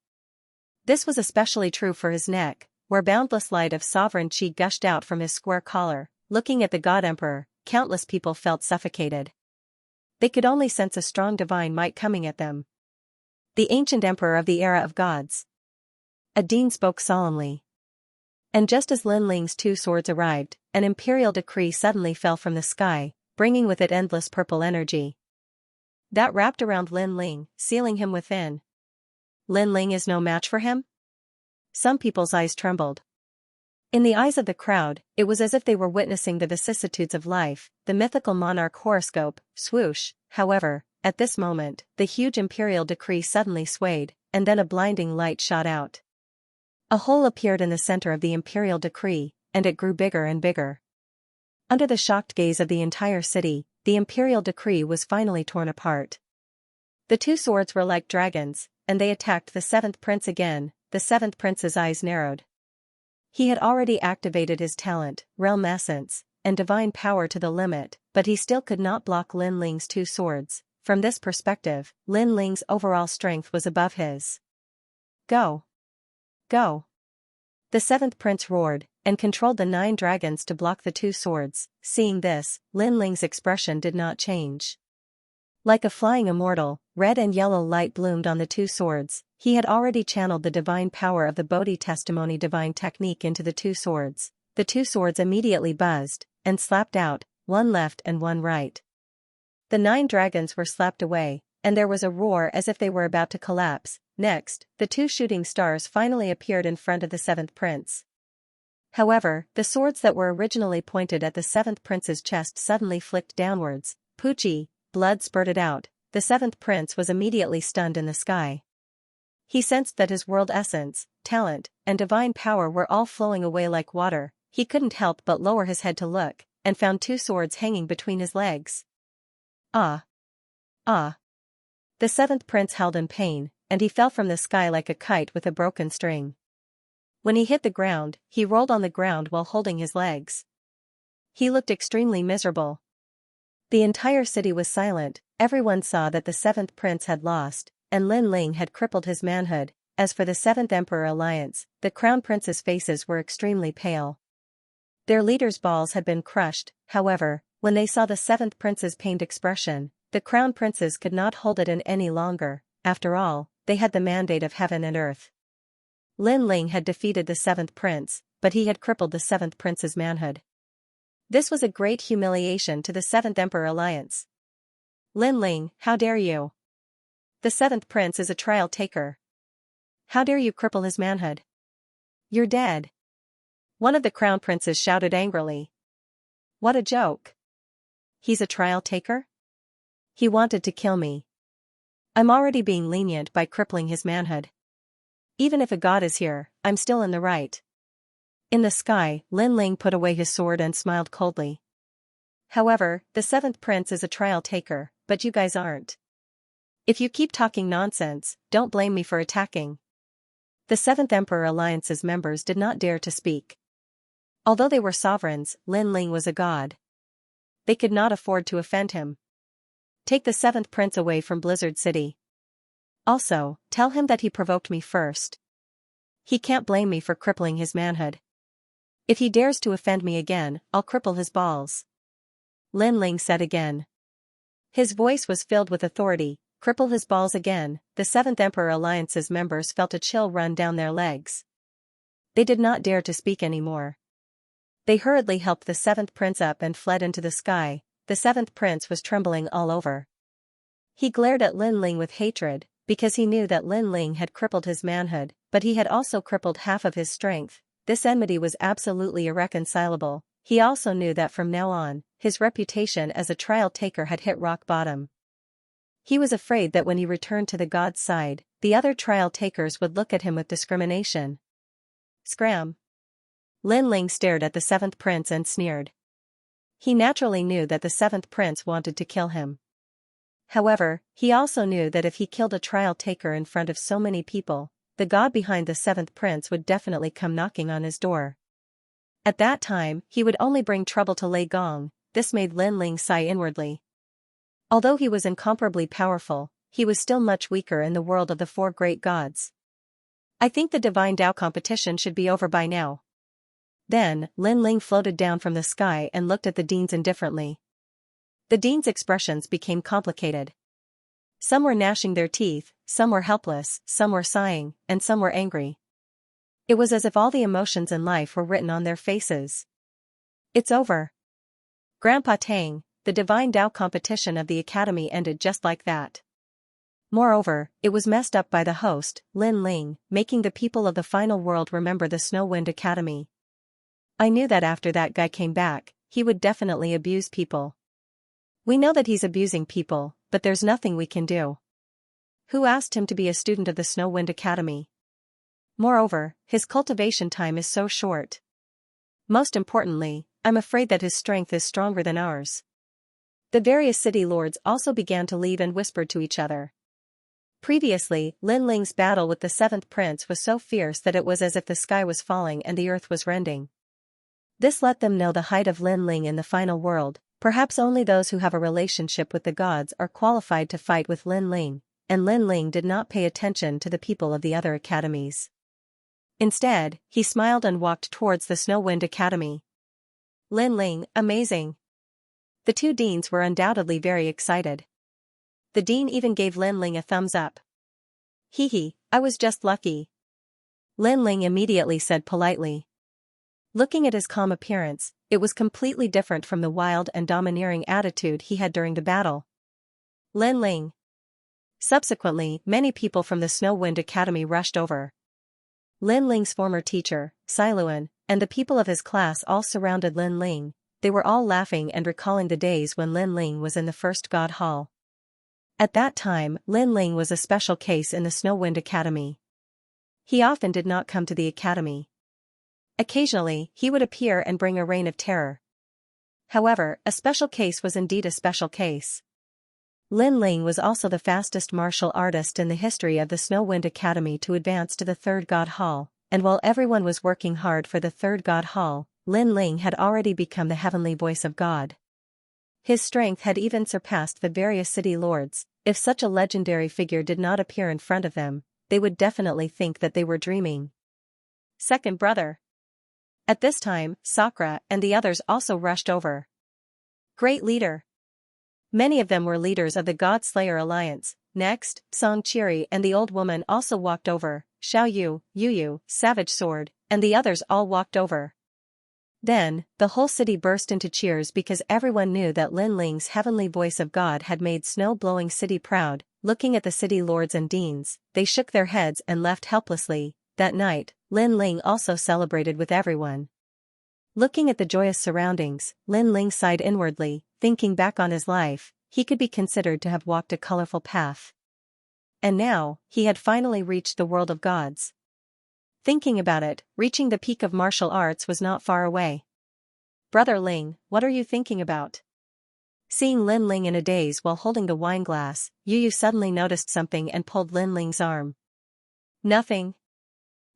This was especially true for his neck, where boundless light of sovereign chi gushed out from his square collar. Looking at the god emperor, countless people felt suffocated. They could only sense a strong divine might coming at them. The ancient emperor of the era of gods. A dean spoke solemnly. And just as Lin Ling's 2 swords arrived, an imperial decree suddenly fell from the sky, bringing with it endless purple energy. That wrapped around Lin Ling, sealing him within. Lin Ling is no match for him? Some people's eyes trembled. In the eyes of the crowd, it was as if they were witnessing the vicissitudes of life, the mythical monarch horoscope, swoosh. However, at this moment, the huge imperial decree suddenly swayed, and then a blinding light shot out. A hole appeared in the center of the imperial decree, and it grew bigger and bigger. Under the shocked gaze of the entire city, the imperial decree was finally torn apart. The two swords were like dragons, and they attacked the seventh prince again. The seventh prince's eyes narrowed. He had already activated his talent, realm essence, and divine power to the limit, but he still could not block Lin Ling's two swords. From this perspective, Lin Ling's overall strength was above his. Go! Go! The seventh prince roared, and controlled the 9 dragons to block the two swords. Seeing this, Lin Ling's expression did not change. Like a flying immortal, red and yellow light bloomed on the two swords. He had already channeled the divine power of the Bodhi testimony divine technique into the two swords. The two swords immediately buzzed, and slapped out, one left and one right. The 9 dragons were slapped away, and there was a roar as if they were about to collapse. Next, the 2 shooting stars finally appeared in front of the seventh prince. However, the swords that were originally pointed at the seventh prince's chest suddenly flicked downwards. Poochie! Blood spurted out. The seventh prince was immediately stunned in the sky. He sensed that his world essence, talent, and divine power were all flowing away like water. He couldn't help but lower his head to look, and found 2 swords hanging between his legs. Ah! Ah! The seventh prince howled in pain, and he fell from the sky like a kite with a broken string. When he hit the ground, he rolled on the ground while holding his legs. He looked extremely miserable. The entire city was silent. Everyone saw that the seventh prince had lost, and Lin Ling had crippled his manhood. As for the seventh emperor alliance, the crown princes' faces were extremely pale. Their leaders' balls had been crushed. However, when they saw the seventh prince's pained expression, the crown princes could not hold it in any longer. After all, they had the mandate of heaven and earth. Lin Ling had defeated the seventh prince, but he had crippled the seventh prince's manhood. This was a great humiliation to the seventh emperor alliance. Lin Ling, how dare you? The seventh prince is a trial taker. How dare you cripple his manhood? You're dead. One of the crown princes shouted angrily. What a joke. He's a trial taker? He wanted to kill me. I'm already being lenient by crippling his manhood. Even if a god is here, I'm still in the right. In the sky, Lin Ling put away his sword and smiled coldly. However, the seventh prince is a trial taker, but you guys aren't. If you keep talking nonsense, don't blame me for attacking. The seventh emperor alliance's members did not dare to speak. Although they were sovereigns, Lin Ling was a god. They could not afford to offend him. Take the seventh prince away from Blizzard City. Also, tell him that he provoked me first. He can't blame me for crippling his manhood. If he dares to offend me again, I'll cripple his balls. Lin Ling said again. His voice was filled with authority. Cripple his balls again. The seventh emperor alliance's members felt a chill run down their legs. They did not dare to speak anymore. They hurriedly helped the seventh prince up and fled into the sky. The seventh prince was trembling all over. He glared at Lin Ling with hatred, because he knew that Lin Ling had crippled his manhood, but he had also crippled half of his strength. This enmity was absolutely irreconcilable. He also knew that from now on, his reputation as a trial taker had hit rock bottom. He was afraid that when he returned to the god's side, the other trial takers would look at him with discrimination. Scram! Lin Ling stared at the seventh prince and sneered. He naturally knew that the seventh prince wanted to kill him. However, he also knew that if he killed a trial taker in front of so many people, the god behind the seventh prince would definitely come knocking on his door. At that time, he would only bring trouble to Lei Gong. This made Lin Ling sigh inwardly. Although he was incomparably powerful, he was still much weaker in the world of the 4 great gods. I think the divine Tao competition should be over by now. Then, Lin Ling floated down from the sky and looked at the deans indifferently. The deans' expressions became complicated. Some were gnashing their teeth, some were helpless, some were sighing, and some were angry. It was as if all the emotions in life were written on their faces. It's over. Grandpa Tang, the divine Tao competition of the academy ended just like that. Moreover, it was messed up by the host, Lin Ling, making the people of the final world remember the Snow Wind Academy. I knew that after that guy came back, he would definitely abuse people. We know that he's abusing people, but there's nothing we can do. Who asked him to be a student of the Snow Wind Academy? Moreover, his cultivation time is so short. Most importantly, I'm afraid that his strength is stronger than ours. The various city lords also began to leave and whispered to each other. Previously, Lin Ling's battle with the seventh prince was so fierce that it was as if the sky was falling and the earth was rending. This let them know the height of Lin Ling in the final world. Perhaps only those who have a relationship with the gods are qualified to fight with Lin Ling, and Lin Ling did not pay attention to the people of the other academies. Instead, he smiled and walked towards the Snow Wind Academy. Lin Ling, amazing. The two deans were undoubtedly very excited. The dean even gave Lin Ling a thumbs up. Hee hee, I was just lucky. Lin Ling immediately said politely. Looking at his calm appearance, it was completely different from the wild and domineering attitude he had during the battle. Lin Ling. Subsequently, many people from the Snow Wind Academy rushed over. Lin Ling's former teacher, Siluan, and the people of his class all surrounded Lin Ling. They were all laughing and recalling the days when Lin Ling was in the first God Hall. At that time, Lin Ling was a special case in the Snow Wind Academy. He often did not come to the academy. Occasionally, he would appear and bring a reign of terror. However, a special case was indeed a special case. Lin Ling was also the fastest martial artist in the history of the Snow Wind Academy to advance to the third God Hall, and while everyone was working hard for the third God Hall, Lin Ling had already become the heavenly voice of God. His strength had even surpassed the various city lords. If such a legendary figure did not appear in front of them, they would definitely think that they were dreaming. Second brother. At this time, Sakura and the others also rushed over. Great leader. Many of them were leaders of the God Slayer Alliance. Next, Xianxia and the old woman also walked over. Xiao Yu, Yu Yu, Savage Sword, and the others all walked over. Then, the whole city burst into cheers because everyone knew that Lin Ling's heavenly voice of God had made snow-blowing city proud. Looking at the city lords and deans, they shook their heads and left helplessly. That night, Lin Ling also celebrated with everyone. Looking at the joyous surroundings, Lin Ling sighed inwardly, thinking back on his life, he could be considered to have walked a colorful path. And now, he had finally reached the world of gods. Thinking about it, reaching the peak of martial arts was not far away. Brother Ling, what are you thinking about? Seeing Lin Ling in a daze while holding the wine glass, Yu Yu suddenly noticed something and pulled Lin Ling's arm. Nothing.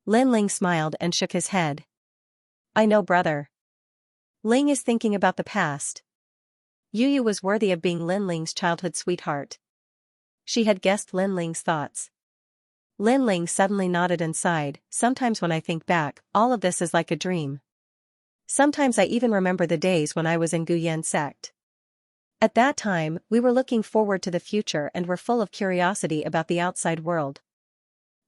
Lin Ling smiled and shook his head. I know, brother. Ling is thinking about the past. Yu Yu was worthy of being Lin Ling's childhood sweetheart. She had guessed Lin Ling's thoughts. Lin Ling suddenly nodded and sighed. Sometimes when I think back, all of this is like a dream. Sometimes I even remember the days when I was in Guyan sect. At that time, we were looking forward to the future and were full of curiosity about the outside world.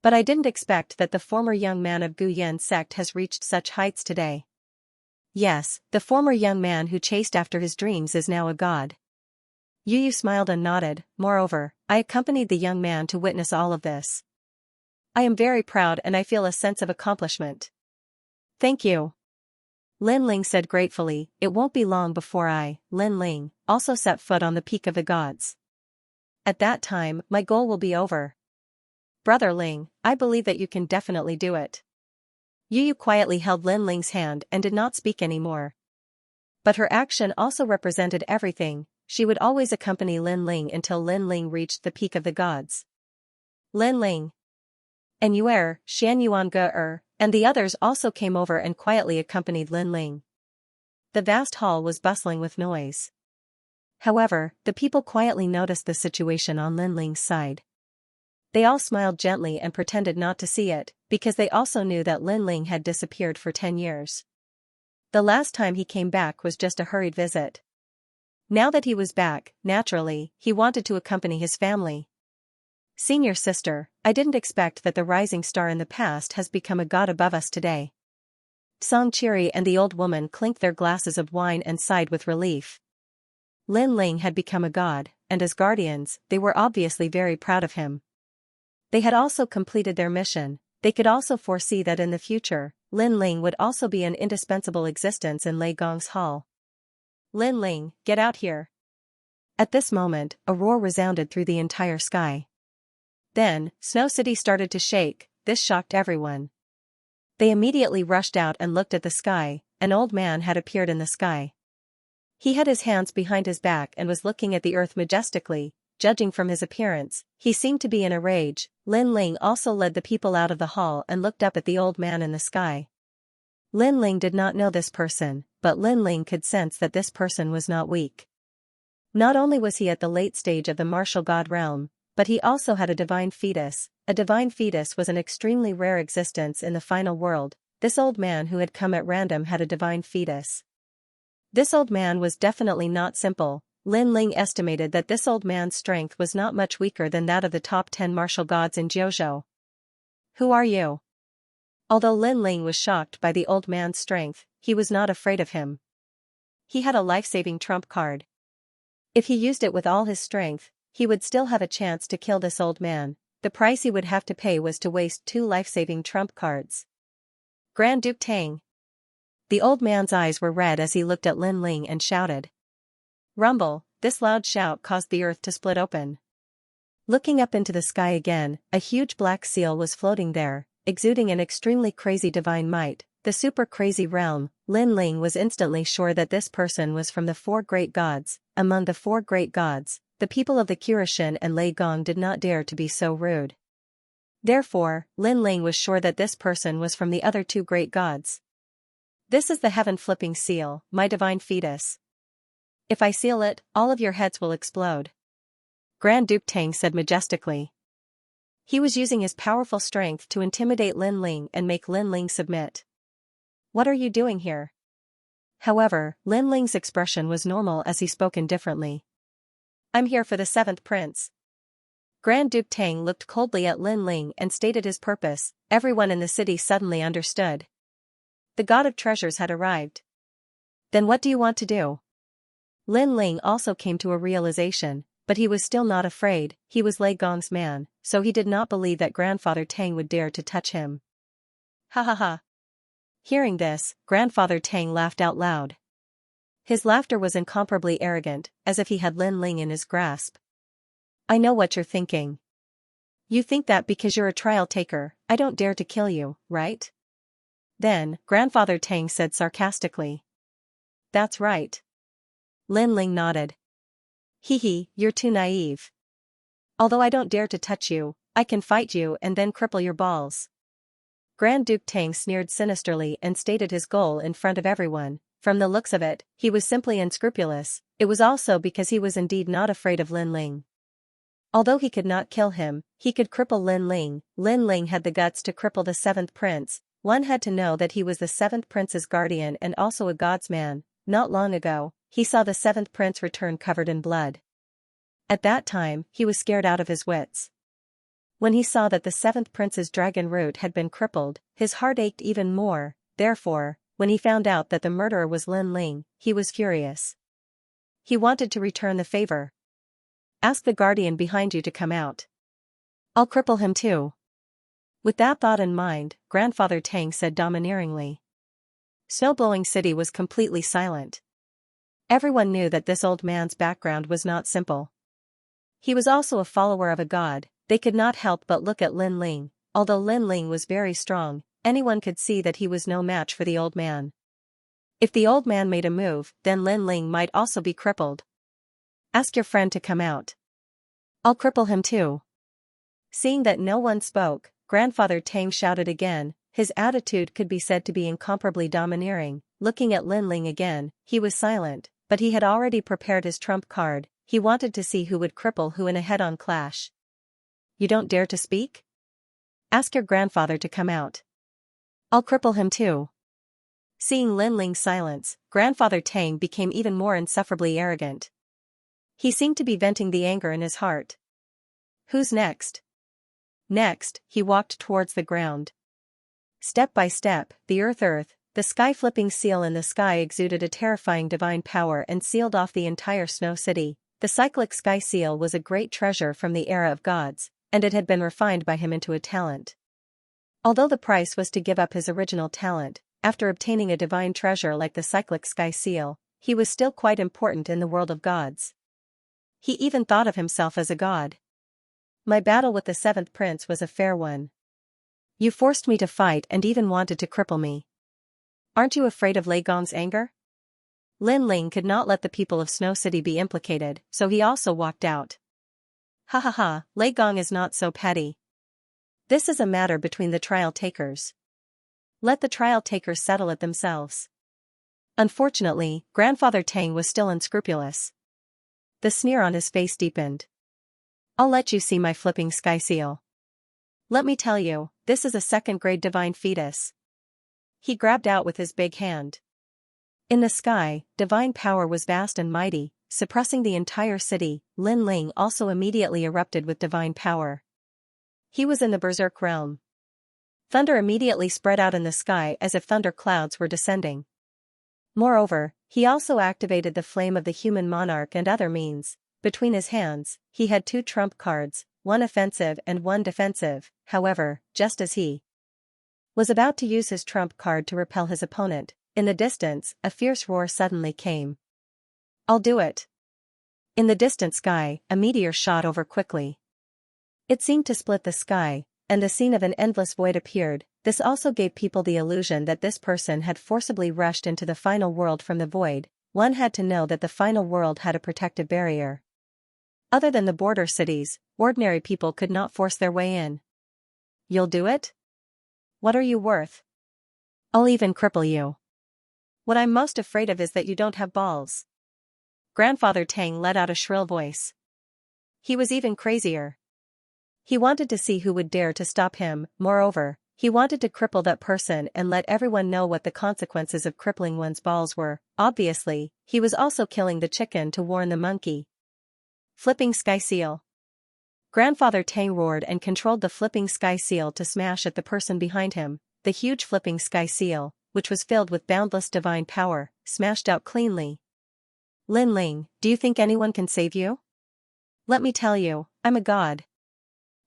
But I didn't expect that the former young man of Guyan sect has reached such heights today. Yes, the former young man who chased after his dreams is now a god. Yu Yu smiled and nodded. Moreover, I accompanied the young man to witness all of this. I am very proud and I feel a sense of accomplishment. Thank you. Lin Ling said gratefully. It won't be long before I, Lin Ling, also set foot on the peak of the gods. At that time, my goal will be over. Brother Ling, I believe that you can definitely do it. Yu Yu quietly held Lin Ling's hand and did not speak anymore. But her action also represented everything. She would always accompany Lin Ling until Lin Ling reached the peak of the gods. Lin Ling. And Yuer, Xianyuan and the others also came over and quietly accompanied Lin Ling. The vast hall was bustling with noise. However, the people quietly noticed the situation on Lin Ling's side. They all smiled gently and pretended not to see it, because they also knew that Lin Ling had disappeared for 10 years. The last time he came back was just a hurried visit. Now that he was back, naturally, he wanted to accompany his family. Senior sister, I didn't expect that the rising star in the past has become a god above us today. Xianxia and the old woman clinked their glasses of wine and sighed with relief. Lin Ling had become a god, and as guardians, they were obviously very proud of him. They had also completed their mission. They could also foresee that in the future, Lin Ling would also be an indispensable existence in Lei Gong's hall. Lin Ling, get out here. At this moment, a roar resounded through the entire sky. Then, Snow City started to shake. This shocked everyone. They immediately rushed out and looked at the sky. An old man had appeared in the sky. He had his hands behind his back and was looking at the earth majestically. Judging from his appearance, he seemed to be in a rage. Lin Ling also led the people out of the hall and looked up at the old man in the sky. Lin Ling did not know this person, but Lin Ling could sense that this person was not weak. Not only was he at the late stage of the martial god realm, but he also had a divine fetus. A divine fetus was an extremely rare existence in the final world. This old man who had come at random had a divine fetus. This old man was definitely not simple. Lin Ling estimated that this old man's strength was not much weaker than that of the top 10 martial gods in Jiuzhou. Who are you? Although Lin Ling was shocked by the old man's strength, he was not afraid of him. He had a life-saving trump card. If he used it with all his strength, he would still have a chance to kill this old man. The price he would have to pay was to waste 2 life-saving trump cards. Grand Duke Tang. The old man's eyes were red as he looked at Lin Ling and shouted. Rumble, this loud shout caused the earth to split open. Looking up into the sky again, a huge black seal was floating there, exuding an extremely crazy divine might, the super crazy realm. Lin Ling was instantly sure that this person was from the 4 great gods. Among the 4 great gods, the people of the Qirashen and Lei Gong did not dare to be so rude. Therefore, Lin Ling was sure that this person was from the other 2 great gods. This is the heaven-flipping seal, my divine fetus. If I seal it, all of your heads will explode. Grand Duke Tang said majestically. He was using his powerful strength to intimidate Lin Ling and make Lin Ling submit. What are you doing here? However, Lin Ling's expression was normal as he spoke indifferently. I'm here for the 7th prince. Grand Duke Tang looked coldly at Lin Ling and stated his purpose. Everyone in the city suddenly understood. The god of treasures had arrived. Then what do you want to do? Lin Ling also came to a realization, but he was still not afraid. He was Lei Gong's man, so he did not believe that Grandfather Tang would dare to touch him. Ha ha ha. Hearing this, Grandfather Tang laughed out loud. His laughter was incomparably arrogant, as if he had Lin Ling in his grasp. I know what you're thinking. You think that because you're a trial taker, I don't dare to kill you, right? Then, Grandfather Tang said sarcastically. That's right. Lin Ling nodded. Hee, you're too naive. Although I don't dare to touch you, I can fight you and then cripple your balls. Grand Duke Tang sneered sinisterly and stated his goal in front of everyone. From the looks of it, he was simply unscrupulous. It was also because he was indeed not afraid of Lin Ling. Although he could not kill him, he could cripple Lin Ling. Lin Ling had the guts to cripple the 7th prince. One had to know that he was the 7th prince's guardian and also a god's man. Not long ago, he saw the 7th prince return covered in blood. At that time, he was scared out of his wits. When he saw that the 7th prince's dragon root had been crippled, his heart ached even more. Therefore, when he found out that the murderer was Lin Ling, he was furious. He wanted to return the favor. Ask the guardian behind you to come out. I'll cripple him too. With that thought in mind, Grandfather Tang said domineeringly. Snowblowing City was completely silent. Everyone knew that this old man's background was not simple. He was also a follower of a god. They could not help but look at Lin Ling. Although Lin Ling was very strong, anyone could see that he was no match for the old man. If the old man made a move, then Lin Ling might also be crippled. Ask your friend to come out. I'll cripple him too. Seeing that no one spoke, Grandfather Tang shouted again. His attitude could be said to be incomparably domineering. Looking at Lin Ling again, he was silent, but he had already prepared his trump card. He wanted to see who would cripple who in a head-on clash. You don't dare to speak? Ask your grandfather to come out. I'll cripple him too. Seeing Lin Ling's silence, Grandfather Tang became even more insufferably arrogant. He seemed to be venting the anger in his heart. Who's next? Next, he walked towards the ground. Step by step, the sky-flipping seal in the sky exuded a terrifying divine power and sealed off the entire Snow City. The cyclic sky seal was a great treasure from the era of gods, and it had been refined by him into a talent. Although the price was to give up his original talent, after obtaining a divine treasure like the cyclic sky seal, he was still quite important in the world of gods. He even thought of himself as a god. My battle with the seventh prince was a fair one. You forced me to fight and even wanted to cripple me. Aren't you afraid of Lei Gong's anger? Lin Ling could not let the people of Snow City be implicated, so he also walked out. Ha ha ha, Lei Gong is not so petty. This is a matter between the trial takers. Let the trial takers settle it themselves. Unfortunately, Grandfather Tang was still unscrupulous. The sneer on his face deepened. I'll let you see my flipping sky seal. Let me tell you, this is a second-grade divine fetus. He grabbed out with his big hand. In the sky, divine power was vast and mighty, suppressing the entire city. Lin Ling also immediately erupted with divine power. He was in the berserk realm. Thunder immediately spread out in the sky as if thunder clouds were descending. Moreover, he also activated the flame of the human monarch and other means. Between his hands, he had 2 trump cards, one offensive and one defensive. However, just as he was about to use his trump card to repel his opponent, in the distance, a fierce roar suddenly came. I'll do it. In the distant sky, a meteor shot over quickly. It seemed to split the sky, and the scene of an endless void appeared. This also gave people the illusion that this person had forcibly rushed into the final world from the void. One had to know that the final world had a protective barrier. Other than the border cities, ordinary people could not force their way in. You'll do it? What are you worth? I'll even cripple you. What I'm most afraid of is that you don't have balls. Grandfather Tang let out a shrill voice. He was even crazier. He wanted to see who would dare to stop him. Moreover, he wanted to cripple that person and let everyone know what the consequences of crippling one's balls were. Obviously, he was also killing the chicken to warn the monkey. Flipping sky seal. Grandfather Tang roared and controlled the flipping sky seal to smash at the person behind him. The huge flipping sky seal, which was filled with boundless divine power, smashed out cleanly. Lin Ling, do you think anyone can save you? Let me tell you, I'm a god.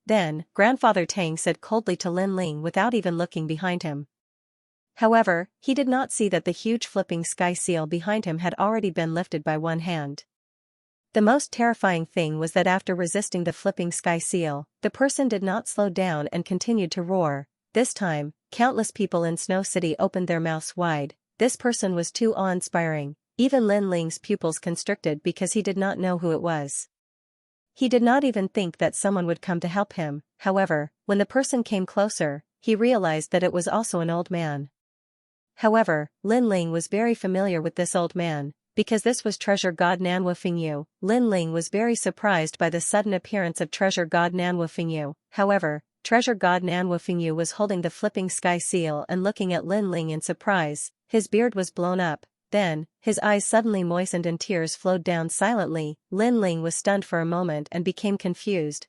Then, Grandfather Tang said coldly to Lin Ling without even looking behind him. However, he did not see that the huge flipping sky seal behind him had already been lifted by one hand. The most terrifying thing was that after resisting the flipping sky seal, the person did not slow down and continued to roar. This time, countless people in Snow City opened their mouths wide. This person was too awe-inspiring. Even Lin Ling's pupils constricted because he did not know who it was. He did not even think that someone would come to help him. However, when the person came closer, he realized that it was also an old man. However, Lin Ling was very familiar with this old man, because this was Treasure God Nanwu Fingyu. Lin Ling was very surprised by the sudden appearance of Treasure God Nanwu Fingyu. However, Treasure God Nanwu Fingyu was holding the flipping sky seal and looking at Lin Ling in surprise. His beard was blown up. Then, his eyes suddenly moistened and tears flowed down silently. Lin Ling was stunned for a moment and became confused.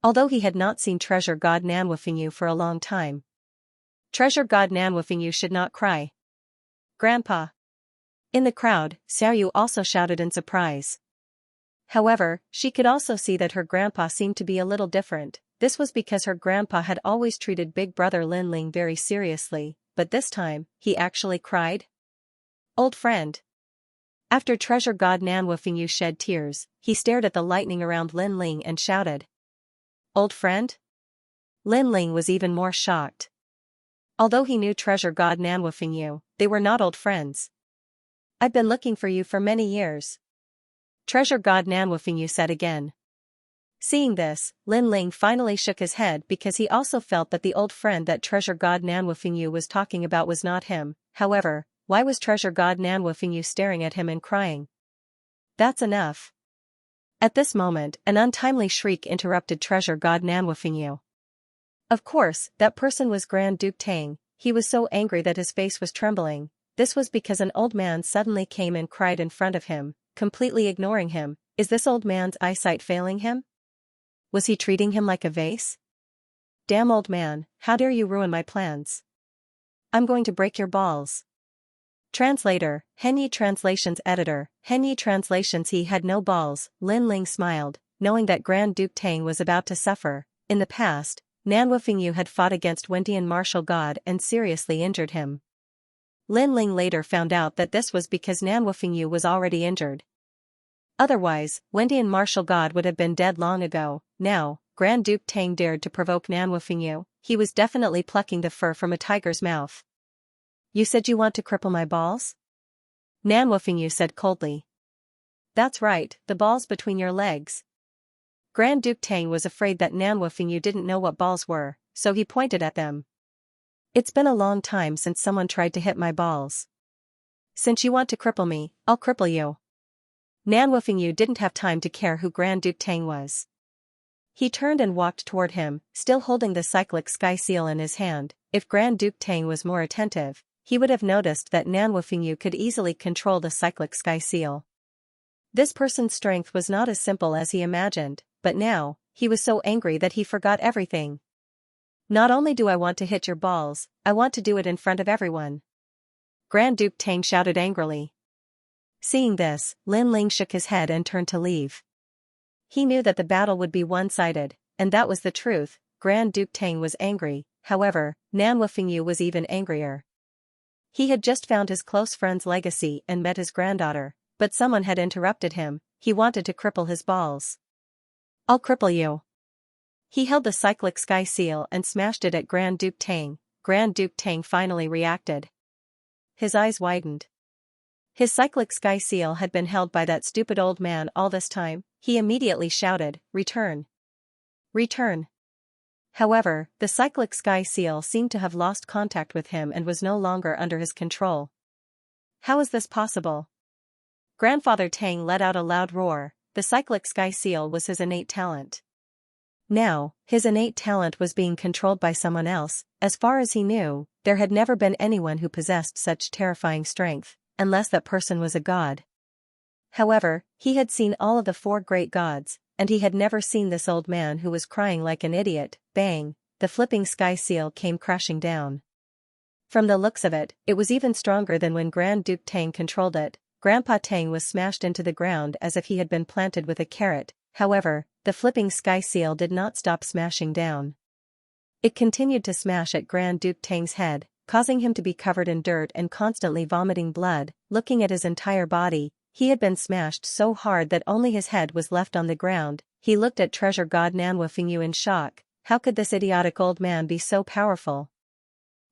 Although he had not seen Treasure God Nanwu Fingyu for a long time. Treasure God Nanwu Fingyu should not cry. Grandpa. In the crowd, Xiaoyu also shouted in surprise. However, she could also see that her grandpa seemed to be a little different. This was because her grandpa had always treated big brother Lin Ling very seriously, but this time, he actually cried. Old friend. After Treasure God Nanwu Fingyu shed tears, he stared at the lightning around Lin Ling and shouted. Old friend? Lin Ling was even more shocked. Although he knew Treasure God Nanwu Fingyu, they were not old friends. I've been looking for you for many years. Treasure God Nanwu Fingyu said again. Seeing this, Lin Ling finally shook his head because he also felt that the old friend that Treasure God Nanwu Fingyu was talking about was not him. However, why was Treasure God Nanwu Fingyu staring at him and crying? That's enough. At this moment, an untimely shriek interrupted Treasure God Nanwu Fingyu. Of course, that person was Grand Duke Tang. He was so angry that his face was trembling. This was because an old man suddenly came and cried in front of him, completely ignoring him. Is this old man's eyesight failing him? Was he treating him like a vase? Damn old man, how dare you ruin my plans? I'm going to break your balls. Translator, Henyi Translations Editor, Henyi Translations. He had no balls. Lin Ling smiled, knowing that Grand Duke Tang was about to suffer. In the past, Nanwufingyu had fought against Wendian martial god and seriously injured him. Lin Ling later found out that this was because Nanwufingyu was already injured. Otherwise, Wendian martial god would have been dead long ago. Now, Grand Duke Tang dared to provoke Nanwufingyu. He was definitely plucking the fur from a tiger's mouth. "You said you want to cripple my balls?" Nanwufingyu said coldly. "That's right, the balls between your legs." Grand Duke Tang was afraid that Nanwufingyu didn't know what balls were, so he pointed at them. "It's been a long time since someone tried to hit my balls. Since you want to cripple me, I'll cripple you." Nanwufingyu didn't have time to care who Grand Duke Tang was. He turned and walked toward him, still holding the cyclic sky seal in his hand. If Grand Duke Tang was more attentive, he would have noticed that Nanwufingyu could easily control the cyclic sky seal. This person's strength was not as simple as he imagined, but now, he was so angry that he forgot everything. "Not only do I want to hit your balls, I want to do it in front of everyone," Grand Duke Tang shouted angrily. Seeing this, Lin Ling shook his head and turned to leave. He knew that the battle would be one-sided, and that was the truth. Grand Duke Tang was angry. However, Nanwufingyu was even angrier. He had just found his close friend's legacy and met his granddaughter, but someone had interrupted him. He wanted to cripple his balls. "I'll cripple you." He held the cyclic sky seal and smashed it at Grand Duke Tang. Grand Duke Tang finally reacted. His eyes widened. His cyclic sky seal had been held by that stupid old man all this time. He immediately shouted, "Return! Return!" However, the cyclic sky seal seemed to have lost contact with him and was no longer under his control. How is this possible? Grandfather Tang let out a loud roar. The cyclic sky seal was his innate talent. Now, his innate talent was being controlled by someone else. As far as he knew, there had never been anyone who possessed such terrifying strength, unless that person was a god. However, he had seen all of the 4 great gods, and he had never seen this old man who was crying like an idiot. Bang! The flipping sky seal came crashing down. From the looks of it, it was even stronger than when Grand Duke Tang controlled it. Grandpa Tang was smashed into the ground as if he had been planted with a carrot. However, the flipping sky seal did not stop smashing down. It continued to smash at Grand Duke Tang's head, causing him to be covered in dirt and constantly vomiting blood. Looking at his entire body, he had been smashed so hard that only his head was left on the ground. He looked at treasure god Nanwufingyu in shock. How could this idiotic old man be so powerful?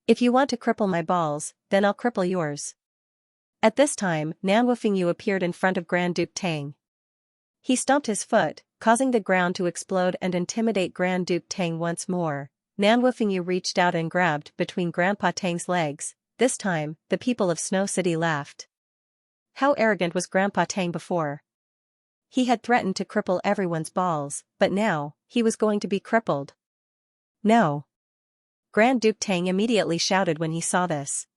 "If you want to cripple my balls, then I'll cripple yours." At this time, Nanwufingyu appeared in front of Grand Duke Tang. He stomped his foot, causing the ground to explode and intimidate Grand Duke Tang once more. Nanwufingyu reached out and grabbed between Grandpa Tang's legs. This time, the people of Snow City laughed. How arrogant was Grandpa Tang before? He had threatened to cripple everyone's balls, but now, he was going to be crippled. "No!" Grand Duke Tang immediately shouted when he saw this.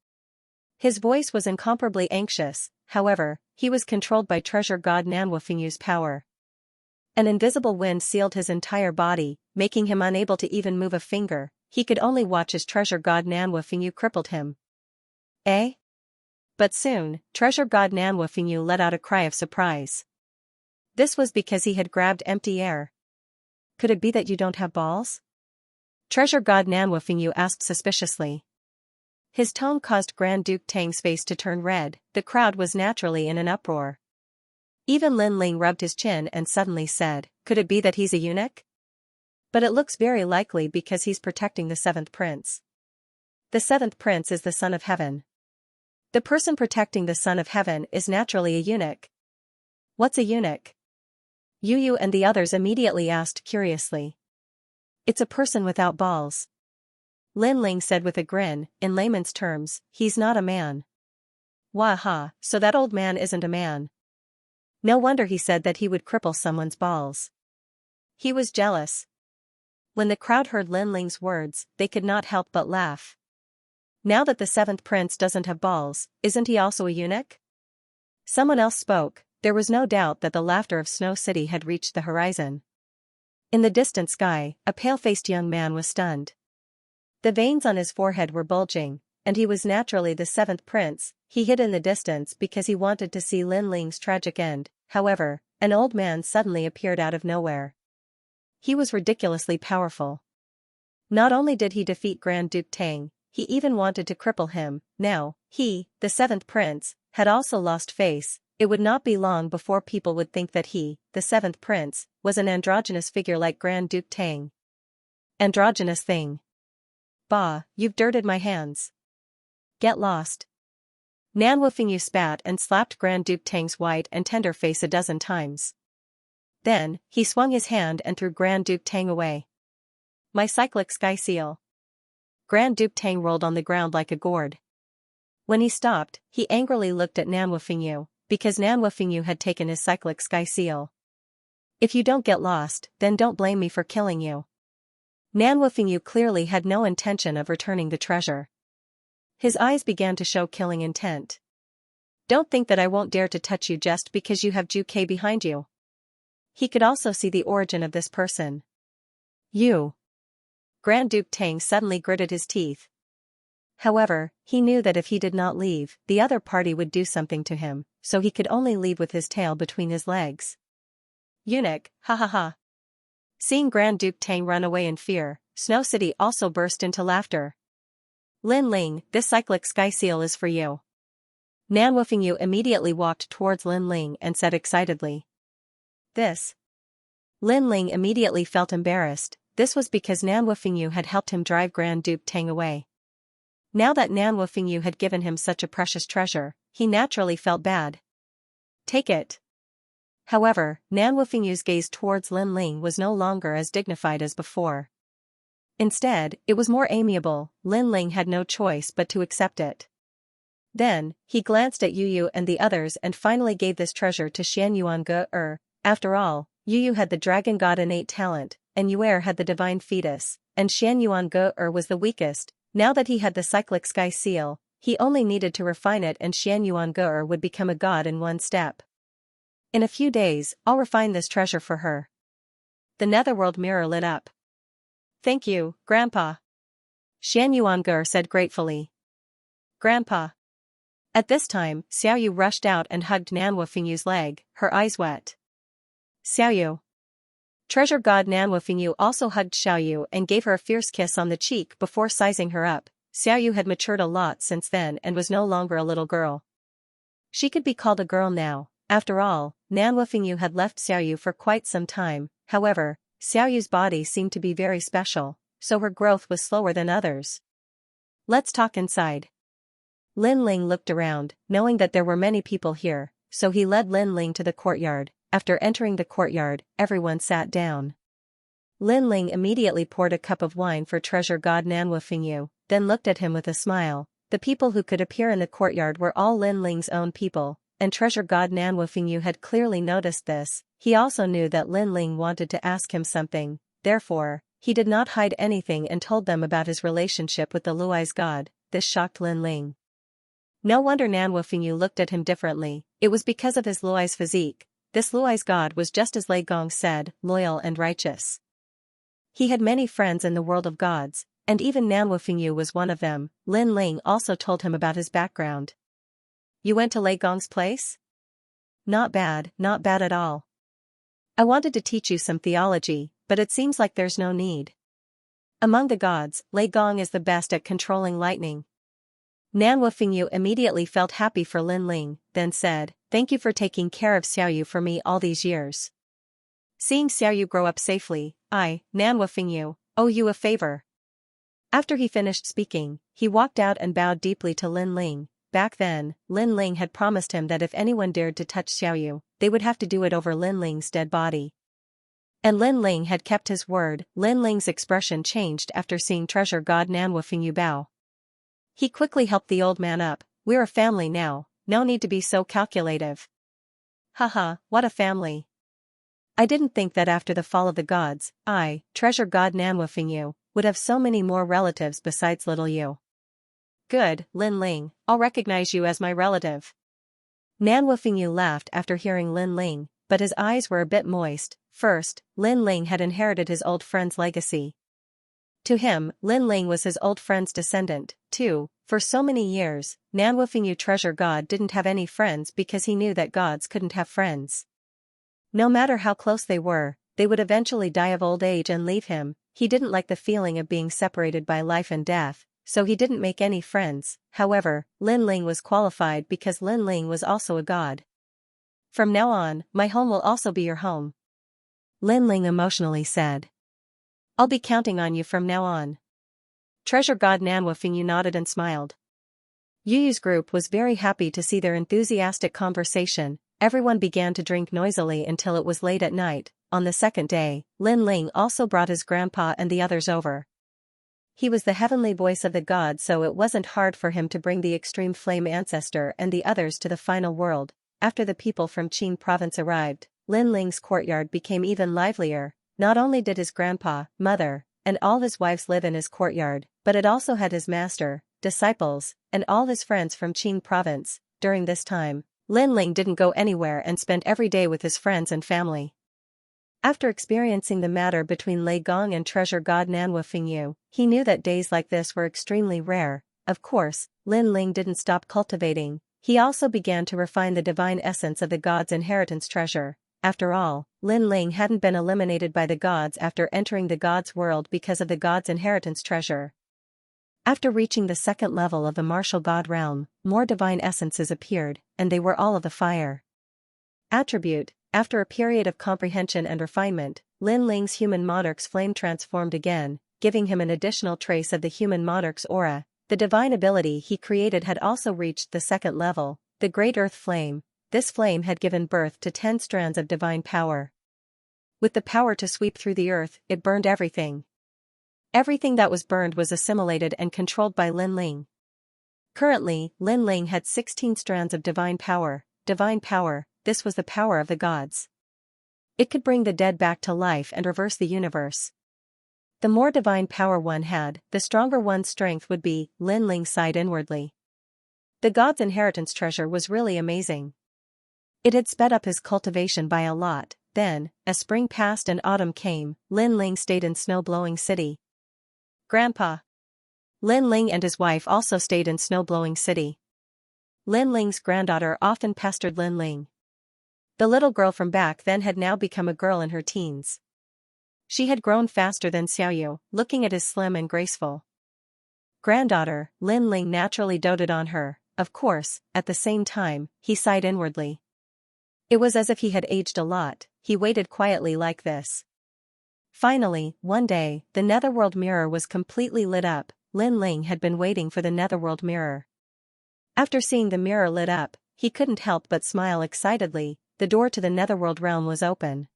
His voice was incomparably anxious. However, he was controlled by treasure god Nanwufingyu's power. An invisible wind sealed his entire body, making him unable to even move a finger. He could only watch as treasure god Nanwufingyu crippled him. Eh? But soon, treasure god Nanwufingyu let out a cry of surprise. This was because he had grabbed empty air. "Could it be that you don't have balls?" Treasure god Nanwufingyu asked suspiciously. His tone caused Grand Duke Tang's face to turn red. The crowd was naturally in an uproar. Even Lin Ling rubbed his chin and suddenly said, "Could it be that he's a eunuch? But it looks very likely because he's protecting the 7th prince. The 7th prince is the son of heaven. The person protecting the son of heaven is naturally a eunuch." "What's a eunuch?" Yu and the others immediately asked curiously. "It's a person without balls." Lin Ling said with a grin, in layman's terms, he's not a man. Waha, so that old man isn't a man. No wonder he said that he would cripple someone's balls. He was jealous. When the crowd heard Lin Ling's words, they could not help but laugh. Now that the 7th prince doesn't have balls, isn't he also a eunuch? Someone else spoke. There was no doubt that the laughter of Snow City had reached the horizon. In the distant sky, a pale-faced young man was stunned. The veins on his forehead were bulging, and he was naturally the 7th prince. He hid in the distance because he wanted to see Lin Ling's tragic end. However, an old man suddenly appeared out of nowhere. He was ridiculously powerful. Not only did he defeat Grand Duke Tang, he even wanted to cripple him. Now, he, the seventh prince, had also lost face. It would not be long before people would think that he, the seventh prince, was an androgynous figure like Grand Duke Tang. Androgynous thing. Bah, you've dirted my hands. Get lost. Nan Wufingyu spat and slapped Grand Duke Tang's white and tender face a dozen times. Then, he swung his hand and threw Grand Duke Tang away. My cyclic sky seal. Grand Duke Tang rolled on the ground like a gourd. When he stopped, he angrily looked at Nan Wufingyu, because Nan Wufingyu had taken his cyclic sky seal. If you don't get lost, then don't blame me for killing you. Nan Wufingyu clearly had no intention of returning the treasure. His eyes began to show killing intent. Don't think that I won't dare to touch you just because you have Ju K behind you. He could also see the origin of this person. You. Grand Duke Tang suddenly gritted his teeth. However, he knew that if he did not leave, the other party would do something to him, so he could only leave with his tail between his legs. Eunuch, ha ha ha. Seeing Grand Duke Tang run away in fear, Snow City also burst into laughter. Lin Ling, this cyclic sky seal is for you. Nan Wufingyu immediately walked towards Lin Ling and said excitedly. This. Lin Ling immediately felt embarrassed. This was because Nan Wufingyu had helped him drive Grand Duke Tang away. Now that Nan Wufingyu had given him such a precious treasure, he naturally felt bad. Take it. However, Nan Wufingyu's gaze towards Lin Ling was no longer as dignified as before. Instead, it was more amiable. Lin Ling had no choice but to accept it. Then, he glanced at Yu Yu and the others and finally gave this treasure to Xianyuan. After all, Yu Yu had the dragon god innate talent, and Yuer had the divine fetus, and Xianyuan was the weakest. Now that he had the cyclic sky seal, he only needed to refine it and Xianyuan would become a god in one step. In a few days, I'll refine this treasure for her. The netherworld mirror lit up. Thank you, Grandpa. Xianyuan said gratefully. Grandpa. At this time, Xiaoyu rushed out and hugged Nan Wufingyu's leg, her eyes wet. Xiaoyu. Treasure god Nan Wufingyu also hugged Xiaoyu and gave her a fierce kiss on the cheek before sizing her up. Xiaoyu had matured a lot since then and was no longer a little girl. She could be called a girl now. After all, Nan Wufingyu had left Xiaoyu for quite some time. However, Xiaoyu's body seemed to be very special, so her growth was slower than others. Let's talk inside. Lin Ling looked around, knowing that there were many people here, so he led Lin Ling to the courtyard. After entering the courtyard, everyone sat down. Lin Ling immediately poured a cup of wine for treasure god Nan Wufingyu, then looked at him with a smile. The people who could appear in the courtyard were all Lin Ling's own people, and treasure god Nan Wufingyu had clearly noticed this. He also knew that Lin Ling wanted to ask him something, therefore, he did not hide anything and told them about his relationship with the Luai's god. This shocked Lin Ling. No wonder Nan Wufingyu looked at him differently. It was because of his Luai's physique. This Luai's god was just as Lei Gong said, loyal and righteous. He had many friends in the world of gods, and even Nan Wufingyu was one of them. Lin Ling also told him about his background. You went to Lei Gong's place? Not bad at all. I wanted to teach you some theology, but it seems like there's no need. Among the gods, Lei Gong is the best at controlling lightning. Nan Wufingyu immediately felt happy for Lin Ling, then said, thank you for taking care of Xiaoyu for me all these years. Seeing Xiaoyu grow up safely, I, Nan Wufingyu, owe you a favor. After he finished speaking, he walked out and bowed deeply to Lin Ling. Back then, Lin Ling had promised him that if anyone dared to touch Xiaoyu, they would have to do it over Lin Ling's dead body. And Lin Ling had kept his word. Lin Ling's expression changed after seeing treasure god Nan Wufingyu bow. He quickly helped the old man up. We're a family now, no need to be so calculative. Haha, what a family. I didn't think that after the fall of the gods, I, treasure god Nan Wufingyu, would have so many more relatives besides little you. Good, Lin Ling, I'll recognize you as my relative. Nan Wufingyu laughed after hearing Lin Ling, but his eyes were a bit moist. First, Lin Ling had inherited his old friend's legacy. To him, Lin Ling was his old friend's descendant, too. For so many years, Nan Wufingyu treasure god didn't have any friends because he knew that gods couldn't have friends. No matter how close they were, they would eventually die of old age and leave him. he didn't like the feeling of being separated by life and death, so he didn't make any friends. However, Lin Ling was qualified because Lin Ling was also a god. "From now on, my home will also be your home," Lin Ling emotionally said. "I'll be counting on you from now on." Treasure god Nanwafingyu nodded and smiled. Yu's group was very happy to see their enthusiastic conversation. Everyone began to drink noisily until it was late at night. On the second day, Lin Ling also brought his grandpa and the others over. He was the heavenly voice of the god, so it wasn't hard for him to bring the extreme flame ancestor and the others to the final world. After the people from Qing province arrived, Lin Ling's courtyard became even livelier. Not only did his grandpa, mother, and all his wives live in his courtyard, but it also had his master, disciples, and all his friends from Qing province. During this time, Lin Ling didn't go anywhere and spent every day with his friends and family. After experiencing the matter between Lei Gong and treasure god Nanwafingyu, he knew that days like this were extremely rare. Of course, Lin Ling didn't stop cultivating. He also began to refine the divine essence of the god's inheritance treasure. After all, Lin Ling hadn't been eliminated by the gods after entering the god's world because of the god's inheritance treasure. After reaching the second level of the martial god realm, more divine essences appeared, and they were all of the fire attribute. After a period of comprehension and refinement, Lin Ling's human monarch's flame transformed again, giving him an additional trace of the human monarch's aura. The divine ability he created had also reached the second level, the Great Earth Flame. This flame had given birth to 10 strands of divine power. With the power to sweep through the earth, it burned everything. Everything that was burned was assimilated and controlled by Lin Ling. Currently, Lin Ling had 16 strands of divine power. Divine power, this was the power of the gods. It could bring the dead back to life and reverse the universe. The more divine power one had, the stronger one's strength would be. Lin Ling sighed inwardly. The god's inheritance treasure was really amazing. It had sped up his cultivation by a lot. Then, as spring passed and autumn came, Lin Ling stayed in snow-blowing city. Grandpa. Lin Ling and his wife also stayed in snow-blowing city. Lin Ling's granddaughter often pestered Lin Ling. The little girl from back then had now become a girl in her teens. She had grown faster than Xiaoyu, looking at his slim and graceful granddaughter. Lin Ling naturally doted on her. Of course, at the same time, he sighed inwardly. It was as if he had aged a lot. He waited quietly like this. Finally, one day, the netherworld mirror was completely lit up. Lin Ling had been waiting for the netherworld mirror. After seeing the mirror lit up, he couldn't help but smile excitedly. The door to the netherworld realm was open.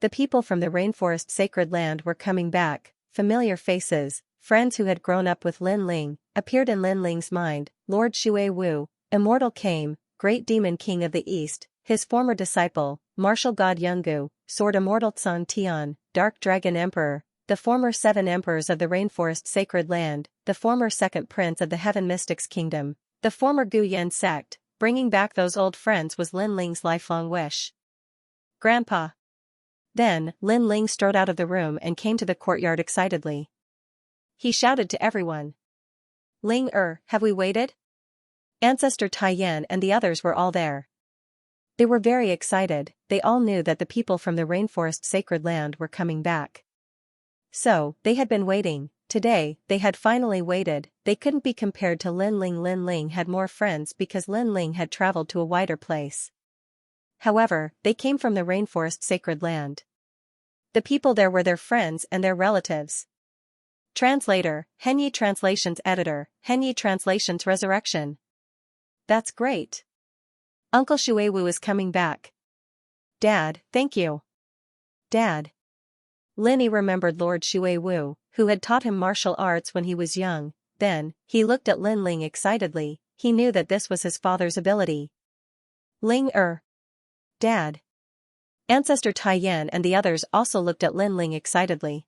The people from the rainforest sacred land were coming back. Familiar faces, friends who had grown up with Lin Ling, appeared in Lin Ling's mind. Lord Shui Wu, immortal came, great demon king of the east, his former disciple, martial god Yungu, sword immortal Tsang Tian, dark dragon emperor, the former 7 emperors of the rainforest sacred land, the former second prince of the heaven mystics kingdom, the former Gu Yan sect. Bringing back those old friends was Lin Ling's lifelong wish. Grandpa. Then, Lin Ling strode out of the room and came to the courtyard excitedly. He shouted to everyone. Ling have we waited? Ancestor Taiyan and the others were all there. They were very excited. They all knew that the people from the rainforest sacred land were coming back. So, they had been waiting. Today, they had finally waited. They couldn't be compared to Lin Ling. Lin Ling had more friends because Lin Ling had traveled to a wider place. However, they came from the rainforest sacred land. The people there were their friends and their relatives. Translator, Henyi Translations Editor, Henyi Translations Resurrection. That's great. Uncle Shuewu is coming back. Dad, thank you. Dad. Linny remembered Lord Shuewu, who had taught him martial arts when he was young. Then, he looked at Lin Ling excitedly. He knew that this was his father's ability. Ling Dad. Ancestor Taiyan and the others also looked at Lin Ling excitedly.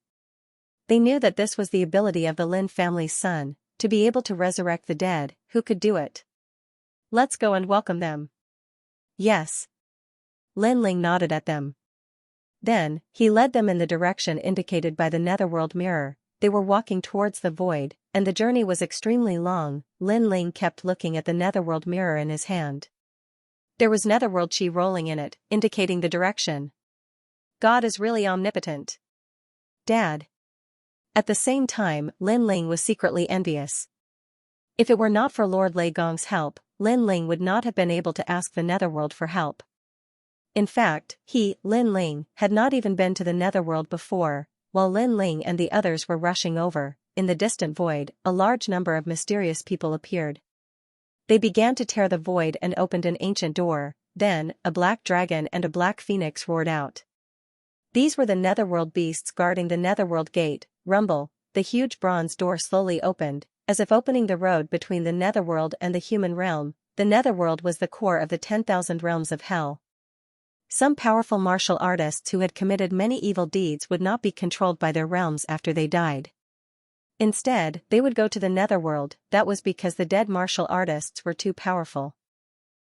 They knew that this was the ability of the Lin family's son, to be able to resurrect the dead. Who could do it? Let's go and welcome them. Yes. Lin Ling nodded at them. Then, he led them in the direction indicated by the netherworld mirror. They were walking towards the void, and the journey was extremely long. Lin Ling kept looking at the netherworld mirror in his hand. There was netherworld chi rolling in it, indicating the direction. God is really omnipotent. Dad. At the same time, Lin Ling was secretly envious. If it were not for Lord Lei Gong's help, Lin Ling would not have been able to ask the Netherworld for help. In fact, he, Lin Ling, had not even been to the Netherworld before. While Lin Ling and the others were rushing over, in the distant void, a large number of mysterious people appeared. They began to tear the void and opened an ancient door. Then, a black dragon and a black phoenix roared out. These were the Netherworld beasts guarding the Netherworld gate. Rumble, the huge bronze door slowly opened, as if opening the road between the Netherworld and the human realm. The Netherworld was the core of the 10,000 realms of hell. Some powerful martial artists who had committed many evil deeds would not be controlled by their realms after they died. Instead, they would go to the Netherworld. That was because the dead martial artists were too powerful.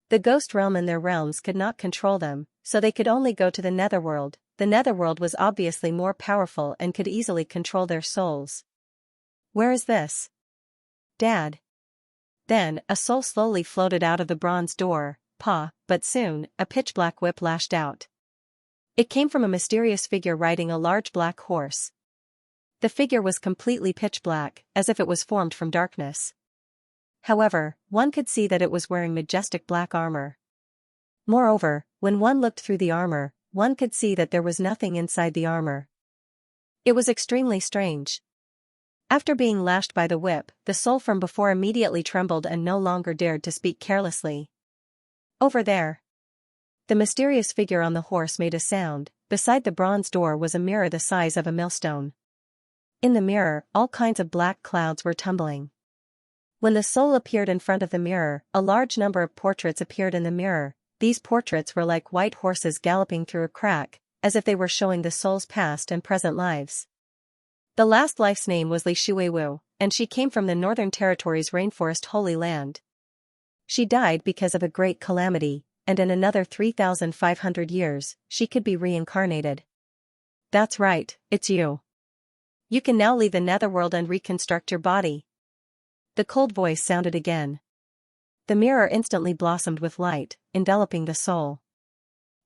The ghost realm and their realms could not control them, so they could only go to the Netherworld. The Netherworld was obviously more powerful and could easily control their souls. Where is this? Dad. Then, a soul slowly floated out of the bronze door. Pa, but soon, a pitch-black whip lashed out. It came from a mysterious figure riding a large black horse. The figure was completely pitch-black, as if it was formed from darkness. However, one could see that it was wearing majestic black armor. Moreover, when one looked through the armor, one could see that there was nothing inside the armor. It was extremely strange. After being lashed by the whip, the soul from before immediately trembled and no longer dared to speak carelessly. Over there. The mysterious figure on the horse made a sound. Beside the bronze door was a mirror the size of a millstone. In the mirror, all kinds of black clouds were tumbling. When the soul appeared in front of the mirror, a large number of portraits appeared in the mirror. These portraits were like white horses galloping through a crack, as if they were showing the soul's past and present lives. The last life's name was Li Shuiwu, and she came from the Northern Territory's rainforest Holy Land. She died because of a great calamity, and in another 3,500 years, she could be reincarnated. That's right, it's you. You can now leave the Netherworld and reconstruct your body. The cold voice sounded again. The mirror instantly blossomed with light, enveloping the soul.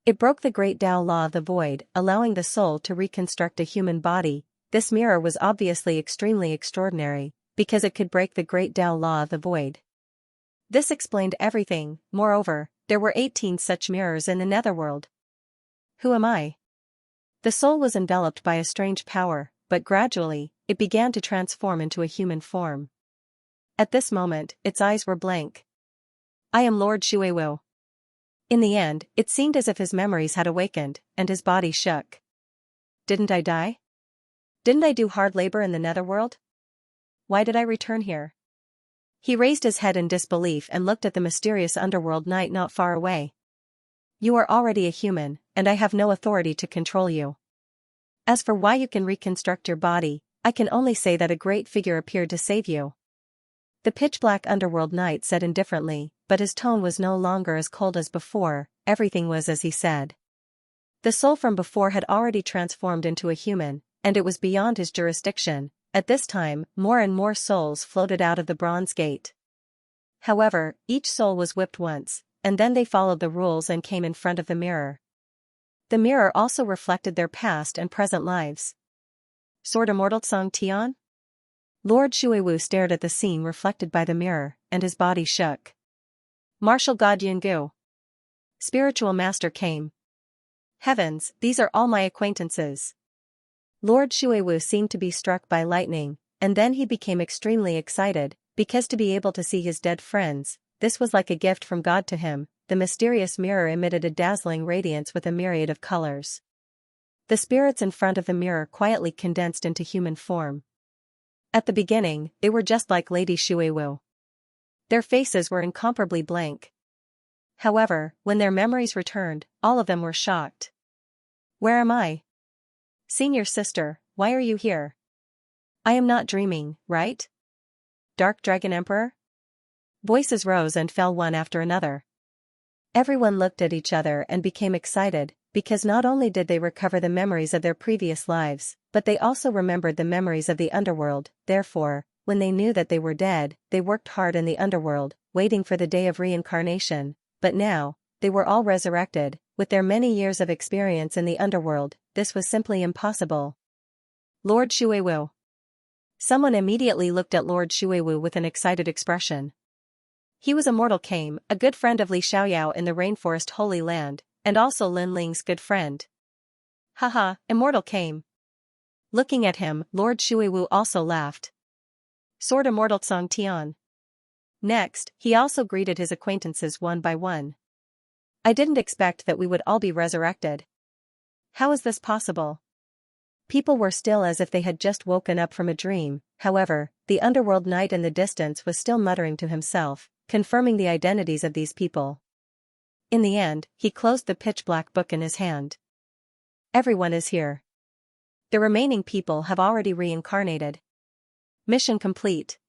It broke the great Tao law of the void, allowing the soul to reconstruct a human body. This mirror was obviously extremely extraordinary, because it could break the great Tao law of the void. This explained everything. Moreover, there were 18 such mirrors in the Netherworld. Who am I? The soul was enveloped by a strange power, but gradually, it began to transform into a human form. At this moment, its eyes were blank. I am Lord Shuiwu. In the end, it seemed as if his memories had awakened, and his body shook. Didn't I die? Didn't I do hard labor in the Netherworld? Why did I return here? He raised his head in disbelief and looked at the mysterious underworld night not far away. You are already a human, and I have no authority to control you. As for why you can reconstruct your body, I can only say that a great figure appeared to save you. The pitch-black underworld knight said indifferently, but his tone was no longer as cold as before. Everything was as he said. The soul from before had already transformed into a human, and it was beyond his jurisdiction. At this time, more and more souls floated out of the bronze gate. However, each soul was whipped once, and then they followed the rules and came in front of the mirror. The mirror also reflected their past and present lives. Sword Immortal Song Tian? Lord Shuiwu stared at the scene reflected by the mirror, and his body shook. Martial God Yungu. Spiritual Master came. Heavens, these are all my acquaintances. Lord Shuiwu seemed to be struck by lightning, and then he became extremely excited, because to be able to see his dead friends, this was like a gift from God to him. The mysterious mirror emitted a dazzling radiance with a myriad of colors. The spirits in front of the mirror quietly condensed into human form. At the beginning, they were just like Lady Shuiwu. Their faces were incomparably blank. However, when their memories returned, all of them were shocked. Where am I? Senior sister, why are you here? I am not dreaming, right? Dark Dragon Emperor? Voices rose and fell one after another. Everyone looked at each other and became excited, because not only did they recover the memories of their previous lives, but they also remembered the memories of the underworld. Therefore, when they knew that they were dead, they worked hard in the underworld, waiting for the day of reincarnation. But now, they were all resurrected. With their many years of experience in the underworld, this was simply impossible. Lord Shuiwu. Someone immediately looked at Lord Shuiwu with an excited expression. He was Immortal Came, a good friend of Li Xiaoyao in the Rainforest Holy Land, and also Lin Ling's good friend. Haha, Immortal Came. Looking at him, Lord Shuiwu also laughed. Sword Immortal Tsong Tian. Next, he also greeted his acquaintances one by one. I didn't expect that we would all be resurrected. How is this possible? People were still as if they had just woken up from a dream. However, the underworld knight in the distance was still muttering to himself, confirming the identities of these people. In the end, he closed the pitch-black book in his hand. Everyone is here. The remaining people have already reincarnated. Mission complete.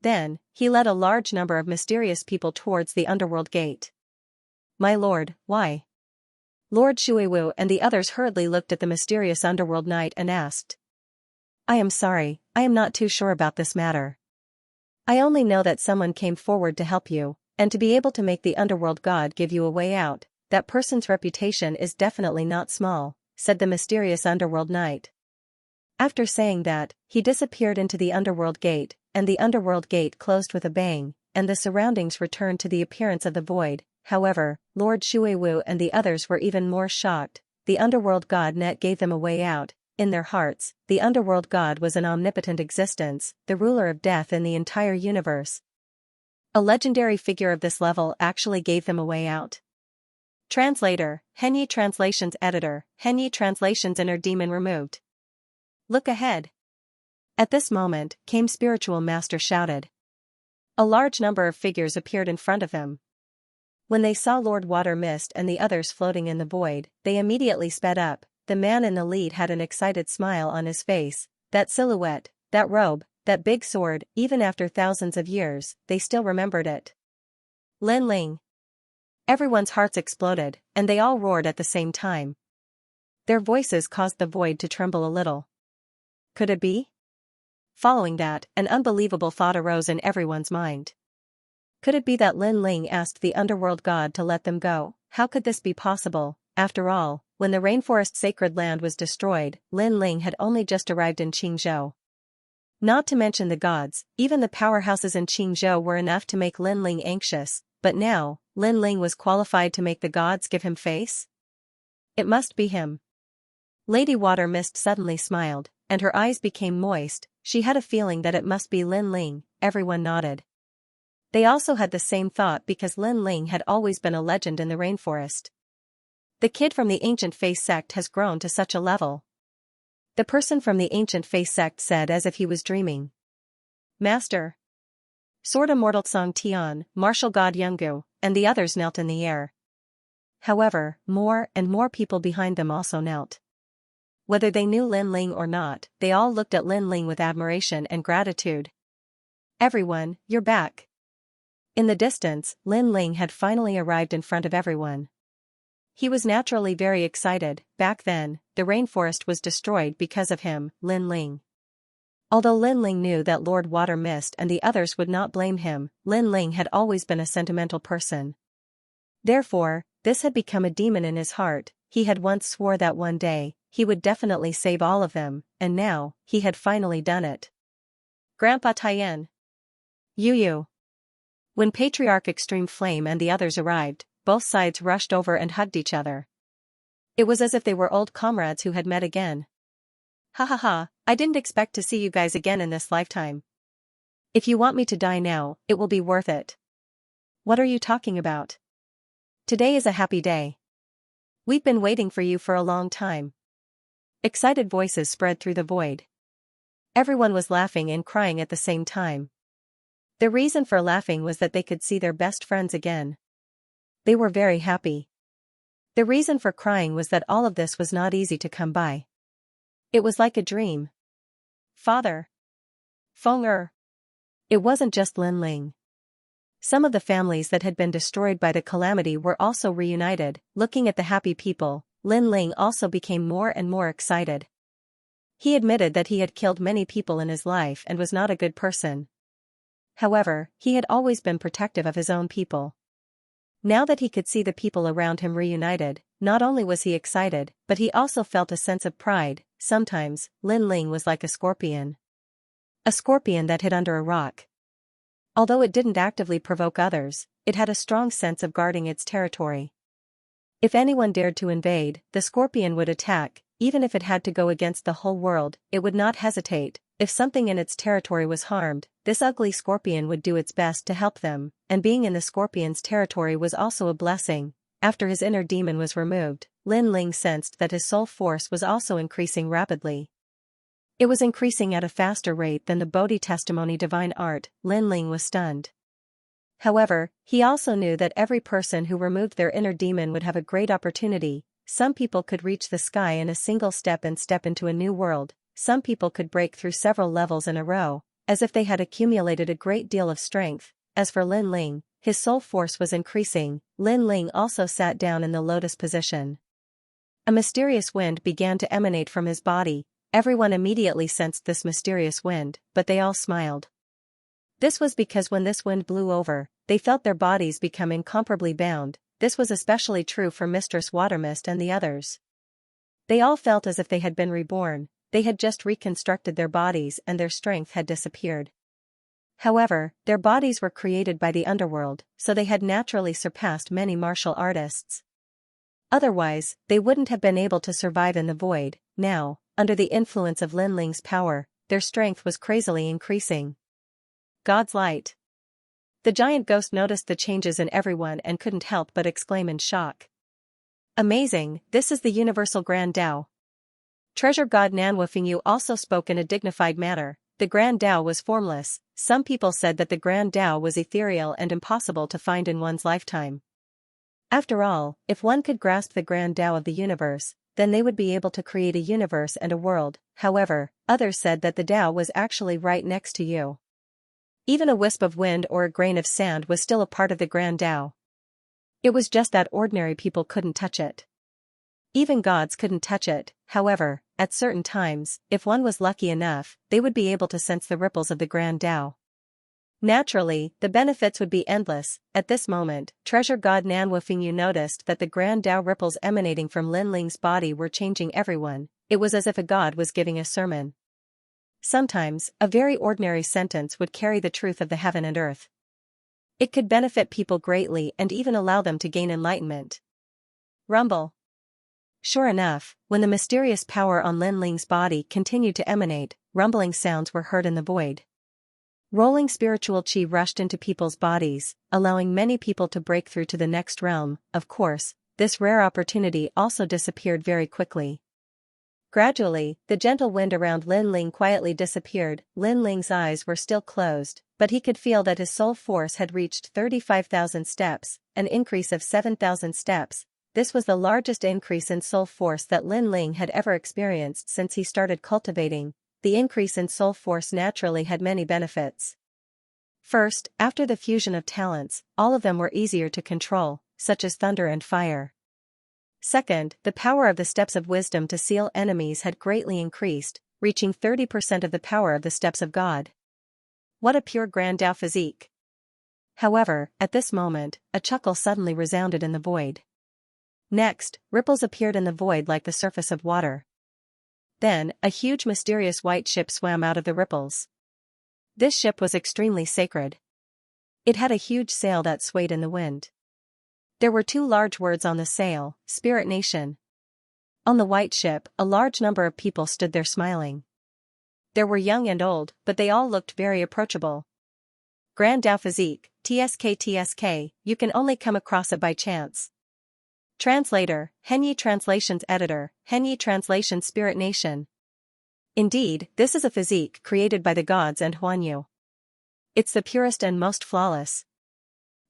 Then, he led a large number of mysterious people towards the underworld gate. My lord, why? Lord Shuiwu and the others hurriedly looked at the mysterious underworld knight and asked. I am sorry, I am not too sure about this matter. I only know that someone came forward to help you, and to be able to make the underworld god give you a way out. That person's reputation is definitely not small, said the mysterious underworld knight. After saying that, he disappeared into the underworld gate, and the underworld gate closed with a bang, and the surroundings returned to the appearance of the void. However, Lord Shuiwu and the others were even more shocked. The underworld god net gave them a way out. In their hearts, the underworld god was an omnipotent existence, the ruler of death in the entire universe. A legendary figure of this level actually gave them a way out. Translator, Henyi Translations Editor, Henyi Translations Inner Demon Removed. Look ahead. At this moment, Came Spiritual Master shouted. A large number of figures appeared in front of him. When they saw Lord Water Mist and the others floating in the void, they immediately sped up. The man in the lead had an excited smile on his face. That silhouette, that robe, that big sword, even after thousands of years, they still remembered it. Lin Ling. Everyone's hearts exploded, and they all roared at the same time. Their voices caused the void to tremble a little. Could it be? Following that, an unbelievable thought arose in everyone's mind. Could it be that Lin Ling asked the underworld god to let them go? How could this be possible? After all, when the rainforest sacred land was destroyed, Lin Ling had only just arrived in Qingzhou. Not to mention the gods, even the powerhouses in Qingzhou were enough to make Lin Ling anxious, but now, Lin Ling was qualified to make the gods give him face? It must be him. Lady Water Mist suddenly smiled, and her eyes became moist. She had a feeling that it must be Lin Ling. Everyone nodded. They also had the same thought because Lin Ling had always been a legend in the rainforest. The kid from the Ancient Face sect has grown to such a level. The person from the Ancient Face sect said as if he was dreaming. Master. Sword Immortal Tsong Tian, Martial God Yungu, and the others knelt in the air. However, more and more people behind them also knelt. Whether they knew Lin Ling or not, they all looked at Lin Ling with admiration and gratitude. Everyone, you're back. In the distance, Lin Ling had finally arrived in front of everyone. He was naturally very excited. Back then, the rainforest was destroyed because of him, Lin Ling. Although Lin Ling knew that Lord Water Mist and the others would not blame him, Lin Ling had always been a sentimental person. Therefore, this had become a demon in his heart. He had once swore that one day, he would definitely save all of them, and now, he had finally done it. Grandpa Tien. Yu. When Patriarch Extreme Flame and the others arrived, both sides rushed over and hugged each other. It was as if they were old comrades who had met again. Ha ha ha, I didn't expect to see you guys again in this lifetime. If you want me to die now, it will be worth it. What are you talking about? Today is a happy day. We've been waiting for you for a long time. Excited voices spread through the void. Everyone was laughing and crying at the same time. The reason for laughing was that they could see their best friends again. They were very happy. The reason for crying was that all of this was not easy to come by. It was like a dream. Father. Feng. It wasn't just Lin Ling. Some of the families that had been destroyed by the calamity were also reunited. Looking at the happy people, Lin Ling also became more and more excited. He admitted that he had killed many people in his life and was not a good person. However, he had always been protective of his own people. Now that he could see the people around him reunited, not only was he excited, but he also felt a sense of pride. Sometimes, Lin Ling was like a scorpion. A scorpion that hid under a rock. Although it didn't actively provoke others, it had a strong sense of guarding its territory. If anyone dared to invade, the scorpion would attack, even if it had to go against the whole world, it would not hesitate. If something in its territory was harmed, this ugly scorpion would do its best to help them, and being in the scorpion's territory was also a blessing. After his inner demon was removed, Lin Ling sensed that his soul force was also increasing rapidly. It was increasing at a faster rate than the Bodhi testimony divine art. Lin Ling was stunned. However, he also knew that every person who removed their inner demon would have a great opportunity. Some people could reach the sky in a single step and step into a new world. Some people could break through several levels in a row, as if they had accumulated a great deal of strength. As for Lin Ling, his soul force was increasing. Lin Ling also sat down in the lotus position. A mysterious wind began to emanate from his body. Everyone immediately sensed this mysterious wind, but they all smiled. This was because when this wind blew over, they felt their bodies become incomparably bound. This was especially true for Mistress Watermist and the others. They all felt as if they had been reborn. They had just reconstructed their bodies and their strength had disappeared. However, their bodies were created by the underworld, so they had naturally surpassed many martial artists. Otherwise, they wouldn't have been able to survive in the void. Now, under the influence of Lin Ling's power, their strength was crazily increasing. God's light. The giant ghost noticed the changes in everyone and couldn't help but exclaim in shock. Amazing, this is the universal Grand Tao. Treasure God Nanwufingyu also spoke in a dignified manner. The Grand Tao was formless. Some people said that the Grand Tao was ethereal and impossible to find in one's lifetime. After all, if one could grasp the Grand Tao of the universe, then they would be able to create a universe and a world. However, others said that the Tao was actually right next to you. Even a wisp of wind or a grain of sand was still a part of the Grand Tao. It was just that ordinary people couldn't touch it. Even gods couldn't touch it. However, at certain times, if one was lucky enough, they would be able to sense the ripples of the Grand Tao. Naturally, the benefits would be endless. At this moment, Treasure God Nanwufingyu noticed that the Grand Tao ripples emanating from Lin Ling's body were changing everyone. It was as if a god was giving a sermon. Sometimes, a very ordinary sentence would carry the truth of the heaven and earth. It could benefit people greatly and even allow them to gain enlightenment. Rumble. Sure enough, when the mysterious power on Lin Ling's body continued to emanate, rumbling sounds were heard in the void. Rolling spiritual chi rushed into people's bodies, allowing many people to break through to the next realm. Of course, this rare opportunity also disappeared very quickly. Gradually, the gentle wind around Lin Ling quietly disappeared. Lin Ling's eyes were still closed, but he could feel that his soul force had reached 35,000 steps, an increase of 7,000 steps. This was the largest increase in soul force that Lin Ling had ever experienced since he started cultivating. The increase in soul force naturally had many benefits. First, after the fusion of talents, all of them were easier to control, such as thunder and fire. Second, the power of the steps of wisdom to seal enemies had greatly increased, reaching 30% of the power of the steps of God. What a pure Grand Tao physique! However, at this moment, a chuckle suddenly resounded in the void. Next, ripples appeared in the void like the surface of water. Then, a huge mysterious white ship swam out of the ripples. This ship was extremely sacred. It had a huge sail that swayed in the wind. There were 2 large words on the sail, Spirit Nation. On the white ship, a large number of people stood there smiling. There were young and old, but they all looked very approachable. Grand Tao physique, TSK, you can only come across it by chance. Translator, Henyi Translations Editor, Henyi Translation Spirit Nation. Indeed, this is a physique created by the gods and Huanyu. It's the purest and most flawless.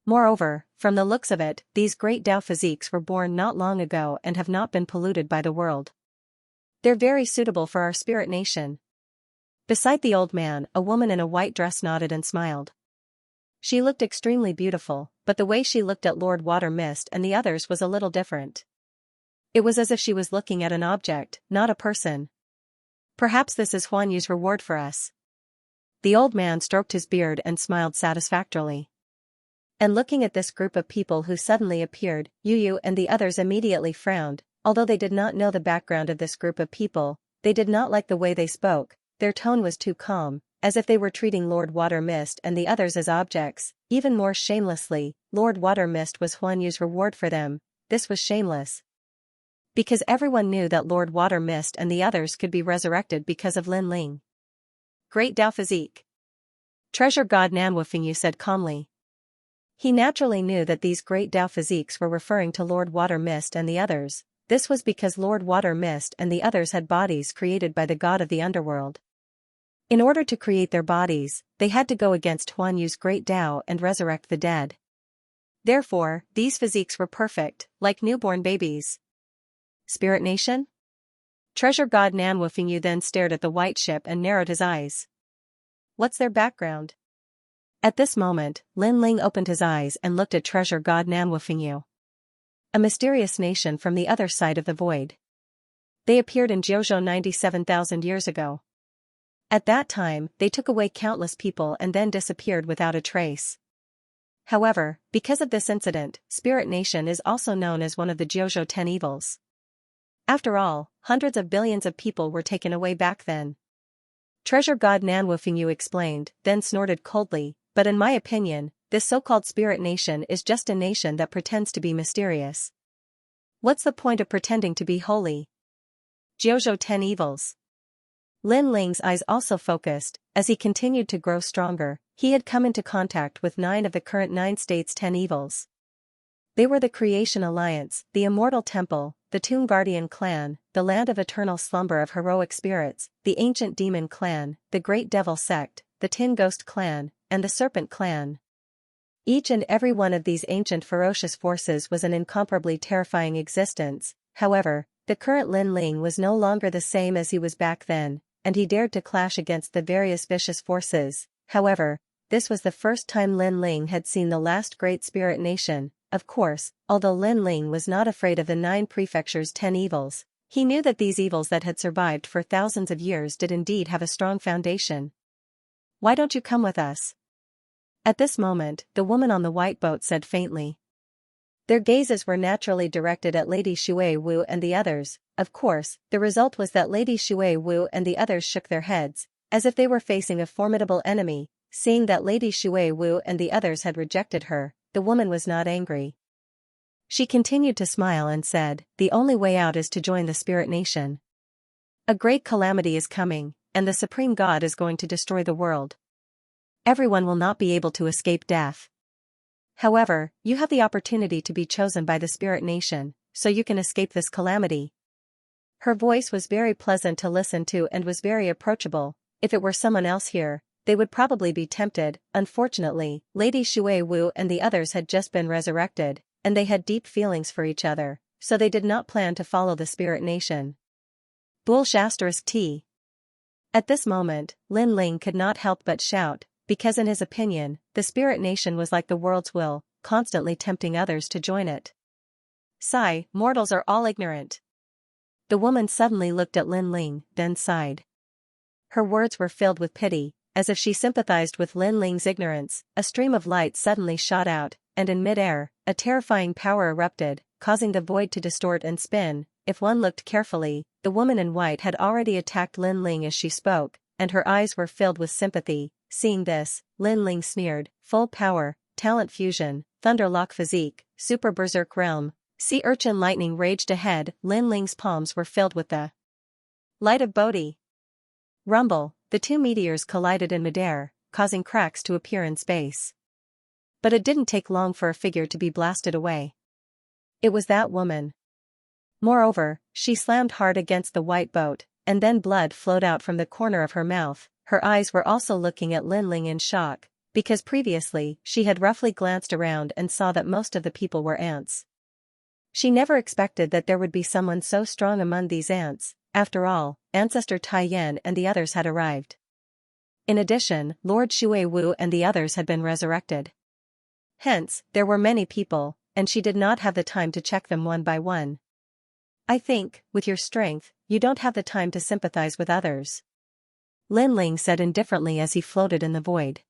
Moreover, from the looks of it, these great Tao physiques were born not long ago and have not been polluted by the world. They're very suitable for our spirit nation. Beside the old man, a woman in a white dress nodded and smiled. She looked extremely beautiful, but the way she looked at Lord Water Mist and the others was a little different. It was as if she was looking at an object, not a person. Perhaps this is Huanyu's reward for us. The old man stroked his beard and smiled satisfactorily. And looking at this group of people who suddenly appeared, Yu and the others immediately frowned. Although they did not know the background of this group of people, they did not like the way they spoke. Their tone was too calm, as if they were treating Lord Water Mist and the others as objects. Even more shamelessly, Lord Water Mist was Huan Yu's reward for them. This was shameless, because everyone knew that Lord Water Mist and the others could be resurrected because of Lin Ling. Great Dao Physique. Treasure God Nanwufingyu said calmly. He naturally knew that these great Dao physiques were referring to Lord Water Mist and the others. This was because Lord Water Mist and the others had bodies created by the god of the underworld. In order to create their bodies, they had to go against Huan Yu's great Dao and resurrect the dead. Therefore, these physiques were perfect, like newborn babies. Spirit Nation? Treasure God Nanwufingyu then stared at the white ship and narrowed his eyes. What's their background? At this moment, Lin Ling opened his eyes and looked at Treasure God Nanwufingyu. A mysterious nation from the other side of the void. They appeared in Jiuzhou 97,000 years ago. At that time, they took away countless people and then disappeared without a trace. However, because of this incident, Spirit Nation is also known as one of the Jiuzhou 10 evils. After all, hundreds of billions of people were taken away back then. Treasure God Nanwufingyu explained, then snorted coldly, but in my opinion, this so-called Spirit Nation is just a nation that pretends to be mysterious. What's the point of pretending to be holy? Jiuzhou 10 evils. Lin Ling's eyes also focused. As he continued to grow stronger, he had come into contact with 9 of the current 9 states' 10 evils. They were the Creation Alliance, the Immortal Temple, the Tomb Guardian Clan, the Land of Eternal Slumber of Heroic Spirits, the Ancient Demon Clan, the Great Devil Sect, the Tin Ghost Clan, and the Serpent Clan. Each and every one of these ancient ferocious forces was an incomparably terrifying existence. However, the current Lin Ling was no longer the same as he was back then, and he dared to clash against the various vicious forces. However, this was the first time Lin Ling had seen the last great Spirit Nation. Of course, although Lin Ling was not afraid of the 9 prefectures' 10 evils, he knew that these evils that had survived for thousands of years did indeed have a strong foundation. Why don't you come with us? At this moment, the woman on the white boat said faintly. Their gazes were naturally directed at Lady Shui Wu and the others. Of course, the result was that Lady Shui Wu and the others shook their heads, as if they were facing a formidable enemy. Seeing that Lady Shui Wu and the others had rejected her, the woman was not angry. She continued to smile and said, the only way out is to join the Spirit Nation. A great calamity is coming, and the Supreme God is going to destroy the world. Everyone will not be able to escape death. However, you have the opportunity to be chosen by the Spirit Nation, so you can escape this calamity. Her voice was very pleasant to listen to and was very approachable. If it were someone else here, they would probably be tempted. Unfortunately, Lady Shui Wu and the others had just been resurrected, and they had deep feelings for each other, so they did not plan to follow the Spirit Nation. T. At this moment, Lin Ling could not help but shout, because in his opinion, the Spirit Nation was like the world's will, constantly tempting others to join it. Sigh, mortals are all ignorant. The woman suddenly looked at Lin Ling, then sighed. Her words were filled with pity, as if she sympathized with Lin Ling's ignorance. A stream of light suddenly shot out, and in mid-air, a terrifying power erupted, causing the void to distort and spin. If one looked carefully, the woman in white had already attacked Lin Ling as she spoke, and her eyes were filled with sympathy. Seeing this, Lin Ling sneered, full power, talent fusion, thunderlock physique, super berserk realm, sea urchin lightning raged ahead. Lin Ling's palms were filled with the light of Bodhi. Rumble, the 2 meteors collided in midair, causing cracks to appear in space. But it didn't take long for a figure to be blasted away. It was that woman. Moreover, she slammed hard against the white boat, and then blood flowed out from the corner of her mouth. Her eyes were also looking at Lin Ling in shock, because previously she had roughly glanced around and saw that most of the people were ants. She never expected that there would be someone so strong among these ants. After all, Ancestor Tai Yan and the others had arrived. In addition, Lord Shui Wu and the others had been resurrected. Hence, there were many people, and she did not have the time to check them one by one. I think, with your strength, you don't have the time to sympathize with others. Lin Ling said indifferently as he floated in the void.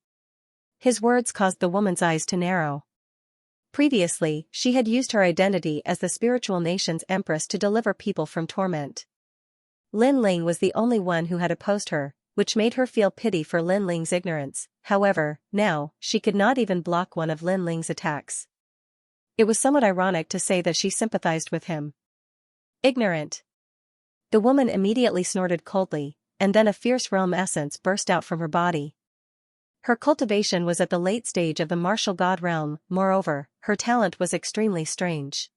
His words caused the woman's eyes to narrow. Previously, she had used her identity as the spiritual nation's empress to deliver people from torment. Lin Ling was the only one who had opposed her, which made her feel pity for Lin Ling's ignorance. However, now, she could not even block one of Lin Ling's attacks. It was somewhat ironic to say that she sympathized with him. Ignorant. The woman immediately snorted coldly, and then a fierce realm essence burst out from her body. Her cultivation was at the late stage of the martial god realm. Moreover, her talent was extremely strange.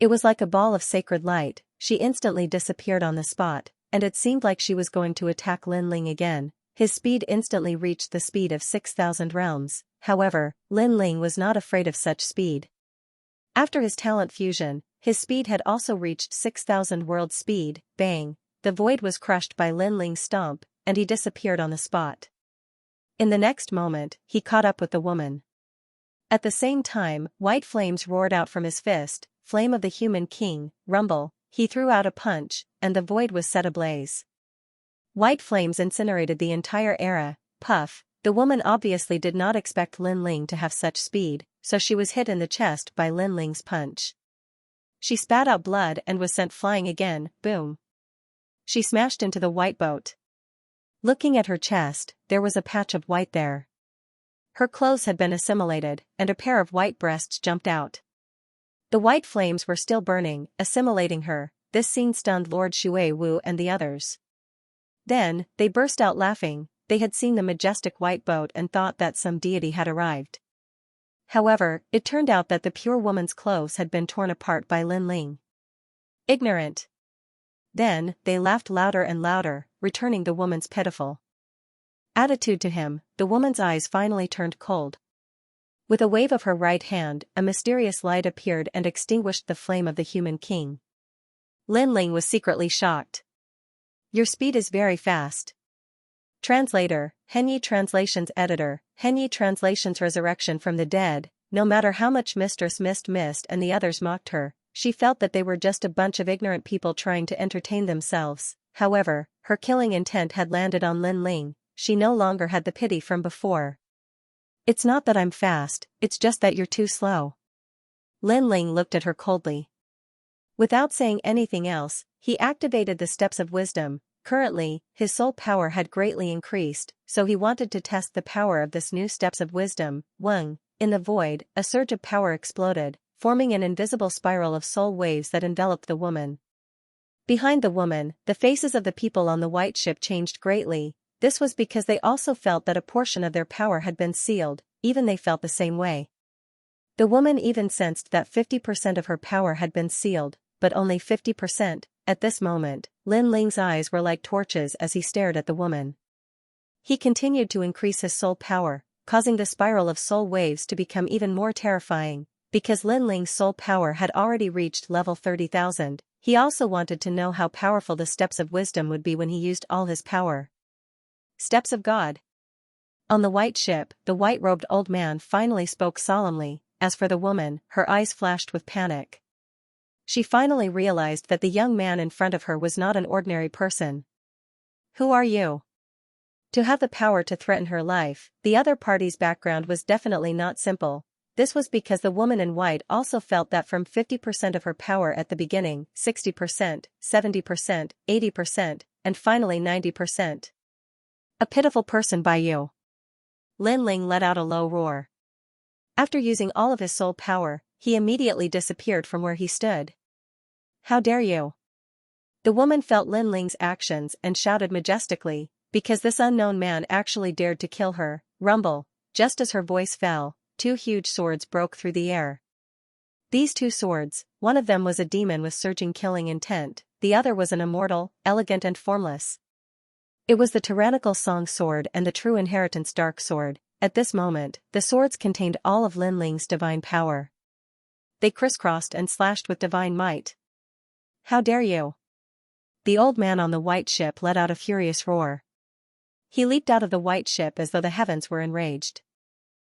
It was like a ball of sacred light. She instantly disappeared on the spot, and it seemed like she was going to attack Lin Ling again. His speed instantly reached the speed of 6,000 realms. However, Lin Ling was not afraid of such speed. After his talent fusion, his speed had also reached 6,000 world speed. Bang! The void was crushed by Lin Ling's stomp, and he disappeared on the spot. In the next moment, he caught up with the woman. At the same time, white flames roared out from his fist. Flame of the human king, rumble. He threw out a punch, and the void was set ablaze. White flames incinerated the entire area. Puff. The woman obviously did not expect Lin Ling to have such speed, so she was hit in the chest by Lin Ling's punch. She spat out blood and was sent flying again. Boom. She smashed into the white boat. Looking at her chest, there was a patch of white there. Her clothes had been assimilated, and a pair of white breasts jumped out. The white flames were still burning, assimilating her. This scene stunned Lord Shui Wu and the others. Then, they burst out laughing. They had seen the majestic white boat and thought that some deity had arrived. However, it turned out that the pure woman's clothes had been torn apart by Lin Ling. Ignorant. Then, they laughed louder and louder, returning the woman's pitiful attitude to him. The woman's eyes finally turned cold. With a wave of her right hand, a mysterious light appeared and extinguished the flame of the human king. Lin Ling was secretly shocked. Your speed is very fast. Translator, Henyi Translations Editor, Henyi Translations Resurrection from the Dead. No matter how much Mistress Mist and the others mocked her, she felt that they were just a bunch of ignorant people trying to entertain themselves. However, her killing intent had landed on Lin Ling. She no longer had the pity from before. It's not that I'm fast, it's just that you're too slow. Lin Ling looked at her coldly. Without saying anything else, he activated the steps of wisdom. Currently, his soul power had greatly increased, so he wanted to test the power of this new steps of wisdom. Weng. In the void, a surge of power exploded, forming an invisible spiral of soul waves that enveloped the woman. Behind the woman, the faces of the people on the white ship changed greatly. This was because they also felt that a portion of their power had been sealed. Even they felt the same way. The woman even sensed that 50% of her power had been sealed, but only 50%. At this moment, Lin Ling's eyes were like torches as he stared at the woman. He continued to increase his soul power, causing the spiral of soul waves to become even more terrifying. Because Lin Ling's soul power had already reached level 30,000, he also wanted to know how powerful the steps of wisdom would be when he used all his power. Steps of God. On the white ship, the white-robed old man finally spoke solemnly. As for the woman, her eyes flashed with panic. She finally realized that the young man in front of her was not an ordinary person. Who are you? To have the power to threaten her life. The other party's background was definitely not simple. This was because the woman in white also felt that from 50% of her power at the beginning, 60%, 70%, 80%, and finally 90%. A pitiful person by you. Lin Ling let out a low roar. After using all of his soul power, he immediately disappeared from where he stood. How dare you? The woman felt Lin Ling's actions and shouted majestically, because this unknown man actually dared to kill her. Rumble. Just as her voice fell, two huge swords broke through the air. These two swords, one of them was a demon with surging killing intent, the other was an immortal, elegant and formless. It was the tyrannical Song Sword and the True Inheritance Dark Sword. At this moment, the swords contained all of Lin Ling's divine power. They crisscrossed and slashed with divine might. How dare you? The old man on the white ship let out a furious roar. He leaped out of the white ship as though the heavens were enraged.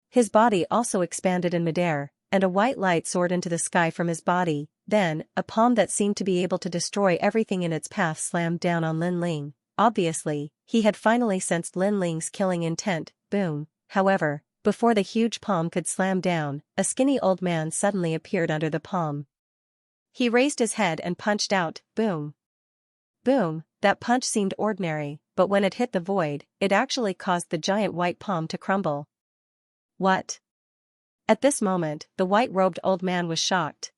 His body also expanded in midair, and a white light soared into the sky from his body. Then, a palm that seemed to be able to destroy everything in its path slammed down on Lin Ling. Obviously, he had finally sensed Lin Ling's killing intent. Boom. However, before the huge palm could slam down, a skinny old man suddenly appeared under the palm. He raised his head and punched out. Boom. Boom. That punch seemed ordinary, but when it hit the void, it actually caused the giant white palm to crumble. What? At this moment, the white-robed old man was shocked.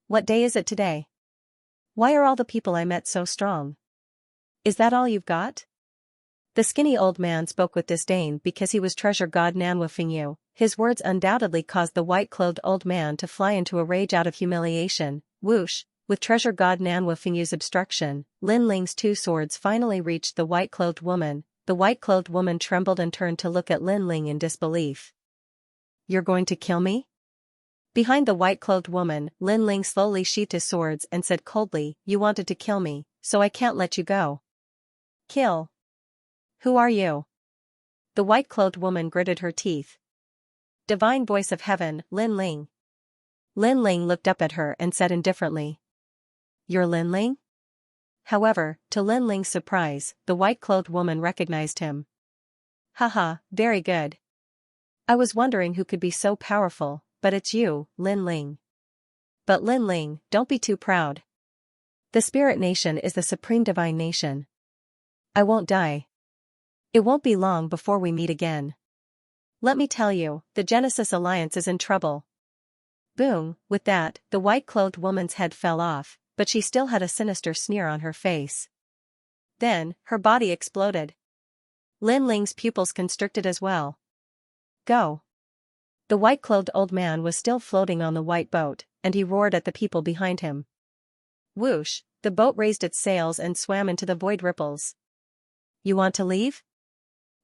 What day is it today? Why are all the people I met so strong? Is that all you've got? The skinny old man spoke with disdain because he was treasure god Nanwafingyu. His words undoubtedly caused the white-clothed old man to fly into a rage out of humiliation. Whoosh! With treasure god Nanwafingyu's obstruction, Lin Ling's two swords finally reached the white-clothed woman. The white-clothed woman trembled and turned to look at Lin Ling in disbelief. You're going to kill me? Behind the white-clothed woman, Lin Ling slowly sheathed his swords and said coldly, You wanted to kill me, so I can't let you go. Kill. Who are you? The white-clothed woman gritted her teeth. Divine voice of heaven, Lin Ling. Lin Ling looked up at her and said indifferently. You're Lin Ling? However, to Lin Ling's surprise, the white-clothed woman recognized him. Haha, very good. I was wondering who could be so powerful, but it's you, Lin Ling. But Lin Ling, don't be too proud. The spirit nation is the supreme divine nation. I won't die. It won't be long before we meet again. Let me tell you, the Genesis Alliance is in trouble. Boom, with that, the white-clothed woman's head fell off, but she still had a sinister sneer on her face. Then, her body exploded. Lin Ling's pupils constricted as well. Go. The white-clothed old man was still floating on the white boat, and he roared at the people behind him. Whoosh, the boat raised its sails and swam into the void ripples. You want to leave?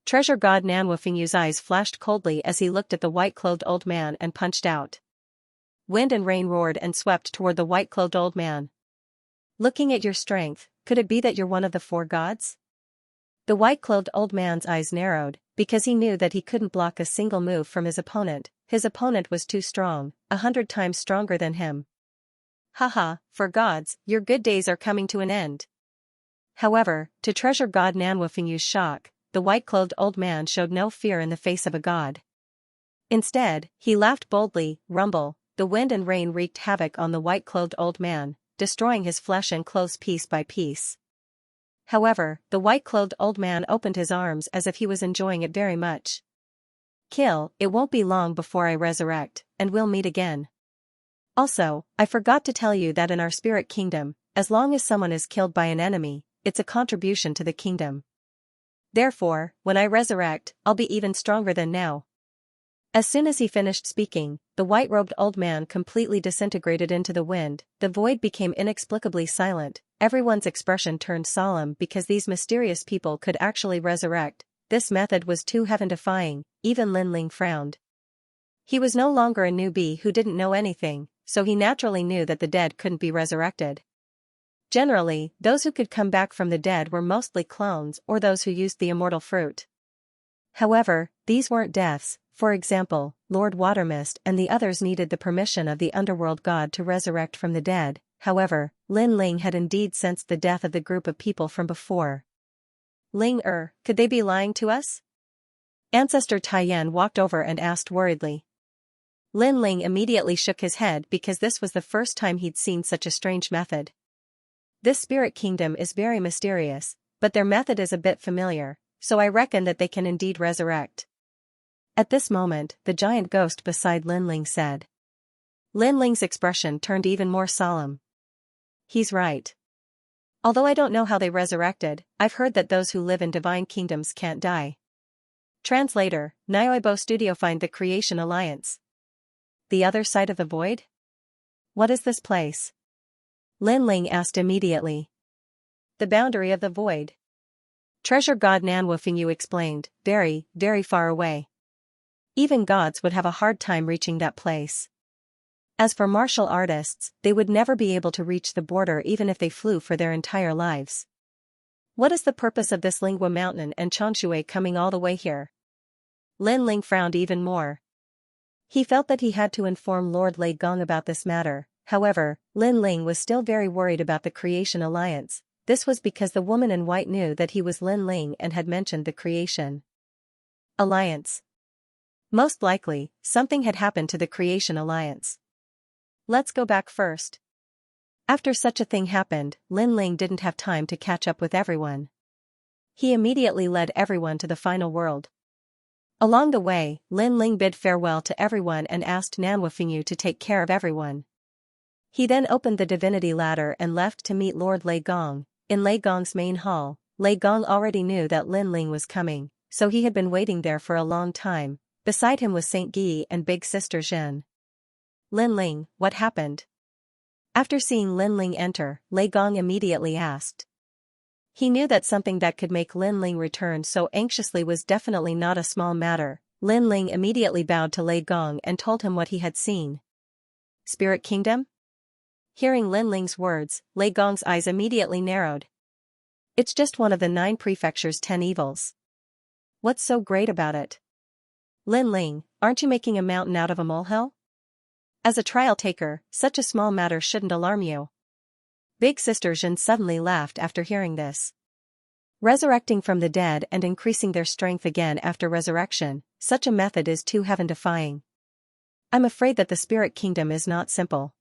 Treasure god Nanwafingyu's eyes flashed coldly as he looked at the white-clothed old man and punched out. Wind and rain roared and swept toward the white-clothed old man. Looking at your strength, could it be that you're one of the four gods? The white-clothed old man's eyes narrowed, because he knew that he couldn't block a single move from his opponent. His opponent was too strong, 100 times stronger than him. Haha, for gods, your good days are coming to an end. However, to treasure god Nanwafingyu's shock, the white-clothed old man showed no fear in the face of a god. Instead, he laughed boldly. Rumble, the wind and rain wreaked havoc on the white-clothed old man, destroying his flesh and clothes piece by piece. However, the white-clothed old man opened his arms as if he was enjoying it very much. Kill, it won't be long before I resurrect, and we'll meet again. Also, I forgot to tell you that in our spirit kingdom, as long as someone is killed by an enemy, it's a contribution to the kingdom. Therefore, when I resurrect, I'll be even stronger than now. As soon as he finished speaking, the white-robed old man completely disintegrated into the wind. The void became inexplicably silent. Everyone's expression turned solemn because these mysterious people could actually resurrect. This method was too heaven-defying. Even Lin Ling frowned. He was no longer a newbie who didn't know anything, so he naturally knew that the dead couldn't be resurrected. Generally, those who could come back from the dead were mostly clones or those who used the immortal fruit. However, these weren't deaths. For example, Lord Watermist and the others needed the permission of the underworld god to resurrect from the dead. However, Lin Ling had indeed sensed the death of the group of people from before. Could they be lying to us? Ancestor Taiyan walked over and asked worriedly. Lin Ling immediately shook his head because this was the first time he'd seen such a strange method. This spirit kingdom is very mysterious, but their method is a bit familiar, so I reckon that they can indeed resurrect. At this moment, the giant ghost beside Lin Ling said. Lin Ling's expression turned even more solemn. He's right. Although I don't know how they resurrected, I've heard that those who live in divine kingdoms can't die. Translator, Nyoibo Studio. Find the Creation Alliance. The other side of the void? What is this place? Lin Ling asked immediately. The boundary of the void. Treasure god Nanwafingyu explained, very, very far away. Even gods would have a hard time reaching that place. As for martial artists, they would never be able to reach the border even if they flew for their entire lives. What is the purpose of this Lingua Mountain and Changshui coming all the way here? Lin Ling frowned even more. He felt that he had to inform Lord Lei Gong about this matter. However, Lin Ling was still very worried about the Creation Alliance. This was because the woman in white knew that he was Lin Ling and had mentioned the Creation Alliance. Most likely, something had happened to the Creation Alliance. Let's go back first. After such a thing happened, Lin Ling didn't have time to catch up with everyone. He immediately led everyone to the final world. Along the way, Lin Ling bid farewell to everyone and asked Nanwafingyu to take care of everyone. He then opened the divinity ladder and left to meet Lord Lei Gong. In Lei Gong's main hall, Lei Gong already knew that Lin Ling was coming, so he had been waiting there for a long time. Beside him was Saint Guy and big sister Zhen. Lin Ling, what happened? After seeing Lin Ling enter, Lei Gong immediately asked. He knew that something that could make Lin Ling return so anxiously was definitely not a small matter. Lin Ling immediately bowed to Lei Gong and told him what he had seen. Spirit Kingdom? Hearing Lin Ling's words, Lei Gong's eyes immediately narrowed. It's just one of the 9 prefectures' 10 evils. What's so great about it? Lin Ling, aren't you making a mountain out of a molehill? As a trial taker, such a small matter shouldn't alarm you. Big sister Zhen suddenly laughed after hearing this. Resurrecting from the dead and increasing their strength again after resurrection, such a method is too heaven-defying. I'm afraid that the spirit kingdom is not simple.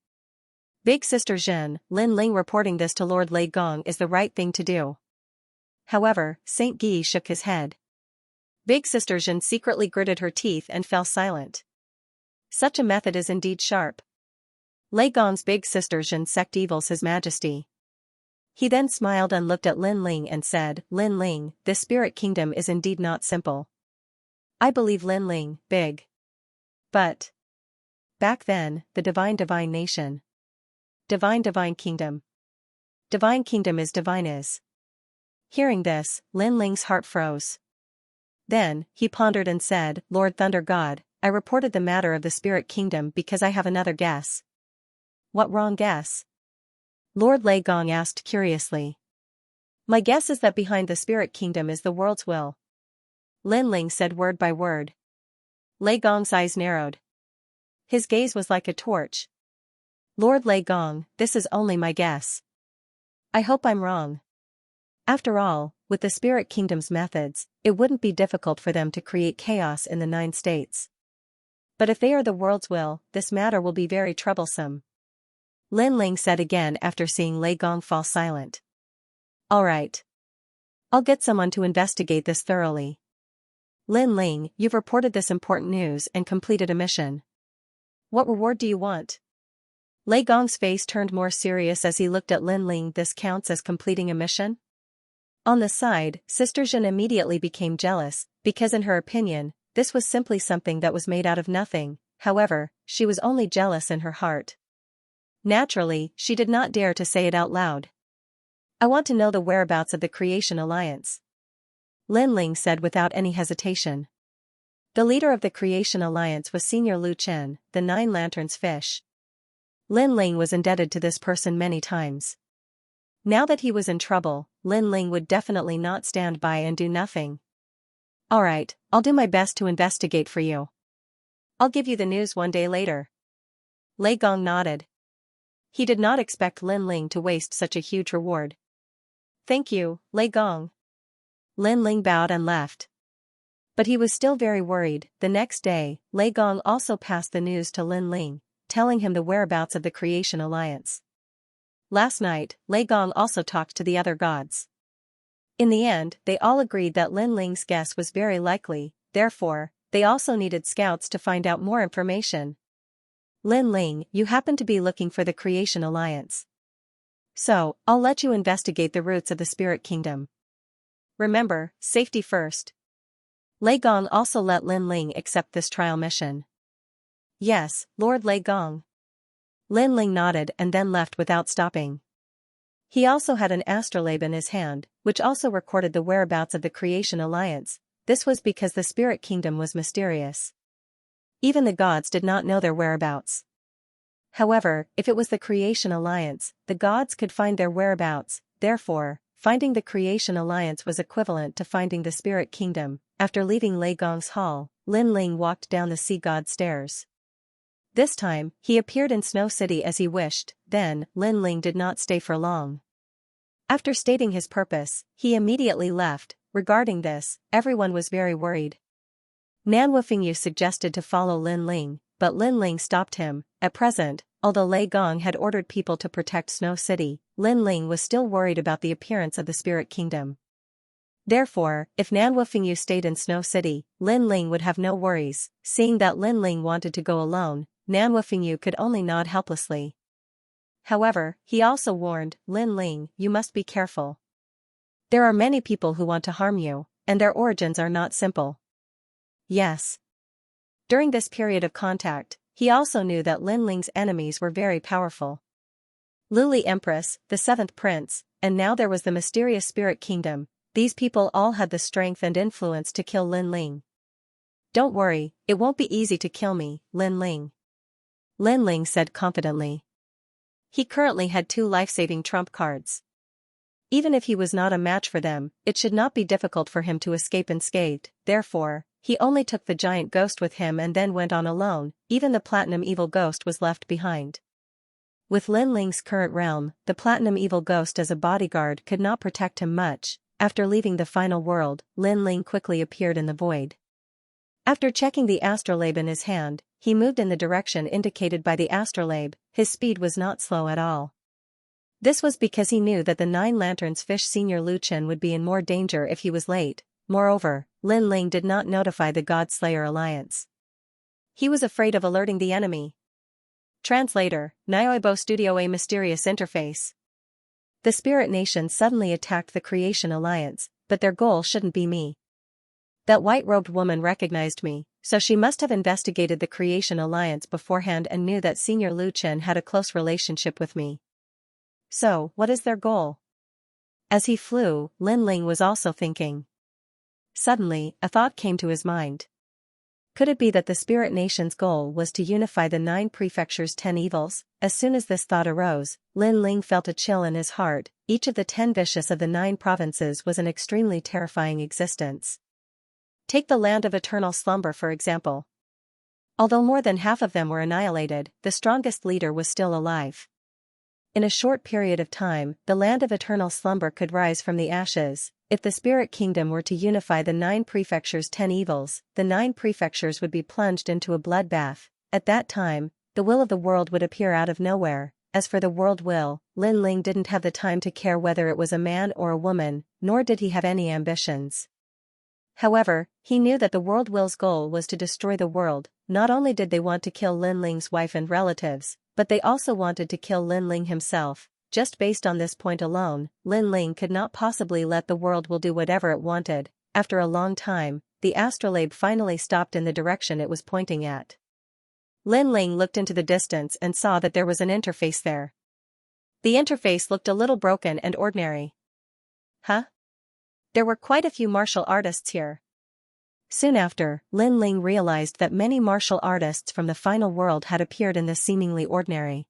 Big sister Zhen, Lin Ling reporting this to Lord Lei Gong is the right thing to do. However, Saint Guy shook his head. Big sister Zhen secretly gritted her teeth and fell silent. Such a method is indeed sharp. Lei Gong's big sister Zhen sect evils His Majesty. He then smiled and looked at Lin Ling and said, Lin Ling, this spirit kingdom is indeed not simple. I believe Lin Ling, big. But back then, the divine nation. Divine kingdom. Divine kingdom is divine is. Hearing this, Lin Ling's heart froze. Then, he pondered and said, Lord Thunder God, I reported the matter of the spirit kingdom because I have another guess. What wrong guess? Lord Lei Gong asked curiously. My guess is that behind the spirit kingdom is the world's will. Lin Ling said word by word. Lei Gong's eyes narrowed. His gaze was like a torch. Lord Lei Gong, this is only my guess. I hope I'm wrong. After all, with the spirit kingdom's methods, it wouldn't be difficult for them to create chaos in the 9 states. But if they are the world's will, this matter will be very troublesome. Lin Ling said again after seeing Lei Gong fall silent. All right. I'll get someone to investigate this thoroughly. Lin Ling, you've reported this important news and completed a mission. What reward do you want? Lei Gong's face turned more serious as he looked at Lin Ling. This counts as completing a mission? On the side, Sister Zhen immediately became jealous, because in her opinion, this was simply something that was made out of nothing. However, she was only jealous in her heart. Naturally, she did not dare to say it out loud. I want to know the whereabouts of the Creation Alliance. Lin Ling said without any hesitation. The leader of the Creation Alliance was Senior Lu Chen, the 9 Lanterns fish. Lin Ling was indebted to this person many times. Now that he was in trouble, Lin Ling would definitely not stand by and do nothing. Alright, I'll do my best to investigate for you. I'll give you the news one day later. Lei Gong nodded. He did not expect Lin Ling to waste such a huge reward. Thank you, Lei Gong. Lin Ling bowed and left. But he was still very worried. The next day, Lei Gong also passed the news to Lin Ling, telling him the whereabouts of the Creation Alliance. Last night, Lei Gong also talked to the other gods. In the end, they all agreed that Lin Ling's guess was very likely, therefore, they also needed scouts to find out more information. Lin Ling, you happen to be looking for the Creation Alliance. So, I'll let you investigate the roots of the Spirit Kingdom. Remember, safety first. Lei Gong also let Lin Ling accept this trial mission. Yes, Lord Lei Gong. Lin Ling nodded and then left without stopping. He also had an astrolabe in his hand, which also recorded the whereabouts of the Creation Alliance. This was because the Spirit Kingdom was mysterious. Even the gods did not know their whereabouts. However, if it was the Creation Alliance, the gods could find their whereabouts, therefore, finding the Creation Alliance was equivalent to finding the Spirit Kingdom. After leaving Lei Gong's hall, Lin Ling walked down the sea god stairs. This time, he appeared in Snow City as he wished. Then, Lin Ling did not stay for long. After stating his purpose, he immediately left. Regarding this, everyone was very worried. Nanwafingyu suggested to follow Lin Ling, but Lin Ling stopped him. At present, although Lei Gong had ordered people to protect Snow City, Lin Ling was still worried about the appearance of the Spirit Kingdom. Therefore, if Nanwufingyu stayed in Snow City, Lin Ling would have no worries. Seeing that Lin Ling wanted to go alone, Nanwufingyu could only nod helplessly. However, he also warned, Lin Ling, you must be careful. There are many people who want to harm you, and their origins are not simple. Yes. During this period of contact, he also knew that Lin Ling's enemies were very powerful. Luli Empress, the seventh prince, and now there was the mysterious spirit kingdom. These people all had the strength and influence to kill Lin Ling. Don't worry, it won't be easy to kill me, Lin Ling. Lin Ling said confidently. He currently had 2 life-saving trump cards. Even if he was not a match for them, it should not be difficult for him to escape unscathed. Therefore, he only took the giant ghost with him and then went on alone. Even the platinum evil ghost was left behind. With Lin Ling's current realm, the platinum evil ghost as a bodyguard could not protect him much. After leaving the final world, Lin Ling quickly appeared in the void. After checking the astrolabe in his hand, he moved in the direction indicated by the astrolabe. His speed was not slow at all. This was because he knew that the 9 Lanterns Fish Senior Lu Chen would be in more danger if he was late. Moreover, Lin Ling did not notify the God Slayer Alliance. He was afraid of alerting the enemy. Translator, Nyoibo Studio. A mysterious interface. The Spirit Nation suddenly attacked the Creation Alliance, but their goal shouldn't be me. That white-robed woman recognized me, so she must have investigated the Creation Alliance beforehand and knew that Senior Lu Chen had a close relationship with me. So, what is their goal? As he flew, Lin Ling was also thinking. Suddenly, a thought came to his mind. Could it be that the Spirit Nation's goal was to unify the 9 prefectures' 10 evils? As soon as this thought arose, Lin Ling felt a chill in his heart. Each of the 10 vicious of the 9 provinces was an extremely terrifying existence. Take the land of eternal slumber for example. Although more than half of them were annihilated, the strongest leader was still alive. In a short period of time, the land of eternal slumber could rise from the ashes. If the Spirit Kingdom were to unify the 9 prefectures' 10 evils, the 9 prefectures would be plunged into a bloodbath. At that time, the will of the world would appear out of nowhere. As for the world will, Lin Ling didn't have the time to care whether it was a man or a woman, nor did he have any ambitions. However, he knew that the world will's goal was to destroy the world. Not only did they want to kill Lin Ling's wife and relatives, but they also wanted to kill Lin Ling himself. Just based on this point alone, Lin Ling could not possibly let the world will do whatever it wanted. After a long time, the astrolabe finally stopped in the direction it was pointing at. Lin Ling looked into the distance and saw that there was an interface there. The interface looked a little broken and ordinary. Huh? There were quite a few martial artists here. Soon after, Lin Ling realized that many martial artists from the final world had appeared in this seemingly ordinary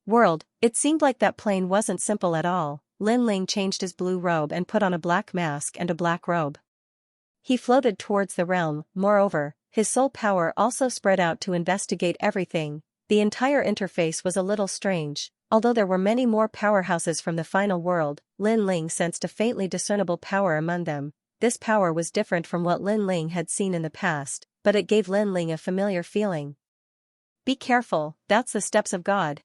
world. It seemed like that plane wasn't simple at all. Lin Ling changed his blue robe and put on a black mask and a black robe. He floated towards the realm. Moreover, his soul power also spread out to investigate everything. The entire interface was a little strange. Although there were many more powerhouses from the final world, Lin Ling sensed a faintly discernible power among them. This power was different from what Lin Ling had seen in the past, but it gave Lin Ling a familiar feeling. Be careful, that's the steps of God.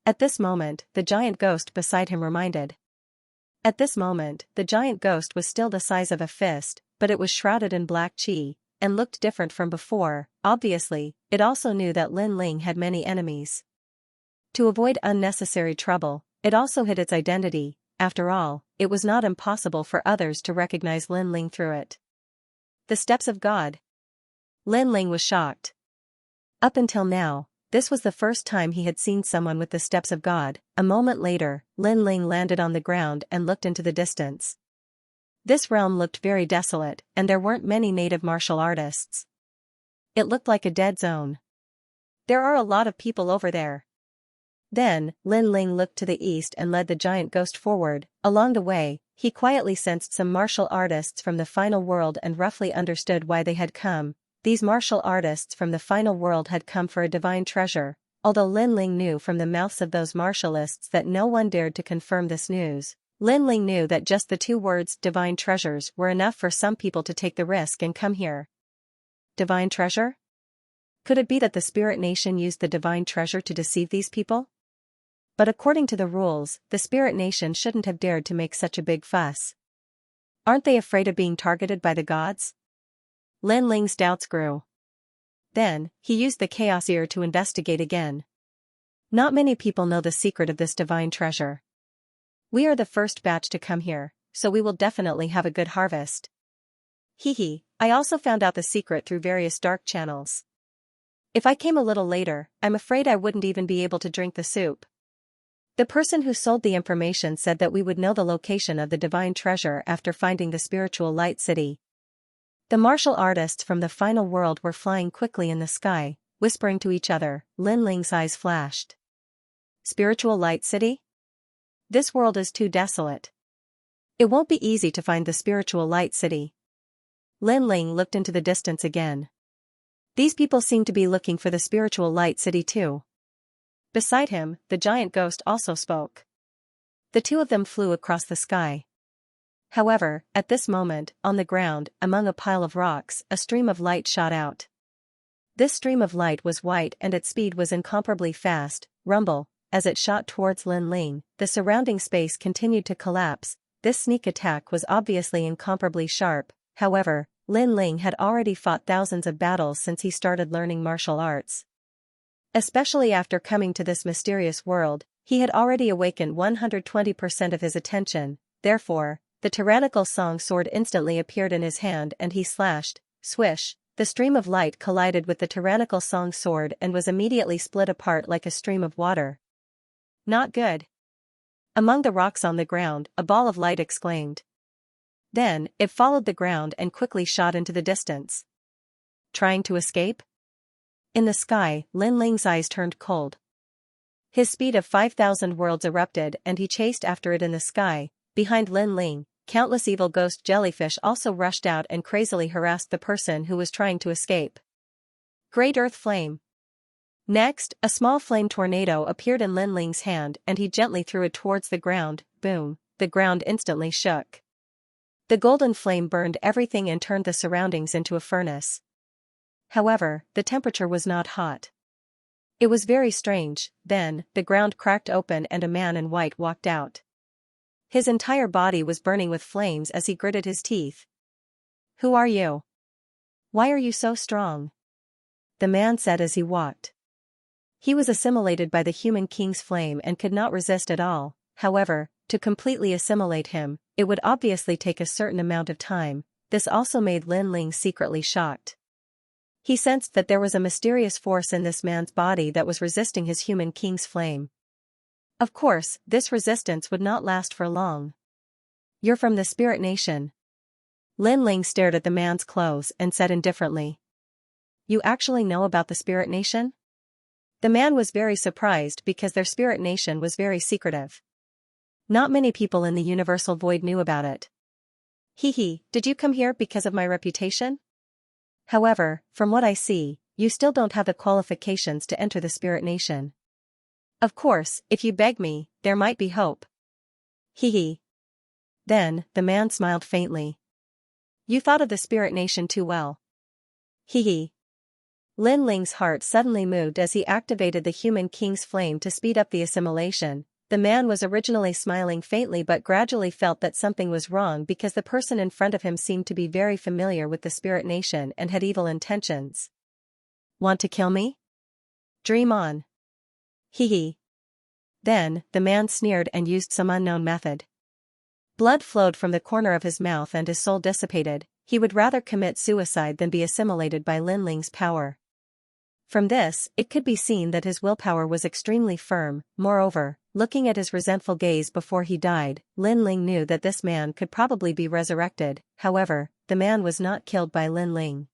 At this moment, the giant ghost beside him reminded. At this moment, the giant ghost was still the size of a fist, but it was shrouded in black chi, and looked different from before. Obviously, it also knew that Lin Ling had many enemies. To avoid unnecessary trouble, it also hid its identity. After all, it was not impossible for others to recognize Lin Ling through it. The steps of God. Lin Ling was shocked. Up until now, this was the first time he had seen someone with the steps of God. A moment later, Lin Ling landed on the ground and looked into the distance. This realm looked very desolate, and there weren't many native martial artists. It looked like a dead zone. There are a lot of people over there. Then, Lin Ling looked to the east and led the giant ghost forward. Along the way, he quietly sensed some martial artists from the final world and roughly understood why they had come. These martial artists from the final world had come for a divine treasure. Although Lin Ling knew from the mouths of those martialists that no one dared to confirm this news, Lin Ling knew that just the 2 words divine treasures were enough for some people to take the risk and come here. Divine treasure? Could it be that the Spirit Nation used the divine treasure to deceive these people? But according to the rules, the Spirit Nation shouldn't have dared to make such a big fuss. Aren't they afraid of being targeted by the gods? Lin Ling's doubts grew. Then, he used the chaos ear to investigate again. Not many people know the secret of this divine treasure. We are the first batch to come here, so we will definitely have a good harvest. Hehe, I also found out the secret through various dark channels. If I came a little later, I'm afraid I wouldn't even be able to drink the soup. The person who sold the information said that we would know the location of the divine treasure after finding the spiritual light city. The martial artists from the final world were flying quickly in the sky, whispering to each other. Lin Ling's eyes flashed. Spiritual light city? This world is too desolate. It won't be easy to find the spiritual light city. Lin Ling looked into the distance again. These people seem to be looking for the spiritual light city too. Beside him, the giant ghost also spoke. The two of them flew across the sky. However, at this moment, on the ground, among a pile of rocks, a stream of light shot out. This stream of light was white and its speed was incomparably fast. Rumble, as it shot towards Lin Ling, the surrounding space continued to collapse. This sneak attack was obviously incomparably sharp. However, Lin Ling had already fought thousands of battles since he started learning martial arts. Especially after coming to this mysterious world, he had already awakened 120% of his attention. Therefore, the tyrannical song sword instantly appeared in his hand and he slashed. Swish, the stream of light collided with the tyrannical song sword and was immediately split apart like a stream of water. Not good. Among the rocks on the ground, a ball of light exclaimed. Then, it followed the ground and quickly shot into the distance. Trying to escape? In the sky, Lin Ling's eyes turned cold. His speed of 5,000 worlds erupted and he chased after it in the sky. Behind Lin Ling, countless evil ghost jellyfish also rushed out and crazily harassed the person who was trying to escape. Great Earth Flame. Next, a small flame tornado appeared in Lin Ling's hand and he gently threw it towards the ground. Boom, the ground instantly shook. The golden flame burned everything and turned the surroundings into a furnace. However, the temperature was not hot. It was very strange. Then, the ground cracked open and a man in white walked out. His entire body was burning with flames as he gritted his teeth. Who are you? Why are you so strong? The man said as he walked. He was assimilated by the human king's flame and could not resist at all. However, to completely assimilate him, it would obviously take a certain amount of time. This also made Lin Ling secretly shocked. He sensed that there was a mysterious force in this man's body that was resisting his human king's flame. Of course, this resistance would not last for long. You're from the Spirit Nation. Lin Ling stared at the man's clothes and said indifferently. You actually know about the Spirit Nation? The man was very surprised because their Spirit Nation was very secretive. Not many people in the Universal Void knew about it. Hehe, did you come here because of my reputation? However, from what I see, you still don't have the qualifications to enter the Spirit Nation. Of course, if you beg me, there might be hope. Hehe. Then, the man smiled faintly. You thought of the Spirit Nation too well. Hehe. Lin Ling's heart suddenly moved as he activated the human king's flame to speed up the assimilation. The man was originally smiling faintly but gradually felt that something was wrong because the person in front of him seemed to be very familiar with the Spirit Nation and had evil intentions. Want to kill me? Dream on. Hehe. Then, the man sneered and used some unknown method. Blood flowed from the corner of his mouth and his soul dissipated. He would rather commit suicide than be assimilated by Lin Ling's power. From this, it could be seen that his willpower was extremely firm. Moreover, looking at his resentful gaze before he died, Lin Ling knew that this man could probably be resurrected. However, the man was not killed by Lin Ling.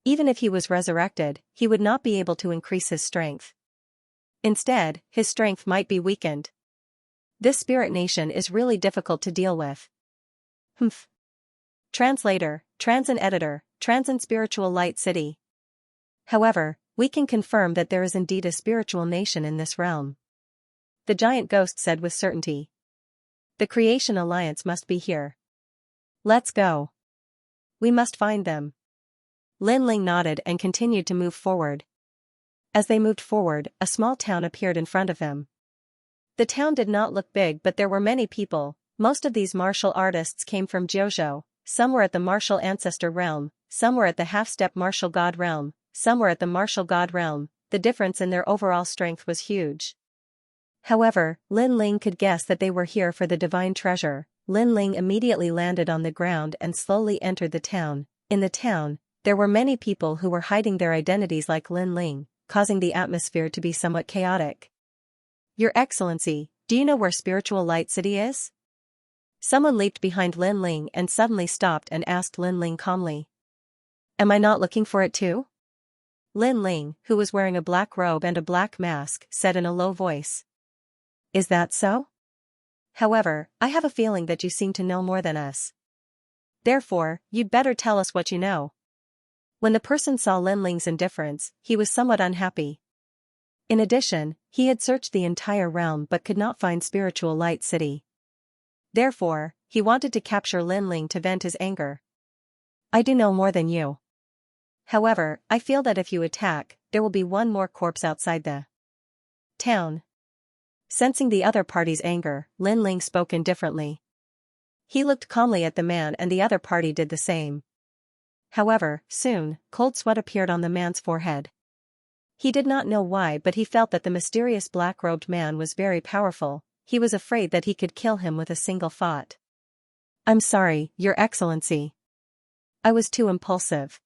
Even if he was resurrected, he would not be able to increase his strength. Instead, his strength might be weakened. This Spirit Nation is really difficult to deal with. Humph. Translator, Transin Editor, Transin Spiritual Light City. However, we can confirm that there is indeed a spiritual nation in this realm. The giant ghost said with certainty. The Creation Alliance must be here. Let's go. We must find them. Lin Ling nodded and continued to move forward. As they moved forward, a small town appeared in front of him. The town did not look big but there were many people. Most of these martial artists came from Jiuzhou, some were at the martial ancestor realm, some were at the half-step martial god realm, some were at the martial god realm. The difference in their overall strength was huge. However, Lin Ling could guess that they were here for the divine treasure. Lin Ling immediately landed on the ground and slowly entered the town. In the town, there were many people who were hiding their identities like Lin Ling, causing the atmosphere to be somewhat chaotic. Your Excellency, do you know where Spiritual Light City is? Someone leaped behind Lin Ling and suddenly stopped and asked Lin Ling calmly. Am I not looking for it too? Lin Ling, who was wearing a black robe and a black mask, said in a low voice. Is that so? However, I have a feeling that you seem to know more than us. Therefore, you'd better tell us what you know. When the person saw Lin Ling's indifference, he was somewhat unhappy. In addition, he had searched the entire realm but could not find Spiritual Light City. Therefore, he wanted to capture Lin Ling to vent his anger. I do know more than you. However, I feel that if you attack, there will be one more corpse outside the town. Sensing the other party's anger, Lin Ling spoke indifferently. He looked calmly at the man and the other party did the same. However, soon, cold sweat appeared on the man's forehead. He did not know why, but he felt that the mysterious black-robed man was very powerful. He was afraid that he could kill him with a single thought. I'm sorry, Your Excellency. I was too impulsive.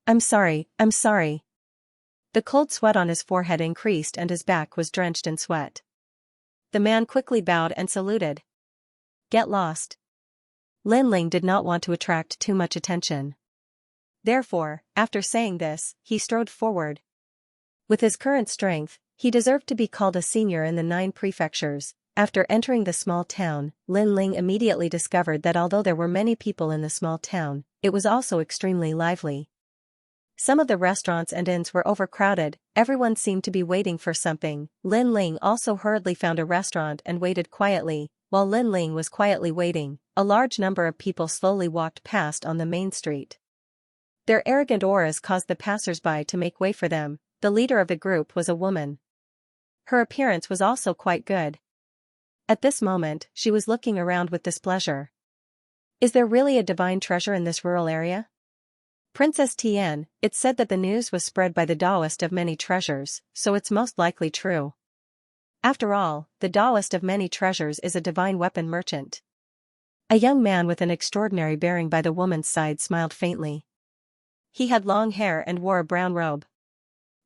I'm sorry. The cold sweat on his forehead increased and his back was drenched in sweat. The man quickly bowed and saluted. Get lost. Lin Ling did not want to attract too much attention. Therefore, after saying this, he strode forward. With his current strength, he deserved to be called a senior in the 9 prefectures. After entering the small town, Lin Ling immediately discovered that although there were many people in the small town, it was also extremely lively. Some of the restaurants and inns were overcrowded, everyone seemed to be waiting for something. Lin Ling also hurriedly found a restaurant and waited quietly. While Lin Ling was quietly waiting, a large number of people slowly walked past on the main street. Their arrogant auras caused the passers-by to make way for them. The leader of the group was a woman. Her appearance was also quite good. At this moment, she was looking around with displeasure. Is there really a divine treasure in this rural area? Princess Tian, it's said that the news was spread by the Taoist of many treasures, so it's most likely true. After all, the Taoist of many treasures is a divine weapon merchant. A young man with an extraordinary bearing by the woman's side smiled faintly. He had long hair and wore a brown robe.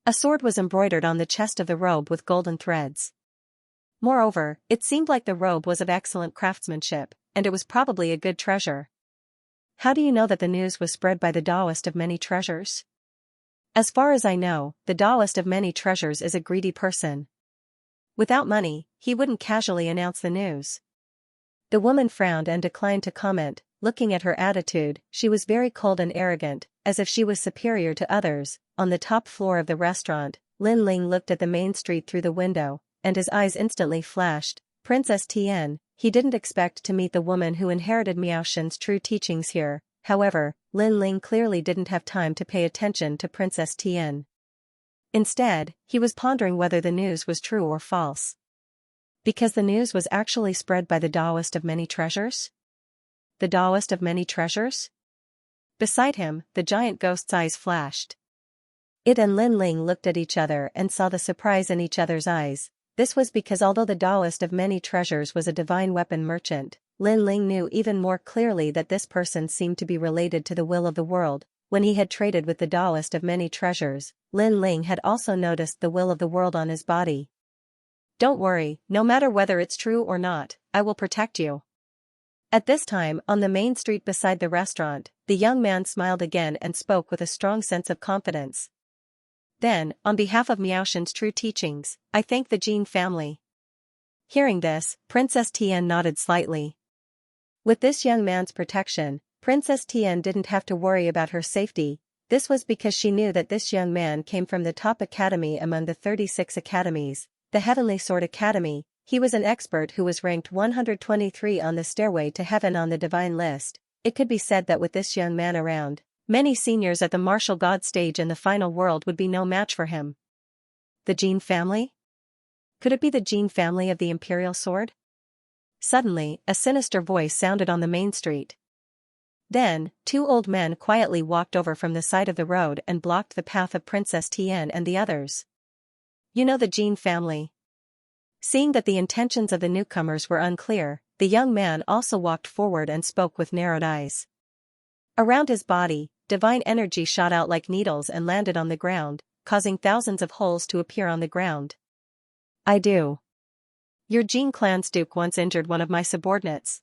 A sword was embroidered on the chest of the robe with golden threads. Moreover, it seemed like the robe was of excellent craftsmanship, and it was probably a good treasure. How do you know that the news was spread by the Taoist of many treasures? As far as I know, the Taoist of many treasures is a greedy person. Without money, he wouldn't casually announce the news. The woman frowned and declined to comment. Looking at her attitude, she was very cold and arrogant, as if she was superior to others. On the top floor of the restaurant, Lin Ling looked at the main street through the window, and his eyes instantly flashed. Princess Tian, he didn't expect to meet the woman who inherited Miao Shen's true teachings here. However, Lin Ling clearly didn't have time to pay attention to Princess Tian. Instead, he was pondering whether the news was true or false. Because the news was actually spread by the Taoist of many treasures? The Taoist of many treasures? Beside him, the giant ghost's eyes flashed. It and Lin Ling looked at each other and saw the surprise in each other's eyes. This was because although the Taoist of many treasures was a divine weapon merchant, Lin Ling knew even more clearly that this person seemed to be related to the will of the world. When he had traded with the Taoist of many treasures, Lin Ling had also noticed the will of the world on his body. Don't worry, no matter whether it's true or not, I will protect you. At this time, on the main street beside the restaurant, the young man smiled again and spoke with a strong sense of confidence. Then, on behalf of Miao Shen's true teachings, I thank the Jin family. Hearing this, Princess Tian nodded slightly. With this young man's protection, Princess Tian didn't have to worry about her safety. This was because she knew that this young man came from the top academy among the 36 academies, the Heavenly Sword Academy. He was an expert who was ranked 123 on the stairway to heaven on the divine list. It could be said that with this young man around, many seniors at the martial god stage in the final world would be no match for him. The Jin family? Could it be the Jin family of the Imperial Sword? Suddenly, a sinister voice sounded on the main street. Then, two old men quietly walked over from the side of the road and blocked the path of Princess Tian and the others. You know the Jin family. Seeing that the intentions of the newcomers were unclear, the young man also walked forward and spoke with narrowed eyes. Around his body, divine energy shot out like needles and landed on the ground, causing thousands of holes to appear on the ground. I do. Your Jin clan's duke once injured one of my subordinates.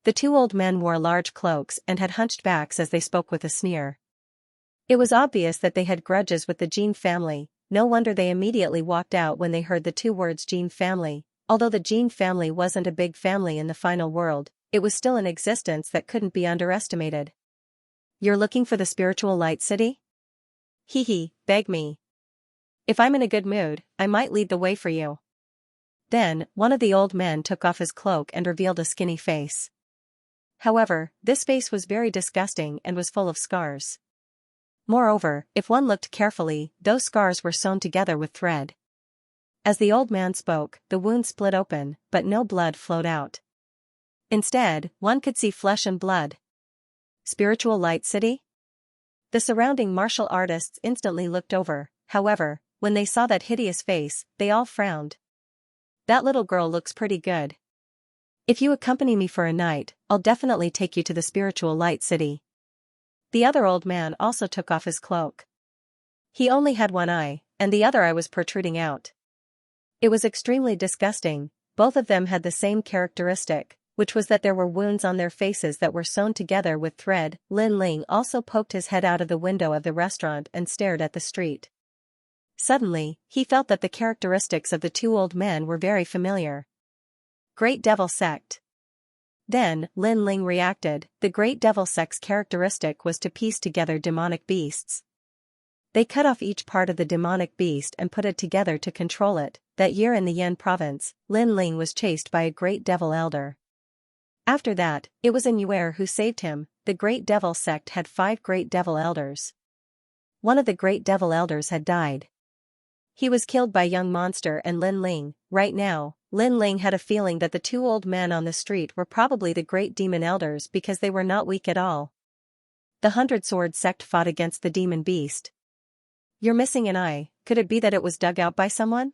The two old men wore large cloaks and had hunched backs as they spoke with a sneer. It was obvious that they had grudges with the Jin family. No wonder they immediately walked out when they heard the two words Jin family. Although the Jin family wasn't a big family in the final world, it was still an existence that couldn't be underestimated. You're looking for the spiritual light city? Hee, beg me. If I'm in a good mood, I might lead the way for you. Then, one of the old men took off his cloak and revealed a skinny face. However, this face was very disgusting and was full of scars. Moreover, if one looked carefully, those scars were sewn together with thread. As the old man spoke, the wound split open, but no blood flowed out. Instead, one could see flesh and blood. Spiritual Light City? The surrounding martial artists instantly looked over. However, when they saw that hideous face, they all frowned. That little girl looks pretty good. If you accompany me for a night, I'll definitely take you to the Spiritual Light City. The other old man also took off his cloak. He only had one eye, and the other eye was protruding out. It was extremely disgusting. Both of them had the same characteristic, which was that there were wounds on their faces that were sewn together with thread. Lin Ling also poked his head out of the window of the restaurant and stared at the street. Suddenly, he felt that the characteristics of the two old men were very familiar. Great Devil Sect. Then, Lin Ling reacted. The Great Devil Sect's characteristic was to piece together demonic beasts. They cut off each part of the demonic beast and put it together to control it. That year in the Yan province, Lin Ling was chased by a Great Devil Elder. After that, it was an Yuer who saved him. The Great Devil Sect had 5 Great Devil Elders. One of the Great Devil Elders had died. He was killed by Young Monster and Lin Ling. Right now, Lin Ling had a feeling that the two old men on the street were probably the Great Demon Elders because they were not weak at all. The 100-Sword Sect fought against the Demon Beast. You're missing an eye. Could it be that it was dug out by someone?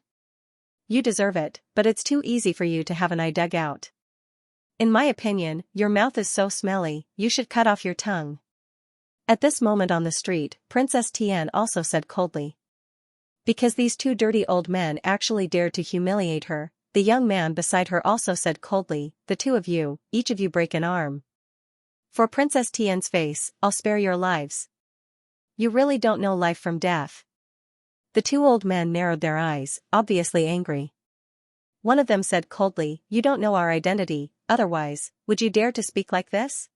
You deserve it, but it's too easy for you to have an eye dug out. In my opinion, your mouth is so smelly, you should cut off your tongue. At this moment on the street, Princess Tian also said coldly. Because these two dirty old men actually dared to humiliate her, the young man beside her also said coldly, the two of you, each of you break an arm. For Princess Tian's face, I'll spare your lives. You really don't know life from death. The two old men narrowed their eyes, obviously angry. One of them said coldly, you don't know our identity, otherwise, would you dare to speak like this?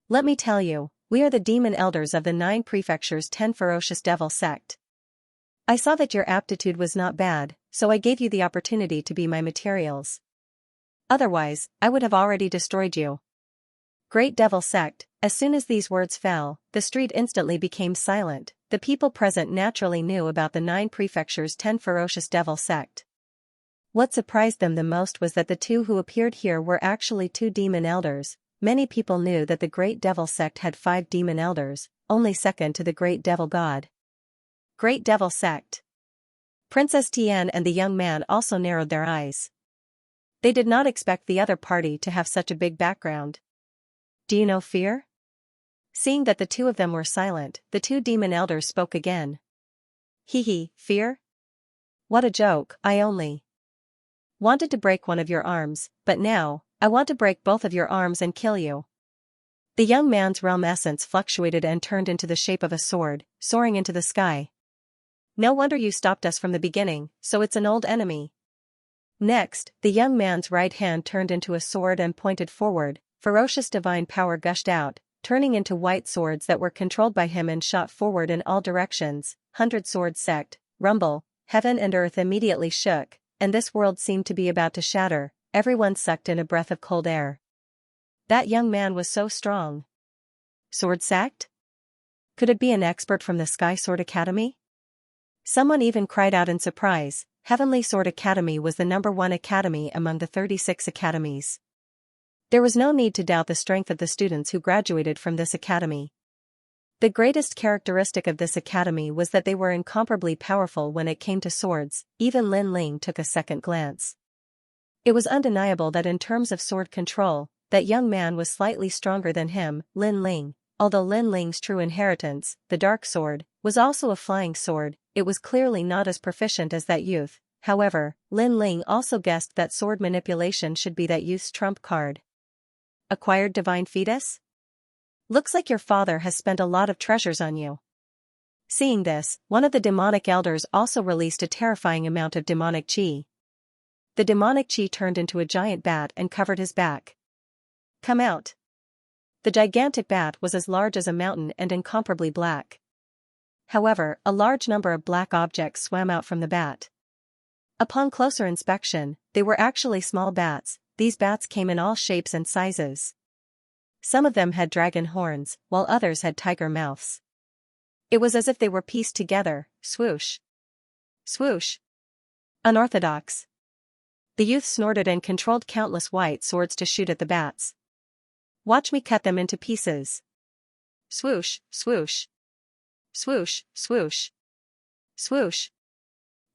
Let me tell you, we are the demon elders of the 9 prefectures 10 ferocious devil sect. I saw that your aptitude was not bad, so I gave you the opportunity to be my materials. Otherwise, I would have already destroyed you. Great Devil Sect. As soon as these words fell, the street instantly became silent. The people present naturally knew about the 9 prefectures 10 ferocious devil sect. What surprised them the most was that the two who appeared here were actually 2 demon elders. Many people knew that the Great Devil Sect had 5 demon elders, only second to the Great Devil God. Great Devil Sect. Princess Tian and the young man also narrowed their eyes. They did not expect the other party to have such a big background. Do you know fear? Seeing that the two of them were silent, the 2 demon elders spoke again. Fear? What a joke. I only wanted to break one of your arms, but now, I want to break both of your arms and kill you. The young man's realm essence fluctuated and turned into the shape of a sword, soaring into the sky. No wonder you stopped us from the beginning, so it's an old enemy. Next, the young man's right hand turned into a sword and pointed forward. Ferocious divine power gushed out, turning into white swords that were controlled by him and shot forward in all directions. 100-Sword Sect. Rumble. Heaven and earth immediately shook, and this world seemed to be about to shatter. Everyone sucked in a breath of cold air. That young man was so strong. Sword Sect? Could it be an expert from the Sky Sword Academy? Someone even cried out in surprise. Heavenly Sword Academy was the #1 academy among the 36 academies. There was no need to doubt the strength of the students who graduated from this academy. The greatest characteristic of this academy was that they were incomparably powerful when it came to swords. Even Lin Ling took a second glance. It was undeniable that in terms of sword control, that young man was slightly stronger than him, Lin Ling. Although Lin Ling's true inheritance, the dark sword, was also a flying sword, it was clearly not as proficient as that youth. However, Lin Ling also guessed that sword manipulation should be that youth's trump card. Acquired divine fetus? Looks like your father has spent a lot of treasures on you. Seeing this, one of the demonic elders also released a terrifying amount of demonic chi. The demonic chi turned into a giant bat and covered his back. Come out. The gigantic bat was as large as a mountain and incomparably black. However, a large number of black objects swam out from the bat. Upon closer inspection, they were actually small bats. These bats came in all shapes and sizes. Some of them had dragon horns, while others had tiger mouths. It was as if they were pieced together. Swoosh. Swoosh. Unorthodox. The youth snorted and controlled countless white swords to shoot at the bats. Watch me cut them into pieces. Swoosh, swoosh. Swoosh, swoosh. Swoosh.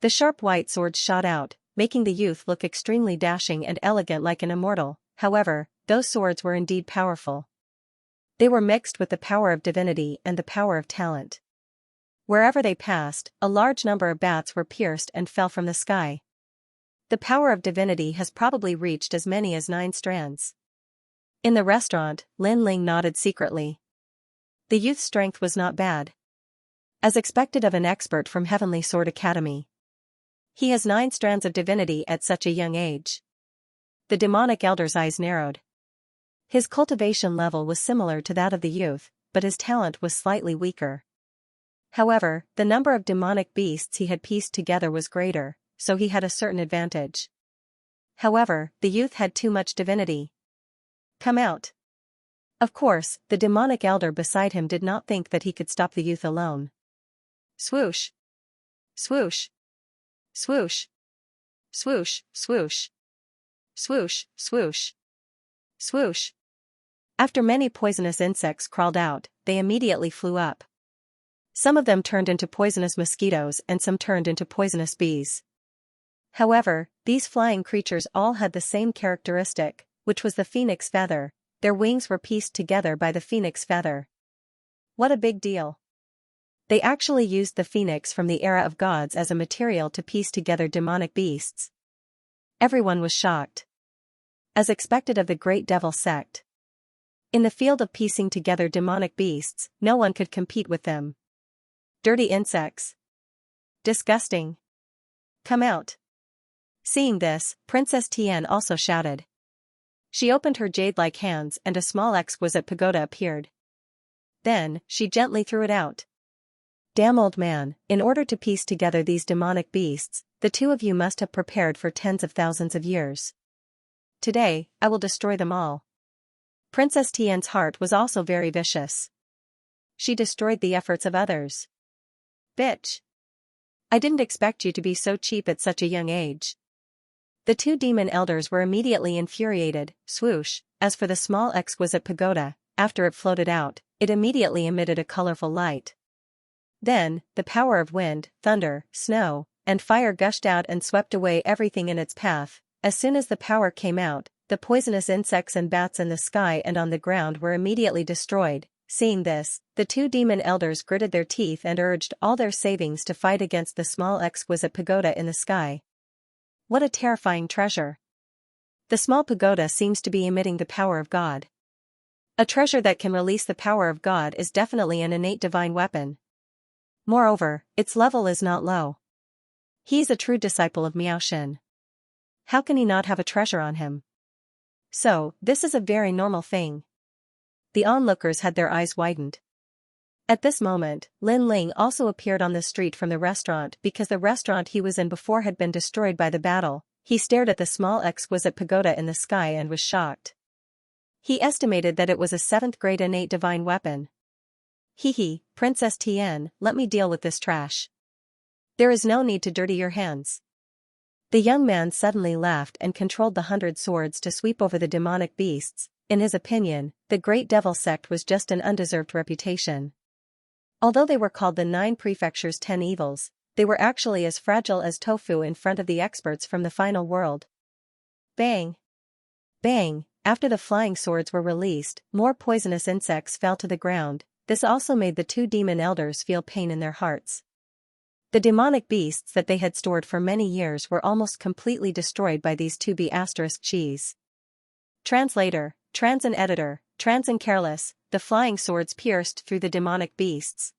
The sharp white swords shot out, making the youth look extremely dashing and elegant like an immortal. However, those swords were indeed powerful. They were mixed with the power of divinity and the power of talent. Wherever they passed, a large number of bats were pierced and fell from the sky. The power of divinity has probably reached as many as 9 strands. In the restaurant, Lin Ling nodded secretly. The youth's strength was not bad. As expected of an expert from Heavenly Sword Academy. He has 9 strands of divinity at such a young age. The demonic elder's eyes narrowed. His cultivation level was similar to that of the youth, but his talent was slightly weaker. However, the number of demonic beasts he had pieced together was greater, so he had a certain advantage. However, the youth had too much divinity. Come out. Of course, the demonic elder beside him did not think that he could stop the youth alone. Swoosh. Swoosh. Swoosh. Swoosh, swoosh. Swoosh, swoosh. Swoosh. After many poisonous insects crawled out, they immediately flew up. Some of them turned into poisonous mosquitoes and some turned into poisonous bees. However, these flying creatures all had the same characteristic, which was the phoenix feather. Their wings were pieced together by the phoenix feather. What a big deal. They actually used the phoenix from the era of gods as a material to piece together demonic beasts. Everyone was shocked. As expected of the great devil sect. In the field of piecing together demonic beasts, no one could compete with them. Dirty insects. Disgusting. Come out. Seeing this, Princess Tian also shouted. She opened her jade-like hands and a small exquisite pagoda appeared. Then, she gently threw it out. Damn old man, in order to piece together these demonic beasts, the two of you must have prepared for tens of thousands of years. Today, I will destroy them all. Princess Tian's heart was also very vicious. She destroyed the efforts of others. Bitch. I didn't expect you to be so cheap at such a young age. The 2 demon elders were immediately infuriated. Swoosh. As for the small exquisite pagoda, after it floated out, it immediately emitted a colorful light. Then, the power of wind, thunder, snow, and fire gushed out and swept away everything in its path. As soon as the power came out, the poisonous insects and bats in the sky and on the ground were immediately destroyed. Seeing this, the 2 demon elders gritted their teeth and urged all their savings to fight against the small exquisite pagoda in the sky. What a terrifying treasure. The small pagoda seems to be emitting the power of God. A treasure that can release the power of God is definitely an innate divine weapon. Moreover, its level is not low. He is a true disciple of Miaoshen. How can he not have a treasure on him? So, this is a very normal thing. The onlookers had their eyes widened. At this moment, Lin Ling also appeared on the street from the restaurant because the restaurant he was in before had been destroyed by the battle. He stared at the small exquisite pagoda in the sky and was shocked. He estimated that it was a 7th grade innate divine weapon. Hee, Princess Tian, let me deal with this trash. There is no need to dirty your hands. The young man suddenly laughed and controlled the 100 swords to sweep over the demonic beasts. In his opinion, the Great Devil Sect was just an undeserved reputation. Although they were called the 9 Prefectures' 10 Evils, they were actually as fragile as tofu in front of the experts from the final world. Bang! Bang! After the flying swords were released, more poisonous insects fell to the ground. This also made the 2 demon elders feel pain in their hearts. The demonic beasts that they had stored for many years were almost completely destroyed by these 2B** cheese. Translator, trans and editor, trans and careless, the flying swords pierced through the demonic beasts.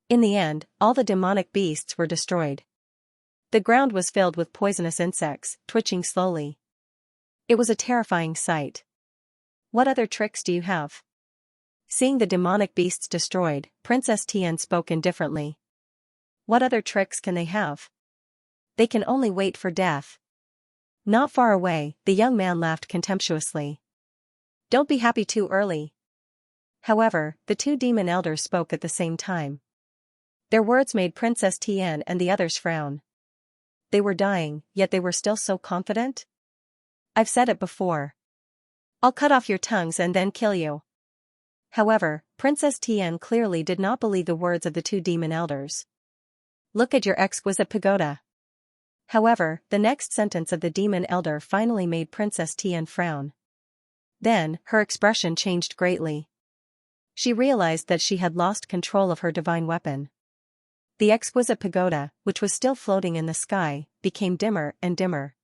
In the end, all the demonic beasts were destroyed. The ground was filled with poisonous insects, twitching slowly. It was a terrifying sight. What other tricks do you have? Seeing the demonic beasts destroyed, Princess Tian spoke indifferently. What other tricks can they have? They can only wait for death. Not far away, the young man laughed contemptuously. Don't be happy too early. However, the 2 demon elders spoke at the same time. Their words made Princess Tian and the others frown. They were dying, yet they were still so confident? I've said it before. I'll cut off your tongues and then kill you. However, Princess Tian clearly did not believe the words of the 2 demon elders. Look at your exquisite pagoda. However, the next sentence of the demon elder finally made Princess Tian frown. Then, her expression changed greatly. She realized that she had lost control of her divine weapon. The exquisite pagoda, which was still floating in the sky, became dimmer and dimmer.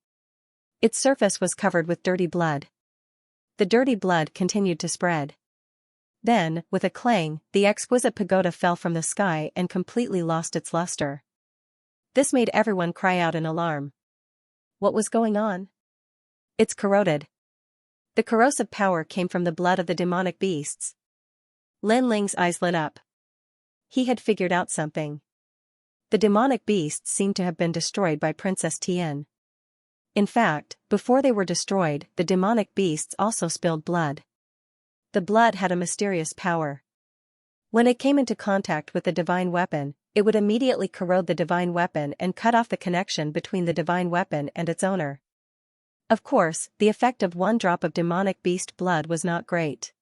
Its surface was covered with dirty blood. The dirty blood continued to spread. Then, with a clang, the exquisite pagoda fell from the sky and completely lost its luster. This made everyone cry out in alarm. What was going on? It's corroded. The corrosive power came from the blood of the demonic beasts. Lin Ling's eyes lit up. He had figured out something. The demonic beasts seemed to have been destroyed by Princess Tian. In fact, before they were destroyed, the demonic beasts also spilled blood. The blood had a mysterious power. When it came into contact with the divine weapon, it would immediately corrode the divine weapon and cut off the connection between the divine weapon and its owner. Of course, the effect of 1 drop of demonic beast blood was not great.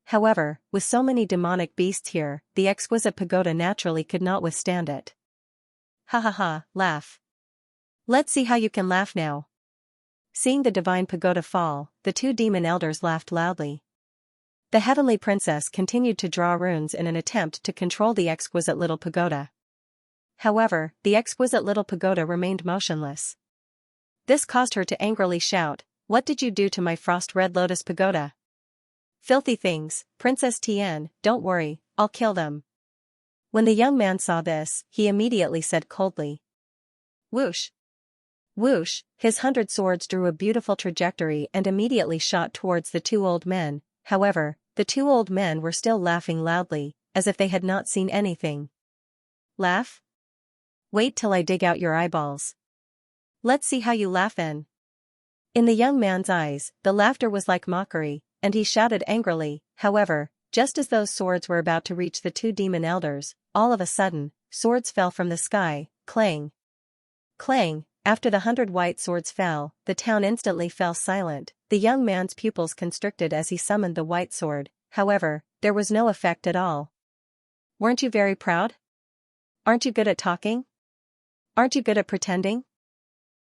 However, with so many demonic beasts here, the exquisite pagoda naturally could not withstand it. Ha ha ha, laugh. Let's see how you can laugh now. Seeing the divine pagoda fall, the 2 demon elders laughed loudly. The heavenly princess continued to draw runes in an attempt to control the exquisite little pagoda. However, the exquisite little pagoda remained motionless. This caused her to angrily shout, "What did you do to my frost red lotus pagoda?" "Filthy things, Princess Tian, don't worry, I'll kill them." When the young man saw this, he immediately said coldly. Whoosh! Whoosh! His 100 swords drew a beautiful trajectory and immediately shot towards the 2 old men. However, the 2 old men were still laughing loudly, as if they had not seen anything. Laugh? Wait till I dig out your eyeballs. Let's see how you laugh then. In the young man's eyes, the laughter was like mockery, and he shouted angrily. However, just as those swords were about to reach the 2 demon elders, all of a sudden, swords fell from the sky, clang. Clang! After the 100 white swords fell, the town instantly fell silent. The young man's pupils constricted as he summoned the white sword. However, there was no effect at all. Weren't you very proud? Aren't you good at talking? Aren't you good at pretending?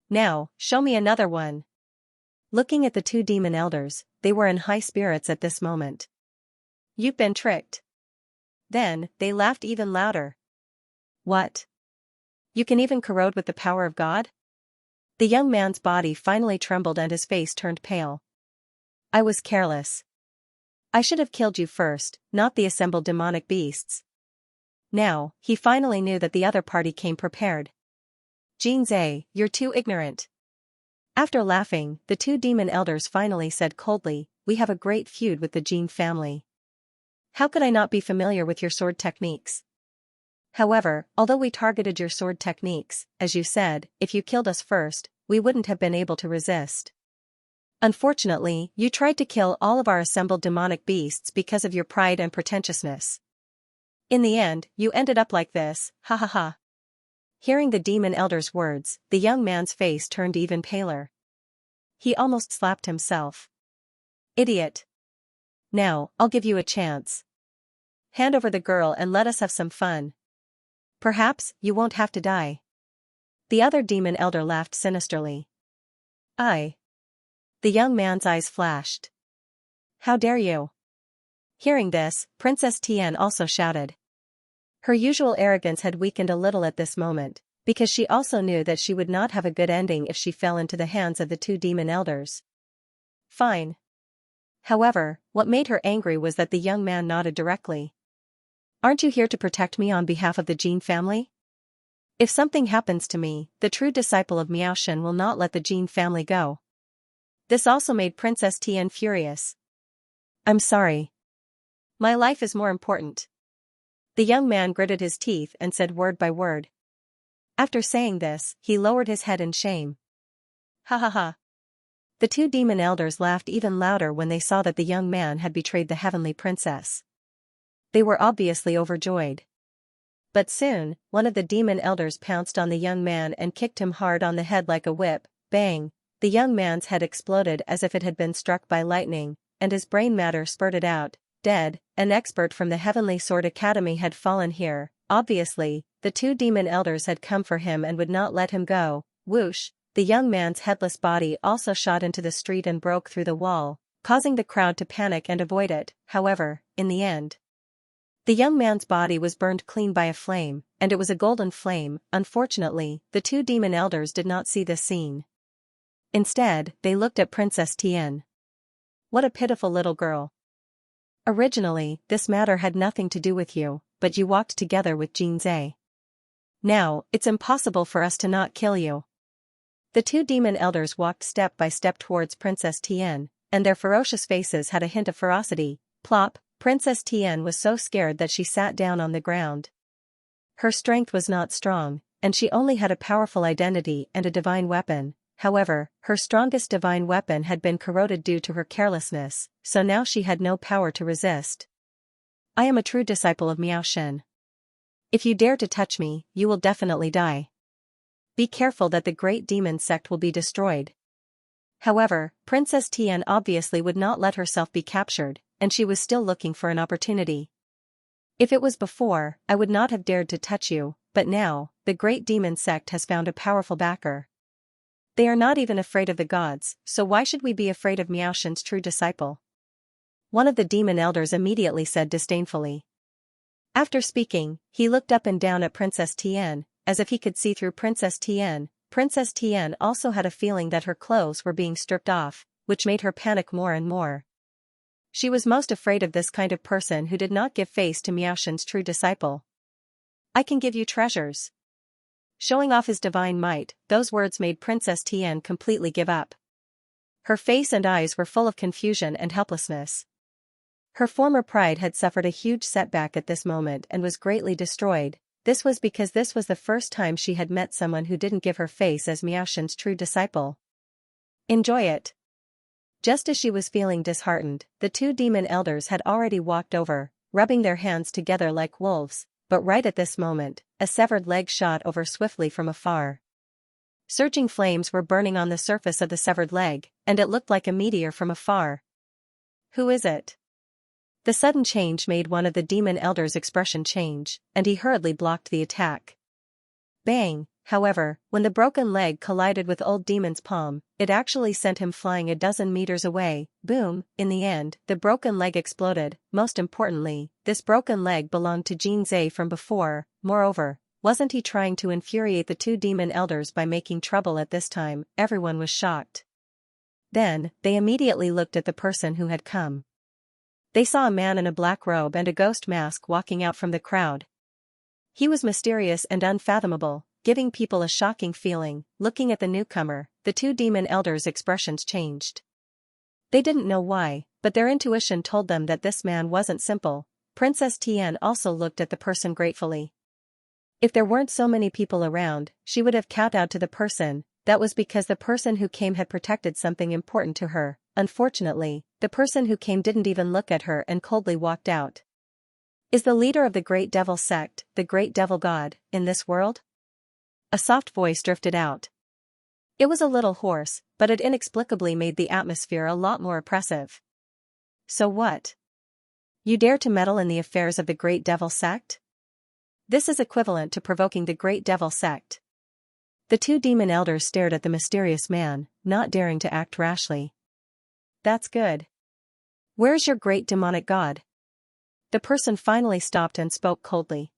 Now, show me another one. Looking at the 2 demon elders, they were in high spirits at this moment. You've been tricked. Then, they laughed even louder. What? You can even corrode with the power of God? The young man's body finally trembled and his face turned pale. I was careless. I should have killed you first, not the assembled demonic beasts. Now, he finally knew that the other party came prepared. Xianxia, you're too ignorant. After laughing, the 2 demon elders finally said coldly, we have a great feud with the Jin family. How could I not be familiar with your sword techniques? However, although we targeted your sword techniques, as you said, if you killed us first, we wouldn't have been able to resist. Unfortunately, you tried to kill all of our assembled demonic beasts because of your pride and pretentiousness. In the end, you ended up like this, ha ha ha. Hearing the demon elder's words, the young man's face turned even paler. He almost slapped himself. Idiot. Now, I'll give you a chance. Hand over the girl and let us have some fun. Perhaps you won't have to die. The other demon elder laughed sinisterly. I. The young man's eyes flashed. How dare you? Hearing this, Princess Tian also shouted. Her usual arrogance had weakened a little at this moment, because she also knew that she would not have a good ending if she fell into the hands of the two demon elders. Fine. However, what made her angry was that the young man nodded directly. Aren't you here to protect me on behalf of the Jin family? If something happens to me, the true disciple of Miaoshen will not let the Jin family go. This also made Princess Tian furious. I'm sorry. My life is more important. The young man gritted his teeth and said word by word. After saying this, he lowered his head in shame. Ha ha ha. The two demon elders laughed even louder when they saw that the young man had betrayed the heavenly princess. They were obviously overjoyed. But soon, one of the demon elders pounced on the young man and kicked him hard on the head like a whip. Bang! The young man's head exploded as if it had been struck by lightning, and his brain matter spurted out. Dead. An expert from the Heavenly Sword Academy had fallen here. Obviously, the two demon elders had come for him and would not let him go. Whoosh! The young man's headless body also shot into the street and broke through the wall, causing the crowd to panic and avoid it. However, in the end, the young man's body was burned clean by a flame, and it was a golden flame. Unfortunately, the two demon elders did not see this scene. Instead, they looked at Princess Tian. What a pitiful little girl. Originally, this matter had nothing to do with you, but you walked together with Xianxia. Now, it's impossible for us to not kill you. The two demon elders walked step by step towards Princess Tian, and their ferocious faces had a hint of ferocity. Plop! Princess Tian was so scared that she sat down on the ground. Her strength was not strong, and she only had a powerful identity and a divine weapon. However, her strongest divine weapon had been corroded due to her carelessness, so now she had no power to resist. I am a true disciple of Miaoshen. If you dare to touch me, you will definitely die. Be careful that the great demon sect will be destroyed. However, Princess Tian obviously would not let herself be captured, and she was still looking for an opportunity. If it was before, I would not have dared to touch you, but now, the great demon sect has found a powerful backer. They are not even afraid of the gods, so why should we be afraid of Miaoshen's true disciple? One of the demon elders immediately said disdainfully. After speaking, he looked up and down at Princess Tian, as if he could see through Princess Tian. Princess Tian also had a feeling that her clothes were being stripped off, which made her panic more and more. She was most afraid of this kind of person who did not give face to Miaoshen's true disciple. I can give you treasures. Showing off his divine might, those words made Princess Tian completely give up. Her face and eyes were full of confusion and helplessness. Her former pride had suffered a huge setback at this moment and was greatly destroyed. This was because this was the first time she had met someone who didn't give her face as Miaoshen's true disciple. Enjoy it. Just as she was feeling disheartened, the two demon elders had already walked over, rubbing their hands together like wolves, but right at this moment, a severed leg shot over swiftly from afar. Surging flames were burning on the surface of the severed leg, and it looked like a meteor from afar. Who is it? The sudden change made one of the demon elders' expression change, and he hurriedly blocked the attack. Bang! However, when the broken leg collided with old demon's palm, it actually sent him flying a dozen meters away. Boom! In the end, the broken leg exploded. Most importantly, this broken leg belonged to Xianxia from before. Moreover, wasn't he trying to infuriate the two demon elders by making trouble at this time? Everyone was shocked. Then, they immediately looked at the person who had come. They saw a man in a black robe and a ghost mask walking out from the crowd. He was mysterious and unfathomable, giving people a shocking feeling. Looking at the newcomer, the two demon elders' expressions changed. They didn't know why, but their intuition told them that this man wasn't simple. Princess Tian also looked at the person gratefully. If there weren't so many people around, she would have kowtowed to the person. That was because the person who came had protected something important to her. Unfortunately, the person who came didn't even look at her and coldly walked out. Is the leader of the Great Devil sect, the Great Devil God, in this world? A soft voice drifted out. It was a little hoarse, but it inexplicably made the atmosphere a lot more oppressive. So what? You dare to meddle in the affairs of the Great Devil Sect? This is equivalent to provoking the Great Devil Sect. The two demon elders stared at the mysterious man, not daring to act rashly. That's good. Where's your great demonic god? The person finally stopped and spoke coldly.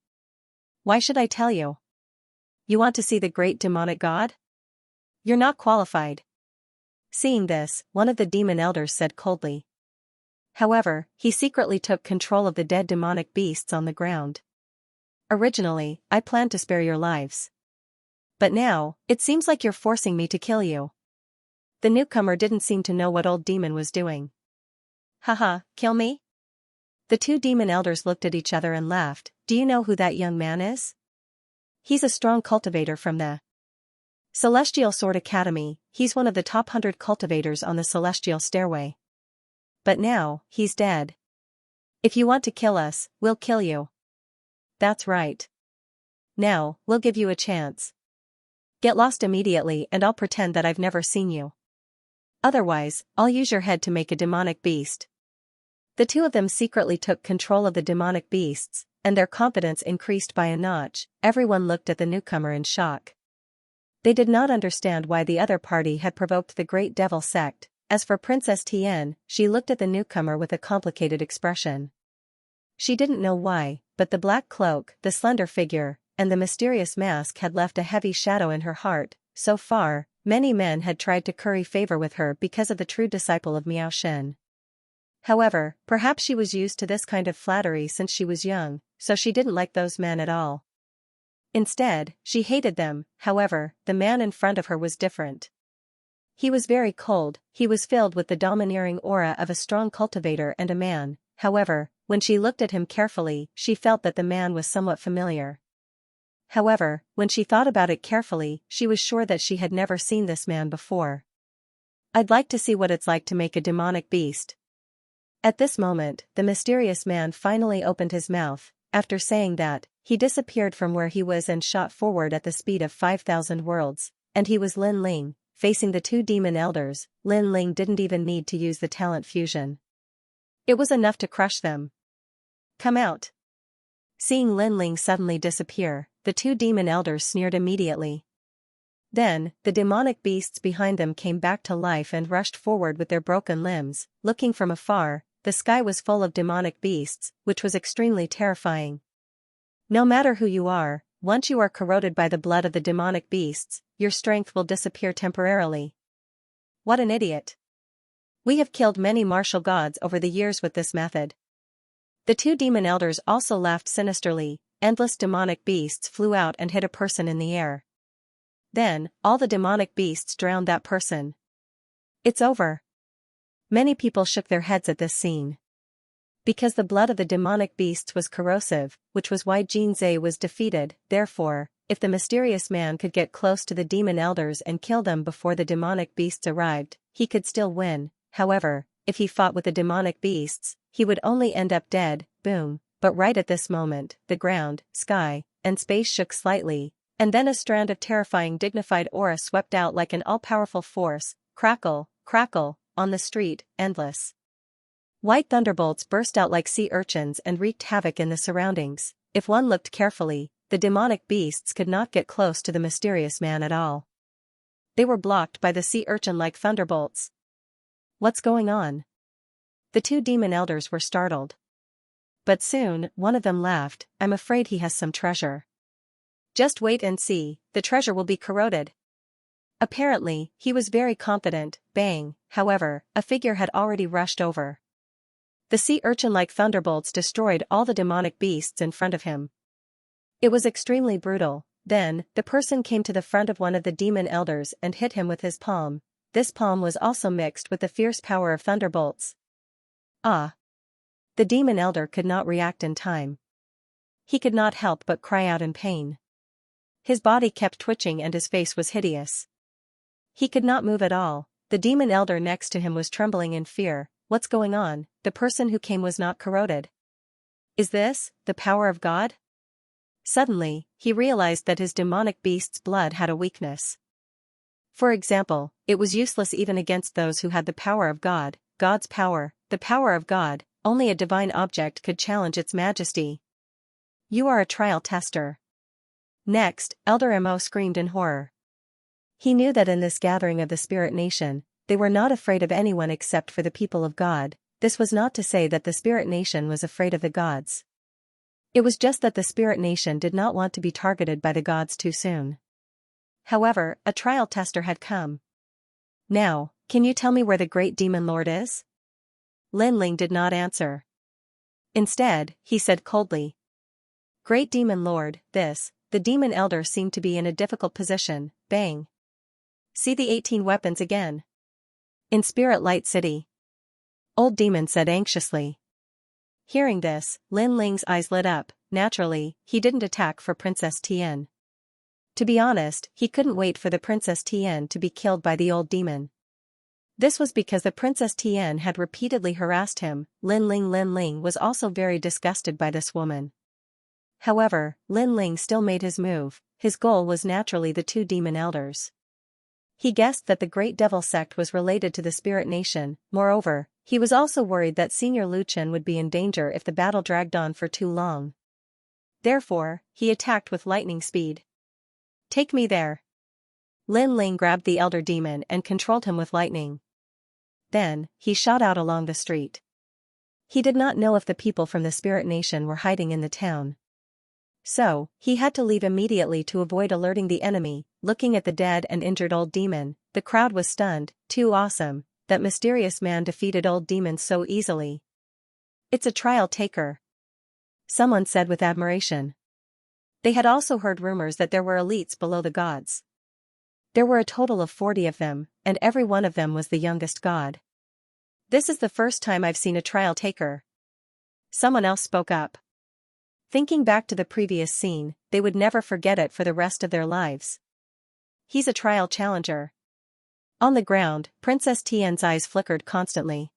Why should I tell you? You want to see the great demonic god? You're not qualified. Seeing this, one of the demon elders said coldly. However, he secretly took control of the dead demonic beasts on the ground. Originally, I planned to spare your lives. But now, it seems like you're forcing me to kill you. The newcomer didn't seem to know what old demon was doing. Haha, kill me? The two demon elders looked at each other and laughed. Do you know who that young man is? He's a strong cultivator from the Celestial Sword Academy. He's one of the top 100 cultivators on the Celestial Stairway. But now, he's dead. If you want to kill us, we'll kill you. That's right. Now, we'll give you a chance. Get lost immediately and I'll pretend that I've never seen you. Otherwise, I'll use your head to make a demonic beast. The two of them secretly took control of the demonic beasts, and their confidence increased by a notch. Everyone looked at the newcomer in shock. They did not understand why the other party had provoked the Great Devil Sect. As for Princess Tian, she looked at the newcomer with a complicated expression. She didn't know why, but the black cloak, the slender figure, and the mysterious mask had left a heavy shadow in her heart. So far, many men had tried to curry favor with her because of the true disciple of Miao Shen. However, perhaps she was used to this kind of flattery since she was young, so she didn't like those men at all. Instead, she hated them. However, the man in front of her was different. He was very cold. He was filled with the domineering aura of a strong cultivator and a man. However, when she looked at him carefully, she felt that the man was somewhat familiar. However, when she thought about it carefully, she was sure that she had never seen this man before. I'd like to see what it's like to make a demonic beast. At this moment, the mysterious man finally opened his mouth. After saying that, he disappeared from where he was and shot forward at the speed of 5,000 worlds, and he was Lin Ling, facing the two demon elders. Lin Ling didn't even need to use the talent fusion. It was enough to crush them. Come out. Seeing Lin Ling suddenly disappear, the two demon elders sneered immediately. Then, the demonic beasts behind them came back to life and rushed forward with their broken limbs. Looking from afar, the sky was full of demonic beasts, which was extremely terrifying. No matter who you are, once you are corroded by the blood of the demonic beasts, your strength will disappear temporarily. What an idiot. We have killed many martial gods over the years with this method. The two demon elders also laughed sinisterly. Endless demonic beasts flew out and hit a person in the air. Then, all the demonic beasts drowned that person. It's over. Many people shook their heads at this scene. Because the blood of the demonic beasts was corrosive, which was why Jin Zhe was defeated. Therefore, if the mysterious man could get close to the demon elders and kill them before the demonic beasts arrived, he could still win. However, if he fought with the demonic beasts, he would only end up dead. Boom. But right at this moment, the ground, sky, and space shook slightly, and then a strand of terrifying dignified aura swept out like an all-powerful force. Crackle, crackle, on the street, endless white thunderbolts burst out like sea urchins and wreaked havoc in the surroundings. If one looked carefully, the demonic beasts could not get close to the mysterious man at all. They were blocked by the sea urchin-like thunderbolts. What's going on? The two demon elders were startled. But soon, one of them laughed. I'm afraid he has some treasure. Just wait and see, the treasure will be corroded. Apparently, he was very confident. Bang. However, a figure had already rushed over. The sea urchin-like thunderbolts destroyed all the demonic beasts in front of him. It was extremely brutal. Then, the person came to the front of one of the demon elders and hit him with his palm. This palm was also mixed with the fierce power of thunderbolts. Ah! The demon elder could not react in time. He could not help but cry out in pain. His body kept twitching and his face was hideous. He could not move at all. The demon elder next to him was trembling in fear. What's going on? The person who came was not corroded. Is this the power of God? Suddenly, he realized that his demonic beast's blood had a weakness. For example, it was useless even against those who had the power of God, God's power, the power of God. Only a divine object could challenge its majesty. You are a trial tester. Next, Elder Mo screamed in horror. He knew that in this gathering of the spirit nation, they were not afraid of anyone except for the people of God. This was not to say that the spirit nation was afraid of the gods. It was just that the spirit nation did not want to be targeted by the gods too soon. However, a trial tester had come. Now, can you tell me where the great demon lord is? Lin Ling did not answer. Instead, he said coldly. Great demon lord, the demon elder seemed to be in a difficult position. Bang. See the 18 weapons again. In Spirit Light City. Old demon said anxiously. Hearing this, Lin Ling's eyes lit up. Naturally, he didn't attack for Princess Tian. To be honest, he couldn't wait for the Princess Tian to be killed by the old demon. This was because the Princess Tian had repeatedly harassed him. Lin Ling was also very disgusted by this woman. However, Lin Ling still made his move. His goal was naturally the 2 demon elders. He guessed that the Great Devil sect was related to the Spirit Nation. Moreover, he was also worried that Senior Lu Chen would be in danger if the battle dragged on for too long. Therefore, he attacked with lightning speed. Take me there. Lin Ling grabbed the elder demon and controlled him with lightning. Then, he shot out along the street. He did not know if the people from the Spirit Nation were hiding in the town. So, he had to leave immediately to avoid alerting the enemy. Looking at the dead and injured old demon, the crowd was stunned. Too awesome, that mysterious man defeated old demons so easily. It's a trial taker. Someone said with admiration. They had also heard rumors that there were elites below the gods. There were a total of 40 of them, and every one of them was the youngest god. This is the first time I've seen a trial taker. Someone else spoke up. Thinking back to the previous scene, they would never forget it for the rest of their lives. He's a trial challenger. On the ground, Princess Tian's eyes flickered constantly.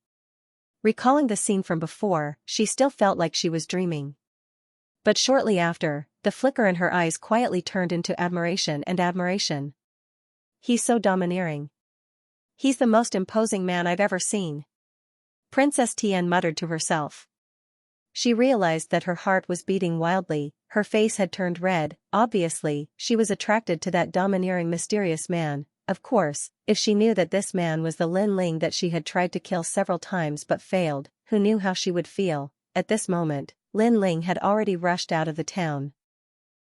Recalling the scene from before, she still felt like she was dreaming. But shortly after, the flicker in her eyes quietly turned into admiration and admiration. He's so domineering. He's the most imposing man I've ever seen. Princess Tian muttered to herself. She realized that her heart was beating wildly, her face had turned red. Obviously, she was attracted to that domineering mysterious man. Of course, if she knew that this man was the Lin Ling that she had tried to kill several times but failed, who knew how she would feel? At this moment, Lin Ling had already rushed out of the town.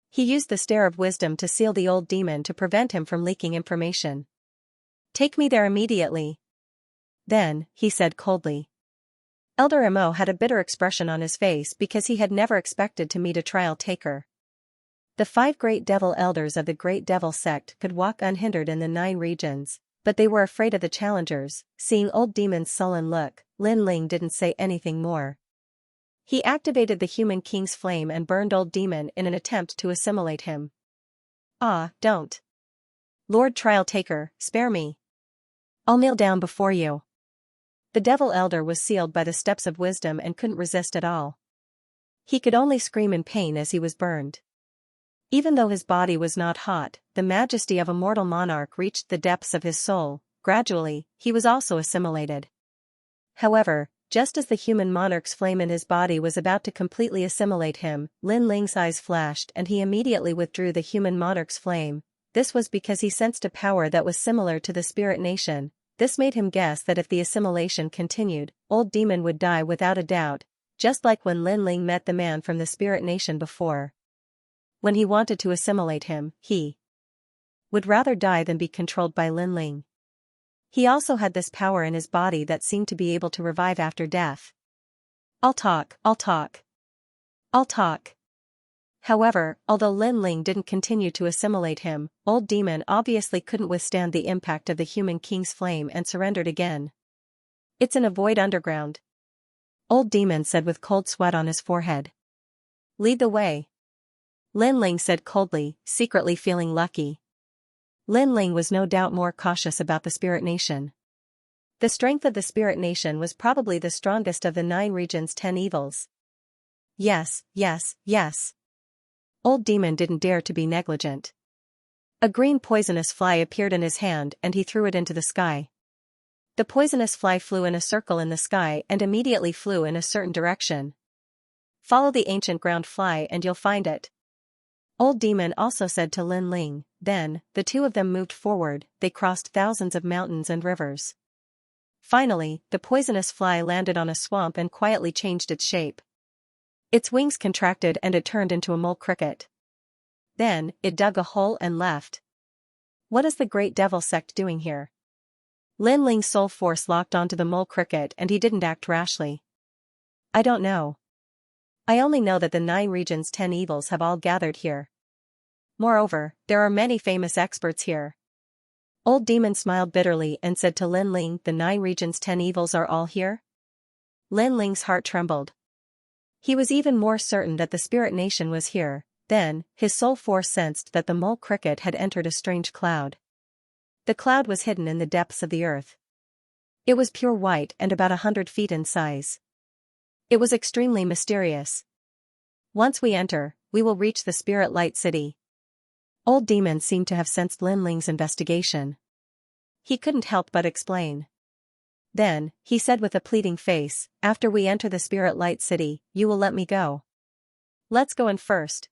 He used the stare of wisdom to seal the old demon to prevent him from leaking information. Take me there immediately. Then, he said coldly. Elder Mo had a bitter expression on his face because he had never expected to meet a trial taker. The 5 great devil elders of the Great Devil sect could walk unhindered in the 9 regions, but they were afraid of the challengers. Seeing old demon's sullen look, Lin Ling didn't say anything more. He activated the human king's flame and burned old demon in an attempt to assimilate him. Ah, don't. Lord Trial Taker, spare me. I'll kneel down before you. The devil elder was sealed by the steps of wisdom and couldn't resist at all. He could only scream in pain as he was burned. Even though his body was not hot, the majesty of a mortal monarch reached the depths of his soul. Gradually, he was also assimilated. However, just as the human monarch's flame in his body was about to completely assimilate him, Lin Ling's eyes flashed and he immediately withdrew the human monarch's flame. This was because he sensed a power that was similar to the spirit nation. This made him guess that if the assimilation continued, old demon would die without a doubt, just like when Lin Ling met the man from the spirit nation before. When he wanted to assimilate him, he would rather die than be controlled by Lin Ling. He also had this power in his body that seemed to be able to revive after death. I'll talk. However, although Lin Ling didn't continue to assimilate him, old demon obviously couldn't withstand the impact of the human king's flame and surrendered again. It's in a void underground. Old demon said with cold sweat on his forehead. Lead the way. Lin Ling said coldly, secretly feeling lucky. Lin Ling was no doubt more cautious about the Spirit Nation. The strength of the Spirit Nation was probably the strongest of the 9 regions' 10 evils. Yes. Old Demon didn't dare to be negligent. A green poisonous fly appeared in his hand and he threw it into the sky. The poisonous fly flew in a circle in the sky and immediately flew in a certain direction. Follow the ancient ground fly and you'll find it. Old Demon also said to Lin Ling. Then, the two of them moved forward, they crossed thousands of mountains and rivers. Finally, the poisonous fly landed on a swamp and quietly changed its shape. Its wings contracted and it turned into a mole cricket. Then, it dug a hole and left. What is the Great Devil Sect doing here? Lin Ling's soul force locked onto the mole cricket and he didn't act rashly. I don't know. I only know that the 9 regions' 10 evils have all gathered here. Moreover, there are many famous experts here. Old Demon smiled bitterly and said to Lin Ling, the 9 regions' 10 evils are all here? Lin Ling's heart trembled. He was even more certain that the spirit nation was here. Then, his soul force sensed that the mole cricket had entered a strange cloud. The cloud was hidden in the depths of the earth. It was pure white and about 100 feet in size. It was extremely mysterious. Once we enter, we will reach the Spirit Light City. Old Demon seemed to have sensed Lin Ling's investigation. He couldn't help but explain. Then, he said with a pleading face, after we enter the Spirit Light City, you will let me go. Let's go in first.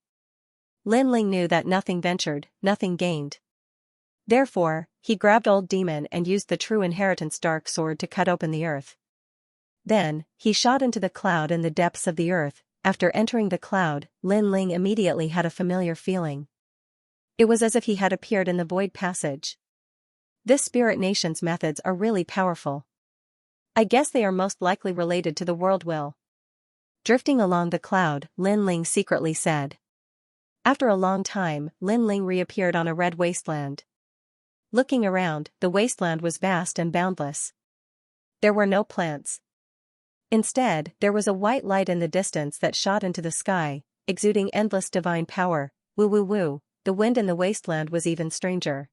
Lin Ling knew that nothing ventured, nothing gained. Therefore, he grabbed Old Demon and used the true inheritance dark sword to cut open the earth. Then, he shot into the cloud in the depths of the earth. After entering the cloud, Lin Ling immediately had a familiar feeling. It was as if he had appeared in the void passage. This spirit nation's methods are really powerful. I guess they are most likely related to the world will. Drifting along the cloud, Lin Ling secretly said. After a long time, Lin Ling reappeared on a red wasteland. Looking around, the wasteland was vast and boundless. There were no plants. Instead, there was a white light in the distance that shot into the sky, exuding endless divine power. Woo woo woo, the wind in the wasteland was even stranger.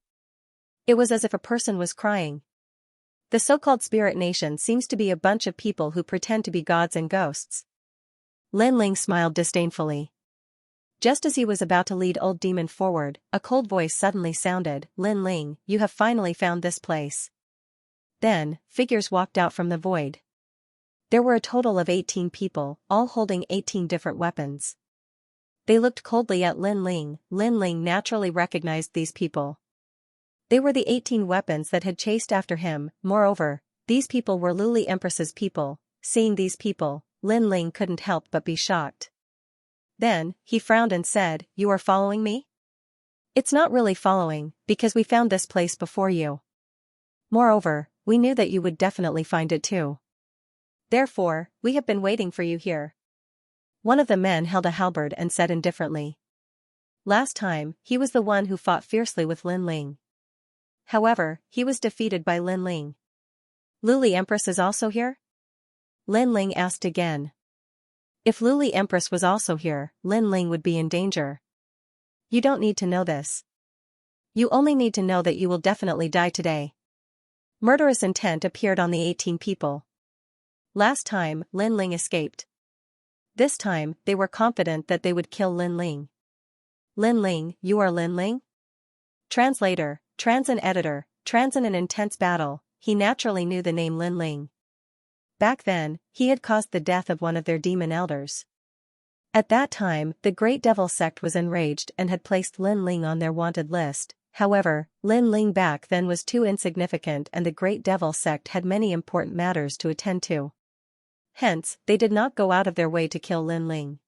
It was as if a person was crying. The so-called spirit nation seems to be a bunch of people who pretend to be gods and ghosts. Lin Ling smiled disdainfully. Just as he was about to lead Old Demon forward, a cold voice suddenly sounded, Lin Ling, you have finally found this place. Then, figures walked out from the void. There were a total of 18 people, all holding 18 different weapons. They looked coldly at Lin Ling. Lin Ling naturally recognized these people. They were the 18 weapons that had chased after him. Moreover, these people were Luli Empress's people. Seeing these people, Lin Ling couldn't help but be shocked. Then, he frowned and said, you are following me? It's not really following, because we found this place before you. Moreover, we knew that you would definitely find it too. Therefore, we have been waiting for you here. One of the men held a halberd and said indifferently. Last time, he was the one who fought fiercely with Lin Ling. However, he was defeated by Lin Ling. Luli Empress is also here? Lin Ling asked again. If Luli Empress was also here, Lin Ling would be in danger. You don't need to know this. You only need to know that you will definitely die today. Murderous intent appeared on the 18 people. Last time, Lin Ling escaped. This time, they were confident that they would kill Lin Ling. Lin Ling, you are Lin Ling? Translator, trans and editor, trans in an intense battle, he naturally knew the name Lin Ling. Back then, he had caused the death of one of their demon elders. At that time, the Great Devil Sect was enraged and had placed Lin Ling on their wanted list. However, Lin Ling back then was too insignificant and the Great Devil Sect had many important matters to attend to. Hence, they did not go out of their way to kill Lin Ling.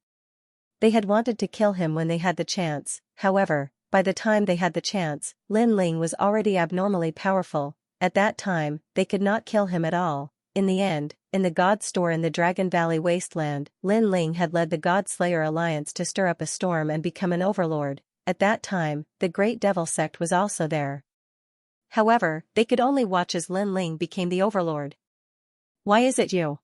They had wanted to kill him when they had the chance. However, by the time they had the chance, Lin Ling was already abnormally powerful. At that time, they could not kill him at all. In the end, in the God Store in the Dragon Valley Wasteland, Lin Ling had led the God Slayer Alliance to stir up a storm and become an overlord. At that time, the Great Devil Sect was also there. However, they could only watch as Lin Ling became the overlord. Why is it you?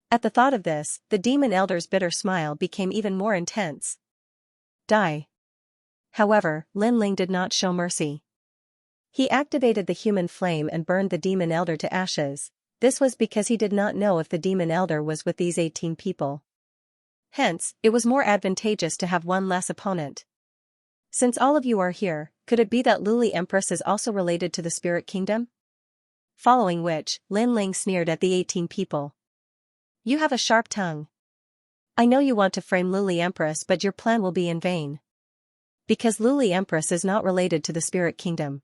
At the thought of this, the demon elder's bitter smile became even more intense. Die. However, Lin Ling did not show mercy. He activated the human flame and burned the demon elder to ashes. This was because he did not know if the demon elder was with these 18 people. Hence, it was more advantageous to have one less opponent. Since all of you are here, could it be that Luli Empress is also related to the spirit kingdom? Following which, Lin Ling sneered at the 18 people. You have a sharp tongue. I know you want to frame Luli Empress, but your plan will be in vain. Because Luli Empress is not related to the spirit kingdom.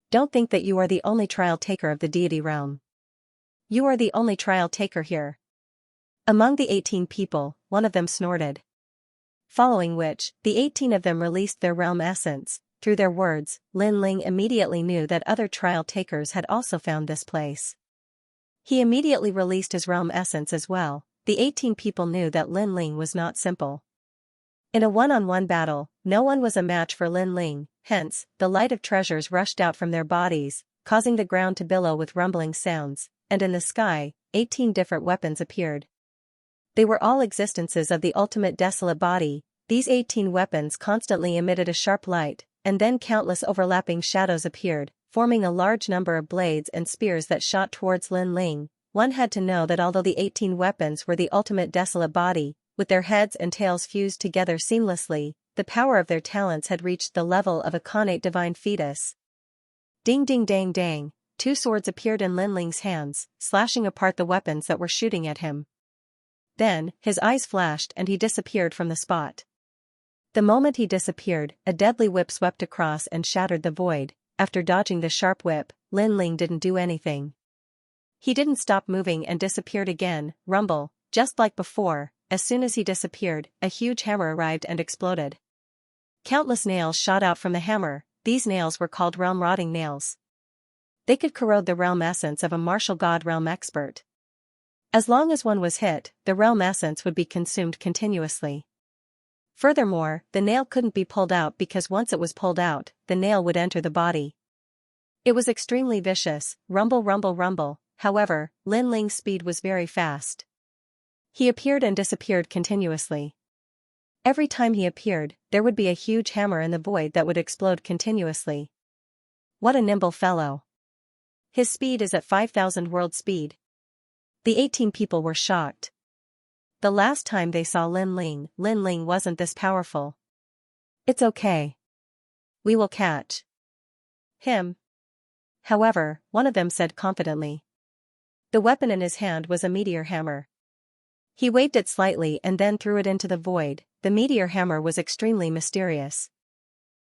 Don't think that you are the only trial taker of the deity realm. You are the only trial taker here. Among the 18 people, one of them snorted. Following which, the 18 of them released their realm essence. Through their words, Lin Ling immediately knew that other trial takers had also found this place. He immediately released his realm essence as well. The 18 people knew that Lin Ling was not simple. In a one-on-one battle, no one was a match for Lin Ling, hence, the light of treasures rushed out from their bodies, causing the ground to billow with rumbling sounds, and in the sky, 18 different weapons appeared. They were all existences of the ultimate desolate body. These 18 weapons constantly emitted a sharp light, and then countless overlapping shadows appeared, forming a large number of blades and spears that shot towards Lin Ling. One had to know that although the 18 weapons were the ultimate desolate body, with their heads and tails fused together seamlessly, the power of their talents had reached the level of a connate divine fetus. Ding ding dang dang, 2 swords appeared in Lin Ling's hands, slashing apart the weapons that were shooting at him. Then, his eyes flashed and he disappeared from the spot. The moment he disappeared, a deadly whip swept across and shattered the void. After dodging the sharp whip, Lin Ling didn't do anything. He didn't stop moving and disappeared again. Rumble, just like before. As soon as he disappeared, a huge hammer arrived and exploded. Countless nails shot out from the hammer. These nails were called realm-rotting nails. They could corrode the realm essence of a martial god realm expert. As long as one was hit, the realm essence would be consumed continuously. Furthermore, the nail couldn't be pulled out because once it was pulled out, the nail would enter the body. It was extremely vicious. Rumble rumble rumble. However, Lin Ling's speed was very fast. He appeared and disappeared continuously. Every time he appeared, there would be a huge hammer in the void that would explode continuously. What a nimble fellow. His speed is at 5,000 world speed. The 18 people were shocked. The last time they saw Lin Ling wasn't this powerful. It's okay. We will catch him. However, one of them said confidently. The weapon in his hand was a meteor hammer. He waved it slightly and then threw it into the void. The meteor hammer was extremely mysterious.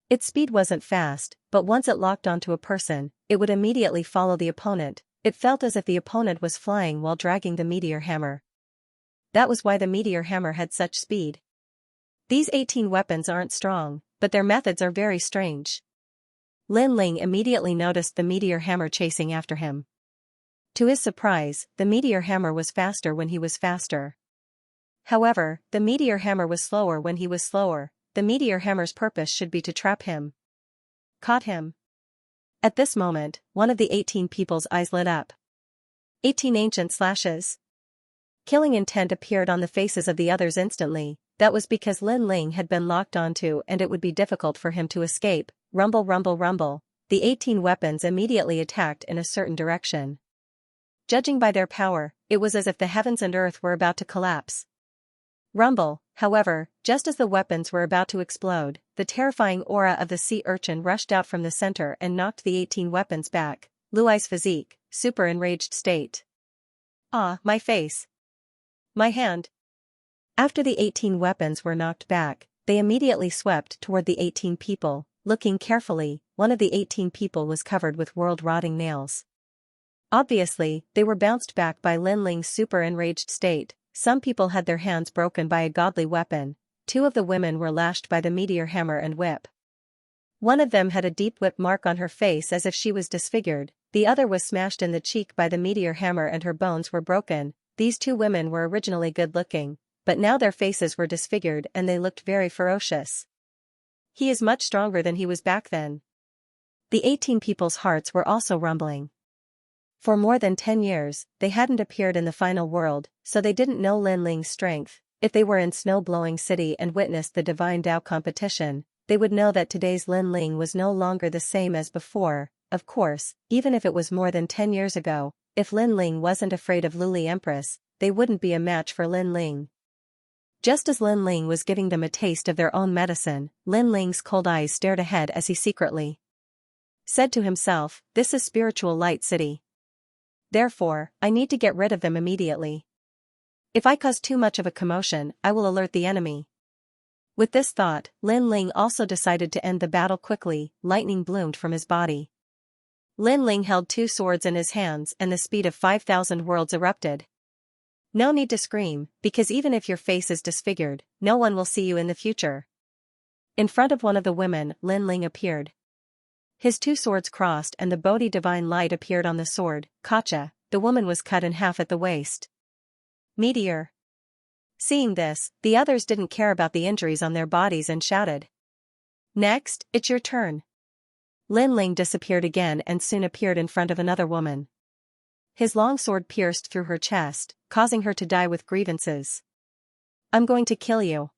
Its speed wasn't fast, but once it locked onto a person, it would immediately follow the opponent. It felt as if the opponent was flying while dragging the meteor hammer. That was why the meteor hammer had such speed. These 18 weapons aren't strong, but their methods are very strange. Lin Ling immediately noticed the meteor hammer chasing after him. To his surprise, the meteor hammer was faster when he was faster. However, the meteor hammer was slower when he was slower. The meteor hammer's purpose should be to trap him. Caught him. At this moment, one of the 18 people's eyes lit up. 18 ancient slashes. Killing intent appeared on the faces of the others instantly. That was because Lin Ling had been locked onto and it would be difficult for him to escape. Rumble rumble rumble. The 18 weapons immediately attacked in a certain direction. Judging by their power, it was as if the heavens and earth were about to collapse. Rumble, however, just as the weapons were about to explode, the terrifying aura of the sea urchin rushed out from the center and knocked the 18 weapons back. Luai's physique, super enraged state. Ah, my face. My hand. After the 18 weapons were knocked back, they immediately swept toward the 18 people. Looking carefully, one of the 18 people was covered with world-rotting nails. Obviously, they were bounced back by Lin Ling's super enraged state. Some people had their hands broken by a godly weapon. 2 of the women were lashed by the meteor hammer and whip. One of them had a deep whip mark on her face as if she was disfigured. The other was smashed in the cheek by the meteor hammer and her bones were broken. These 2 women were originally good-looking, but now their faces were disfigured and they looked very ferocious. He is much stronger than he was back then. The 18 people's hearts were also rumbling. For more than 10 years, they hadn't appeared in the final world, so they didn't know Lin Ling's strength. If they were in Snow-Blowing City and witnessed the Divine Dao competition, they would know that today's Lin Ling was no longer the same as before. Of course, even if it was more than 10 years ago, if Lin Ling wasn't afraid of Luli Empress, they wouldn't be a match for Lin Ling. Just as Lin Ling was giving them a taste of their own medicine, Lin Ling's cold eyes stared ahead as he secretly said to himself, "This is Spiritual Light City. Therefore, I need to get rid of them immediately. If I cause too much of a commotion, I will alert the enemy." With this thought, Lin Ling also decided to end the battle quickly. Lightning bloomed from his body. Lin Ling held 2 swords in his hands and the speed of 5,000 worlds erupted. No need to scream, because even if your face is disfigured, no one will see you in the future. In front of one of the women, Lin Ling appeared. His 2 swords crossed and the Bodhi divine light appeared on the sword. Gotcha, the woman was cut in half at the waist. Meteor. Seeing this, the others didn't care about the injuries on their bodies and shouted, "Next, it's your turn." Lin Ling disappeared again and soon appeared in front of another woman. His long sword pierced through her chest, causing her to die with grievances. "I'm going to kill you."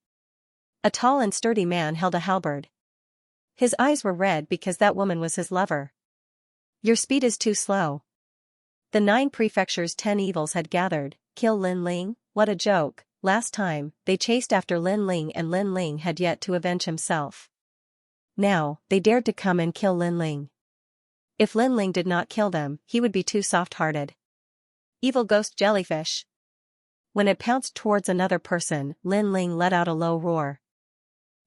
A tall and sturdy man held a halberd. His eyes were red because that woman was his lover. "Your speed is too slow." The 9 prefectures' 10 evils had gathered. Kill Lin Ling? What a joke. Last time, they chased after Lin Ling and Lin Ling had yet to avenge himself. Now, they dared to come and kill Lin Ling. If Lin Ling did not kill them, he would be too soft-hearted. Evil ghost jellyfish. When it pounced towards another person, Lin Ling let out a low roar.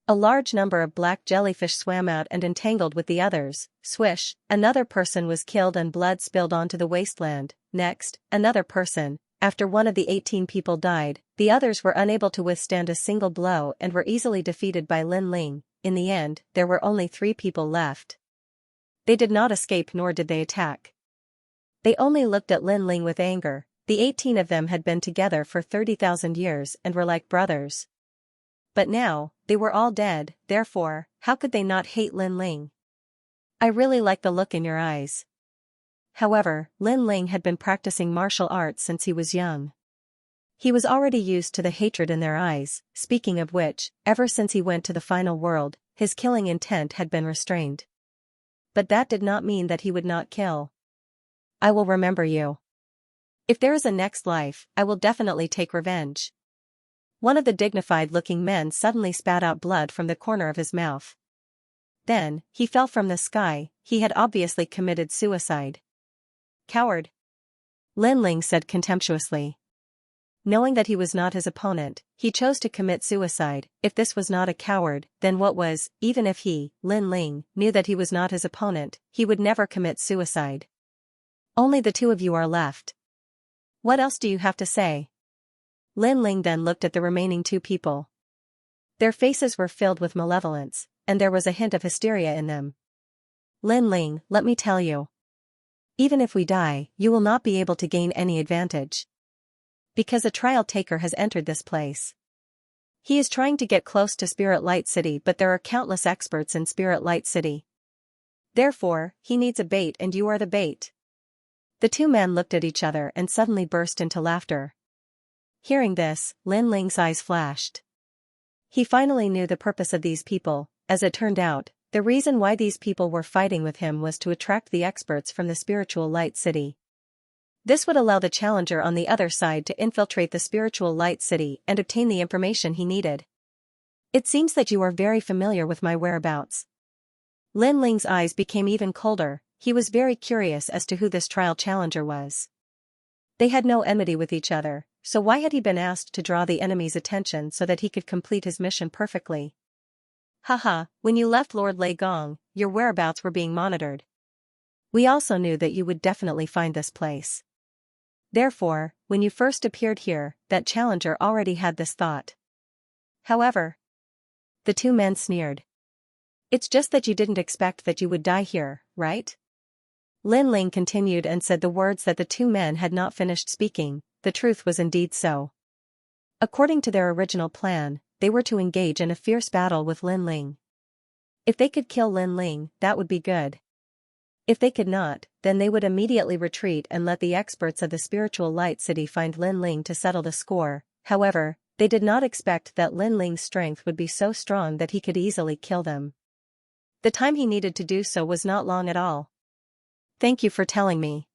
A large number of black jellyfish swam out and entangled with the others. Swish, another person was killed and blood spilled onto the wasteland. Next, another person. After one of the 18 people died, the others were unable to withstand a single blow and were easily defeated by Lin Ling. In the end, there were only 3 people left. They did not escape nor did they attack. They only looked at Lin Ling with anger. The 18 of them had been together for 30,000 years and were like brothers. But now, they were all dead, therefore, how could they not hate Lin Ling? "I really like the look in your eyes." However, Lin Ling had been practicing martial arts since he was young. He was already used to the hatred in their eyes, speaking of which, ever since he went to the final world, his killing intent had been restrained. But that did not mean that he would not kill. "I will remember you. If there is a next life, I will definitely take revenge." One of the dignified-looking men suddenly spat out blood from the corner of his mouth. Then, he fell from the sky. He had obviously committed suicide. "Coward," Lin Ling said contemptuously. Knowing that he was not his opponent, he chose to commit suicide. If this was not a coward, then what was? Even if he, Lin Ling, knew that he was not his opponent, he would never commit suicide. "Only the 2 of you are left. What else do you have to say?" Lin Ling then looked at the remaining 2 people. Their faces were filled with malevolence, and there was a hint of hysteria in them. "Lin Ling, let me tell you. Even if we die, you will not be able to gain any advantage. Because a trial taker has entered this place. He is trying to get close to Spirit Light City, but there are countless experts in Spirit Light City. Therefore, he needs a bait and you are the bait." The 2 men looked at each other and suddenly burst into laughter. Hearing this, Lin Ling's eyes flashed. He finally knew the purpose of these people. As it turned out, the reason why these people were fighting with him was to attract the experts from the Spiritual Light City. This would allow the challenger on the other side to infiltrate the Spiritual Light City and obtain the information he needed. "It seems that you are very familiar with my whereabouts." Lin Ling's eyes became even colder. He was very curious as to who this trial challenger was. They had no enmity with each other, so why had he been asked to draw the enemy's attention so that he could complete his mission perfectly? "Haha, when you left Lord Lei Gong, your whereabouts were being monitored. We also knew that you would definitely find this place. Therefore, when you first appeared here, that challenger already had this thought." However, the 2 men sneered. "It's just that you didn't expect that you would die here, right?" Lin Ling continued and said the words that the 2 men had not finished speaking. The truth was indeed so. According to their original plan, they were to engage in a fierce battle with Lin Ling. If they could kill Lin Ling, that would be good. If they could not, then they would immediately retreat and let the experts of the Spiritual Light City find Lin Ling to settle the score. However, they did not expect that Lin Ling's strength would be so strong that he could easily kill them. The time he needed to do so was not long at all. "Thank you for telling me.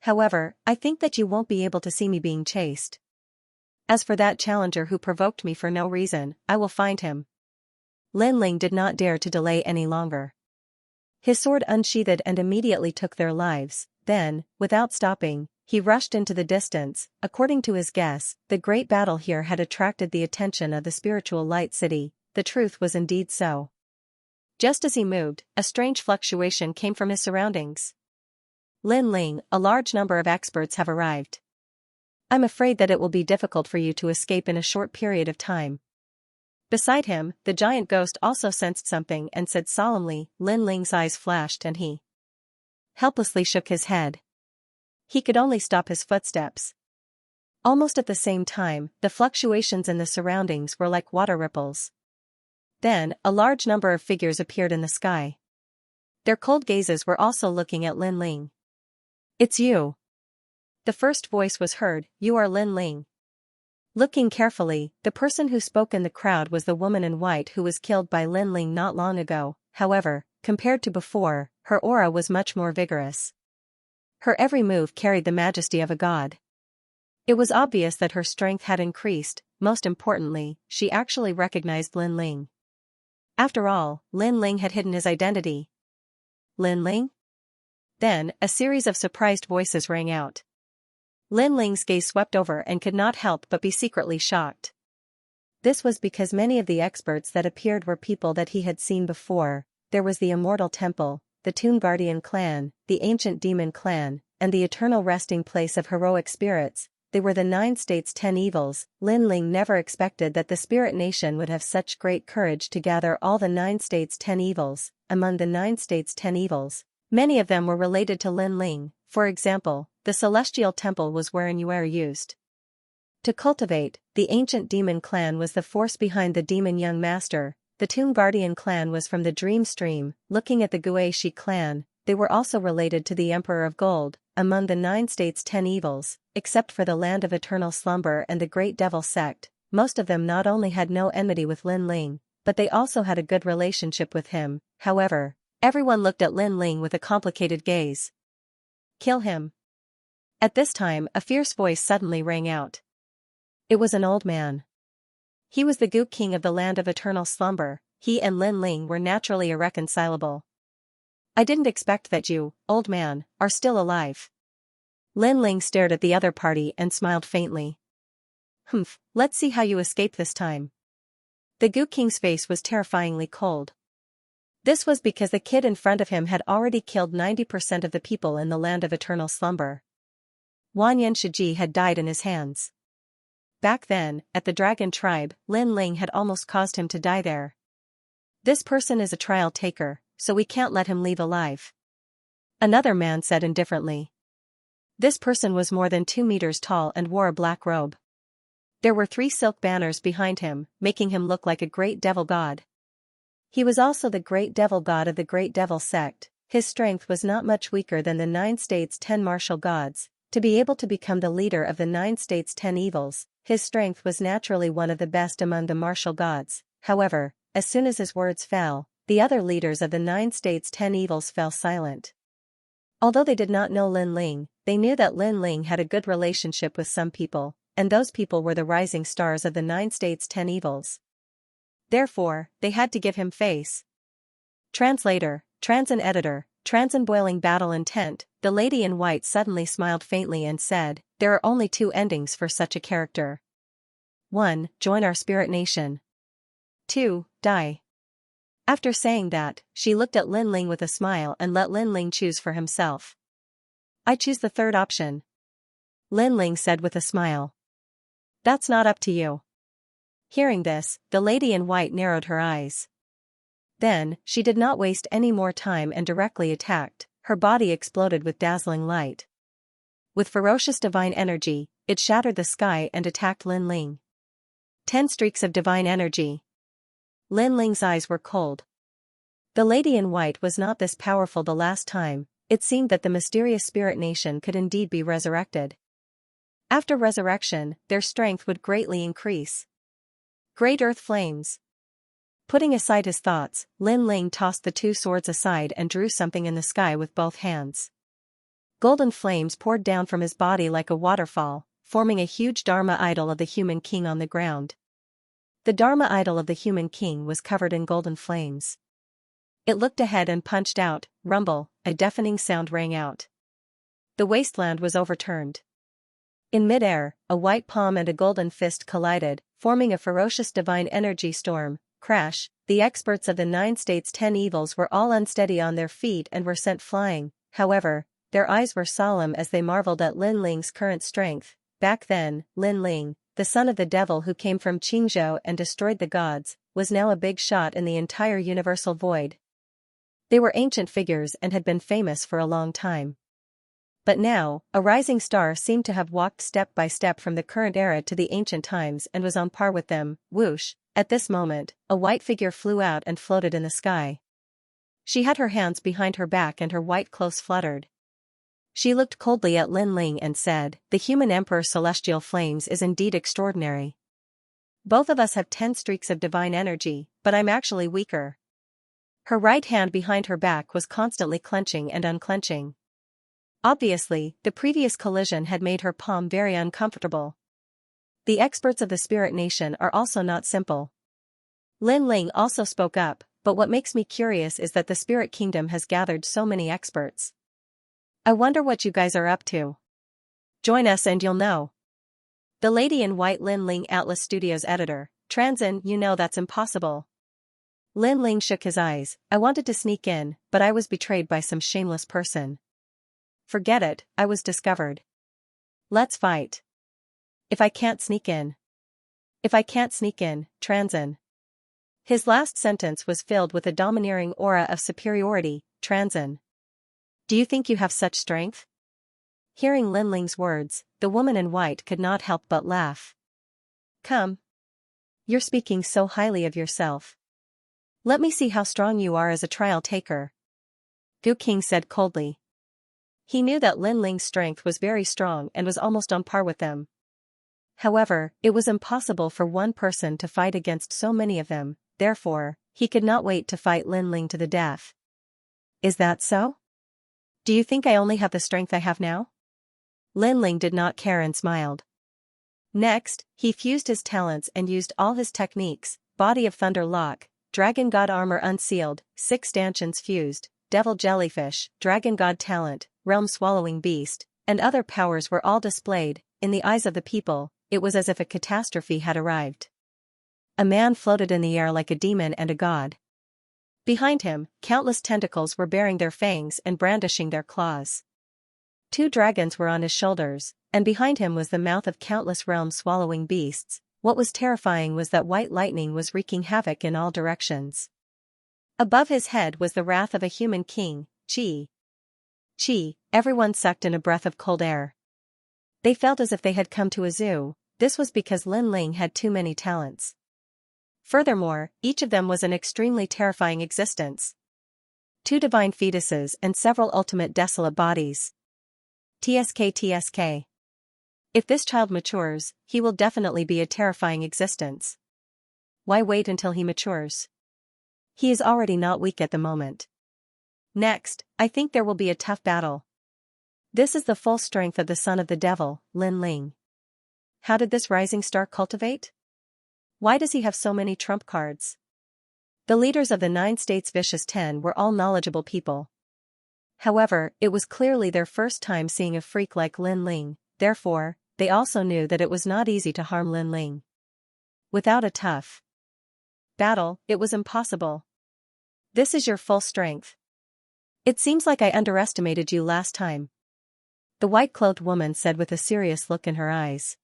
However, I think that you won't be able to see me being chased." As for that challenger who provoked me for no reason, I will find him. Lin Ling did not dare to delay any longer. His sword unsheathed and immediately took their lives. Then, without stopping, he rushed into the distance. According to his guess, the great battle here had attracted the attention of the spiritual light city. The truth was indeed so. Just as he moved, a strange fluctuation came from his surroundings. Lin Ling, a large number of experts have arrived. I'm afraid that it will be difficult for you to escape in a short period of time. Beside him, the giant ghost also sensed something and said solemnly. Lin Ling's eyes flashed and he helplessly shook his head. He could only stop his footsteps. Almost at the same time, the fluctuations in the surroundings were like water ripples. Then, a large number of figures appeared in the sky. Their cold gazes were also looking at Lin Ling. It's you. The first voice was heard, you are Lin Ling. Looking carefully, the person who spoke in the crowd was the woman in white who was killed by Lin Ling not long ago. However, compared to before, her aura was much more vigorous. Her every move carried the majesty of a god. It was obvious that her strength had increased. Most importantly, she actually recognized Lin Ling. After all, Lin Ling had hidden his identity. Lin Ling? Then, a series of surprised voices rang out. Lin Ling's gaze swept over and could not help but be secretly shocked. This was because many of the experts that appeared were people that he had seen before. There was the Immortal Temple, the Toonbardian clan, the Ancient Demon clan, and the Eternal Resting Place of Heroic Spirits. They were the 9 states' 10 evils. Lin Ling never expected that the Spirit Nation would have such great courage to gather all the 9 states' 10 evils. Among the 9 states' 10 evils, many of them were related to Lin Ling. For example, the Celestial Temple was wherein you were used to cultivate. The Ancient Demon clan was the force behind the Demon Young Master. The Toonbardian clan was from the Dream Stream. Looking at the Guishi clan, they were also related to the Emperor of Gold. Among the 9 states' 10 evils, except for the Land of Eternal Slumber and the Great Devil sect, most of them not only had no enmity with Lin Ling, but they also had a good relationship with him. However, everyone looked at Lin Ling with a complicated gaze. Kill him. At this time, a fierce voice suddenly rang out. It was an old man. He was the Gook King of the Land of Eternal Slumber. He and Lin Ling were naturally irreconcilable. I didn't expect that you, old man, are still alive. Lin Ling stared at the other party and smiled faintly. Humph, let's see how you escape this time. The Gook King's face was terrifyingly cold. This was because the kid in front of him had already killed 90% of the people in the Land of Eternal Slumber. Wanyan Shiji had died in his hands. Back then, at the Dragon Tribe, Lin Ling had almost caused him to die there. This person is a trial taker, so we can't let him leave alive. Another man said indifferently. This person was more than 2 meters tall and wore a black robe. There were 3 silk banners behind him, making him look like a great devil god. He was also the great devil god of the Great Devil sect. His strength was not much weaker than the 9 states' 10 martial gods. To be able to become the leader of the 9 states' 10 evils, his strength was naturally one of the best among the martial gods. However, as soon as his words fell, the other leaders of the 9 states' 10 evils fell silent. Although they did not know Lin Ling, they knew that Lin Ling had a good relationship with some people, and those people were the rising stars of the 9 states' 10 evils. Therefore, they had to give him face. Translator, Transin editor, Transin boiling battle intent. The lady in white suddenly smiled faintly and said, there are only 2 endings for such a character. 1. Join our Spirit Nation. 2. Die. After saying that, she looked at Lin Ling with a smile and let Lin Ling choose for himself. I choose the 3rd option. Lin Ling said with a smile. That's not up to you. Hearing this, the lady in white narrowed her eyes. Then, she did not waste any more time and directly attacked. Her body exploded with dazzling light. With ferocious divine energy, it shattered the sky and attacked Lin Ling. 10 streaks of divine energy. Lin Ling's eyes were cold. The lady in white was not this powerful the last time. It seemed that the mysterious Spirit Nation could indeed be resurrected. After resurrection, their strength would greatly increase. Great earth flames. Putting aside his thoughts, Lin Ling tossed the 2 swords aside and drew something in the sky with both hands. Golden flames poured down from his body like a waterfall. forming a huge Dharma idol of the human king on the ground. The Dharma idol of the human king was covered in golden flames. It looked ahead and punched out, rumble, a deafening sound rang out. The wasteland was overturned. In midair, a white palm and a golden fist collided, forming a ferocious divine energy storm. Crash, the experts of the 9 states' 10 evils were all unsteady on their feet and were sent flying. However, their eyes were solemn as they marveled at Lin Ling's current strength. Back then, Lin Ling, the son of the devil who came from Qingzhou and destroyed the gods, was now a big shot in the entire universal void. They were ancient figures and had been famous for a long time. But now, a rising star seemed to have walked step by step from the current era to the ancient times and was on par with them. Whoosh! At this moment, a white figure flew out and floated in the sky. She had her hands behind her back and her white clothes fluttered. She looked coldly at Lin Ling and said, "The human Emperor's celestial flames is indeed extraordinary. Both of us have 10 streaks of divine energy, but I'm actually weaker." Her right hand behind her back was constantly clenching and unclenching. Obviously, the previous collision had made her palm very uncomfortable. The experts of the Spirit Nation are also not simple. Lin Ling also spoke up, but what makes me curious is that the Spirit Kingdom has gathered so many experts. I wonder what you guys are up to. Join us and you'll know. The lady in white. Lin Ling, Atlas Studios editor. Transin, you know that's impossible. Lin Ling shook his eyes. I wanted to sneak in, but I was betrayed by some shameless person. Forget it, I was discovered. Let's fight. If I can't sneak in. If I can't sneak in, Transin. His last sentence was filled with a domineering aura of superiority. Transin. Do you think you have such strength? Hearing Lin Ling's words, the woman in white could not help but laugh. Come. You're speaking so highly of yourself. Let me see how strong you are as a trial taker. Gu King said coldly. He knew that Lin Ling's strength was very strong and was almost on par with them. However, it was impossible for one person to fight against so many of them, therefore, he could not wait to fight Lin Ling to the death. Is that so? Do you think I only have the strength I have now? Lin Ling did not care and smiled. Next, he fused his talents and used all his techniques: Body of Thunder Lock, Dragon God Armor Unsealed, 6 stanchions fused, Devil Jellyfish, Dragon God Talent, Realm Swallowing Beast, and other powers were all displayed. In the eyes of the people, it was as if a catastrophe had arrived. A man floated in the air like a demon and a god. Behind him, countless tentacles were baring their fangs and brandishing their claws. 2 dragons were on his shoulders, and behind him was the mouth of countless realm-swallowing beasts. What was terrifying was that white lightning was wreaking havoc in all directions. Above his head was the wrath of a human king, Qi. Qi, everyone sucked in a breath of cold air. They felt as if they had come to a zoo. This was because Lin Ling had too many talents. Furthermore, each of them was an extremely terrifying existence. 2 divine fetuses and several ultimate desolate bodies. TSK. If this child matures, he will definitely be a terrifying existence. Why wait until he matures? He is already not weak at the moment. Next, I think there will be a tough battle. This is the full strength of the son of the devil, Lin Ling. How did this rising star cultivate? Why does he have so many trump cards? The leaders of the 9 states' vicious 10 were all knowledgeable people. However, it was clearly their first time seeing a freak like Lin Ling, therefore, they also knew that it was not easy to harm Lin Ling. Without a tough battle, it was impossible. This is your full strength. It seems like I underestimated you last time. The white-clothed woman said with a serious look in her eyes.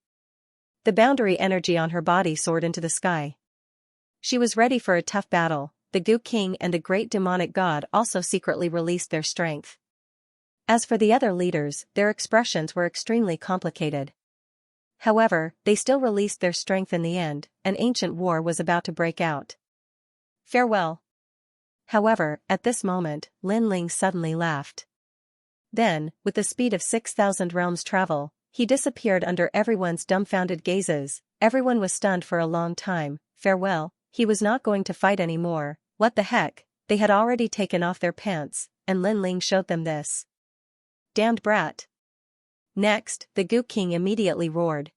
The boundary energy on her body soared into the sky. She was ready for a tough battle. The Gu King and the great demonic god also secretly released their strength. As for the other leaders, their expressions were extremely complicated. However, they still released their strength in the end. An ancient war was about to break out. Farewell. However, at this moment, Lin Ling suddenly laughed. Then, with the speed of 6,000 realms travel, he disappeared under everyone's dumbfounded gazes. Everyone was stunned for a long time. Farewell, he was not going to fight anymore. What the heck? They had already taken off their pants, and Lin Ling showed them this. Damned brat. Next, the Goo King immediately roared.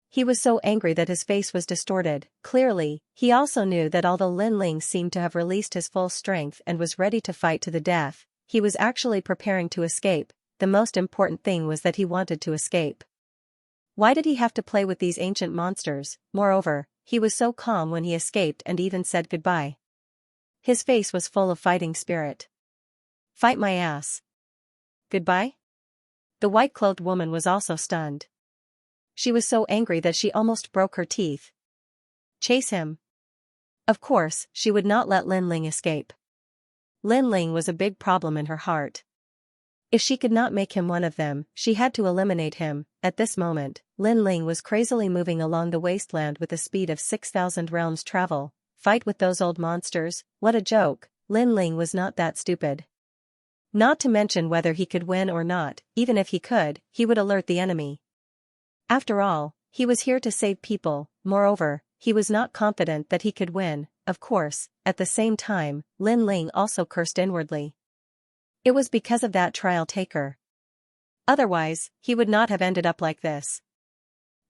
He was so angry that his face was distorted. Clearly, he also knew that although Lin Ling seemed to have released his full strength and was ready to fight to the death, he was actually preparing to escape. The most important thing was that he wanted to escape. Why did he have to play with these ancient monsters? Moreover, he was so calm when he escaped and even said goodbye. His face was full of fighting spirit. Fight my ass. Goodbye? The white-clothed woman was also stunned. She was so angry that she almost broke her teeth. Chase him. Of course, she would not let Lin Ling escape. Lin Ling was a big problem in her heart. If she could not make him one of them, she had to eliminate him. At this moment, Lin Ling was crazily moving along the wasteland with a speed of 6,000 realms travel. Fight with those old monsters? What a joke. Lin Ling was not that stupid. Not to mention whether he could win or not, even if he could, he would alert the enemy. After all, he was here to save people. Moreover, he was not confident that he could win. Of course, at the same time, Lin Ling also cursed inwardly. It was because of that trial taker. Otherwise, he would not have ended up like this.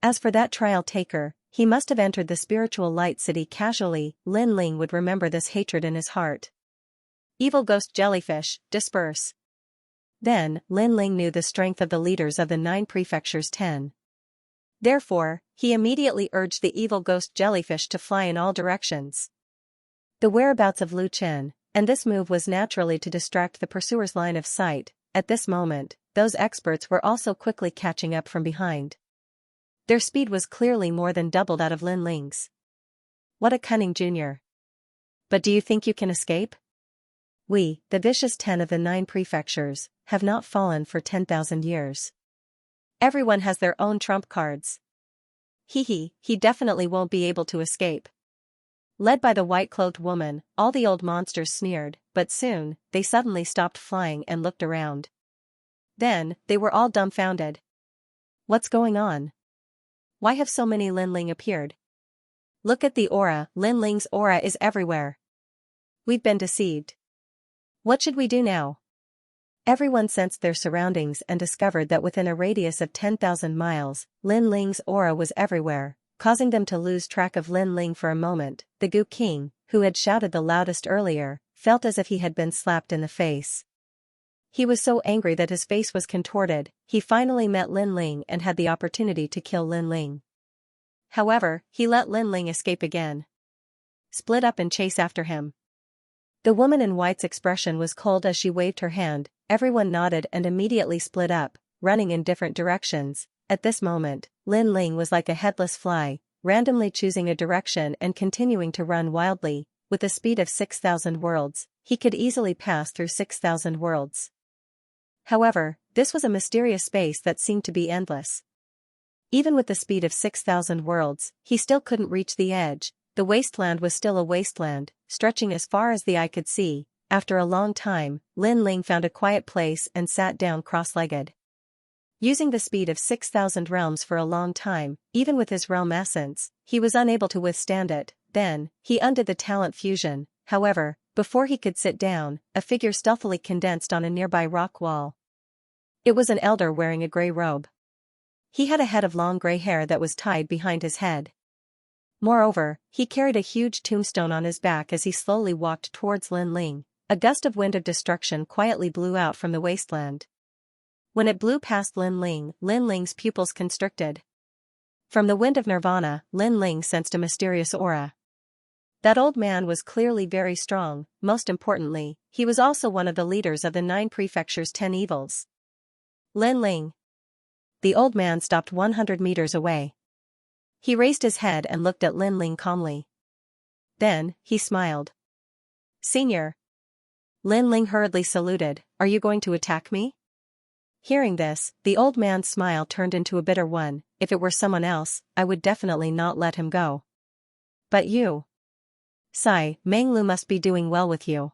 As for that trial taker, he must have entered the spiritual light city casually. Lin Ling would remember this hatred in his heart. Evil ghost jellyfish, disperse. Then, Lin Ling knew the strength of the leaders of the 9 prefectures 10. Therefore, he immediately urged the evil ghost jellyfish to fly in all directions. The whereabouts of Lu Chen, and this move was naturally to distract the pursuer's line of sight. At this moment, those experts were also quickly catching up from behind. Their speed was clearly more than double that of Lin Ling's. What a cunning junior. But do you think you can escape? We, the vicious 10 of the 9 prefectures, have not fallen for 10,000 years. Everyone has their own trump cards. He definitely won't be able to escape. Led by the white-clothed woman, all the old monsters sneered, but soon, they suddenly stopped flying and looked around. Then, they were all dumbfounded. What's going on? Why have so many Lin Ling appeared? Look at the aura. Lin Ling's aura is everywhere. We've been deceived. What should we do now? Everyone sensed their surroundings and discovered that within a radius of 10,000 miles, Lin Ling's aura was everywhere, causing them to lose track of Lin Ling for a moment. The Goo King, who had shouted the loudest earlier, felt as if he had been slapped in the face. He was so angry that his face was contorted. He finally met Lin Ling and had the opportunity to kill Lin Ling. However, he let Lin Ling escape again. Split up and chase after him. The woman in white's expression was cold as she waved her hand. Everyone nodded and immediately split up, running in different directions. At this moment, Lin Ling was like a headless fly, randomly choosing a direction and continuing to run wildly. With a speed of 6,000 worlds, he could easily pass through 6,000 worlds. However, this was a mysterious space that seemed to be endless. Even with the speed of 6,000 worlds, he still couldn't reach the edge. The wasteland was still a wasteland, stretching as far as the eye could see. After a long time, Lin Ling found a quiet place and sat down cross-legged. Using the speed of 6,000 realms for a long time, even with his realm essence, he was unable to withstand it. Then, he undid the talent fusion. However, before he could sit down, a figure stealthily condensed on a nearby rock wall. It was an elder wearing a gray robe. He had a head of long gray hair that was tied behind his head. Moreover, he carried a huge tombstone on his back as he slowly walked towards Lin Ling. A gust of wind of destruction quietly blew out from the wasteland. When it blew past Lin Ling's pupils constricted. From the wind of nirvana, Lin Ling sensed a mysterious aura. That old man was clearly very strong. Most importantly, he was also one of the leaders of the 9 prefectures 10 evils. Lin Ling. The old man stopped 100 meters away. He raised his head and looked at Lin Ling calmly. Then, he smiled. Senior. Lin Ling hurriedly saluted. Are you going to attack me? Hearing this, the old man's smile turned into a bitter one. If it were someone else, I would definitely not let him go. But you. Sigh, Menglu must be doing well with you.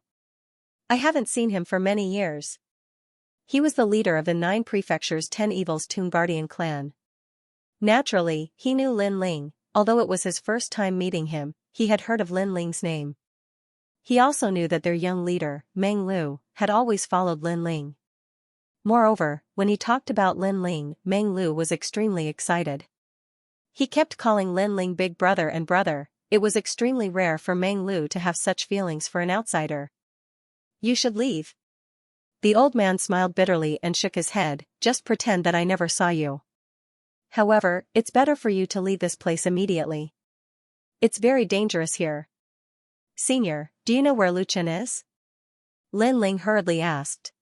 I haven't seen him for many years. He was the leader of the 9 prefectures 10 evils Toongardian clan. Naturally, he knew Lin Ling. Although it was his first time meeting him, he had heard of Lin Ling's name. He also knew that their young leader, Meng Lu, had always followed Lin Ling. Moreover, when he talked about Lin Ling, Meng Lu was extremely excited. He kept calling Lin Ling big brother and brother. It was extremely rare for Meng Lu to have such feelings for an outsider. You should leave. The old man smiled bitterly and shook his head. Just pretend that I never saw you. However, it's better for you to leave this place immediately. It's very dangerous here. Senior, do you know where Lu Chen is? Lin Ling hurriedly asked.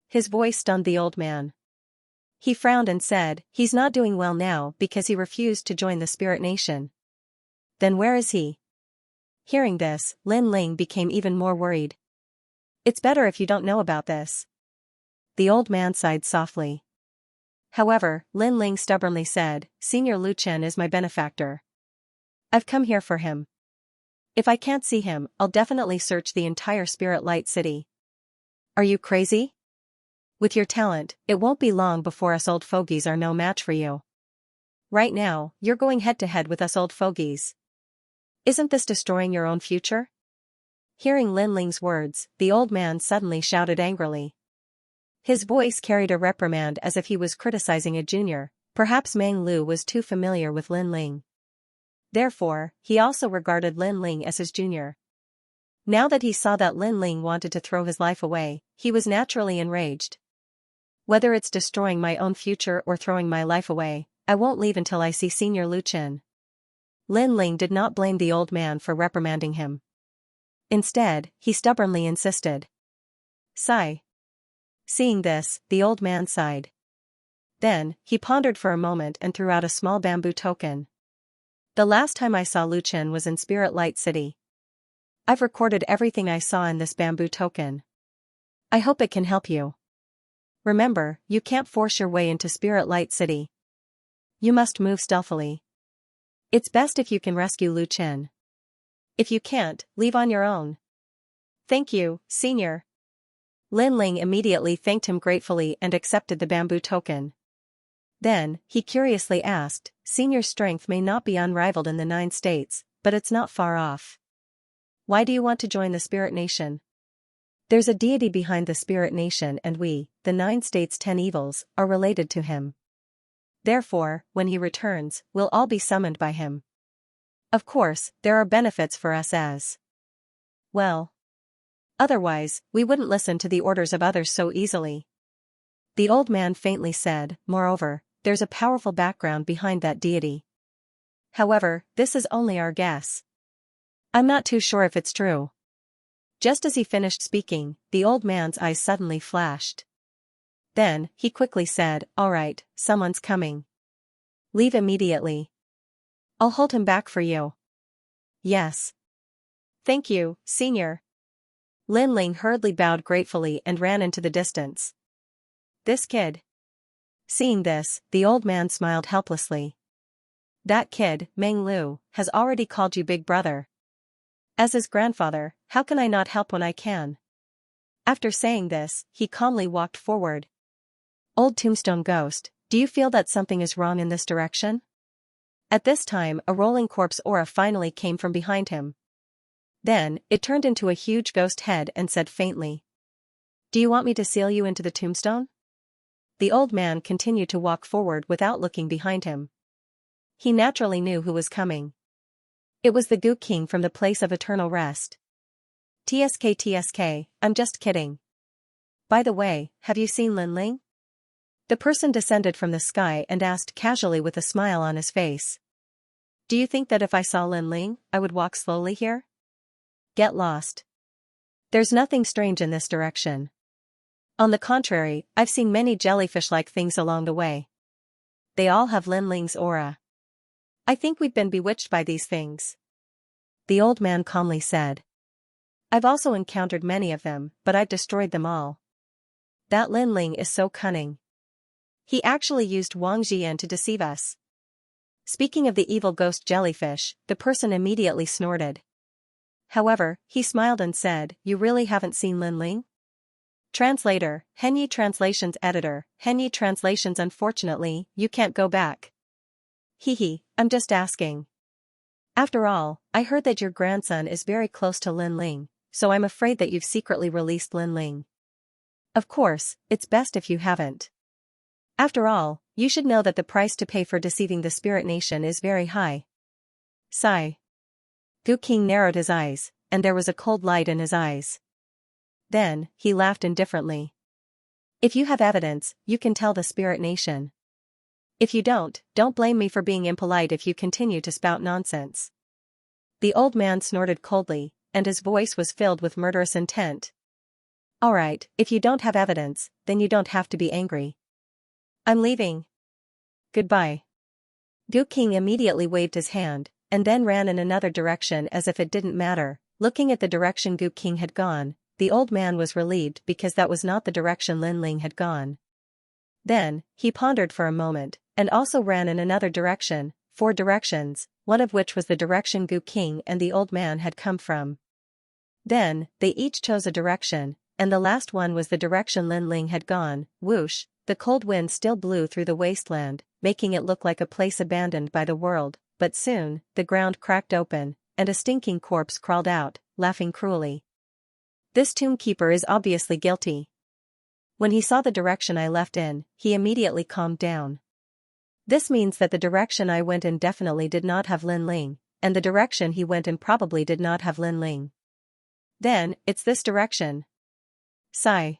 His voice stunned the old man. He frowned and said, he's not doing well now because he refused to join the Spirit Nation. Then where is he? Hearing this, Lin Ling became even more worried. It's better if you don't know about this. The old man sighed softly. However, Lin Ling stubbornly said, Senior Lu Chen is my benefactor. I've come here for him. If I can't see him, I'll definitely search the entire Spirit Light City. Are you crazy? With your talent, it won't be long before us old fogies are no match for you. Right now, you're going head-to-head with us old fogies. Isn't this destroying your own future? Hearing Lin Ling's words, the old man suddenly shouted angrily. His voice carried a reprimand as if he was criticizing a junior. Perhaps Meng Lu was too familiar with Lin Ling. Therefore, he also regarded Lin Ling as his junior. Now that he saw that Lin Ling wanted to throw his life away, he was naturally enraged. Whether it's destroying my own future or throwing my life away, I won't leave until I see Senior Lu Chen. Lin Ling did not blame the old man for reprimanding him. Instead, he stubbornly insisted. Sigh. Seeing this, the old man sighed. Then, he pondered for a moment and threw out a small bamboo token. The last time I saw Lu Chen was in Spirit Light City. I've recorded everything I saw in this bamboo token. I hope it can help you. Remember, you can't force your way into Spirit Light City. You must move stealthily. It's best if you can rescue Lu Chen. If you can't, leave on your own. Thank you, Senior. Lin Ling immediately thanked him gratefully and accepted the bamboo token. Then, he curiously asked, Senior's strength may not be unrivaled in the 9 states, but it's not far off. Why do you want to join the Spirit Nation? There's a deity behind the Spirit Nation and we, the 9 states' 10 evils, are related to him. Therefore, when he returns, we'll all be summoned by him. Of course, there are benefits for us as well. Otherwise, we wouldn't listen to the orders of others so easily. The old man faintly said, moreover, there's a powerful background behind that deity. However, this is only our guess. I'm not too sure if it's true. Just as he finished speaking, the old man's eyes suddenly flashed. Then, he quickly said, all right, someone's coming. Leave immediately. I'll hold him back for you. Yes. Thank you, Senior. Lin Ling hurriedly bowed gratefully and ran into the distance. This kid. Seeing this, the old man smiled helplessly. That kid, Meng Lu, has already called you big brother. As his grandfather, how can I not help when I can? After saying this, he calmly walked forward. Old Tombstone Ghost, do you feel that something is wrong in this direction? At this time, a rolling corpse aura finally came from behind him. Then, it turned into a huge ghost head and said faintly. Do you want me to seal you into the tombstone? The old man continued to walk forward without looking behind him. He naturally knew who was coming. It was the Gook King from the place of eternal rest. TSK, I'm just kidding. By the way, have you seen Lin Ling? The person descended from the sky and asked casually with a smile on his face. Do you think that if I saw Lin Ling, I would walk slowly here? Get lost. There's nothing strange in this direction. On the contrary, I've seen many jellyfish-like things along the way. They all have Lin Ling's aura. I think we've been bewitched by these things. The old man calmly said. I've also encountered many of them, but I've destroyed them all. That Lin Ling is so cunning. He actually used Wang Jian to deceive us. Speaking of the evil ghost jellyfish, the person immediately snorted. However, he smiled and said, you really haven't seen Lin Ling? Translator, Henyi Translations Editor, Henyi Translations. Unfortunately, you can't go back. Hehe, I'm just asking. After all, I heard that your grandson is very close to Lin Ling, so I'm afraid that you've secretly released Lin Ling. Of course, it's best if you haven't. After all, you should know that the price to pay for deceiving the spirit nation is very high. Sigh. Gu King narrowed his eyes, and there was a cold light in his eyes. Then, he laughed indifferently. If you have evidence, you can tell the spirit nation. If you don't blame me for being impolite if you continue to spout nonsense. The old man snorted coldly, and his voice was filled with murderous intent. All right, if you don't have evidence, then you don't have to be angry. I'm leaving. Goodbye. Gu King immediately waved his hand, and then ran in another direction as if it didn't matter. Looking at the direction Gu King had gone, the old man was relieved because that was not the direction Lin Ling had gone. Then, he pondered for a moment, and also ran in another direction, 4 directions, one of which was the direction Gu King and the old man had come from. Then, they each chose a direction, and the last one was the direction Lin Ling had gone. Whoosh, the cold wind still blew through the wasteland, making it look like a place abandoned by the world, but soon, the ground cracked open, and a stinking corpse crawled out, laughing cruelly. This tomb keeper is obviously guilty. When he saw the direction I left in, he immediately calmed down. This means that the direction I went in definitely did not have Lin Ling, and the direction he went in probably did not have Lin Ling. Then, it's this direction. Sigh.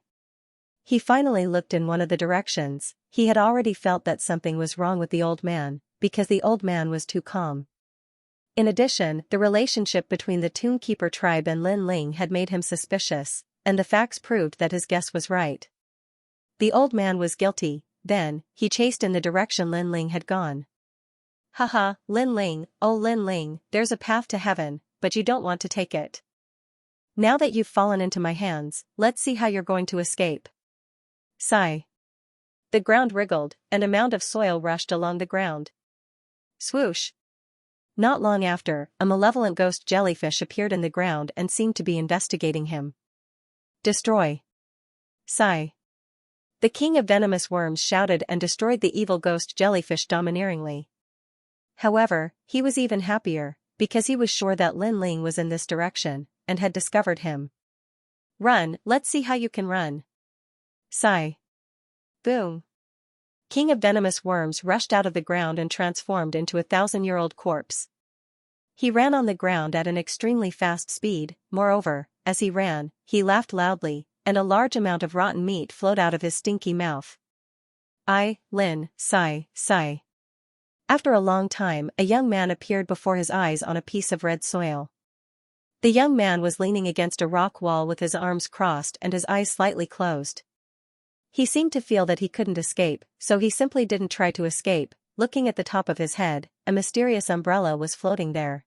He finally looked in one of the directions. He had already felt that something was wrong with the old man, because the old man was too calm. In addition, the relationship between the Tombkeeper tribe and Lin Ling had made him suspicious, and the facts proved that his guess was right. The old man was guilty. Then, he chased in the direction Lin Ling had gone. Haha, Lin Ling, oh Lin Ling, there's a path to heaven, but you don't want to take it. Now that you've fallen into my hands, let's see how you're going to escape. Sigh. The ground wriggled, and a mound of soil rushed along the ground. Swoosh. Not long after, a malevolent ghost jellyfish appeared in the ground and seemed to be investigating him. Destroy. Sigh. The king of venomous worms shouted and destroyed the evil ghost jellyfish domineeringly. However, he was even happier, because he was sure that Lin Ling was in this direction, and had discovered him. Run, let's see how you can run. Sigh. Boom. King of venomous worms rushed out of the ground and transformed into a 1,000-year-old corpse. He ran on the ground at an extremely fast speed. Moreover, as he ran, he laughed loudly, and a large amount of rotten meat flowed out of his stinky mouth. Lin, sigh, sigh. After a long time, a young man appeared before his eyes on a piece of red soil. The young man was leaning against a rock wall with his arms crossed and his eyes slightly closed. He seemed to feel that he couldn't escape, so he simply didn't try to escape. Looking at the top of his head, a mysterious umbrella was floating there.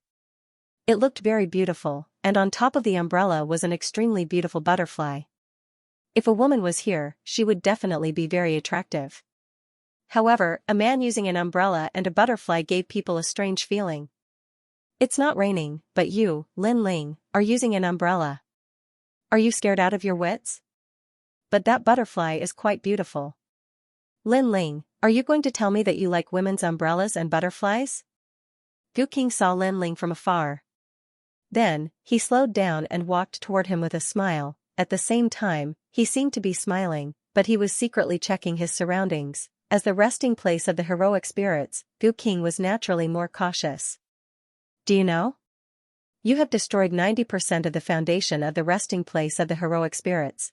It looked very beautiful, and on top of the umbrella was an extremely beautiful butterfly. If a woman was here, she would definitely be very attractive. However, a man using an umbrella and a butterfly gave people a strange feeling. It's not raining, but you, Lin Ling, are using an umbrella. Are you scared out of your wits? But that butterfly is quite beautiful. Lin Ling, are you going to tell me that you like women's umbrellas and butterflies? Gu King saw Lin Ling from afar. Then, he slowed down and walked toward him with a smile. At the same time, he seemed to be smiling, but he was secretly checking his surroundings. As the resting place of the heroic spirits, Gu King was naturally more cautious. Do you know? You have destroyed 90% of the foundation of the resting place of the heroic spirits.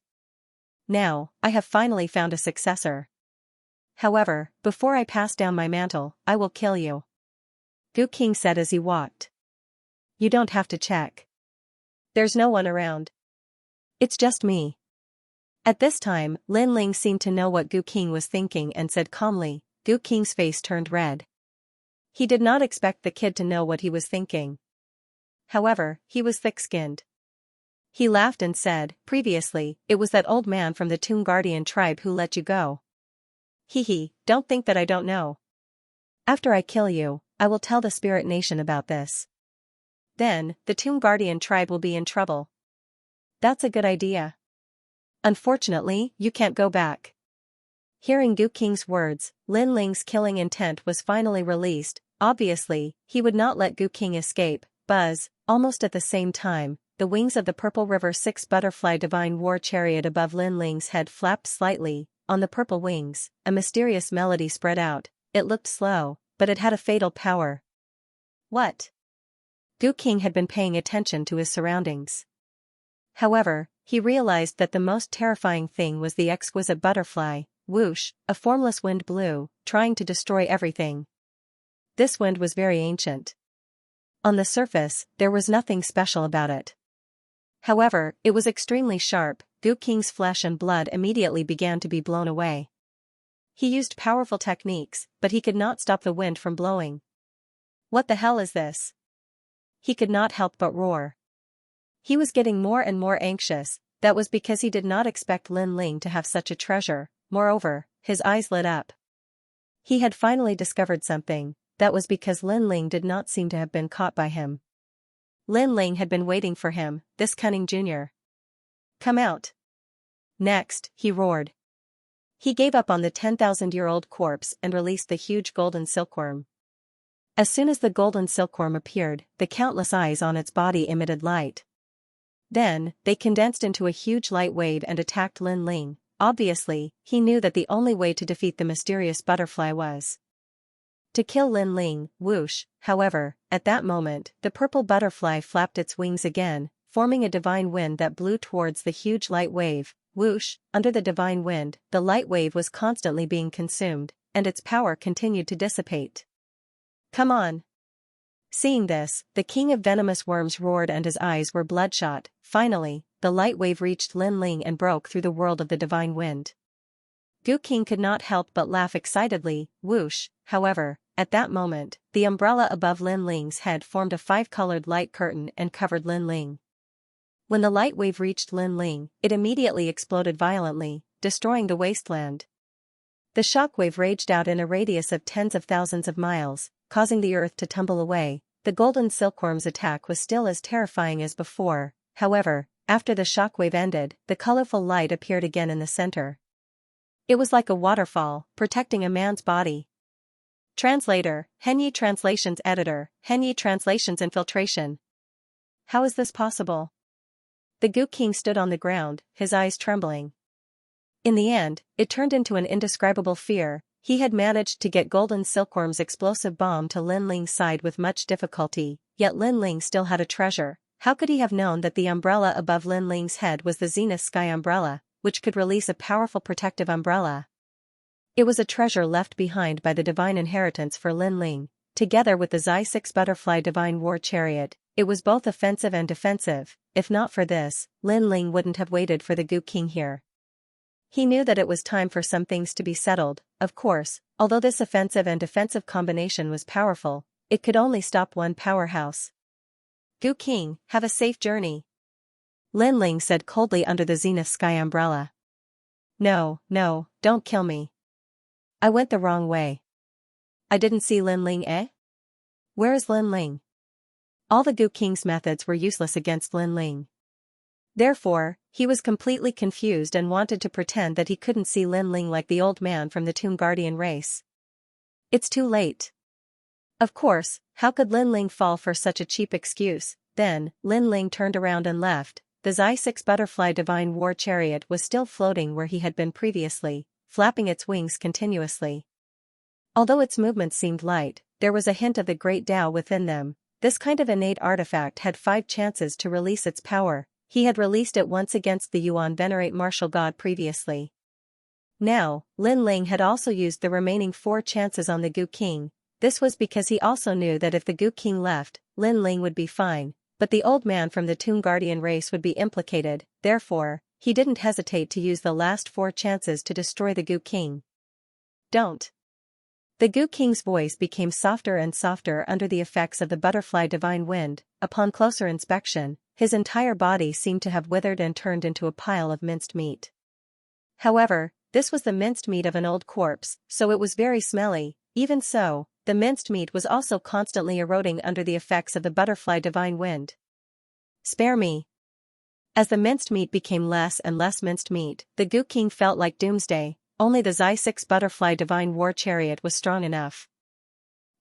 Now, I have finally found a successor. However, before I pass down my mantle, I will kill you. Gu King said as he walked. You don't have to check. There's no one around. It's just me. At this time, Lin Ling seemed to know what Gu King was thinking and said calmly. Gu King's face turned red. He did not expect the kid to know what he was thinking. However, he was thick-skinned. He laughed and said, previously, it was that old man from the Tomb Guardian tribe who let you go. Hee, don't think that I don't know. After I kill you, I will tell the Spirit Nation about this. Then, the Tomb Guardian tribe will be in trouble. That's a good idea. Unfortunately, you can't go back. Hearing Gu King's words, Lin Ling's killing intent was finally released. Obviously, he would not let Gu King escape. Buzz, almost at the same time, the wings of the Purple River 6 Butterfly Divine War Chariot above Lin Ling's head flapped slightly. On the purple wings, a mysterious melody spread out. It looked slow, but it had a fatal power. What? Gu King had been paying attention to his surroundings. However, he realized that the most terrifying thing was the exquisite butterfly. Whoosh, a formless wind blew, trying to destroy everything. This wind was very ancient. On the surface, there was nothing special about it. However, it was extremely sharp. Gu King's flesh and blood immediately began to be blown away. He used powerful techniques, but he could not stop the wind from blowing. What the hell is this? He could not help but roar. He was getting more and more anxious. That was because he did not expect Lin Ling to have such a treasure. Moreover, his eyes lit up. He had finally discovered something. That was because Lin Ling did not seem to have been caught by him. Lin Ling had been waiting for him, this cunning junior. Come out. Next, he roared. He gave up on the 10,000-year-old corpse and released the huge golden silkworm. As soon as the golden silkworm appeared, the countless eyes on its body emitted light. Then, they condensed into a huge light wave and attacked Lin Ling. Obviously, he knew that the only way to defeat the mysterious butterfly was to kill Lin Ling. Whoosh, however, at that moment, the purple butterfly flapped its wings again, forming a divine wind that blew towards the huge light wave. Whoosh, under the divine wind, the light wave was constantly being consumed, and its power continued to dissipate. Come on. Seeing this, the king of venomous worms roared and his eyes were bloodshot. Finally, the light wave reached Lin Ling and broke through the world of the divine wind. Gu King could not help but laugh excitedly. Whoosh, however, at that moment, the umbrella above Lin Ling's head formed a 5-colored light curtain and covered Lin Ling. When the light wave reached Lin Ling, it immediately exploded violently, destroying the wasteland. The shockwave raged out in a radius of tens of thousands of miles, causing the earth to tumble away. The golden silkworm's attack was still as terrifying as before. However, after the shockwave ended, the colorful light appeared again in the center. It was like a waterfall, protecting a man's body. Translator, Henyi Translations Editor, Henyi Translations Infiltration. How is this possible? The Gu King stood on the ground, his eyes trembling. In the end, it turned into an indescribable fear. He had managed to get Golden Silkworm's explosive bomb to Lin Ling's side with much difficulty, yet Lin Ling still had a treasure. How could he have known that the umbrella above Lin Ling's head was the Zenith Sky Umbrella, which could release a powerful protective umbrella? It was a treasure left behind by the divine inheritance for Lin Ling. Together with the Xi6 Butterfly Divine War Chariot, it was both offensive and defensive. If not for this, Lin Ling wouldn't have waited for the Gu King here. He knew that it was time for some things to be settled. Of course, although this offensive and defensive combination was powerful, it could only stop one powerhouse. Gu King, have a safe journey. Lin Ling said coldly under the Zenith Sky Umbrella. No, don't kill me. I went the wrong way. I didn't see Lin Ling, eh? Where is Lin Ling? All the Gu King's methods were useless against Lin Ling. Therefore, he was completely confused and wanted to pretend that he couldn't see Lin Ling like the old man from the Tomb Guardian race. It's too late. Of course, how could Lin Ling fall for such a cheap excuse? Then, Lin Ling turned around and left. The Xi6 Butterfly Divine War Chariot was still floating where he had been previously, flapping its wings continuously. Although its movements seemed light, there was a hint of the great Tao within them. This kind of innate artifact had 5 chances to release its power. He had released it once against the Yuan Venerate Martial God previously. Now, Lin Ling had also used the remaining 4 chances on the Gu King. This was because he also knew that if the Gu King left, Lin Ling would be fine, but the old man from the Tomb Guardian race would be implicated. Therefore, he didn't hesitate to use the last 4 chances to destroy the Gu King. Don't. The Gu King's voice became softer and softer under the effects of the butterfly divine wind. Upon closer inspection, his entire body seemed to have withered and turned into a pile of minced meat. However, this was the minced meat of an old corpse, so it was very smelly. Even so, the minced meat was also constantly eroding under the effects of the butterfly divine wind. Spare me. As the minced meat became less and less minced meat, the Gu King felt like doomsday. Only the Xi6 Butterfly Divine War Chariot was strong enough.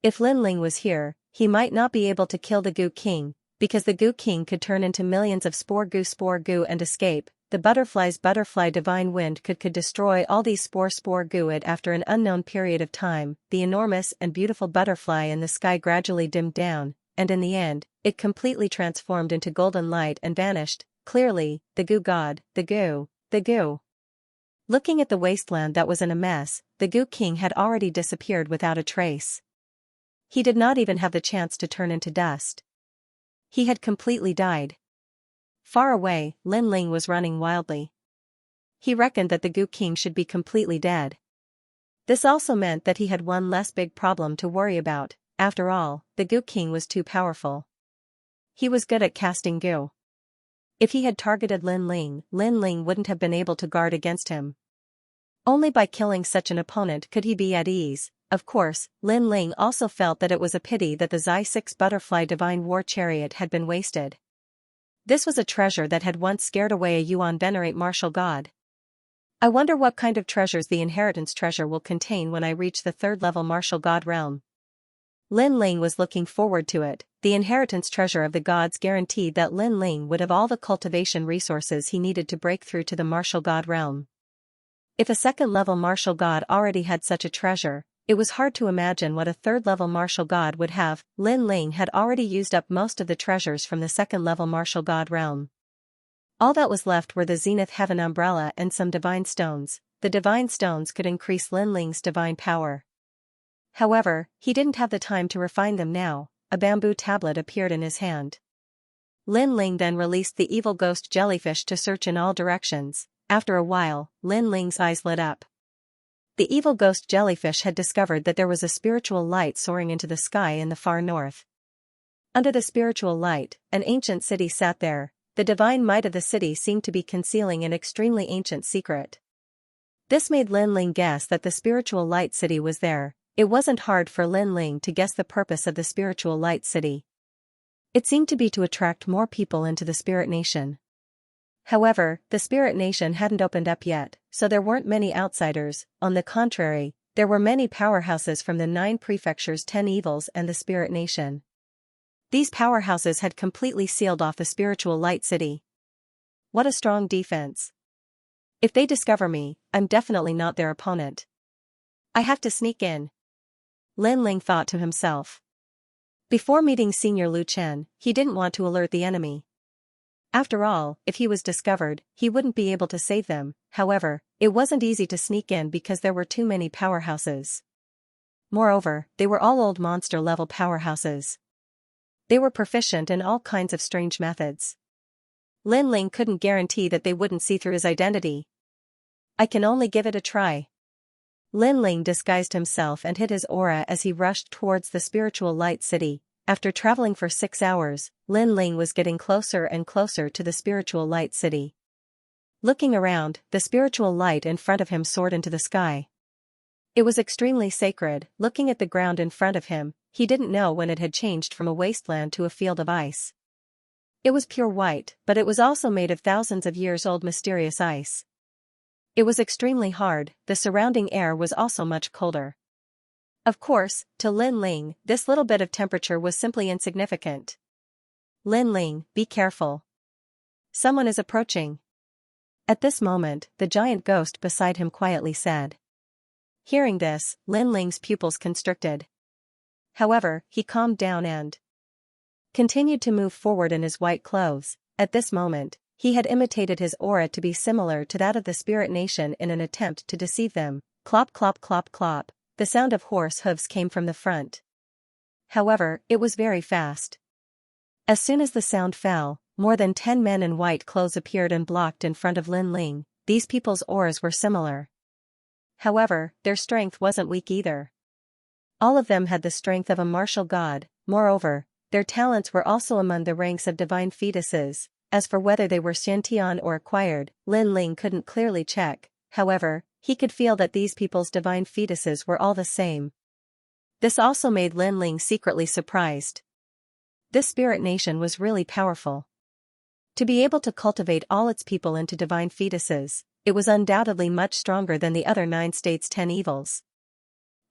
If Lin Ling was here, he might not be able to kill the Gu King. Because the Goo King could turn into millions of spore goo and escape, the butterfly divine wind could destroy all these spore goo and after an unknown period of time, the enormous and beautiful butterfly in the sky gradually dimmed down, and in the end, it completely transformed into golden light and vanished. Clearly, the Goo God, the Goo. Looking at the wasteland that was in a mess, the Goo King had already disappeared without a trace. He did not even have the chance to turn into dust. He had completely died. Far away, Lin Ling was running wildly. He reckoned that the Goo King should be completely dead. This also meant that he had one less big problem to worry about. After all, the Goo King was too powerful. He was good at casting goo. If he had targeted Lin Ling wouldn't have been able to guard against him. Only by killing such an opponent could he be at ease. Of course, Lin Ling also felt that it was a pity that the Xi6 Butterfly Divine War Chariot had been wasted. This was a treasure that had once scared away a Yuan Venerate martial god. I wonder what kind of treasures the inheritance treasure will contain when I reach the 3rd level martial god realm. Lin Ling was looking forward to it. The inheritance treasure of the gods guaranteed that Lin Ling would have all the cultivation resources he needed to break through to the martial god realm. If a 2nd level martial god already had such a treasure, it was hard to imagine what a 3rd level martial god would have. Lin Ling had already used up most of the treasures from the 2nd level martial god realm. All that was left were the Zenith Heaven Umbrella and some divine stones. The divine stones could increase Lin Ling's divine power. However, he didn't have the time to refine them now. A bamboo tablet appeared in his hand. Lin Ling then released the evil ghost jellyfish to search in all directions. After a while, Lin Ling's eyes lit up. The evil ghost jellyfish had discovered that there was a spiritual light soaring into the sky in the far north. Under the spiritual light, an ancient city sat there. The divine might of the city seemed to be concealing an extremely ancient secret. This made Lin Ling guess that the spiritual light city was there. It wasn't hard for Lin Ling to guess the purpose of the spiritual light city. It seemed to be to attract more people into the spirit nation. However, the spirit nation hadn't opened up yet, so there weren't many outsiders. On the contrary, there were many powerhouses from the 9 prefectures, 10 evils and the spirit nation. These powerhouses had completely sealed off the spiritual light city. What a strong defense. If they discover me, I'm definitely not their opponent. I have to sneak in. Lin Ling thought to himself. Before meeting Senior Lu Chen, he didn't want to alert the enemy. After all, if he was discovered, he wouldn't be able to save them. However, it wasn't easy to sneak in because there were too many powerhouses. Moreover, they were all old monster-level powerhouses. They were proficient in all kinds of strange methods. Lin Ling couldn't guarantee that they wouldn't see through his identity. I can only give it a try. Lin Ling disguised himself and hid his aura as he rushed towards the spiritual light city. After traveling for 6 hours, Lin Ling was getting closer and closer to the spiritual light city. Looking around, the spiritual light in front of him soared into the sky. It was extremely sacred. Looking at the ground in front of him, he didn't know when it had changed from a wasteland to a field of ice. It was pure white, but it was also made of thousands of years old mysterious ice. It was extremely hard. The surrounding air was also much colder. Of course, to Lin Ling, this little bit of temperature was simply insignificant. Lin Ling, be careful. Someone is approaching. At this moment, the giant ghost beside him quietly said. Hearing this, Lin Ling's pupils constricted. However, he calmed down and continued to move forward in his white clothes. At this moment, he had imitated his aura to be similar to that of the spirit nation in an attempt to deceive them. Clop clop clop clop. The sound of horse hooves came from the front. However, it was very fast. As soon as the sound fell, more than 10 men in white clothes appeared and blocked in front of Lin Ling. These people's auras were similar. However, their strength wasn't weak either. All of them had the strength of a martial god. Moreover, their talents were also among the ranks of divine fetuses. As for whether they were Xiantian or acquired, Lin Ling couldn't clearly check. However, he could feel that these people's divine fetuses were all the same. This also made Lin Ling secretly surprised. This spirit nation was really powerful. To be able to cultivate all its people into divine fetuses, it was undoubtedly much stronger than the other 9 states' 10 evils.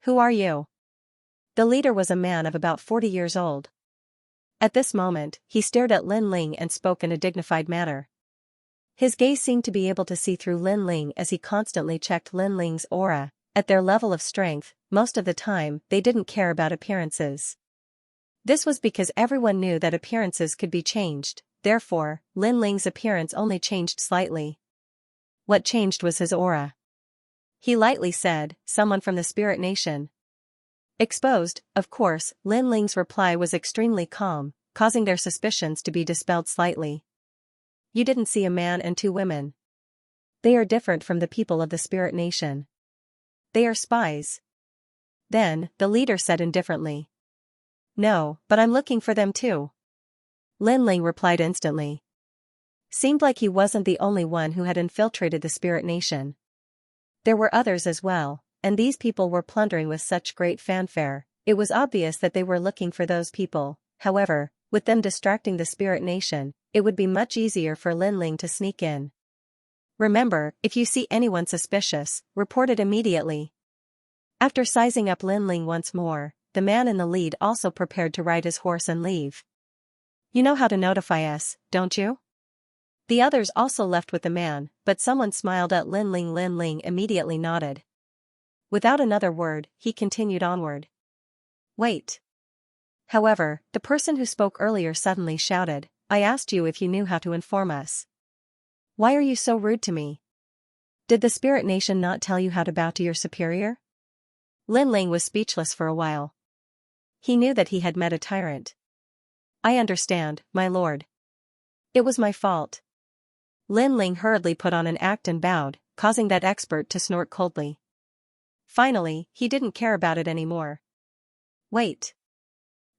Who are you? The leader was a man of about 40 years old. At this moment, he stared at Lin Ling and spoke in a dignified manner. His gaze seemed to be able to see through Lin Ling as he constantly checked Lin Ling's aura. At their level of strength, most of the time, they didn't care about appearances. This was because everyone knew that appearances could be changed, therefore, Lin Ling's appearance only changed slightly. What changed was his aura. He lightly said, "Someone from the Spirit Nation." Exposed, of course, Lin Ling's reply was extremely calm, causing their suspicions to be dispelled slightly. "You didn't see a man and two women. They are different from the people of the Spirit Nation. They are spies." Then, the leader said indifferently. "No, but I'm looking for them too." Lin Ling replied instantly. Seemed like he wasn't the only one who had infiltrated the Spirit Nation. There were others as well, and these people were plundering with such great fanfare. It was obvious that they were looking for those people. However, with them distracting the Spirit Nation, it would be much easier for Lin Ling to sneak in. "Remember, if you see anyone suspicious, report it immediately." After sizing up Lin Ling once more, the man in the lead also prepared to ride his horse and leave. "You know how to notify us, don't you?" The others also left with the man, but someone smiled at Lin Ling. Lin Ling immediately nodded. Without another word, he continued onward. "Wait." However, the person who spoke earlier suddenly shouted, "I asked you if you knew how to inform us. Why are you so rude to me? Did the Spirit Nation not tell you how to bow to your superior?" Lin Ling was speechless for a while. He knew that he had met a tyrant. "I understand, my lord. It was my fault." Lin Ling hurriedly put on an act and bowed, causing that expert to snort coldly. Finally, he didn't care about it anymore. "Wait."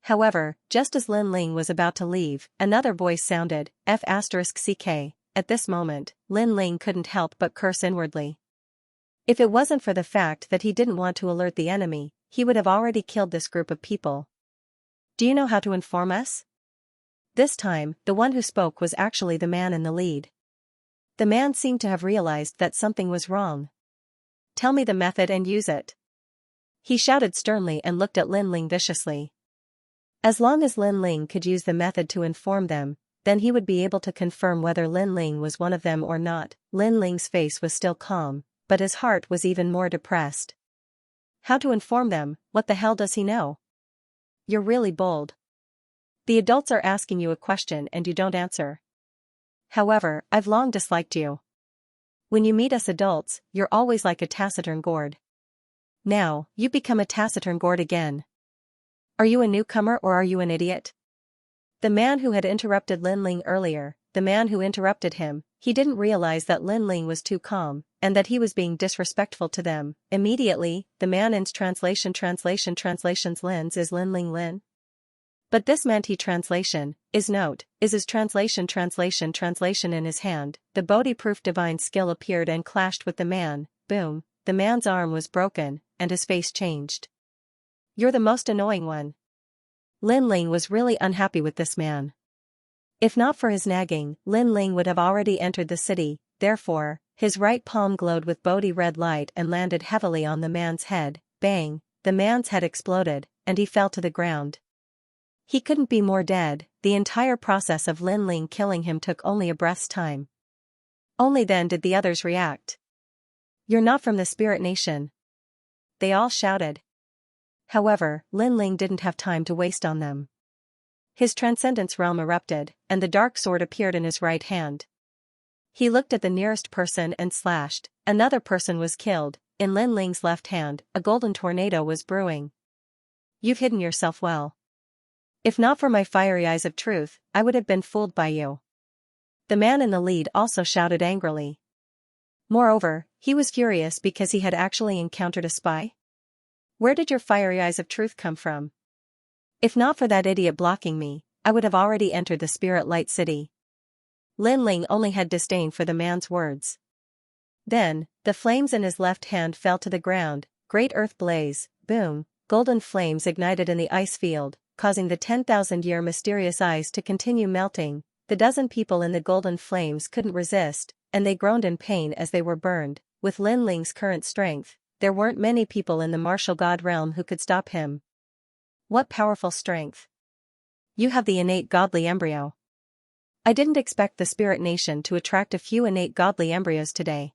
However, just as Lin Ling was about to leave, another voice sounded, F***CK. At this moment, Lin Ling couldn't help but curse inwardly. If it wasn't for the fact that he didn't want to alert the enemy, he would have already killed this group of people. "Do you know how to inform us?" This time, the one who spoke was actually the man in the lead. The man seemed to have realized that something was wrong. "Tell me the method and use it." He shouted sternly and looked at Lin Ling viciously. As long as Lin Ling could use the method to inform them, then he would be able to confirm whether Lin Ling was one of them or not. Lin Ling's face was still calm, but his heart was even more depressed. How to inform them? What the hell does he know? "You're really bold. The adults are asking you a question and you don't answer. However, I've long disliked you. When you meet us adults, you're always like a taciturn gourd. Now, you become a taciturn gourd again. Are you a newcomer or are you an idiot?" The man who had interrupted Lin Ling earlier, the man who interrupted him, he didn't realize that Lin Ling was too calm, and that he was being disrespectful to them. Immediately, the man in's translations Lin's is Lin Ling Lin. But this meant he translation, is note, is his translation in his hand. The Bodhi-proof divine skill appeared and clashed with the man. Boom, the man's arm was broken, and his face changed. "You're the most annoying one." Lin Ling was really unhappy with this man. If not for his nagging, Lin Ling would have already entered the city. Therefore, his right palm glowed with Bodhi red light and landed heavily on the man's head. Bang, the man's head exploded, and he fell to the ground. He couldn't be more dead. The entire process of Lin Ling killing him took only a breath's time. Only then did the others react. "You're not from the Spirit Nation," they all shouted. However, Lin Ling didn't have time to waste on them. His transcendence realm erupted, and the dark sword appeared in his right hand. He looked at the nearest person and slashed. Another person was killed. In Lin Ling's left hand, a golden tornado was brewing. "You've hidden yourself well. If not for my fiery eyes of truth, I would have been fooled by you." The man in the lead also shouted angrily. Moreover, he was furious because he had actually encountered a spy. "Where did your fiery eyes of truth come from? If not for that idiot blocking me, I would have already entered the Spirit Light City." Lin Ling only had disdain for the man's words. Then, the flames in his left hand fell to the ground. Great earth blaze, boom, golden flames ignited in the ice field, causing the 10,000-year mysterious ice to continue melting. The dozen people in the golden flames couldn't resist, and they groaned in pain as they were burned. With Lin Ling's current strength, there weren't many people in the martial god realm who could stop him. What powerful strength! you have the innate godly embryo. I didn't expect the spirit nation to attract a few innate godly embryos today.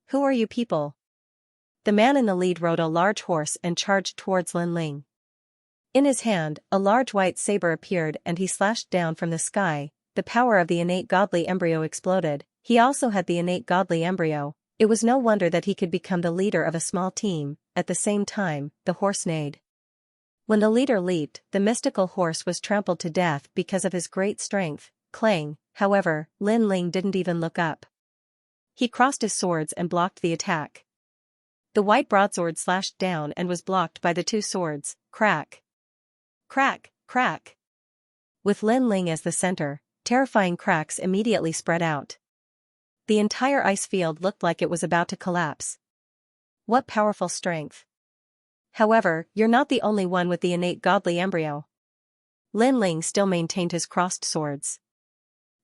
Who are you people? The man in the lead rode a large horse and charged towards Lin Ling. In his hand, a large white saber appeared and he slashed down from the sky. The power of the innate godly embryo exploded. He also had the innate godly embryo. It was no wonder that he could become the leader of a small team. At the same time, the horse neighed. When the leader leaped, the mystical horse was trampled to death because of his great strength. Clang, however, Lin Ling didn't even look up. He crossed his swords and blocked the attack. The white broadsword slashed down and was blocked by the two swords. Crack. Crack, crack. With Lin Ling as the center, terrifying cracks immediately spread out. The entire ice field looked like it was about to collapse. What powerful strength. However, you're not the only one with the innate godly embryo. Lin Ling still maintained his crossed swords.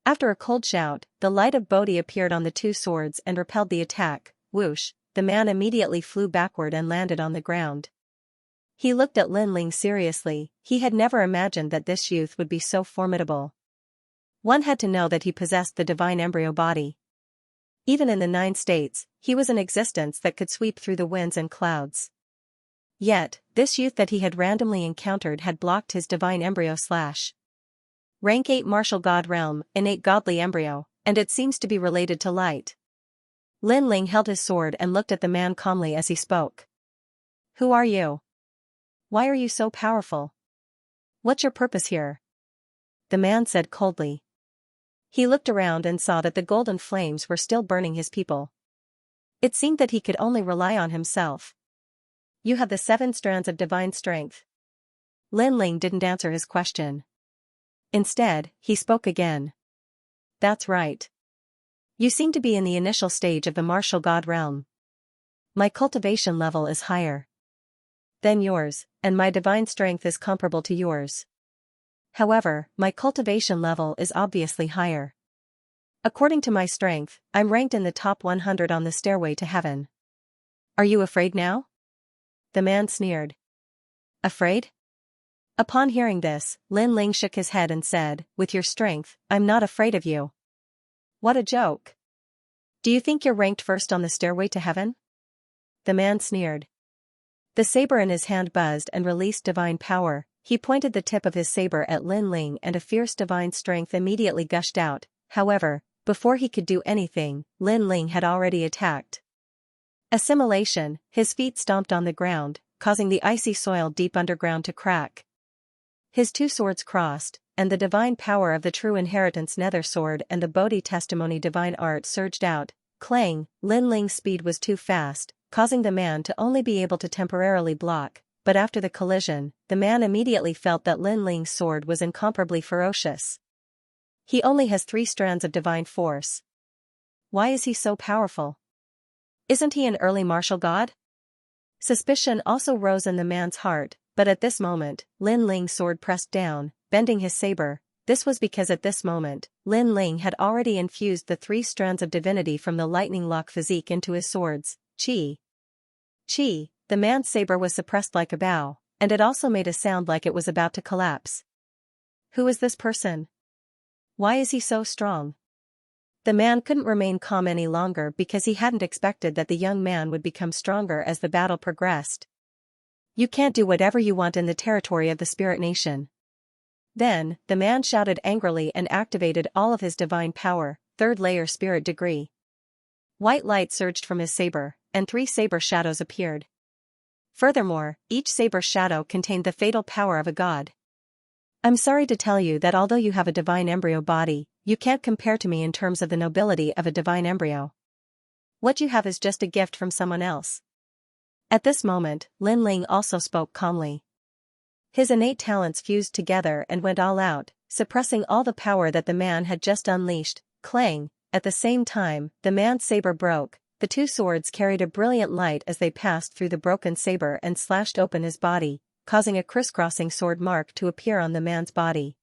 After a cold shout, the light of Bodhi appeared on the two swords and repelled the attack. Whoosh, the man immediately flew backward and landed on the ground. He looked at Lin Ling seriously. He had never imagined that this youth would be so formidable. One had to know that he possessed the divine embryo body. Even in the 9 states, he was an existence that could sweep through the winds and clouds. Yet, this youth that he had randomly encountered had blocked his divine embryo slash. Rank 8 martial god realm, innate godly embryo, and it seems to be related to light. Lin Ling held his sword and looked at the man calmly as he spoke. Who are you? Why are you so powerful? What's your purpose here? The man said coldly. He looked around and saw that the golden flames were still burning his people. It seemed that he could only rely on himself. You have the 7 strands of divine strength. Lin Ling didn't answer his question. Instead, he spoke again. That's right. You seem to be in the initial stage of the martial god realm. My cultivation level is higher than yours, and my divine strength is comparable to yours. However, my cultivation level is obviously higher. According to my strength, I'm ranked in the top 100 on the stairway to heaven. Are you afraid now? The man sneered. Afraid? Upon hearing this, Lin Ling shook his head and said, with your strength, I'm not afraid of you. What a joke. Do you think you're ranked first on the stairway to heaven? The man sneered. The saber in his hand buzzed and released divine power. He pointed the tip of his saber at Lin Ling and a fierce divine strength immediately gushed out. However, before he could do anything, Lin Ling had already attacked. Assimilation, his feet stomped on the ground, causing the icy soil deep underground to crack. His two swords crossed, and the divine power of the true inheritance nether sword and the Bodhi testimony divine art surged out. Clang, Lin Ling's speed was too fast, causing the man to only be able to temporarily block, but after the collision, the man immediately felt that Lin Ling's sword was incomparably ferocious. He only has 3 strands of divine force. Why is he so powerful? Isn't he an early martial god? Suspicion also rose in the man's heart, but at this moment, Lin Ling's sword pressed down, bending his saber. This was because at this moment, Lin Ling had already infused the 3 strands of divinity from the lightning lock physique into his swords. Chi. Chi, the man's saber was suppressed like a bow, and it also made a sound like it was about to collapse. Who is this person? Why is he so strong? The man couldn't remain calm any longer because he hadn't expected that the young man would become stronger as the battle progressed. You can't do whatever you want in the territory of the spirit nation. Then, the man shouted angrily and activated all of his divine power, 3rd layer spirit degree. White light surged from his saber, and 3 saber shadows appeared. Furthermore, each saber shadow contained the fatal power of a god. I'm sorry to tell you that although you have a divine embryo body, you can't compare to me in terms of the nobility of a divine embryo. What you have is just a gift from someone else. At this moment, Lin Ling also spoke calmly. His innate talents fused together and went all out, suppressing all the power that the man had just unleashed. Clang, at the same time, the man's saber broke. The 2 swords carried a brilliant light as they passed through the broken saber and slashed open his body, causing a crisscrossing sword mark to appear on the man's body.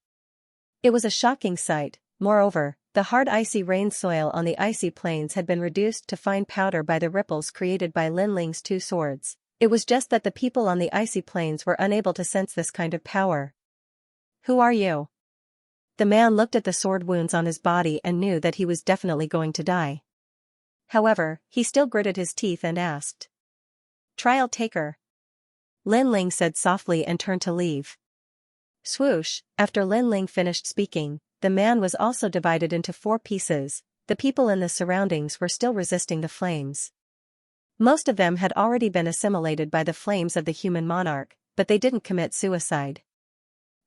It was a shocking sight. Moreover, the hard icy rain soil on the icy plains had been reduced to fine powder by the ripples created by Lin Ling's 2 swords. It was just that the people on the icy plains were unable to sense this kind of power. Who are you? The man looked at the sword wounds on his body and knew that he was definitely going to die. However, he still gritted his teeth and asked. Trial taker. Lin Ling said softly and turned to leave. Swoosh, after Lin Ling finished speaking, the man was also divided into 4 pieces. The people in the surroundings were still resisting the flames. Most of them had already been assimilated by the flames of the human monarch, but they didn't commit suicide.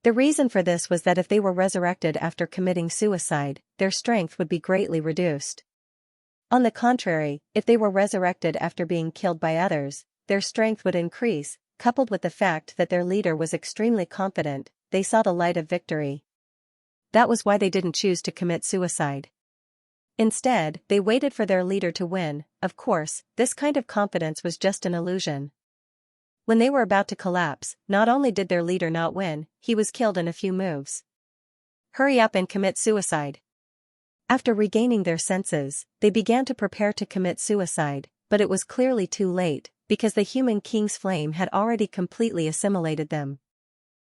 The reason for this was that if they were resurrected after committing suicide, their strength would be greatly reduced. On the contrary, if they were resurrected after being killed by others, their strength would increase, coupled with the fact that their leader was extremely confident, they saw the light of victory. That was why they didn't choose to commit suicide. Instead, they waited for their leader to win. Of course, this kind of confidence was just an illusion. When they were about to collapse, not only did their leader not win, he was killed in a few moves. Hurry up and commit suicide. After regaining their senses, they began to prepare to commit suicide, but it was clearly too late, because the human king's flame had already completely assimilated them.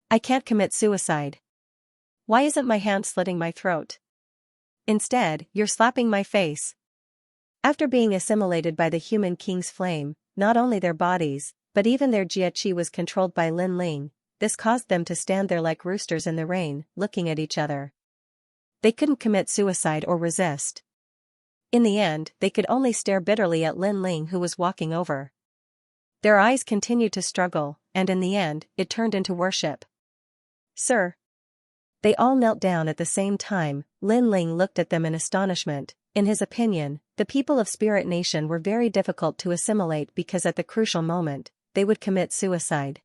I can't commit suicide. Why isn't my hand slitting my throat? Instead, you're slapping my face. After being assimilated by the human king's flame, not only their bodies, but even their jia-qi was controlled by Lin Ling. This caused them to stand there like roosters in the rain, looking at each other. They couldn't commit suicide or resist. In the end, they could only stare bitterly at Lin Ling, who was walking over. Their eyes continued to struggle, and in the end, it turned into worship. Sir. They all knelt down at the same time. Lin Ling looked at them in astonishment. In his opinion, the people of Spirit Nation were very difficult to assimilate because at the crucial moment, they would commit suicide.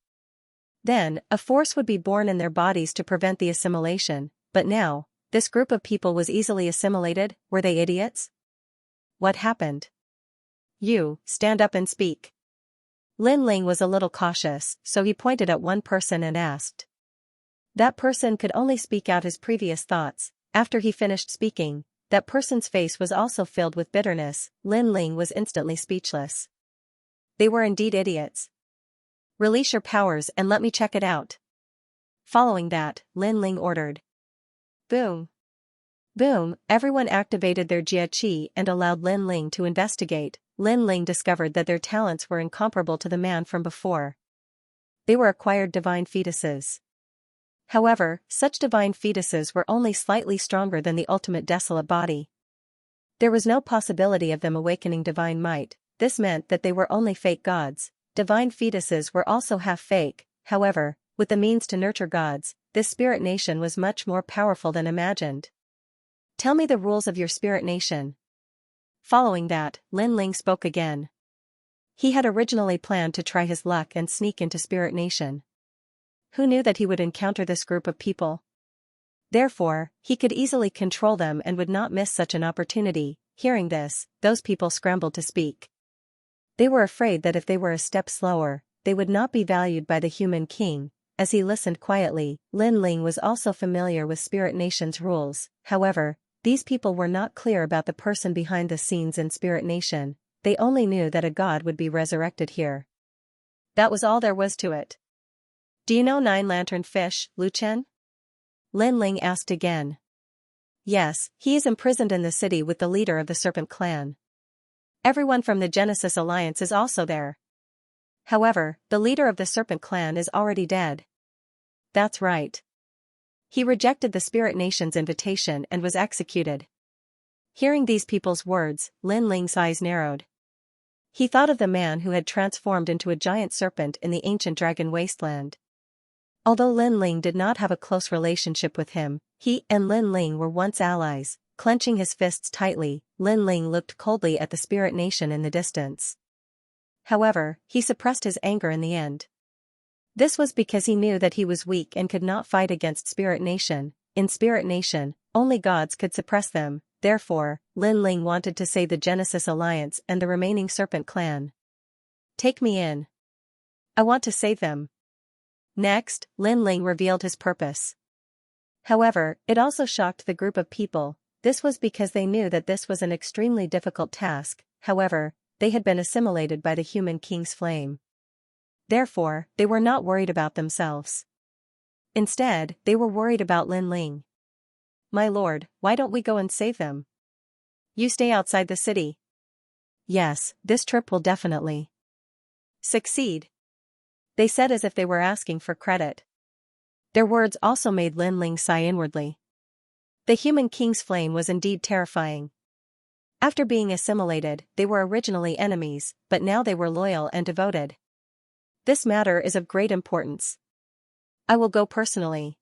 Then, a force would be born in their bodies to prevent the assimilation, but now, this group of people was easily assimilated. Were they idiots? What happened? You, stand up and speak. Lin Ling was a little cautious, so he pointed at one person and asked. That person could only speak out his previous thoughts. After he finished speaking, that person's face was also filled with bitterness. Lin Ling was instantly speechless. They were indeed idiots. Release your powers and let me check it out. Following that, Lin Ling ordered. Boom. Boom, everyone activated their jia-qi and allowed Lin Ling to investigate. Lin Ling discovered that their talents were incomparable to the man from before. They were acquired divine fetuses. However, such divine fetuses were only slightly stronger than the ultimate desolate body. There was no possibility of them awakening divine might. This meant that they were only fake gods. Divine fetuses were also half fake. However, with the means to nurture gods, this Spirit Nation was much more powerful than imagined. Tell me the rules of your Spirit Nation. Following that, Lin Ling spoke again. He had originally planned to try his luck and sneak into Spirit Nation. Who knew that he would encounter this group of people? Therefore, he could easily control them and would not miss such an opportunity. Hearing this, those people scrambled to speak. They were afraid that if they were a step slower, they would not be valued by the human king. As he listened quietly, Lin Ling was also familiar with Spirit Nation's rules. However, these people were not clear about the person behind the scenes in Spirit Nation. They only knew that a god would be resurrected here. That was all there was to it. Do you know Nine-Lantern Fish, Lu Chen? Lin Ling asked again. Yes, he is imprisoned in the city with the leader of the Serpent Clan. Everyone from the Genesis Alliance is also there. However, the leader of the Serpent Clan is already dead. That's right. He rejected the Spirit Nation's invitation and was executed. Hearing these people's words, Lin Ling's eyes narrowed. He thought of the man who had transformed into a giant serpent in the ancient dragon wasteland. Although Lin Ling did not have a close relationship with him, he and Lin Ling were once allies. Clenching his fists tightly, Lin Ling looked coldly at the Spirit Nation in the distance. However, he suppressed his anger in the end. This was because he knew that he was weak and could not fight against Spirit Nation. In Spirit Nation, only gods could suppress them. Therefore, Lin Ling wanted to save the Genesis Alliance and the remaining Serpent Clan. Take me in. I want to save them. Next, Lin Ling revealed his purpose. However, it also shocked the group of people. This was because they knew that this was an extremely difficult task. However, they had been assimilated by the human king's flame. Therefore, they were not worried about themselves. Instead, they were worried about Lin Ling. "My lord, why don't we go and save them? You stay outside the city." "Yes, this trip will definitely succeed," they said as if they were asking for credit. Their words also made Lin Ling sigh inwardly. The human king's flame was indeed terrifying. After being assimilated, they were originally enemies, but now they were loyal and devoted. "This matter is of great importance. I will go personally."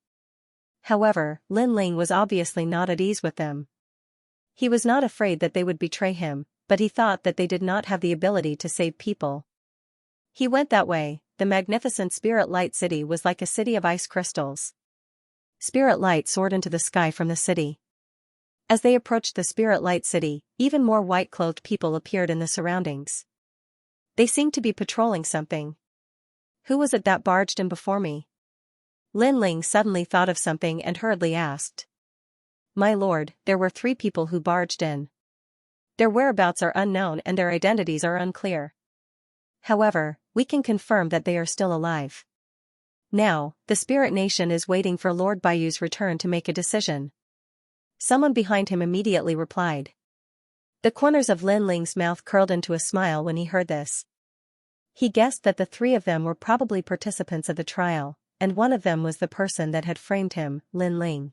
However, Lin Ling was obviously not at ease with them. He was not afraid that they would betray him, but he thought that they did not have the ability to save people. He went that way. The magnificent Spirit Light City was like a city of ice crystals. Spirit light soared into the sky from the city. As they approached the Spirit Light City, even more white-clothed people appeared in the surroundings. They seemed to be patrolling something. Who was it that barged in before me? Lin Ling suddenly thought of something and hurriedly asked. "My lord, there were 3 people who barged in. Their whereabouts are unknown and their identities are unclear. However, we can confirm that they are still alive. Now, the Spirit Nation is waiting for Lord Bayu's return to make a decision." Someone behind him immediately replied. The corners of Lin Ling's mouth curled into a smile when he heard this. He guessed that the 3 of them were probably participants of the trial, and one of them was the person that had framed him, Lin Ling.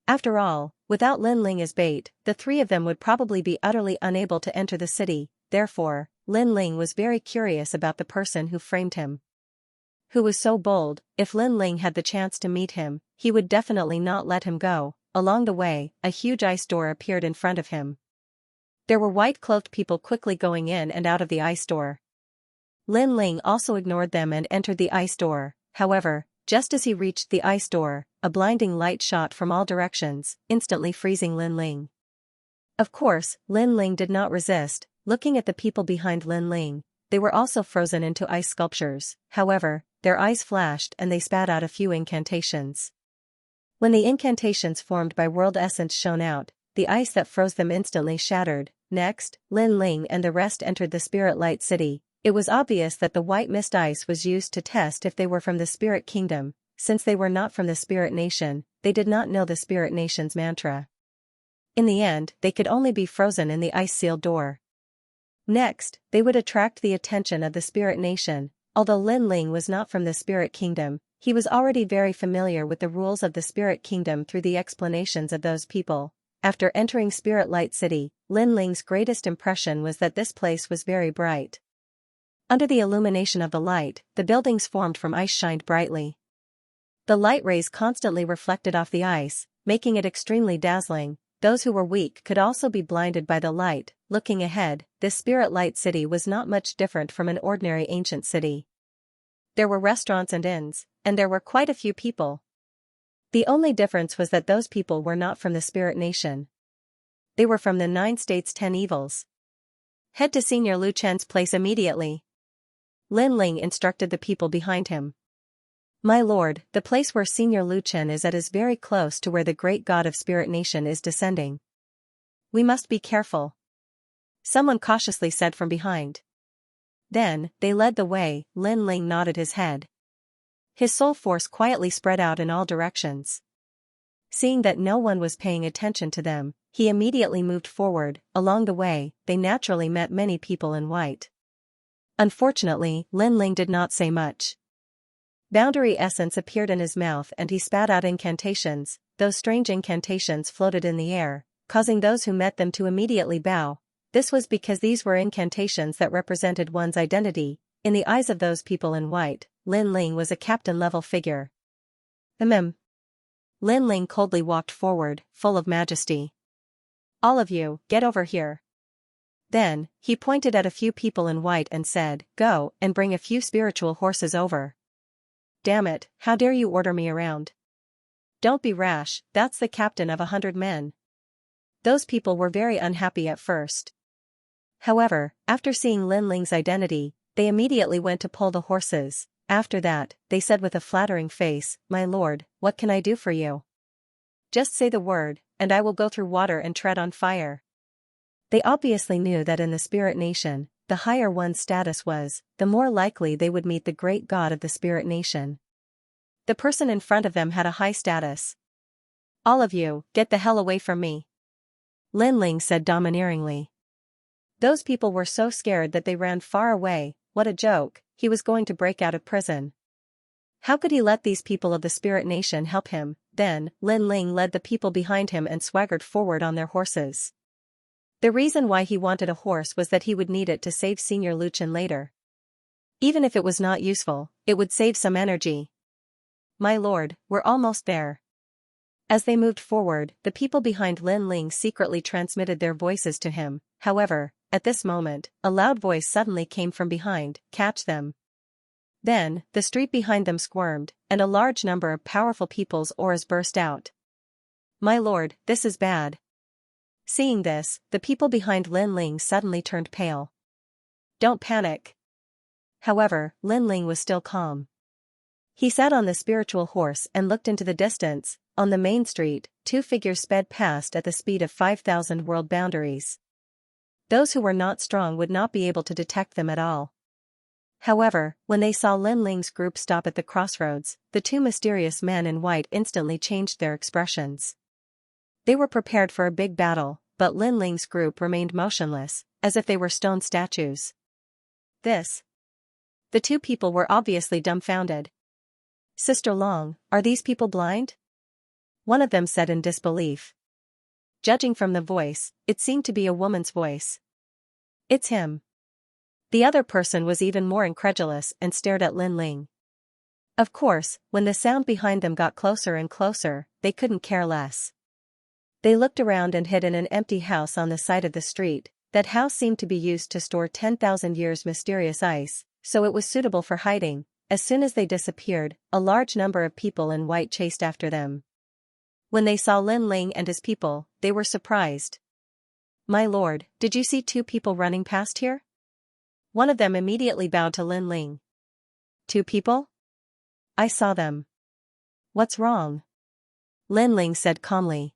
After all, without Lin Ling as bait, the 3 of them would probably be utterly unable to enter the city. Therefore, Lin Ling was very curious about the person who framed him. Who was so bold? If Lin Ling had the chance to meet him, he would definitely not let him go. Along the way, a huge ice door appeared in front of him. There were white-cloaked people quickly going in and out of the ice door. Lin Ling also ignored them and entered the ice door. However, just as he reached the ice door, a blinding light shot from all directions, instantly freezing Lin Ling. Of course, Lin Ling did not resist. Looking at the people behind Lin Ling, they were also frozen into ice sculptures. However, their eyes flashed and they spat out a few incantations. When the incantations formed by world essence shone out, the ice that froze them instantly shattered. Next, Lin Ling and the rest entered the Spirit Light City. It was obvious that the white mist ice was used to test if they were from the Spirit Kingdom. Since they were not from the Spirit Nation, they did not know the Spirit Nation's mantra. In the end, they could only be frozen in the ice-sealed door. Next, they would attract the attention of the Spirit Nation. Although Lin Ling was not from the Spirit Kingdom, he was already very familiar with the rules of the Spirit Kingdom through the explanations of those people. After entering Spirit Light City, Lin Ling's greatest impression was that this place was very bright. Under the illumination of the light, the buildings formed from ice shined brightly. The light rays constantly reflected off the ice, making it extremely dazzling. Those who were weak could also be blinded by the light. Looking ahead, this Spirit Light City was not much different from an ordinary ancient city. There were restaurants and inns, and there were quite a few people. The only difference was that those people were not from the Spirit Nation. They were from the 9 States 10 Evils. "Head to Senior Lu Chen's place immediately," Lin Ling instructed the people behind him. "My lord, the place where Senior Lu Chen is at is very close to where the great god of Spirit Nation is descending. We must be careful," someone cautiously said from behind. Then, they led the way. Lin Ling nodded his head. His soul force quietly spread out in all directions. Seeing that no one was paying attention to them, he immediately moved forward. Along the way, they naturally met many people in white. Unfortunately, Lin Ling did not say much. Boundary essence appeared in his mouth and he spat out incantations. Those strange incantations floated in the air, causing those who met them to immediately bow. This was because these were incantations that represented one's identity. In the eyes of those people in white, Lin Ling was a captain-level figure. Lin Ling coldly walked forward, full of majesty. "All of you, get over here." Then, he pointed at a few people in white and said, "Go, and bring a few spiritual horses over." "Damn it, how dare you order me around? Don't be rash, that's the captain of 100 men." Those people were very unhappy at first. However, after seeing Lin Ling's identity, they immediately went to pull the horses. After that, they said with a flattering face, "My lord, what can I do for you? Just say the word, and I will go through water and tread on fire." They obviously knew that in the Spirit Nation, the higher one's status was, the more likely they would meet the great god of the Spirit Nation. The person in front of them had a high status. "All of you, get the hell away from me," Lin Ling said domineeringly. Those people were so scared that they ran far away. What a joke, he was going to break out of prison. How could he let these people of the Spirit Nation help him? Then, Lin Ling led the people behind him and swaggered forward on their horses. The reason why he wanted a horse was that he would need it to save Senior Luchin later. Even if it was not useful, it would save some energy. "My lord, we're almost there." As they moved forward, the people behind Lin Ling secretly transmitted their voices to him. However, at this moment, a loud voice suddenly came from behind, "Catch them." Then, the street behind them squirmed, and a large number of powerful people's auras burst out. "My lord, this is bad." Seeing this, the people behind Lin Ling suddenly turned pale. "Don't panic." However, Lin Ling was still calm. He sat on the spiritual horse and looked into the distance. On the main street, two figures sped past at the speed of 5,000 world boundaries. Those who were not strong would not be able to detect them at all. However, when they saw Lin Ling's group stop at the crossroads, the two mysterious men in white instantly changed their expressions. They were prepared for a big battle, but Lin Ling's group remained motionless, as if they were stone statues. The two people were obviously dumbfounded. "Sister Long, are these people blind?" one of them said in disbelief. Judging from the voice, it seemed to be a woman's voice. "It's him." The other person was even more incredulous and stared at Lin Ling. Of course, when the sound behind them got closer and closer, they couldn't care less. They looked around and hid in an empty house on the side of the street. That house seemed to be used to store 10,000 years mysterious ice, so it was suitable for hiding. As soon as they disappeared, a large number of people in white chased after them. When they saw Lin Ling and his people, they were surprised. "My lord, did you see two people running past here?" One of them immediately bowed to Lin Ling. "Two people? I saw them." "What's wrong?" Lin Ling said calmly.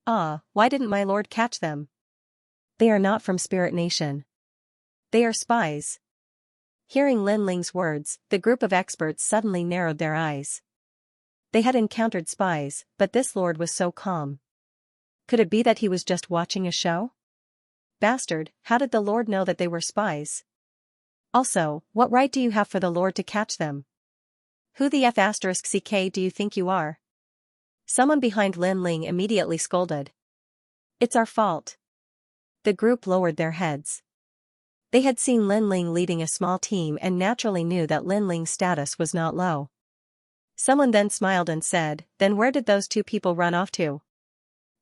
Why didn't my lord catch them?" "They are not from Spirit Nation. They are spies." Hearing Lin Ling's words, the group of experts suddenly narrowed their eyes. They had encountered spies, but this lord was so calm. Could it be that he was just watching a show? Bastard, how did the lord know that they were spies? Also, what right do you have for the lord to catch them? Who the **CK do you think you are? Someone behind Lin Ling immediately scolded. "It's our fault." The group lowered their heads. They had seen Lin Ling leading a small team and naturally knew that Lin Ling's status was not low. Someone then smiled and said, "Then where did those two people run off to?"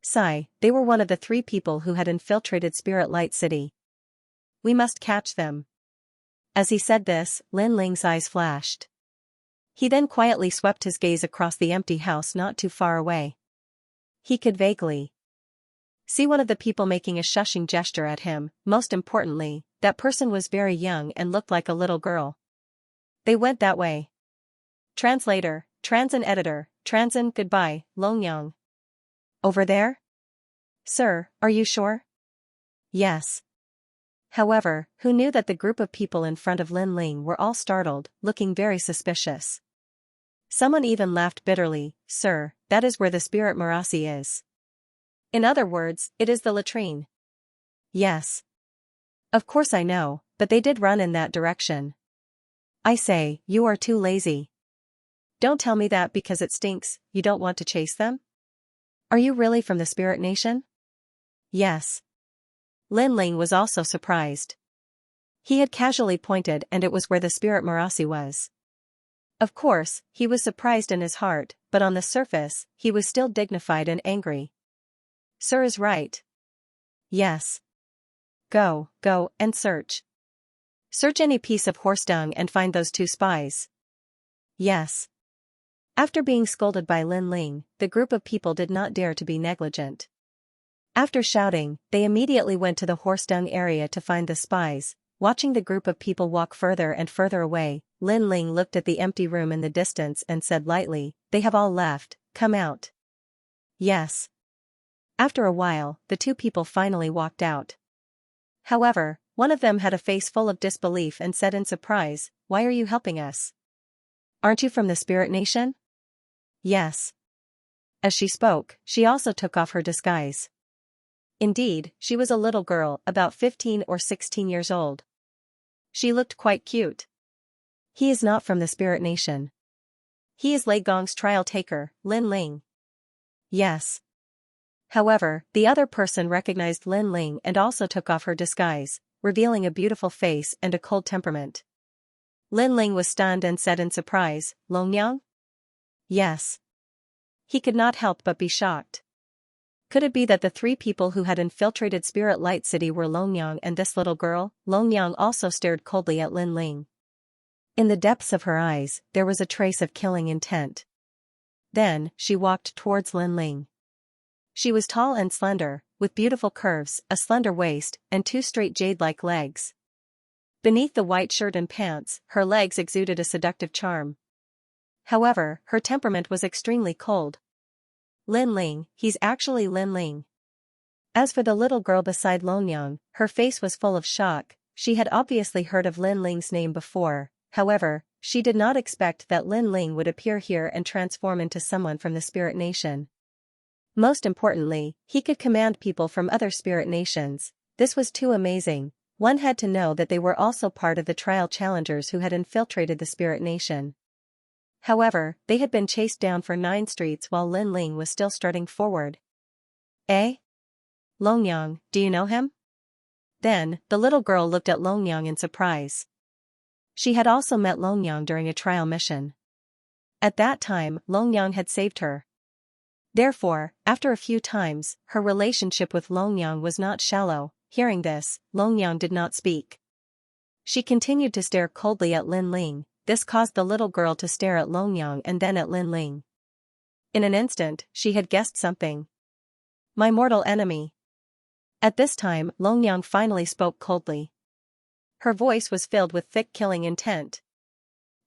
"Sigh, they were one of the three people who had infiltrated Spirit Light City. We must catch them." As he said this, Lin Ling's eyes flashed. He then quietly swept his gaze across the empty house not too far away. He could vaguely see one of the people making a shushing gesture at him. Most importantly, that person was very young and looked like a little girl. They went that way. Translator, Transin editor, Transin goodbye, Longyang. Over there? Sir, are you sure? Yes. However, who knew that the group of people in front of Lin Ling were all startled, looking very suspicious. Someone even laughed bitterly. "Sir, that is where the Spirit Marasi is." In other words, it is the latrine. Yes. Of course I know, but they did run in that direction. I say, you are too lazy. Don't tell me that because it stinks, you don't want to chase them? Are you really from the Spirit Nation? Yes. Lin Ling was also surprised. He had casually pointed and it was where the Spirit Marasi was. Of course, he was surprised in his heart, but on the surface, he was still dignified and angry. Sir is right. Yes. Go, and search. Search any piece of horse dung and find those two spies. Yes. After being scolded by Lin Ling, the group of people did not dare to be negligent. After shouting, they immediately went to the horse dung area to find the spies. Watching the group of people walk further and further away, Lin Ling looked at the empty room in the distance and said lightly, "They have all left, come out." Yes. After a while, the two people finally walked out. However, one of them had a face full of disbelief and said in surprise, "Why are you helping us?" Aren't you from the spirit nation? Yes. As she spoke, she also took off her disguise. Indeed, she was a little girl, about 15 or 16 years old. She looked quite cute. He is not from the spirit nation. He is Lei Gong's trial taker, Lin Ling. Yes. However, the other person recognized Lin Ling and also took off her disguise, revealing a beautiful face and a cold temperament. Lin Ling was stunned and said in surprise, Longyang? Yes. He could not help but be shocked. Could it be that the three people who had infiltrated Spirit Light City were Longyang and this little girl? Longyang also stared coldly at Lin Ling. In the depths of her eyes, there was a trace of killing intent. Then, she walked towards Lin Ling. She was tall and slender, with beautiful curves, a slender waist, and two straight jade-like legs. Beneath the white shirt and pants, her legs exuded a seductive charm. However, her temperament was extremely cold. Lin Ling, he's actually Lin Ling. As for the little girl beside Longyang, her face was full of shock. She had obviously heard of Lin Ling's name before, however, she did not expect that Lin Ling would appear here and transform into someone from the spirit nation. Most importantly, he could command people from other spirit nations. This was too amazing. One had to know that they were also part of the trial challengers who had infiltrated the spirit nation. However, they had been chased down for 9 streets while Lin Ling was still strutting forward. Eh? Longyang, do you know him? Then, the little girl looked at Longyang in surprise. She had also met Longyang during a trial mission. At that time, Longyang had saved her. Therefore, after a few times, her relationship with Longyang was not shallow. Hearing this, Longyang did not speak. She continued to stare coldly at Lin Ling. This caused the little girl to stare at Longyang and then at Lin Ling. In an instant, she had guessed something. My mortal enemy. At this time, Longyang finally spoke coldly. Her voice was filled with thick killing intent.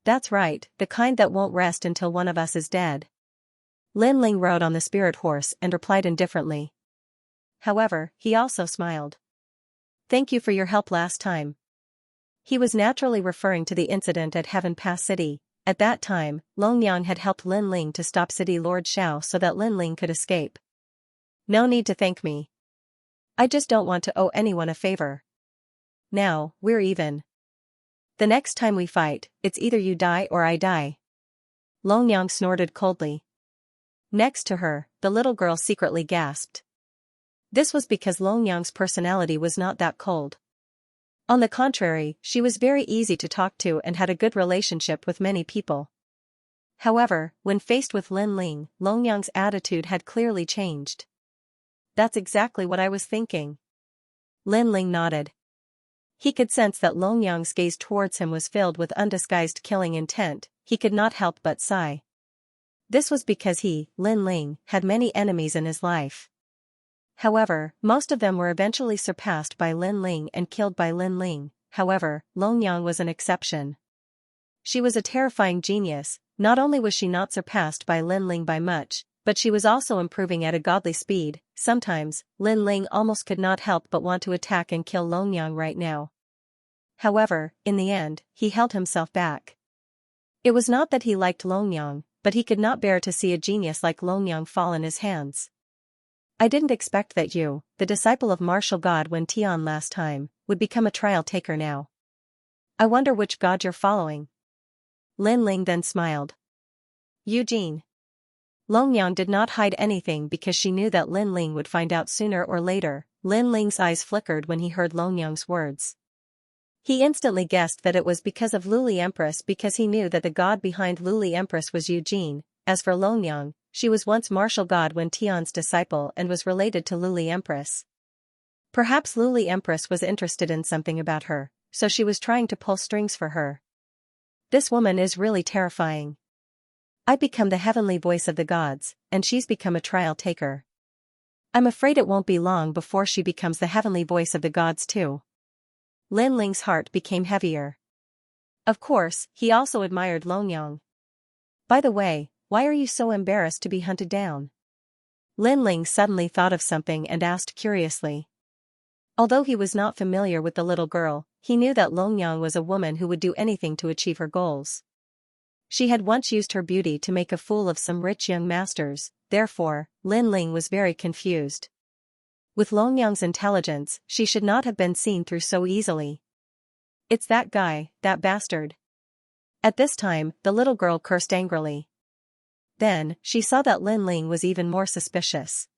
That's right, the kind that won't rest until one of us is dead. Lin Ling rode on the spirit horse and replied indifferently. However, he also smiled. Thank you for your help last time. He was naturally referring to the incident at Heaven Pass City. At that time, Longyang had helped Lin Ling to stop City Lord Xiao so that Lin Ling could escape. No need to thank me. I just don't want to owe anyone a favor. Now, we're even. The next time we fight, it's either you die or I die. Longyang snorted coldly. Next to her, the little girl secretly gasped. This was because Longyang's personality was not that cold. On the contrary, she was very easy to talk to and had a good relationship with many people. However, when faced with Lin Ling, Longyang's attitude had clearly changed. That's exactly what I was thinking. Lin Ling nodded. He could sense that Longyang's gaze towards him was filled with undisguised killing intent. He could not help but sigh. This was because he, Lin Ling, had many enemies in his life. However, most of them were eventually surpassed by Lin Ling and killed by Lin Ling. However, Longyang was an exception. She was a terrifying genius. Not only was she not surpassed by Lin Ling by much, but she was also improving at a godly speed. Sometimes, Lin Ling almost could not help but want to attack and kill Longyang right now. However, in the end, he held himself back. It was not that he liked Longyang, but he could not bear to see a genius like Longyang fall in his hands. I didn't expect that you, the disciple of martial god Wen Tian last time, would become a trial taker now. I wonder which god you're following. Lin Ling then smiled. Eugene. Longyang did not hide anything because she knew that Lin Ling would find out sooner or later. Lin Ling's eyes flickered when he heard Longyang's words. He instantly guessed that it was because of Luli Empress because he knew that the god behind Luli Empress was Eugene. As for Longyang, she was once martial god Wen Tian's disciple and was related to Luli Empress. Perhaps Luli Empress was interested in something about her, so she was trying to pull strings for her. This woman is really terrifying. I become the heavenly voice of the gods, and she's become a trial taker. I'm afraid it won't be long before she becomes the heavenly voice of the gods too. Lin Ling's heart became heavier. Of course, he also admired Longyang. By the way, why are you so embarrassed to be hunted down? Lin Ling suddenly thought of something and asked curiously. Although he was not familiar with the little girl, he knew that Longyang was a woman who would do anything to achieve her goals. She had once used her beauty to make a fool of some rich young masters, therefore, Lin Ling was very confused. With Long Yang's intelligence, she should not have been seen through so easily. It's that guy, that bastard. At this time, the little girl cursed angrily. Then, she saw that Lin Ling was even more suspicious.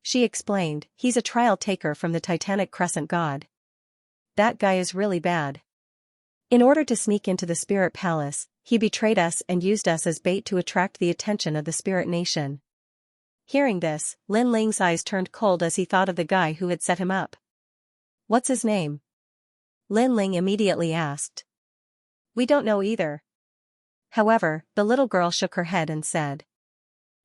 She explained, he's a trial taker from the Titanic Crescent God. That guy is really bad. In order to sneak into the Spirit Palace, he betrayed us and used us as bait to attract the attention of the Spirit Nation. Hearing this, Lin Ling's eyes turned cold as he thought of the guy who had set him up. What's his name? Lin Ling immediately asked. We don't know either. However, the little girl shook her head and said.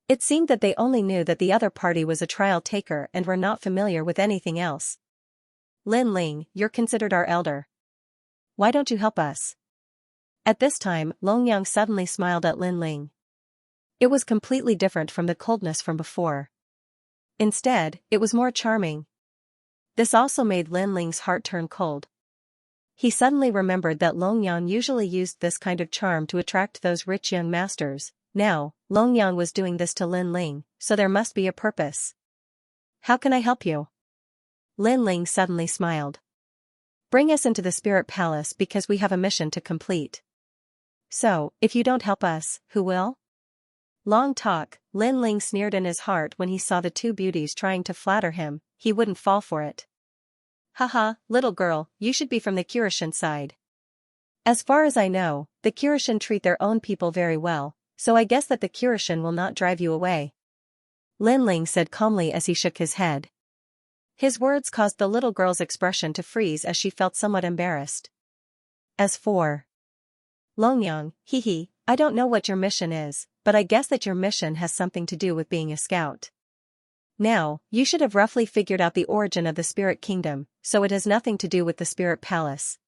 It seemed that they only knew that the other party was a trial taker and were not familiar with anything else. Lin Ling, you're considered our elder. Why don't you help us? At this time, Long Yang suddenly smiled at Lin Ling. It was completely different from the coldness from before. Instead, it was more charming. This also made Lin Ling's heart turn cold. He suddenly remembered that Long Yang usually used this kind of charm to attract those rich young masters. Now, Long Yang was doing this to Lin Ling, so there must be a purpose. How can I help you? Lin Ling suddenly smiled. Bring us into the Spirit Palace because we have a mission to complete. So, if you don't help us, who will? Long talk, Lin Ling sneered in his heart when he saw the two beauties trying to flatter him. He wouldn't fall for it. Haha, little girl, you should be from the Cultivation side. As far as I know, the Cultivation treat their own people very well, so I guess that the Cultivation will not drive you away. Lin Ling said calmly as he shook his head. His words caused the little girl's expression to freeze as she felt somewhat embarrassed. As for Long Yang, hee, I don't know what your mission is, but I guess that your mission has something to do with being a scout. Now, you should have roughly figured out the origin of the Spirit Kingdom, so it has nothing to do with the Spirit Palace.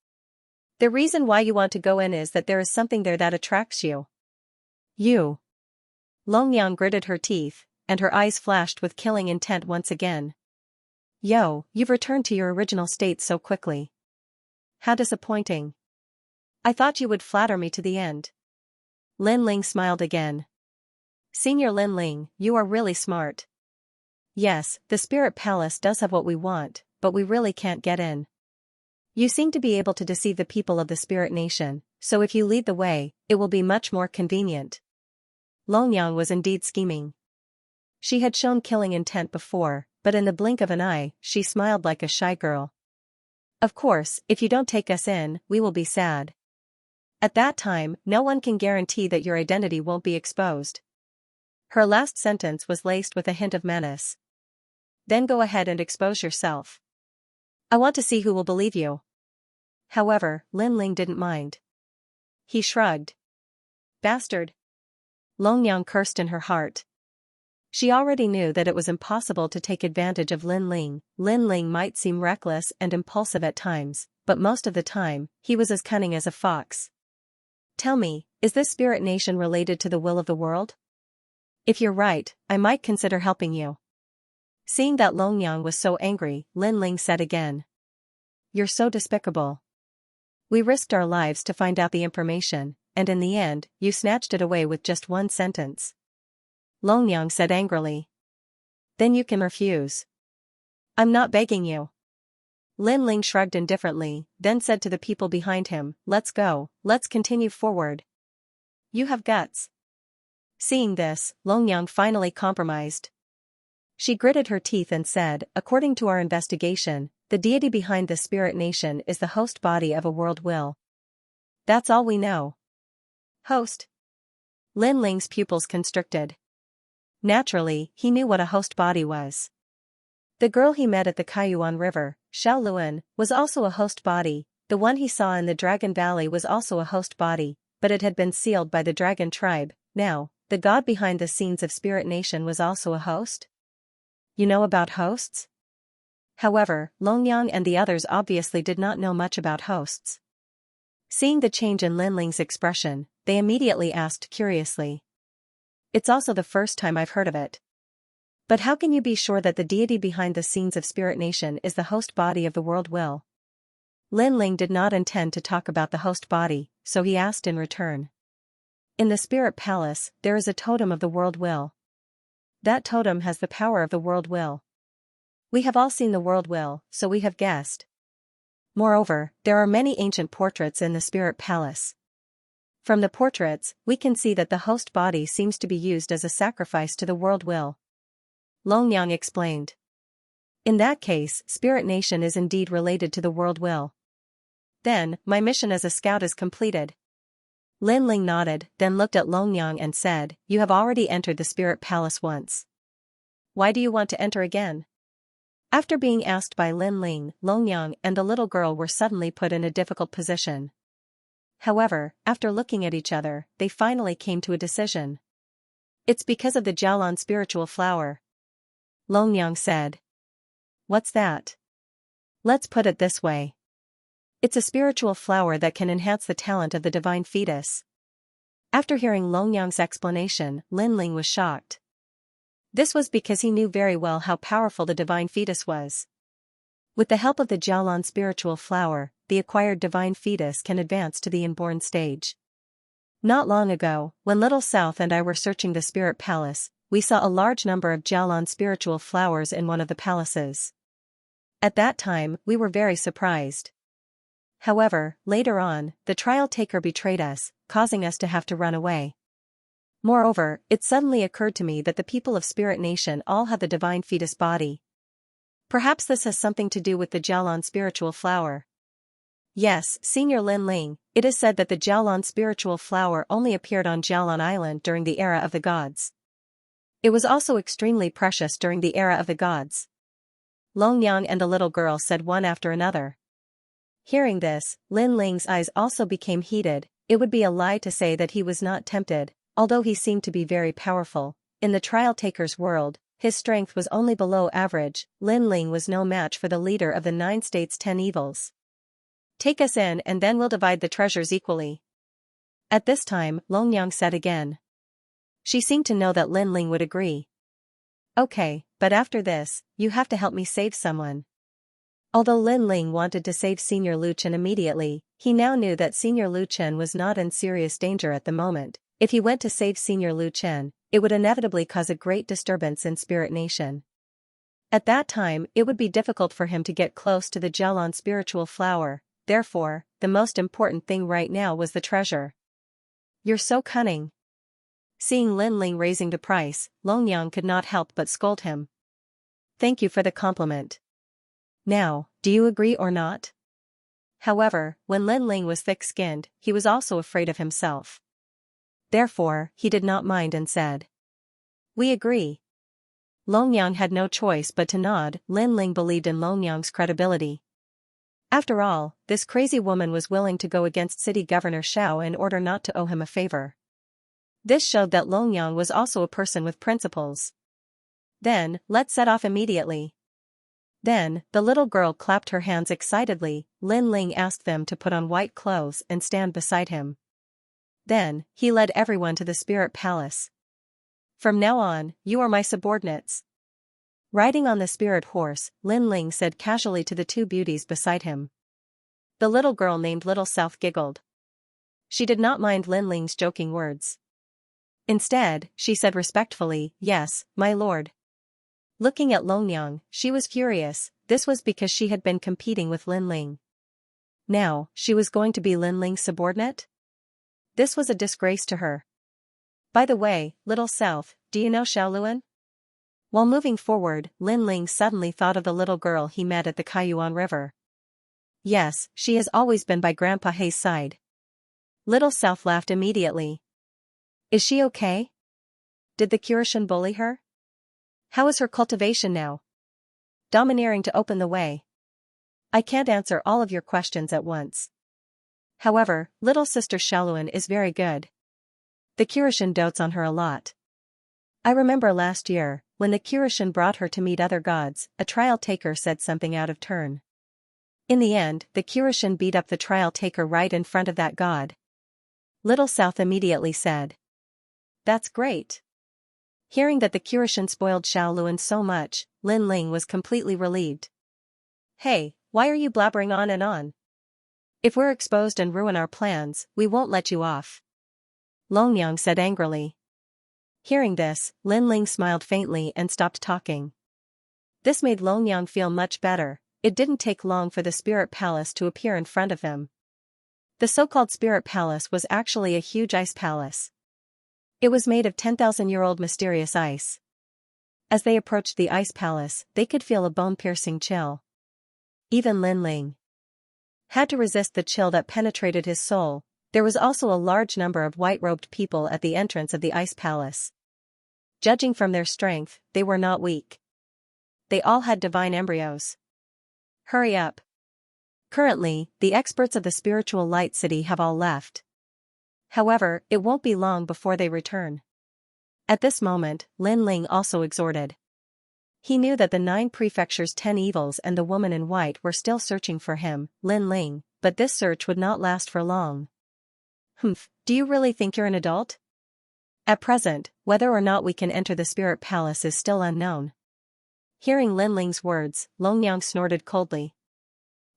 The reason why you want to go in is that there is something there that attracts you. You. Long Yang gritted her teeth, and her eyes flashed with killing intent once again. Yo, you've returned to your original state so quickly. How disappointing. I thought you would flatter me to the end. Lin Ling smiled again. Senior Lin Ling, you are really smart. Yes, the Spirit Palace does have what we want, but we really can't get in. You seem to be able to deceive the people of the Spirit Nation, so if you lead the way, it will be much more convenient. Long Yang was indeed scheming. She had shown killing intent before, but in the blink of an eye, she smiled like a shy girl. Of course, if you don't take us in, we will be sad. At that time, no one can guarantee that your identity won't be exposed. Her last sentence was laced with a hint of menace. Then go ahead and expose yourself. I want to see who will believe you. However, Lin Ling didn't mind. He shrugged. Bastard. Long Yang cursed in her heart. She already knew that it was impossible to take advantage of Lin Ling. Lin Ling might seem reckless and impulsive at times, but most of the time, he was as cunning as a fox. Tell me, is this Spirit Nation related to the will of the world? If you're right, I might consider helping you. Seeing that Long Yang was so angry, Lin Ling said again. You're so despicable. We risked our lives to find out the information, and in the end, you snatched it away with just one sentence. Long Yang said angrily. Then you can refuse. I'm not begging you. Lin Ling shrugged indifferently, then said to the people behind him, let's go, let's continue forward. You have guts. Seeing this, Long Yang finally compromised. She gritted her teeth and said, according to our investigation, the deity behind the Spirit Nation is the host body of a world will. That's all we know. Host. Lin Ling's pupils constricted. Naturally, he knew what a host body was. The girl he met at the Kaiyuan River, Xiao Luan, was also a host body. The one he saw in the Dragon Valley was also a host body, but it had been sealed by the Dragon Tribe. Now, the god behind the scenes of Spirit Nation was also a host? You know about hosts? However, Long Yang and the others obviously did not know much about hosts. Seeing the change in Lin Ling's expression, they immediately asked curiously. It's also the first time I've heard of it. But how can you be sure that the deity behind the scenes of Spirit Nation is the host body of the world will? Lin Ling did not intend to talk about the host body, so he asked in return. In the spirit palace, there is a totem of the world will. That totem has the power of the world will. We have all seen the world will, so we have guessed. Moreover, there are many ancient portraits in the spirit palace. From the portraits, we can see that the host body seems to be used as a sacrifice to the world will. Longyang explained. In that case, Spirit Nation is indeed related to the world will. Then, my mission as a scout is completed. Lin Ling nodded, then looked at Longyang and said, "You have already entered the spirit palace once. Why do you want to enter again?" After being asked by Lin Ling, Longyang and the little girl were suddenly put in a difficult position. However, after looking at each other, they finally came to a decision. "It's because of the Jialan spiritual flower," Longyang said. "What's that?" "Let's put it this way. It's a spiritual flower that can enhance the talent of the divine fetus." After hearing Longyang's explanation, Lin Ling was shocked. This was because he knew very well how powerful the divine fetus was. With the help of the Jialan spiritual flower, the acquired divine fetus can advance to the inborn stage. Not long ago, when Little South and I were searching the spirit palace, we saw a large number of Jialan spiritual flowers in one of the palaces. At that time, we were very surprised. However, later on, the trial taker betrayed us, causing us to have to run away. Moreover, it suddenly occurred to me that the people of Spirit Nation all have the divine fetus body. Perhaps this has something to do with the Jialan spiritual flower. Yes, Senior Lin Ling, it is said that the Jialan spiritual flower only appeared on Jialan Island during the era of the gods. It was also extremely precious during the era of the gods. Longyang and the little girl said one after another. Hearing this, Lin Ling's eyes also became heated. It would be a lie to say that he was not tempted, although he seemed to be very powerful. In the trial taker's world, his strength was only below average. Lin Ling was no match for the leader of the 9 states' 10 evils. "Take us in and then we'll divide the treasures equally." At this time, Longyang said again. She seemed to know that Lin Ling would agree. "Okay, but after this, you have to help me save someone." Although Lin Ling wanted to save Senior Lu Chen immediately, he now knew that Senior Lu Chen was not in serious danger at the moment. If he went to save Senior Lu Chen, it would inevitably cause a great disturbance in Spirit Nation. At that time, it would be difficult for him to get close to the Jialan spiritual flower. Therefore, the most important thing right now was the treasure. "You're so cunning." Seeing Lin Ling raising the price, Longyang could not help but scold him. "Thank you for the compliment. Now, do you agree or not?" However, when Lin Ling was thick-skinned, he was also afraid of himself. Therefore, he did not mind and said, "We agree." Longyang had no choice but to nod. Lin Ling believed in Longyang's credibility. After all, this crazy woman was willing to go against City Governor Xiao in order not to owe him a favor. This showed that Longyang was also a person with principles. "Then, let's set off immediately." Then, the little girl clapped her hands excitedly. Lin Ling asked them to put on white clothes and stand beside him. Then, he led everyone to the spirit palace. "From now on, you are my subordinates." Riding on the spirit horse, Lin Ling said casually to the 2 beauties beside him. The little girl named Little South giggled. She did not mind Lin Ling's joking words. Instead, she said respectfully, "Yes, my lord." Looking at Longyang, she was furious. This was because she had been competing with Lin Ling. Now, she was going to be Lin Ling's subordinate? This was a disgrace to her. "By the way, Little South, do you know Xiaoluan?" While moving forward, Lin Ling suddenly thought of the little girl he met at the Kaiyuan River. "Yes, she has always been by Grandpa Hei's side." Little South laughed immediately. "Is she okay? Did the Curishan bully her? How is her cultivation now?" "Domineering to open the way." "I can't answer all of your questions at once. However, little sister Xiaoluan is very good. The Curishan dotes on her a lot. I remember last year, when the Curishan brought her to meet other gods, a trial taker said something out of turn. In the end, the Curishan beat up the trial taker right in front of that god." Little South immediately said. "That's great." Hearing that the Curishan spoiled Xiaoluan so much, Lin Ling was completely relieved. "Hey, why are you blabbering on and on? If we're exposed and ruin our plans, we won't let you off." Longyang said angrily. Hearing this, Lin Ling smiled faintly and stopped talking. This made Longyang feel much better. It didn't take long for the spirit palace to appear in front of them. The so-called spirit palace was actually a huge ice palace. It was made of 10,000-year-old mysterious ice. As they approached the ice palace, they could feel a bone-piercing chill. Even Lin Ling had to resist the chill that penetrated his soul. There was also a large number of white-robed people at the entrance of the ice palace. Judging from their strength, they were not weak. They all had divine embryos. Hurry up. Currently, the experts of the spiritual light city have all left. However, it won't be long before they return. At this moment, Lin Ling also exhorted. He knew that the 9 prefectures' 10 evils and the woman in white were still searching for him, Lin Ling, but this search would not last for long. Do you really think you're an adult? At present, whether or not we can enter the spirit palace is still unknown. Hearing Lin Ling's words, Longyang snorted coldly.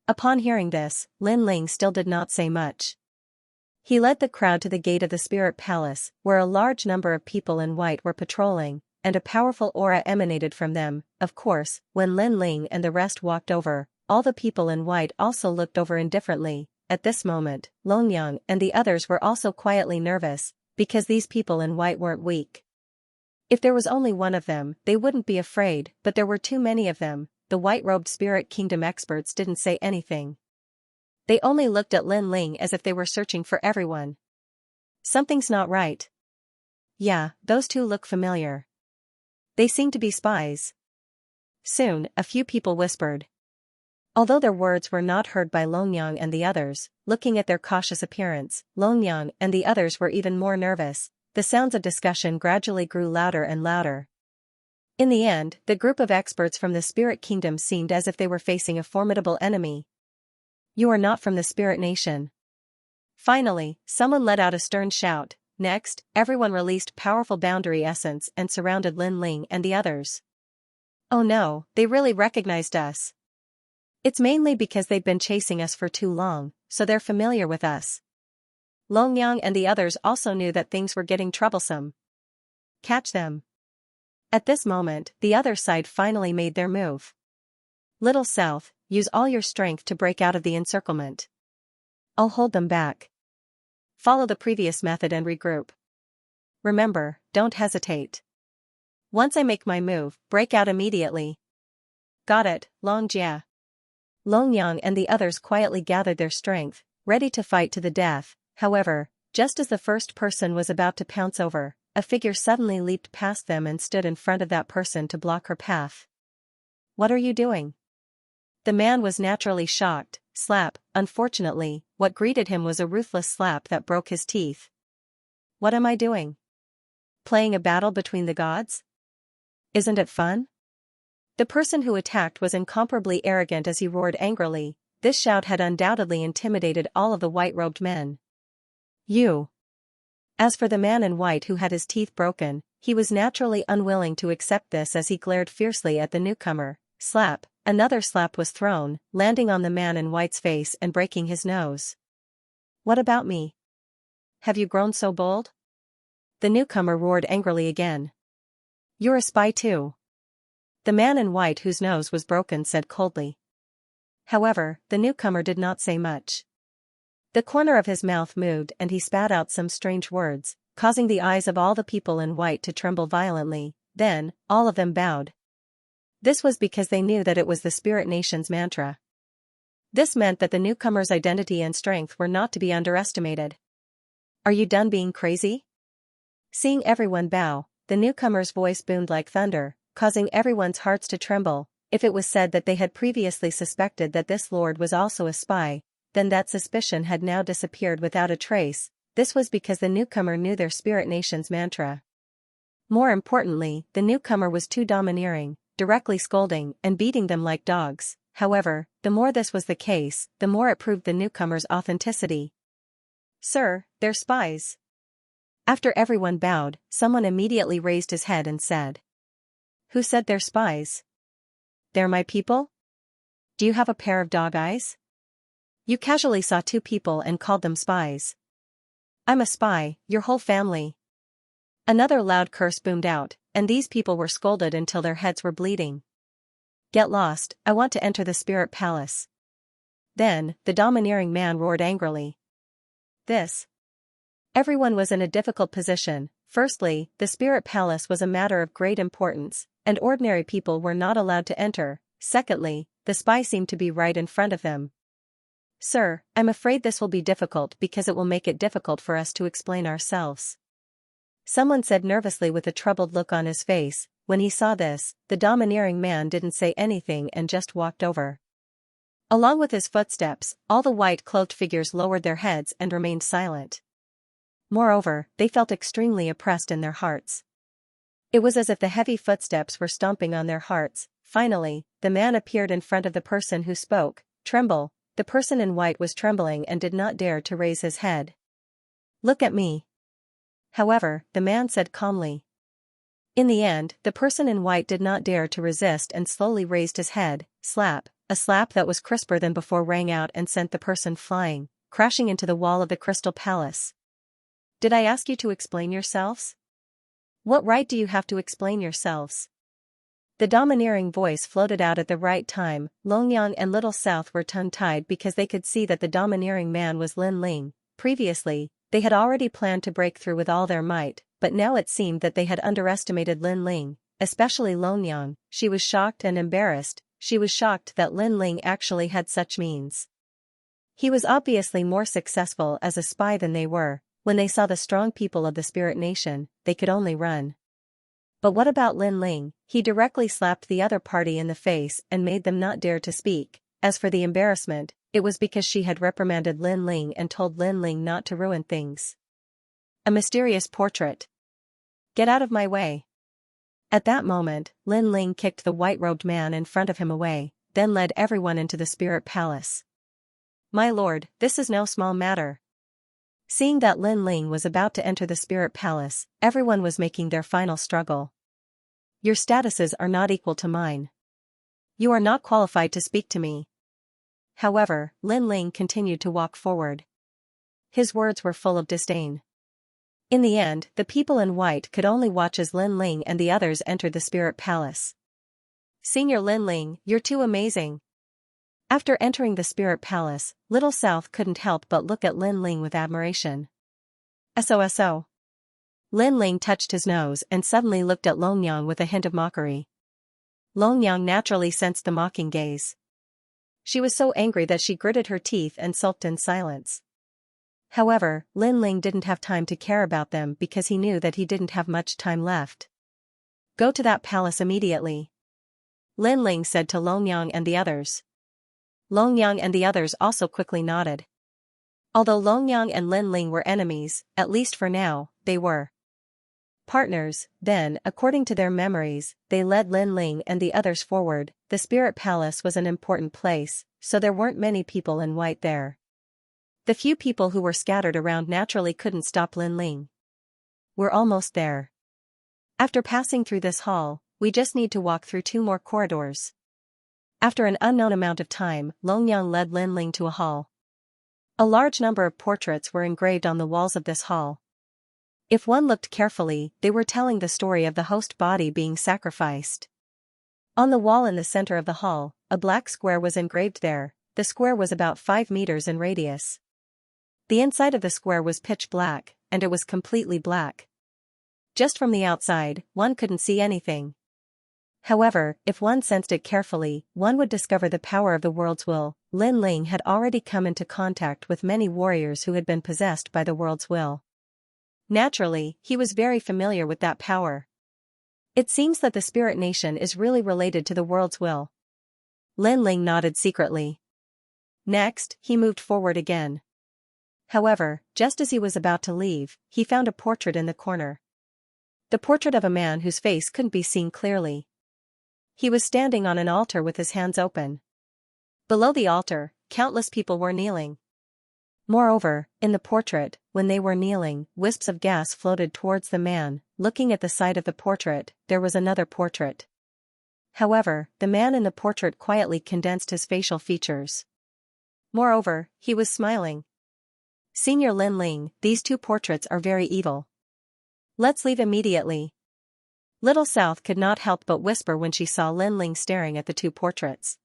Upon hearing this, Lin Ling still did not say much. He led the crowd to the gate of the spirit palace, where a large number of people in white were patrolling, and a powerful aura emanated from them. Of course, when Lin Ling and the rest walked over, all the people in white also looked over indifferently. At this moment, Longyang and the others were also quietly nervous, because these people in white weren't weak. If there was only one of them, they wouldn't be afraid, but there were too many of them. The white-robed spirit kingdom experts didn't say anything. They only looked at Lin Ling as if they were searching for everyone. Something's not right. Yeah, those two look familiar. They seem to be spies. Soon, a few people whispered. Although their words were not heard by Longyang and the others, looking at their cautious appearance, Longyang and the others were even more nervous. The sounds of discussion gradually grew louder and louder. In the end, the group of experts from the spirit kingdom seemed as if they were facing a formidable enemy. You are not from the spirit nation. Finally, someone let out a stern shout. Next, everyone released powerful boundary essence and surrounded Lin Ling and the others. Oh no, they really recognized us. It's mainly because they've been chasing us for too long, so they're familiar with us. Longyang and the others also knew that things were getting troublesome. Catch them. At this moment, the other side finally made their move. Little South, use all your strength to break out of the encirclement. I'll hold them back. Follow the previous method and regroup. Remember, don't hesitate. Once I make my move, break out immediately. Got it, Longjia. Longyang and the others quietly gathered their strength, ready to fight to the death. However, just as the first person was about to pounce over, a figure suddenly leaped past them and stood in front of that person to block her path. What are you doing? The man was naturally shocked. Slap. Unfortunately, what greeted him was a ruthless slap that broke his teeth. What am I doing? Playing a battle between the gods? Isn't it fun? The person who attacked was incomparably arrogant as he roared angrily. This shout had undoubtedly intimidated all of the white-robed men. You. As for the man in white who had his teeth broken, he was naturally unwilling to accept this as he glared fiercely at the newcomer. Slap. Another slap was thrown, landing on the man in white's face and breaking his nose. What about me? Have you grown so bold? The newcomer roared angrily again. You're a spy too. The man in white whose nose was broken said coldly. However, the newcomer did not say much. The corner of his mouth moved and he spat out some strange words, causing the eyes of all the people in white to tremble violently. Then, all of them bowed. This was because they knew that it was the Spirit Nation's mantra. This meant that the newcomer's identity and strength were not to be underestimated. Are you done being crazy? Seeing everyone bow, the newcomer's voice boomed like thunder, causing everyone's hearts to tremble. If it was said that they had previously suspected that this lord was also a spy, then that suspicion had now disappeared without a trace. This was because the newcomer knew their Spirit Nation's mantra. More importantly, the newcomer was too domineering, directly scolding and beating them like dogs. However, the more this was the case, the more it proved the newcomer's authenticity. Sir, they're spies. After everyone bowed, someone immediately raised his head and said. Who said they're spies? They're my people? Do you have a pair of dog eyes? You casually saw two people and called them spies. I'm a spy, your whole family. Another loud curse boomed out, and these people were scolded until their heads were bleeding. Get lost, I want to enter the spirit palace. Then, the domineering man roared angrily. This. Everyone was in a difficult position. Firstly, the spirit palace was a matter of great importance, and ordinary people were not allowed to enter. Secondly, the spy seemed to be right in front of them. Sir, I'm afraid this will be difficult because it will make it difficult for us to explain ourselves. Someone said nervously with a troubled look on his face. When he saw this, the domineering man didn't say anything and just walked over. Along with his footsteps, all the white-cloaked figures lowered their heads and remained silent. Moreover, they felt extremely oppressed in their hearts. It was as if the heavy footsteps were stomping on their hearts. Finally, the man appeared in front of the person who spoke. Tremble. The person in white was trembling and did not dare to raise his head. Look at me. However, the man said calmly. In the end, the person in white did not dare to resist and slowly raised his head. Slap. A slap that was crisper than before rang out and sent the person flying, crashing into the wall of the crystal palace. Did I ask you to explain yourselves? What right do you have to explain yourselves? The domineering voice floated out at the right time. Longyang and Little South were tongue-tied because they could see that the domineering man was Lin Ling. Previously, they had already planned to break through with all their might, but now it seemed that they had underestimated Lin Ling, especially Longyang. She was shocked and embarrassed. She was shocked that Lin Ling actually had such means. He was obviously more successful as a spy than they were. When they saw the strong people of the Spirit Nation, they could only run. But what about Lin Ling? He directly slapped the other party in the face and made them not dare to speak. As for the embarrassment, it was because she had reprimanded Lin Ling and told Lin Ling not to ruin things. A mysterious portrait. Get out of my way. At that moment, Lin Ling kicked the white-robed man in front of him away, then led everyone into the spirit palace. My lord, this is no small matter. Seeing that Lin Ling was about to enter the spirit palace, everyone was making their final struggle. Your statuses are not equal to mine. You are not qualified to speak to me. However, Lin Ling continued to walk forward. His words were full of disdain. In the end, the people in white could only watch as Lin Ling and the others entered the spirit palace. Senior Lin Ling, you're too amazing. After entering the spirit palace, Little South couldn't help but look at Lin Ling with admiration. SOSO. Lin Ling touched his nose and suddenly looked at Longyang with a hint of mockery. Longyang naturally sensed the mocking gaze. She was so angry that she gritted her teeth and sulked in silence. However, Lin Ling didn't have time to care about them because he knew that he didn't have much time left. Go to that palace immediately. Lin Ling said to Longyang and the others. Longyang and the others also quickly nodded. Although Longyang and Lin Ling were enemies, at least for now, they were partners. Then, according to their memories, they led Lin Ling and the others forward. The spirit palace was an important place, so there weren't many people in white there. The few people who were scattered around naturally couldn't stop Lin Ling. We're almost there. After passing through this hall, we just need to walk through 2 more corridors. After an unknown amount of time, Longyang led Lin Ling to a hall. A large number of portraits were engraved on the walls of this hall. If one looked carefully, they were telling the story of the host body being sacrificed. On the wall in the center of the hall, a black square was engraved there. The square was about 5 meters in radius. The inside of the square was pitch black, and it was completely black. Just from the outside, one couldn't see anything. However, if one sensed it carefully, one would discover the power of the world's will. Lin Ling had already come into contact with many warriors who had been possessed by the world's will. Naturally, he was very familiar with that power. It seems that the Spirit Nation is really related to the world's will. Lin Ling nodded secretly. Next, he moved forward again. However, just as he was about to leave, he found a portrait in the corner. The portrait of a man whose face couldn't be seen clearly. He was standing on an altar with his hands open. Below the altar, countless people were kneeling. Moreover, in the portrait, when they were kneeling, wisps of gas floated towards the man. Looking at the side of the portrait, there was another portrait. However, the man in the portrait quietly condensed his facial features. Moreover, he was smiling. Senior Lin Ling, these two portraits are very evil. Let's leave immediately. Little South could not help but whisper when she saw Lin Ling staring at the two portraits.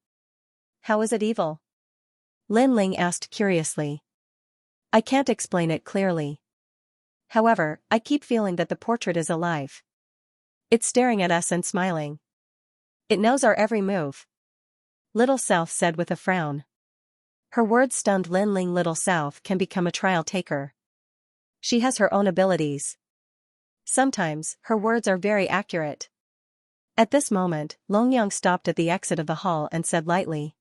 How is it evil? Lin Ling asked curiously. I can't explain it clearly. However, I keep feeling that the portrait is alive. It's staring at us and smiling. It knows our every move. Little South said with a frown. Her words stunned Lin Ling. Little South can become a trial taker. She has her own abilities. Sometimes, her words are very accurate. At this moment, Longyang stopped at the exit of the hall and said lightly.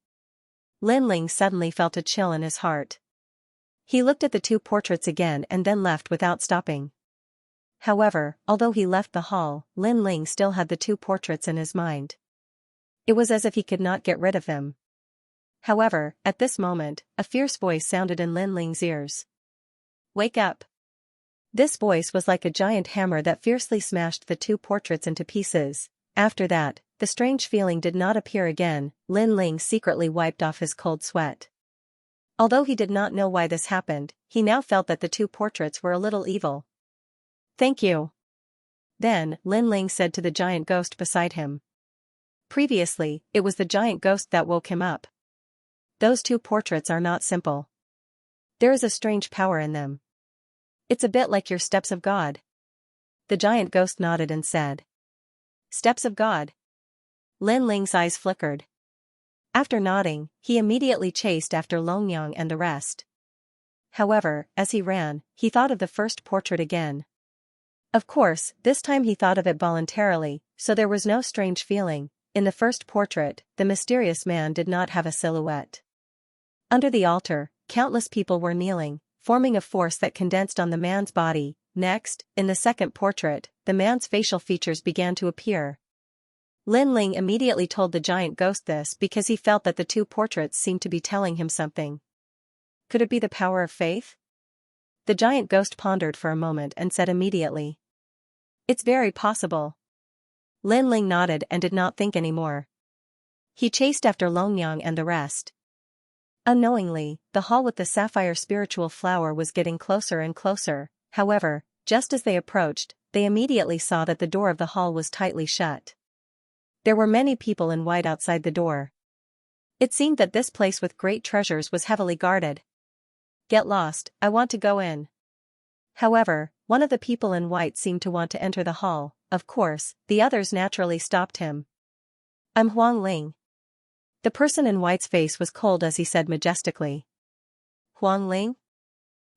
Lin Ling suddenly felt a chill in his heart. He looked at the two portraits again and then left without stopping. However, although he left the hall, Lin Ling still had the two portraits in his mind. It was as if he could not get rid of them. However, at this moment, a fierce voice sounded in Lin Ling's ears. Wake up! This voice was like a giant hammer that fiercely smashed the two portraits into pieces. After that, the strange feeling did not appear again. Lin Ling secretly wiped off his cold sweat. Although he did not know why this happened, he now felt that the two portraits were a little evil. Thank you. Then, Lin Ling said to the giant ghost beside him. Previously, it was the giant ghost that woke him up. Those two portraits are not simple. There is a strange power in them. It's a bit like your steps of God. The giant ghost nodded and said. Steps of God. Lin Ling's eyes flickered. After nodding, he immediately chased after Longyang and the rest. However, as he ran, he thought of the first portrait again. Of course, this time he thought of it voluntarily, so there was no strange feeling. In the first portrait, the mysterious man did not have a silhouette. Under the altar, countless people were kneeling, forming a force that condensed on the man's body. Next, in the second portrait, the man's facial features began to appear. Lin Ling immediately told the giant ghost this because he felt that the two portraits seemed to be telling him something. Could it be the power of faith? The giant ghost pondered for a moment and said immediately. It's very possible. Lin Ling nodded and did not think anymore. He chased after Longyang and the rest. Unknowingly, the hall with the sapphire spiritual flower was getting closer and closer. However, just as they approached, they immediately saw that the door of the hall was tightly shut. There were many people in white outside the door. It seemed that this place with great treasures was heavily guarded. Get lost, I want to go in. However, one of the people in white seemed to want to enter the hall. Of course, the others naturally stopped him. I'm Huang Ling. The person in white's face was cold as he said majestically. Huang Ling?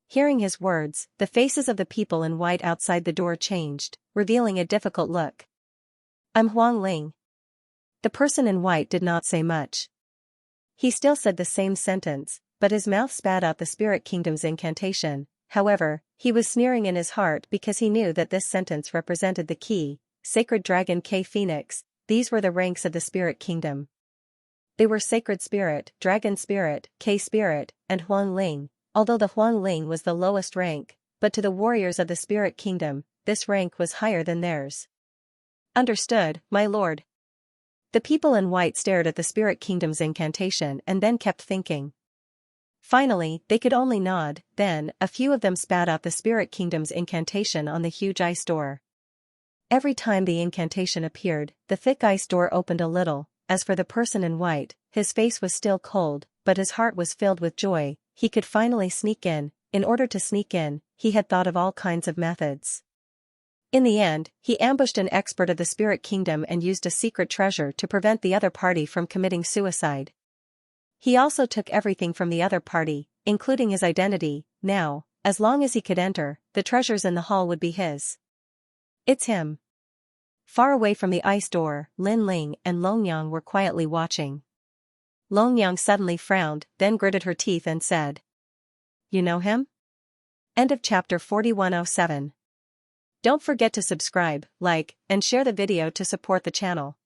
Hearing his words, the faces of the people in white outside the door changed, revealing a difficult look. I'm Huang Ling. The person in white did not say much. He still said the same sentence, but his mouth spat out the spirit kingdom's incantation. However, he was sneering in his heart because he knew that this sentence represented the key, Sacred Dragon K Phoenix. These were the ranks of the spirit kingdom. They were Sacred Spirit, Dragon Spirit, K Spirit, and Huang Ling, although the Huang Ling was the lowest rank, but to the warriors of the spirit kingdom, this rank was higher than theirs. Understood, my lord. The people in white stared at the spirit kingdom's incantation and then kept thinking. Finally, they could only nod. Then, a few of them spat out the spirit kingdom's incantation on the huge ice door. Every time the incantation appeared, the thick ice door opened a little. As for the person in white, his face was still cold, but his heart was filled with joy. He could finally sneak in. In order to sneak in, he had thought of all kinds of methods. In the end, he ambushed an expert of the spirit kingdom and used a secret treasure to prevent the other party from committing suicide. He also took everything from the other party, including his identity. Now, as long as he could enter, the treasures in the hall would be his. It's him. Far away from the ice door, Lin Ling and Longyang were quietly watching. Longyang suddenly frowned, then gritted her teeth and said. You know him? End of chapter 4107. Don't forget to subscribe, like, and share the video to support the channel.